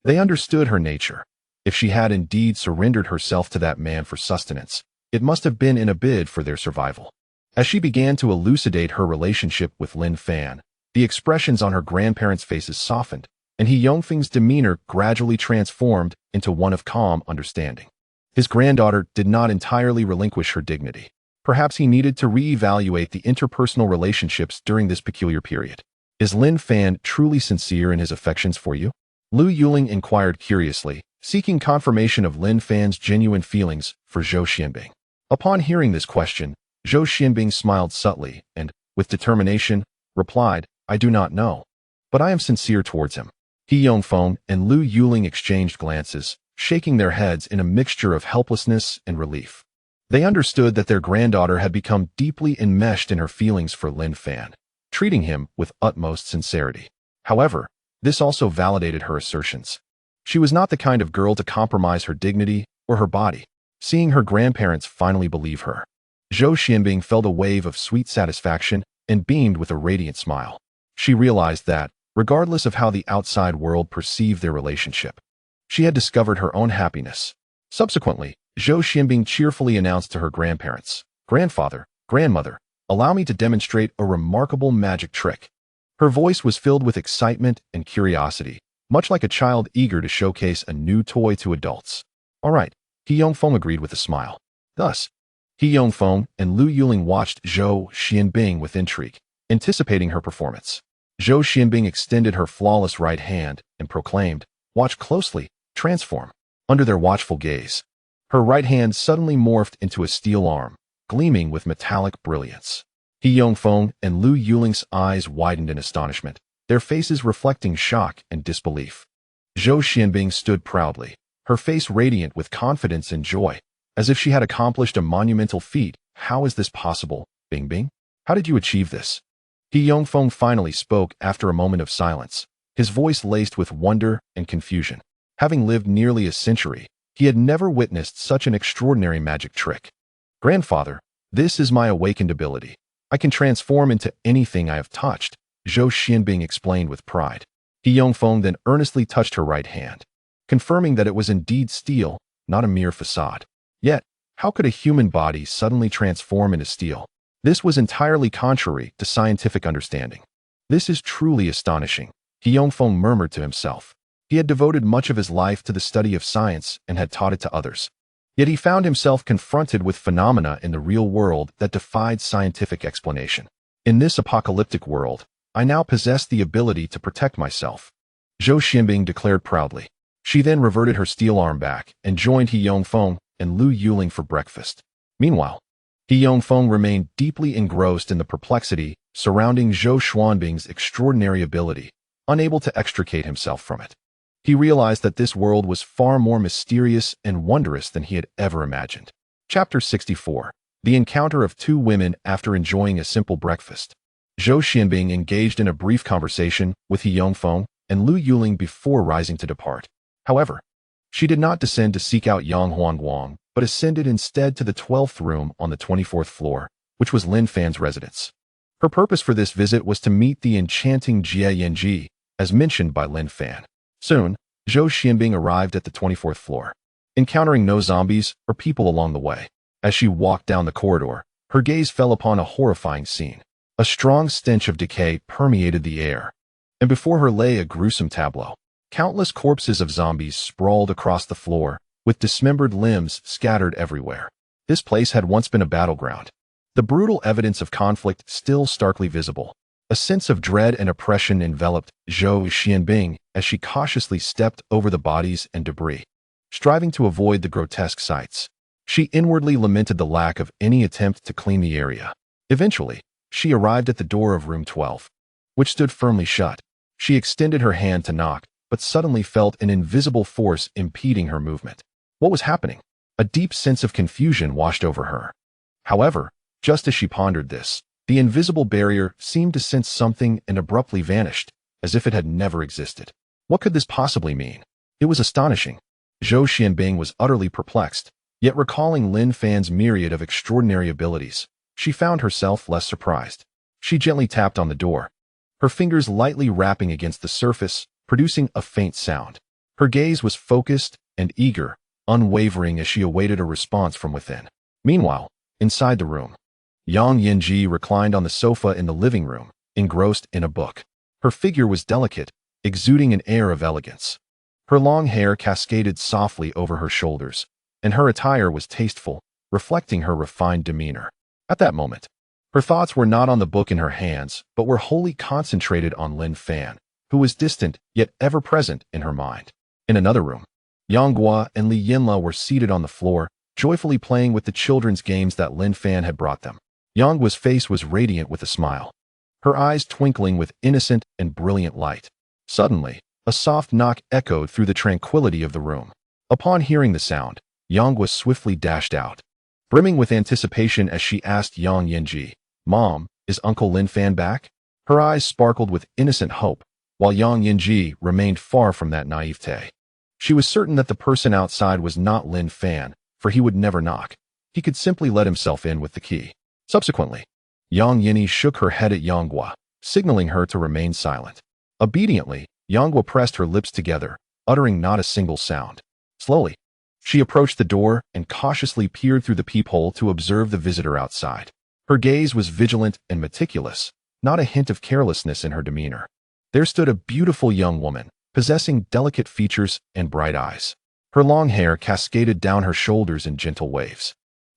They understood her nature. If she had indeed surrendered herself to that man for sustenance, it must have been in a bid for their survival. As she began to elucidate her relationship with Lin Fan, the expressions on her grandparents' faces softened, and He Yongfeng's demeanor gradually transformed into one of calm understanding. His granddaughter did not entirely relinquish her dignity. Perhaps he needed to reevaluate the interpersonal relationships during this peculiar period. Is Lin Fan truly sincere in his affections for you? Lu Yuling inquired curiously, seeking confirmation of Lin Fan's genuine feelings for Zhou Xianbing. Upon hearing this question, Zhou Xianbing smiled subtly and, with determination, replied, I do not know, but I am sincere towards him. He Yongfeng and Lu Yuling exchanged glances, shaking their heads in a mixture of helplessness and relief. They understood that their granddaughter had become deeply enmeshed in her feelings for Lin Fan, treating him with utmost sincerity. However, this also validated her assertions. She was not the kind of girl to compromise her dignity or her body. Seeing her grandparents finally believe her, Zhou Xianbing felt a wave of sweet satisfaction and beamed with a radiant smile. She realized that, regardless of how the outside world perceived their relationship, she had discovered her own happiness. Subsequently, Zhou Xianbing cheerfully announced to her grandparents, Grandfather, Grandmother, allow me to demonstrate a remarkable magic trick. Her voice was filled with excitement and curiosity, much like a child eager to showcase a new toy to adults. All right, He Yongfeng agreed with a smile. Thus, He Yongfeng and Lu Yuling watched Zhou Xianbing with intrigue, anticipating her performance. Zhou Xianbing extended her flawless right hand and proclaimed, Watch closely, transform. Under their watchful gaze, her right hand suddenly morphed into a steel arm, gleaming with metallic brilliance. He Yongfeng and Lu Yuling's eyes widened in astonishment, their faces reflecting shock and disbelief. Zhou Xianbing stood proudly, her face radiant with confidence and joy, as if she had accomplished a monumental feat. How is this possible, Bing Bing? How did you achieve this? He Yongfeng finally spoke after a moment of silence, his voice laced with wonder and confusion. Having lived nearly a century, he had never witnessed such an extraordinary magic trick. Grandfather, this is my awakened ability. I can transform into anything I have touched, Zhou Xianbing explained with pride. He Yongfeng then earnestly touched her right hand, confirming that it was indeed steel, not a mere facade. Yet, how could a human body suddenly transform into steel? This was entirely contrary to scientific understanding. This is truly astonishing, He Yongfeng murmured to himself. He had devoted much of his life to the study of science and had taught it to others. Yet he found himself confronted with phenomena in the real world that defied scientific explanation. In this apocalyptic world, I now possess the ability to protect myself, Zhou Xianbing declared proudly. She then reverted her steel arm back and joined He Yongfeng and Lu Yuling for breakfast. Meanwhile, He Yongfeng remained deeply engrossed in the perplexity surrounding Zhou Xianbing's extraordinary ability, unable to extricate himself from it. He realized that this world was far more mysterious and wondrous than he had ever imagined. Chapter 64. The encounter of two women after enjoying a simple breakfast. Zhou Xianbing engaged in a brief conversation with He Yongfeng and Lu Yuling before rising to depart. However, she did not descend to seek out Yang Huangguang, but ascended instead to the 12th room on the 24th floor, which was Lin Fan's residence. Her purpose for this visit was to meet the enchanting Jie Yanji, as mentioned by Lin Fan. Soon, Zhou Xianbing arrived at the 24th floor, encountering no zombies or people along the way. As she walked down the corridor, her gaze fell upon a horrifying scene. A strong stench of decay permeated the air, and before her lay a gruesome tableau. Countless corpses of zombies sprawled across the floor, with dismembered limbs scattered everywhere. This place had once been a battleground, the brutal evidence of conflict still starkly visible. A sense of dread and oppression enveloped Zhou Xianbing as she cautiously stepped over the bodies and debris, striving to avoid the grotesque sights. She inwardly lamented the lack of any attempt to clean the area. Eventually, she arrived at the door of room 12, which stood firmly shut. She extended her hand to knock, but suddenly felt an invisible force impeding her movement. What was happening? A deep sense of confusion washed over her. However, just as she pondered this, the invisible barrier seemed to sense something and abruptly vanished, as if it had never existed. What could this possibly mean? It was astonishing. Zhou Xianbing was utterly perplexed, yet recalling Lin Fan's myriad of extraordinary abilities, she found herself less surprised. She gently tapped on the door, her fingers lightly rapping against the surface, producing a faint sound. Her gaze was focused and eager, unwavering as she awaited a response from within. Meanwhile, inside the room, Yang Yanji reclined on the sofa in the living room, engrossed in a book. Her figure was delicate, exuding an air of elegance. Her long hair cascaded softly over her shoulders, and her attire was tasteful, reflecting her refined demeanor. At that moment, her thoughts were not on the book in her hands, but were wholly concentrated on Lin Fan, who was distant yet ever present in her mind. In another room, Yang Guo and Li Yinla were seated on the floor, joyfully playing with the children's games that Lin Fan had brought them. Yang Guo's face was radiant with a smile, her eyes twinkling with innocent and brilliant light. Suddenly, a soft knock echoed through the tranquility of the room. Upon hearing the sound, Yang Guo swiftly dashed out, brimming with anticipation as she asked Yang Yinji, "Mom, is Uncle Lin Fan back?" Her eyes sparkled with innocent hope, while Yang Yinji remained far from that naivete. She was certain that the person outside was not Lin Fan, for he would never knock. He could simply let himself in with the key. Subsequently, Yang Yinji shook her head at Yang Guo, signaling her to remain silent. Obediently, Yang Guo pressed her lips together, uttering not a single sound. Slowly, she approached the door and cautiously peered through the peephole to observe the visitor outside. Her gaze was vigilant and meticulous, not a hint of carelessness in her demeanor. There stood a beautiful young woman, possessing delicate features and bright eyes. Her long hair cascaded down her shoulders in gentle waves,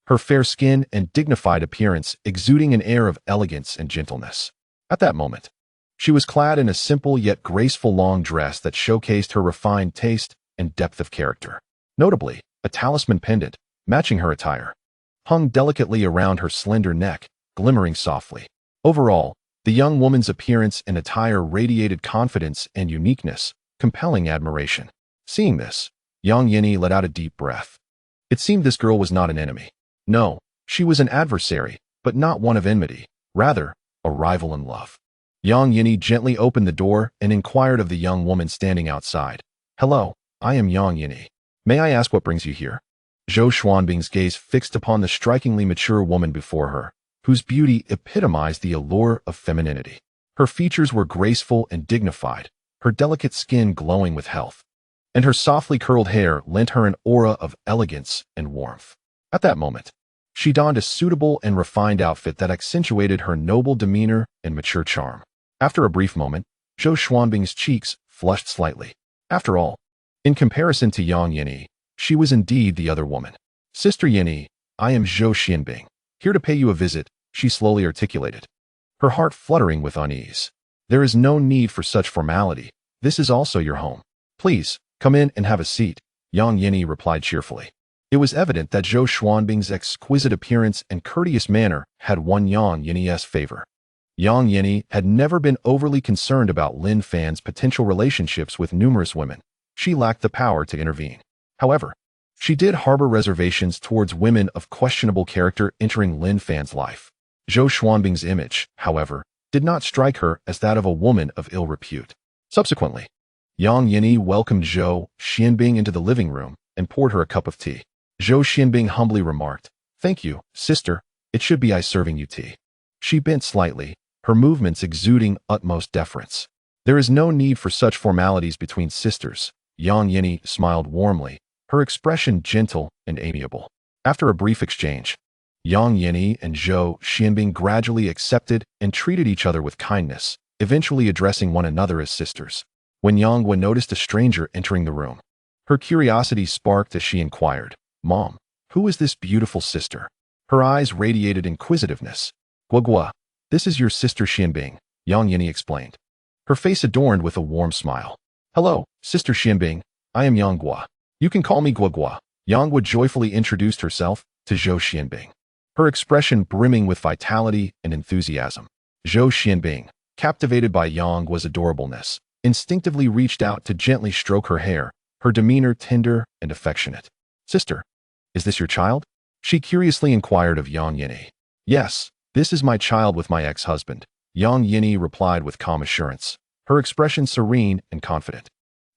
her fair skin and dignified appearance exuding an air of elegance and gentleness. At that moment, she was clad in a simple yet graceful long dress that showcased her refined taste and depth of character. Notably, a talisman pendant, matching her attire, hung delicately around her slender neck, glimmering softly. Overall, the young woman's appearance and attire radiated confidence and uniqueness, compelling admiration. Seeing this, Yang Yinji let out a deep breath. It seemed this girl was not an enemy. No, she was an adversary, but not one of enmity, rather, a rival in love. Yang Yinji gently opened the door and inquired of the young woman standing outside. "Hello, I am Yang Yinji. May I ask what brings you here?" Zhou Xuanbing's gaze fixed upon the strikingly mature woman before her, whose beauty epitomized the allure of femininity. Her features were graceful and dignified, her delicate skin glowing with health, and her softly curled hair lent her an aura of elegance and warmth. At that moment, she donned a suitable and refined outfit that accentuated her noble demeanor and mature charm. After a brief moment, Zhou Xuanbing's cheeks flushed slightly. After all, in comparison to Yang Yinji, she was indeed the other woman. "Sister Yinji, I am Zhou Xianbing, here to pay you a visit," she slowly articulated, her heart fluttering with unease. "There is no need for such formality. This is also your home. Please, come in and have a seat," Yang Yinji replied cheerfully. It was evident that Zhou Xuanbing's exquisite appearance and courteous manner had won Yang Yinji's favor. Yang Yinji had never been overly concerned about Lin Fan's potential relationships with numerous women. She lacked the power to intervene. However, she did harbor reservations towards women of questionable character entering Lin Fan's life. Zhou Xuanbing's image, however, did not strike her as that of a woman of ill repute. Subsequently, Yang Yinji welcomed Zhou Xianbing into the living room and poured her a cup of tea. Zhou Xianbing humbly remarked, "Thank you, sister. It should be I serving you tea." She bent slightly, her movements exuding utmost deference. "There is no need for such formalities between sisters." Yang Yinji smiled warmly, her expression gentle and amiable. After a brief exchange, Yang Yinji and Zhou Xianbing gradually accepted and treated each other with kindness, eventually addressing one another as sisters. When Yang Guo noticed a stranger entering the room, her curiosity sparked as she inquired, "Mom, who is this beautiful sister?" Her eyes radiated inquisitiveness. "Guo, this is your sister Xianbing," Yang Yinji explained, her face adorned with a warm smile. "Hello, Sister Xianbing. I am Yang Guo. You can call me Guo." Yang Guo joyfully introduced herself to Zhou Xianbing, her expression brimming with vitality and enthusiasm. Zhou Xianbing, captivated by Yang Guo's adorableness, instinctively reached out to gently stroke her hair, her demeanor tender and affectionate. "Sister, is this your child?" she curiously inquired of Yang Yinji. "Yes, this is my child with my ex-husband," Yang Yinji replied with calm assurance, her expression serene and confident.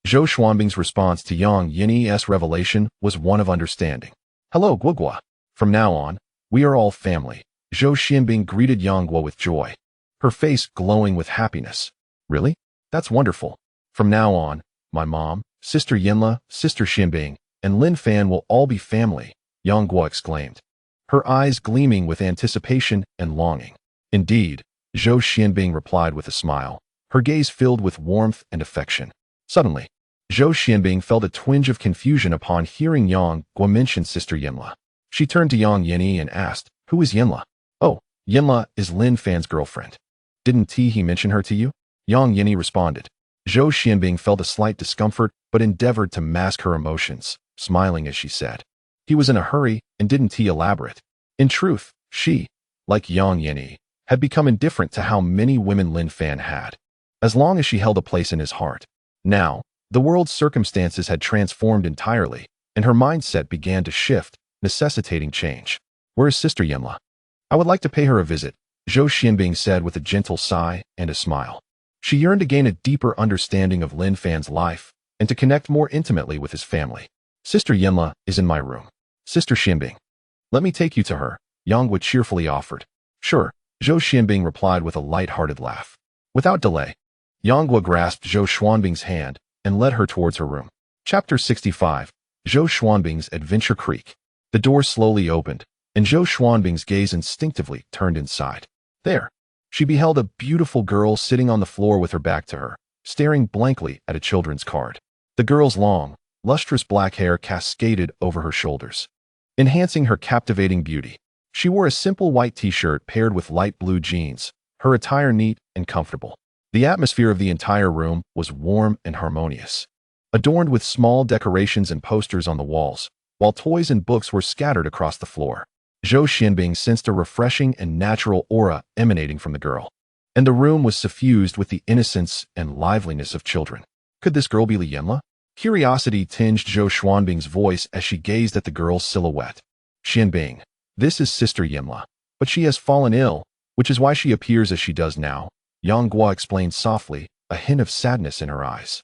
Zhou Xuanbing's response to Yang Yinji's revelation was one of understanding. "Hello, Guo. From now on, we are all family." Zhou Xianbing greeted Yang Guo with joy, her face glowing with happiness. "Really? That's wonderful. From now on, my mom, Sister Yinla, Sister Xianbing, and Lin Fan will all be family," Yang Guo exclaimed, her eyes gleaming with anticipation and longing. "Indeed," Zhou Xianbing replied with a smile, her gaze filled with warmth and affection. Suddenly, Zhou Xianbing felt a twinge of confusion upon hearing Yang Guo mention Sister Yinla. She turned to Yang Yinyi and asked, "Who is Yinla?" "Oh, Yinla is Lin Fan's girlfriend. Didn't he mention her to you?" Yang Yinyi responded. Zhou Xianbing felt a slight discomfort but endeavored to mask her emotions, smiling as she said, "He was in a hurry and didn't he elaborate." In truth, she, like Yang Yinyi, had become indifferent to how many women Lin Fan had, as long as she held a place in his heart. Now, the world's circumstances had transformed entirely, and her mindset began to shift, necessitating change. "Where is Sister Yinla? I would like to pay her a visit," Zhou Xianbing said with a gentle sigh and a smile. She yearned to gain a deeper understanding of Lin Fan's life and to connect more intimately with his family. "Sister Yinla is in my room. Sister Xianbing, let me take you to her," Yang Guo cheerfully offered. "Sure," Zhou Xianbing replied with a light-hearted laugh. Without delay, Yang Guo grasped Zhou Xuanbing's hand and led her towards her room. Chapter 65. Zhou Xuanbing's Adventure Creek. The door slowly opened, and Zhou Xuanbing's gaze instinctively turned inside. There, she beheld a beautiful girl sitting on the floor with her back to her, staring blankly at a children's card. The girl's long, lustrous black hair cascaded over her shoulders, enhancing her captivating beauty. She wore a simple white t-shirt paired with light blue jeans, her attire neat and comfortable. The atmosphere of the entire room was warm and harmonious, adorned with small decorations and posters on the walls, while toys and books were scattered across the floor. Zhou Xianbing sensed a refreshing and natural aura emanating from the girl, and the room was suffused with the innocence and liveliness of children. Could this girl be Li Yinla? Curiosity tinged Zhou Xuanbing's voice as she gazed at the girl's silhouette. "Xianbing, this is Sister Yinla, but she has fallen ill, which is why she appears as she does now," Yang Guo explained softly, a hint of sadness in her eyes.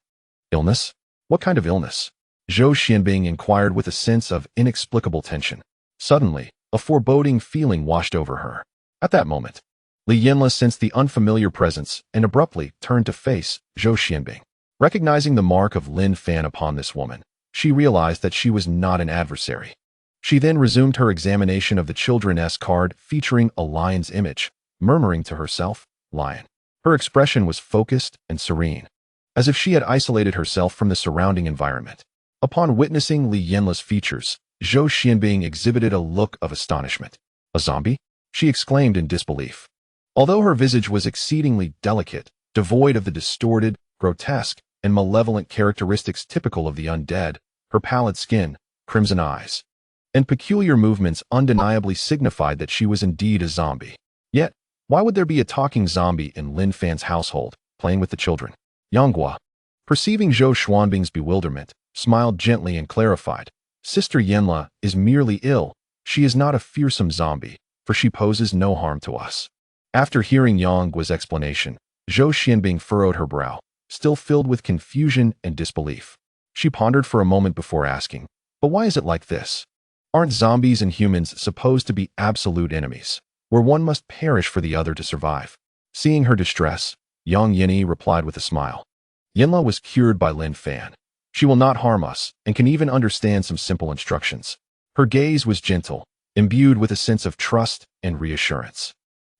"Illness? What kind of illness?" Zhou Xianbing inquired with a sense of inexplicable tension. Suddenly, a foreboding feeling washed over her. At that moment, Li Yinla sensed the unfamiliar presence and abruptly turned to face Zhou Xianbing. Recognizing the mark of Lin Fan upon this woman, she realized that she was not an adversary. She then resumed her examination of the children's card featuring a lion's image, murmuring to herself, "Lion." Her expression was focused and serene, as if she had isolated herself from the surrounding environment. Upon witnessing Li Yinla's features, Zhou Xianbing exhibited a look of astonishment. "A zombie?" she exclaimed in disbelief. Although her visage was exceedingly delicate, devoid of the distorted, grotesque, and malevolent characteristics typical of the undead, her pallid skin, crimson eyes, and peculiar movements undeniably signified that she was indeed a zombie. Yet, why would there be a talking zombie in Lin Fan's household, playing with the children? Yang Guo, perceiving Zhou Xuanbing's bewilderment, smiled gently and clarified, "Sister Yinla is merely ill. She is not a fearsome zombie, for she poses no harm to us." After hearing Yang Guo's explanation, Zhou Xianbing furrowed her brow, still filled with confusion and disbelief. She pondered for a moment before asking, "But why is it like this? Aren't zombies and humans supposed to be absolute enemies, where one must perish for the other to survive?" Seeing her distress, Yang Yinyi replied with a smile, "Yinla was cured by Lin Fan. She will not harm us and can even understand some simple instructions." Her gaze was gentle, imbued with a sense of trust and reassurance.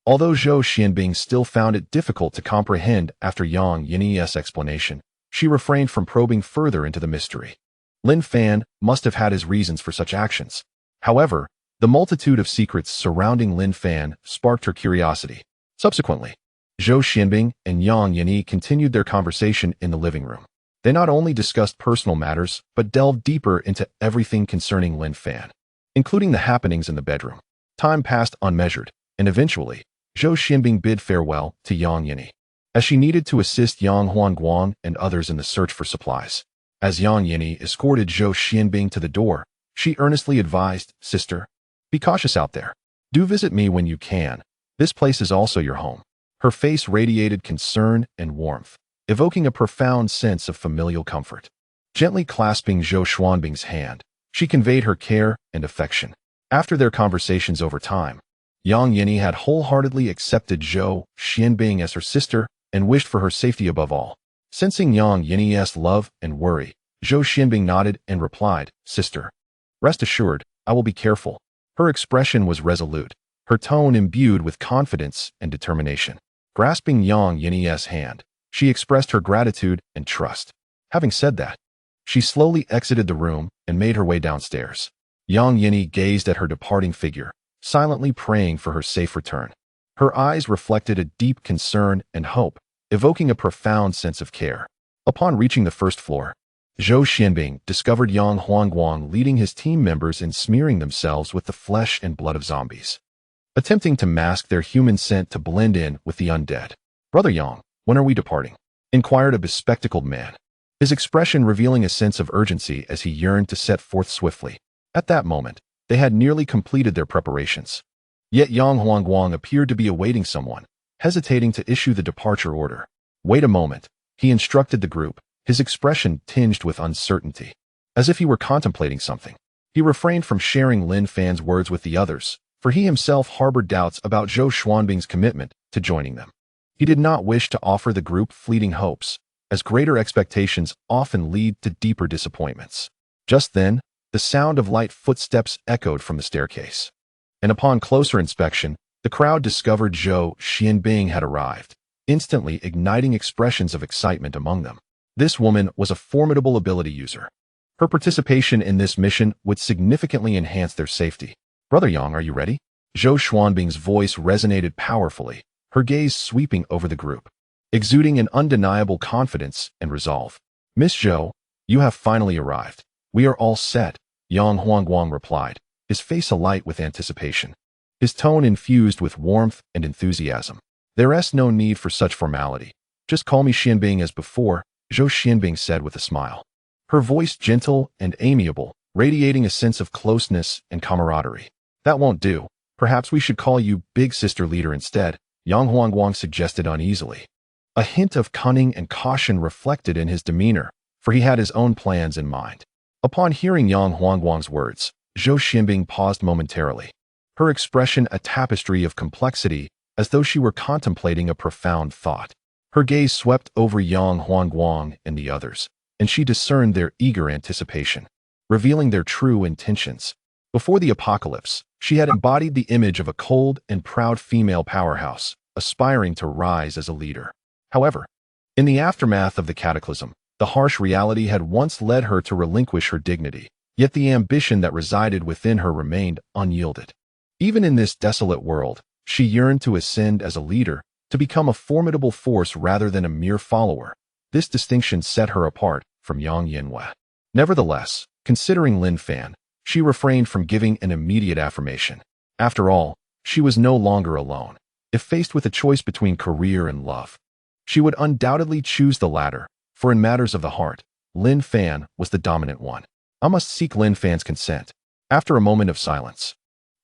Although Zhou Xianbing still found it difficult to comprehend after Yang Yinyi's explanation, she refrained from probing further into the mystery. Lin Fan must have had his reasons for such actions. However, the multitude of secrets surrounding Lin Fan sparked her curiosity. Subsequently, Zhou Xianbing and Yang Yinyi continued their conversation in the living room. They not only discussed personal matters, but delved deeper into everything concerning Lin Fan, including the happenings in the bedroom. Time passed unmeasured, and eventually, Zhou Xianbing bid farewell to Yang Yinyi, as she needed to assist Yang Huanguang and others in the search for supplies. As Yang Yinyi escorted Zhou Xianbing to the door, she earnestly advised, "Sister, be cautious out there. Do visit me when you can. This place is also your home." Her face radiated concern and warmth, evoking a profound sense of familial comfort. Gently clasping Zhou Xuanbing's hand, she conveyed her care and affection. After their conversations over time, Yang Yinyi had wholeheartedly accepted Zhou Xianbing as her sister and wished for her safety above all. Sensing Yang Yinyi's love and worry, Zhou Xianbing nodded and replied, "Sister, rest assured, I will be careful." Her expression was resolute, her tone imbued with confidence and determination. Grasping Yang Yinyi's hand, She expressed her gratitude and trust. Having said that, she slowly exited the room and made her way downstairs. Yang Yinny gazed at her departing figure, silently praying for her safe return. Her eyes reflected a deep concern and hope, evoking a profound sense of care. Upon reaching the first floor, Zhou Xianbing discovered Yang Huangguang leading his team members in smearing themselves with the flesh and blood of zombies, attempting to mask their human scent to blend in with the undead. "Brother Yang, when are we departing?" inquired a bespectacled man, his expression revealing a sense of urgency as he yearned to set forth swiftly. At that moment, they had nearly completed their preparations. Yet Yang Huangguang appeared to be awaiting someone, hesitating to issue the departure order. "Wait a moment," he instructed the group, his expression tinged with uncertainty. As if he were contemplating something, he refrained from sharing Lin Fan's words with the others, for he himself harbored doubts about Zhou Xuanbing's commitment to joining them. He did not wish to offer the group fleeting hopes, as greater expectations often lead to deeper disappointments. Just then, the sound of light footsteps echoed from the staircase. And upon closer inspection, the crowd discovered Zhou Xianbing had arrived, instantly igniting expressions of excitement among them. This woman was a formidable ability user. Her participation in this mission would significantly enhance their safety. "Brother Yang, are you ready?" Zhou Xuanbing's voice resonated powerfully, her gaze sweeping over the group, exuding an undeniable confidence and resolve. "Miss Zhou, you have finally arrived. We are all set," Yang Huangguang replied, his face alight with anticipation, his tone infused with warmth and enthusiasm. "There's no need for such formality. Just call me Xianbing as before," Zhou Xianbing said with a smile, her voice gentle and amiable, radiating a sense of closeness and camaraderie. "That won't do. Perhaps we should call you Big Sister Leader instead," Yang Huangguang suggested uneasily. A hint of cunning and caution reflected in his demeanor, for he had his own plans in mind. Upon hearing Yang Huangguang's words, Zhou Xianbing paused momentarily, her expression a tapestry of complexity, as though she were contemplating a profound thought. Her gaze swept over Yang Huangguang and the others, and she discerned their eager anticipation, revealing their true intentions. Before the apocalypse, she had embodied the image of a cold and proud female powerhouse, aspiring to rise as a leader. However, in the aftermath of the cataclysm, the harsh reality had once led her to relinquish her dignity, yet the ambition that resided within her remained unyielded. Even in this desolate world, she yearned to ascend as a leader, to become a formidable force rather than a mere follower. This distinction set her apart from Yang Yinhua. Nevertheless, considering Lin Fan, she refrained from giving an immediate affirmation. After all, she was no longer alone. If faced with a choice between career and love, she would undoubtedly choose the latter, for in matters of the heart, Lin Fan was the dominant one. "I must seek Lin Fan's consent." After a moment of silence,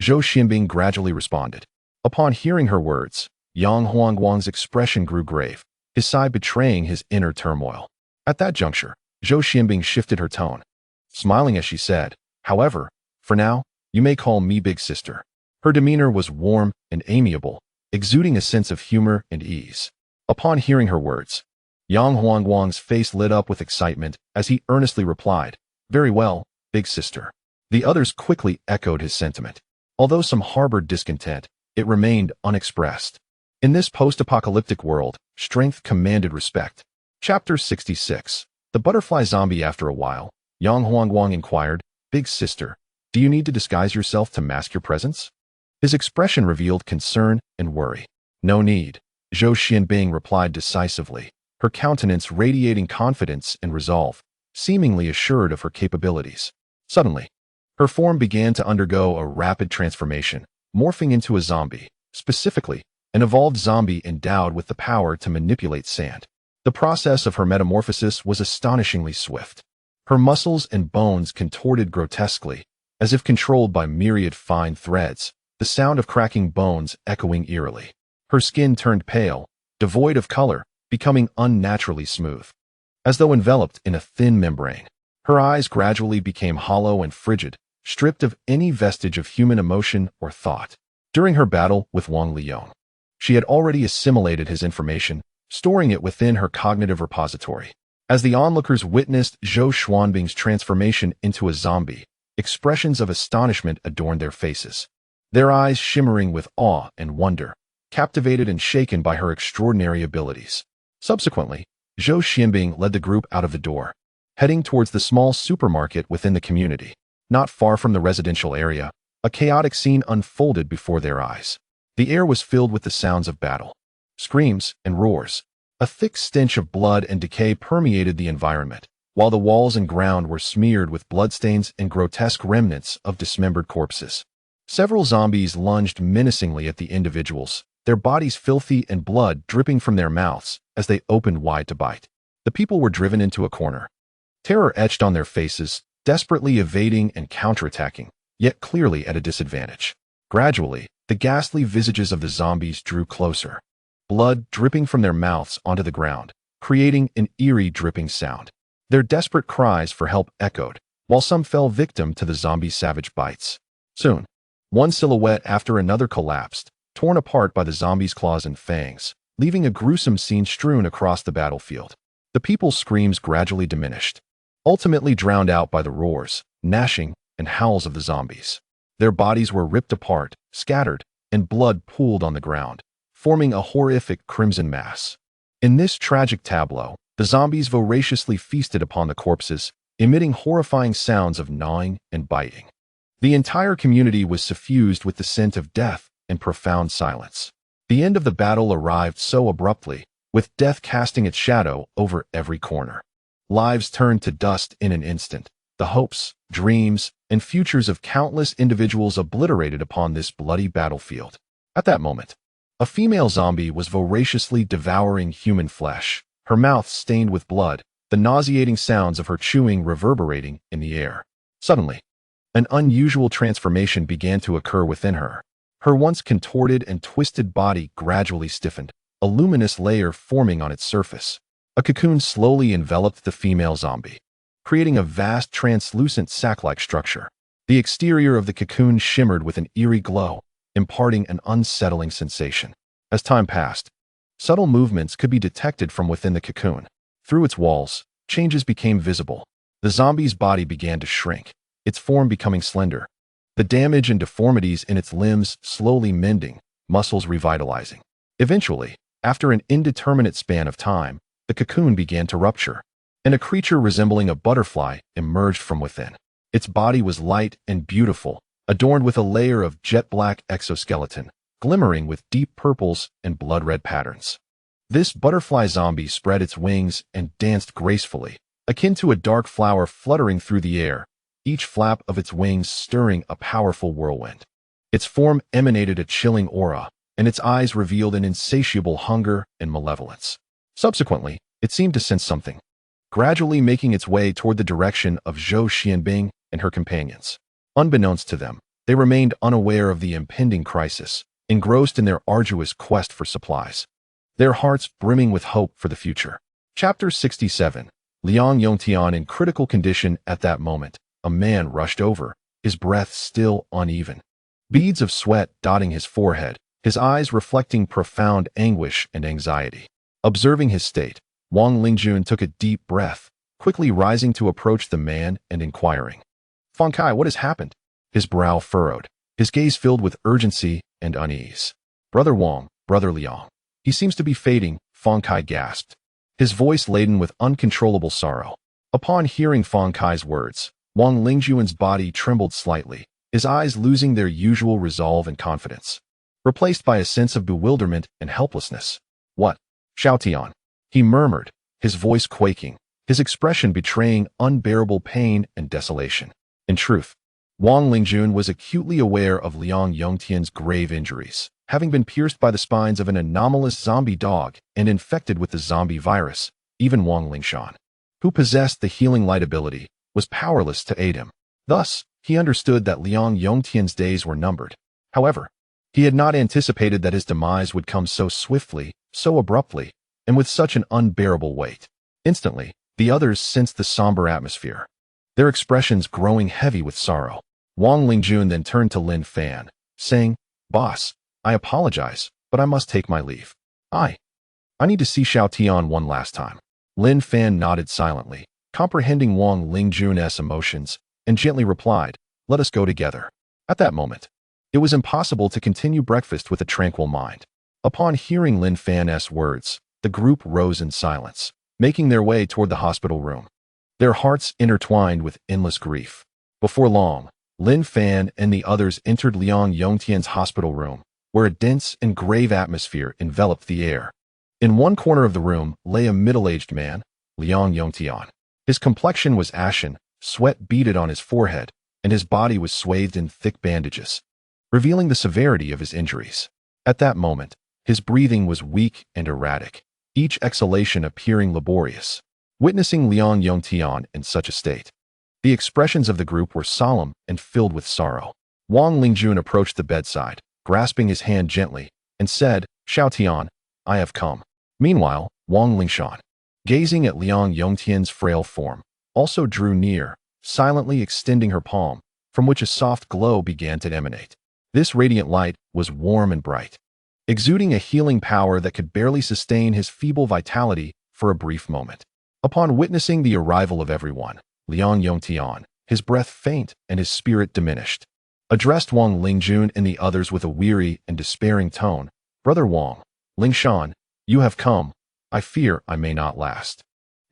Zhou Xianbing gradually responded. Upon hearing her words, Yang Huangguang's expression grew grave, his sigh betraying his inner turmoil. At that juncture, Zhou Xianbing shifted her tone, smiling as she said, "However, for now, you may call me Big Sister." Her demeanor was warm and amiable, exuding a sense of humor and ease. Upon hearing her words, Yang Huangguang's face lit up with excitement as he earnestly replied, "Very well, Big Sister." The others quickly echoed his sentiment. Although some harbored discontent, it remained unexpressed. In this post-apocalyptic world, strength commanded respect. Chapter 66. The Butterfly Zombie. After a while, Yang Huangguang inquired, "Big Sister, do you need to disguise yourself to mask your presence?" His expression revealed concern and worry. "No need," Zhou Xianbing replied decisively, her countenance radiating confidence and resolve, seemingly assured of her capabilities. Suddenly, her form began to undergo a rapid transformation, morphing into a zombie, specifically, an evolved zombie endowed with the power to manipulate sand. The process of her metamorphosis was astonishingly swift. Her muscles and bones contorted grotesquely, as if controlled by myriad fine threads, the sound of cracking bones echoing eerily. Her skin turned pale, devoid of color, becoming unnaturally smooth, as though enveloped in a thin membrane. Her eyes gradually became hollow and frigid, stripped of any vestige of human emotion or thought. During her battle with Wang Liang, she had already assimilated his information, storing it within her cognitive repository. As the onlookers witnessed Zhou Xuanbing's transformation into a zombie, expressions of astonishment adorned their faces, their eyes shimmering with awe and wonder, captivated and shaken by her extraordinary abilities. Subsequently, Zhou Xianbing led the group out of the door, heading towards the small supermarket within the community. Not far from the residential area, a chaotic scene unfolded before their eyes. The air was filled with the sounds of battle, screams, and roars. A thick stench of blood and decay permeated the environment, while the walls and ground were smeared with bloodstains and grotesque remnants of dismembered corpses. Several zombies lunged menacingly at the individuals, their bodies filthy and blood dripping from their mouths as they opened wide to bite. The people were driven into a corner, terror etched on their faces, desperately evading and counterattacking, yet clearly at a disadvantage. Gradually, the ghastly visages of the zombies drew closer, blood dripping from their mouths onto the ground, creating an eerie dripping sound. Their desperate cries for help echoed, while some fell victim to the zombies' savage bites. Soon, one silhouette after another collapsed, torn apart by the zombies' claws and fangs, leaving a gruesome scene strewn across the battlefield. The people's screams gradually diminished, ultimately drowned out by the roars, gnashing, and howls of the zombies. Their bodies were ripped apart, scattered, and blood pooled on the ground, forming a horrific crimson mass. In this tragic tableau, the zombies voraciously feasted upon the corpses, emitting horrifying sounds of gnawing and biting. The entire community was suffused with the scent of death and profound silence. The end of the battle arrived so abruptly, with death casting its shadow over every corner. Lives turned to dust in an instant, the hopes, dreams, and futures of countless individuals obliterated upon this bloody battlefield. At that moment, a female zombie was voraciously devouring human flesh, her mouth stained with blood, the nauseating sounds of her chewing reverberating in the air. Suddenly, an unusual transformation began to occur within her. Her once contorted and twisted body gradually stiffened, a luminous layer forming on its surface. A cocoon slowly enveloped the female zombie, creating a vast translucent sac-like structure. The exterior of the cocoon shimmered with an eerie glow, imparting an unsettling sensation. As time passed, subtle movements could be detected from within the cocoon. Through its walls, changes became visible. The zombie's body began to shrink, its form becoming slender. The damage and deformities in its limbs slowly mending, muscles revitalizing. Eventually, after an indeterminate span of time, the cocoon began to rupture, and a creature resembling a butterfly emerged from within. Its body was light and beautiful, adorned with a layer of jet-black exoskeleton, glimmering with deep purples and blood-red patterns. This butterfly zombie spread its wings and danced gracefully, akin to a dark flower fluttering through the air, each flap of its wings stirring a powerful whirlwind. Its form emanated a chilling aura, and its eyes revealed an insatiable hunger and malevolence. Subsequently, it seemed to sense something, gradually making its way toward the direction of Zhou Xianbing and her companions. Unbeknownst to them, they remained unaware of the impending crisis, engrossed in their arduous quest for supplies, their hearts brimming with hope for the future. Chapter 67. Liang Yongtian in critical condition. At that moment, a man rushed over, his breath still uneven, beads of sweat dotting his forehead, his eyes reflecting profound anguish and anxiety. Observing his state, Wang Lingjun took a deep breath, quickly rising to approach the man and inquiring, "Fang Kai, what has happened?" His brow furrowed, his gaze filled with urgency and unease. "Brother Wang, Brother Liang. He seems to be fading," Fang Kai gasped, his voice laden with uncontrollable sorrow. Upon hearing Fang Kai's words, Wang Lingjun's body trembled slightly, his eyes losing their usual resolve and confidence, replaced by a sense of bewilderment and helplessness. "What? Xiaotian," he murmured, his voice quaking, his expression betraying unbearable pain and desolation. In truth, Wang Lingjun was acutely aware of Liang Yongtian's grave injuries, having been pierced by the spines of an anomalous zombie dog and infected with the zombie virus. Even Wang Lingshan, who possessed the healing light ability, was powerless to aid him. Thus, he understood that Liang Yongtian's days were numbered. However, he had not anticipated that his demise would come so swiftly, so abruptly, and with such an unbearable weight. Instantly, the others sensed the somber atmosphere, their expressions growing heavy with sorrow. Wang Lingjun then turned to Lin Fan, saying, "Boss, I apologize, but I must take my leave. I need to see Xiaotian one last time." Lin Fan nodded silently, comprehending Wang Lingjun's emotions, and gently replied, "Let us go together." At that moment, it was impossible to continue breakfast with a tranquil mind. Upon hearing Lin Fan's words, the group rose in silence, making their way toward the hospital room, their hearts intertwined with endless grief. Before long, Lin Fan and the others entered Liang Yongtian's hospital room, where a dense and grave atmosphere enveloped the air. In one corner of the room lay a middle-aged man, Liang Yongtian. His complexion was ashen, sweat beaded on his forehead, and his body was swathed in thick bandages, revealing the severity of his injuries. At that moment, his breathing was weak and erratic, each exhalation appearing laborious. Witnessing Liang Yongtian in such a state, the expressions of the group were solemn and filled with sorrow. Wang Lingjun approached the bedside, grasping his hand gently, and said, "Xiaotian, I have come." Meanwhile, Wang Lingshan, gazing at Liang Yongtian's frail form, also drew near, silently extending her palm, from which a soft glow began to emanate. This radiant light was warm and bright, exuding a healing power that could barely sustain his feeble vitality for a brief moment. Upon witnessing the arrival of everyone, Liang Yongtian, his breath faint and his spirit diminished, addressed Wang Lingjun and the others with a weary and despairing tone. "Brother Wang, Lingshan, you have come. I fear I may not last."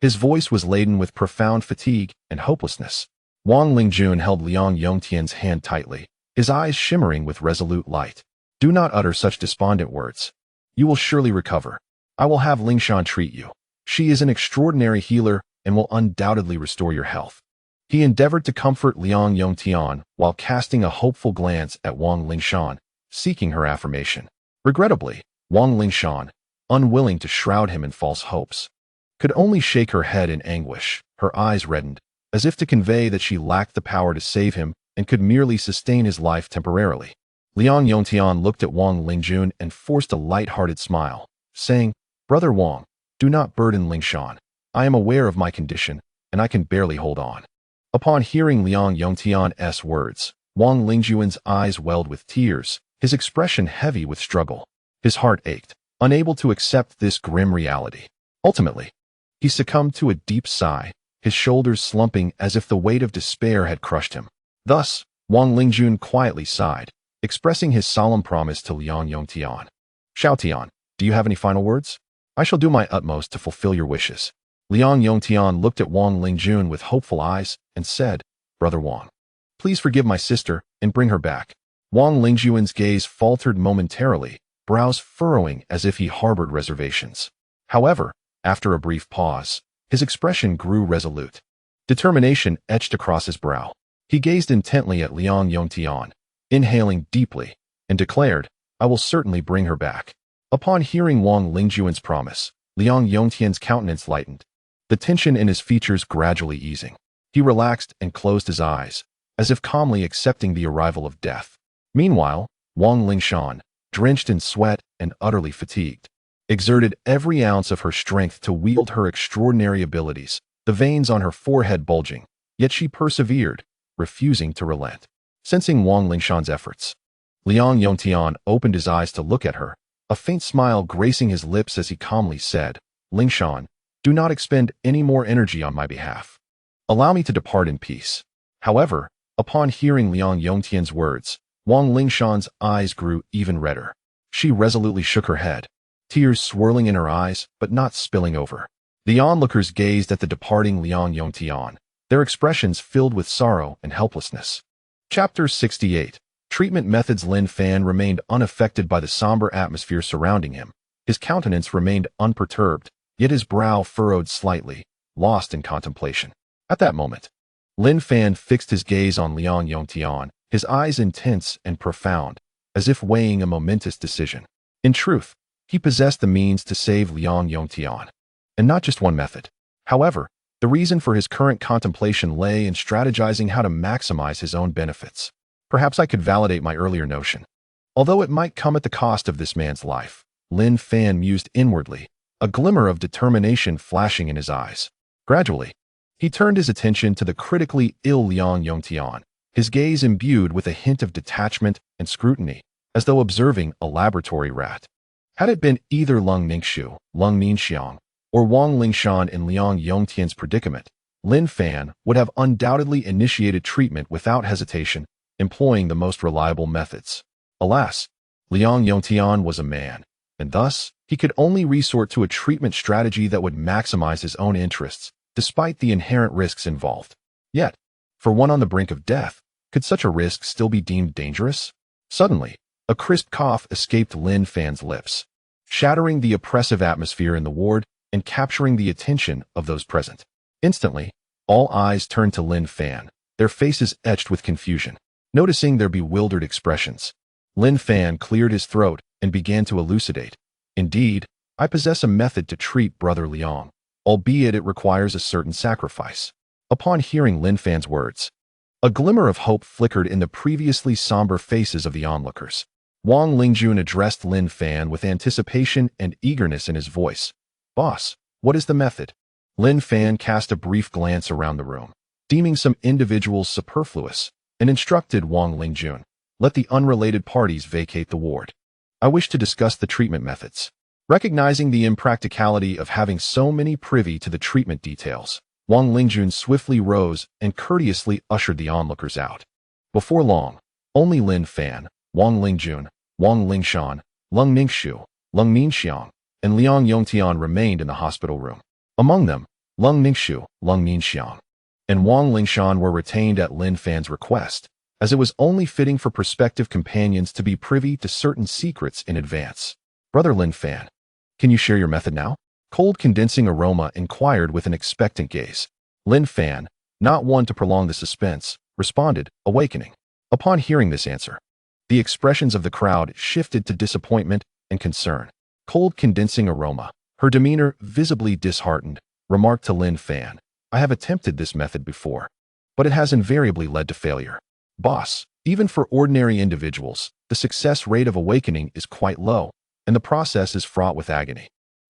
His voice was laden with profound fatigue and hopelessness. Wang Lingjun held Liang Yongtian's hand tightly, his eyes shimmering with resolute light. "Do not utter such despondent words. You will surely recover. I will have Lingshan treat you. She is an extraordinary healer and will undoubtedly restore your health." He endeavored to comfort Liang Yongtian while casting a hopeful glance at Wang Lingshan, seeking her affirmation. Regrettably, Wang Lingshan, unwilling to shroud him in false hopes, could only shake her head in anguish. Her eyes reddened, as if to convey that she lacked the power to save him and could merely sustain his life temporarily. Liang Yongtian looked at Wang Lingjun and forced a light-hearted smile, saying, "Brother Wang, do not burden Lingshan. I am aware of my condition, and I can barely hold on." Upon hearing Liang Yongtian's words, Wang Lingjun's eyes welled with tears, his expression heavy with struggle. His heart ached, unable to accept this grim reality. Ultimately, he succumbed to a deep sigh, his shoulders slumping as if the weight of despair had crushed him. Thus, Wang Lingjun quietly sighed, expressing his solemn promise to Liang Yongtian. "Xiaotian, do you have any final words? I shall do my utmost to fulfill your wishes." Liang Yongtian looked at Wang Lingjun with hopeful eyes and said, "Brother Wang, please forgive my sister and bring her back." Wang Lingjun's gaze faltered momentarily, brows furrowing as if he harbored reservations. However, after a brief pause, his expression grew resolute. Determination etched across his brow. He gazed intently at Liang Yongtian, inhaling deeply, and declared, "I will certainly bring her back." Upon hearing Wang Lingjun's promise, Liang Yongtian's countenance lightened, the tension in his features gradually easing. He relaxed and closed his eyes, as if calmly accepting the arrival of death. Meanwhile, Wang Lingshan, drenched in sweat and utterly fatigued, exerted every ounce of her strength to wield her extraordinary abilities, the veins on her forehead bulging, yet she persevered, refusing to relent. Sensing Wang Lingshan's efforts, Liang Yongtian opened his eyes to look at her, a faint smile gracing his lips as he calmly said, "Lingshan, do not expend any more energy on my behalf. Allow me to depart in peace." However, upon hearing Liang Yongtian's words, Wang Lingshan's eyes grew even redder. She resolutely shook her head, tears swirling in her eyes but not spilling over. The onlookers gazed at the departing Liang Yongtian, their expressions filled with sorrow and helplessness. Chapter 68. Treatment methods. Lin Fan remained unaffected by the somber atmosphere surrounding him. His countenance remained unperturbed, yet his brow furrowed slightly, lost in contemplation. At that moment, Lin Fan fixed his gaze on Liang Yongtian, his eyes intense and profound, as if weighing a momentous decision. In truth, he possessed the means to save Liang Yongtian, and not just one method. However, the reason for his current contemplation lay in strategizing how to maximize his own benefits. Perhaps I could validate my earlier notion. Although it might come at the cost of this man's life, Lin Fan mused inwardly, a glimmer of determination flashing in his eyes. Gradually, he turned his attention to the critically ill Liang Yongtian, his gaze imbued with a hint of detachment and scrutiny, as though observing a laboratory rat. Had it been either Lung Ningxiu, Lung Ningxiang, or Wang Lingshan in Liang Yongtian's predicament, Lin Fan would have undoubtedly initiated treatment without hesitation, employing the most reliable methods. Alas, Liang Yongtian was a man, and thus, he could only resort to a treatment strategy that would maximize his own interests, despite the inherent risks involved. Yet, for one on the brink of death, could such a risk still be deemed dangerous? Suddenly, a crisp cough escaped Lin Fan's lips, shattering the oppressive atmosphere in the ward and capturing the attention of those present. Instantly, all eyes turned to Lin Fan, their faces etched with confusion. Noticing their bewildered expressions, Lin Fan cleared his throat and began to elucidate. Indeed, I possess a method to treat Brother Liang, albeit it requires a certain sacrifice. Upon hearing Lin Fan's words, a glimmer of hope flickered in the previously somber faces of the onlookers. Wang Lingjun addressed Lin Fan with anticipation and eagerness in his voice. "Boss, what is the method?" Lin Fan cast a brief glance around the room, deeming some individuals superfluous, and instructed Wang Lingjun, "Let the unrelated parties vacate the ward. I wish to discuss the treatment methods." Recognizing the impracticality of having so many privy to the treatment details, Wang Lingjun swiftly rose and courteously ushered the onlookers out. Before long, only Lin Fan, Wang Lingjun, Wang Lingshan, Lung Ningxiu, Lung Ningxiang, and Liang Yongtian remained in the hospital room. Among them, Lung Ningxiu, Lung Ningxiang, and Wang Lingshan were retained at Lin Fan's request, as it was only fitting for prospective companions to be privy to certain secrets in advance. "Brother Lin Fan, can you share your method now?" Cold condensing aroma inquired with an expectant gaze. Lin Fan, not one to prolong the suspense, responded, awakening. Upon hearing this answer, the expressions of the crowd shifted to disappointment and concern. Cold condensing aroma, her demeanor visibly disheartened, remarked to Lin Fan, "I have attempted this method before, but it has invariably led to failure. Boss, even for ordinary individuals, the success rate of awakening is quite low, and the process is fraught with agony.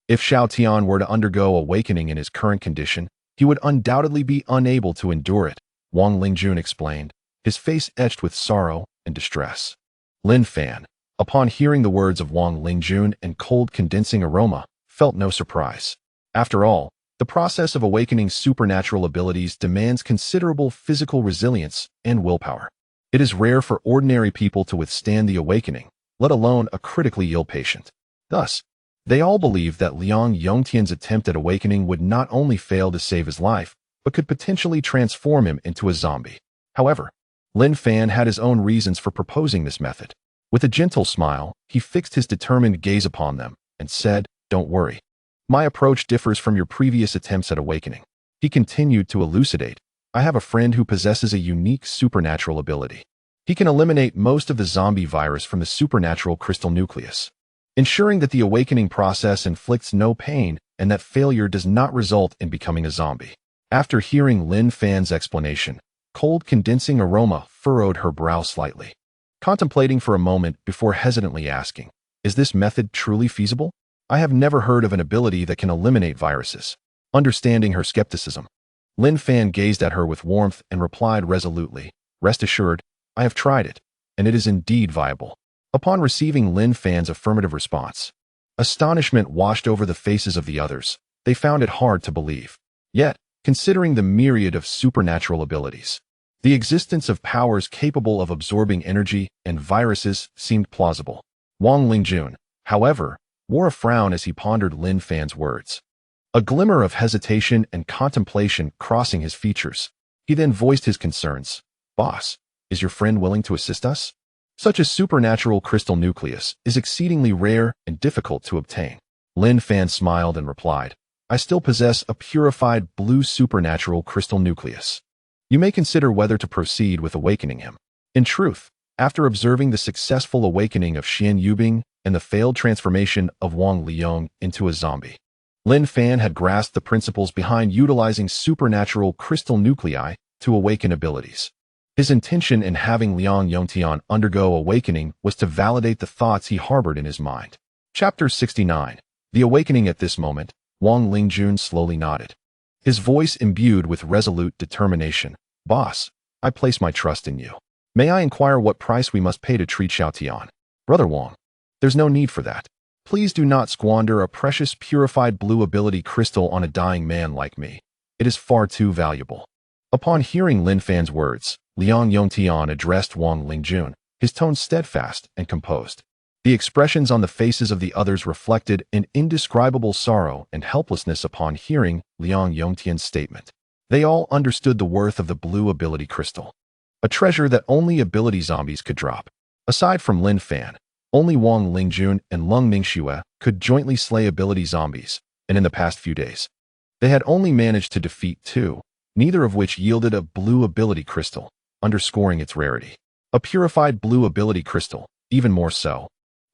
If Xiao Tian were to undergo awakening in his current condition, he would undoubtedly be unable to endure it," Wang Lingjun explained, his face etched with sorrow and distress. Lin Fan, upon hearing the words of Wang Lingjun and cold condensing aroma, felt no surprise. After all, the process of awakening supernatural abilities demands considerable physical resilience and willpower. It is rare for ordinary people to withstand the awakening, let alone a critically ill patient. Thus, they all believed that Liang Yongtian's attempt at awakening would not only fail to save his life, but could potentially transform him into a zombie. However, Lin Fan had his own reasons for proposing this method. With a gentle smile, he fixed his determined gaze upon them and said, "Don't worry. My approach differs from your previous attempts at awakening." He continued to elucidate, "I have a friend who possesses a unique supernatural ability. He can eliminate most of the zombie virus from the supernatural crystal nucleus, ensuring that the awakening process inflicts no pain and that failure does not result in becoming a zombie." After hearing Lin Fan's explanation, cold condensing aroma furrowed her brow slightly, contemplating for a moment before hesitantly asking, "Is this method truly feasible? I have never heard of an ability that can eliminate viruses." Understanding her skepticism, Lin Fan gazed at her with warmth and replied resolutely, "Rest assured, I have tried it, and it is indeed viable." Upon receiving Lin Fan's affirmative response, astonishment washed over the faces of the others. They found it hard to believe. Yet, considering the myriad of supernatural abilities, the existence of powers capable of absorbing energy and viruses seemed plausible. Wang Lingjun, however, wore a frown as he pondered Lin Fan's words, a glimmer of hesitation and contemplation crossing his features. He then voiced his concerns. "Boss, is your friend willing to assist us? Such a supernatural crystal nucleus is exceedingly rare and difficult to obtain." Lin Fan smiled and replied, "I still possess a purified blue supernatural crystal nucleus. You may consider whether to proceed with awakening him." In truth, after observing the successful awakening of Xian Yubing and the failed transformation of Wang Liang into a zombie, Lin Fan had grasped the principles behind utilizing supernatural crystal nuclei to awaken abilities. His intention in having Liang Yongtian undergo awakening was to validate the thoughts he harbored in his mind. Chapter 69. The Awakening. At this moment, Wang Lingjun slowly nodded, his voice imbued with resolute determination. "Boss, I place my trust in you. May I inquire what price we must pay to treat Xiao Tian?" "Brother Wang, there's no need for that. Please do not squander a precious purified blue ability crystal on a dying man like me. It is far too valuable." Upon hearing Lin Fan's words, Liang Yongtian addressed Wang Lingjun, his tone steadfast and composed. The expressions on the faces of the others reflected an indescribable sorrow and helplessness upon hearing Liang Yongtian's statement. They all understood the worth of the blue ability crystal, a treasure that only ability zombies could drop. Aside from Lin Fan, only Wang Lingjun and Lung Mingxue could jointly slay ability zombies, and in the past few days, they had only managed to defeat two, neither of which yielded a blue ability crystal, underscoring its rarity. A purified blue ability crystal, even more so,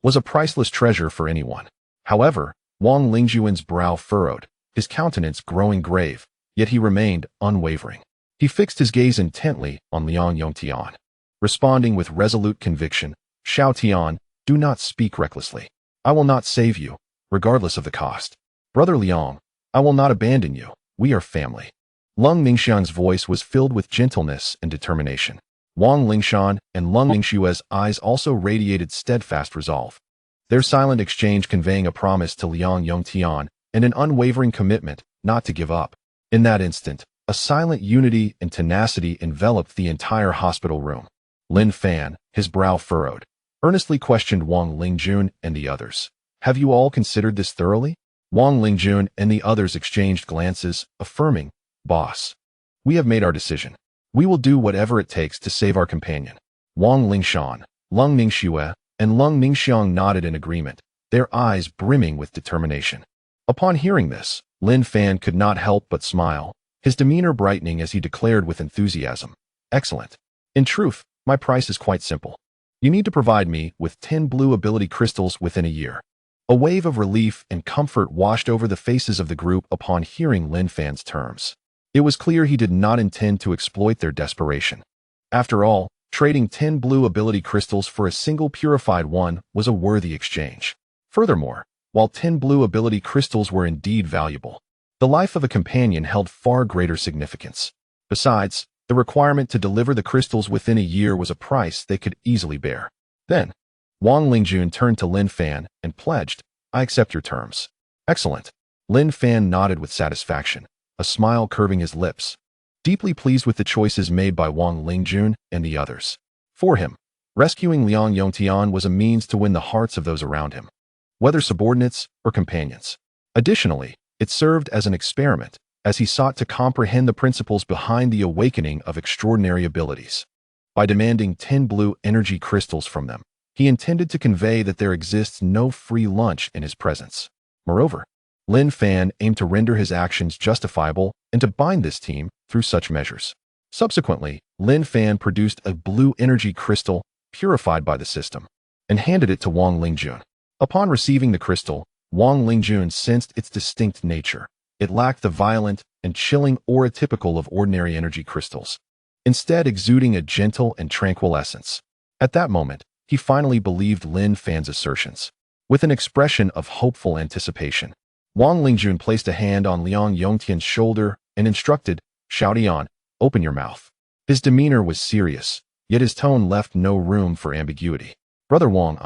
was a priceless treasure for anyone. However, Wang Lingjuan's brow furrowed, his countenance growing grave, yet he remained unwavering. He fixed his gaze intently on Liang Yongtian, responding with resolute conviction, "Xiao Tian, do not speak recklessly. I will not save you, regardless of the cost. Brother Liang, I will not abandon you. We are family." Lung Mingxiang's voice was filled with gentleness and determination. Wang Lingshan and Lung Mingshue's eyes also radiated steadfast resolve, their silent exchange conveying a promise to Liang Yongtian and an unwavering commitment not to give up. In that instant, a silent unity and tenacity enveloped the entire hospital room. Lin Fan, his brow furrowed, earnestly questioned Wang Lingjun and the others. "Have you all considered this thoroughly?" Wang Lingjun and the others exchanged glances, affirming, "Boss, we have made our decision. We will do whatever it takes to save our companion." Wang Lingshan, Lung Mingxue, and Lung Mingxiang nodded in agreement, their eyes brimming with determination. Upon hearing this, Lin Fan could not help but smile, his demeanor brightening as he declared with enthusiasm, "Excellent. In truth, my price is quite simple. You need to provide me with 10 blue ability crystals within a year." A wave of relief and comfort washed over the faces of the group upon hearing Lin Fan's terms. It was clear he did not intend to exploit their desperation. After all, trading 10 blue ability crystals for a single purified one was a worthy exchange. Furthermore, while 10 blue ability crystals were indeed valuable, the life of a companion held far greater significance. Besides, the requirement to deliver the crystals within a year was a price they could easily bear. Then, Wang Lingjun turned to Lin Fan and pledged, "I accept your terms." "Excellent." Lin Fan nodded with satisfaction, a smile curving his lips, deeply pleased with the choices made by Wang Lingjun and the others. For him, rescuing Liang Yongtian was a means to win the hearts of those around him, whether subordinates or companions. Additionally, it served as an experiment, as he sought to comprehend the principles behind the awakening of extraordinary abilities. By demanding 10 blue energy crystals from them, he intended to convey that there exists no free lunch in his presence. Moreover, Lin Fan aimed to render his actions justifiable and to bind this team through such measures. Subsequently, Lin Fan produced a blue energy crystal purified by the system and handed it to Wang Lingjun. Upon receiving the crystal, Wang Lingjun sensed its distinct nature. It lacked the violent and chilling aura typical of ordinary energy crystals, instead exuding a gentle and tranquil essence. At that moment, he finally believed Lin Fan's assertions. With an expression of hopeful anticipation, Wang Lingjun placed a hand on Liang Yongtian's shoulder and instructed, "Xiao Tian, open your mouth." His demeanor was serious, yet his tone left no room for ambiguity. "Brother Wang,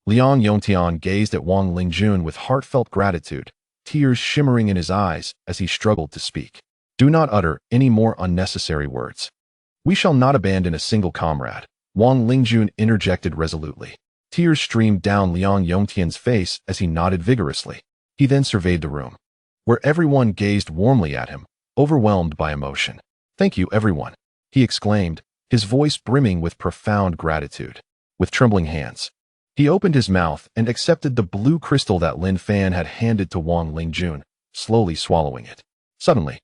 Liang Yongtian gazed at Wang Lingjun with heartfelt gratitude, tears shimmering in his eyes as he struggled to speak. "Do not utter any more unnecessary words. We shall not abandon a single comrade," Wang Lingjun interjected resolutely. Tears streamed down Liang Yongtian's face as he nodded vigorously. He then surveyed the room, where everyone gazed warmly at him, overwhelmed by emotion. "Thank you, everyone," he exclaimed, his voice brimming with profound gratitude. With trembling hands, he opened his mouth and accepted the blue crystal that Lin Fan had handed to Wang Lingjun, slowly swallowing it. Suddenly,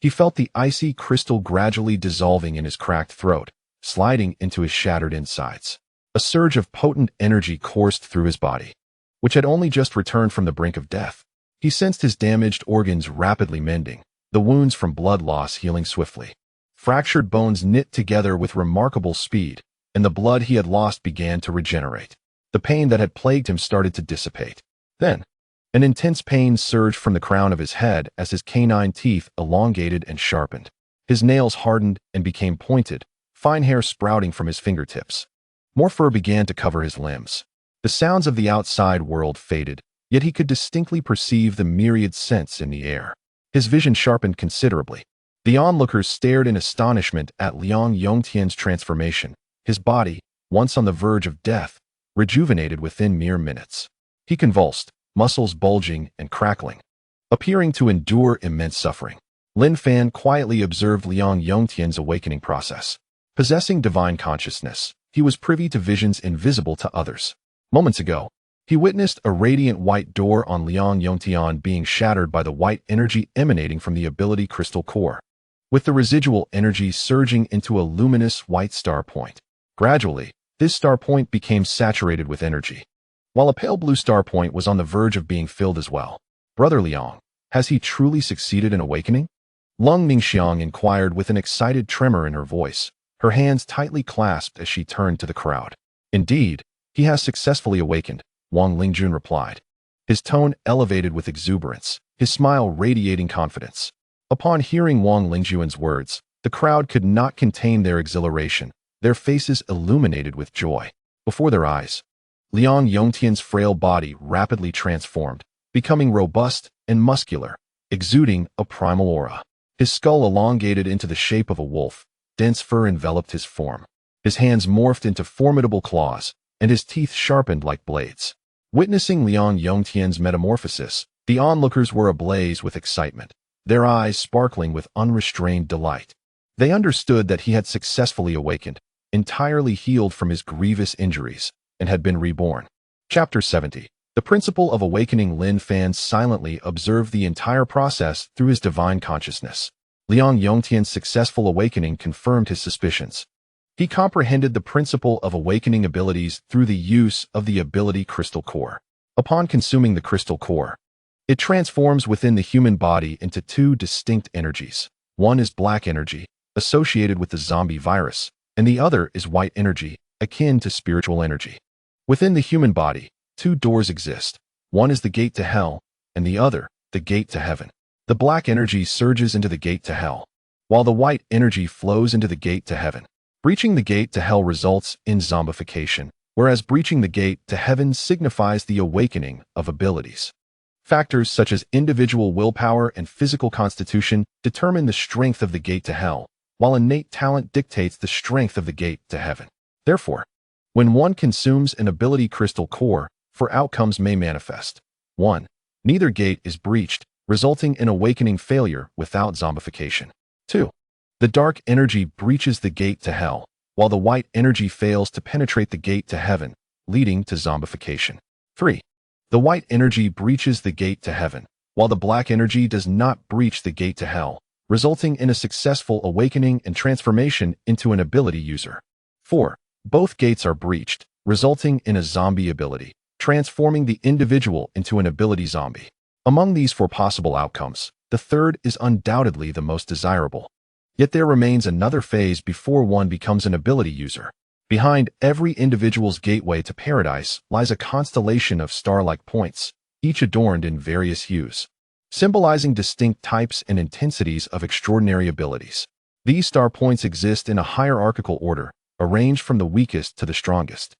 he felt the icy crystal gradually dissolving in his cracked throat, sliding into his shattered insides. A surge of potent energy coursed through his body, which had only just returned from the brink of death. He sensed his damaged organs rapidly mending, the wounds from blood loss healing swiftly. Fractured bones knit together with remarkable speed, and the blood he had lost began to regenerate. The pain that had plagued him started to dissipate. Then, an intense pain surged from the crown of his head as his canine teeth elongated and sharpened. His nails hardened and became pointed, fine hair sprouting from his fingertips. More fur began to cover his limbs. The sounds of the outside world faded, yet he could distinctly perceive the myriad scents in the air. His vision sharpened considerably. The onlookers stared in astonishment at Liang Yongtian's transformation. His body, once on the verge of death, rejuvenated within mere minutes. He convulsed, muscles bulging and crackling, appearing to endure immense suffering. Lin Fan quietly observed Liang Yongtian's awakening process. Possessing divine consciousness, he was privy to visions invisible to others. Moments ago, he witnessed a radiant white door on Liang Yongtian being shattered by the white energy emanating from the ability crystal core, with the residual energy surging into a luminous white star point. Gradually, this star point became saturated with energy, while a pale blue star point was on the verge of being filled as well. Brother Liang, has he truly succeeded in awakening? Lung Ningxiang inquired with an excited tremor in her voice, her hands tightly clasped as she turned to the crowd. Indeed, he has successfully awakened, Wang Lingjun replied, his tone elevated with exuberance, his smile radiating confidence. Upon hearing Wang Lingjun's words, the crowd could not contain their exhilaration, their faces illuminated with joy. Before their eyes, Liang Yongtian's frail body rapidly transformed, becoming robust and muscular, exuding a primal aura. His skull elongated into the shape of a wolf, dense fur enveloped his form. His hands morphed into formidable claws, and his teeth sharpened like blades. Witnessing Liang Yongtian's metamorphosis, the onlookers were ablaze with excitement, their eyes sparkling with unrestrained delight. They understood that he had successfully awakened, entirely healed from his grievous injuries, and had been reborn. Chapter 70. The principle of awakening. Lin Fan silently observed the entire process through his divine consciousness. Liang Yongtian's successful awakening confirmed his suspicions. He comprehended the principle of awakening abilities through the use of the ability crystal core. Upon consuming the crystal core, it transforms within the human body into two distinct energies. One is black energy, associated with the zombie virus, and the other is white energy, akin to spiritual energy. Within the human body, two doors exist. One is the gate to hell, and the other, the gate to heaven. The black energy surges into the gate to hell, while the white energy flows into the gate to heaven. Breaching the gate to hell results in zombification, whereas breaching the gate to heaven signifies the awakening of abilities. Factors such as individual willpower and physical constitution determine the strength of the gate to hell, while innate talent dictates the strength of the gate to heaven. Therefore, when one consumes an ability crystal core, four outcomes may manifest. 1. Neither gate is breached, resulting in awakening failure without zombification. 2. The dark energy breaches the gate to hell, while the white energy fails to penetrate the gate to heaven, leading to zombification. 3. The white energy breaches the gate to heaven, while the black energy does not breach the gate to hell, resulting in a successful awakening and transformation into an ability user. 4. Both gates are breached, resulting in a zombie ability, transforming the individual into an ability zombie. Among these four possible outcomes, the third is undoubtedly the most desirable. Yet there remains another phase before one becomes an ability user. Behind every individual's gateway to paradise lies a constellation of star-like points, each adorned in various hues, symbolizing distinct types and intensities of extraordinary abilities. These star points exist in a hierarchical order, arranged from the weakest to the strongest.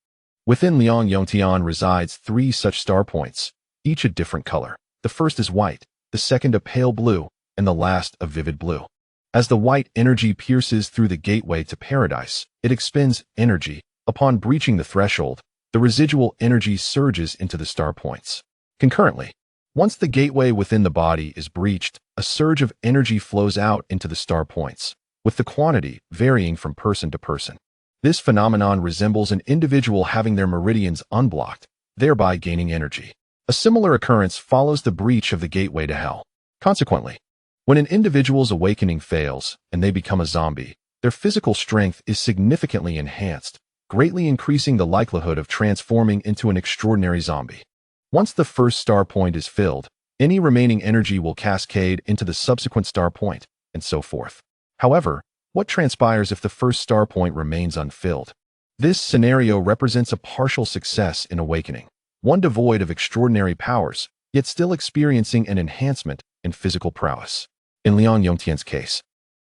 Within Liang Yongtian resides 3 such star points, each a different color. The first is white, the second a pale blue, and the last a vivid blue. As the white energy pierces through the gateway to paradise, it expends energy. Upon breaching the threshold, the residual energy surges into the star points. Concurrently, once the gateway within the body is breached, a surge of energy flows out into the star points, with the quantity varying from person to person. This phenomenon resembles an individual having their meridians unblocked, thereby gaining energy. A similar occurrence follows the breach of the gateway to hell. Consequently, when an individual's awakening fails and they become a zombie, their physical strength is significantly enhanced, greatly increasing the likelihood of transforming into an extraordinary zombie. Once the first star point is filled, any remaining energy will cascade into the subsequent star point, and so forth. However, what transpires if the first star point remains unfilled? This scenario represents a partial success in awakening, one devoid of extraordinary powers, yet still experiencing an enhancement in physical prowess. In Liang Yongtian's case,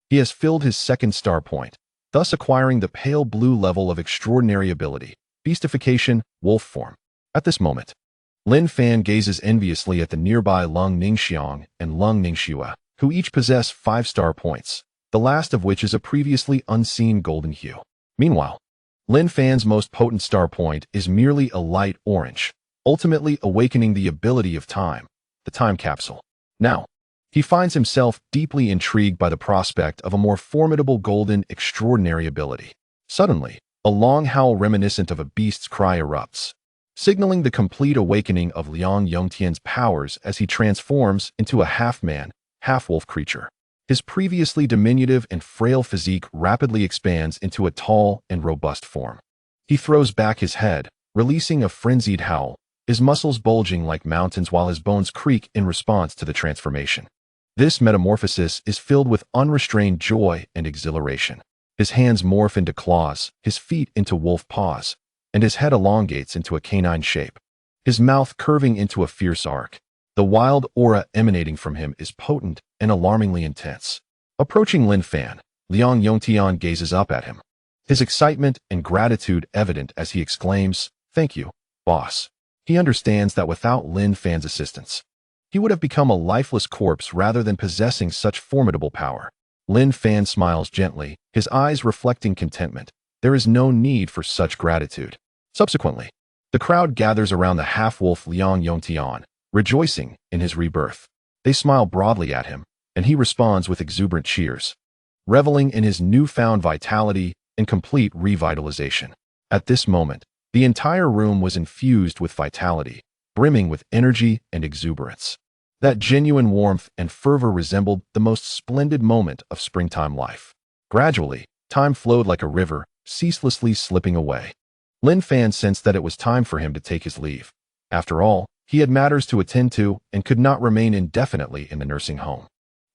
he has filled his second star point, thus acquiring the pale blue level of extraordinary ability, beastification, wolf form. At this moment, Lin Fan gazes enviously at the nearby Lung Ningxiang and Lung Ningxue, who each possess 5 star points, the last of which is a previously unseen golden hue. Meanwhile, Lin Fan's most potent star point is merely a light orange, ultimately awakening the ability of time, the time capsule. Now, he finds himself deeply intrigued by the prospect of a more formidable golden extraordinary ability. Suddenly, a long howl reminiscent of a beast's cry erupts, signaling the complete awakening of Liang Yongtian's powers as he transforms into a half-man, half-wolf creature. His previously diminutive and frail physique rapidly expands into a tall and robust form. He throws back his head, releasing a frenzied howl, his muscles bulging like mountains while his bones creak in response to the transformation. This metamorphosis is filled with unrestrained joy and exhilaration. His hands morph into claws, his feet into wolf paws, and his head elongates into a canine shape, his mouth curving into a fierce arc. The wild aura emanating from him is potent and alarmingly intense. Approaching Lin Fan, Liang Yongtian gazes up at him, his excitement and gratitude evident as he exclaims, "Thank you, boss." He understands that without Lin Fan's assistance, he would have become a lifeless corpse rather than possessing such formidable power. Lin Fan smiles gently, his eyes reflecting contentment. There is no need for such gratitude. Subsequently, the crowd gathers around the half-wolf Liang Yongtian, rejoicing in his rebirth. They smile broadly at him, and he responds with exuberant cheers, reveling in his newfound vitality and complete revitalization. At this moment, the entire room was infused with vitality, brimming with energy and exuberance. That genuine warmth and fervor resembled the most splendid moment of springtime life. Gradually, time flowed like a river, ceaselessly slipping away. Lin Fan sensed that it was time for him to take his leave. After all, he had matters to attend to and could not remain indefinitely in the nursing home.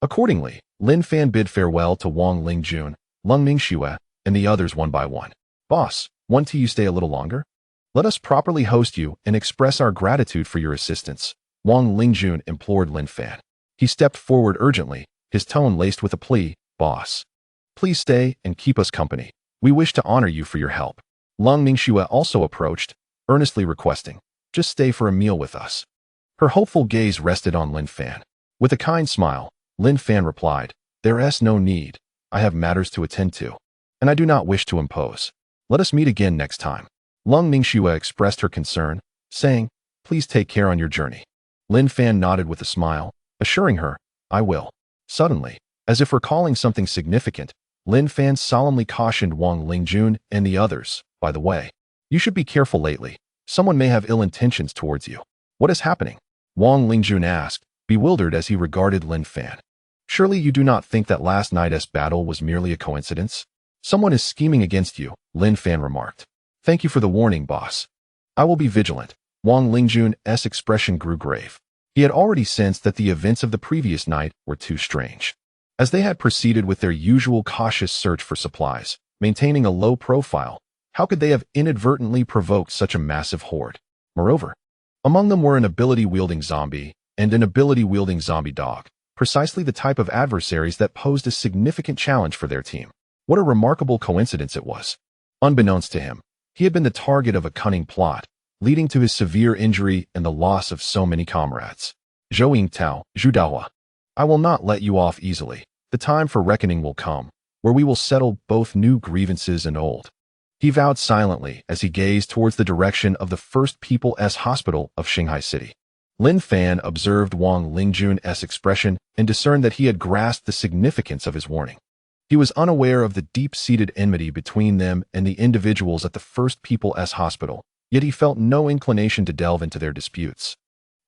Accordingly, Lin Fan bid farewell to Wang Lingjun, Lung Mingxue, and the others one by one. "Boss, want to you stay a little longer? Let us properly host you and express our gratitude for your assistance," Wang Lingjun implored Lin Fan. He stepped forward urgently, his tone laced with a plea, "Boss, please stay and keep us company. We wish to honor you for your help." Lung Mingxue also approached, earnestly requesting, "Just stay for a meal with us." Her hopeful gaze rested on Lin Fan. With a kind smile, Lin Fan replied, "There is no need. I have matters to attend to, and I do not wish to impose. Let us meet again next time." Lung Mingxue expressed her concern, saying, "Please take care on your journey." Lin Fan nodded with a smile, assuring her, "I will." Suddenly, as if recalling something significant, Lin Fan solemnly cautioned Wang Lingjun and the others, "By the way, you should be careful lately. Someone may have ill intentions towards you." "What is happening?" Wang Lingjun asked, bewildered as he regarded Lin Fan. "Surely you do not think that last night's battle was merely a coincidence?" "Someone is scheming against you," Lin Fan remarked. "Thank you for the warning, boss. I will be vigilant." Wang Lingjun's expression grew grave. He had already sensed that the events of the previous night were too strange. As they had proceeded with their usual cautious search for supplies, maintaining a low profile, how could they have inadvertently provoked such a massive horde? Moreover, among them were an ability-wielding zombie and an ability-wielding zombie dog, precisely the type of adversaries that posed a significant challenge for their team. What a remarkable coincidence it was. Unbeknownst to him, he had been the target of a cunning plot, leading to his severe injury and the loss of so many comrades. "Zhou Tao, Zhudawa. I will not let you off easily. The time for reckoning will come, where we will settle both new grievances and old." He vowed silently as he gazed towards the direction of the First People's Hospital of Shanghai City. Lin Fan observed Wang Lingjun's expression and discerned that he had grasped the significance of his warning. He was unaware of the deep-seated enmity between them and the individuals at the First People's Hospital, yet he felt no inclination to delve into their disputes.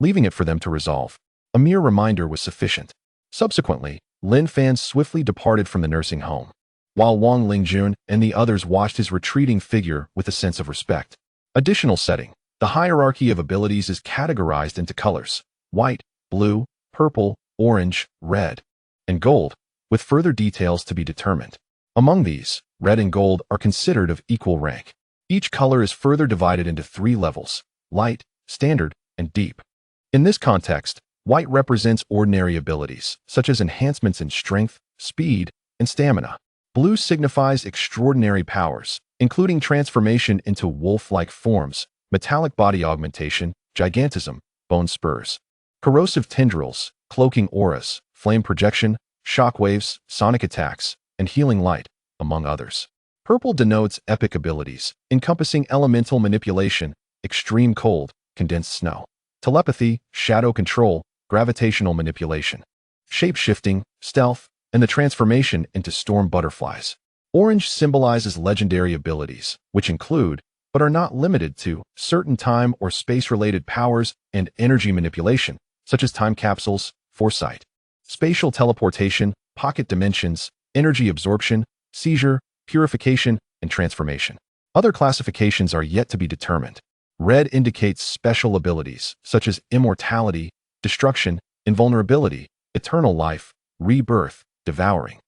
Leaving it for them to resolve, a mere reminder was sufficient. Subsequently, Lin Fan swiftly departed from the nursing home, while Wang Lingjun and the others watched his retreating figure with a sense of respect. Additional setting. The hierarchy of abilities is categorized into colors: white, blue, purple, orange, red, and gold, with further details to be determined. Among these, red and gold are considered of equal rank. Each color is further divided into 3 levels: light, standard, and deep. In this context, white represents ordinary abilities, such as enhancements in strength, speed, and stamina. Blue signifies extraordinary powers, including transformation into wolf-like forms, metallic body augmentation, gigantism, bone spurs, corrosive tendrils, cloaking auras, flame projection, shockwaves, sonic attacks, and healing light, among others. Purple denotes epic abilities, encompassing elemental manipulation, extreme cold, condensed snow, telepathy, shadow control, gravitational manipulation, shape-shifting, stealth, and the transformation into storm butterflies. Orange symbolizes legendary abilities, which include, but are not limited to, certain time or space-related powers and energy manipulation, such as time capsules, foresight, spatial teleportation, pocket dimensions, energy absorption, seizure, purification, and transformation. Other classifications are yet to be determined. Red indicates special abilities, such as immortality, destruction, invulnerability, eternal life, rebirth, devouring,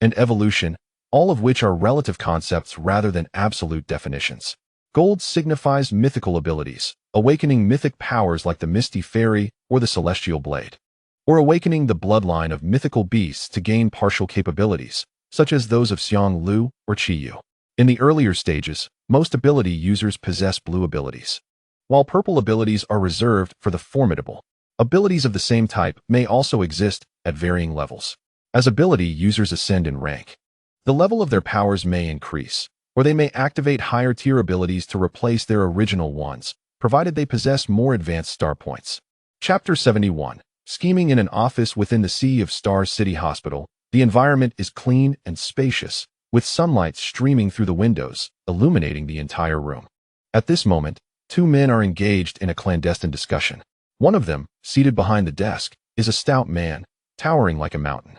and evolution, all of which are relative concepts rather than absolute definitions. Gold signifies mythical abilities, awakening mythic powers like the Misty Fairy or the Celestial Blade, or awakening the bloodline of mythical beasts to gain partial capabilities, such as those of Xiang Lu or Qiyu. In the earlier stages, most ability users possess blue abilities, while purple abilities are reserved for the formidable. Abilities of the same type may also exist at varying levels. As ability users ascend in rank, the level of their powers may increase, or they may activate higher-tier abilities to replace their original ones, provided they possess more advanced star points. Chapter 71. Scheming in an office within the Sea of Stars City Hospital. The environment is clean and spacious, with sunlight streaming through the windows, illuminating the entire room. At this moment, two men are engaged in a clandestine discussion. One of them, seated behind the desk, is a stout man, towering like a mountain.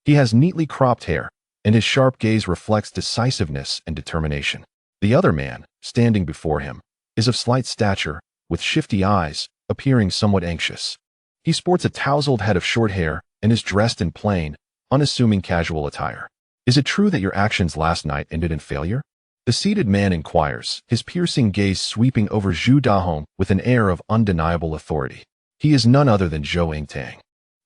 He has neatly cropped hair, and his sharp gaze reflects decisiveness and determination. The other man, standing before him, is of slight stature, with shifty eyes, appearing somewhat anxious. He sports a tousled head of short hair and is dressed in plain, unassuming casual attire. Is it true that your actions last night ended in failure? The seated man inquires, his piercing gaze sweeping over Zhu Dahong with an air of undeniable authority. He is none other than Zhou Yingtang,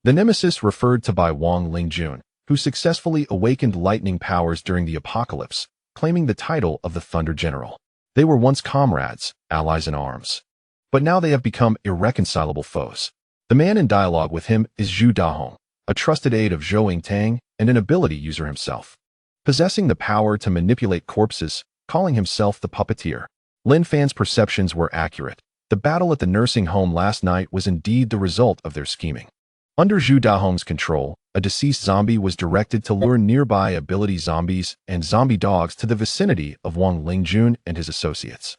the nemesis referred to by Wang Lingjun, who successfully awakened lightning powers during the apocalypse, claiming the title of the Thunder General. They were once comrades, allies in arms, but now they have become irreconcilable foes. The man in dialogue with him is Zhu Dahong, a trusted aide of Zhou Yingtang and an ability user himself, possessing the power to manipulate corpses, calling himself the puppeteer. Lin Fan's perceptions were accurate. The battle at the nursing home last night was indeed the result of their scheming. Under Zhu Dahong's control, a deceased zombie was directed to lure nearby ability zombies and zombie dogs to the vicinity of Wang Lingjun and his associates,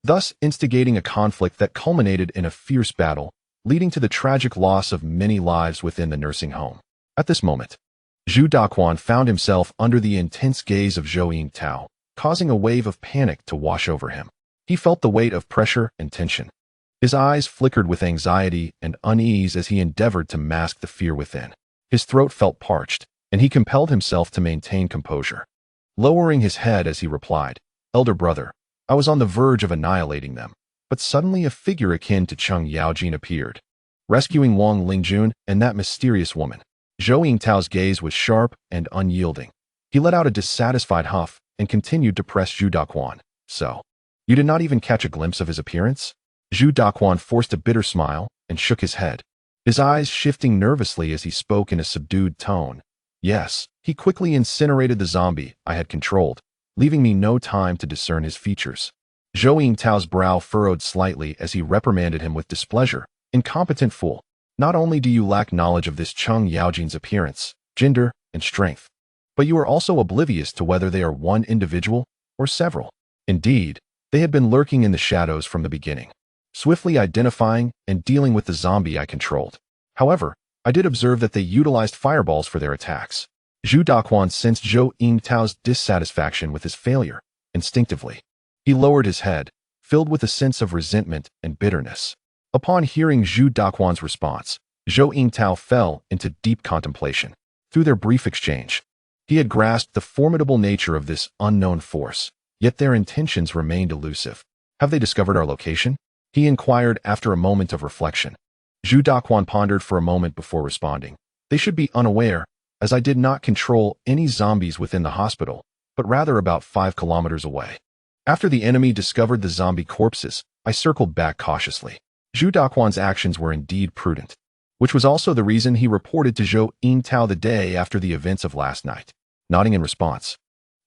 thus instigating a conflict that culminated in a fierce battle, leading to the tragic loss of many lives within the nursing home. At this moment, Zhu Daquan found himself under the intense gaze of Zhou Yingtao, causing a wave of panic to wash over him. He felt the weight of pressure and tension. His eyes flickered with anxiety and unease as he endeavored to mask the fear within. His throat felt parched, and he compelled himself to maintain composure. Lowering his head as he replied, "Elder brother, I was on the verge of annihilating them, but suddenly a figure akin to Cheng Yaojin appeared, rescuing Wang Lingjun and that mysterious woman." Zhou Yingtao's gaze was sharp and unyielding. He let out a dissatisfied huff and continued to press Zhu Daquan. "So, you did not even catch a glimpse of his appearance?" Zhu Daquan forced a bitter smile and shook his head, his eyes shifting nervously as he spoke in a subdued tone. "Yes, he quickly incinerated the zombie I had controlled, leaving me no time to discern his features." Zhou Yingtao's brow furrowed slightly as he reprimanded him with displeasure. "Incompetent fool, not only do you lack knowledge of this Cheng Yaojin's appearance, gender, and strength, but you are also oblivious to whether they are one individual or several. Indeed, they had been lurking in the shadows from the beginning, swiftly identifying and dealing with the zombie I controlled. However, I did observe that they utilized fireballs for their attacks." Zhu Daquan sensed Zhou Yingtao's dissatisfaction with his failure. Instinctively, he lowered his head, filled with a sense of resentment and bitterness. Upon hearing Zhu Daquan's response, Zhou Yingtao fell into deep contemplation. Through their brief exchange, he had grasped the formidable nature of this unknown force, yet their intentions remained elusive. "Have they discovered our location?" he inquired after a moment of reflection. Zhu Daquan pondered for a moment before responding. "They should be unaware, as I did not control any zombies within the hospital, but rather about 5 kilometers away. After the enemy discovered the zombie corpses, I circled back cautiously." Zhu Daquan's actions were indeed prudent, which was also the reason he reported to Zhou Yingtao the day after the events of last night. Nodding in response,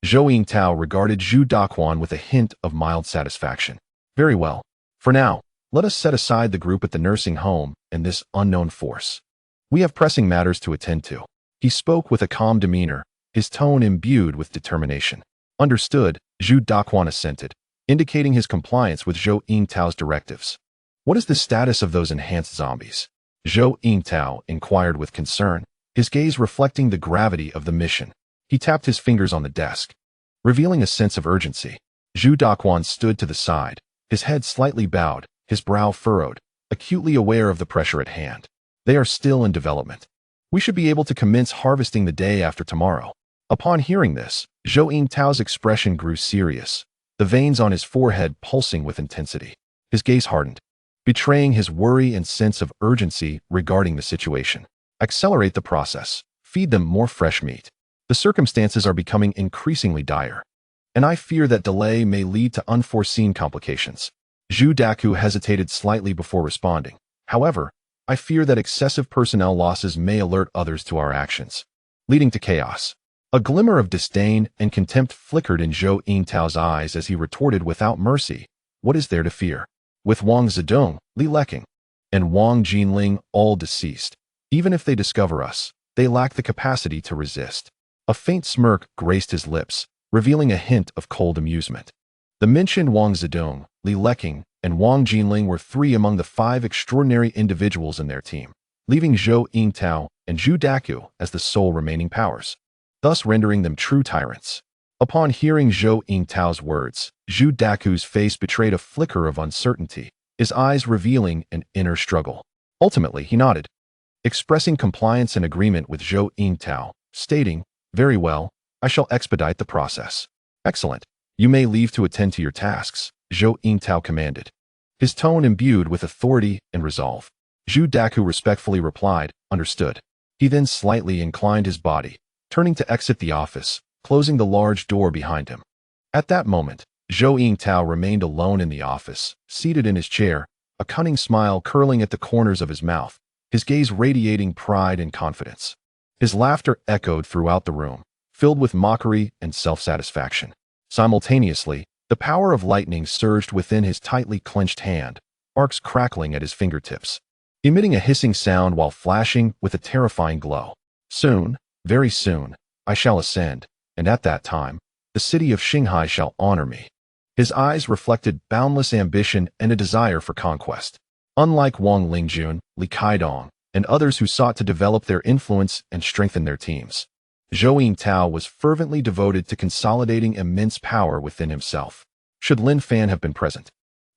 Zhou Yingtao regarded Zhu Daquan with a hint of mild satisfaction. Very well. For now, let us set aside the group at the nursing home and this unknown force. We have pressing matters to attend to. He spoke with a calm demeanor, his tone imbued with determination. Understood, Zhu Daquan assented, indicating his compliance with Zhou Yingtao's directives. What is the status of those enhanced zombies? Zhou Yingtao inquired with concern, his gaze reflecting the gravity of the mission. He tapped his fingers on the desk, revealing a sense of urgency. Zhu Daquan stood to the side, his head slightly bowed, his brow furrowed, acutely aware of the pressure at hand. They are still in development. We should be able to commence harvesting the day after tomorrow. Upon hearing this, Zhou Yingtao's expression grew serious, the veins on his forehead pulsing with intensity. His gaze hardened, betraying his worry and sense of urgency regarding the situation. Accelerate the process. Feed them more fresh meat. The circumstances are becoming increasingly dire, and I fear that delay may lead to unforeseen complications. Zhu Daku hesitated slightly before responding. However, I fear that excessive personnel losses may alert others to our actions, leading to chaos. A glimmer of disdain and contempt flickered in Zhou Yingtao's eyes as he retorted without mercy, "What is there to fear? With Wang Zedong, Li Leking, and Wang Jinling all deceased, even if they discover us, they lack the capacity to resist." A faint smirk graced his lips, revealing a hint of cold amusement. The mentioned Wang Zedong, Li Leking, and Wang Jinling were three among the 5 extraordinary individuals in their team, leaving Zhou Yingtao and Zhu Daku as the sole remaining powers, thus rendering them true tyrants. Upon hearing Zhou Yingtao's words, Zhu Daku's face betrayed a flicker of uncertainty, his eyes revealing an inner struggle. Ultimately, he nodded, expressing compliance and agreement with Zhou Yingtao, stating, "Very well, I shall expedite the process." "Excellent. You may leave to attend to your tasks," Zhou Yingtao commanded, his tone imbued with authority and resolve. Zhu Daku respectfully replied, "Understood." He then slightly inclined his body, turning to exit the office, closing the large door behind him. At that moment, Zhou Yingtao remained alone in the office, seated in his chair, a cunning smile curling at the corners of his mouth, his gaze radiating pride and confidence. His laughter echoed throughout the room, filled with mockery and self-satisfaction. Simultaneously, the power of lightning surged within his tightly clenched hand, sparks crackling at his fingertips, emitting a hissing sound while flashing with a terrifying glow. "Soon, very soon, I shall ascend, and at that time, the city of Shanghai shall honor me." His eyes reflected boundless ambition and a desire for conquest. Unlike Wang Lingjun, Li Kaidong, and others who sought to develop their influence and strengthen their teams, Zhou Yingtao was fervently devoted to consolidating immense power within himself. Should Lin Fan have been present,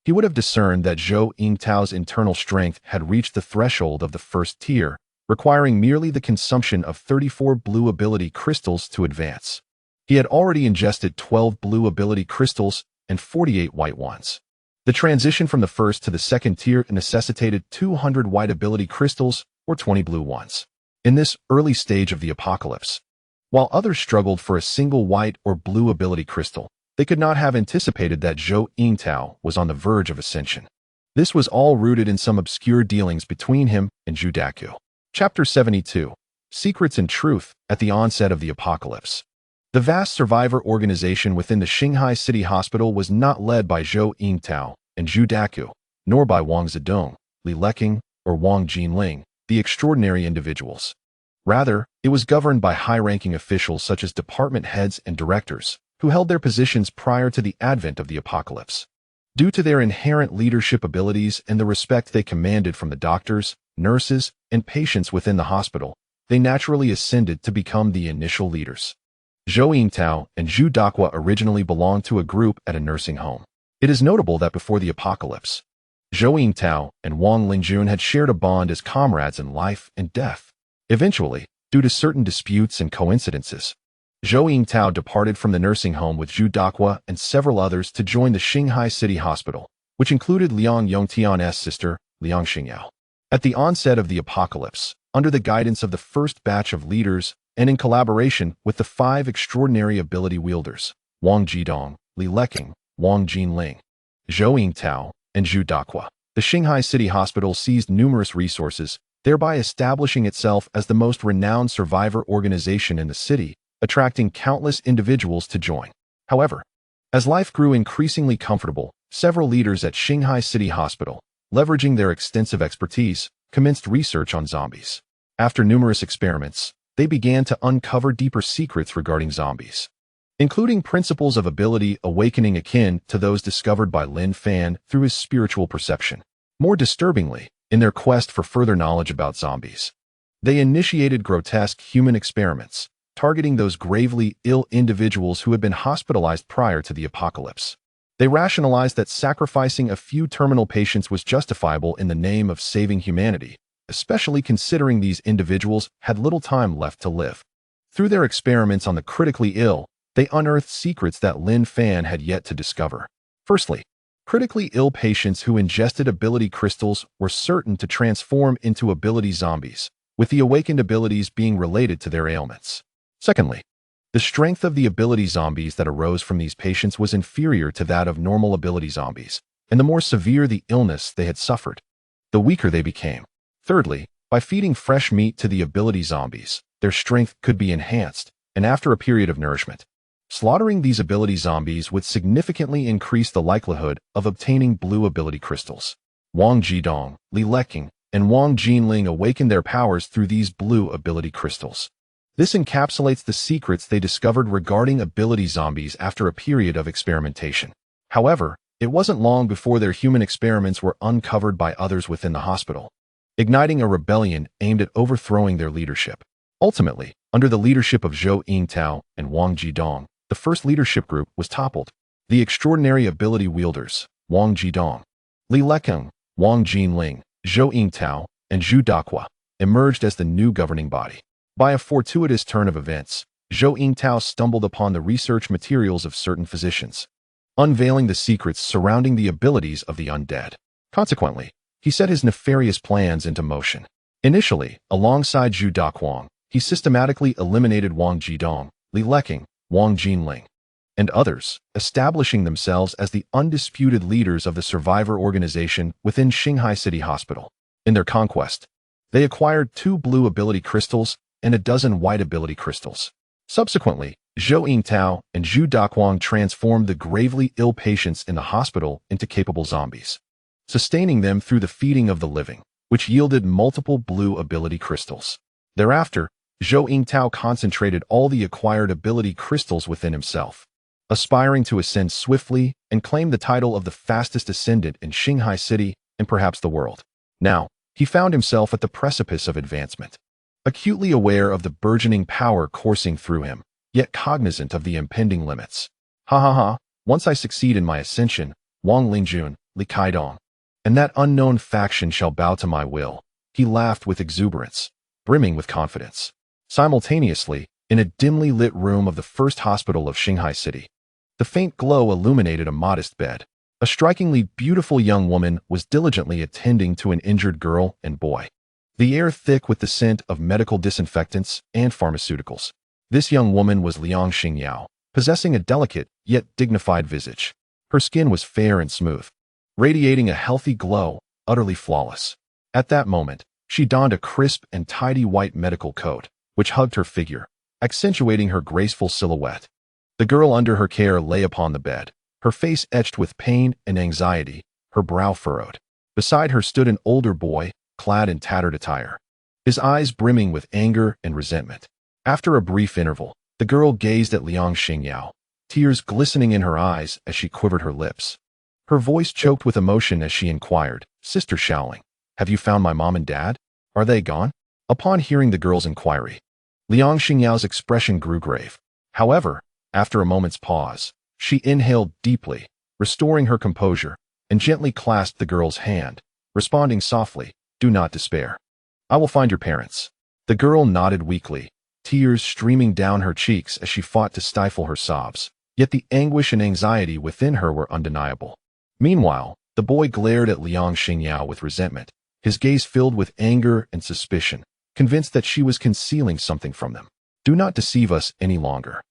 he would have discerned that Zhou Yingtao's internal strength had reached the threshold of the first tier, requiring merely the consumption of 34 blue ability crystals to advance. He had already ingested 12 blue ability crystals and 48 white ones. The transition from the first to the second tier necessitated 200 white ability crystals or 20 blue ones. In this early stage of the apocalypse, while others struggled for a single white or blue ability crystal, they could not have anticipated that Zhou Yingtao was on the verge of ascension. This was all rooted in some obscure dealings between him and Zhu Daku. Chapter 72. Secrets and Truth at the Onset of the Apocalypse. The vast survivor organization within the Shanghai City Hospital was not led by Zhou Yingtao and Zhu Daku, nor by Wang Zedong, Li Leking, or Wang Jinling, the extraordinary individuals. Rather, it was governed by high-ranking officials such as department heads and directors, who held their positions prior to the advent of the apocalypse. Due to their inherent leadership abilities and the respect they commanded from the doctors, nurses, and patients within the hospital, they naturally ascended to become the initial leaders. Zhou Yingtao and Zhu Daku originally belonged to a group at a nursing home. It is notable that before the apocalypse, Zhou Yingtao and Wang Lingjun had shared a bond as comrades in life and death. Eventually, due to certain disputes and coincidences, Zhou Yingtao departed from the nursing home with Zhu Daku and several others to join the Shanghai City Hospital, which included Liang Yongtian's sister, Liang Xingyao. At the onset of the apocalypse, under the guidance of the first batch of leaders and in collaboration with the 5 extraordinary ability wielders, Wang Zedong, Li Leking, Wang Jinling, Zhou Yingtao, and Zhu Daku, the Shanghai City Hospital seized numerous resources, thereby establishing itself as the most renowned survivor organization in the city attracting countless individuals to join. However, as life grew increasingly comfortable, several leaders at Shanghai City Hospital, leveraging their extensive expertise, commenced research on zombies. After numerous experiments, they began to uncover deeper secrets regarding zombies, including principles of ability awakening akin to those discovered by Lin Fan through his spiritual perception. More disturbingly, in their quest for further knowledge about zombies, they initiated grotesque human experiments, targeting those gravely ill individuals who had been hospitalized prior to the apocalypse. They rationalized that sacrificing a few terminal patients was justifiable in the name of saving humanity, especially considering these individuals had little time left to live. Through their experiments on the critically ill, they unearthed secrets that Lin Fan had yet to discover. Firstly, critically ill patients who ingested ability crystals were certain to transform into ability zombies, with the awakened abilities being related to their ailments. Secondly, the strength of the ability zombies that arose from these patients was inferior to that of normal ability zombies, and the more severe the illness they had suffered, the weaker they became. Thirdly, by feeding fresh meat to the ability zombies, their strength could be enhanced, and after a period of nourishment, slaughtering these ability zombies would significantly increase the likelihood of obtaining blue ability crystals. Wang Jidong, Li Leking, and Wang Jinling awakened their powers through these blue ability crystals. This encapsulates the secrets they discovered regarding ability zombies after a period of experimentation. However, it wasn't long before their human experiments were uncovered by others within the hospital, igniting a rebellion aimed at overthrowing their leadership. Ultimately, under the leadership of Zhou Yingtao and Wang Jidong, the first leadership group was toppled. The extraordinary ability wielders, Wang Jidong, Li Lekeng, Wang Jinling, Zhou Yingtao, and Zhu Daqua, emerged as the new governing body. By a fortuitous turn of events, Zhou Yingtao stumbled upon the research materials of certain physicians, unveiling the secrets surrounding the abilities of the undead. Consequently, he set his nefarious plans into motion. Initially, alongside Zhu Daquang, he systematically eliminated Wang Jidong, Li Leking, Wang Jinling, and others, establishing themselves as the undisputed leaders of the survivor organization within Shanghai City Hospital. In their conquest, they acquired 2 blue ability crystals and a dozen white ability crystals. Subsequently, Zhou Yingtao and Zhu Daquang transformed the gravely ill patients in the hospital into capable zombies, sustaining them through the feeding of the living, which yielded multiple blue ability crystals. Thereafter, Zhou Yingtao concentrated all the acquired ability crystals within himself, aspiring to ascend swiftly and claim the title of the fastest ascendant in Shanghai City and perhaps the world. Now, he found himself at the precipice of advancement, acutely aware of the burgeoning power coursing through him, yet cognizant of the impending limits. Once I succeed in my ascension, Wang Lingjun, Li Kaidong, and that unknown faction shall bow to my will. He laughed with exuberance, brimming with confidence. Simultaneously, in a dimly lit room of the first hospital of Shanghai City, the faint glow illuminated a modest bed. A strikingly beautiful young woman was diligently attending to an injured girl and boy, the air thick with the scent of medical disinfectants and pharmaceuticals. This young woman was Liang Xingyao, possessing a delicate yet dignified visage. Her skin was fair and smooth, radiating a healthy glow, utterly flawless. At that moment, she donned a crisp and tidy white medical coat, which hugged her figure, accentuating her graceful silhouette. The girl under her care lay upon the bed, her face etched with pain and anxiety, her brow furrowed. Beside her stood an older boy, clad in tattered attire, his eyes brimming with anger and resentment. After a brief interval, the girl gazed at Liang Xingyao, tears glistening in her eyes as she quivered her lips. Her voice choked with emotion as she inquired, "Sister Shaoling, have you found my mom and dad? Are they gone?" Upon hearing the girl's inquiry, Liang Xingyao's expression grew grave. However, after a moment's pause, she inhaled deeply, restoring her composure, and gently clasped the girl's hand, responding softly, "Do not despair. I will find your parents." The girl nodded weakly, tears streaming down her cheeks as she fought to stifle her sobs, yet the anguish and anxiety within her were undeniable. Meanwhile, the boy glared at Liang Xingyao with resentment, his gaze filled with anger and suspicion, convinced that she was concealing something from them. "Do not deceive us any longer.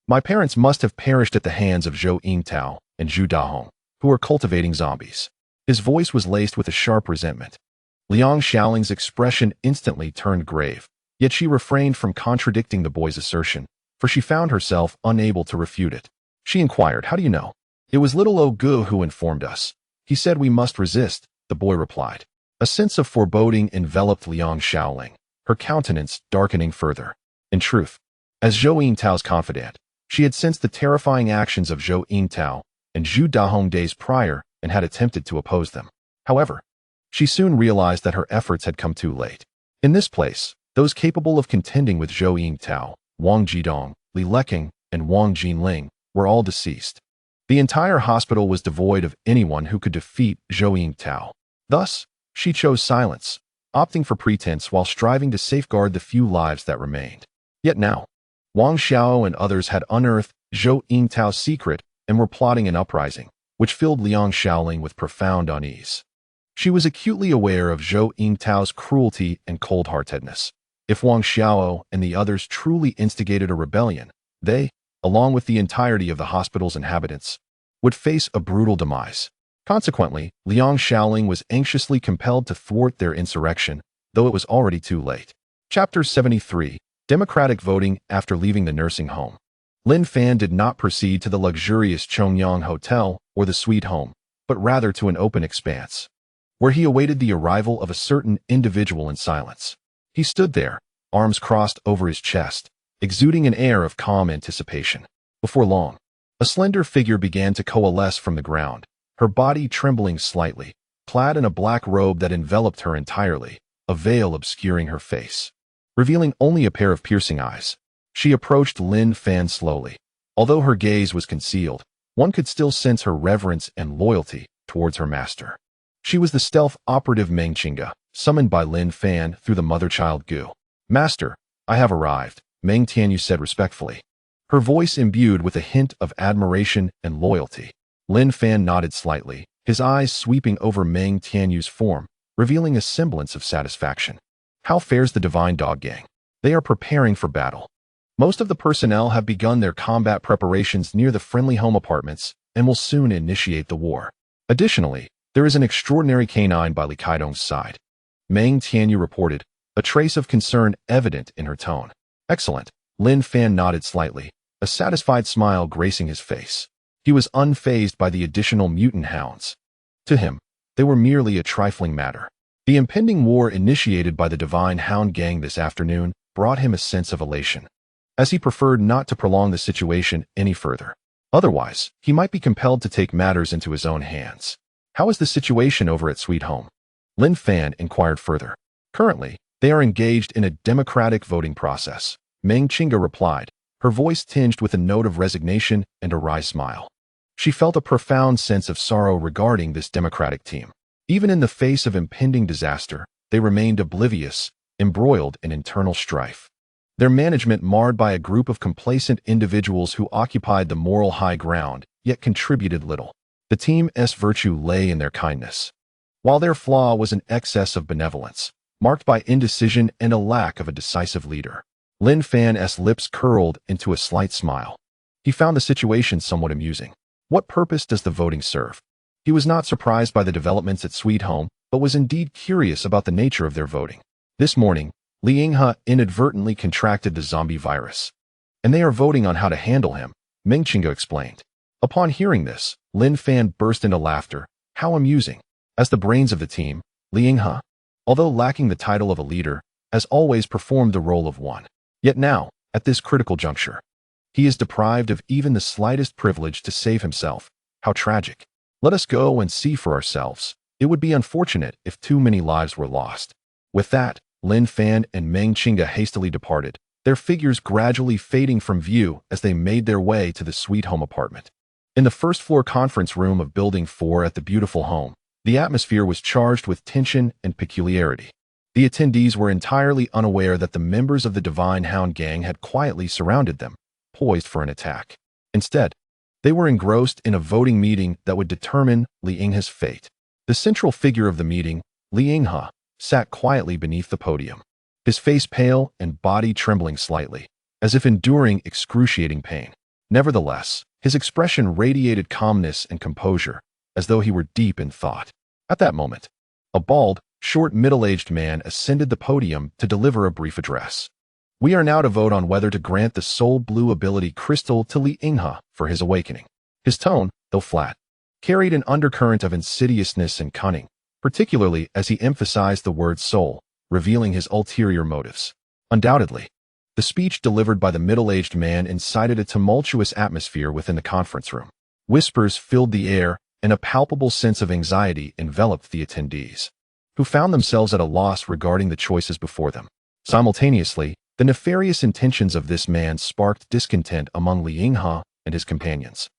My parents must have perished at the hands of Zhou Yingtao and Zhu Dahong, who are cultivating zombies." His voice was laced with a sharp resentment. Liang Xiaoling's expression instantly turned grave, yet she refrained from contradicting the boy's assertion, for she found herself unable to refute it. She inquired, "How do you know?" "It was little Ogu who informed us. He said we must resist," the boy replied. A sense of foreboding enveloped Liang Shaoling, her countenance darkening further. In truth, as Zhou Yingtao's confidant, she had sensed the terrifying actions of Zhou Yingtao and Zhu Dahong days prior and had attempted to oppose them. However, she soon realized that her efforts had come too late. In this place, those capable of contending with Zhou Yingtao, Wang Jidong, Li Leking, and Wang Jinling were all deceased. The entire hospital was devoid of anyone who could defeat Zhou Yingtao. Thus, she chose silence, opting for pretense while striving to safeguard the few lives that remained. Yet now, Wang Xiao and others had unearthed Zhou Yingtao's secret and were plotting an uprising, which filled Liang Shaoling with profound unease. She was acutely aware of Zhou Yingtao's cruelty and cold-heartedness. If Wang Xiao and the others truly instigated a rebellion, they, along with the entirety of the hospital's inhabitants, would face a brutal demise. Consequently, Liang Shaoling was anxiously compelled to thwart their insurrection, though it was already too late. Chapter 73. Democratic Voting After Leaving the Nursing Home. Lin Fan did not proceed to the luxurious Chongyang Hotel or the Sweet Home, but rather to an open expanse, where he awaited the arrival of a certain individual in silence. He stood there, arms crossed over his chest, exuding an air of calm anticipation. Before long, a slender figure began to coalesce from the ground, her body trembling slightly, clad in a black robe that enveloped her entirely, a veil obscuring her face, revealing only a pair of piercing eyes. She approached Lin Fan slowly. Although her gaze was concealed, one could still sense her reverence and loyalty towards her master. She was the stealth operative Meng Qingge, summoned by Lin Fan through the mother-child Gu. "Master, I have arrived," Meng Tianyu said respectfully, her voice imbued with a hint of admiration and loyalty. Lin Fan nodded slightly, his eyes sweeping over Meng Tianyu's form, revealing a semblance of satisfaction. "How fares the Divine Dog Gang?" "They are preparing for battle. Most of the personnel have begun their combat preparations near the friendly home apartments and will soon initiate the war. Additionally, there is an extraordinary canine by Li Kaidong's side," Meng Tianyu reported, a trace of concern evident in her tone. "Excellent." Lin Fan nodded slightly, a satisfied smile gracing his face. He was unfazed by the additional mutant hounds. To him, they were merely a trifling matter. The impending war initiated by the Divine Hound Gang this afternoon brought him a sense of elation, as he preferred not to prolong the situation any further. Otherwise, he might be compelled to take matters into his own hands. "How is the situation over at Sweet Home?" Lin Fan inquired further. "Currently, they are engaged in a democratic voting process," Meng Qingge replied, her voice tinged with a note of resignation and a wry smile. She felt a profound sense of sorrow regarding this democratic team. Even in the face of impending disaster, they remained oblivious, embroiled in internal strife. Their management marred by a group of complacent individuals who occupied the moral high ground, yet contributed little. The team's virtue lay in their kindness, while their flaw was an excess of benevolence, marked by indecision and a lack of a decisive leader. Lin Fan's lips curled into a slight smile. He found the situation somewhat amusing. What purpose does the voting serve? He was not surprised by the developments at Sweet Home, but was indeed curious about the nature of their voting. This morning, Li Yinghe inadvertently contracted the zombie virus, and they are voting on how to handle him, Meng Qingge explained. Upon hearing this, Lin Fan burst into laughter. How amusing. As the brains of the team, Li Yinghe, although lacking the title of a leader, has always performed the role of one. Yet now, at this critical juncture, he is deprived of even the slightest privilege to save himself. How tragic. Let us go and see for ourselves. It would be unfortunate if too many lives were lost. With that, Lin Fan and Meng Qingge hastily departed, their figures gradually fading from view as they made their way to the Sweet Home apartment. In the first-floor conference room of Building 4 at the beautiful home, the atmosphere was charged with tension and peculiarity. The attendees were entirely unaware that the members of the Divine Hound Gang had quietly surrounded them, poised for an attack. Instead, they were engrossed in a voting meeting that would determine Li Yinghe's fate. The central figure of the meeting, Li Yinghe, sat quietly beneath the podium, his face pale and body trembling slightly, as if enduring excruciating pain. Nevertheless, his expression radiated calmness and composure, as though he were deep in thought. At that moment, a bald, short, middle-aged man ascended the podium to deliver a brief address. We are now to vote on whether to grant the soul blue ability crystal to Li Yinghe for his awakening. His tone, though flat, carried an undercurrent of insidiousness and cunning, particularly as he emphasized the word soul, revealing his ulterior motives. Undoubtedly, the speech delivered by the middle-aged man incited a tumultuous atmosphere within the conference room. Whispers filled the air, and a palpable sense of anxiety enveloped the attendees, who found themselves at a loss regarding the choices before them. Simultaneously, the nefarious intentions of this man sparked discontent among Li Yinghe and his companions,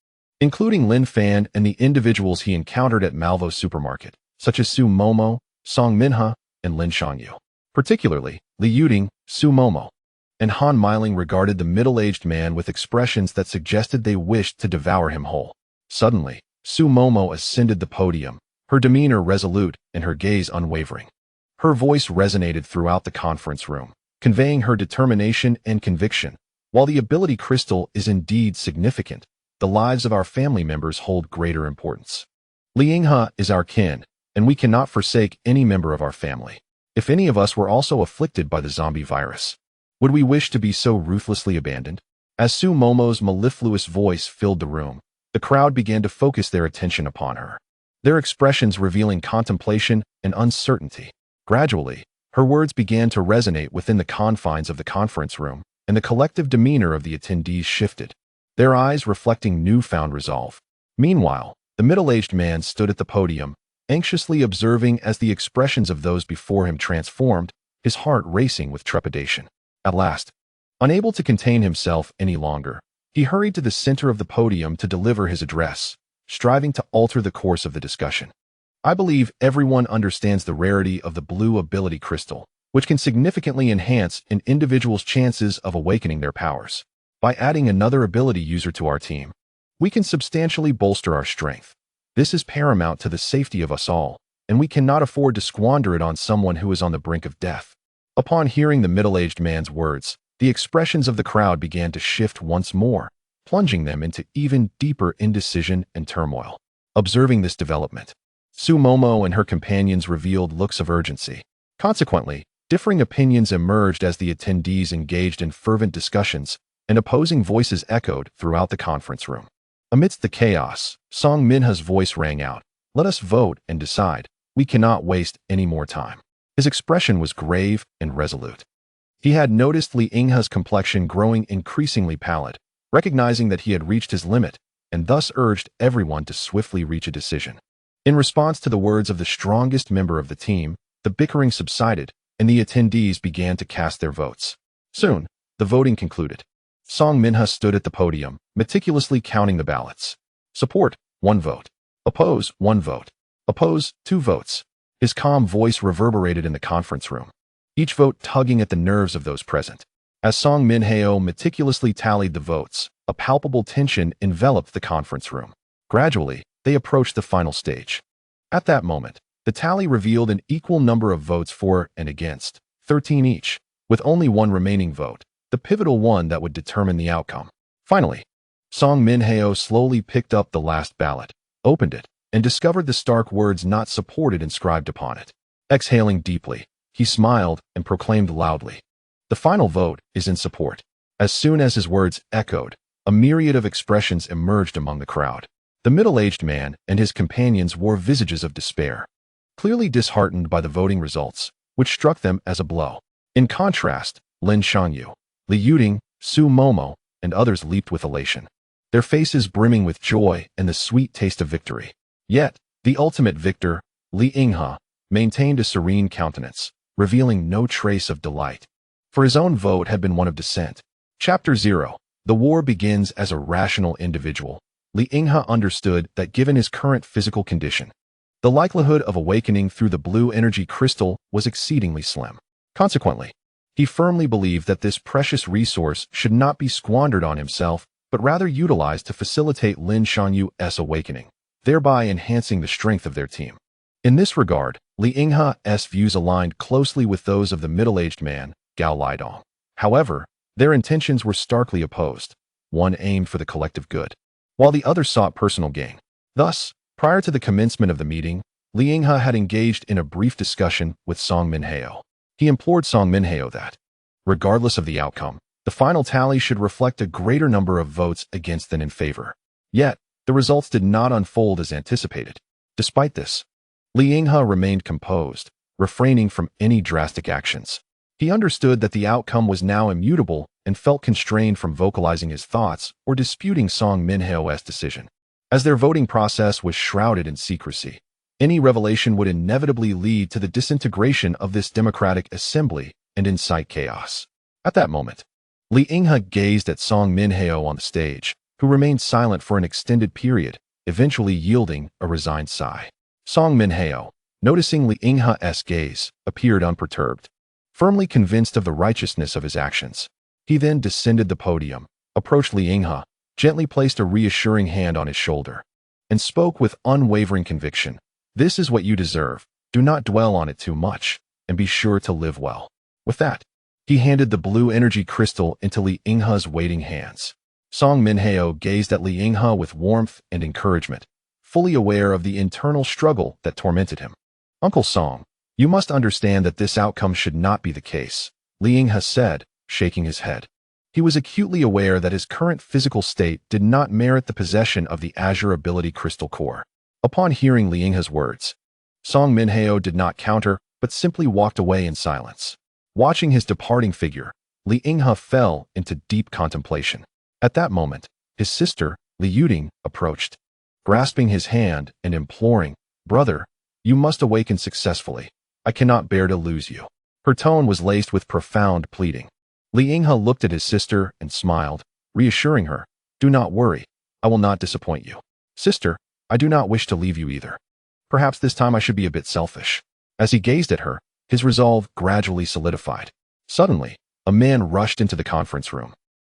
including Lin Fan and the individuals he encountered at Malvo Supermarket, such as Su Momo, Song Minhe, and Lin Shanyu. Particularly, Li Yuding, Su Momo, and Han Meiling regarded the middle-aged man with expressions that suggested they wished to devour him whole. Suddenly, Su Momo ascended the podium, her demeanor resolute and her gaze unwavering. Her voice resonated throughout the conference room, conveying her determination and conviction. While the ability crystal is indeed significant, the lives of our family members hold greater importance. Li Yinghe is our kin, and we cannot forsake any member of our family. If any of us were also afflicted by the zombie virus, would we wish to be so ruthlessly abandoned? As Su Momo's mellifluous voice filled the room, the crowd began to focus their attention upon her, their expressions revealing contemplation and uncertainty. Gradually, her words began to resonate within the confines of the conference room, and the collective demeanor of the attendees shifted, their eyes reflecting newfound resolve. Meanwhile, the middle-aged man stood at the podium, anxiously observing as the expressions of those before him transformed, his heart racing with trepidation. At last, unable to contain himself any longer, he hurried to the center of the podium to deliver his address, striving to alter the course of the discussion. I believe everyone understands the rarity of the blue ability crystal, which can significantly enhance an individual's chances of awakening their powers. By adding another ability user to our team, we can substantially bolster our strength. This is paramount to the safety of us all, and we cannot afford to squander it on someone who is on the brink of death. Upon hearing the middle-aged man's words, the expressions of the crowd began to shift once more, plunging them into even deeper indecision and turmoil. Observing this development, Su Momo and her companions revealed looks of urgency. Consequently, differing opinions emerged as the attendees engaged in fervent discussions, and opposing voices echoed throughout the conference room. Amidst the chaos, Song Minhe's voice rang out, "Let us vote and decide. We cannot waste any more time." His expression was grave and resolute. He had noticed Li Yinghe's complexion growing increasingly pallid, recognizing that he had reached his limit, and thus urged everyone to swiftly reach a decision. In response to the words of the strongest member of the team, the bickering subsided, and the attendees began to cast their votes. Soon, the voting concluded. Song Minhe stood at the podium, meticulously counting the ballots. Support, 1 vote. Oppose, 1 vote. Oppose, 2 votes. His calm voice reverberated in the conference room, each vote tugging at the nerves of those present. As Song Minhe meticulously tallied the votes, a palpable tension enveloped the conference room. Gradually, they approached the final stage. At that moment, the tally revealed an equal number of votes for and against, 13 each, with only one remaining vote, the pivotal one that would determine the outcome. Finally, Song Minhe slowly picked up the last ballot, opened it, and discovered the stark words "not supported" inscribed upon it. Exhaling deeply, he smiled and proclaimed loudly, "The final vote is in support." As soon as his words echoed, a myriad of expressions emerged among the crowd. The middle-aged man and his companions wore visages of despair, clearly disheartened by the voting results, which struck them as a blow. In contrast, Lin Shanyu, Li Yuding, Su Momo, and others leaped with elation, their faces brimming with joy and the sweet taste of victory. Yet, the ultimate victor, Li Yinghe, maintained a serene countenance, revealing no trace of delight, for his own vote had been one of dissent. Chapter 0. The war begins. As a rational individual, Li Yinghe understood that given his current physical condition, the likelihood of awakening through the blue energy crystal was exceedingly slim. Consequently, he firmly believed that this precious resource should not be squandered on himself, but rather utilized to facilitate Lin Shanyu's awakening, thereby enhancing the strength of their team. In this regard, Li Yinghe's views aligned closely with those of the middle-aged man, Gao Lidong. However, their intentions were starkly opposed. One aimed for the collective good, while the other sought personal gain. Thus, prior to the commencement of the meeting, Li Yinghe had engaged in a brief discussion with Song Minhe. He implored Song Minhe that, Regardless of the outcome, the final tally should reflect a greater number of votes against than in favor. Yet, the results did not unfold as anticipated. Despite this, Li Yinghe remained composed, refraining from any drastic actions. He understood that the outcome was now immutable and felt constrained from vocalizing his thoughts or disputing Song Minheo's decision. As their voting process was shrouded in secrecy, any revelation would inevitably lead to the disintegration of this democratic assembly and incite chaos. At that moment, Li Yinghe gazed at Song Minheo on the stage, who remained silent for an extended period, eventually yielding a resigned sigh. Song Minheo, noticing Li Yinghe's gaze, appeared unperturbed, firmly convinced of the righteousness of his actions. He then descended the podium, approached Li Yinghe, gently placed a reassuring hand on his shoulder, and spoke with unwavering conviction. "This is what you deserve. Do not dwell on it too much, and be sure to live well." With that, he handed the blue energy crystal into Li Yinghe's waiting hands. Song Minheo gazed at Li Yinghe with warmth and encouragement, fully aware of the internal struggle that tormented him. "Uncle Song, you must understand that this outcome should not be the case," Li Yinghe said, shaking his head. He was acutely aware that his current physical state did not merit the possession of the Azure Ability Crystal Core. Upon hearing Li Yinghe's words, Song Minheo did not counter, but simply walked away in silence. Watching his departing figure, Li Yinghe fell into deep contemplation. At that moment, his sister, Li Yuding, approached, grasping his hand and imploring, "Brother, you must awaken successfully. I cannot bear to lose you." Her tone was laced with profound pleading. Li Yinghe looked at his sister and smiled, reassuring her, "Do not worry, I will not disappoint you. Sister, I do not wish to leave you either. Perhaps this time I should be a bit selfish." As he gazed at her, his resolve gradually solidified. Suddenly, a man rushed into the conference room.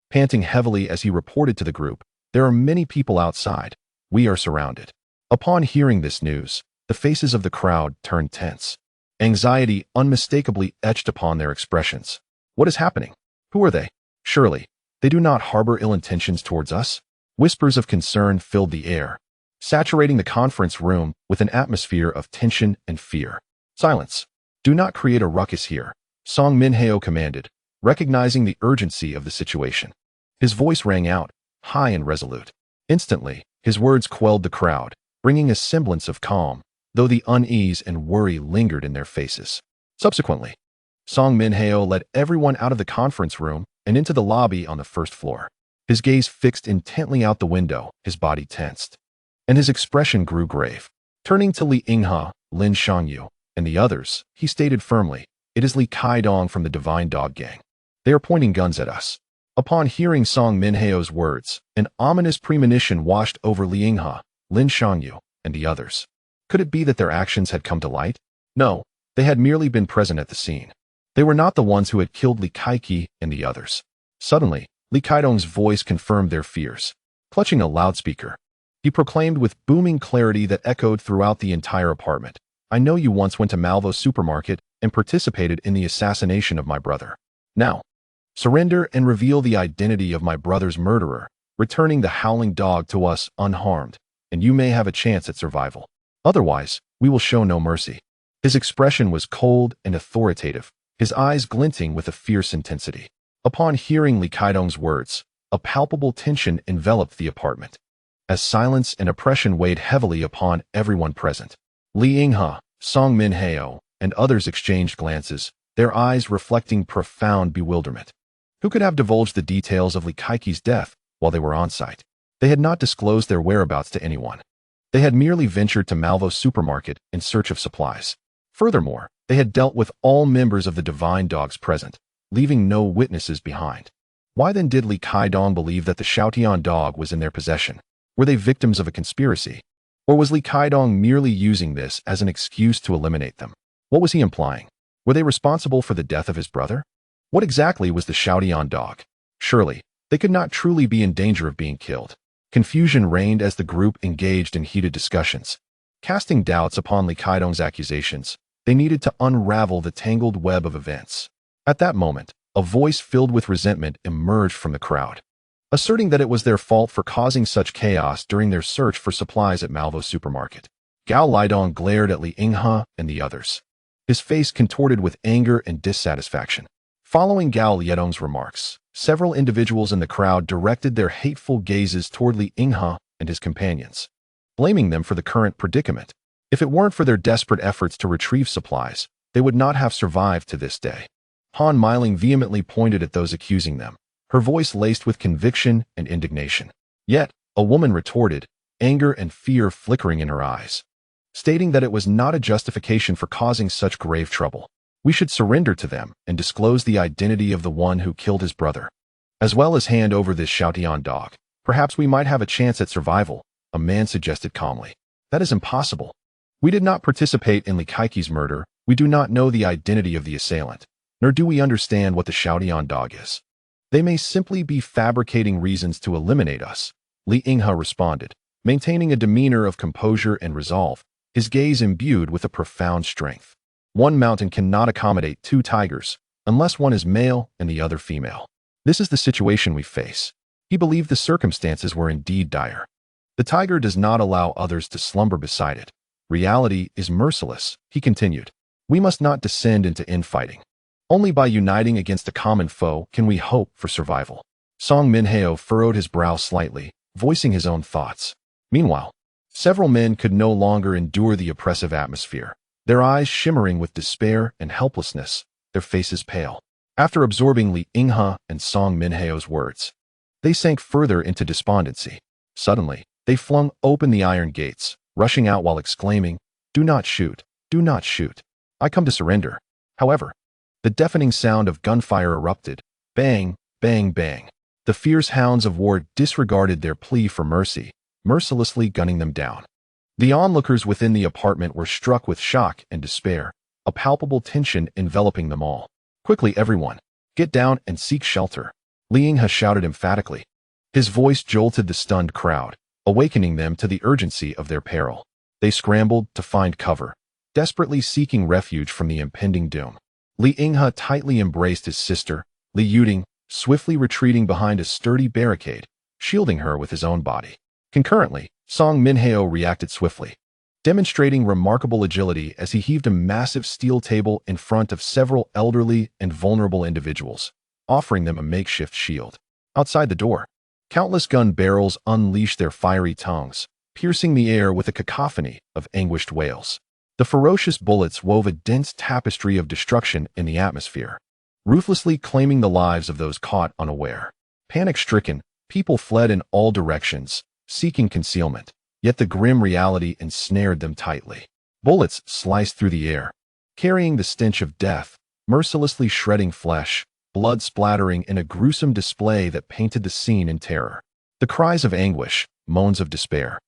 Panting heavily as he reported to the group, "There are many people outside. We are surrounded." Upon hearing this news, the faces of the crowd turned tense. Anxiety unmistakably etched upon their expressions. "What is happening? Who are they? Surely, they do not harbor ill intentions towards us?" Whispers of concern filled the air, saturating the conference room with an atmosphere of tension and fear. "Silence. Do not create a ruckus here," Song Minheo commanded, recognizing the urgency of the situation. His voice rang out, high and resolute. Instantly, his words quelled the crowd, bringing a semblance of calm, though the unease and worry lingered in their faces. Subsequently, Song Minheo led everyone out of the conference room and into the lobby on the first floor. His gaze fixed intently out the window, his body tensed, and his expression grew grave. Turning to Li Yinghe, Lin Shangyu, and the others, he stated firmly, "It is Li Kaidong from the Divine Dog Gang. They are pointing guns at us." Upon hearing Song Minheo's words, an ominous premonition washed over Li Yinghe, Lin Shangyu, and the others. Could it be that their actions had come to light? No, they had merely been present at the scene. They were not the ones who had killed Li Kaiki and the others. Suddenly, Li Kaidong's voice confirmed their fears. Clutching a loudspeaker, he proclaimed with booming clarity that echoed throughout the entire apartment, "I know you once went to Malvo supermarket and participated in the assassination of my brother. Now, surrender and reveal the identity of my brother's murderer, returning the howling dog to us unharmed, and you may have a chance at survival. Otherwise, we will show no mercy." His expression was cold and authoritative, his eyes glinting with a fierce intensity. Upon hearing Li Kaidong's words, a palpable tension enveloped the apartment, as silence and oppression weighed heavily upon everyone present. Li Yinghe, Song Minheo, and others exchanged glances, their eyes reflecting profound bewilderment. Who could have divulged the details of Li Kaiki's death while they were on site? They had not disclosed their whereabouts to anyone. They had merely ventured to Malvo supermarket in search of supplies. Furthermore, they had dealt with all members of the Divine Dogs present, leaving no witnesses behind. Why then did Li Kaidong believe that the Shoutian dog was in their possession? Were they victims of a conspiracy? Or was Li Kaidong merely using this as an excuse to eliminate them? What was he implying? Were they responsible for the death of his brother? What exactly was the Shoutian dog? Surely, they could not truly be in danger of being killed. Confusion reigned as the group engaged in heated discussions. Casting doubts upon Li Kaidong's accusations, they needed to unravel the tangled web of events. At that moment, a voice filled with resentment emerged from the crowd, asserting that it was their fault for causing such chaos during their search for supplies at Malvo supermarket. Gao Lidong glared at Li Yinghe and the others, his face contorted with anger and dissatisfaction. Following Gao Liedong's remarks, several individuals in the crowd directed their hateful gazes toward Li Yinghe and his companions, blaming them for the current predicament. If it weren't for their desperate efforts to retrieve supplies, they would not have survived to this day. Han Meiling vehemently pointed at those accusing them, her voice laced with conviction and indignation. Yet, a woman retorted, anger and fear flickering in her eyes, stating that it was not a justification for causing such grave trouble. We should surrender to them and disclose the identity of the one who killed his brother, as well as hand over this Shoutian dog. Perhaps we might have a chance at survival, a man suggested calmly. That is impossible. We did not participate in Li Kaiqi's murder. We do not know the identity of the assailant, nor do we understand what the Shoutian dog is. They may simply be fabricating reasons to eliminate us, Li Yinghe responded, maintaining a demeanor of composure and resolve, his gaze imbued with a profound strength. One mountain cannot accommodate two tigers, unless one is male and the other female. This is the situation we face. He believed the circumstances were indeed dire. The tiger does not allow others to slumber beside it. Reality is merciless, he continued. We must not descend into infighting. Only by uniting against a common foe can we hope for survival. Song Minheo furrowed his brow slightly, voicing his own thoughts. Meanwhile, several men could no longer endure the oppressive atmosphere, their eyes shimmering with despair and helplessness, their faces pale. After absorbing Li Yinghe and Song Minheo's words, they sank further into despondency. Suddenly, they flung open the iron gates, rushing out while exclaiming, "Do not shoot, do not shoot. I come to surrender." However, the deafening sound of gunfire erupted. Bang, bang, bang. The fierce hounds of war disregarded their plea for mercy, mercilessly gunning them down. The onlookers within the apartment were struck with shock and despair, a palpable tension enveloping them all. "Quickly, everyone, get down and seek shelter," Li Yinghe shouted emphatically. His voice jolted the stunned crowd, awakening them to the urgency of their peril. They scrambled to find cover, desperately seeking refuge from the impending doom. Li Yinghe tightly embraced his sister, Li Yuding, swiftly retreating behind a sturdy barricade, shielding her with his own body. Concurrently, Song Minheo reacted swiftly, demonstrating remarkable agility as he heaved a massive steel table in front of several elderly and vulnerable individuals, offering them a makeshift shield. Outside the door, countless gun barrels unleashed their fiery tongues, piercing the air with a cacophony of anguished wails. The ferocious bullets wove a dense tapestry of destruction in the atmosphere, ruthlessly claiming the lives of those caught unaware. Panic-stricken, people fled in all directions, seeking concealment, yet the grim reality ensnared them tightly. Bullets sliced through the air, carrying the stench of death, mercilessly shredding flesh, blood splattering in a gruesome display that painted the scene in terror. The cries of anguish, moans of despair,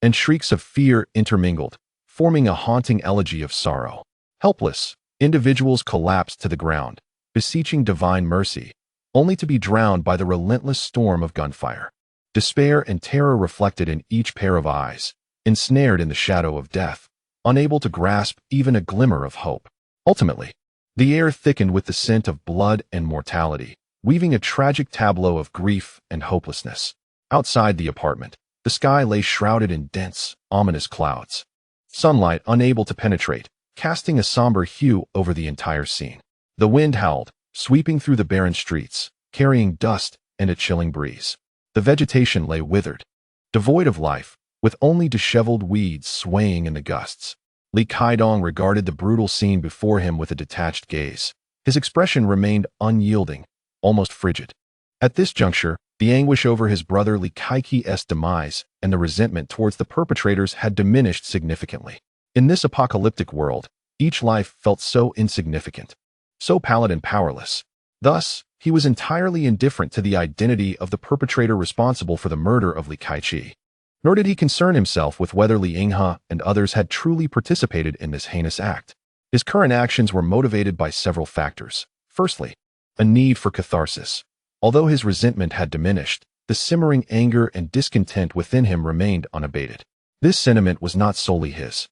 and shrieks of fear intermingled, forming a haunting elegy of sorrow. Helpless, individuals collapsed to the ground, beseeching divine mercy, only to be drowned by the relentless storm of gunfire. Despair and terror reflected in each pair of eyes, ensnared in the shadow of death, unable to grasp even a glimmer of hope. Ultimately, the air thickened with the scent of blood and mortality, weaving a tragic tableau of grief and hopelessness. Outside the apartment, the sky lay shrouded in dense, ominous clouds, sunlight unable to penetrate, casting a somber hue over the entire scene. The wind howled, sweeping through the barren streets, carrying dust and a chilling breeze. The vegetation lay withered, devoid of life, with only disheveled weeds swaying in the gusts. Li Kaidong regarded the brutal scene before him with a detached gaze. His expression remained unyielding, almost frigid. At this juncture, the anguish over his brother Li Kaiqi's demise and the resentment towards the perpetrators had diminished significantly. In this apocalyptic world, each life felt so insignificant, so pallid and powerless. Thus, he was entirely indifferent to the identity of the perpetrator responsible for the murder of Li Kaiqi. Nor did he concern himself with whether Li Yinghe and others had truly participated in this heinous act. His current actions were motivated by several factors. Firstly, a need for catharsis. Although his resentment had diminished, the simmering anger and discontent within him remained unabated. This sentiment was not solely his.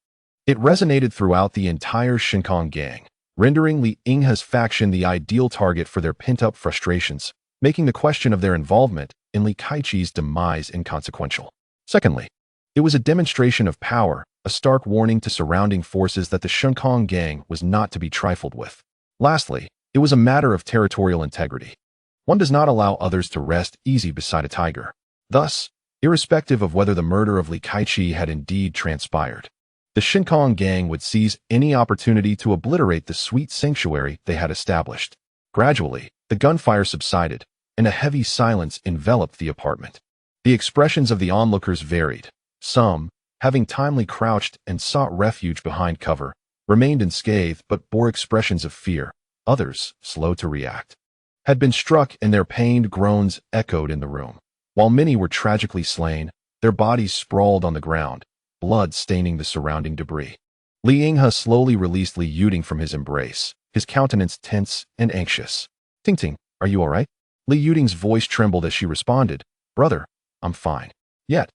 It resonated throughout the entire Shinkong gang, rendering Li Yinghe's faction the ideal target for their pent-up frustrations, making the question of their involvement in Li Kaiqi's demise inconsequential. Secondly, it was a demonstration of power, a stark warning to surrounding forces that the Shinkong gang was not to be trifled with. Lastly, It was a matter of territorial integrity. One does not allow others to rest easy beside a tiger. Thus, irrespective of whether the murder of Li Kaichi had indeed transpired, the Shinkong gang would seize any opportunity to obliterate the sweet sanctuary they had established. Gradually, the gunfire subsided, and a heavy silence enveloped the apartment. The expressions of the onlookers varied. Some, having timely crouched and sought refuge behind cover, remained unscathed but bore expressions of fear. Others, slow to react, had been struck and their pained groans echoed in the room. While many were tragically slain, their bodies sprawled on the ground, blood staining the surrounding debris. Li Yinghe slowly released Li Yuding from his embrace, his countenance tense and anxious. "Ting Ting, are you all right?" Li Yuding's voice trembled as she responded, "Brother, I'm fine." Yet,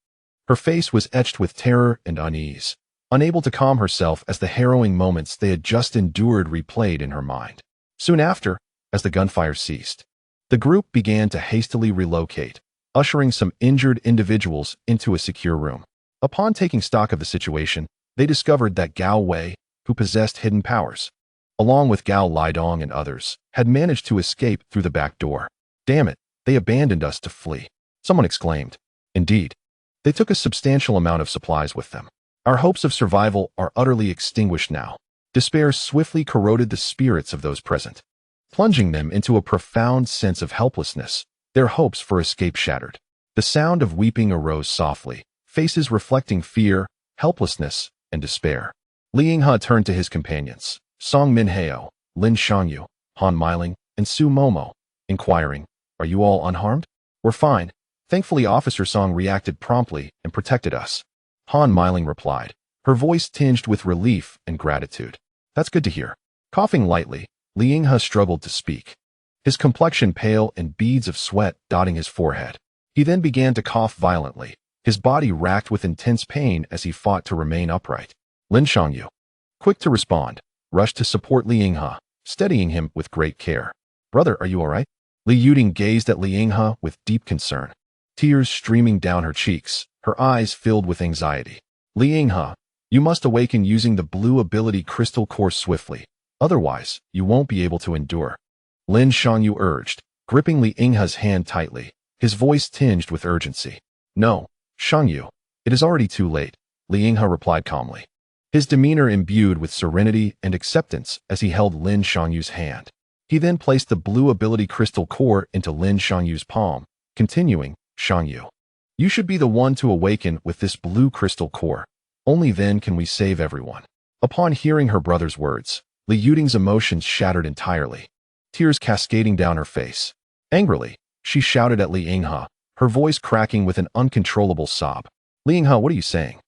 her face was etched with terror and unease, unable to calm herself as the harrowing moments they had just endured replayed in her mind. Soon after, as the gunfire ceased, the group began to hastily relocate, ushering some injured individuals into a secure room. Upon taking stock of the situation, they discovered that Gao Wei, who possessed hidden powers, along with Gao Lidong and others, had managed to escape through the back door. "Damn it, they abandoned us to flee," someone exclaimed. Indeed, they took a substantial amount of supplies with them. "Our hopes of survival are utterly extinguished now." Despair swiftly corroded the spirits of those present, plunging them into a profound sense of helplessness, their hopes for escape shattered. The sound of weeping arose softly, faces reflecting fear, helplessness, and despair. Li Yinghe turned to his companions, Song Minheo, Lin Shangyu, Han Miling, and Su Momo, inquiring, "Are you all unharmed?" "We're fine. Thankfully Officer Song reacted promptly and protected us," Han Miling replied, her voice tinged with relief and gratitude. "That's good to hear." Coughing lightly, Li Yinghe struggled to speak, his complexion pale and beads of sweat dotting his forehead. He then began to cough violently, his body racked with intense pain as he fought to remain upright. Lin Shangyu, quick to respond, rushed to support Li Yinghe, steadying him with great care. "Brother, are you all right?" Li Yuding gazed at Li Yinghe with deep concern, tears streaming down her cheeks, her eyes filled with anxiety. "Li Yinghe, you must awaken using the blue ability crystal core swiftly, otherwise you won't be able to endure," Lin Shangyu urged, gripping Li Yinghe's hand tightly, his voice tinged with urgency. "No, Shangyu, it is already too late," Li Yinghe replied calmly, his demeanor imbued with serenity and acceptance as he held Lin Shangyu's hand. He then placed the blue ability crystal core into Lin Shangyu's palm, continuing, "Shangyu, you should be the one to awaken with this blue crystal core. Only then can we save everyone." Upon hearing her brother's words, Li Yuding's emotions shattered entirely, tears cascading down her face. Angrily, she shouted at Li Yinghe, her voice cracking with an uncontrollable sob. "Li Yinghe, what are you saying?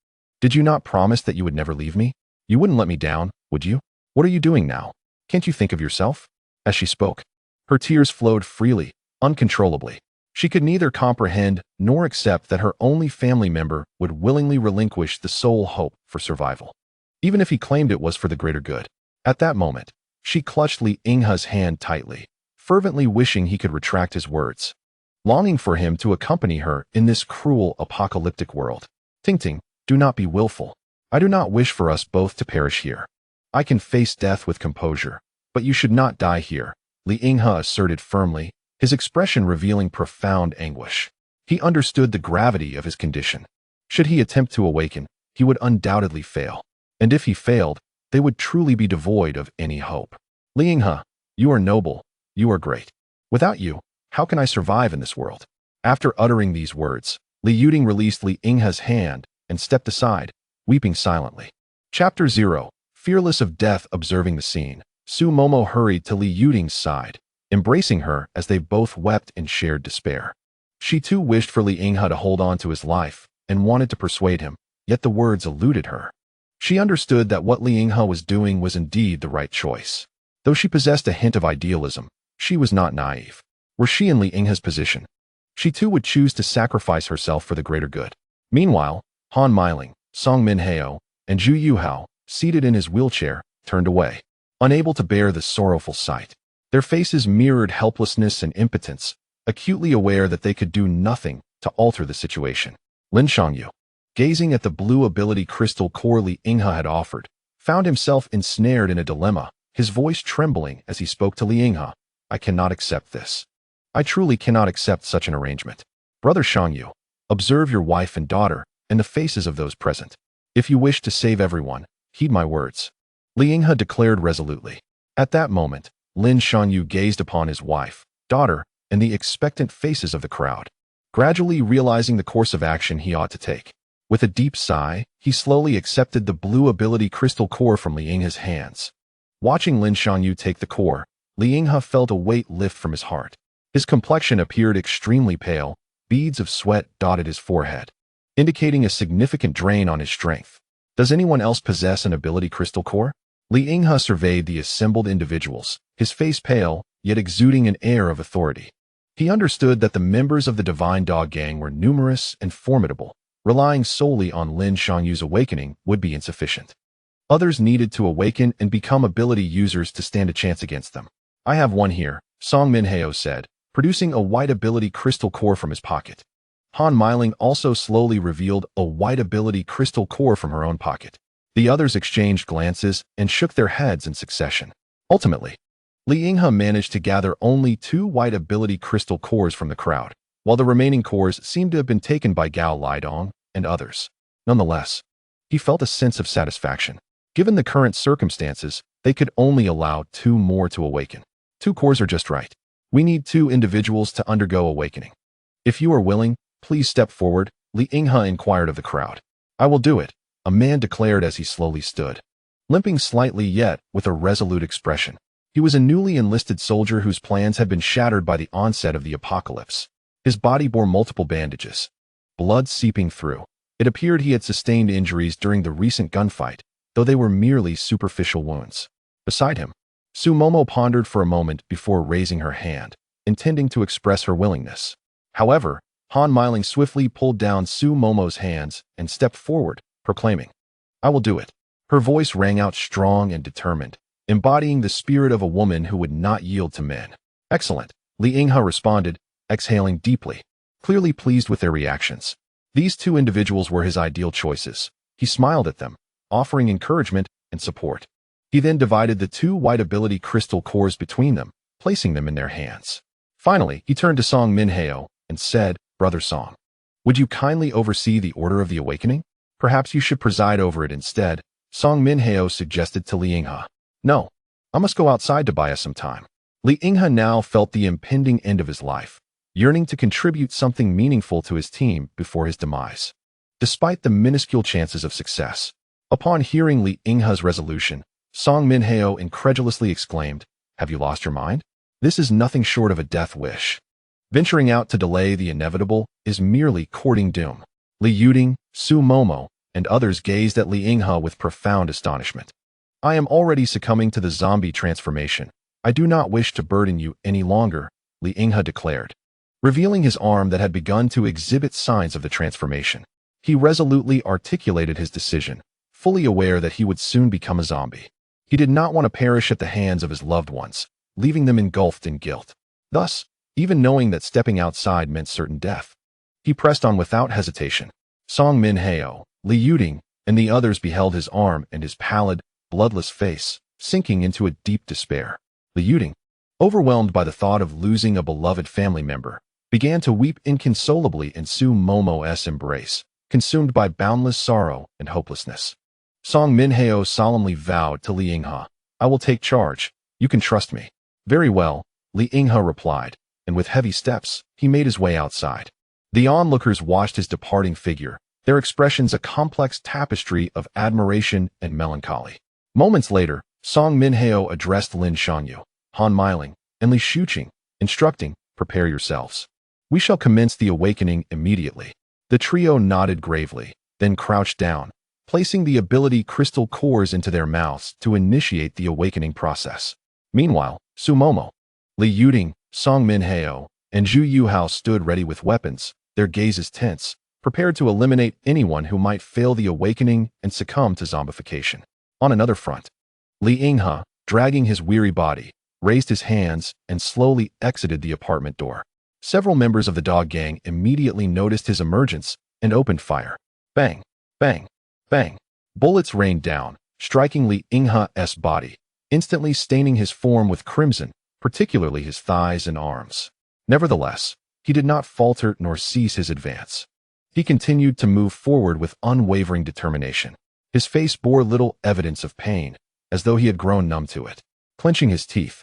Did you not promise that you would never leave me? You wouldn't let me down, would you? What are you doing now? Can't you think of yourself?" As she spoke, her tears flowed freely, uncontrollably. She could neither comprehend nor accept that her only family member would willingly relinquish the sole hope for survival, even if he claimed it was for the greater good. At that moment, she clutched Li Yinghe's hand tightly, fervently wishing he could retract his words, longing for him to accompany her in this cruel apocalyptic world. "Ting Ting, do not be willful. I do not wish for us both to perish here. I can face death with composure, but you should not die here," Li Yinghe asserted firmly, his expression revealing profound anguish. He understood the gravity of his condition. Should he attempt to awaken, he would undoubtedly fail. And if he failed, they would truly be devoid of any hope. "Li Yinghe, you are noble, you are great. Without you, how can I survive in this world?" After uttering these words, Li Yuding released Li Yinghe's hand and stepped aside, weeping silently. Chapter 0. Fearless of death. Observing the scene, Su Momo hurried to Li Yuding's side, embracing her as they both wept in shared despair. She too wished for Li Yinghe to hold on to his life and wanted to persuade him, yet the words eluded her. She understood that what Li Yinghe was doing was indeed the right choice. Though she possessed a hint of idealism, she was not naive. Were she in Li Yinghe's position, she too would choose to sacrifice herself for the greater good. Meanwhile, Han Miling, Song Minheo, and Zhu Yuhao, seated in his wheelchair, turned away, unable to bear the sorrowful sight. Their faces mirrored helplessness and impotence, acutely aware that they could do nothing to alter the situation. Lin Shangyu, gazing at the blue ability crystal core Li Yinghe had offered, found himself ensnared in a dilemma, his voice trembling as he spoke to Li Yinghe. I cannot accept this. I truly cannot accept such an arrangement. Brother Shangyu, observe your wife and daughter and the faces of those present. If you wish to save everyone, heed my words. Li Yinghe declared resolutely. At that moment, Lin Shangyu gazed upon his wife, daughter, and the expectant faces of the crowd, gradually realizing the course of action he ought to take. With a deep sigh, he slowly accepted the blue ability crystal core from Li Yinghe's hands. Watching Lin Shangyu take the core, Li Yinghe felt a weight lift from his heart. His complexion appeared extremely pale, beads of sweat dotted his forehead, indicating a significant drain on his strength. Does anyone else possess an ability crystal core? Li Yinghe surveyed the assembled individuals, his face pale, yet exuding an air of authority. He understood that the members of the Divine Dog Gang were numerous and formidable. Relying solely on Lin Shangyu's awakening would be insufficient. Others needed to awaken and become ability users to stand a chance against them. I have one here, Song Minheo said, producing a white ability crystal core from his pocket. Han Meiling also slowly revealed a white ability crystal core from her own pocket. The others exchanged glances and shook their heads in succession. Ultimately, Li Yinghe managed to gather only 2 white ability crystal cores from the crowd, while the remaining cores seemed to have been taken by Gao Lidong and others. Nonetheless, he felt a sense of satisfaction. Given the current circumstances, they could only allow 2 more to awaken. 2 cores are just right. We need 2 individuals to undergo awakening. If you are willing, please step forward, Li Yinghe inquired of the crowd. I will do it, a man declared as he slowly stood, limping slightly yet with a resolute expression. He was a newly enlisted soldier whose plans had been shattered by the onset of the apocalypse. His body bore multiple bandages, blood seeping through. It appeared he had sustained injuries during the recent gunfight, though they were merely superficial wounds. Beside him, Su Momo pondered for a moment before raising her hand, intending to express her willingness. However, Han Meiling swiftly pulled down Su Momo's hands and stepped forward, proclaiming, I will do it. Her voice rang out strong and determined, embodying the spirit of a woman who would not yield to men. Excellent, Li Yinghe responded, exhaling deeply, clearly pleased with their reactions. These 2 individuals were his ideal choices. He smiled at them, offering encouragement and support. He then divided the 2 white ability crystal cores between them, placing them in their hands. Finally, he turned to Song Minheo and said, Brother Song, would you kindly oversee the Order of the Awakening? Perhaps you should preside over it instead, Song Minheo suggested to Li Yinghe. No, I must go outside to buy us some time. Li Yinghe now felt the impending end of his life, yearning to contribute something meaningful to his team before his demise. Despite the minuscule chances of success, upon hearing Li Yinghe's resolution, Song Minheo incredulously exclaimed, Have you lost your mind? This is nothing short of a death wish. Venturing out to delay the inevitable is merely courting doom. Li Yuding, Su Momo, and others gazed at Li Yinghe with profound astonishment. I am already succumbing to the zombie transformation. I do not wish to burden you any longer, Li Yinghe declared, revealing his arm that had begun to exhibit signs of the transformation. He resolutely articulated his decision, fully aware that he would soon become a zombie. He did not want to perish at the hands of his loved ones, leaving them engulfed in guilt. Thus, even knowing that stepping outside meant certain death, he pressed on without hesitation. Song Minheo, Li Yuding, and the others beheld his arm and his pallid, bloodless face, sinking into a deep despair. Li Yuding, overwhelmed by the thought of losing a beloved family member, began to weep inconsolably in Su Momo's embrace, consumed by boundless sorrow and hopelessness. Song Minheo solemnly vowed to Li Yinghe, I will take charge. You can trust me. Very well, Li Yinghe replied, and with heavy steps, he made his way outside. The onlookers watched his departing figure, their expressions a complex tapestry of admiration and melancholy. Moments later, Song Minheo addressed Lin Shangyu, Han Meiling, and Li Shuqing, instructing, prepare yourselves. We shall commence the awakening immediately. The trio nodded gravely, then crouched down, placing the ability crystal cores into their mouths to initiate the awakening process. Meanwhile, Su Momo, Li Yuding, Song Minheo, and Zhu Yuhao stood ready with weapons, their gazes tense, prepared to eliminate anyone who might fail the awakening and succumb to zombification. On another front, Li Yinghe, dragging his weary body, raised his hands and slowly exited the apartment door. Several members of the dog gang immediately noticed his emergence and opened fire. Bang, bang, bang. Bullets rained down, striking Li Yinghe's body, instantly staining his form with crimson, particularly his thighs and arms. Nevertheless, he did not falter nor cease his advance. He continued to move forward with unwavering determination. His face bore little evidence of pain, as though he had grown numb to it. Clenching his teeth,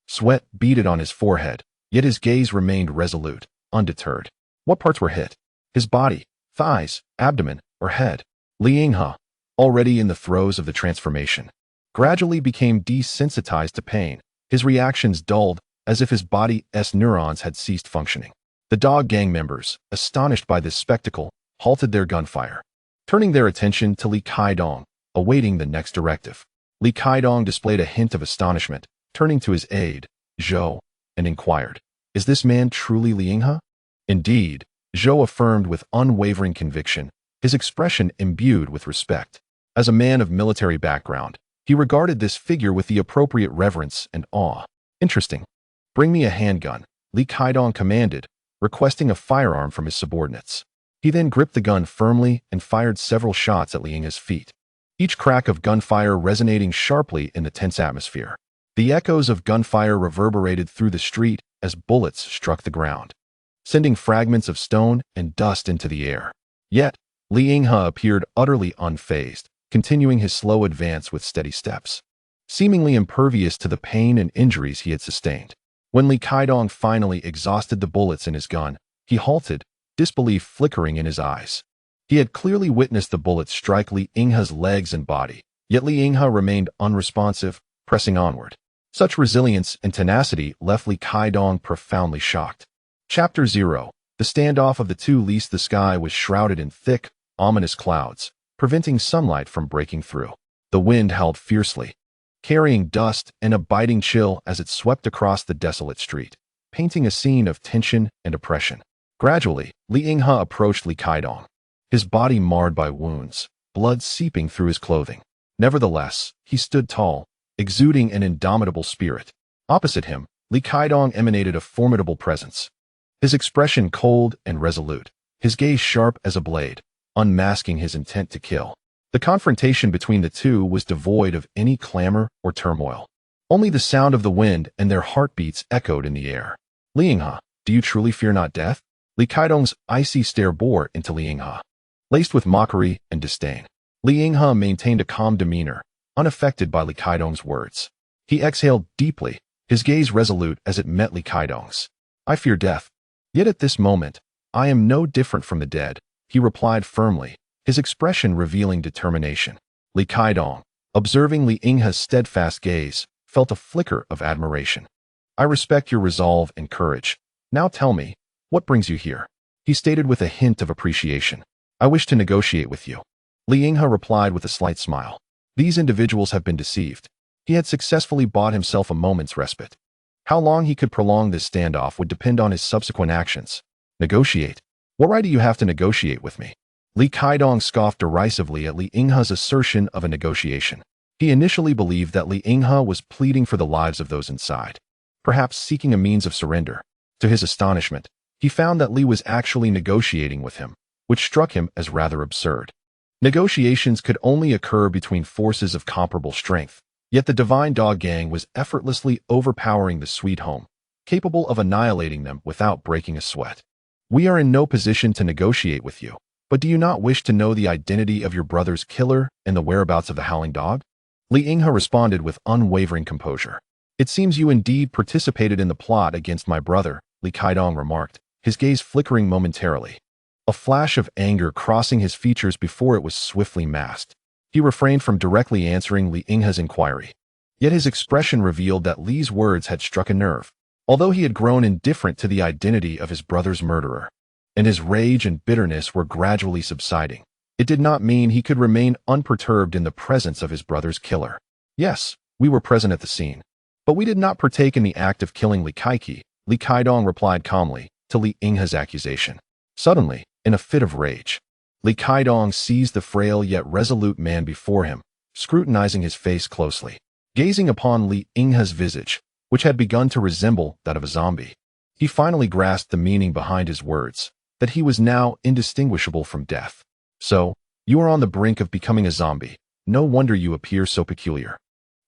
sweat beaded on his forehead, yet his gaze remained resolute, undeterred. What parts were hit? His body, thighs, abdomen, or head? Li Yinghe, already in the throes of the transformation, gradually became desensitized to pain. His reactions dulled, as if his body's neurons had ceased functioning. The dog gang members, astonished by this spectacle, halted their gunfire, turning their attention to Li Kaidong, awaiting the next directive. Li Kaidong displayed a hint of astonishment, turning to his aide, Zhou, and inquired, "Is this man truly Li Yinghe?" "Indeed," Zhou affirmed with unwavering conviction, his expression imbued with respect. As a man of military background, he regarded this figure with the appropriate reverence and awe. "Interesting. Bring me a handgun," Li Kaidong commanded, requesting a firearm from his subordinates. He then gripped the gun firmly and fired several shots at Li Yinghe's feet, each crack of gunfire resonating sharply in the tense atmosphere. The echoes of gunfire reverberated through the street as bullets struck the ground, sending fragments of stone and dust into the air. Yet, Li Yinghe appeared utterly unfazed, continuing his slow advance with steady steps, seemingly impervious to the pain and injuries he had sustained. When Li Kaidong finally exhausted the bullets in his gun, he halted, disbelief flickering in his eyes. He had clearly witnessed the bullets strike Li Yinghe's legs and body, yet Li Yinghe remained unresponsive, pressing onward. Such resilience and tenacity left Li Kaidong profoundly shocked. Chapter 0. The standoff of the two. Least the sky was shrouded in thick, ominous clouds, preventing sunlight from breaking through. The wind howled fiercely, carrying dust and a biting chill as it swept across the desolate street, painting a scene of tension and oppression. Gradually, Li Yinghe approached Li Kaidong, his body marred by wounds, blood seeping through his clothing. Nevertheless, he stood tall, exuding an indomitable spirit. Opposite him, Li Kaidong emanated a formidable presence, his expression cold and resolute, his gaze sharp as a blade, unmasking his intent to kill. The confrontation between the two was devoid of any clamor or turmoil. Only the sound of the wind and their heartbeats echoed in the air. "Li Yinghe, do you truly fear not death?" Li Kaidong's icy stare bore into Li Yinghe, laced with mockery and disdain. Li Yinghe maintained a calm demeanor, unaffected by Li Kaidong's words. He exhaled deeply, his gaze resolute as it met Li Kaidong's. "I fear death. Yet at this moment, I am no different from the dead," he replied firmly, his expression revealing determination. Li Kaidong, observing Li Yinghe's steadfast gaze, felt a flicker of admiration. "I respect your resolve and courage. Now tell me, what brings you here?" he stated with a hint of appreciation. "I wish to negotiate with you." Li Yinghe replied with a slight smile. These individuals have been deceived. He had successfully bought himself a moment's respite. How long he could prolong this standoff would depend on his subsequent actions. "Negotiate? What right do you have to negotiate with me?" Li Kaidong scoffed derisively at Li Yinghe's assertion of a negotiation. He initially believed that Li Yinghe was pleading for the lives of those inside, perhaps seeking a means of surrender. To his astonishment, he found that Li was actually negotiating with him, which struck him as rather absurd. Negotiations could only occur between forces of comparable strength, yet the Divine Dog Gang was effortlessly overpowering the Sweet Home, capable of annihilating them without breaking a sweat. "We are in no position to negotiate with you, but do you not wish to know the identity of your brother's killer and the whereabouts of the Howling Dog?" Li Yinghe responded with unwavering composure. "It seems you indeed participated in the plot against my brother," Li Kaidong remarked, his gaze flickering momentarily, a flash of anger crossing his features before it was swiftly masked. He refrained from directly answering Li Yinghe's inquiry. Yet his expression revealed that Li's words had struck a nerve. Although he had grown indifferent to the identity of his brother's murderer, and his rage and bitterness were gradually subsiding, it did not mean he could remain unperturbed in the presence of his brother's killer. "Yes, we were present at the scene, but we did not partake in the act of killing Li Kaiki," Li Kaidong replied calmly to Li Yinghe's accusation. Suddenly, in a fit of rage, Li Kaidong seized the frail yet resolute man before him, scrutinizing his face closely. Gazing upon Li Yinghe's visage, which had begun to resemble that of a zombie, he finally grasped the meaning behind his words, that he was now indistinguishable from death. "So, you are on the brink of becoming a zombie. No wonder you appear so peculiar."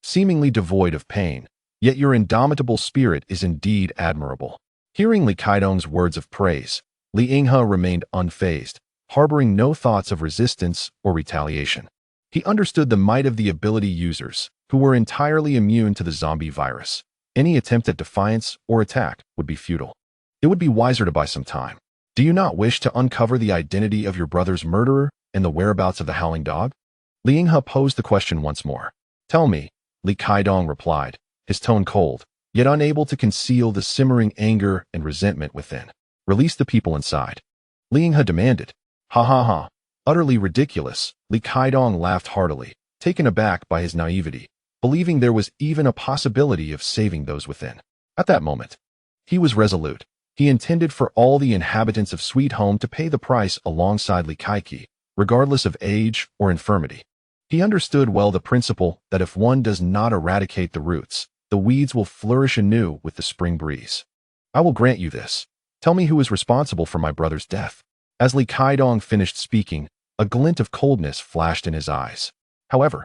seemingly devoid of pain, yet your indomitable spirit is indeed admirable. Hearing Li Kaidong's words of praise, Li Yinghe remained unfazed, harboring no thoughts of resistance or retaliation. He understood the might of the ability users, who were entirely immune to the zombie virus. Any attempt at defiance or attack would be futile. It would be wiser to buy some time. Do you not wish to uncover the identity of your brother's murderer and the whereabouts of the howling dog? Li Yinghe posed the question once more. Tell me, Li Kaidong replied, his tone cold, yet unable to conceal the simmering anger and resentment within. Release the people inside. Li Yinghe demanded. Ha ha ha. Utterly ridiculous, Li Kaidong laughed heartily, taken aback by his naivety, believing there was even a possibility of saving those within. At that moment, he was resolute. He intended for all the inhabitants of Sweet Home to pay the price alongside Li Kaiki, regardless of age or infirmity. He understood well the principle that if one does not eradicate the roots, the weeds will flourish anew with the spring breeze. I will grant you this. Tell me who is responsible for my brother's death. As Li Kaidong finished speaking, a glint of coldness flashed in his eyes. However,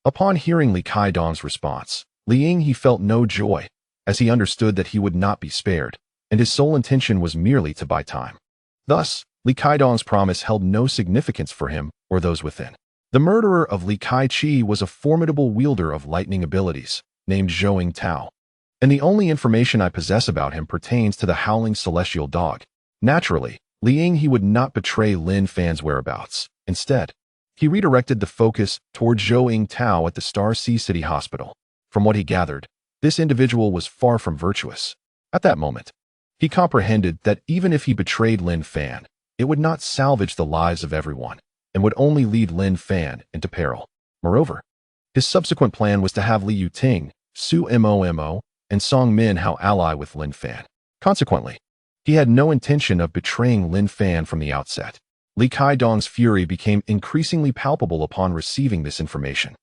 upon hearing Li Kaidong's response, Li Yinghe felt no joy, as he understood that he would not be spared, and his sole intention was merely to buy time. Thus, Li Kaidong's promise held no significance for him or those within. The murderer of Li Kaichi was a formidable wielder of lightning abilities, named Zhou Tao, and the only information I possess about him pertains to the howling celestial dog. Naturally, Li Yinghe would not betray Lin Fan's whereabouts. Instead, he redirected the focus toward Zhou Tao at the Star Sea City Hospital. From what he gathered, this individual was far from virtuous. At that moment, he comprehended that even if he betrayed Lin Fan, it would not salvage the lives of everyone, and would only lead Lin Fan into peril. Moreover, his subsequent plan was to have Li Yuting, Su Momo, and Song Min Hao ally with Lin Fan. Consequently, he had no intention of betraying Lin Fan from the outset. Li Kaidong's fury became increasingly palpable upon receiving this information.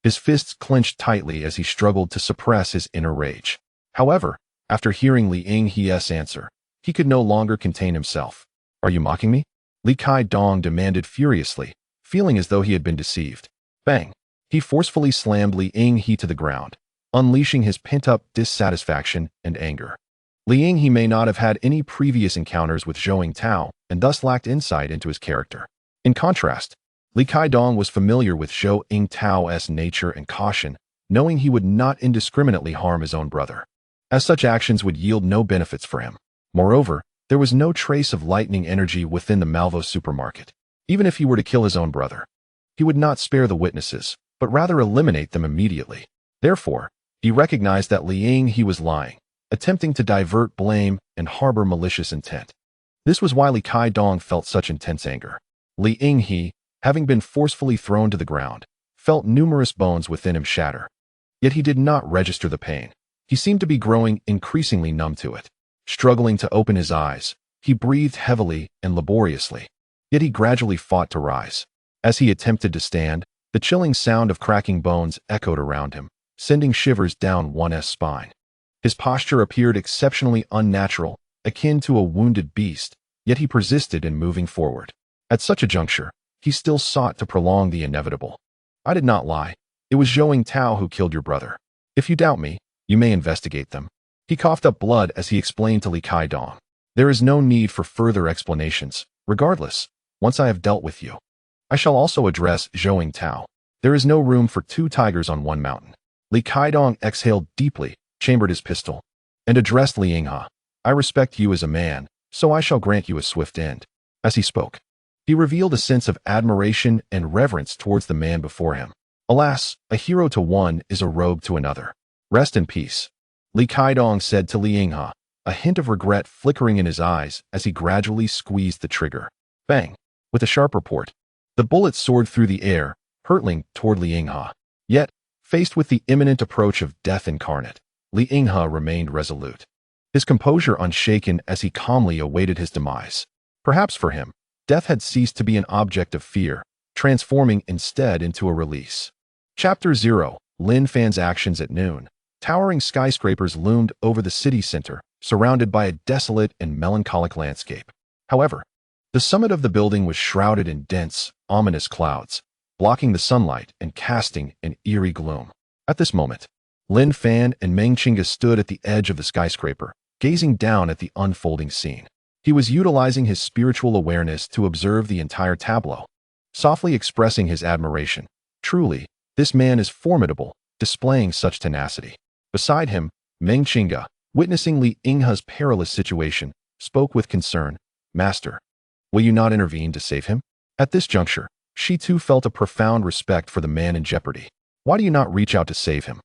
His fists clenched tightly as he struggled to suppress his inner rage. However, after hearing Li Yinghe's answer, he could no longer contain himself. Are you mocking me? Li Kaidong demanded furiously, feeling as though he had been deceived. Bang! He forcefully slammed Li Yinghe to the ground, unleashing his pent-up dissatisfaction and anger. Li Yinghe may not have had any previous encounters with Zhou Tao and thus lacked insight into his character. In contrast, Li Kaidong was familiar with Zhou Tao's nature and caution, knowing he would not indiscriminately harm his own brother, as such actions would yield no benefits for him. Moreover, there was no trace of lightning energy within the Malvo supermarket. Even if he were to kill his own brother, he would not spare the witnesses, but rather eliminate them immediately. Therefore, he recognized that Li Yinghe was lying, attempting to divert blame and harbor malicious intent. This was why Li Kaidong felt such intense anger. Li Yinghe, having been forcefully thrown to the ground, felt numerous bones within him shatter. Yet he did not register the pain. He seemed to be growing increasingly numb to it. Struggling to open his eyes, he breathed heavily and laboriously. Yet he gradually fought to rise. As he attempted to stand, the chilling sound of cracking bones echoed around him, sending shivers down one's spine. His posture appeared exceptionally unnatural, akin to a wounded beast, yet he persisted in moving forward. At such a juncture, he still sought to prolong the inevitable. I did not lie. It was Zhou Tao who killed your brother. If you doubt me, you may investigate them. He coughed up blood as he explained to Li Kaidong. There is no need for further explanations. Regardless, once I have dealt with you, I shall also address Zhou Tao. There is no room for two tigers on one mountain. Li Kaidong exhaled deeply, chambered his pistol, and addressed Li Yinghe. I respect you as a man, so I shall grant you a swift end. As he spoke, he revealed a sense of admiration and reverence towards the man before him. Alas, a hero to one is a rogue to another. Rest in peace, Li Kaidong said to Li Yinghe, a hint of regret flickering in his eyes as he gradually squeezed the trigger. Bang! With a sharp report, the bullet soared through the air, hurtling toward Li Yinghe. Yet, faced with the imminent approach of death incarnate, Li Yinghe remained resolute, his composure unshaken as he calmly awaited his demise. Perhaps for him, death had ceased to be an object of fear, transforming instead into a release. Chapter 0: Lin Fan's actions at noon. Towering skyscrapers loomed over the city center, surrounded by a desolate and melancholic landscape. However, the summit of the building was shrouded in dense, ominous clouds, blocking the sunlight and casting an eerie gloom. At this moment, Lin Fan and Meng Qingge stood at the edge of the skyscraper, gazing down at the unfolding scene. He was utilizing his spiritual awareness to observe the entire tableau, softly expressing his admiration. Truly, this man is formidable, displaying such tenacity. Beside him, Meng Qingge, witnessing Li Yinghe's perilous situation, spoke with concern. Master, will you not intervene to save him? At this juncture, she too felt a profound respect for the man in jeopardy. Why do you not reach out to save him?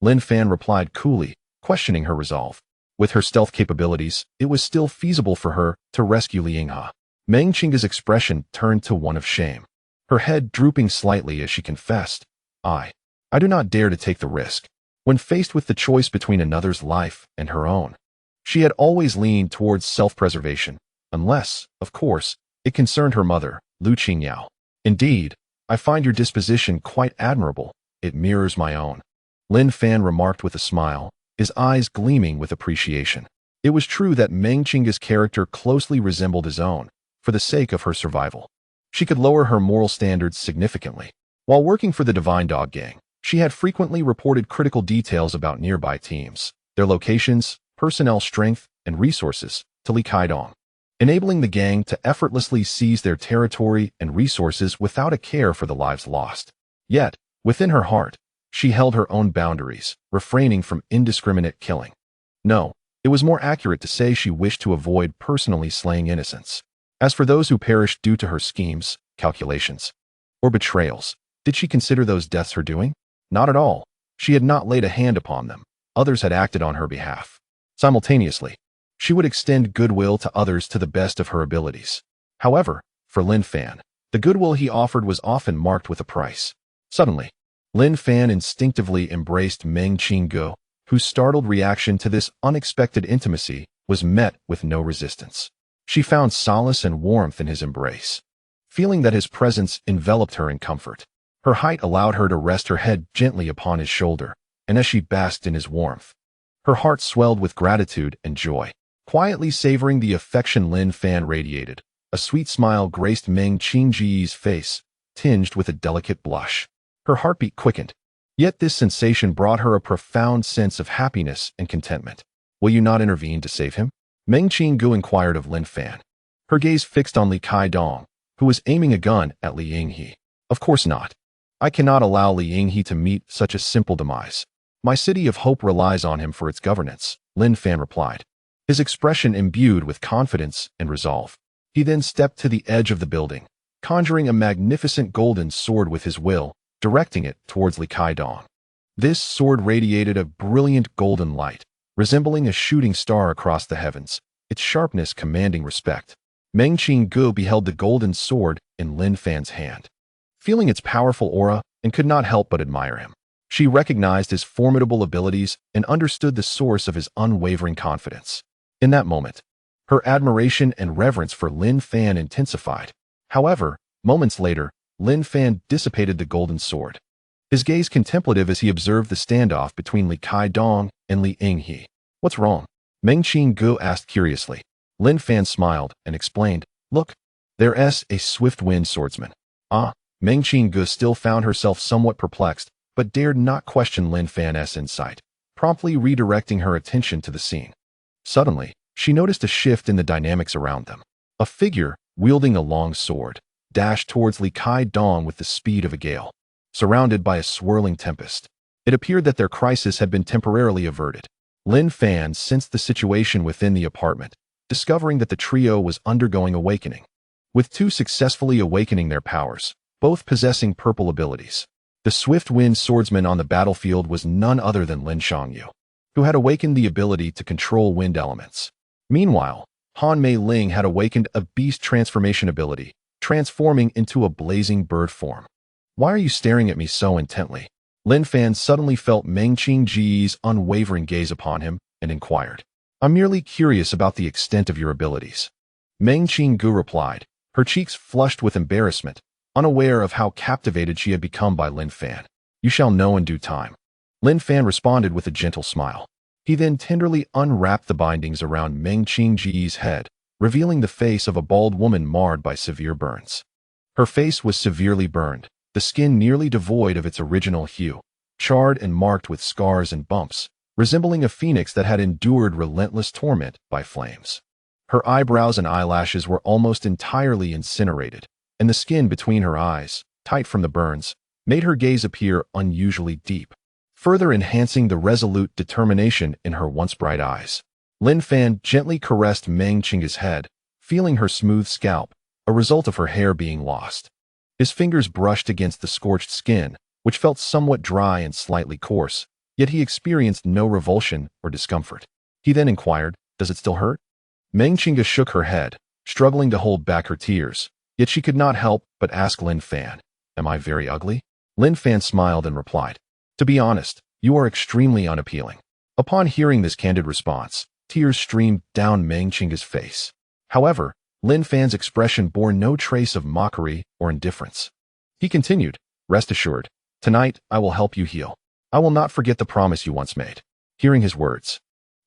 Lin Fan replied coolly, questioning her resolve. With her stealth capabilities, it was still feasible for her to rescue Li Yinghe. Meng Qingge's expression turned to one of shame, her head drooping slightly as she confessed, I do not dare to take the risk. When faced with the choice between another's life and her own, she had always leaned towards self-preservation, unless, of course, it concerned her mother, Lu Qingyao. Indeed, I find your disposition quite admirable. It mirrors my own. Lin Fan remarked with a smile, his eyes gleaming with appreciation. It was true that Meng Qingge's character closely resembled his own, for the sake of her survival. She could lower her moral standards significantly. While working for the Divine Dog Gang, she had frequently reported critical details about nearby teams, their locations, personnel strength, and resources to Li Kaidong, enabling the gang to effortlessly seize their territory and resources without a care for the lives lost. Yet, within her heart, she held her own boundaries, refraining from indiscriminate killing. No, it was more accurate to say she wished to avoid personally slaying innocents. As for those who perished due to her schemes, calculations, or betrayals, did she consider those deaths her doing? Not at all. She had not laid a hand upon them. Others had acted on her behalf. Simultaneously, she would extend goodwill to others to the best of her abilities. However, for Lin Fan, the goodwill he offered was often marked with a price. Suddenly, Lin Fan instinctively embraced Meng Qingge, whose startled reaction to this unexpected intimacy was met with no resistance. She found solace and warmth in his embrace, feeling that his presence enveloped her in comfort. Her height allowed her to rest her head gently upon his shoulder, and as she basked in his warmth, her heart swelled with gratitude and joy. Quietly savoring the affection Lin Fan radiated, a sweet smile graced Meng Qingge's face, tinged with a delicate blush. Her heartbeat quickened, yet this sensation brought her a profound sense of happiness and contentment. Will you not intervene to save him? Meng Qingge inquired of Lin Fan, her gaze fixed on Li Kaidong, who was aiming a gun at Li Yinghe. Of course not. I cannot allow Li Yinghe to meet such a simple demise. My city of hope relies on him for its governance, Lin Fan replied, his expression imbued with confidence and resolve. He then stepped to the edge of the building, conjuring a magnificent golden sword with his will, directing it towards Li Kaidong. This sword radiated a brilliant golden light, resembling a shooting star across the heavens, its sharpness commanding respect. Meng Qingge beheld the golden sword in Lin Fan's hand, feeling its powerful aura, and could not help but admire him. She recognized his formidable abilities and understood the source of his unwavering confidence. In that moment, her admiration and reverence for Lin Fan intensified. However, moments later, Lin Fan dissipated the golden sword, his gaze contemplative as he observed the standoff between Li Kaidong and Li Yinghe. What's wrong? Meng Qingge asked curiously. Lin Fan smiled and explained, look, there's a swift-wind swordsman. Ah, Meng Qingge still found herself somewhat perplexed, but dared not question Lin Fan's insight, promptly redirecting her attention to the scene. Suddenly, she noticed a shift in the dynamics around them. A figure, wielding a long sword, dashed towards Li Kaidong with the speed of a gale, surrounded by a swirling tempest. It appeared that their crisis had been temporarily averted. Lin Fan sensed the situation within the apartment, discovering that the trio was undergoing awakening, with two successfully awakening their powers, both possessing purple abilities. The swift-wind swordsman on the battlefield was none other than Lin Shangyu, who had awakened the ability to control wind elements. Meanwhile, Han Mei Ling had awakened a beast transformation ability, transforming into a blazing bird form. Why are you staring at me so intently? Lin Fan suddenly felt Meng Qingge's unwavering gaze upon him and inquired, I'm merely curious about the extent of your abilities. Meng Qingge replied, her cheeks flushed with embarrassment, unaware of how captivated she had become by Lin Fan. You shall know in due time. Lin Fan responded with a gentle smile. He then tenderly unwrapped the bindings around Meng Qingge's head, revealing the face of a bald woman marred by severe burns. Her face was severely burned, the skin nearly devoid of its original hue, charred and marked with scars and bumps, resembling a phoenix that had endured relentless torment by flames. Her eyebrows and eyelashes were almost entirely incinerated, and the skin between her eyes, tight from the burns, made her gaze appear unusually deep, further enhancing the resolute determination in her once bright eyes. Lin Fan gently caressed Meng Qing's head, feeling her smooth scalp, a result of her hair being lost. His fingers brushed against the scorched skin, which felt somewhat dry and slightly coarse, yet he experienced no revulsion or discomfort. He then inquired, "Does it still hurt?" Meng Qing shook her head, struggling to hold back her tears, yet she could not help but ask Lin Fan, "Am I very ugly?" Lin Fan smiled and replied, "To be honest, you are extremely unappealing." Upon hearing this candid response, tears streamed down Meng Qing's face. However, Lin Fan's expression bore no trace of mockery or indifference. He continued, "Rest assured, tonight I will help you heal. I will not forget the promise you once made." Hearing his words,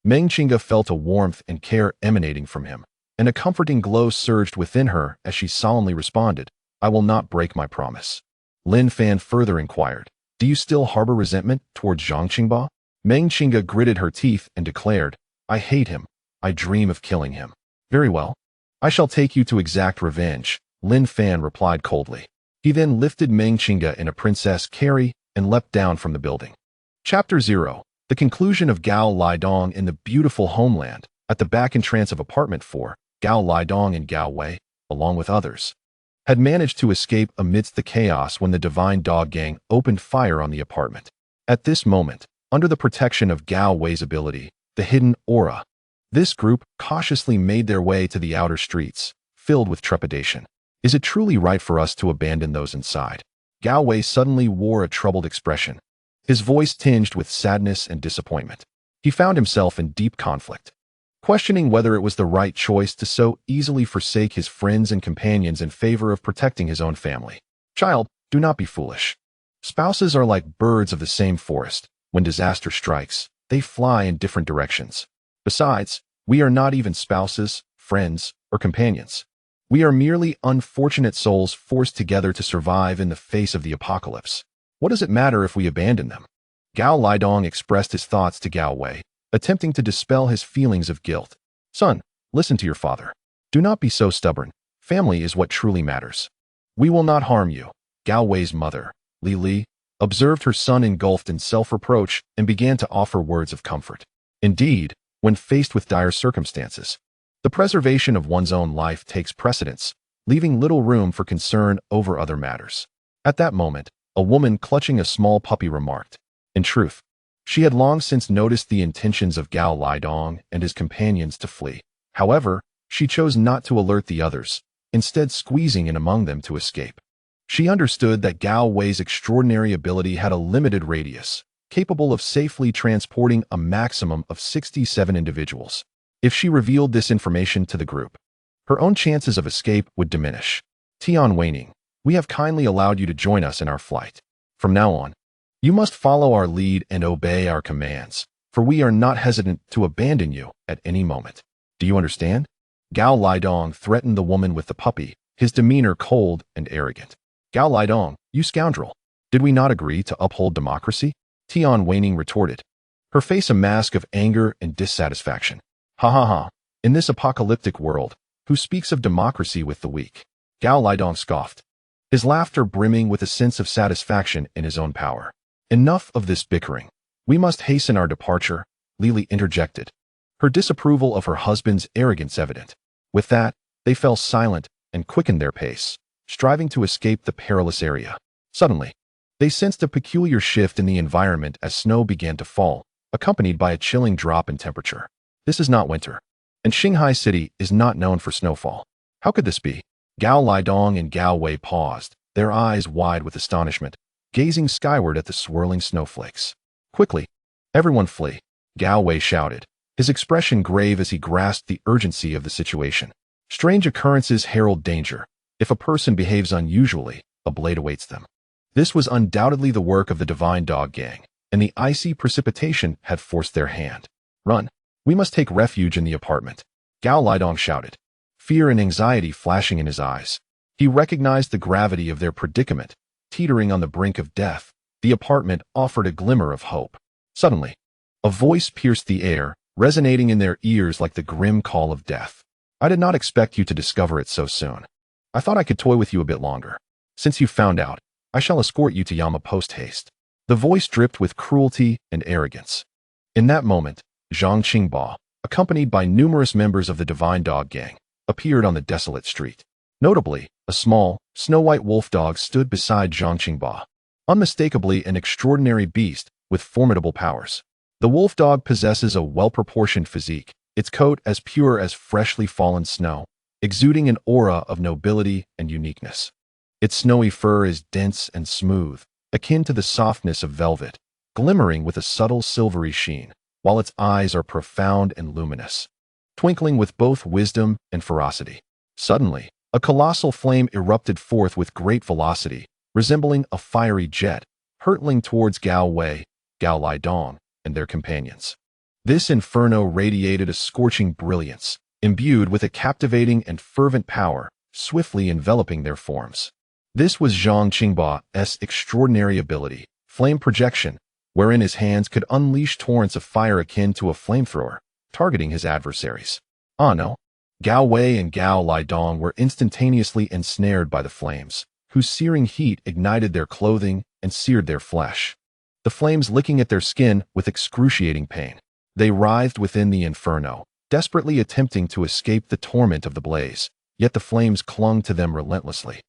Meng Qing felt a warmth and care emanating from him, and a comforting glow surged within her as she solemnly responded, "I will not break my promise." Lin Fan further inquired, "Do you still harbor resentment towards Zhang Qingba?" Meng Qing gritted her teeth and declared, "I hate him. I dream of killing him." "Very well. I shall take you to exact revenge," Lin Fan replied coldly. He then lifted Meng Qing in a princess carry and leapt down from the building. Chapter 0. The conclusion of Gao Lidong in the beautiful homeland. At the back entrance of apartment 4, Gao Lidong and Gao Wei, along with others, had managed to escape amidst the chaos when the Divine Dog Gang opened fire on the apartment. At this moment, under the protection of Gao Wei's ability, the hidden aura, this group cautiously made their way to the outer streets, filled with trepidation. Is it truly right for us to abandon those inside? Gao Wei suddenly wore a troubled expression, his voice tinged with sadness and disappointment. He found himself in deep conflict, questioning whether it was the right choice to so easily forsake his friends and companions in favor of protecting his own family. "Child, do not be foolish. Spouses are like birds of the same forest. When disaster strikes, they fly in different directions. Besides, we are not even spouses, friends, or companions. We are merely unfortunate souls forced together to survive in the face of the apocalypse. What does it matter if we abandon them?" Gao Lidong expressed his thoughts to Gao Wei, attempting to dispel his feelings of guilt. "Son, listen to your father. Do not be so stubborn. Family is what truly matters. We will not harm you." Gao Wei's mother, Li, observed her son engulfed in self-reproach and began to offer words of comfort. Indeed, when faced with dire circumstances, the preservation of one's own life takes precedence, leaving little room for concern over other matters. At that moment, a woman clutching a small puppy remarked. In truth, she had long since noticed the intentions of Gao Lidong and his companions to flee. However, she chose not to alert the others, instead squeezing in among them to escape. She understood that Gao Wei's extraordinary ability had a limited radius, capable of safely transporting a maximum of 67 individuals. If she revealed this information to the group, her own chances of escape would diminish. "Tian Weining, we have kindly allowed you to join us in our flight. From now on, you must follow our lead and obey our commands, for we are not hesitant to abandon you at any moment. Do you understand?" Gao Lidong threatened the woman with the puppy, his demeanor cold and arrogant. "Gao Lidong, you scoundrel! Did we not agree to uphold democracy?" Tian Weining retorted, her face a mask of anger and dissatisfaction. "Ha ha ha! In this apocalyptic world, who speaks of democracy with the weak?" Gao Lidong scoffed, his laughter brimming with a sense of satisfaction in his own power. "Enough of this bickering. We must hasten our departure," Lili interjected, her disapproval of her husband's arrogance evident. With that, they fell silent and quickened their pace, striving to escape the perilous area. Suddenly, they sensed a peculiar shift in the environment as snow began to fall, accompanied by a chilling drop in temperature. This is not winter, and Shanghai City is not known for snowfall. How could this be? Gao Lidong and Gao Wei paused, their eyes wide with astonishment, gazing skyward at the swirling snowflakes. "Quickly, everyone flee," Gao Wei shouted, his expression grave as he grasped the urgency of the situation. Strange occurrences herald danger. If a person behaves unusually, a blade awaits them. This was undoubtedly the work of the Divine Dog Gang, and the icy precipitation had forced their hand. "Run! We must take refuge in the apartment," Gao Lidong shouted, fear and anxiety flashing in his eyes. He recognized the gravity of their predicament, teetering on the brink of death, The apartment offered a glimmer of hope. Suddenly, a voice pierced the air, resonating in their ears like the grim call of death. I did not expect you to discover it so soon. I thought I could toy with you a bit longer. Since you found out, I shall escort you to Yama post-haste. The voice dripped with cruelty and arrogance. In that moment, Zhang Qingba, accompanied by numerous members of the Divine Dog Gang, appeared on the desolate street. Notably, a small, snow-white wolf dog stood beside Zhang Qingba, unmistakably an extraordinary beast with formidable powers. The wolf dog possesses a well-proportioned physique, its coat as pure as freshly fallen snow, exuding an aura of nobility and uniqueness. Its snowy fur is dense and smooth, akin to the softness of velvet, glimmering with a subtle silvery sheen, while its eyes are profound and luminous, twinkling with both wisdom and ferocity. Suddenly, a colossal flame erupted forth with great velocity, resembling a fiery jet, hurtling towards Gao Wei, Gao Lidong, and their companions. This inferno radiated a scorching brilliance, imbued with a captivating and fervent power, swiftly enveloping their forms. This was Zhang Qingba's extraordinary ability, flame projection, wherein his hands could unleash torrents of fire akin to a flamethrower, targeting his adversaries. Ah no. Gao Wei and Gao Lidong were instantaneously ensnared by the flames, whose searing heat ignited their clothing and seared their flesh. The flames licking at their skin with excruciating pain. They writhed within the inferno, desperately attempting to escape the torment of the blaze, yet the flames clung to them relentlessly,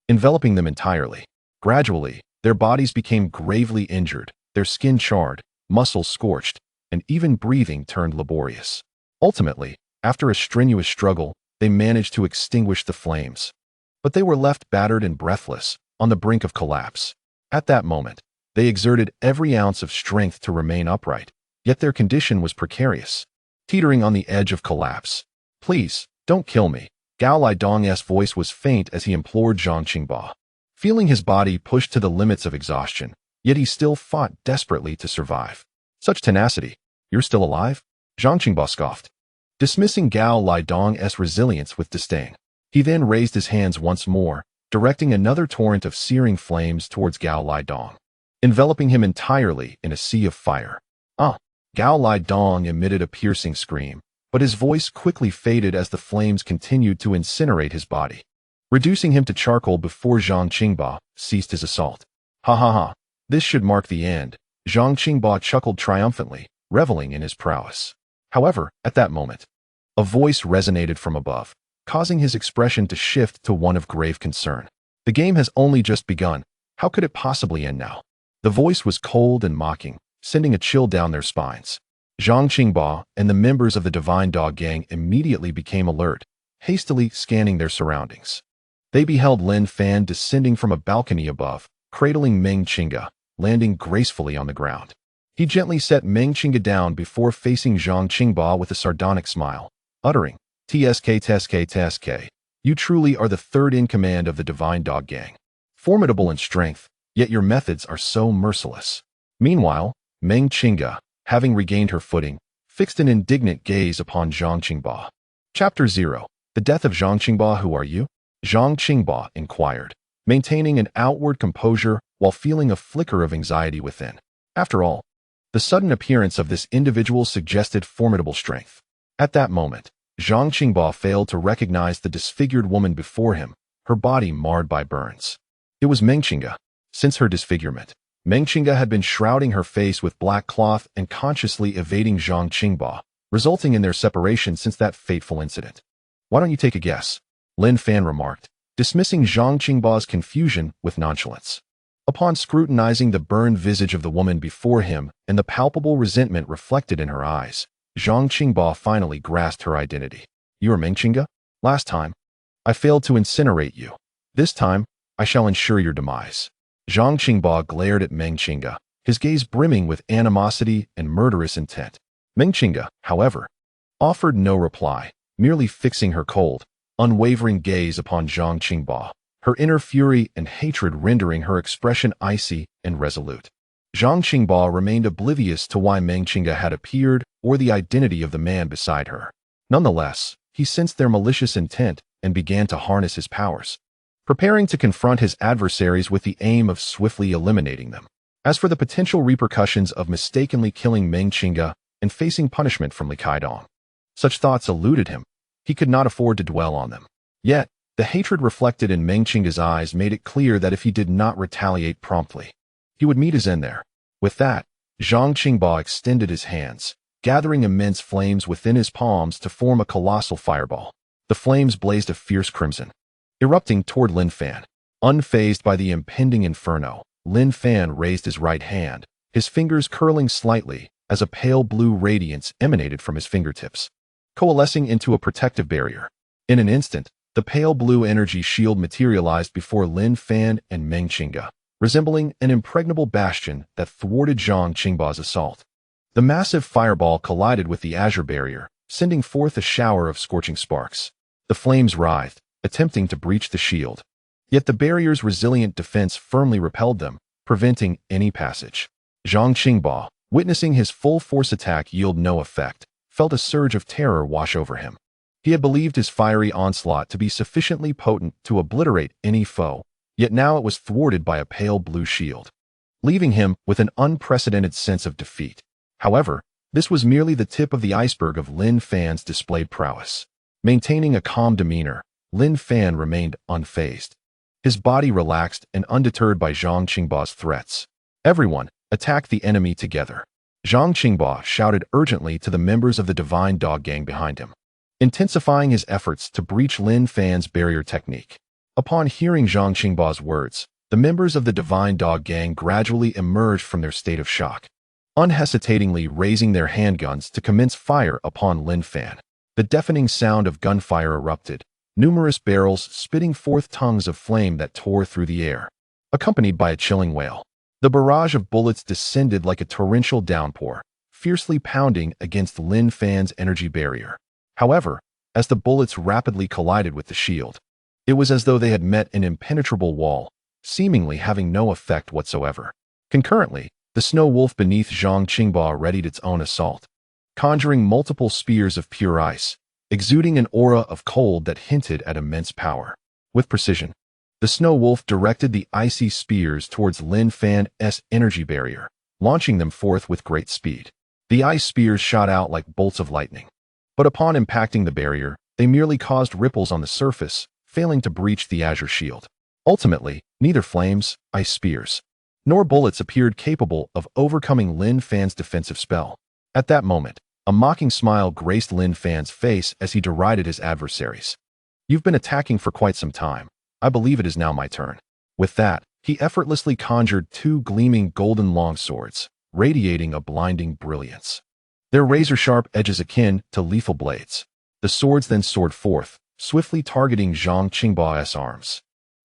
enveloping them entirely. Gradually, their bodies became gravely injured, their skin charred, muscles scorched, and even breathing turned laborious. Ultimately, after a strenuous struggle, they managed to extinguish the flames. But they were left battered and breathless, on the brink of collapse. At that moment, they exerted every ounce of strength to remain upright, yet their condition was precarious, teetering on the edge of collapse. Please, don't kill me. Gao Lidong's voice was faint as he implored Zhang Qingba. Feeling his body pushed to the limits of exhaustion, yet he still fought desperately to survive. Such tenacity. You're still alive? Zhang Qingba scoffed, dismissing Gao Lidong's resilience with disdain. He then raised his hands once more, directing another torrent of searing flames towards Gao Lidong, enveloping him entirely in a sea of fire. Ah! Gao Lidong emitted a piercing scream, but his voice quickly faded as the flames continued to incinerate his body, reducing him to charcoal before Zhang Qingba ceased his assault. Ha ha ha! This should mark the end. Zhang Qingba chuckled triumphantly, reveling in his prowess. However, at that moment, a voice resonated from above, causing his expression to shift to one of grave concern. The game has only just begun. How could it possibly end now? The voice was cold and mocking, sending a chill down their spines. Zhang Qingba and the members of the Divine Dog Gang immediately became alert, hastily scanning their surroundings. They beheld Lin Fan descending from a balcony above, cradling Meng Qingba, landing gracefully on the ground. He gently set Meng Qingba down before facing Zhang Qingba with a sardonic smile, uttering, "TSK, you truly are the third in command of the Divine Dog Gang. Formidable in strength, yet your methods are so merciless." Meanwhile, Meng Qingba, having regained her footing, fixed an indignant gaze upon Zhang Qingba. Chapter 0. The Death of Zhang Qingba. Who are you? Zhang Qingba inquired, maintaining an outward composure while feeling a flicker of anxiety within. After all, the sudden appearance of this individual suggested formidable strength. At that moment, Zhang Qingba failed to recognize the disfigured woman before him, her body marred by burns. It was Meng Qingba. Since her disfigurement, Meng Qingba had been shrouding her face with black cloth and consciously evading Zhang Qingba, resulting in their separation since that fateful incident. Why don't you take a guess? Lin Fan remarked, dismissing Zhang Qingba's confusion with nonchalance. Upon scrutinizing the burned visage of the woman before him and the palpable resentment reflected in her eyes, Zhang Qingba finally grasped her identity. You are Meng Qingba? Last time, I failed to incinerate you. This time, I shall ensure your demise. Zhang Qingba glared at Meng Qingba, his gaze brimming with animosity and murderous intent. Meng Qingba, however, offered no reply, merely fixing her cold, unwavering gaze upon Zhang Qingba, her inner fury and hatred rendering her expression icy and resolute. Zhang Qingba remained oblivious to why Meng Qingba had appeared or the identity of the man beside her. Nonetheless, he sensed their malicious intent and began to harness his powers, preparing to confront his adversaries with the aim of swiftly eliminating them. As for the potential repercussions of mistakenly killing Meng Qingge and facing punishment from Li Kaidong, such thoughts eluded him. He could not afford to dwell on them. Yet, the hatred reflected in Meng Qingge's eyes made it clear that if he did not retaliate promptly, he would meet his end there. With that, Zhang Qingba extended his hands, gathering immense flames within his palms to form a colossal fireball. The flames blazed a fierce crimson, erupting toward Lin Fan. Unfazed by the impending inferno, Lin Fan raised his right hand, his fingers curling slightly as a pale blue radiance emanated from his fingertips, coalescing into a protective barrier. In an instant, the pale blue energy shield materialized before Lin Fan and Meng Qingge, resembling an impregnable bastion that thwarted Zhang Qingba's assault. The massive fireball collided with the azure barrier, sending forth a shower of scorching sparks. The flames writhed, attempting to breach the shield. Yet the barrier's resilient defense firmly repelled them, preventing any passage. Zhang Qingba, witnessing his full-force attack yield no effect, felt a surge of terror wash over him. He had believed his fiery onslaught to be sufficiently potent to obliterate any foe, yet now it was thwarted by a pale blue shield, leaving him with an unprecedented sense of defeat. However, this was merely the tip of the iceberg of Lin Fan's displayed prowess. Maintaining a calm demeanor, Lin Fan remained unfazed. His body relaxed and undeterred by Zhang Qingba's threats. Everyone, attack the enemy together. Zhang Qingba shouted urgently to the members of the Divine Dog Gang behind him, intensifying his efforts to breach Lin Fan's barrier technique. Upon hearing Zhang Qingba's words, the members of the Divine Dog Gang gradually emerged from their state of shock, unhesitatingly raising their handguns to commence fire upon Lin Fan. The deafening sound of gunfire erupted, numerous barrels spitting forth tongues of flame that tore through the air, accompanied by a chilling wail. The barrage of bullets descended like a torrential downpour, fiercely pounding against Lin Fan's energy barrier. However, as the bullets rapidly collided with the shield, it was as though they had met an impenetrable wall, seemingly having no effect whatsoever. Concurrently, the snow wolf beneath Zhang Qingba readied its own assault, conjuring multiple spears of pure ice, exuding an aura of cold that hinted at immense power. With precision, the snow wolf directed the icy spears towards Lin Fan's energy barrier, launching them forth with great speed. The ice spears shot out like bolts of lightning, but upon impacting the barrier, they merely caused ripples on the surface, failing to breach the azure shield. Ultimately, neither flames, ice spears, nor bullets appeared capable of overcoming Lin Fan's defensive spell. At that moment, a mocking smile graced Lin Fan's face as he derided his adversaries. "You've been attacking for quite some time. I believe it is now my turn." With that, he effortlessly conjured two gleaming golden longswords, radiating a blinding brilliance, their razor-sharp edges akin to lethal blades. The swords then soared forth, swiftly targeting Zhang Qingba's arms.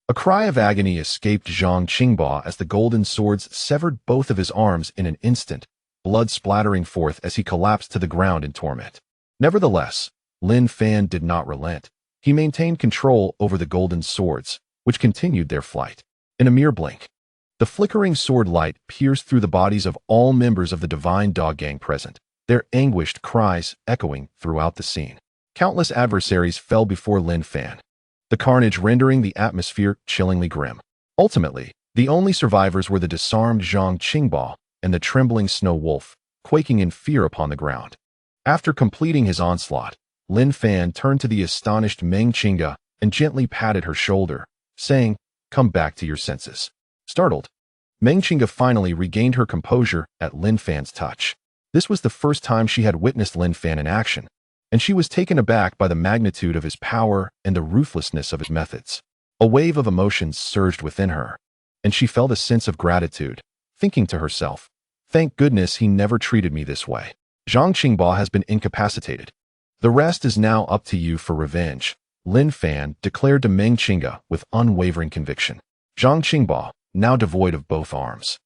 A cry of agony escaped Zhang Qingba as the golden swords severed both of his arms in an instant, blood splattering forth as he collapsed to the ground in torment. Nevertheless, Lin Fan did not relent. He maintained control over the golden swords, which continued their flight. In a mere blink, the flickering sword light pierced through the bodies of all members of the Divine Dog Gang present, their anguished cries echoing throughout the scene. Countless adversaries fell before Lin Fan, the carnage rendering the atmosphere chillingly grim. Ultimately, the only survivors were the disarmed Zhang Qingba and the trembling snow wolf, quaking in fear upon the ground. After completing his onslaught, Lin Fan turned to the astonished Meng Qingge and gently patted her shoulder, saying, "Come back to your senses." Startled, Meng Qingge finally regained her composure at Lin Fan's touch. This was the first time she had witnessed Lin Fan in action, and she was taken aback by the magnitude of his power and the ruthlessness of his methods. A wave of emotions surged within her, and she felt a sense of gratitude, thinking to herself, "Thank goodness he never treated me this way." Zhang Qingba has been incapacitated. "The rest is now up to you for revenge," Lin Fan declared to Meng Qingge with unwavering conviction. Zhang Qingba, now devoid of both arms,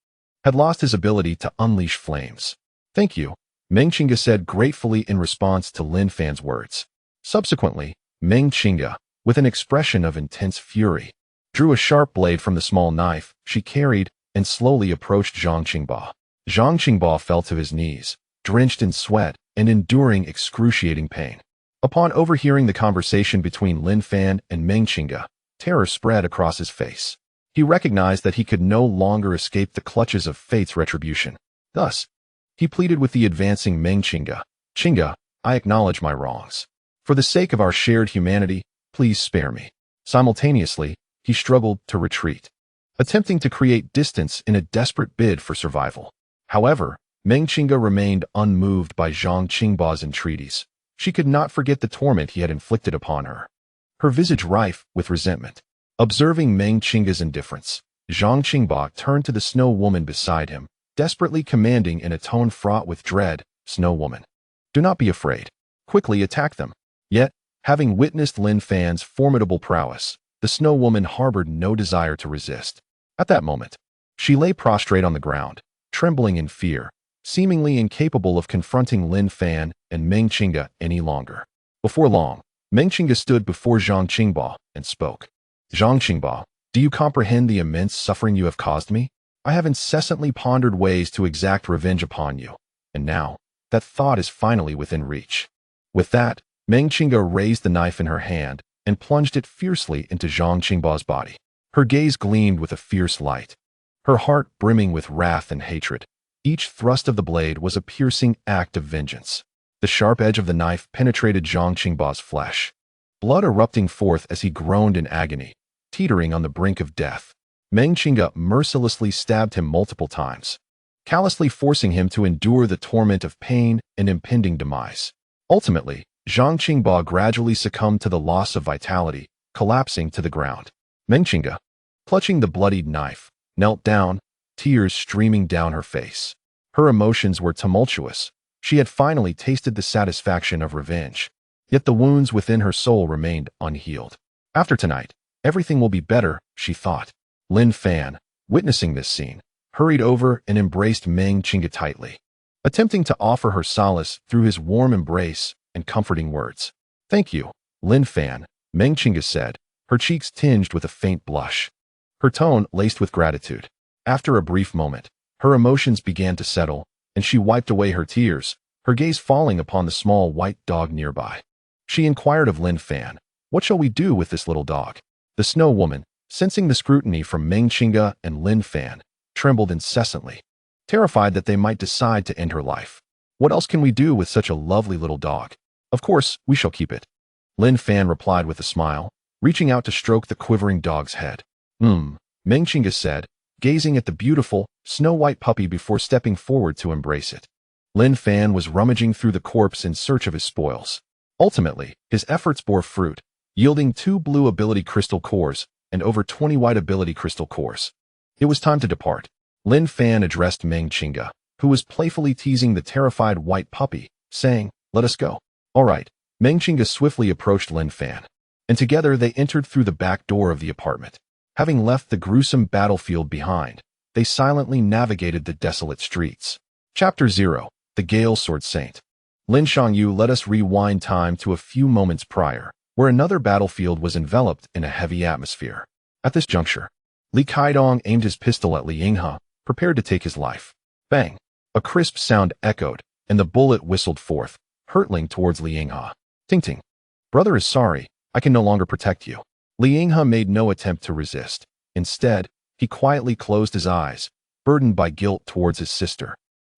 had lost his ability to unleash flames. "Thank you," Meng Qingge said gratefully in response to Lin Fan's words. Subsequently, Meng Qingge, with an expression of intense fury, drew a sharp blade from the small knife she carried and slowly approached Zhang Qingba. Zhang Qingba fell to his knees, drenched in sweat and enduring excruciating pain. Upon overhearing the conversation between Lin Fan and Meng Qingge, terror spread across his face. He recognized that he could no longer escape the clutches of fate's retribution. Thus, he pleaded with the advancing Meng Qingge. Qingge, I acknowledge my wrongs. For the sake of our shared humanity, please spare me. Simultaneously, he struggled to retreat, attempting to create distance in a desperate bid for survival. However, Meng Qingge remained unmoved by Zhang Qingba's entreaties. She could not forget the torment he had inflicted upon her, her visage rife with resentment. Observing Meng Qingge's indifference, Zhang Qingba turned to the snow woman beside him, desperately commanding in a tone fraught with dread, Snow Woman, do not be afraid. Quickly attack them. Yet, having witnessed Lin Fan's formidable prowess, the Snow Woman harbored no desire to resist. At that moment, she lay prostrate on the ground, trembling in fear, seemingly incapable of confronting Lin Fan and Meng Qingge any longer. Before long, Meng Qingge stood before Zhang Qingba and spoke. Zhang Qingba, do you comprehend the immense suffering you have caused me? I have incessantly pondered ways to exact revenge upon you, and now, that thought is finally within reach. With that, Meng Qingge raised the knife in her hand and plunged it fiercely into Zhang Qingba's body. Her gaze gleamed with a fierce light, her heart brimming with wrath and hatred. Each thrust of the blade was a piercing act of vengeance. The sharp edge of the knife penetrated Zhang Qingba's flesh, blood erupting forth as he groaned in agony, teetering on the brink of death. Meng Qingge mercilessly stabbed him multiple times, callously forcing him to endure the torment of pain and impending demise. Ultimately, Zhang Qingba gradually succumbed to the loss of vitality, collapsing to the ground. Meng Qingge, clutching the bloodied knife, knelt down, tears streaming down her face. Her emotions were tumultuous. She had finally tasted the satisfaction of revenge. Yet the wounds within her soul remained unhealed. After tonight, everything will be better, she thought. Lin Fan, witnessing this scene, hurried over and embraced Meng Qingge tightly, attempting to offer her solace through his warm embrace and comforting words. Thank you, Lin Fan, Meng Qingge said, her cheeks tinged with a faint blush, her tone laced with gratitude. After a brief moment, her emotions began to settle, and she wiped away her tears, her gaze falling upon the small white dog nearby. She inquired of Lin Fan, what shall we do with this little dog? The Snow Woman, sensing the scrutiny from Meng Qingge and Lin Fan, trembled incessantly, terrified that they might decide to end her life. What else can we do with such a lovely little dog? Of course, we shall keep it. Lin Fan replied with a smile, reaching out to stroke the quivering dog's head. Meng Qingge said, gazing at the beautiful, snow-white puppy before stepping forward to embrace it. Lin Fan was rummaging through the corpse in search of his spoils. Ultimately, his efforts bore fruit, yielding 2 blue ability crystal cores and over 20 white ability crystal cores. It was time to depart. Lin Fan addressed Meng Qingge, who was playfully teasing the terrified white puppy, saying, let us go. All right. Meng Qingge swiftly approached Lin Fan, and together they entered through the back door of the apartment. Having left the gruesome battlefield behind, they silently navigated the desolate streets. Chapter 0. The Gale Sword Saint. Lin Shangyu let us rewind time to a few moments prior, where another battlefield was enveloped in a heavy atmosphere. At this juncture, Li Kaidong aimed his pistol at Li Yinghe, prepared to take his life. Bang! A crisp sound echoed, and the bullet whistled forth, hurtling towards Li Yinghe. Ting ting. Brother is sorry, I can no longer protect you. Li Yinghe made no attempt to resist. Instead, he quietly closed his eyes, burdened by guilt towards his sister,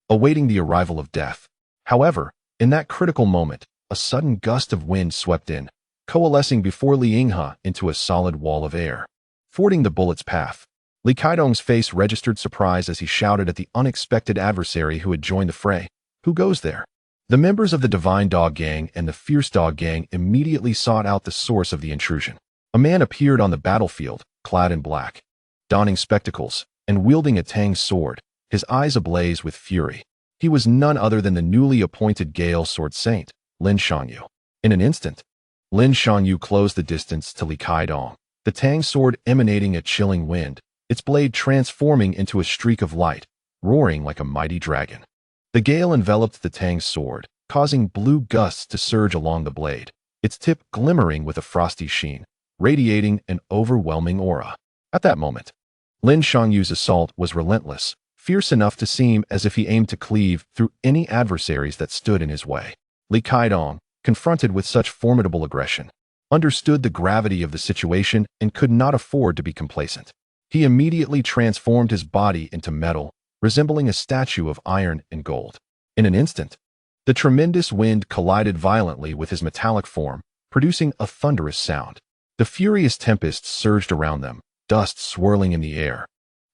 awaiting the arrival of death. However, in that critical moment, a sudden gust of wind swept in, coalescing before Li Yinghe into a solid wall of air, fording the bullet's path. Li Kaidong's face registered surprise as he shouted at the unexpected adversary who had joined the fray. Who goes there? The members of the Divine Dog Gang and the Fierce Dog Gang immediately sought out the source of the intrusion. A man appeared on the battlefield, clad in black, donning spectacles, and wielding a tang sword, his eyes ablaze with fury. He was none other than the newly appointed Gale Sword Saint, Lin Shangyu. In an instant, Lin Shangyu closed the distance to Li Kaidong, the tang sword emanating a chilling wind, its blade transforming into a streak of light, roaring like a mighty dragon. The gale enveloped the tang sword, causing blue gusts to surge along the blade, its tip glimmering with a frosty sheen, radiating an overwhelming aura. At that moment, Lin Shangyu's assault was relentless, fierce enough to seem as if he aimed to cleave through any adversaries that stood in his way. Li Kaidong, confronted with such formidable aggression, understood the gravity of the situation and could not afford to be complacent. He immediately transformed his body into metal, resembling a statue of iron and gold. In an instant, the tremendous wind collided violently with his metallic form, producing a thunderous sound. The furious tempests surged around them, dust swirling in the air,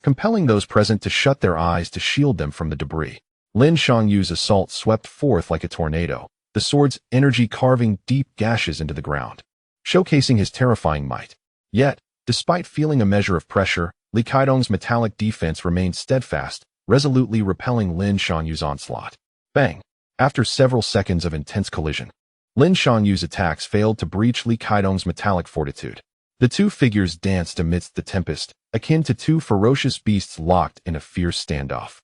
compelling those present to shut their eyes to shield them from the debris. Lin Xiangyu's assault swept forth like a tornado, the sword's energy carving deep gashes into the ground, showcasing his terrifying might. Yet, despite feeling a measure of pressure, Li Keidong's metallic defense remained steadfast, resolutely repelling Lin Xiangyu's onslaught. Bang! After several seconds of intense collision, Lin Xiangyu's attacks failed to breach Li Keidong's metallic fortitude. The two figures danced amidst the tempest, akin to two ferocious beasts locked in a fierce standoff,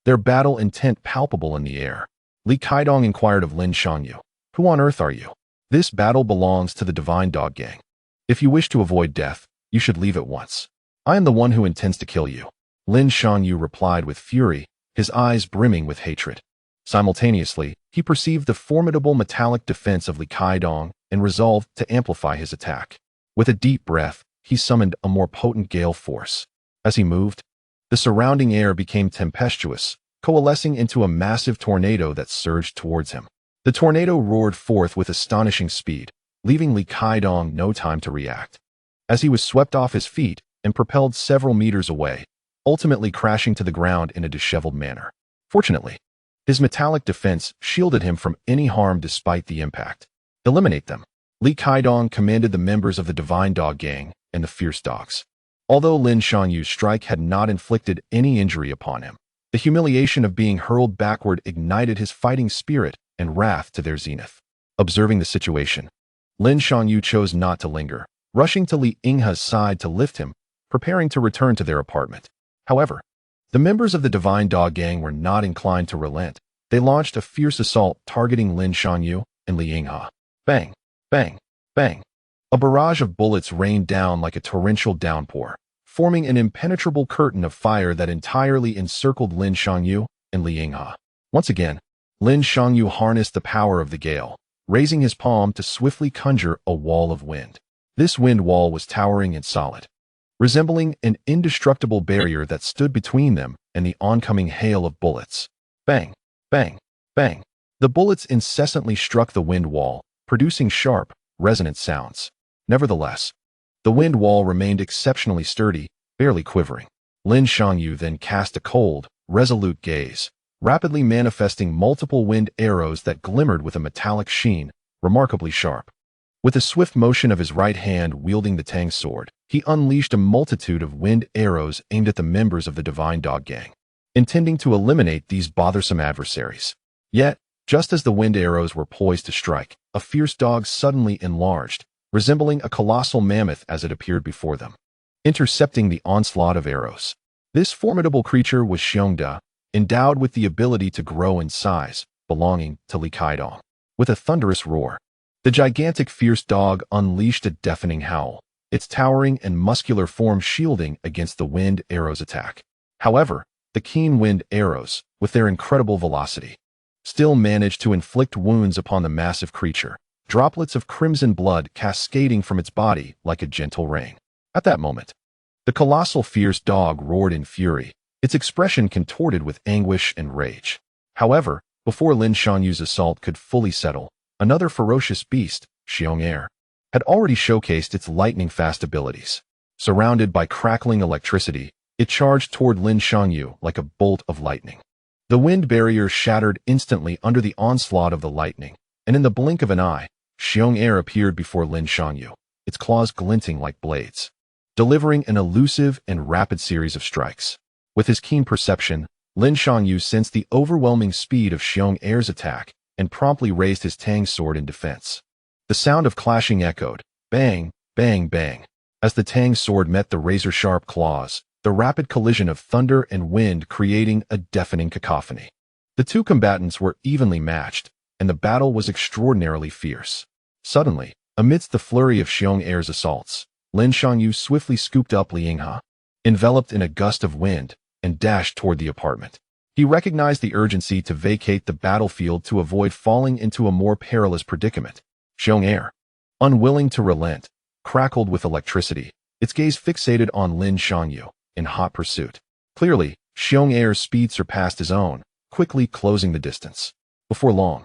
their battle intent palpable in the air. Li Keidong inquired of Lin Xiangyu, "Who on earth are you?" "This battle belongs to the Divine Dog Gang. If you wish to avoid death, you should leave at once. I am the one who intends to kill you." Lin Xiangyu replied with fury, his eyes brimming with hatred. Simultaneously, he perceived the formidable metallic defense of Li Keidong and resolved to amplify his attack. With a deep breath, he summoned a more potent gale force. As he moved, the surrounding air became tempestuous, coalescing into a massive tornado that surged towards him. The tornado roared forth with astonishing speed, leaving Li Keidong no time to react. As he was swept off his feet and propelled several meters away, ultimately crashing to the ground in a disheveled manner. Fortunately, his metallic defense shielded him from any harm despite the impact. "Eliminate them," Li Keidong commanded the members of the Divine Dog Gang and the Fierce Dogs. Although Lin Xiangyu's strike had not inflicted any injury upon him, the humiliation of being hurled backward ignited his fighting spirit and wrath to their zenith. Observing the situation, Lin Xiangyu chose not to linger, rushing to Li Yinghe's side to lift him, preparing to return to their apartment. However, the members of the Divine Dog Gang were not inclined to relent. They launched a fierce assault targeting Lin Xiangyu and Li Yinghe. Bang! Bang! Bang! A barrage of bullets rained down like a torrential downpour, forming an impenetrable curtain of fire that entirely encircled Lin Xiangyu and Li Yinghe. Once again, Lin Xiangyu harnessed the power of the gale, raising his palm to swiftly conjure a wall of wind. This wind wall was towering and solid, resembling an indestructible barrier that stood between them and the oncoming hail of bullets. Bang! Bang! Bang! The bullets incessantly struck the wind wall, producing sharp, resonant sounds. Nevertheless, the wind wall remained exceptionally sturdy, barely quivering. Lin Xiangyu then cast a cold, resolute gaze, rapidly manifesting multiple wind arrows that glimmered with a metallic sheen, remarkably sharp. With a swift motion of his right hand wielding the Tang sword, he unleashed a multitude of wind arrows aimed at the members of the Divine Dog Gang, intending to eliminate these bothersome adversaries. Yet, just as the wind arrows were poised to strike, a fierce dog suddenly enlarged, resembling a colossal mammoth as it appeared before them, intercepting the onslaught of arrows. This formidable creature was Xiongda, endowed with the ability to grow in size, belonging to Li Keidong. With a thunderous roar, the gigantic fierce dog unleashed a deafening howl, its towering and muscular form shielding against the wind arrows' attack. However, the keen wind arrows, with their incredible velocity, still managed to inflict wounds upon the massive creature, droplets of crimson blood cascading from its body like a gentle rain. At that moment, the colossal fierce dog roared in fury, its expression contorted with anguish and rage. However, before Lin Xiangyu's assault could fully settle, another ferocious beast, Xiong'er, had already showcased its lightning-fast abilities. Surrounded by crackling electricity, it charged toward Lin Xiangyu like a bolt of lightning. The wind barrier shattered instantly under the onslaught of the lightning, and in the blink of an eye, Xiong'er appeared before Lin Xiangyu, its claws glinting like blades, delivering an elusive and rapid series of strikes. With his keen perception, Lin Xiangyu sensed the overwhelming speed of Xiong'er's attack and promptly raised his Tang sword in defense. The sound of clashing echoed, bang, bang, bang. As the Tang sword met the razor-sharp claws, the rapid collision of thunder and wind creating a deafening cacophony. The two combatants were evenly matched, and the battle was extraordinarily fierce. Suddenly, amidst the flurry of Xiong'er's assaults, Lin Xiangyu swiftly scooped up Li Yinghe, enveloped in a gust of wind, and dashed toward the apartment. He recognized the urgency to vacate the battlefield to avoid falling into a more perilous predicament. Xiong'er, unwilling to relent, crackled with electricity, its gaze fixated on Lin Xiangyu, in hot pursuit. Clearly, Heirs' speed surpassed his own, quickly closing the distance. Before long,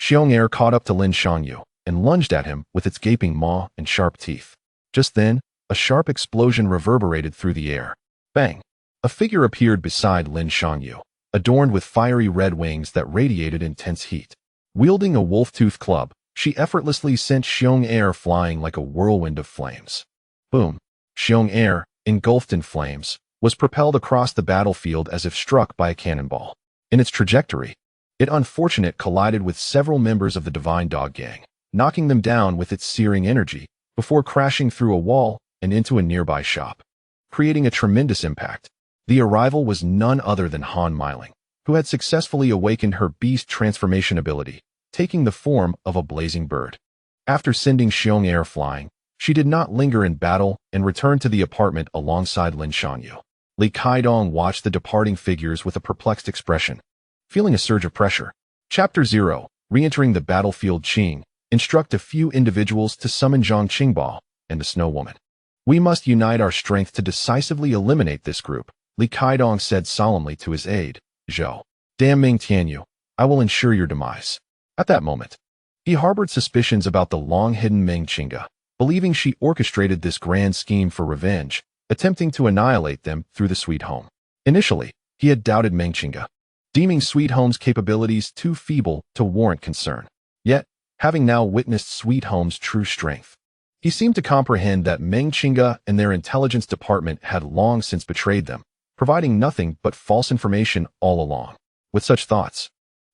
Heirs caught up to Lin Yu and lunged at him with its gaping maw and sharp teeth. Just then, a sharp explosion reverberated through the air. Bang! A figure appeared beside Lin Yu, adorned with fiery red wings that radiated intense heat. Wielding a wolf-tooth club, she effortlessly sent Heirs flying like a whirlwind of flames. Boom! Heirs, engulfed in flames, was propelled across the battlefield as if struck by a cannonball. In its trajectory, it unfortunately collided with several members of the Divine Dog Gang, knocking them down with its searing energy before crashing through a wall and into a nearby shop, creating a tremendous impact. The arrival was none other than Han Meiling, who had successfully awakened her beast transformation ability, taking the form of a blazing bird. After sending Heirs flying, she did not linger in battle and returned to the apartment alongside Lin Yu. Li Kaidong watched the departing figures with a perplexed expression. Feeling a surge of pressure, Chapter 0, re-entering the battlefield. Qing, instruct a few individuals to summon Zhang Qingbo and the Snow Woman. We must unite our strength to decisively eliminate this group, Li Kaidong said solemnly to his aide, Zhou. Damn Ming Tianyu, I will ensure your demise. At that moment, he harbored suspicions about the long-hidden Meng Qingge, believing she orchestrated this grand scheme for revenge, attempting to annihilate them through the Sweet Home. Initially, he had doubted Meng Qingge, deeming Sweet Home's capabilities too feeble to warrant concern. Yet, having now witnessed Sweet Home's true strength, he seemed to comprehend that Meng Qingge and their intelligence department had long since betrayed them, providing nothing but false information all along. With such thoughts,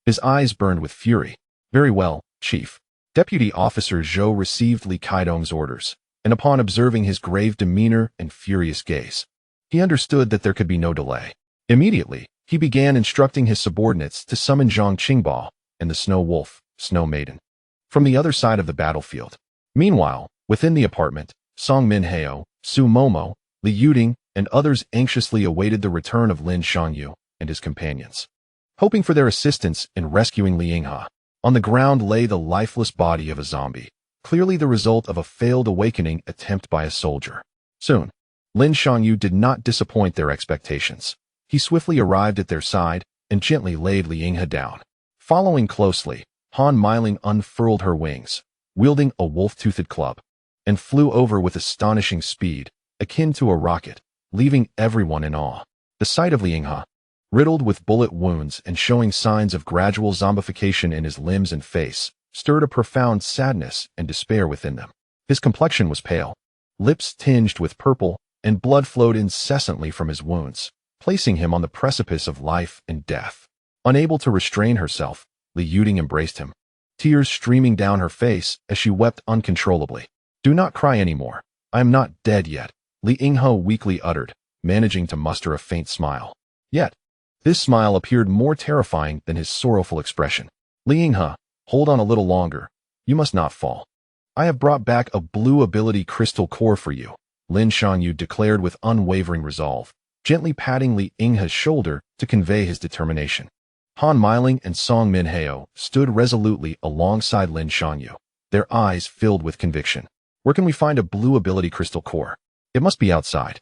his eyes burned with fury. Very well, Chief. Deputy Officer Zhou received Li Kaidong's orders, and upon observing his grave demeanor and furious gaze, he understood that there could be no delay. Immediately, he began instructing his subordinates to summon Zhang Qingbo and the Snow Wolf, Snow Maiden, from the other side of the battlefield. Meanwhile, within the apartment, Song Minhao, Su Momo, Li Yuding, and others anxiously awaited the return of Lin Yu and his companions, hoping for their assistance in rescuing Li Yinghe. On the ground lay the lifeless body of a zombie, clearly the result of a failed awakening attempt by a soldier. Soon, Lin Yu did not disappoint their expectations. He swiftly arrived at their side and gently laid Li Yinghe down. Following closely, Han Meiling unfurled her wings, wielding a wolf-toothed club, and flew over with astonishing speed, akin to a rocket, leaving everyone in awe. The sight of Li Yinghe, riddled with bullet wounds and showing signs of gradual zombification in his limbs and face, stirred a profound sadness and despair within them. His complexion was pale, lips tinged with purple, and blood flowed incessantly from his wounds, placing him on the precipice of life and death. Unable to restrain herself, Li Yuding embraced him, tears streaming down her face as she wept uncontrollably. Do not cry anymore. I am not dead yet, Li Yinghe weakly uttered, managing to muster a faint smile. Yet, this smile appeared more terrifying than his sorrowful expression. Li Yinghe, hold on a little longer. You must not fall. I have brought back a blue ability crystal core for you, Lin Yu declared with unwavering resolve, gently patting Li Yinghe's shoulder to convey his determination. Han Meiling and Song Minhao stood resolutely alongside Lin Yu, their eyes filled with conviction. Where can we find a blue ability crystal core? It must be outside.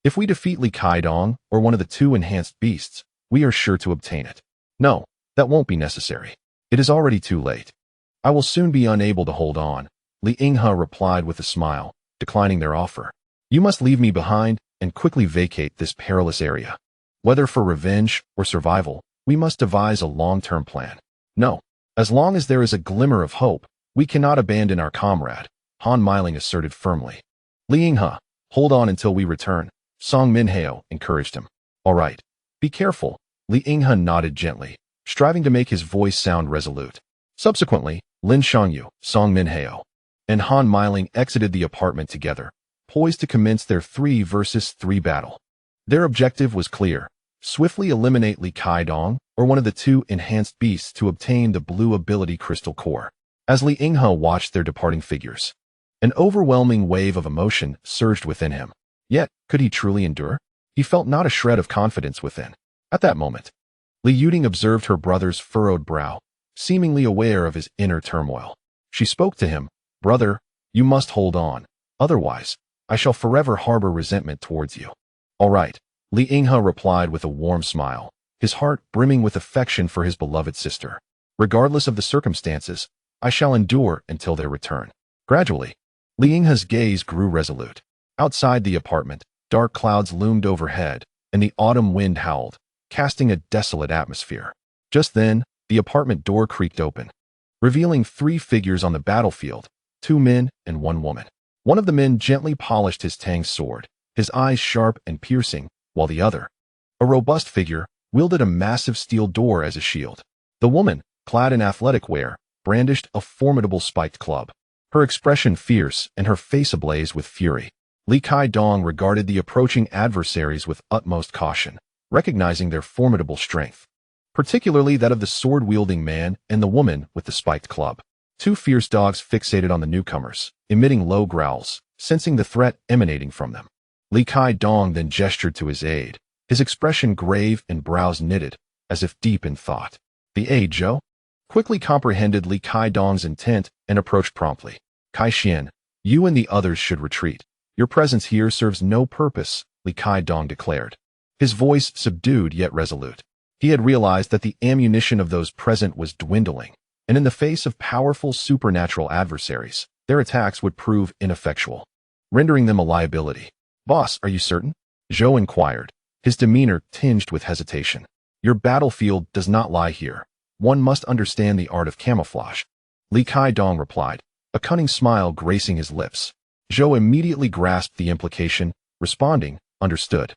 If we defeat Li Kaidong or one of the two enhanced beasts, we are sure to obtain it. No, that won't be necessary. It is already too late. I will soon be unable to hold on, Li Yinghe replied with a smile, declining their offer. You must leave me behind and quickly vacate this perilous area. Whether for revenge or survival, we must devise a long-term plan. No, as long as there is a glimmer of hope, we cannot abandon our comrade, Han Meiling asserted firmly. Li Yinghe, hold on until we return, Song Minhao encouraged him. All right. Be careful, Li Yinghe nodded gently, striving to make his voice sound resolute. Subsequently, Lin Yu, Song Minhao, and Han Meiling exited the apartment together, poised to commence their 3 versus 3 battle. Their objective was clear: swiftly eliminate Li Kaidong or one of the two enhanced beasts to obtain the blue ability crystal core. As Li Yinghe watched their departing figures, an overwhelming wave of emotion surged within him. Yet, could he truly endure? He felt not a shred of confidence within. At that moment, Li Yuding observed her brother's furrowed brow, seemingly aware of his inner turmoil. She spoke to him, Brother, you must hold on. Otherwise, I shall forever harbor resentment towards you. All right, Li Yinghe replied with a warm smile, his heart brimming with affection for his beloved sister. Regardless of the circumstances, I shall endure until their return. Gradually, Li Yinghe's gaze grew resolute. Outside the apartment, dark clouds loomed overhead, and the autumn wind howled, casting a desolate atmosphere. Just then, the apartment door creaked open, revealing 3 figures on the battlefield, 2 men and 1 woman. One of the men gently polished his Tang sword, his eyes sharp and piercing, while the other, a robust figure, wielded a massive steel door as a shield. The woman, clad in athletic wear, brandished a formidable spiked club, her expression fierce and her face ablaze with fury. Li Kai-dong regarded the approaching adversaries with utmost caution, recognizing their formidable strength, particularly that of the sword-wielding man and the woman with the spiked club. 2 fierce dogs fixated on the newcomers, emitting low growls, sensing the threat emanating from them. Li Kai-dong then gestured to his aide, his expression grave and brows knitted, as if deep in thought. The aide, Zhou, quickly comprehended Li Kai-dong's intent and approached promptly. Kai-xian, you and the others should retreat. Your presence here serves no purpose, Li Kai-dong declared, his voice subdued yet resolute. He had realized that the ammunition of those present was dwindling, and in the face of powerful supernatural adversaries, their attacks would prove ineffectual, rendering them a liability. Boss, are you certain? Zhou inquired, his demeanor tinged with hesitation. Your battlefield does not lie here. One must understand the art of camouflage. Li Kai-dong replied, a cunning smile gracing his lips. Zhou immediately grasped the implication, responding, understood.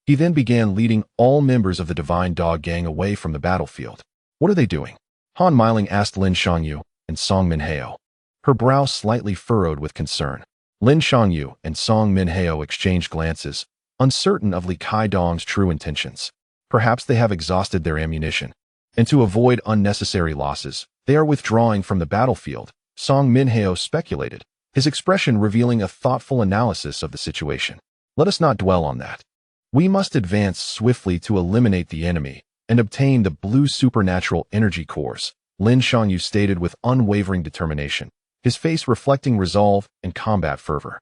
He then began leading all members of the Divine Dog Gang away from the battlefield. What are they doing? Han Meiling asked Lin Shangyu and Song Minhao, her brow slightly furrowed with concern. Lin Shangyu and Song Minhao exchanged glances, uncertain of Li Kai-dong's true intentions. Perhaps they have exhausted their ammunition, and to avoid unnecessary losses, they are withdrawing from the battlefield, Song Minhao speculated, his expression revealing a thoughtful analysis of the situation. Let us not dwell on that. We must advance swiftly to eliminate the enemy and obtain the blue supernatural energy cores, Lin Shangyu stated with unwavering determination, his face reflecting resolve and combat fervor.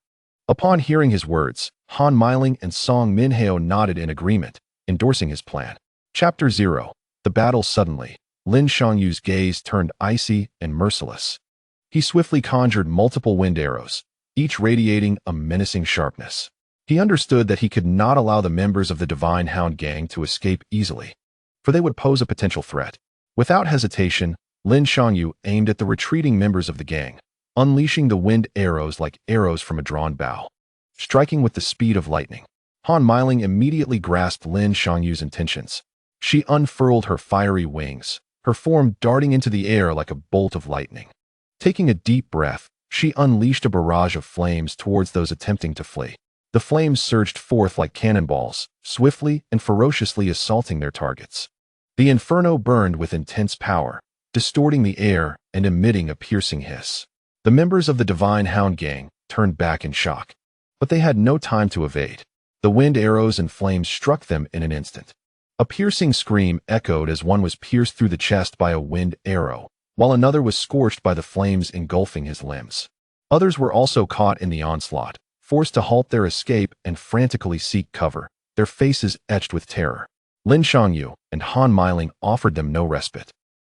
Upon hearing his words, Han Meiling and Song Minhao nodded in agreement, endorsing his plan. Chapter 0. The battle suddenly. Lin Shangyu's gaze turned icy and merciless. He swiftly conjured multiple wind arrows, each radiating a menacing sharpness. He understood that he could not allow the members of the Divine Hound Gang to escape easily, for they would pose a potential threat. Without hesitation, Lin Shangyu aimed at the retreating members of the gang, unleashing the wind arrows like arrows from a drawn bow, striking with the speed of lightning. Han Meiling immediately grasped Lin Shangyu's intentions. She unfurled her fiery wings, her form darting into the air like a bolt of lightning. Taking a deep breath, she unleashed a barrage of flames towards those attempting to flee. The flames surged forth like cannonballs, swiftly and ferociously assaulting their targets. The inferno burned with intense power, distorting the air and emitting a piercing hiss. The members of the Divine Hound Gang turned back in shock, but they had no time to evade. The wind arrows and flames struck them in an instant. A piercing scream echoed as one was pierced through the chest by a wind arrow, while another was scorched by the flames engulfing his limbs. Others were also caught in the onslaught, forced to halt their escape and frantically seek cover, their faces etched with terror. Lin Shangyu and Han Meiling offered them no respite,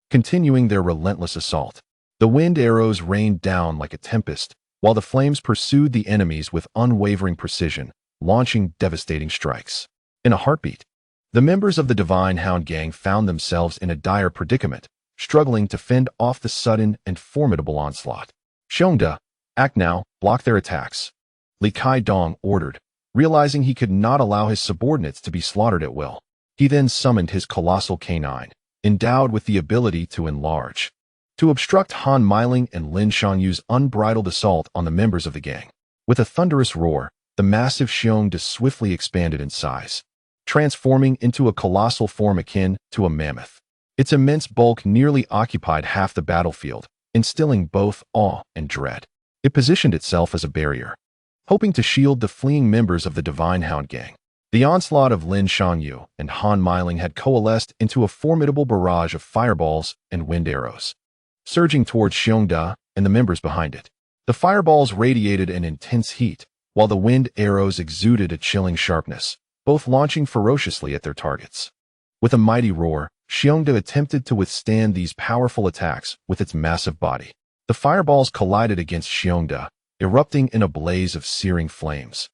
continuing their relentless assault. The wind arrows rained down like a tempest, while the flames pursued the enemies with unwavering precision, launching devastating strikes. In a heartbeat, the members of the Divine Hound Gang found themselves in a dire predicament, struggling to fend off the sudden and formidable onslaught. Xiongda, act now, block their attacks, Li Kai-dong ordered, realizing he could not allow his subordinates to be slaughtered at will. He then summoned his colossal canine, endowed with the ability to enlarge, to obstruct Han Meiling and Lin Shangyu's unbridled assault on the members of the gang. With a thunderous roar, the massive Xiongda swiftly expanded in size, transforming into a colossal form akin to a mammoth. Its immense bulk nearly occupied half the battlefield, instilling both awe and dread. It positioned itself as a barrier, hoping to shield the fleeing members of the Divine Hound Gang. The onslaught of Lin Shangyu and Han Meiling had coalesced into a formidable barrage of fireballs and wind arrows, surging towards Xiongda and the members behind it. The fireballs radiated an intense heat, while the wind arrows exuded a chilling sharpness, both launching ferociously at their targets. With a mighty roar, Xiongda attempted to withstand these powerful attacks with its massive body. The fireballs collided against Xiongda, erupting in a blaze of searing flames.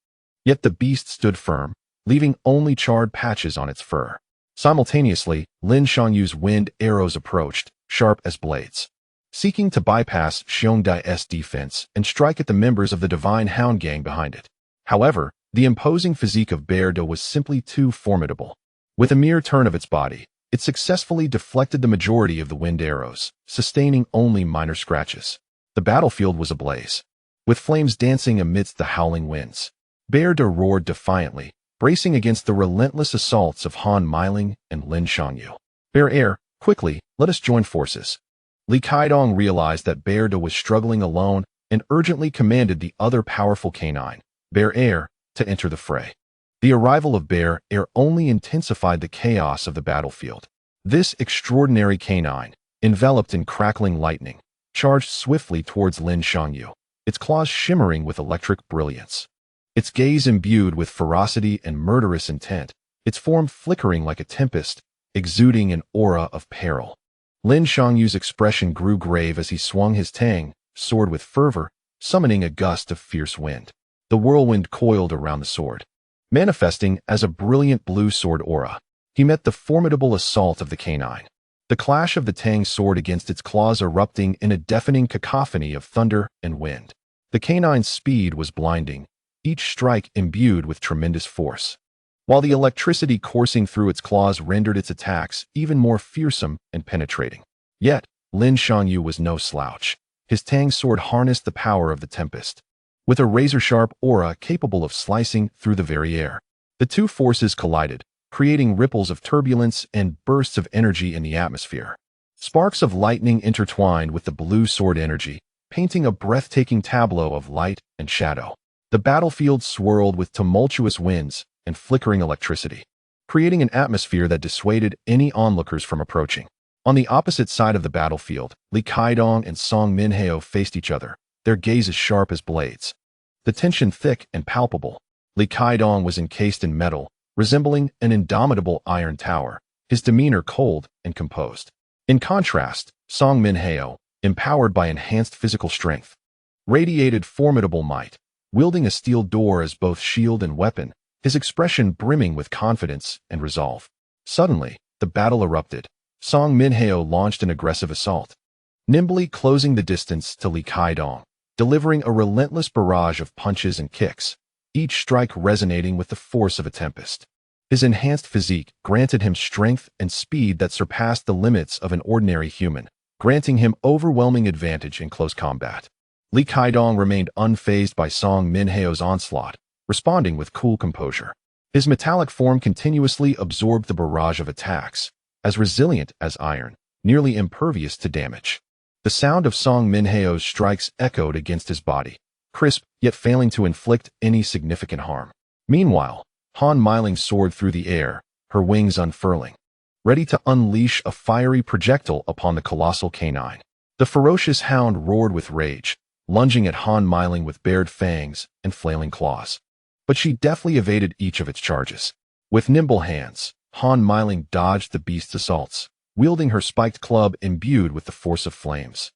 Yet the beast stood firm, leaving only charred patches on its fur. Simultaneously, Lin Shangyu's wind arrows approached, sharp as blades, seeking to bypass Xiongda's defense and strike at the members of the Divine Hound Gang behind it. However, the imposing physique of Bear Da was simply too formidable. With a mere turn of its body, it successfully deflected the majority of the wind arrows, sustaining only minor scratches. The battlefield was ablaze, with flames dancing amidst the howling winds. Bear Da roared defiantly, bracing against the relentless assaults of Han Meiling and Lin Shangyu. Bear, quickly, let us join forces. Li Kaidong realized that Bear Da was struggling alone and urgently commanded the other powerful canine, Bear, to enter the fray. The arrival of Bear only intensified the chaos of the battlefield. This extraordinary canine, enveloped in crackling lightning, charged swiftly towards Lin Shangyu, its claws shimmering with electric brilliance. Its gaze imbued with ferocity and murderous intent, its form flickering like a tempest, exuding an aura of peril. Lin Shangyu's expression grew grave as he swung his tang, sword with fervor, summoning a gust of fierce wind. The whirlwind coiled around the sword, manifesting as a brilliant blue sword aura. He met the formidable assault of the canine. The clash of the tang sword against its claws erupting in a deafening cacophony of thunder and wind. The canine's speed was blinding, each strike imbued with tremendous force, while the electricity coursing through its claws rendered its attacks even more fearsome and penetrating. Yet, Lin Shangyu was no slouch. His tang sword harnessed the power of the tempest, with a razor-sharp aura capable of slicing through the very air. The two forces collided, creating ripples of turbulence and bursts of energy in the atmosphere. Sparks of lightning intertwined with the blue sword energy, painting a breathtaking tableau of light and shadow. The battlefield swirled with tumultuous winds and flickering electricity, creating an atmosphere that dissuaded any onlookers from approaching. On the opposite side of the battlefield, Li Kaidong and Song Minhao faced each other, their gazes sharp as blades. The tension thick and palpable. Li Kaidong was encased in metal, resembling an indomitable iron tower, his demeanor cold and composed. In contrast, Song Minhao, empowered by enhanced physical strength, radiated formidable might, wielding a steel door as both shield and weapon, his expression brimming with confidence and resolve. Suddenly, the battle erupted. Song Minhao launched an aggressive assault, nimbly closing the distance to Li Kaidong, delivering a relentless barrage of punches and kicks, each strike resonating with the force of a tempest. His enhanced physique granted him strength and speed that surpassed the limits of an ordinary human, granting him overwhelming advantage in close combat. Li Kaidong remained unfazed by Song Minhao's onslaught, responding with cool composure. His metallic form continuously absorbed the barrage of attacks, as resilient as iron, nearly impervious to damage. The sound of Song Minhao's strikes echoed against his body, crisp yet failing to inflict any significant harm. Meanwhile, Han Meiling soared through the air, her wings unfurling, ready to unleash a fiery projectile upon the colossal canine. The ferocious hound roared with rage, lunging at Han Meiling with bared fangs and flailing claws. But she deftly evaded each of its charges. With nimble hands, Han Meiling dodged the beast's assaults, wielding her spiked club imbued with the force of flames,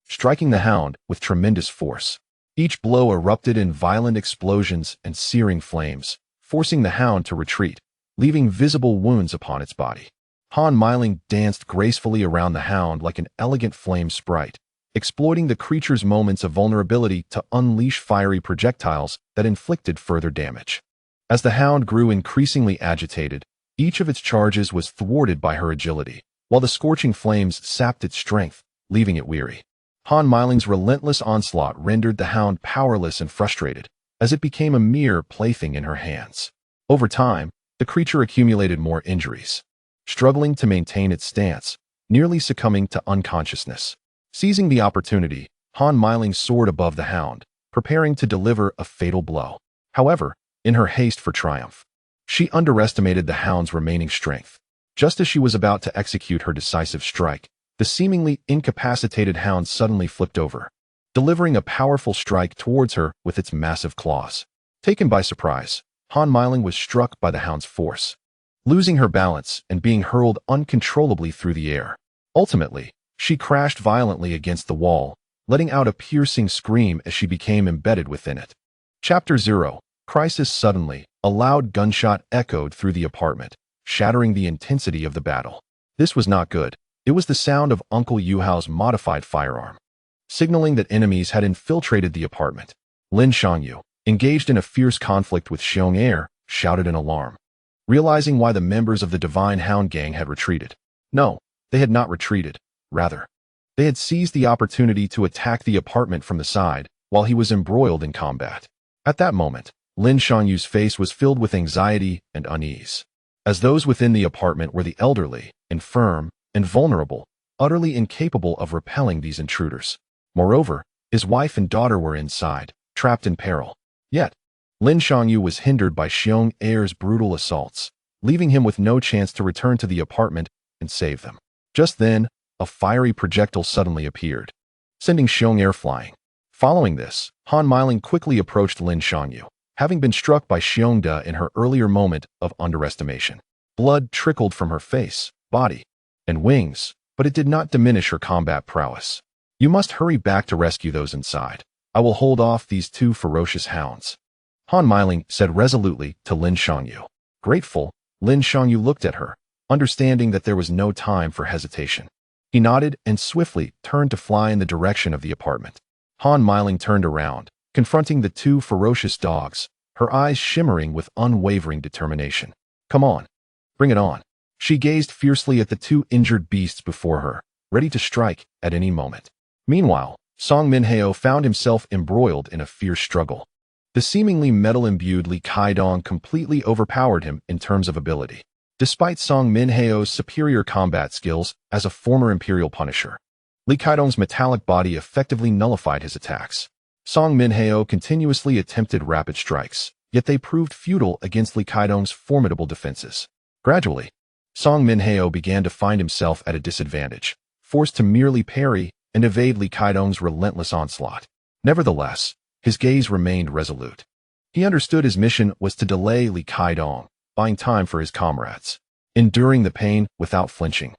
striking the hound with tremendous force. Each blow erupted in violent explosions and searing flames, forcing the hound to retreat, leaving visible wounds upon its body. Han Meiling danced gracefully around the hound like an elegant flame sprite, exploiting the creature's moments of vulnerability to unleash fiery projectiles that inflicted further damage. As the hound grew increasingly agitated, each of its charges was thwarted by her agility, while the scorching flames sapped its strength, leaving it weary. Han Meiling's relentless onslaught rendered the hound powerless and frustrated, as it became a mere plaything in her hands. Over time, the creature accumulated more injuries, struggling to maintain its stance, nearly succumbing to unconsciousness. Seizing the opportunity, Han Meiling soared above the hound, preparing to deliver a fatal blow. However, in her haste for triumph, she underestimated the hound's remaining strength. Just as she was about to execute her decisive strike, the seemingly incapacitated hound suddenly flipped over, delivering a powerful strike towards her with its massive claws. Taken by surprise, Han Meiling was struck by the hound's force, losing her balance and being hurled uncontrollably through the air. Ultimately, she crashed violently against the wall, letting out a piercing scream as she became embedded within it. Chapter 0. Crisis. Suddenly, a loud gunshot echoed through the apartment, shattering the intensity of the battle. This was not good. It was the sound of Uncle Yuhao's modified firearm, signaling that enemies had infiltrated the apartment. Lin Shangyu, engaged in a fierce conflict with Xiong Heir, shouted in alarm, realizing why the members of the Divine Hound gang had retreated. No, they had not retreated. Rather, they had seized the opportunity to attack the apartment from the side while he was embroiled in combat. At that moment, Lin Shangyu's face was filled with anxiety and unease, as those within the apartment were the elderly, infirm, and vulnerable, utterly incapable of repelling these intruders. Moreover, his wife and daughter were inside, trapped in peril. Yet, Lin Shangyu was hindered by Xiong Heir's brutal assaults, leaving him with no chance to return to the apartment and save them. Just then, a fiery projectile suddenly appeared, sending Xiong Heir flying. Following this, Han Meiling quickly approached Lin Shangyu, having been struck by Xiong De in her earlier moment of underestimation. Blood trickled from her face, body, and wings, but it did not diminish her combat prowess. You must hurry back to rescue those inside. I will hold off these two ferocious hounds, Han Meiling said resolutely to Lin Shangyu. Grateful, Lin Shangyu looked at her, understanding that there was no time for hesitation. He nodded and swiftly turned to fly in the direction of the apartment. Han Meiling turned around, confronting the two ferocious dogs, her eyes shimmering with unwavering determination. Come on. Bring it on. She gazed fiercely at the two injured beasts before her, ready to strike at any moment. Meanwhile, Song Minhao found himself embroiled in a fierce struggle. The seemingly metal-imbued Li Kaidong completely overpowered him in terms of ability, despite Song Minhao's superior combat skills as a former Imperial Punisher. Li Kaidong's metallic body effectively nullified his attacks. Song Minhao continuously attempted rapid strikes, yet they proved futile against Li Kaidong's formidable defenses. Gradually, Song Minhao began to find himself at a disadvantage, forced to merely parry and evade Li Kaidong's relentless onslaught. Nevertheless, his gaze remained resolute. He understood his mission was to delay Li Kaidong, buying time for his comrades, enduring the pain without flinching.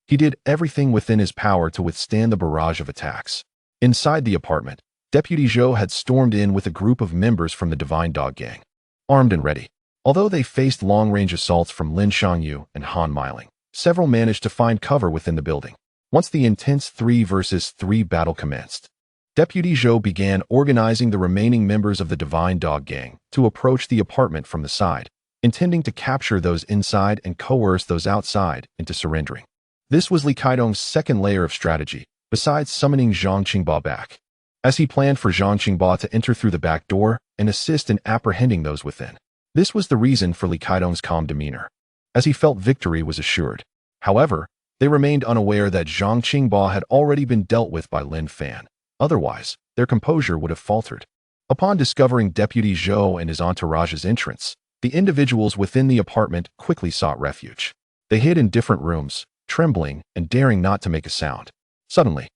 He did everything within his power to withstand the barrage of attacks. Inside the apartment, Deputy Zhou had stormed in with a group of members from the Divine Dog Gang, armed and ready. Although they faced long-range assaults from Lin Shangyu and Han Meiling, several managed to find cover within the building. Once the intense 3 versus 3 battle commenced, Deputy Zhou began organizing the remaining members of the Divine Dog Gang to approach the apartment from the side, intending to capture those inside and coerce those outside into surrendering. This was Li Kaidong's second layer of strategy, besides summoning Zhang Qingba back, as he planned for Zhang Qingba to enter through the back door and assist in apprehending those within. This was the reason for Li Kaidong's calm demeanor, as he felt victory was assured. However, they remained unaware that Zhang Qingba had already been dealt with by Lin Fan. Otherwise, their composure would have faltered. Upon discovering Deputy Zhou and his entourage's entrance, the individuals within the apartment quickly sought refuge. They hid in different rooms, trembling and daring not to make a sound. Suddenly,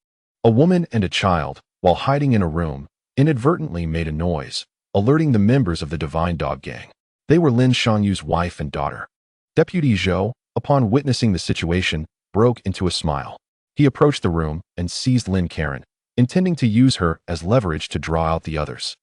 a woman and a child, while hiding in a room, inadvertently made a noise, alerting the members of the Divine Dog Gang. They were Lin Shangyu's wife and daughter. Deputy Zhou, upon witnessing the situation, broke into a smile. He approached the room and seized Lin Karen, intending to use her as leverage to draw out the others.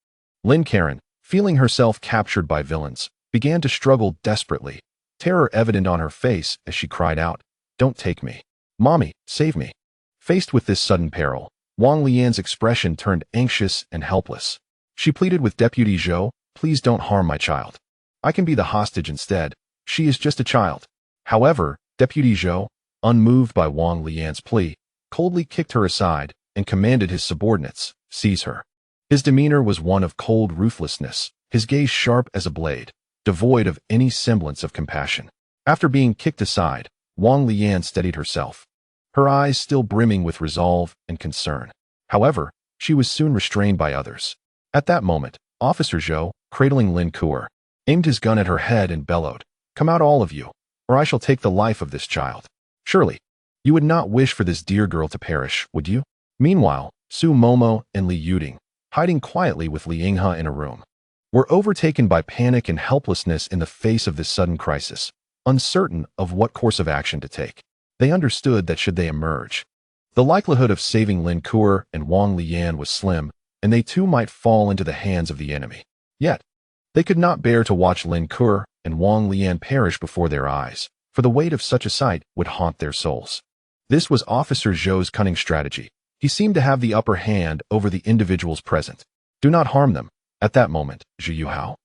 Lin Karen, feeling herself captured by villains, began to struggle desperately, terror evident on her face as she cried out, "Don't take me. Mommy, save me." Faced with this sudden peril, Wang Lian's expression turned anxious and helpless. She pleaded with Deputy Zhou, "Please don't harm my child. I can be the hostage instead. She is just a child." However, Deputy Zhou, unmoved by Wang Lian's plea, coldly kicked her aside and commanded his subordinates, "Seize her." His demeanor was one of cold ruthlessness, his gaze sharp as a blade, devoid of any semblance of compassion. After being kicked aside, Wang Lian steadied herself, her eyes still brimming with resolve and concern. However, she was soon restrained by others. At that moment, Officer Zhou, cradling Lin Kuer, aimed his gun at her head and bellowed, "Come out all of you, or I shall take the life of this child." Surely, you would not wish for this dear girl to perish, would you? Meanwhile, Su Momo and Li Yuding, hiding quietly with Li Yinghe in a room, were overtaken by panic and helplessness in the face of this sudden crisis, uncertain of what course of action to take. They understood that should they emerge, the likelihood of saving Lin Kuo and Wang Lian was slim, and they too might fall into the hands of the enemy. Yet, they could not bear to watch Lin Kuo and Wang Lian perish before their eyes, for the weight of such a sight would haunt their souls. This was Officer Zhou's cunning strategy. He seemed to have the upper hand over the individuals present. Do not harm them. At that moment, Zhu Yuhao,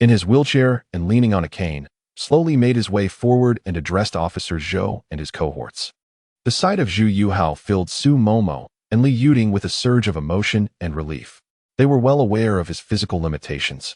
in his wheelchair and leaning on a cane, slowly made his way forward and addressed Officer Zhou and his cohorts. The sight of Zhu Yuhao filled Su Momo and Li Yuding with a surge of emotion and relief. They were well aware of his physical limitations,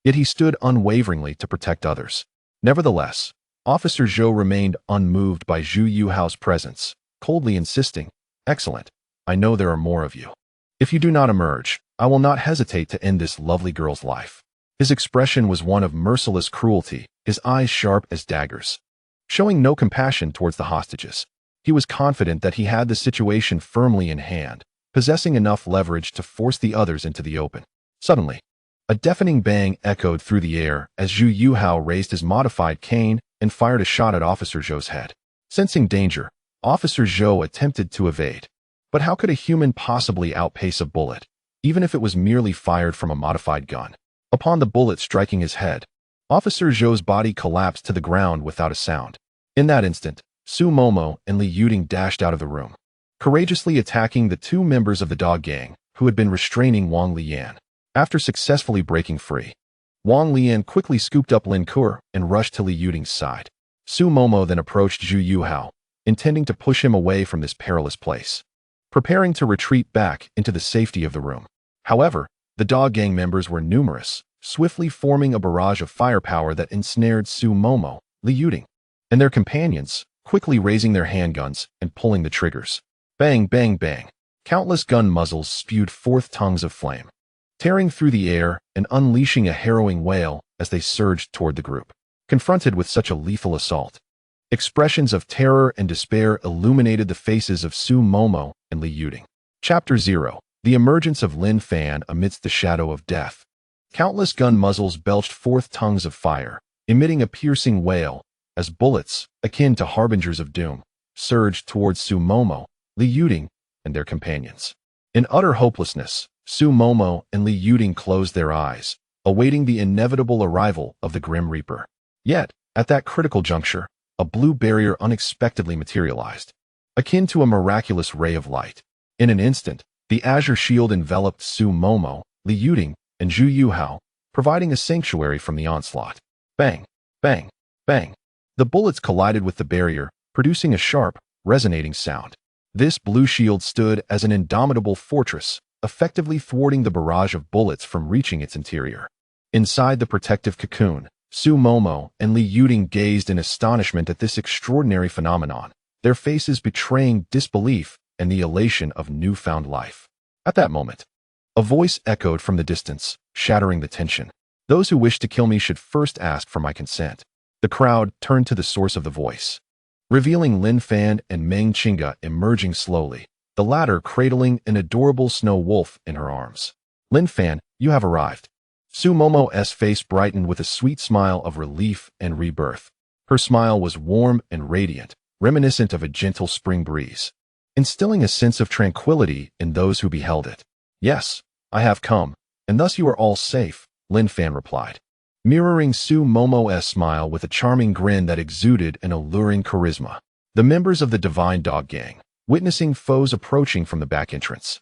yet he stood unwaveringly to protect others. Nevertheless, Officer Zhou remained unmoved by Zhu Yuhao's presence, coldly insisting, "Excellent. I know there are more of you. If you do not emerge, I will not hesitate to end this lovely girl's life." His expression was one of merciless cruelty, his eyes sharp as daggers. Showing no compassion towards the hostages, he was confident that he had the situation firmly in hand, possessing enough leverage to force the others into the open. Suddenly, a deafening bang echoed through the air as Zhu Yuhao raised his modified cane and fired a shot at Officer Zhou's head. Sensing danger, Officer Zhou attempted to evade. But how could a human possibly outpace a bullet, even if it was merely fired from a modified gun? Upon the bullet striking his head, Officer Zhou's body collapsed to the ground without a sound. In that instant, Su Momo and Li Yuding dashed out of the room, courageously attacking the two members of the dog gang who had been restraining Wang Lian. After successfully breaking free, Wang Lian quickly scooped up Lin Kuo and rushed to Li Yuding's side. Su Momo then approached Zhu Yuhao, intending to push him away from this perilous place, preparing to retreat back into the safety of the room. However, the dog gang members were numerous, swiftly forming a barrage of firepower that ensnared Su Momo, Li Yuding, and their companions, quickly raising their handguns and pulling the triggers. Bang, bang, bang. Countless gun muzzles spewed forth tongues of flame, tearing through the air and unleashing a harrowing wail as they surged toward the group. Confronted with such a lethal assault, expressions of terror and despair illuminated the faces of Su Momo and Li Yuding. Chapter 0. The emergence of Lin Fan amidst the shadow of death. Countless gun muzzles belched forth tongues of fire, emitting a piercing wail as bullets, akin to harbingers of doom, surged towards Su Momo, Li Yuding, and their companions. In utter hopelessness, Su Momo and Li Yuding closed their eyes, awaiting the inevitable arrival of the Grim Reaper. Yet, at that critical juncture, a blue barrier unexpectedly materialized, akin to a miraculous ray of light. In an instant, the azure shield enveloped Su Momo, Li Yuding, and Zhu Yuhao, providing a sanctuary from the onslaught. Bang, bang, bang. The bullets collided with the barrier, producing a sharp, resonating sound. This blue shield stood as an indomitable fortress, effectively thwarting the barrage of bullets from reaching its interior. Inside the protective cocoon, Su Momo and Li Yuding gazed in astonishment at this extraordinary phenomenon, their faces betraying disbelief and the elation of newfound life. At that moment, a voice echoed from the distance, shattering the tension. "Those who wish to kill me should first ask for my consent." The crowd turned to the source of the voice, revealing Lin Fan and Meng Qingge emerging slowly, the latter cradling an adorable snow wolf in her arms. "Lin Fan, you have arrived." Su Momo's face brightened with a sweet smile of relief and rebirth. Her smile was warm and radiant, reminiscent of a gentle spring breeze, instilling a sense of tranquility in those who beheld it. "Yes, I have come, and thus you are all safe," Lin Fan replied, mirroring Su Momo's smile with a charming grin that exuded an alluring charisma. The members of the Divine Dog Gang, witnessing foes approaching from the back entrance,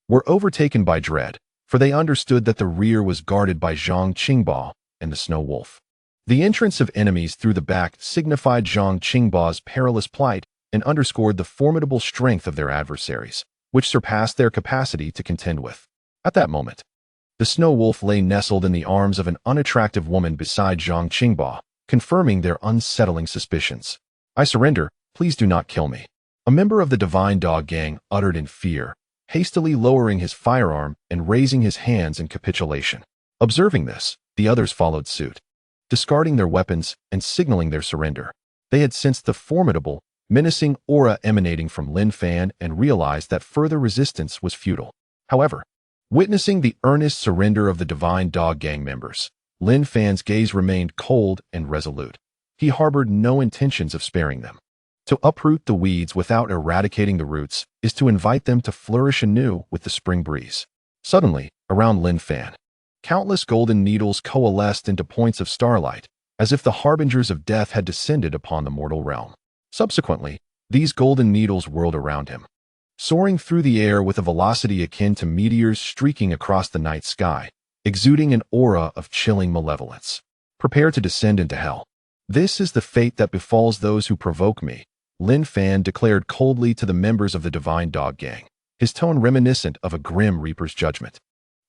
were overtaken by dread, for they understood that the rear was guarded by Zhang Qingbo and the Snow Wolf. The entrance of enemies through the back signified Zhang Qingbo's perilous plight and underscored the formidable strength of their adversaries, which surpassed their capacity to contend with. At that moment, the Snow Wolf lay nestled in the arms of an unattractive woman beside Zhang Qingbo, confirming their unsettling suspicions. "I surrender, please do not kill me," a member of the Divine Dog Gang uttered in fear, hastily lowering his firearm and raising his hands in capitulation. Observing this, the others followed suit, discarding their weapons and signaling their surrender. They had sensed the formidable, menacing aura emanating from Lin Fan and realized that further resistance was futile. However, Witnessing the earnest surrender of the Divine Dog Gang members, Lin Fan's gaze remained cold and resolute. He harbored no intentions of sparing them. To uproot the weeds without eradicating the roots is to invite them to flourish anew with the spring breeze. Suddenly, around Lin Fan, countless golden needles coalesced into points of starlight, as if the harbingers of death had descended upon the mortal realm. Subsequently, these golden needles whirled around him, soaring through the air with a velocity akin to meteors streaking across the night sky, exuding an aura of chilling malevolence. Prepare to descend into hell. This is the fate that befalls those who provoke me, Lin Fan declared coldly to the members of the Divine Dog Gang, his tone reminiscent of a grim reaper's judgment.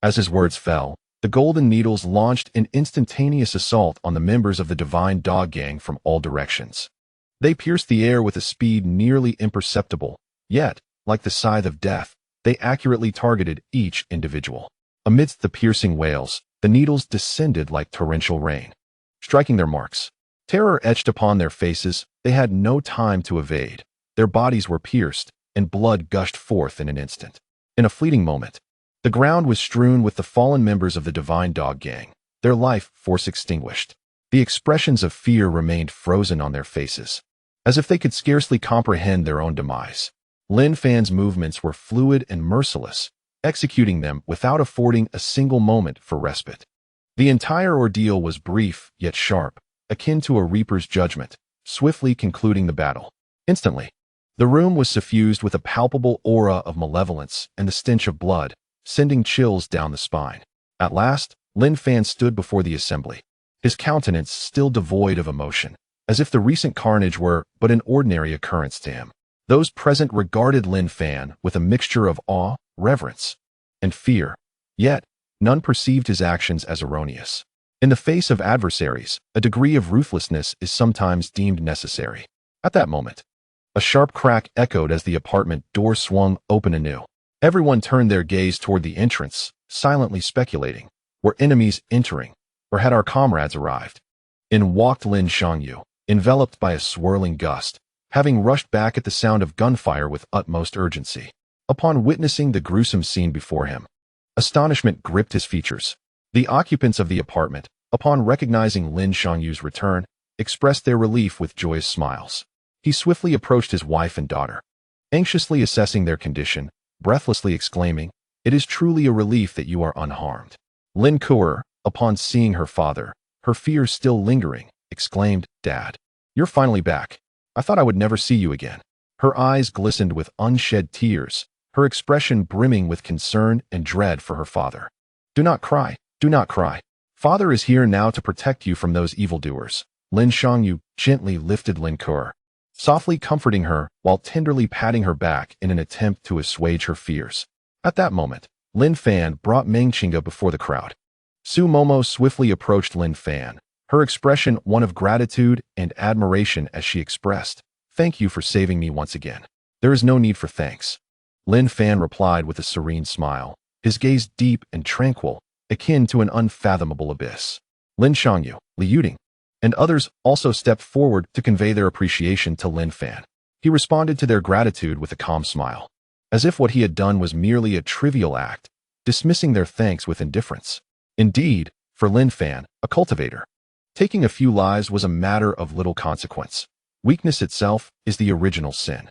As his words fell, the golden needles launched an instantaneous assault on the members of the Divine Dog Gang from all directions. They pierced the air with a speed nearly imperceptible, yet, like the scythe of death, they accurately targeted each individual. Amidst the piercing wails, the needles descended like torrential rain, striking their marks. Terror etched upon their faces, they had no time to evade. Their bodies were pierced, and blood gushed forth in an instant. In a fleeting moment, the ground was strewn with the fallen members of the Divine Dog Gang, their life force extinguished. The expressions of fear remained frozen on their faces, as if they could scarcely comprehend their own demise. Lin Fan's movements were fluid and merciless, executing them without affording a single moment for respite. The entire ordeal was brief yet sharp, akin to a reaper's judgment, swiftly concluding the battle. Instantly, the room was suffused with a palpable aura of malevolence and the stench of blood, sending chills down the spine. At last, Lin Fan stood before the assembly, his countenance still devoid of emotion, as if the recent carnage were but an ordinary occurrence to him. Those present regarded Lin Fan with a mixture of awe, reverence, and fear, yet none perceived his actions as erroneous. In the face of adversaries, a degree of ruthlessness is sometimes deemed necessary. At that moment, a sharp crack echoed as the apartment door swung open anew. Everyone turned their gaze toward the entrance, silently speculating, were enemies entering, or had our comrades arrived? In walked Lin Shangyu, enveloped by a swirling gust, having rushed back at the sound of gunfire with utmost urgency. Upon witnessing the gruesome scene before him, astonishment gripped his features. The occupants of the apartment, upon recognizing Lin Shangyu's return, expressed their relief with joyous smiles. He swiftly approached his wife and daughter, anxiously assessing their condition, breathlessly exclaiming, "It is truly a relief that you are unharmed." Lin Kuer, upon seeing her father, her fears still lingering, exclaimed, "Dad, you're finally back. I thought I would never see you again." Her eyes glistened with unshed tears, her expression brimming with concern and dread for her father. "Do not cry. Do not cry. Father is here now to protect you from those evildoers." Lin Shangyu gently lifted Lin Kuer, softly comforting her while tenderly patting her back in an attempt to assuage her fears. At that moment, Lin Fan brought Meng Qingge before the crowd. Su Momo swiftly approached Lin Fan, her expression one of gratitude and admiration as she expressed, "Thank you for saving me once again." "There is no need for thanks," Lin Fan replied with a serene smile, his gaze deep and tranquil, akin to an unfathomable abyss. Lin Shangyu, Li Yuding, and others also stepped forward to convey their appreciation to Lin Fan. He responded to their gratitude with a calm smile, as if what he had done was merely a trivial act, dismissing their thanks with indifference. Indeed, for Lin Fan, a cultivator, taking a few lives was a matter of little consequence. Weakness itself is the original sin.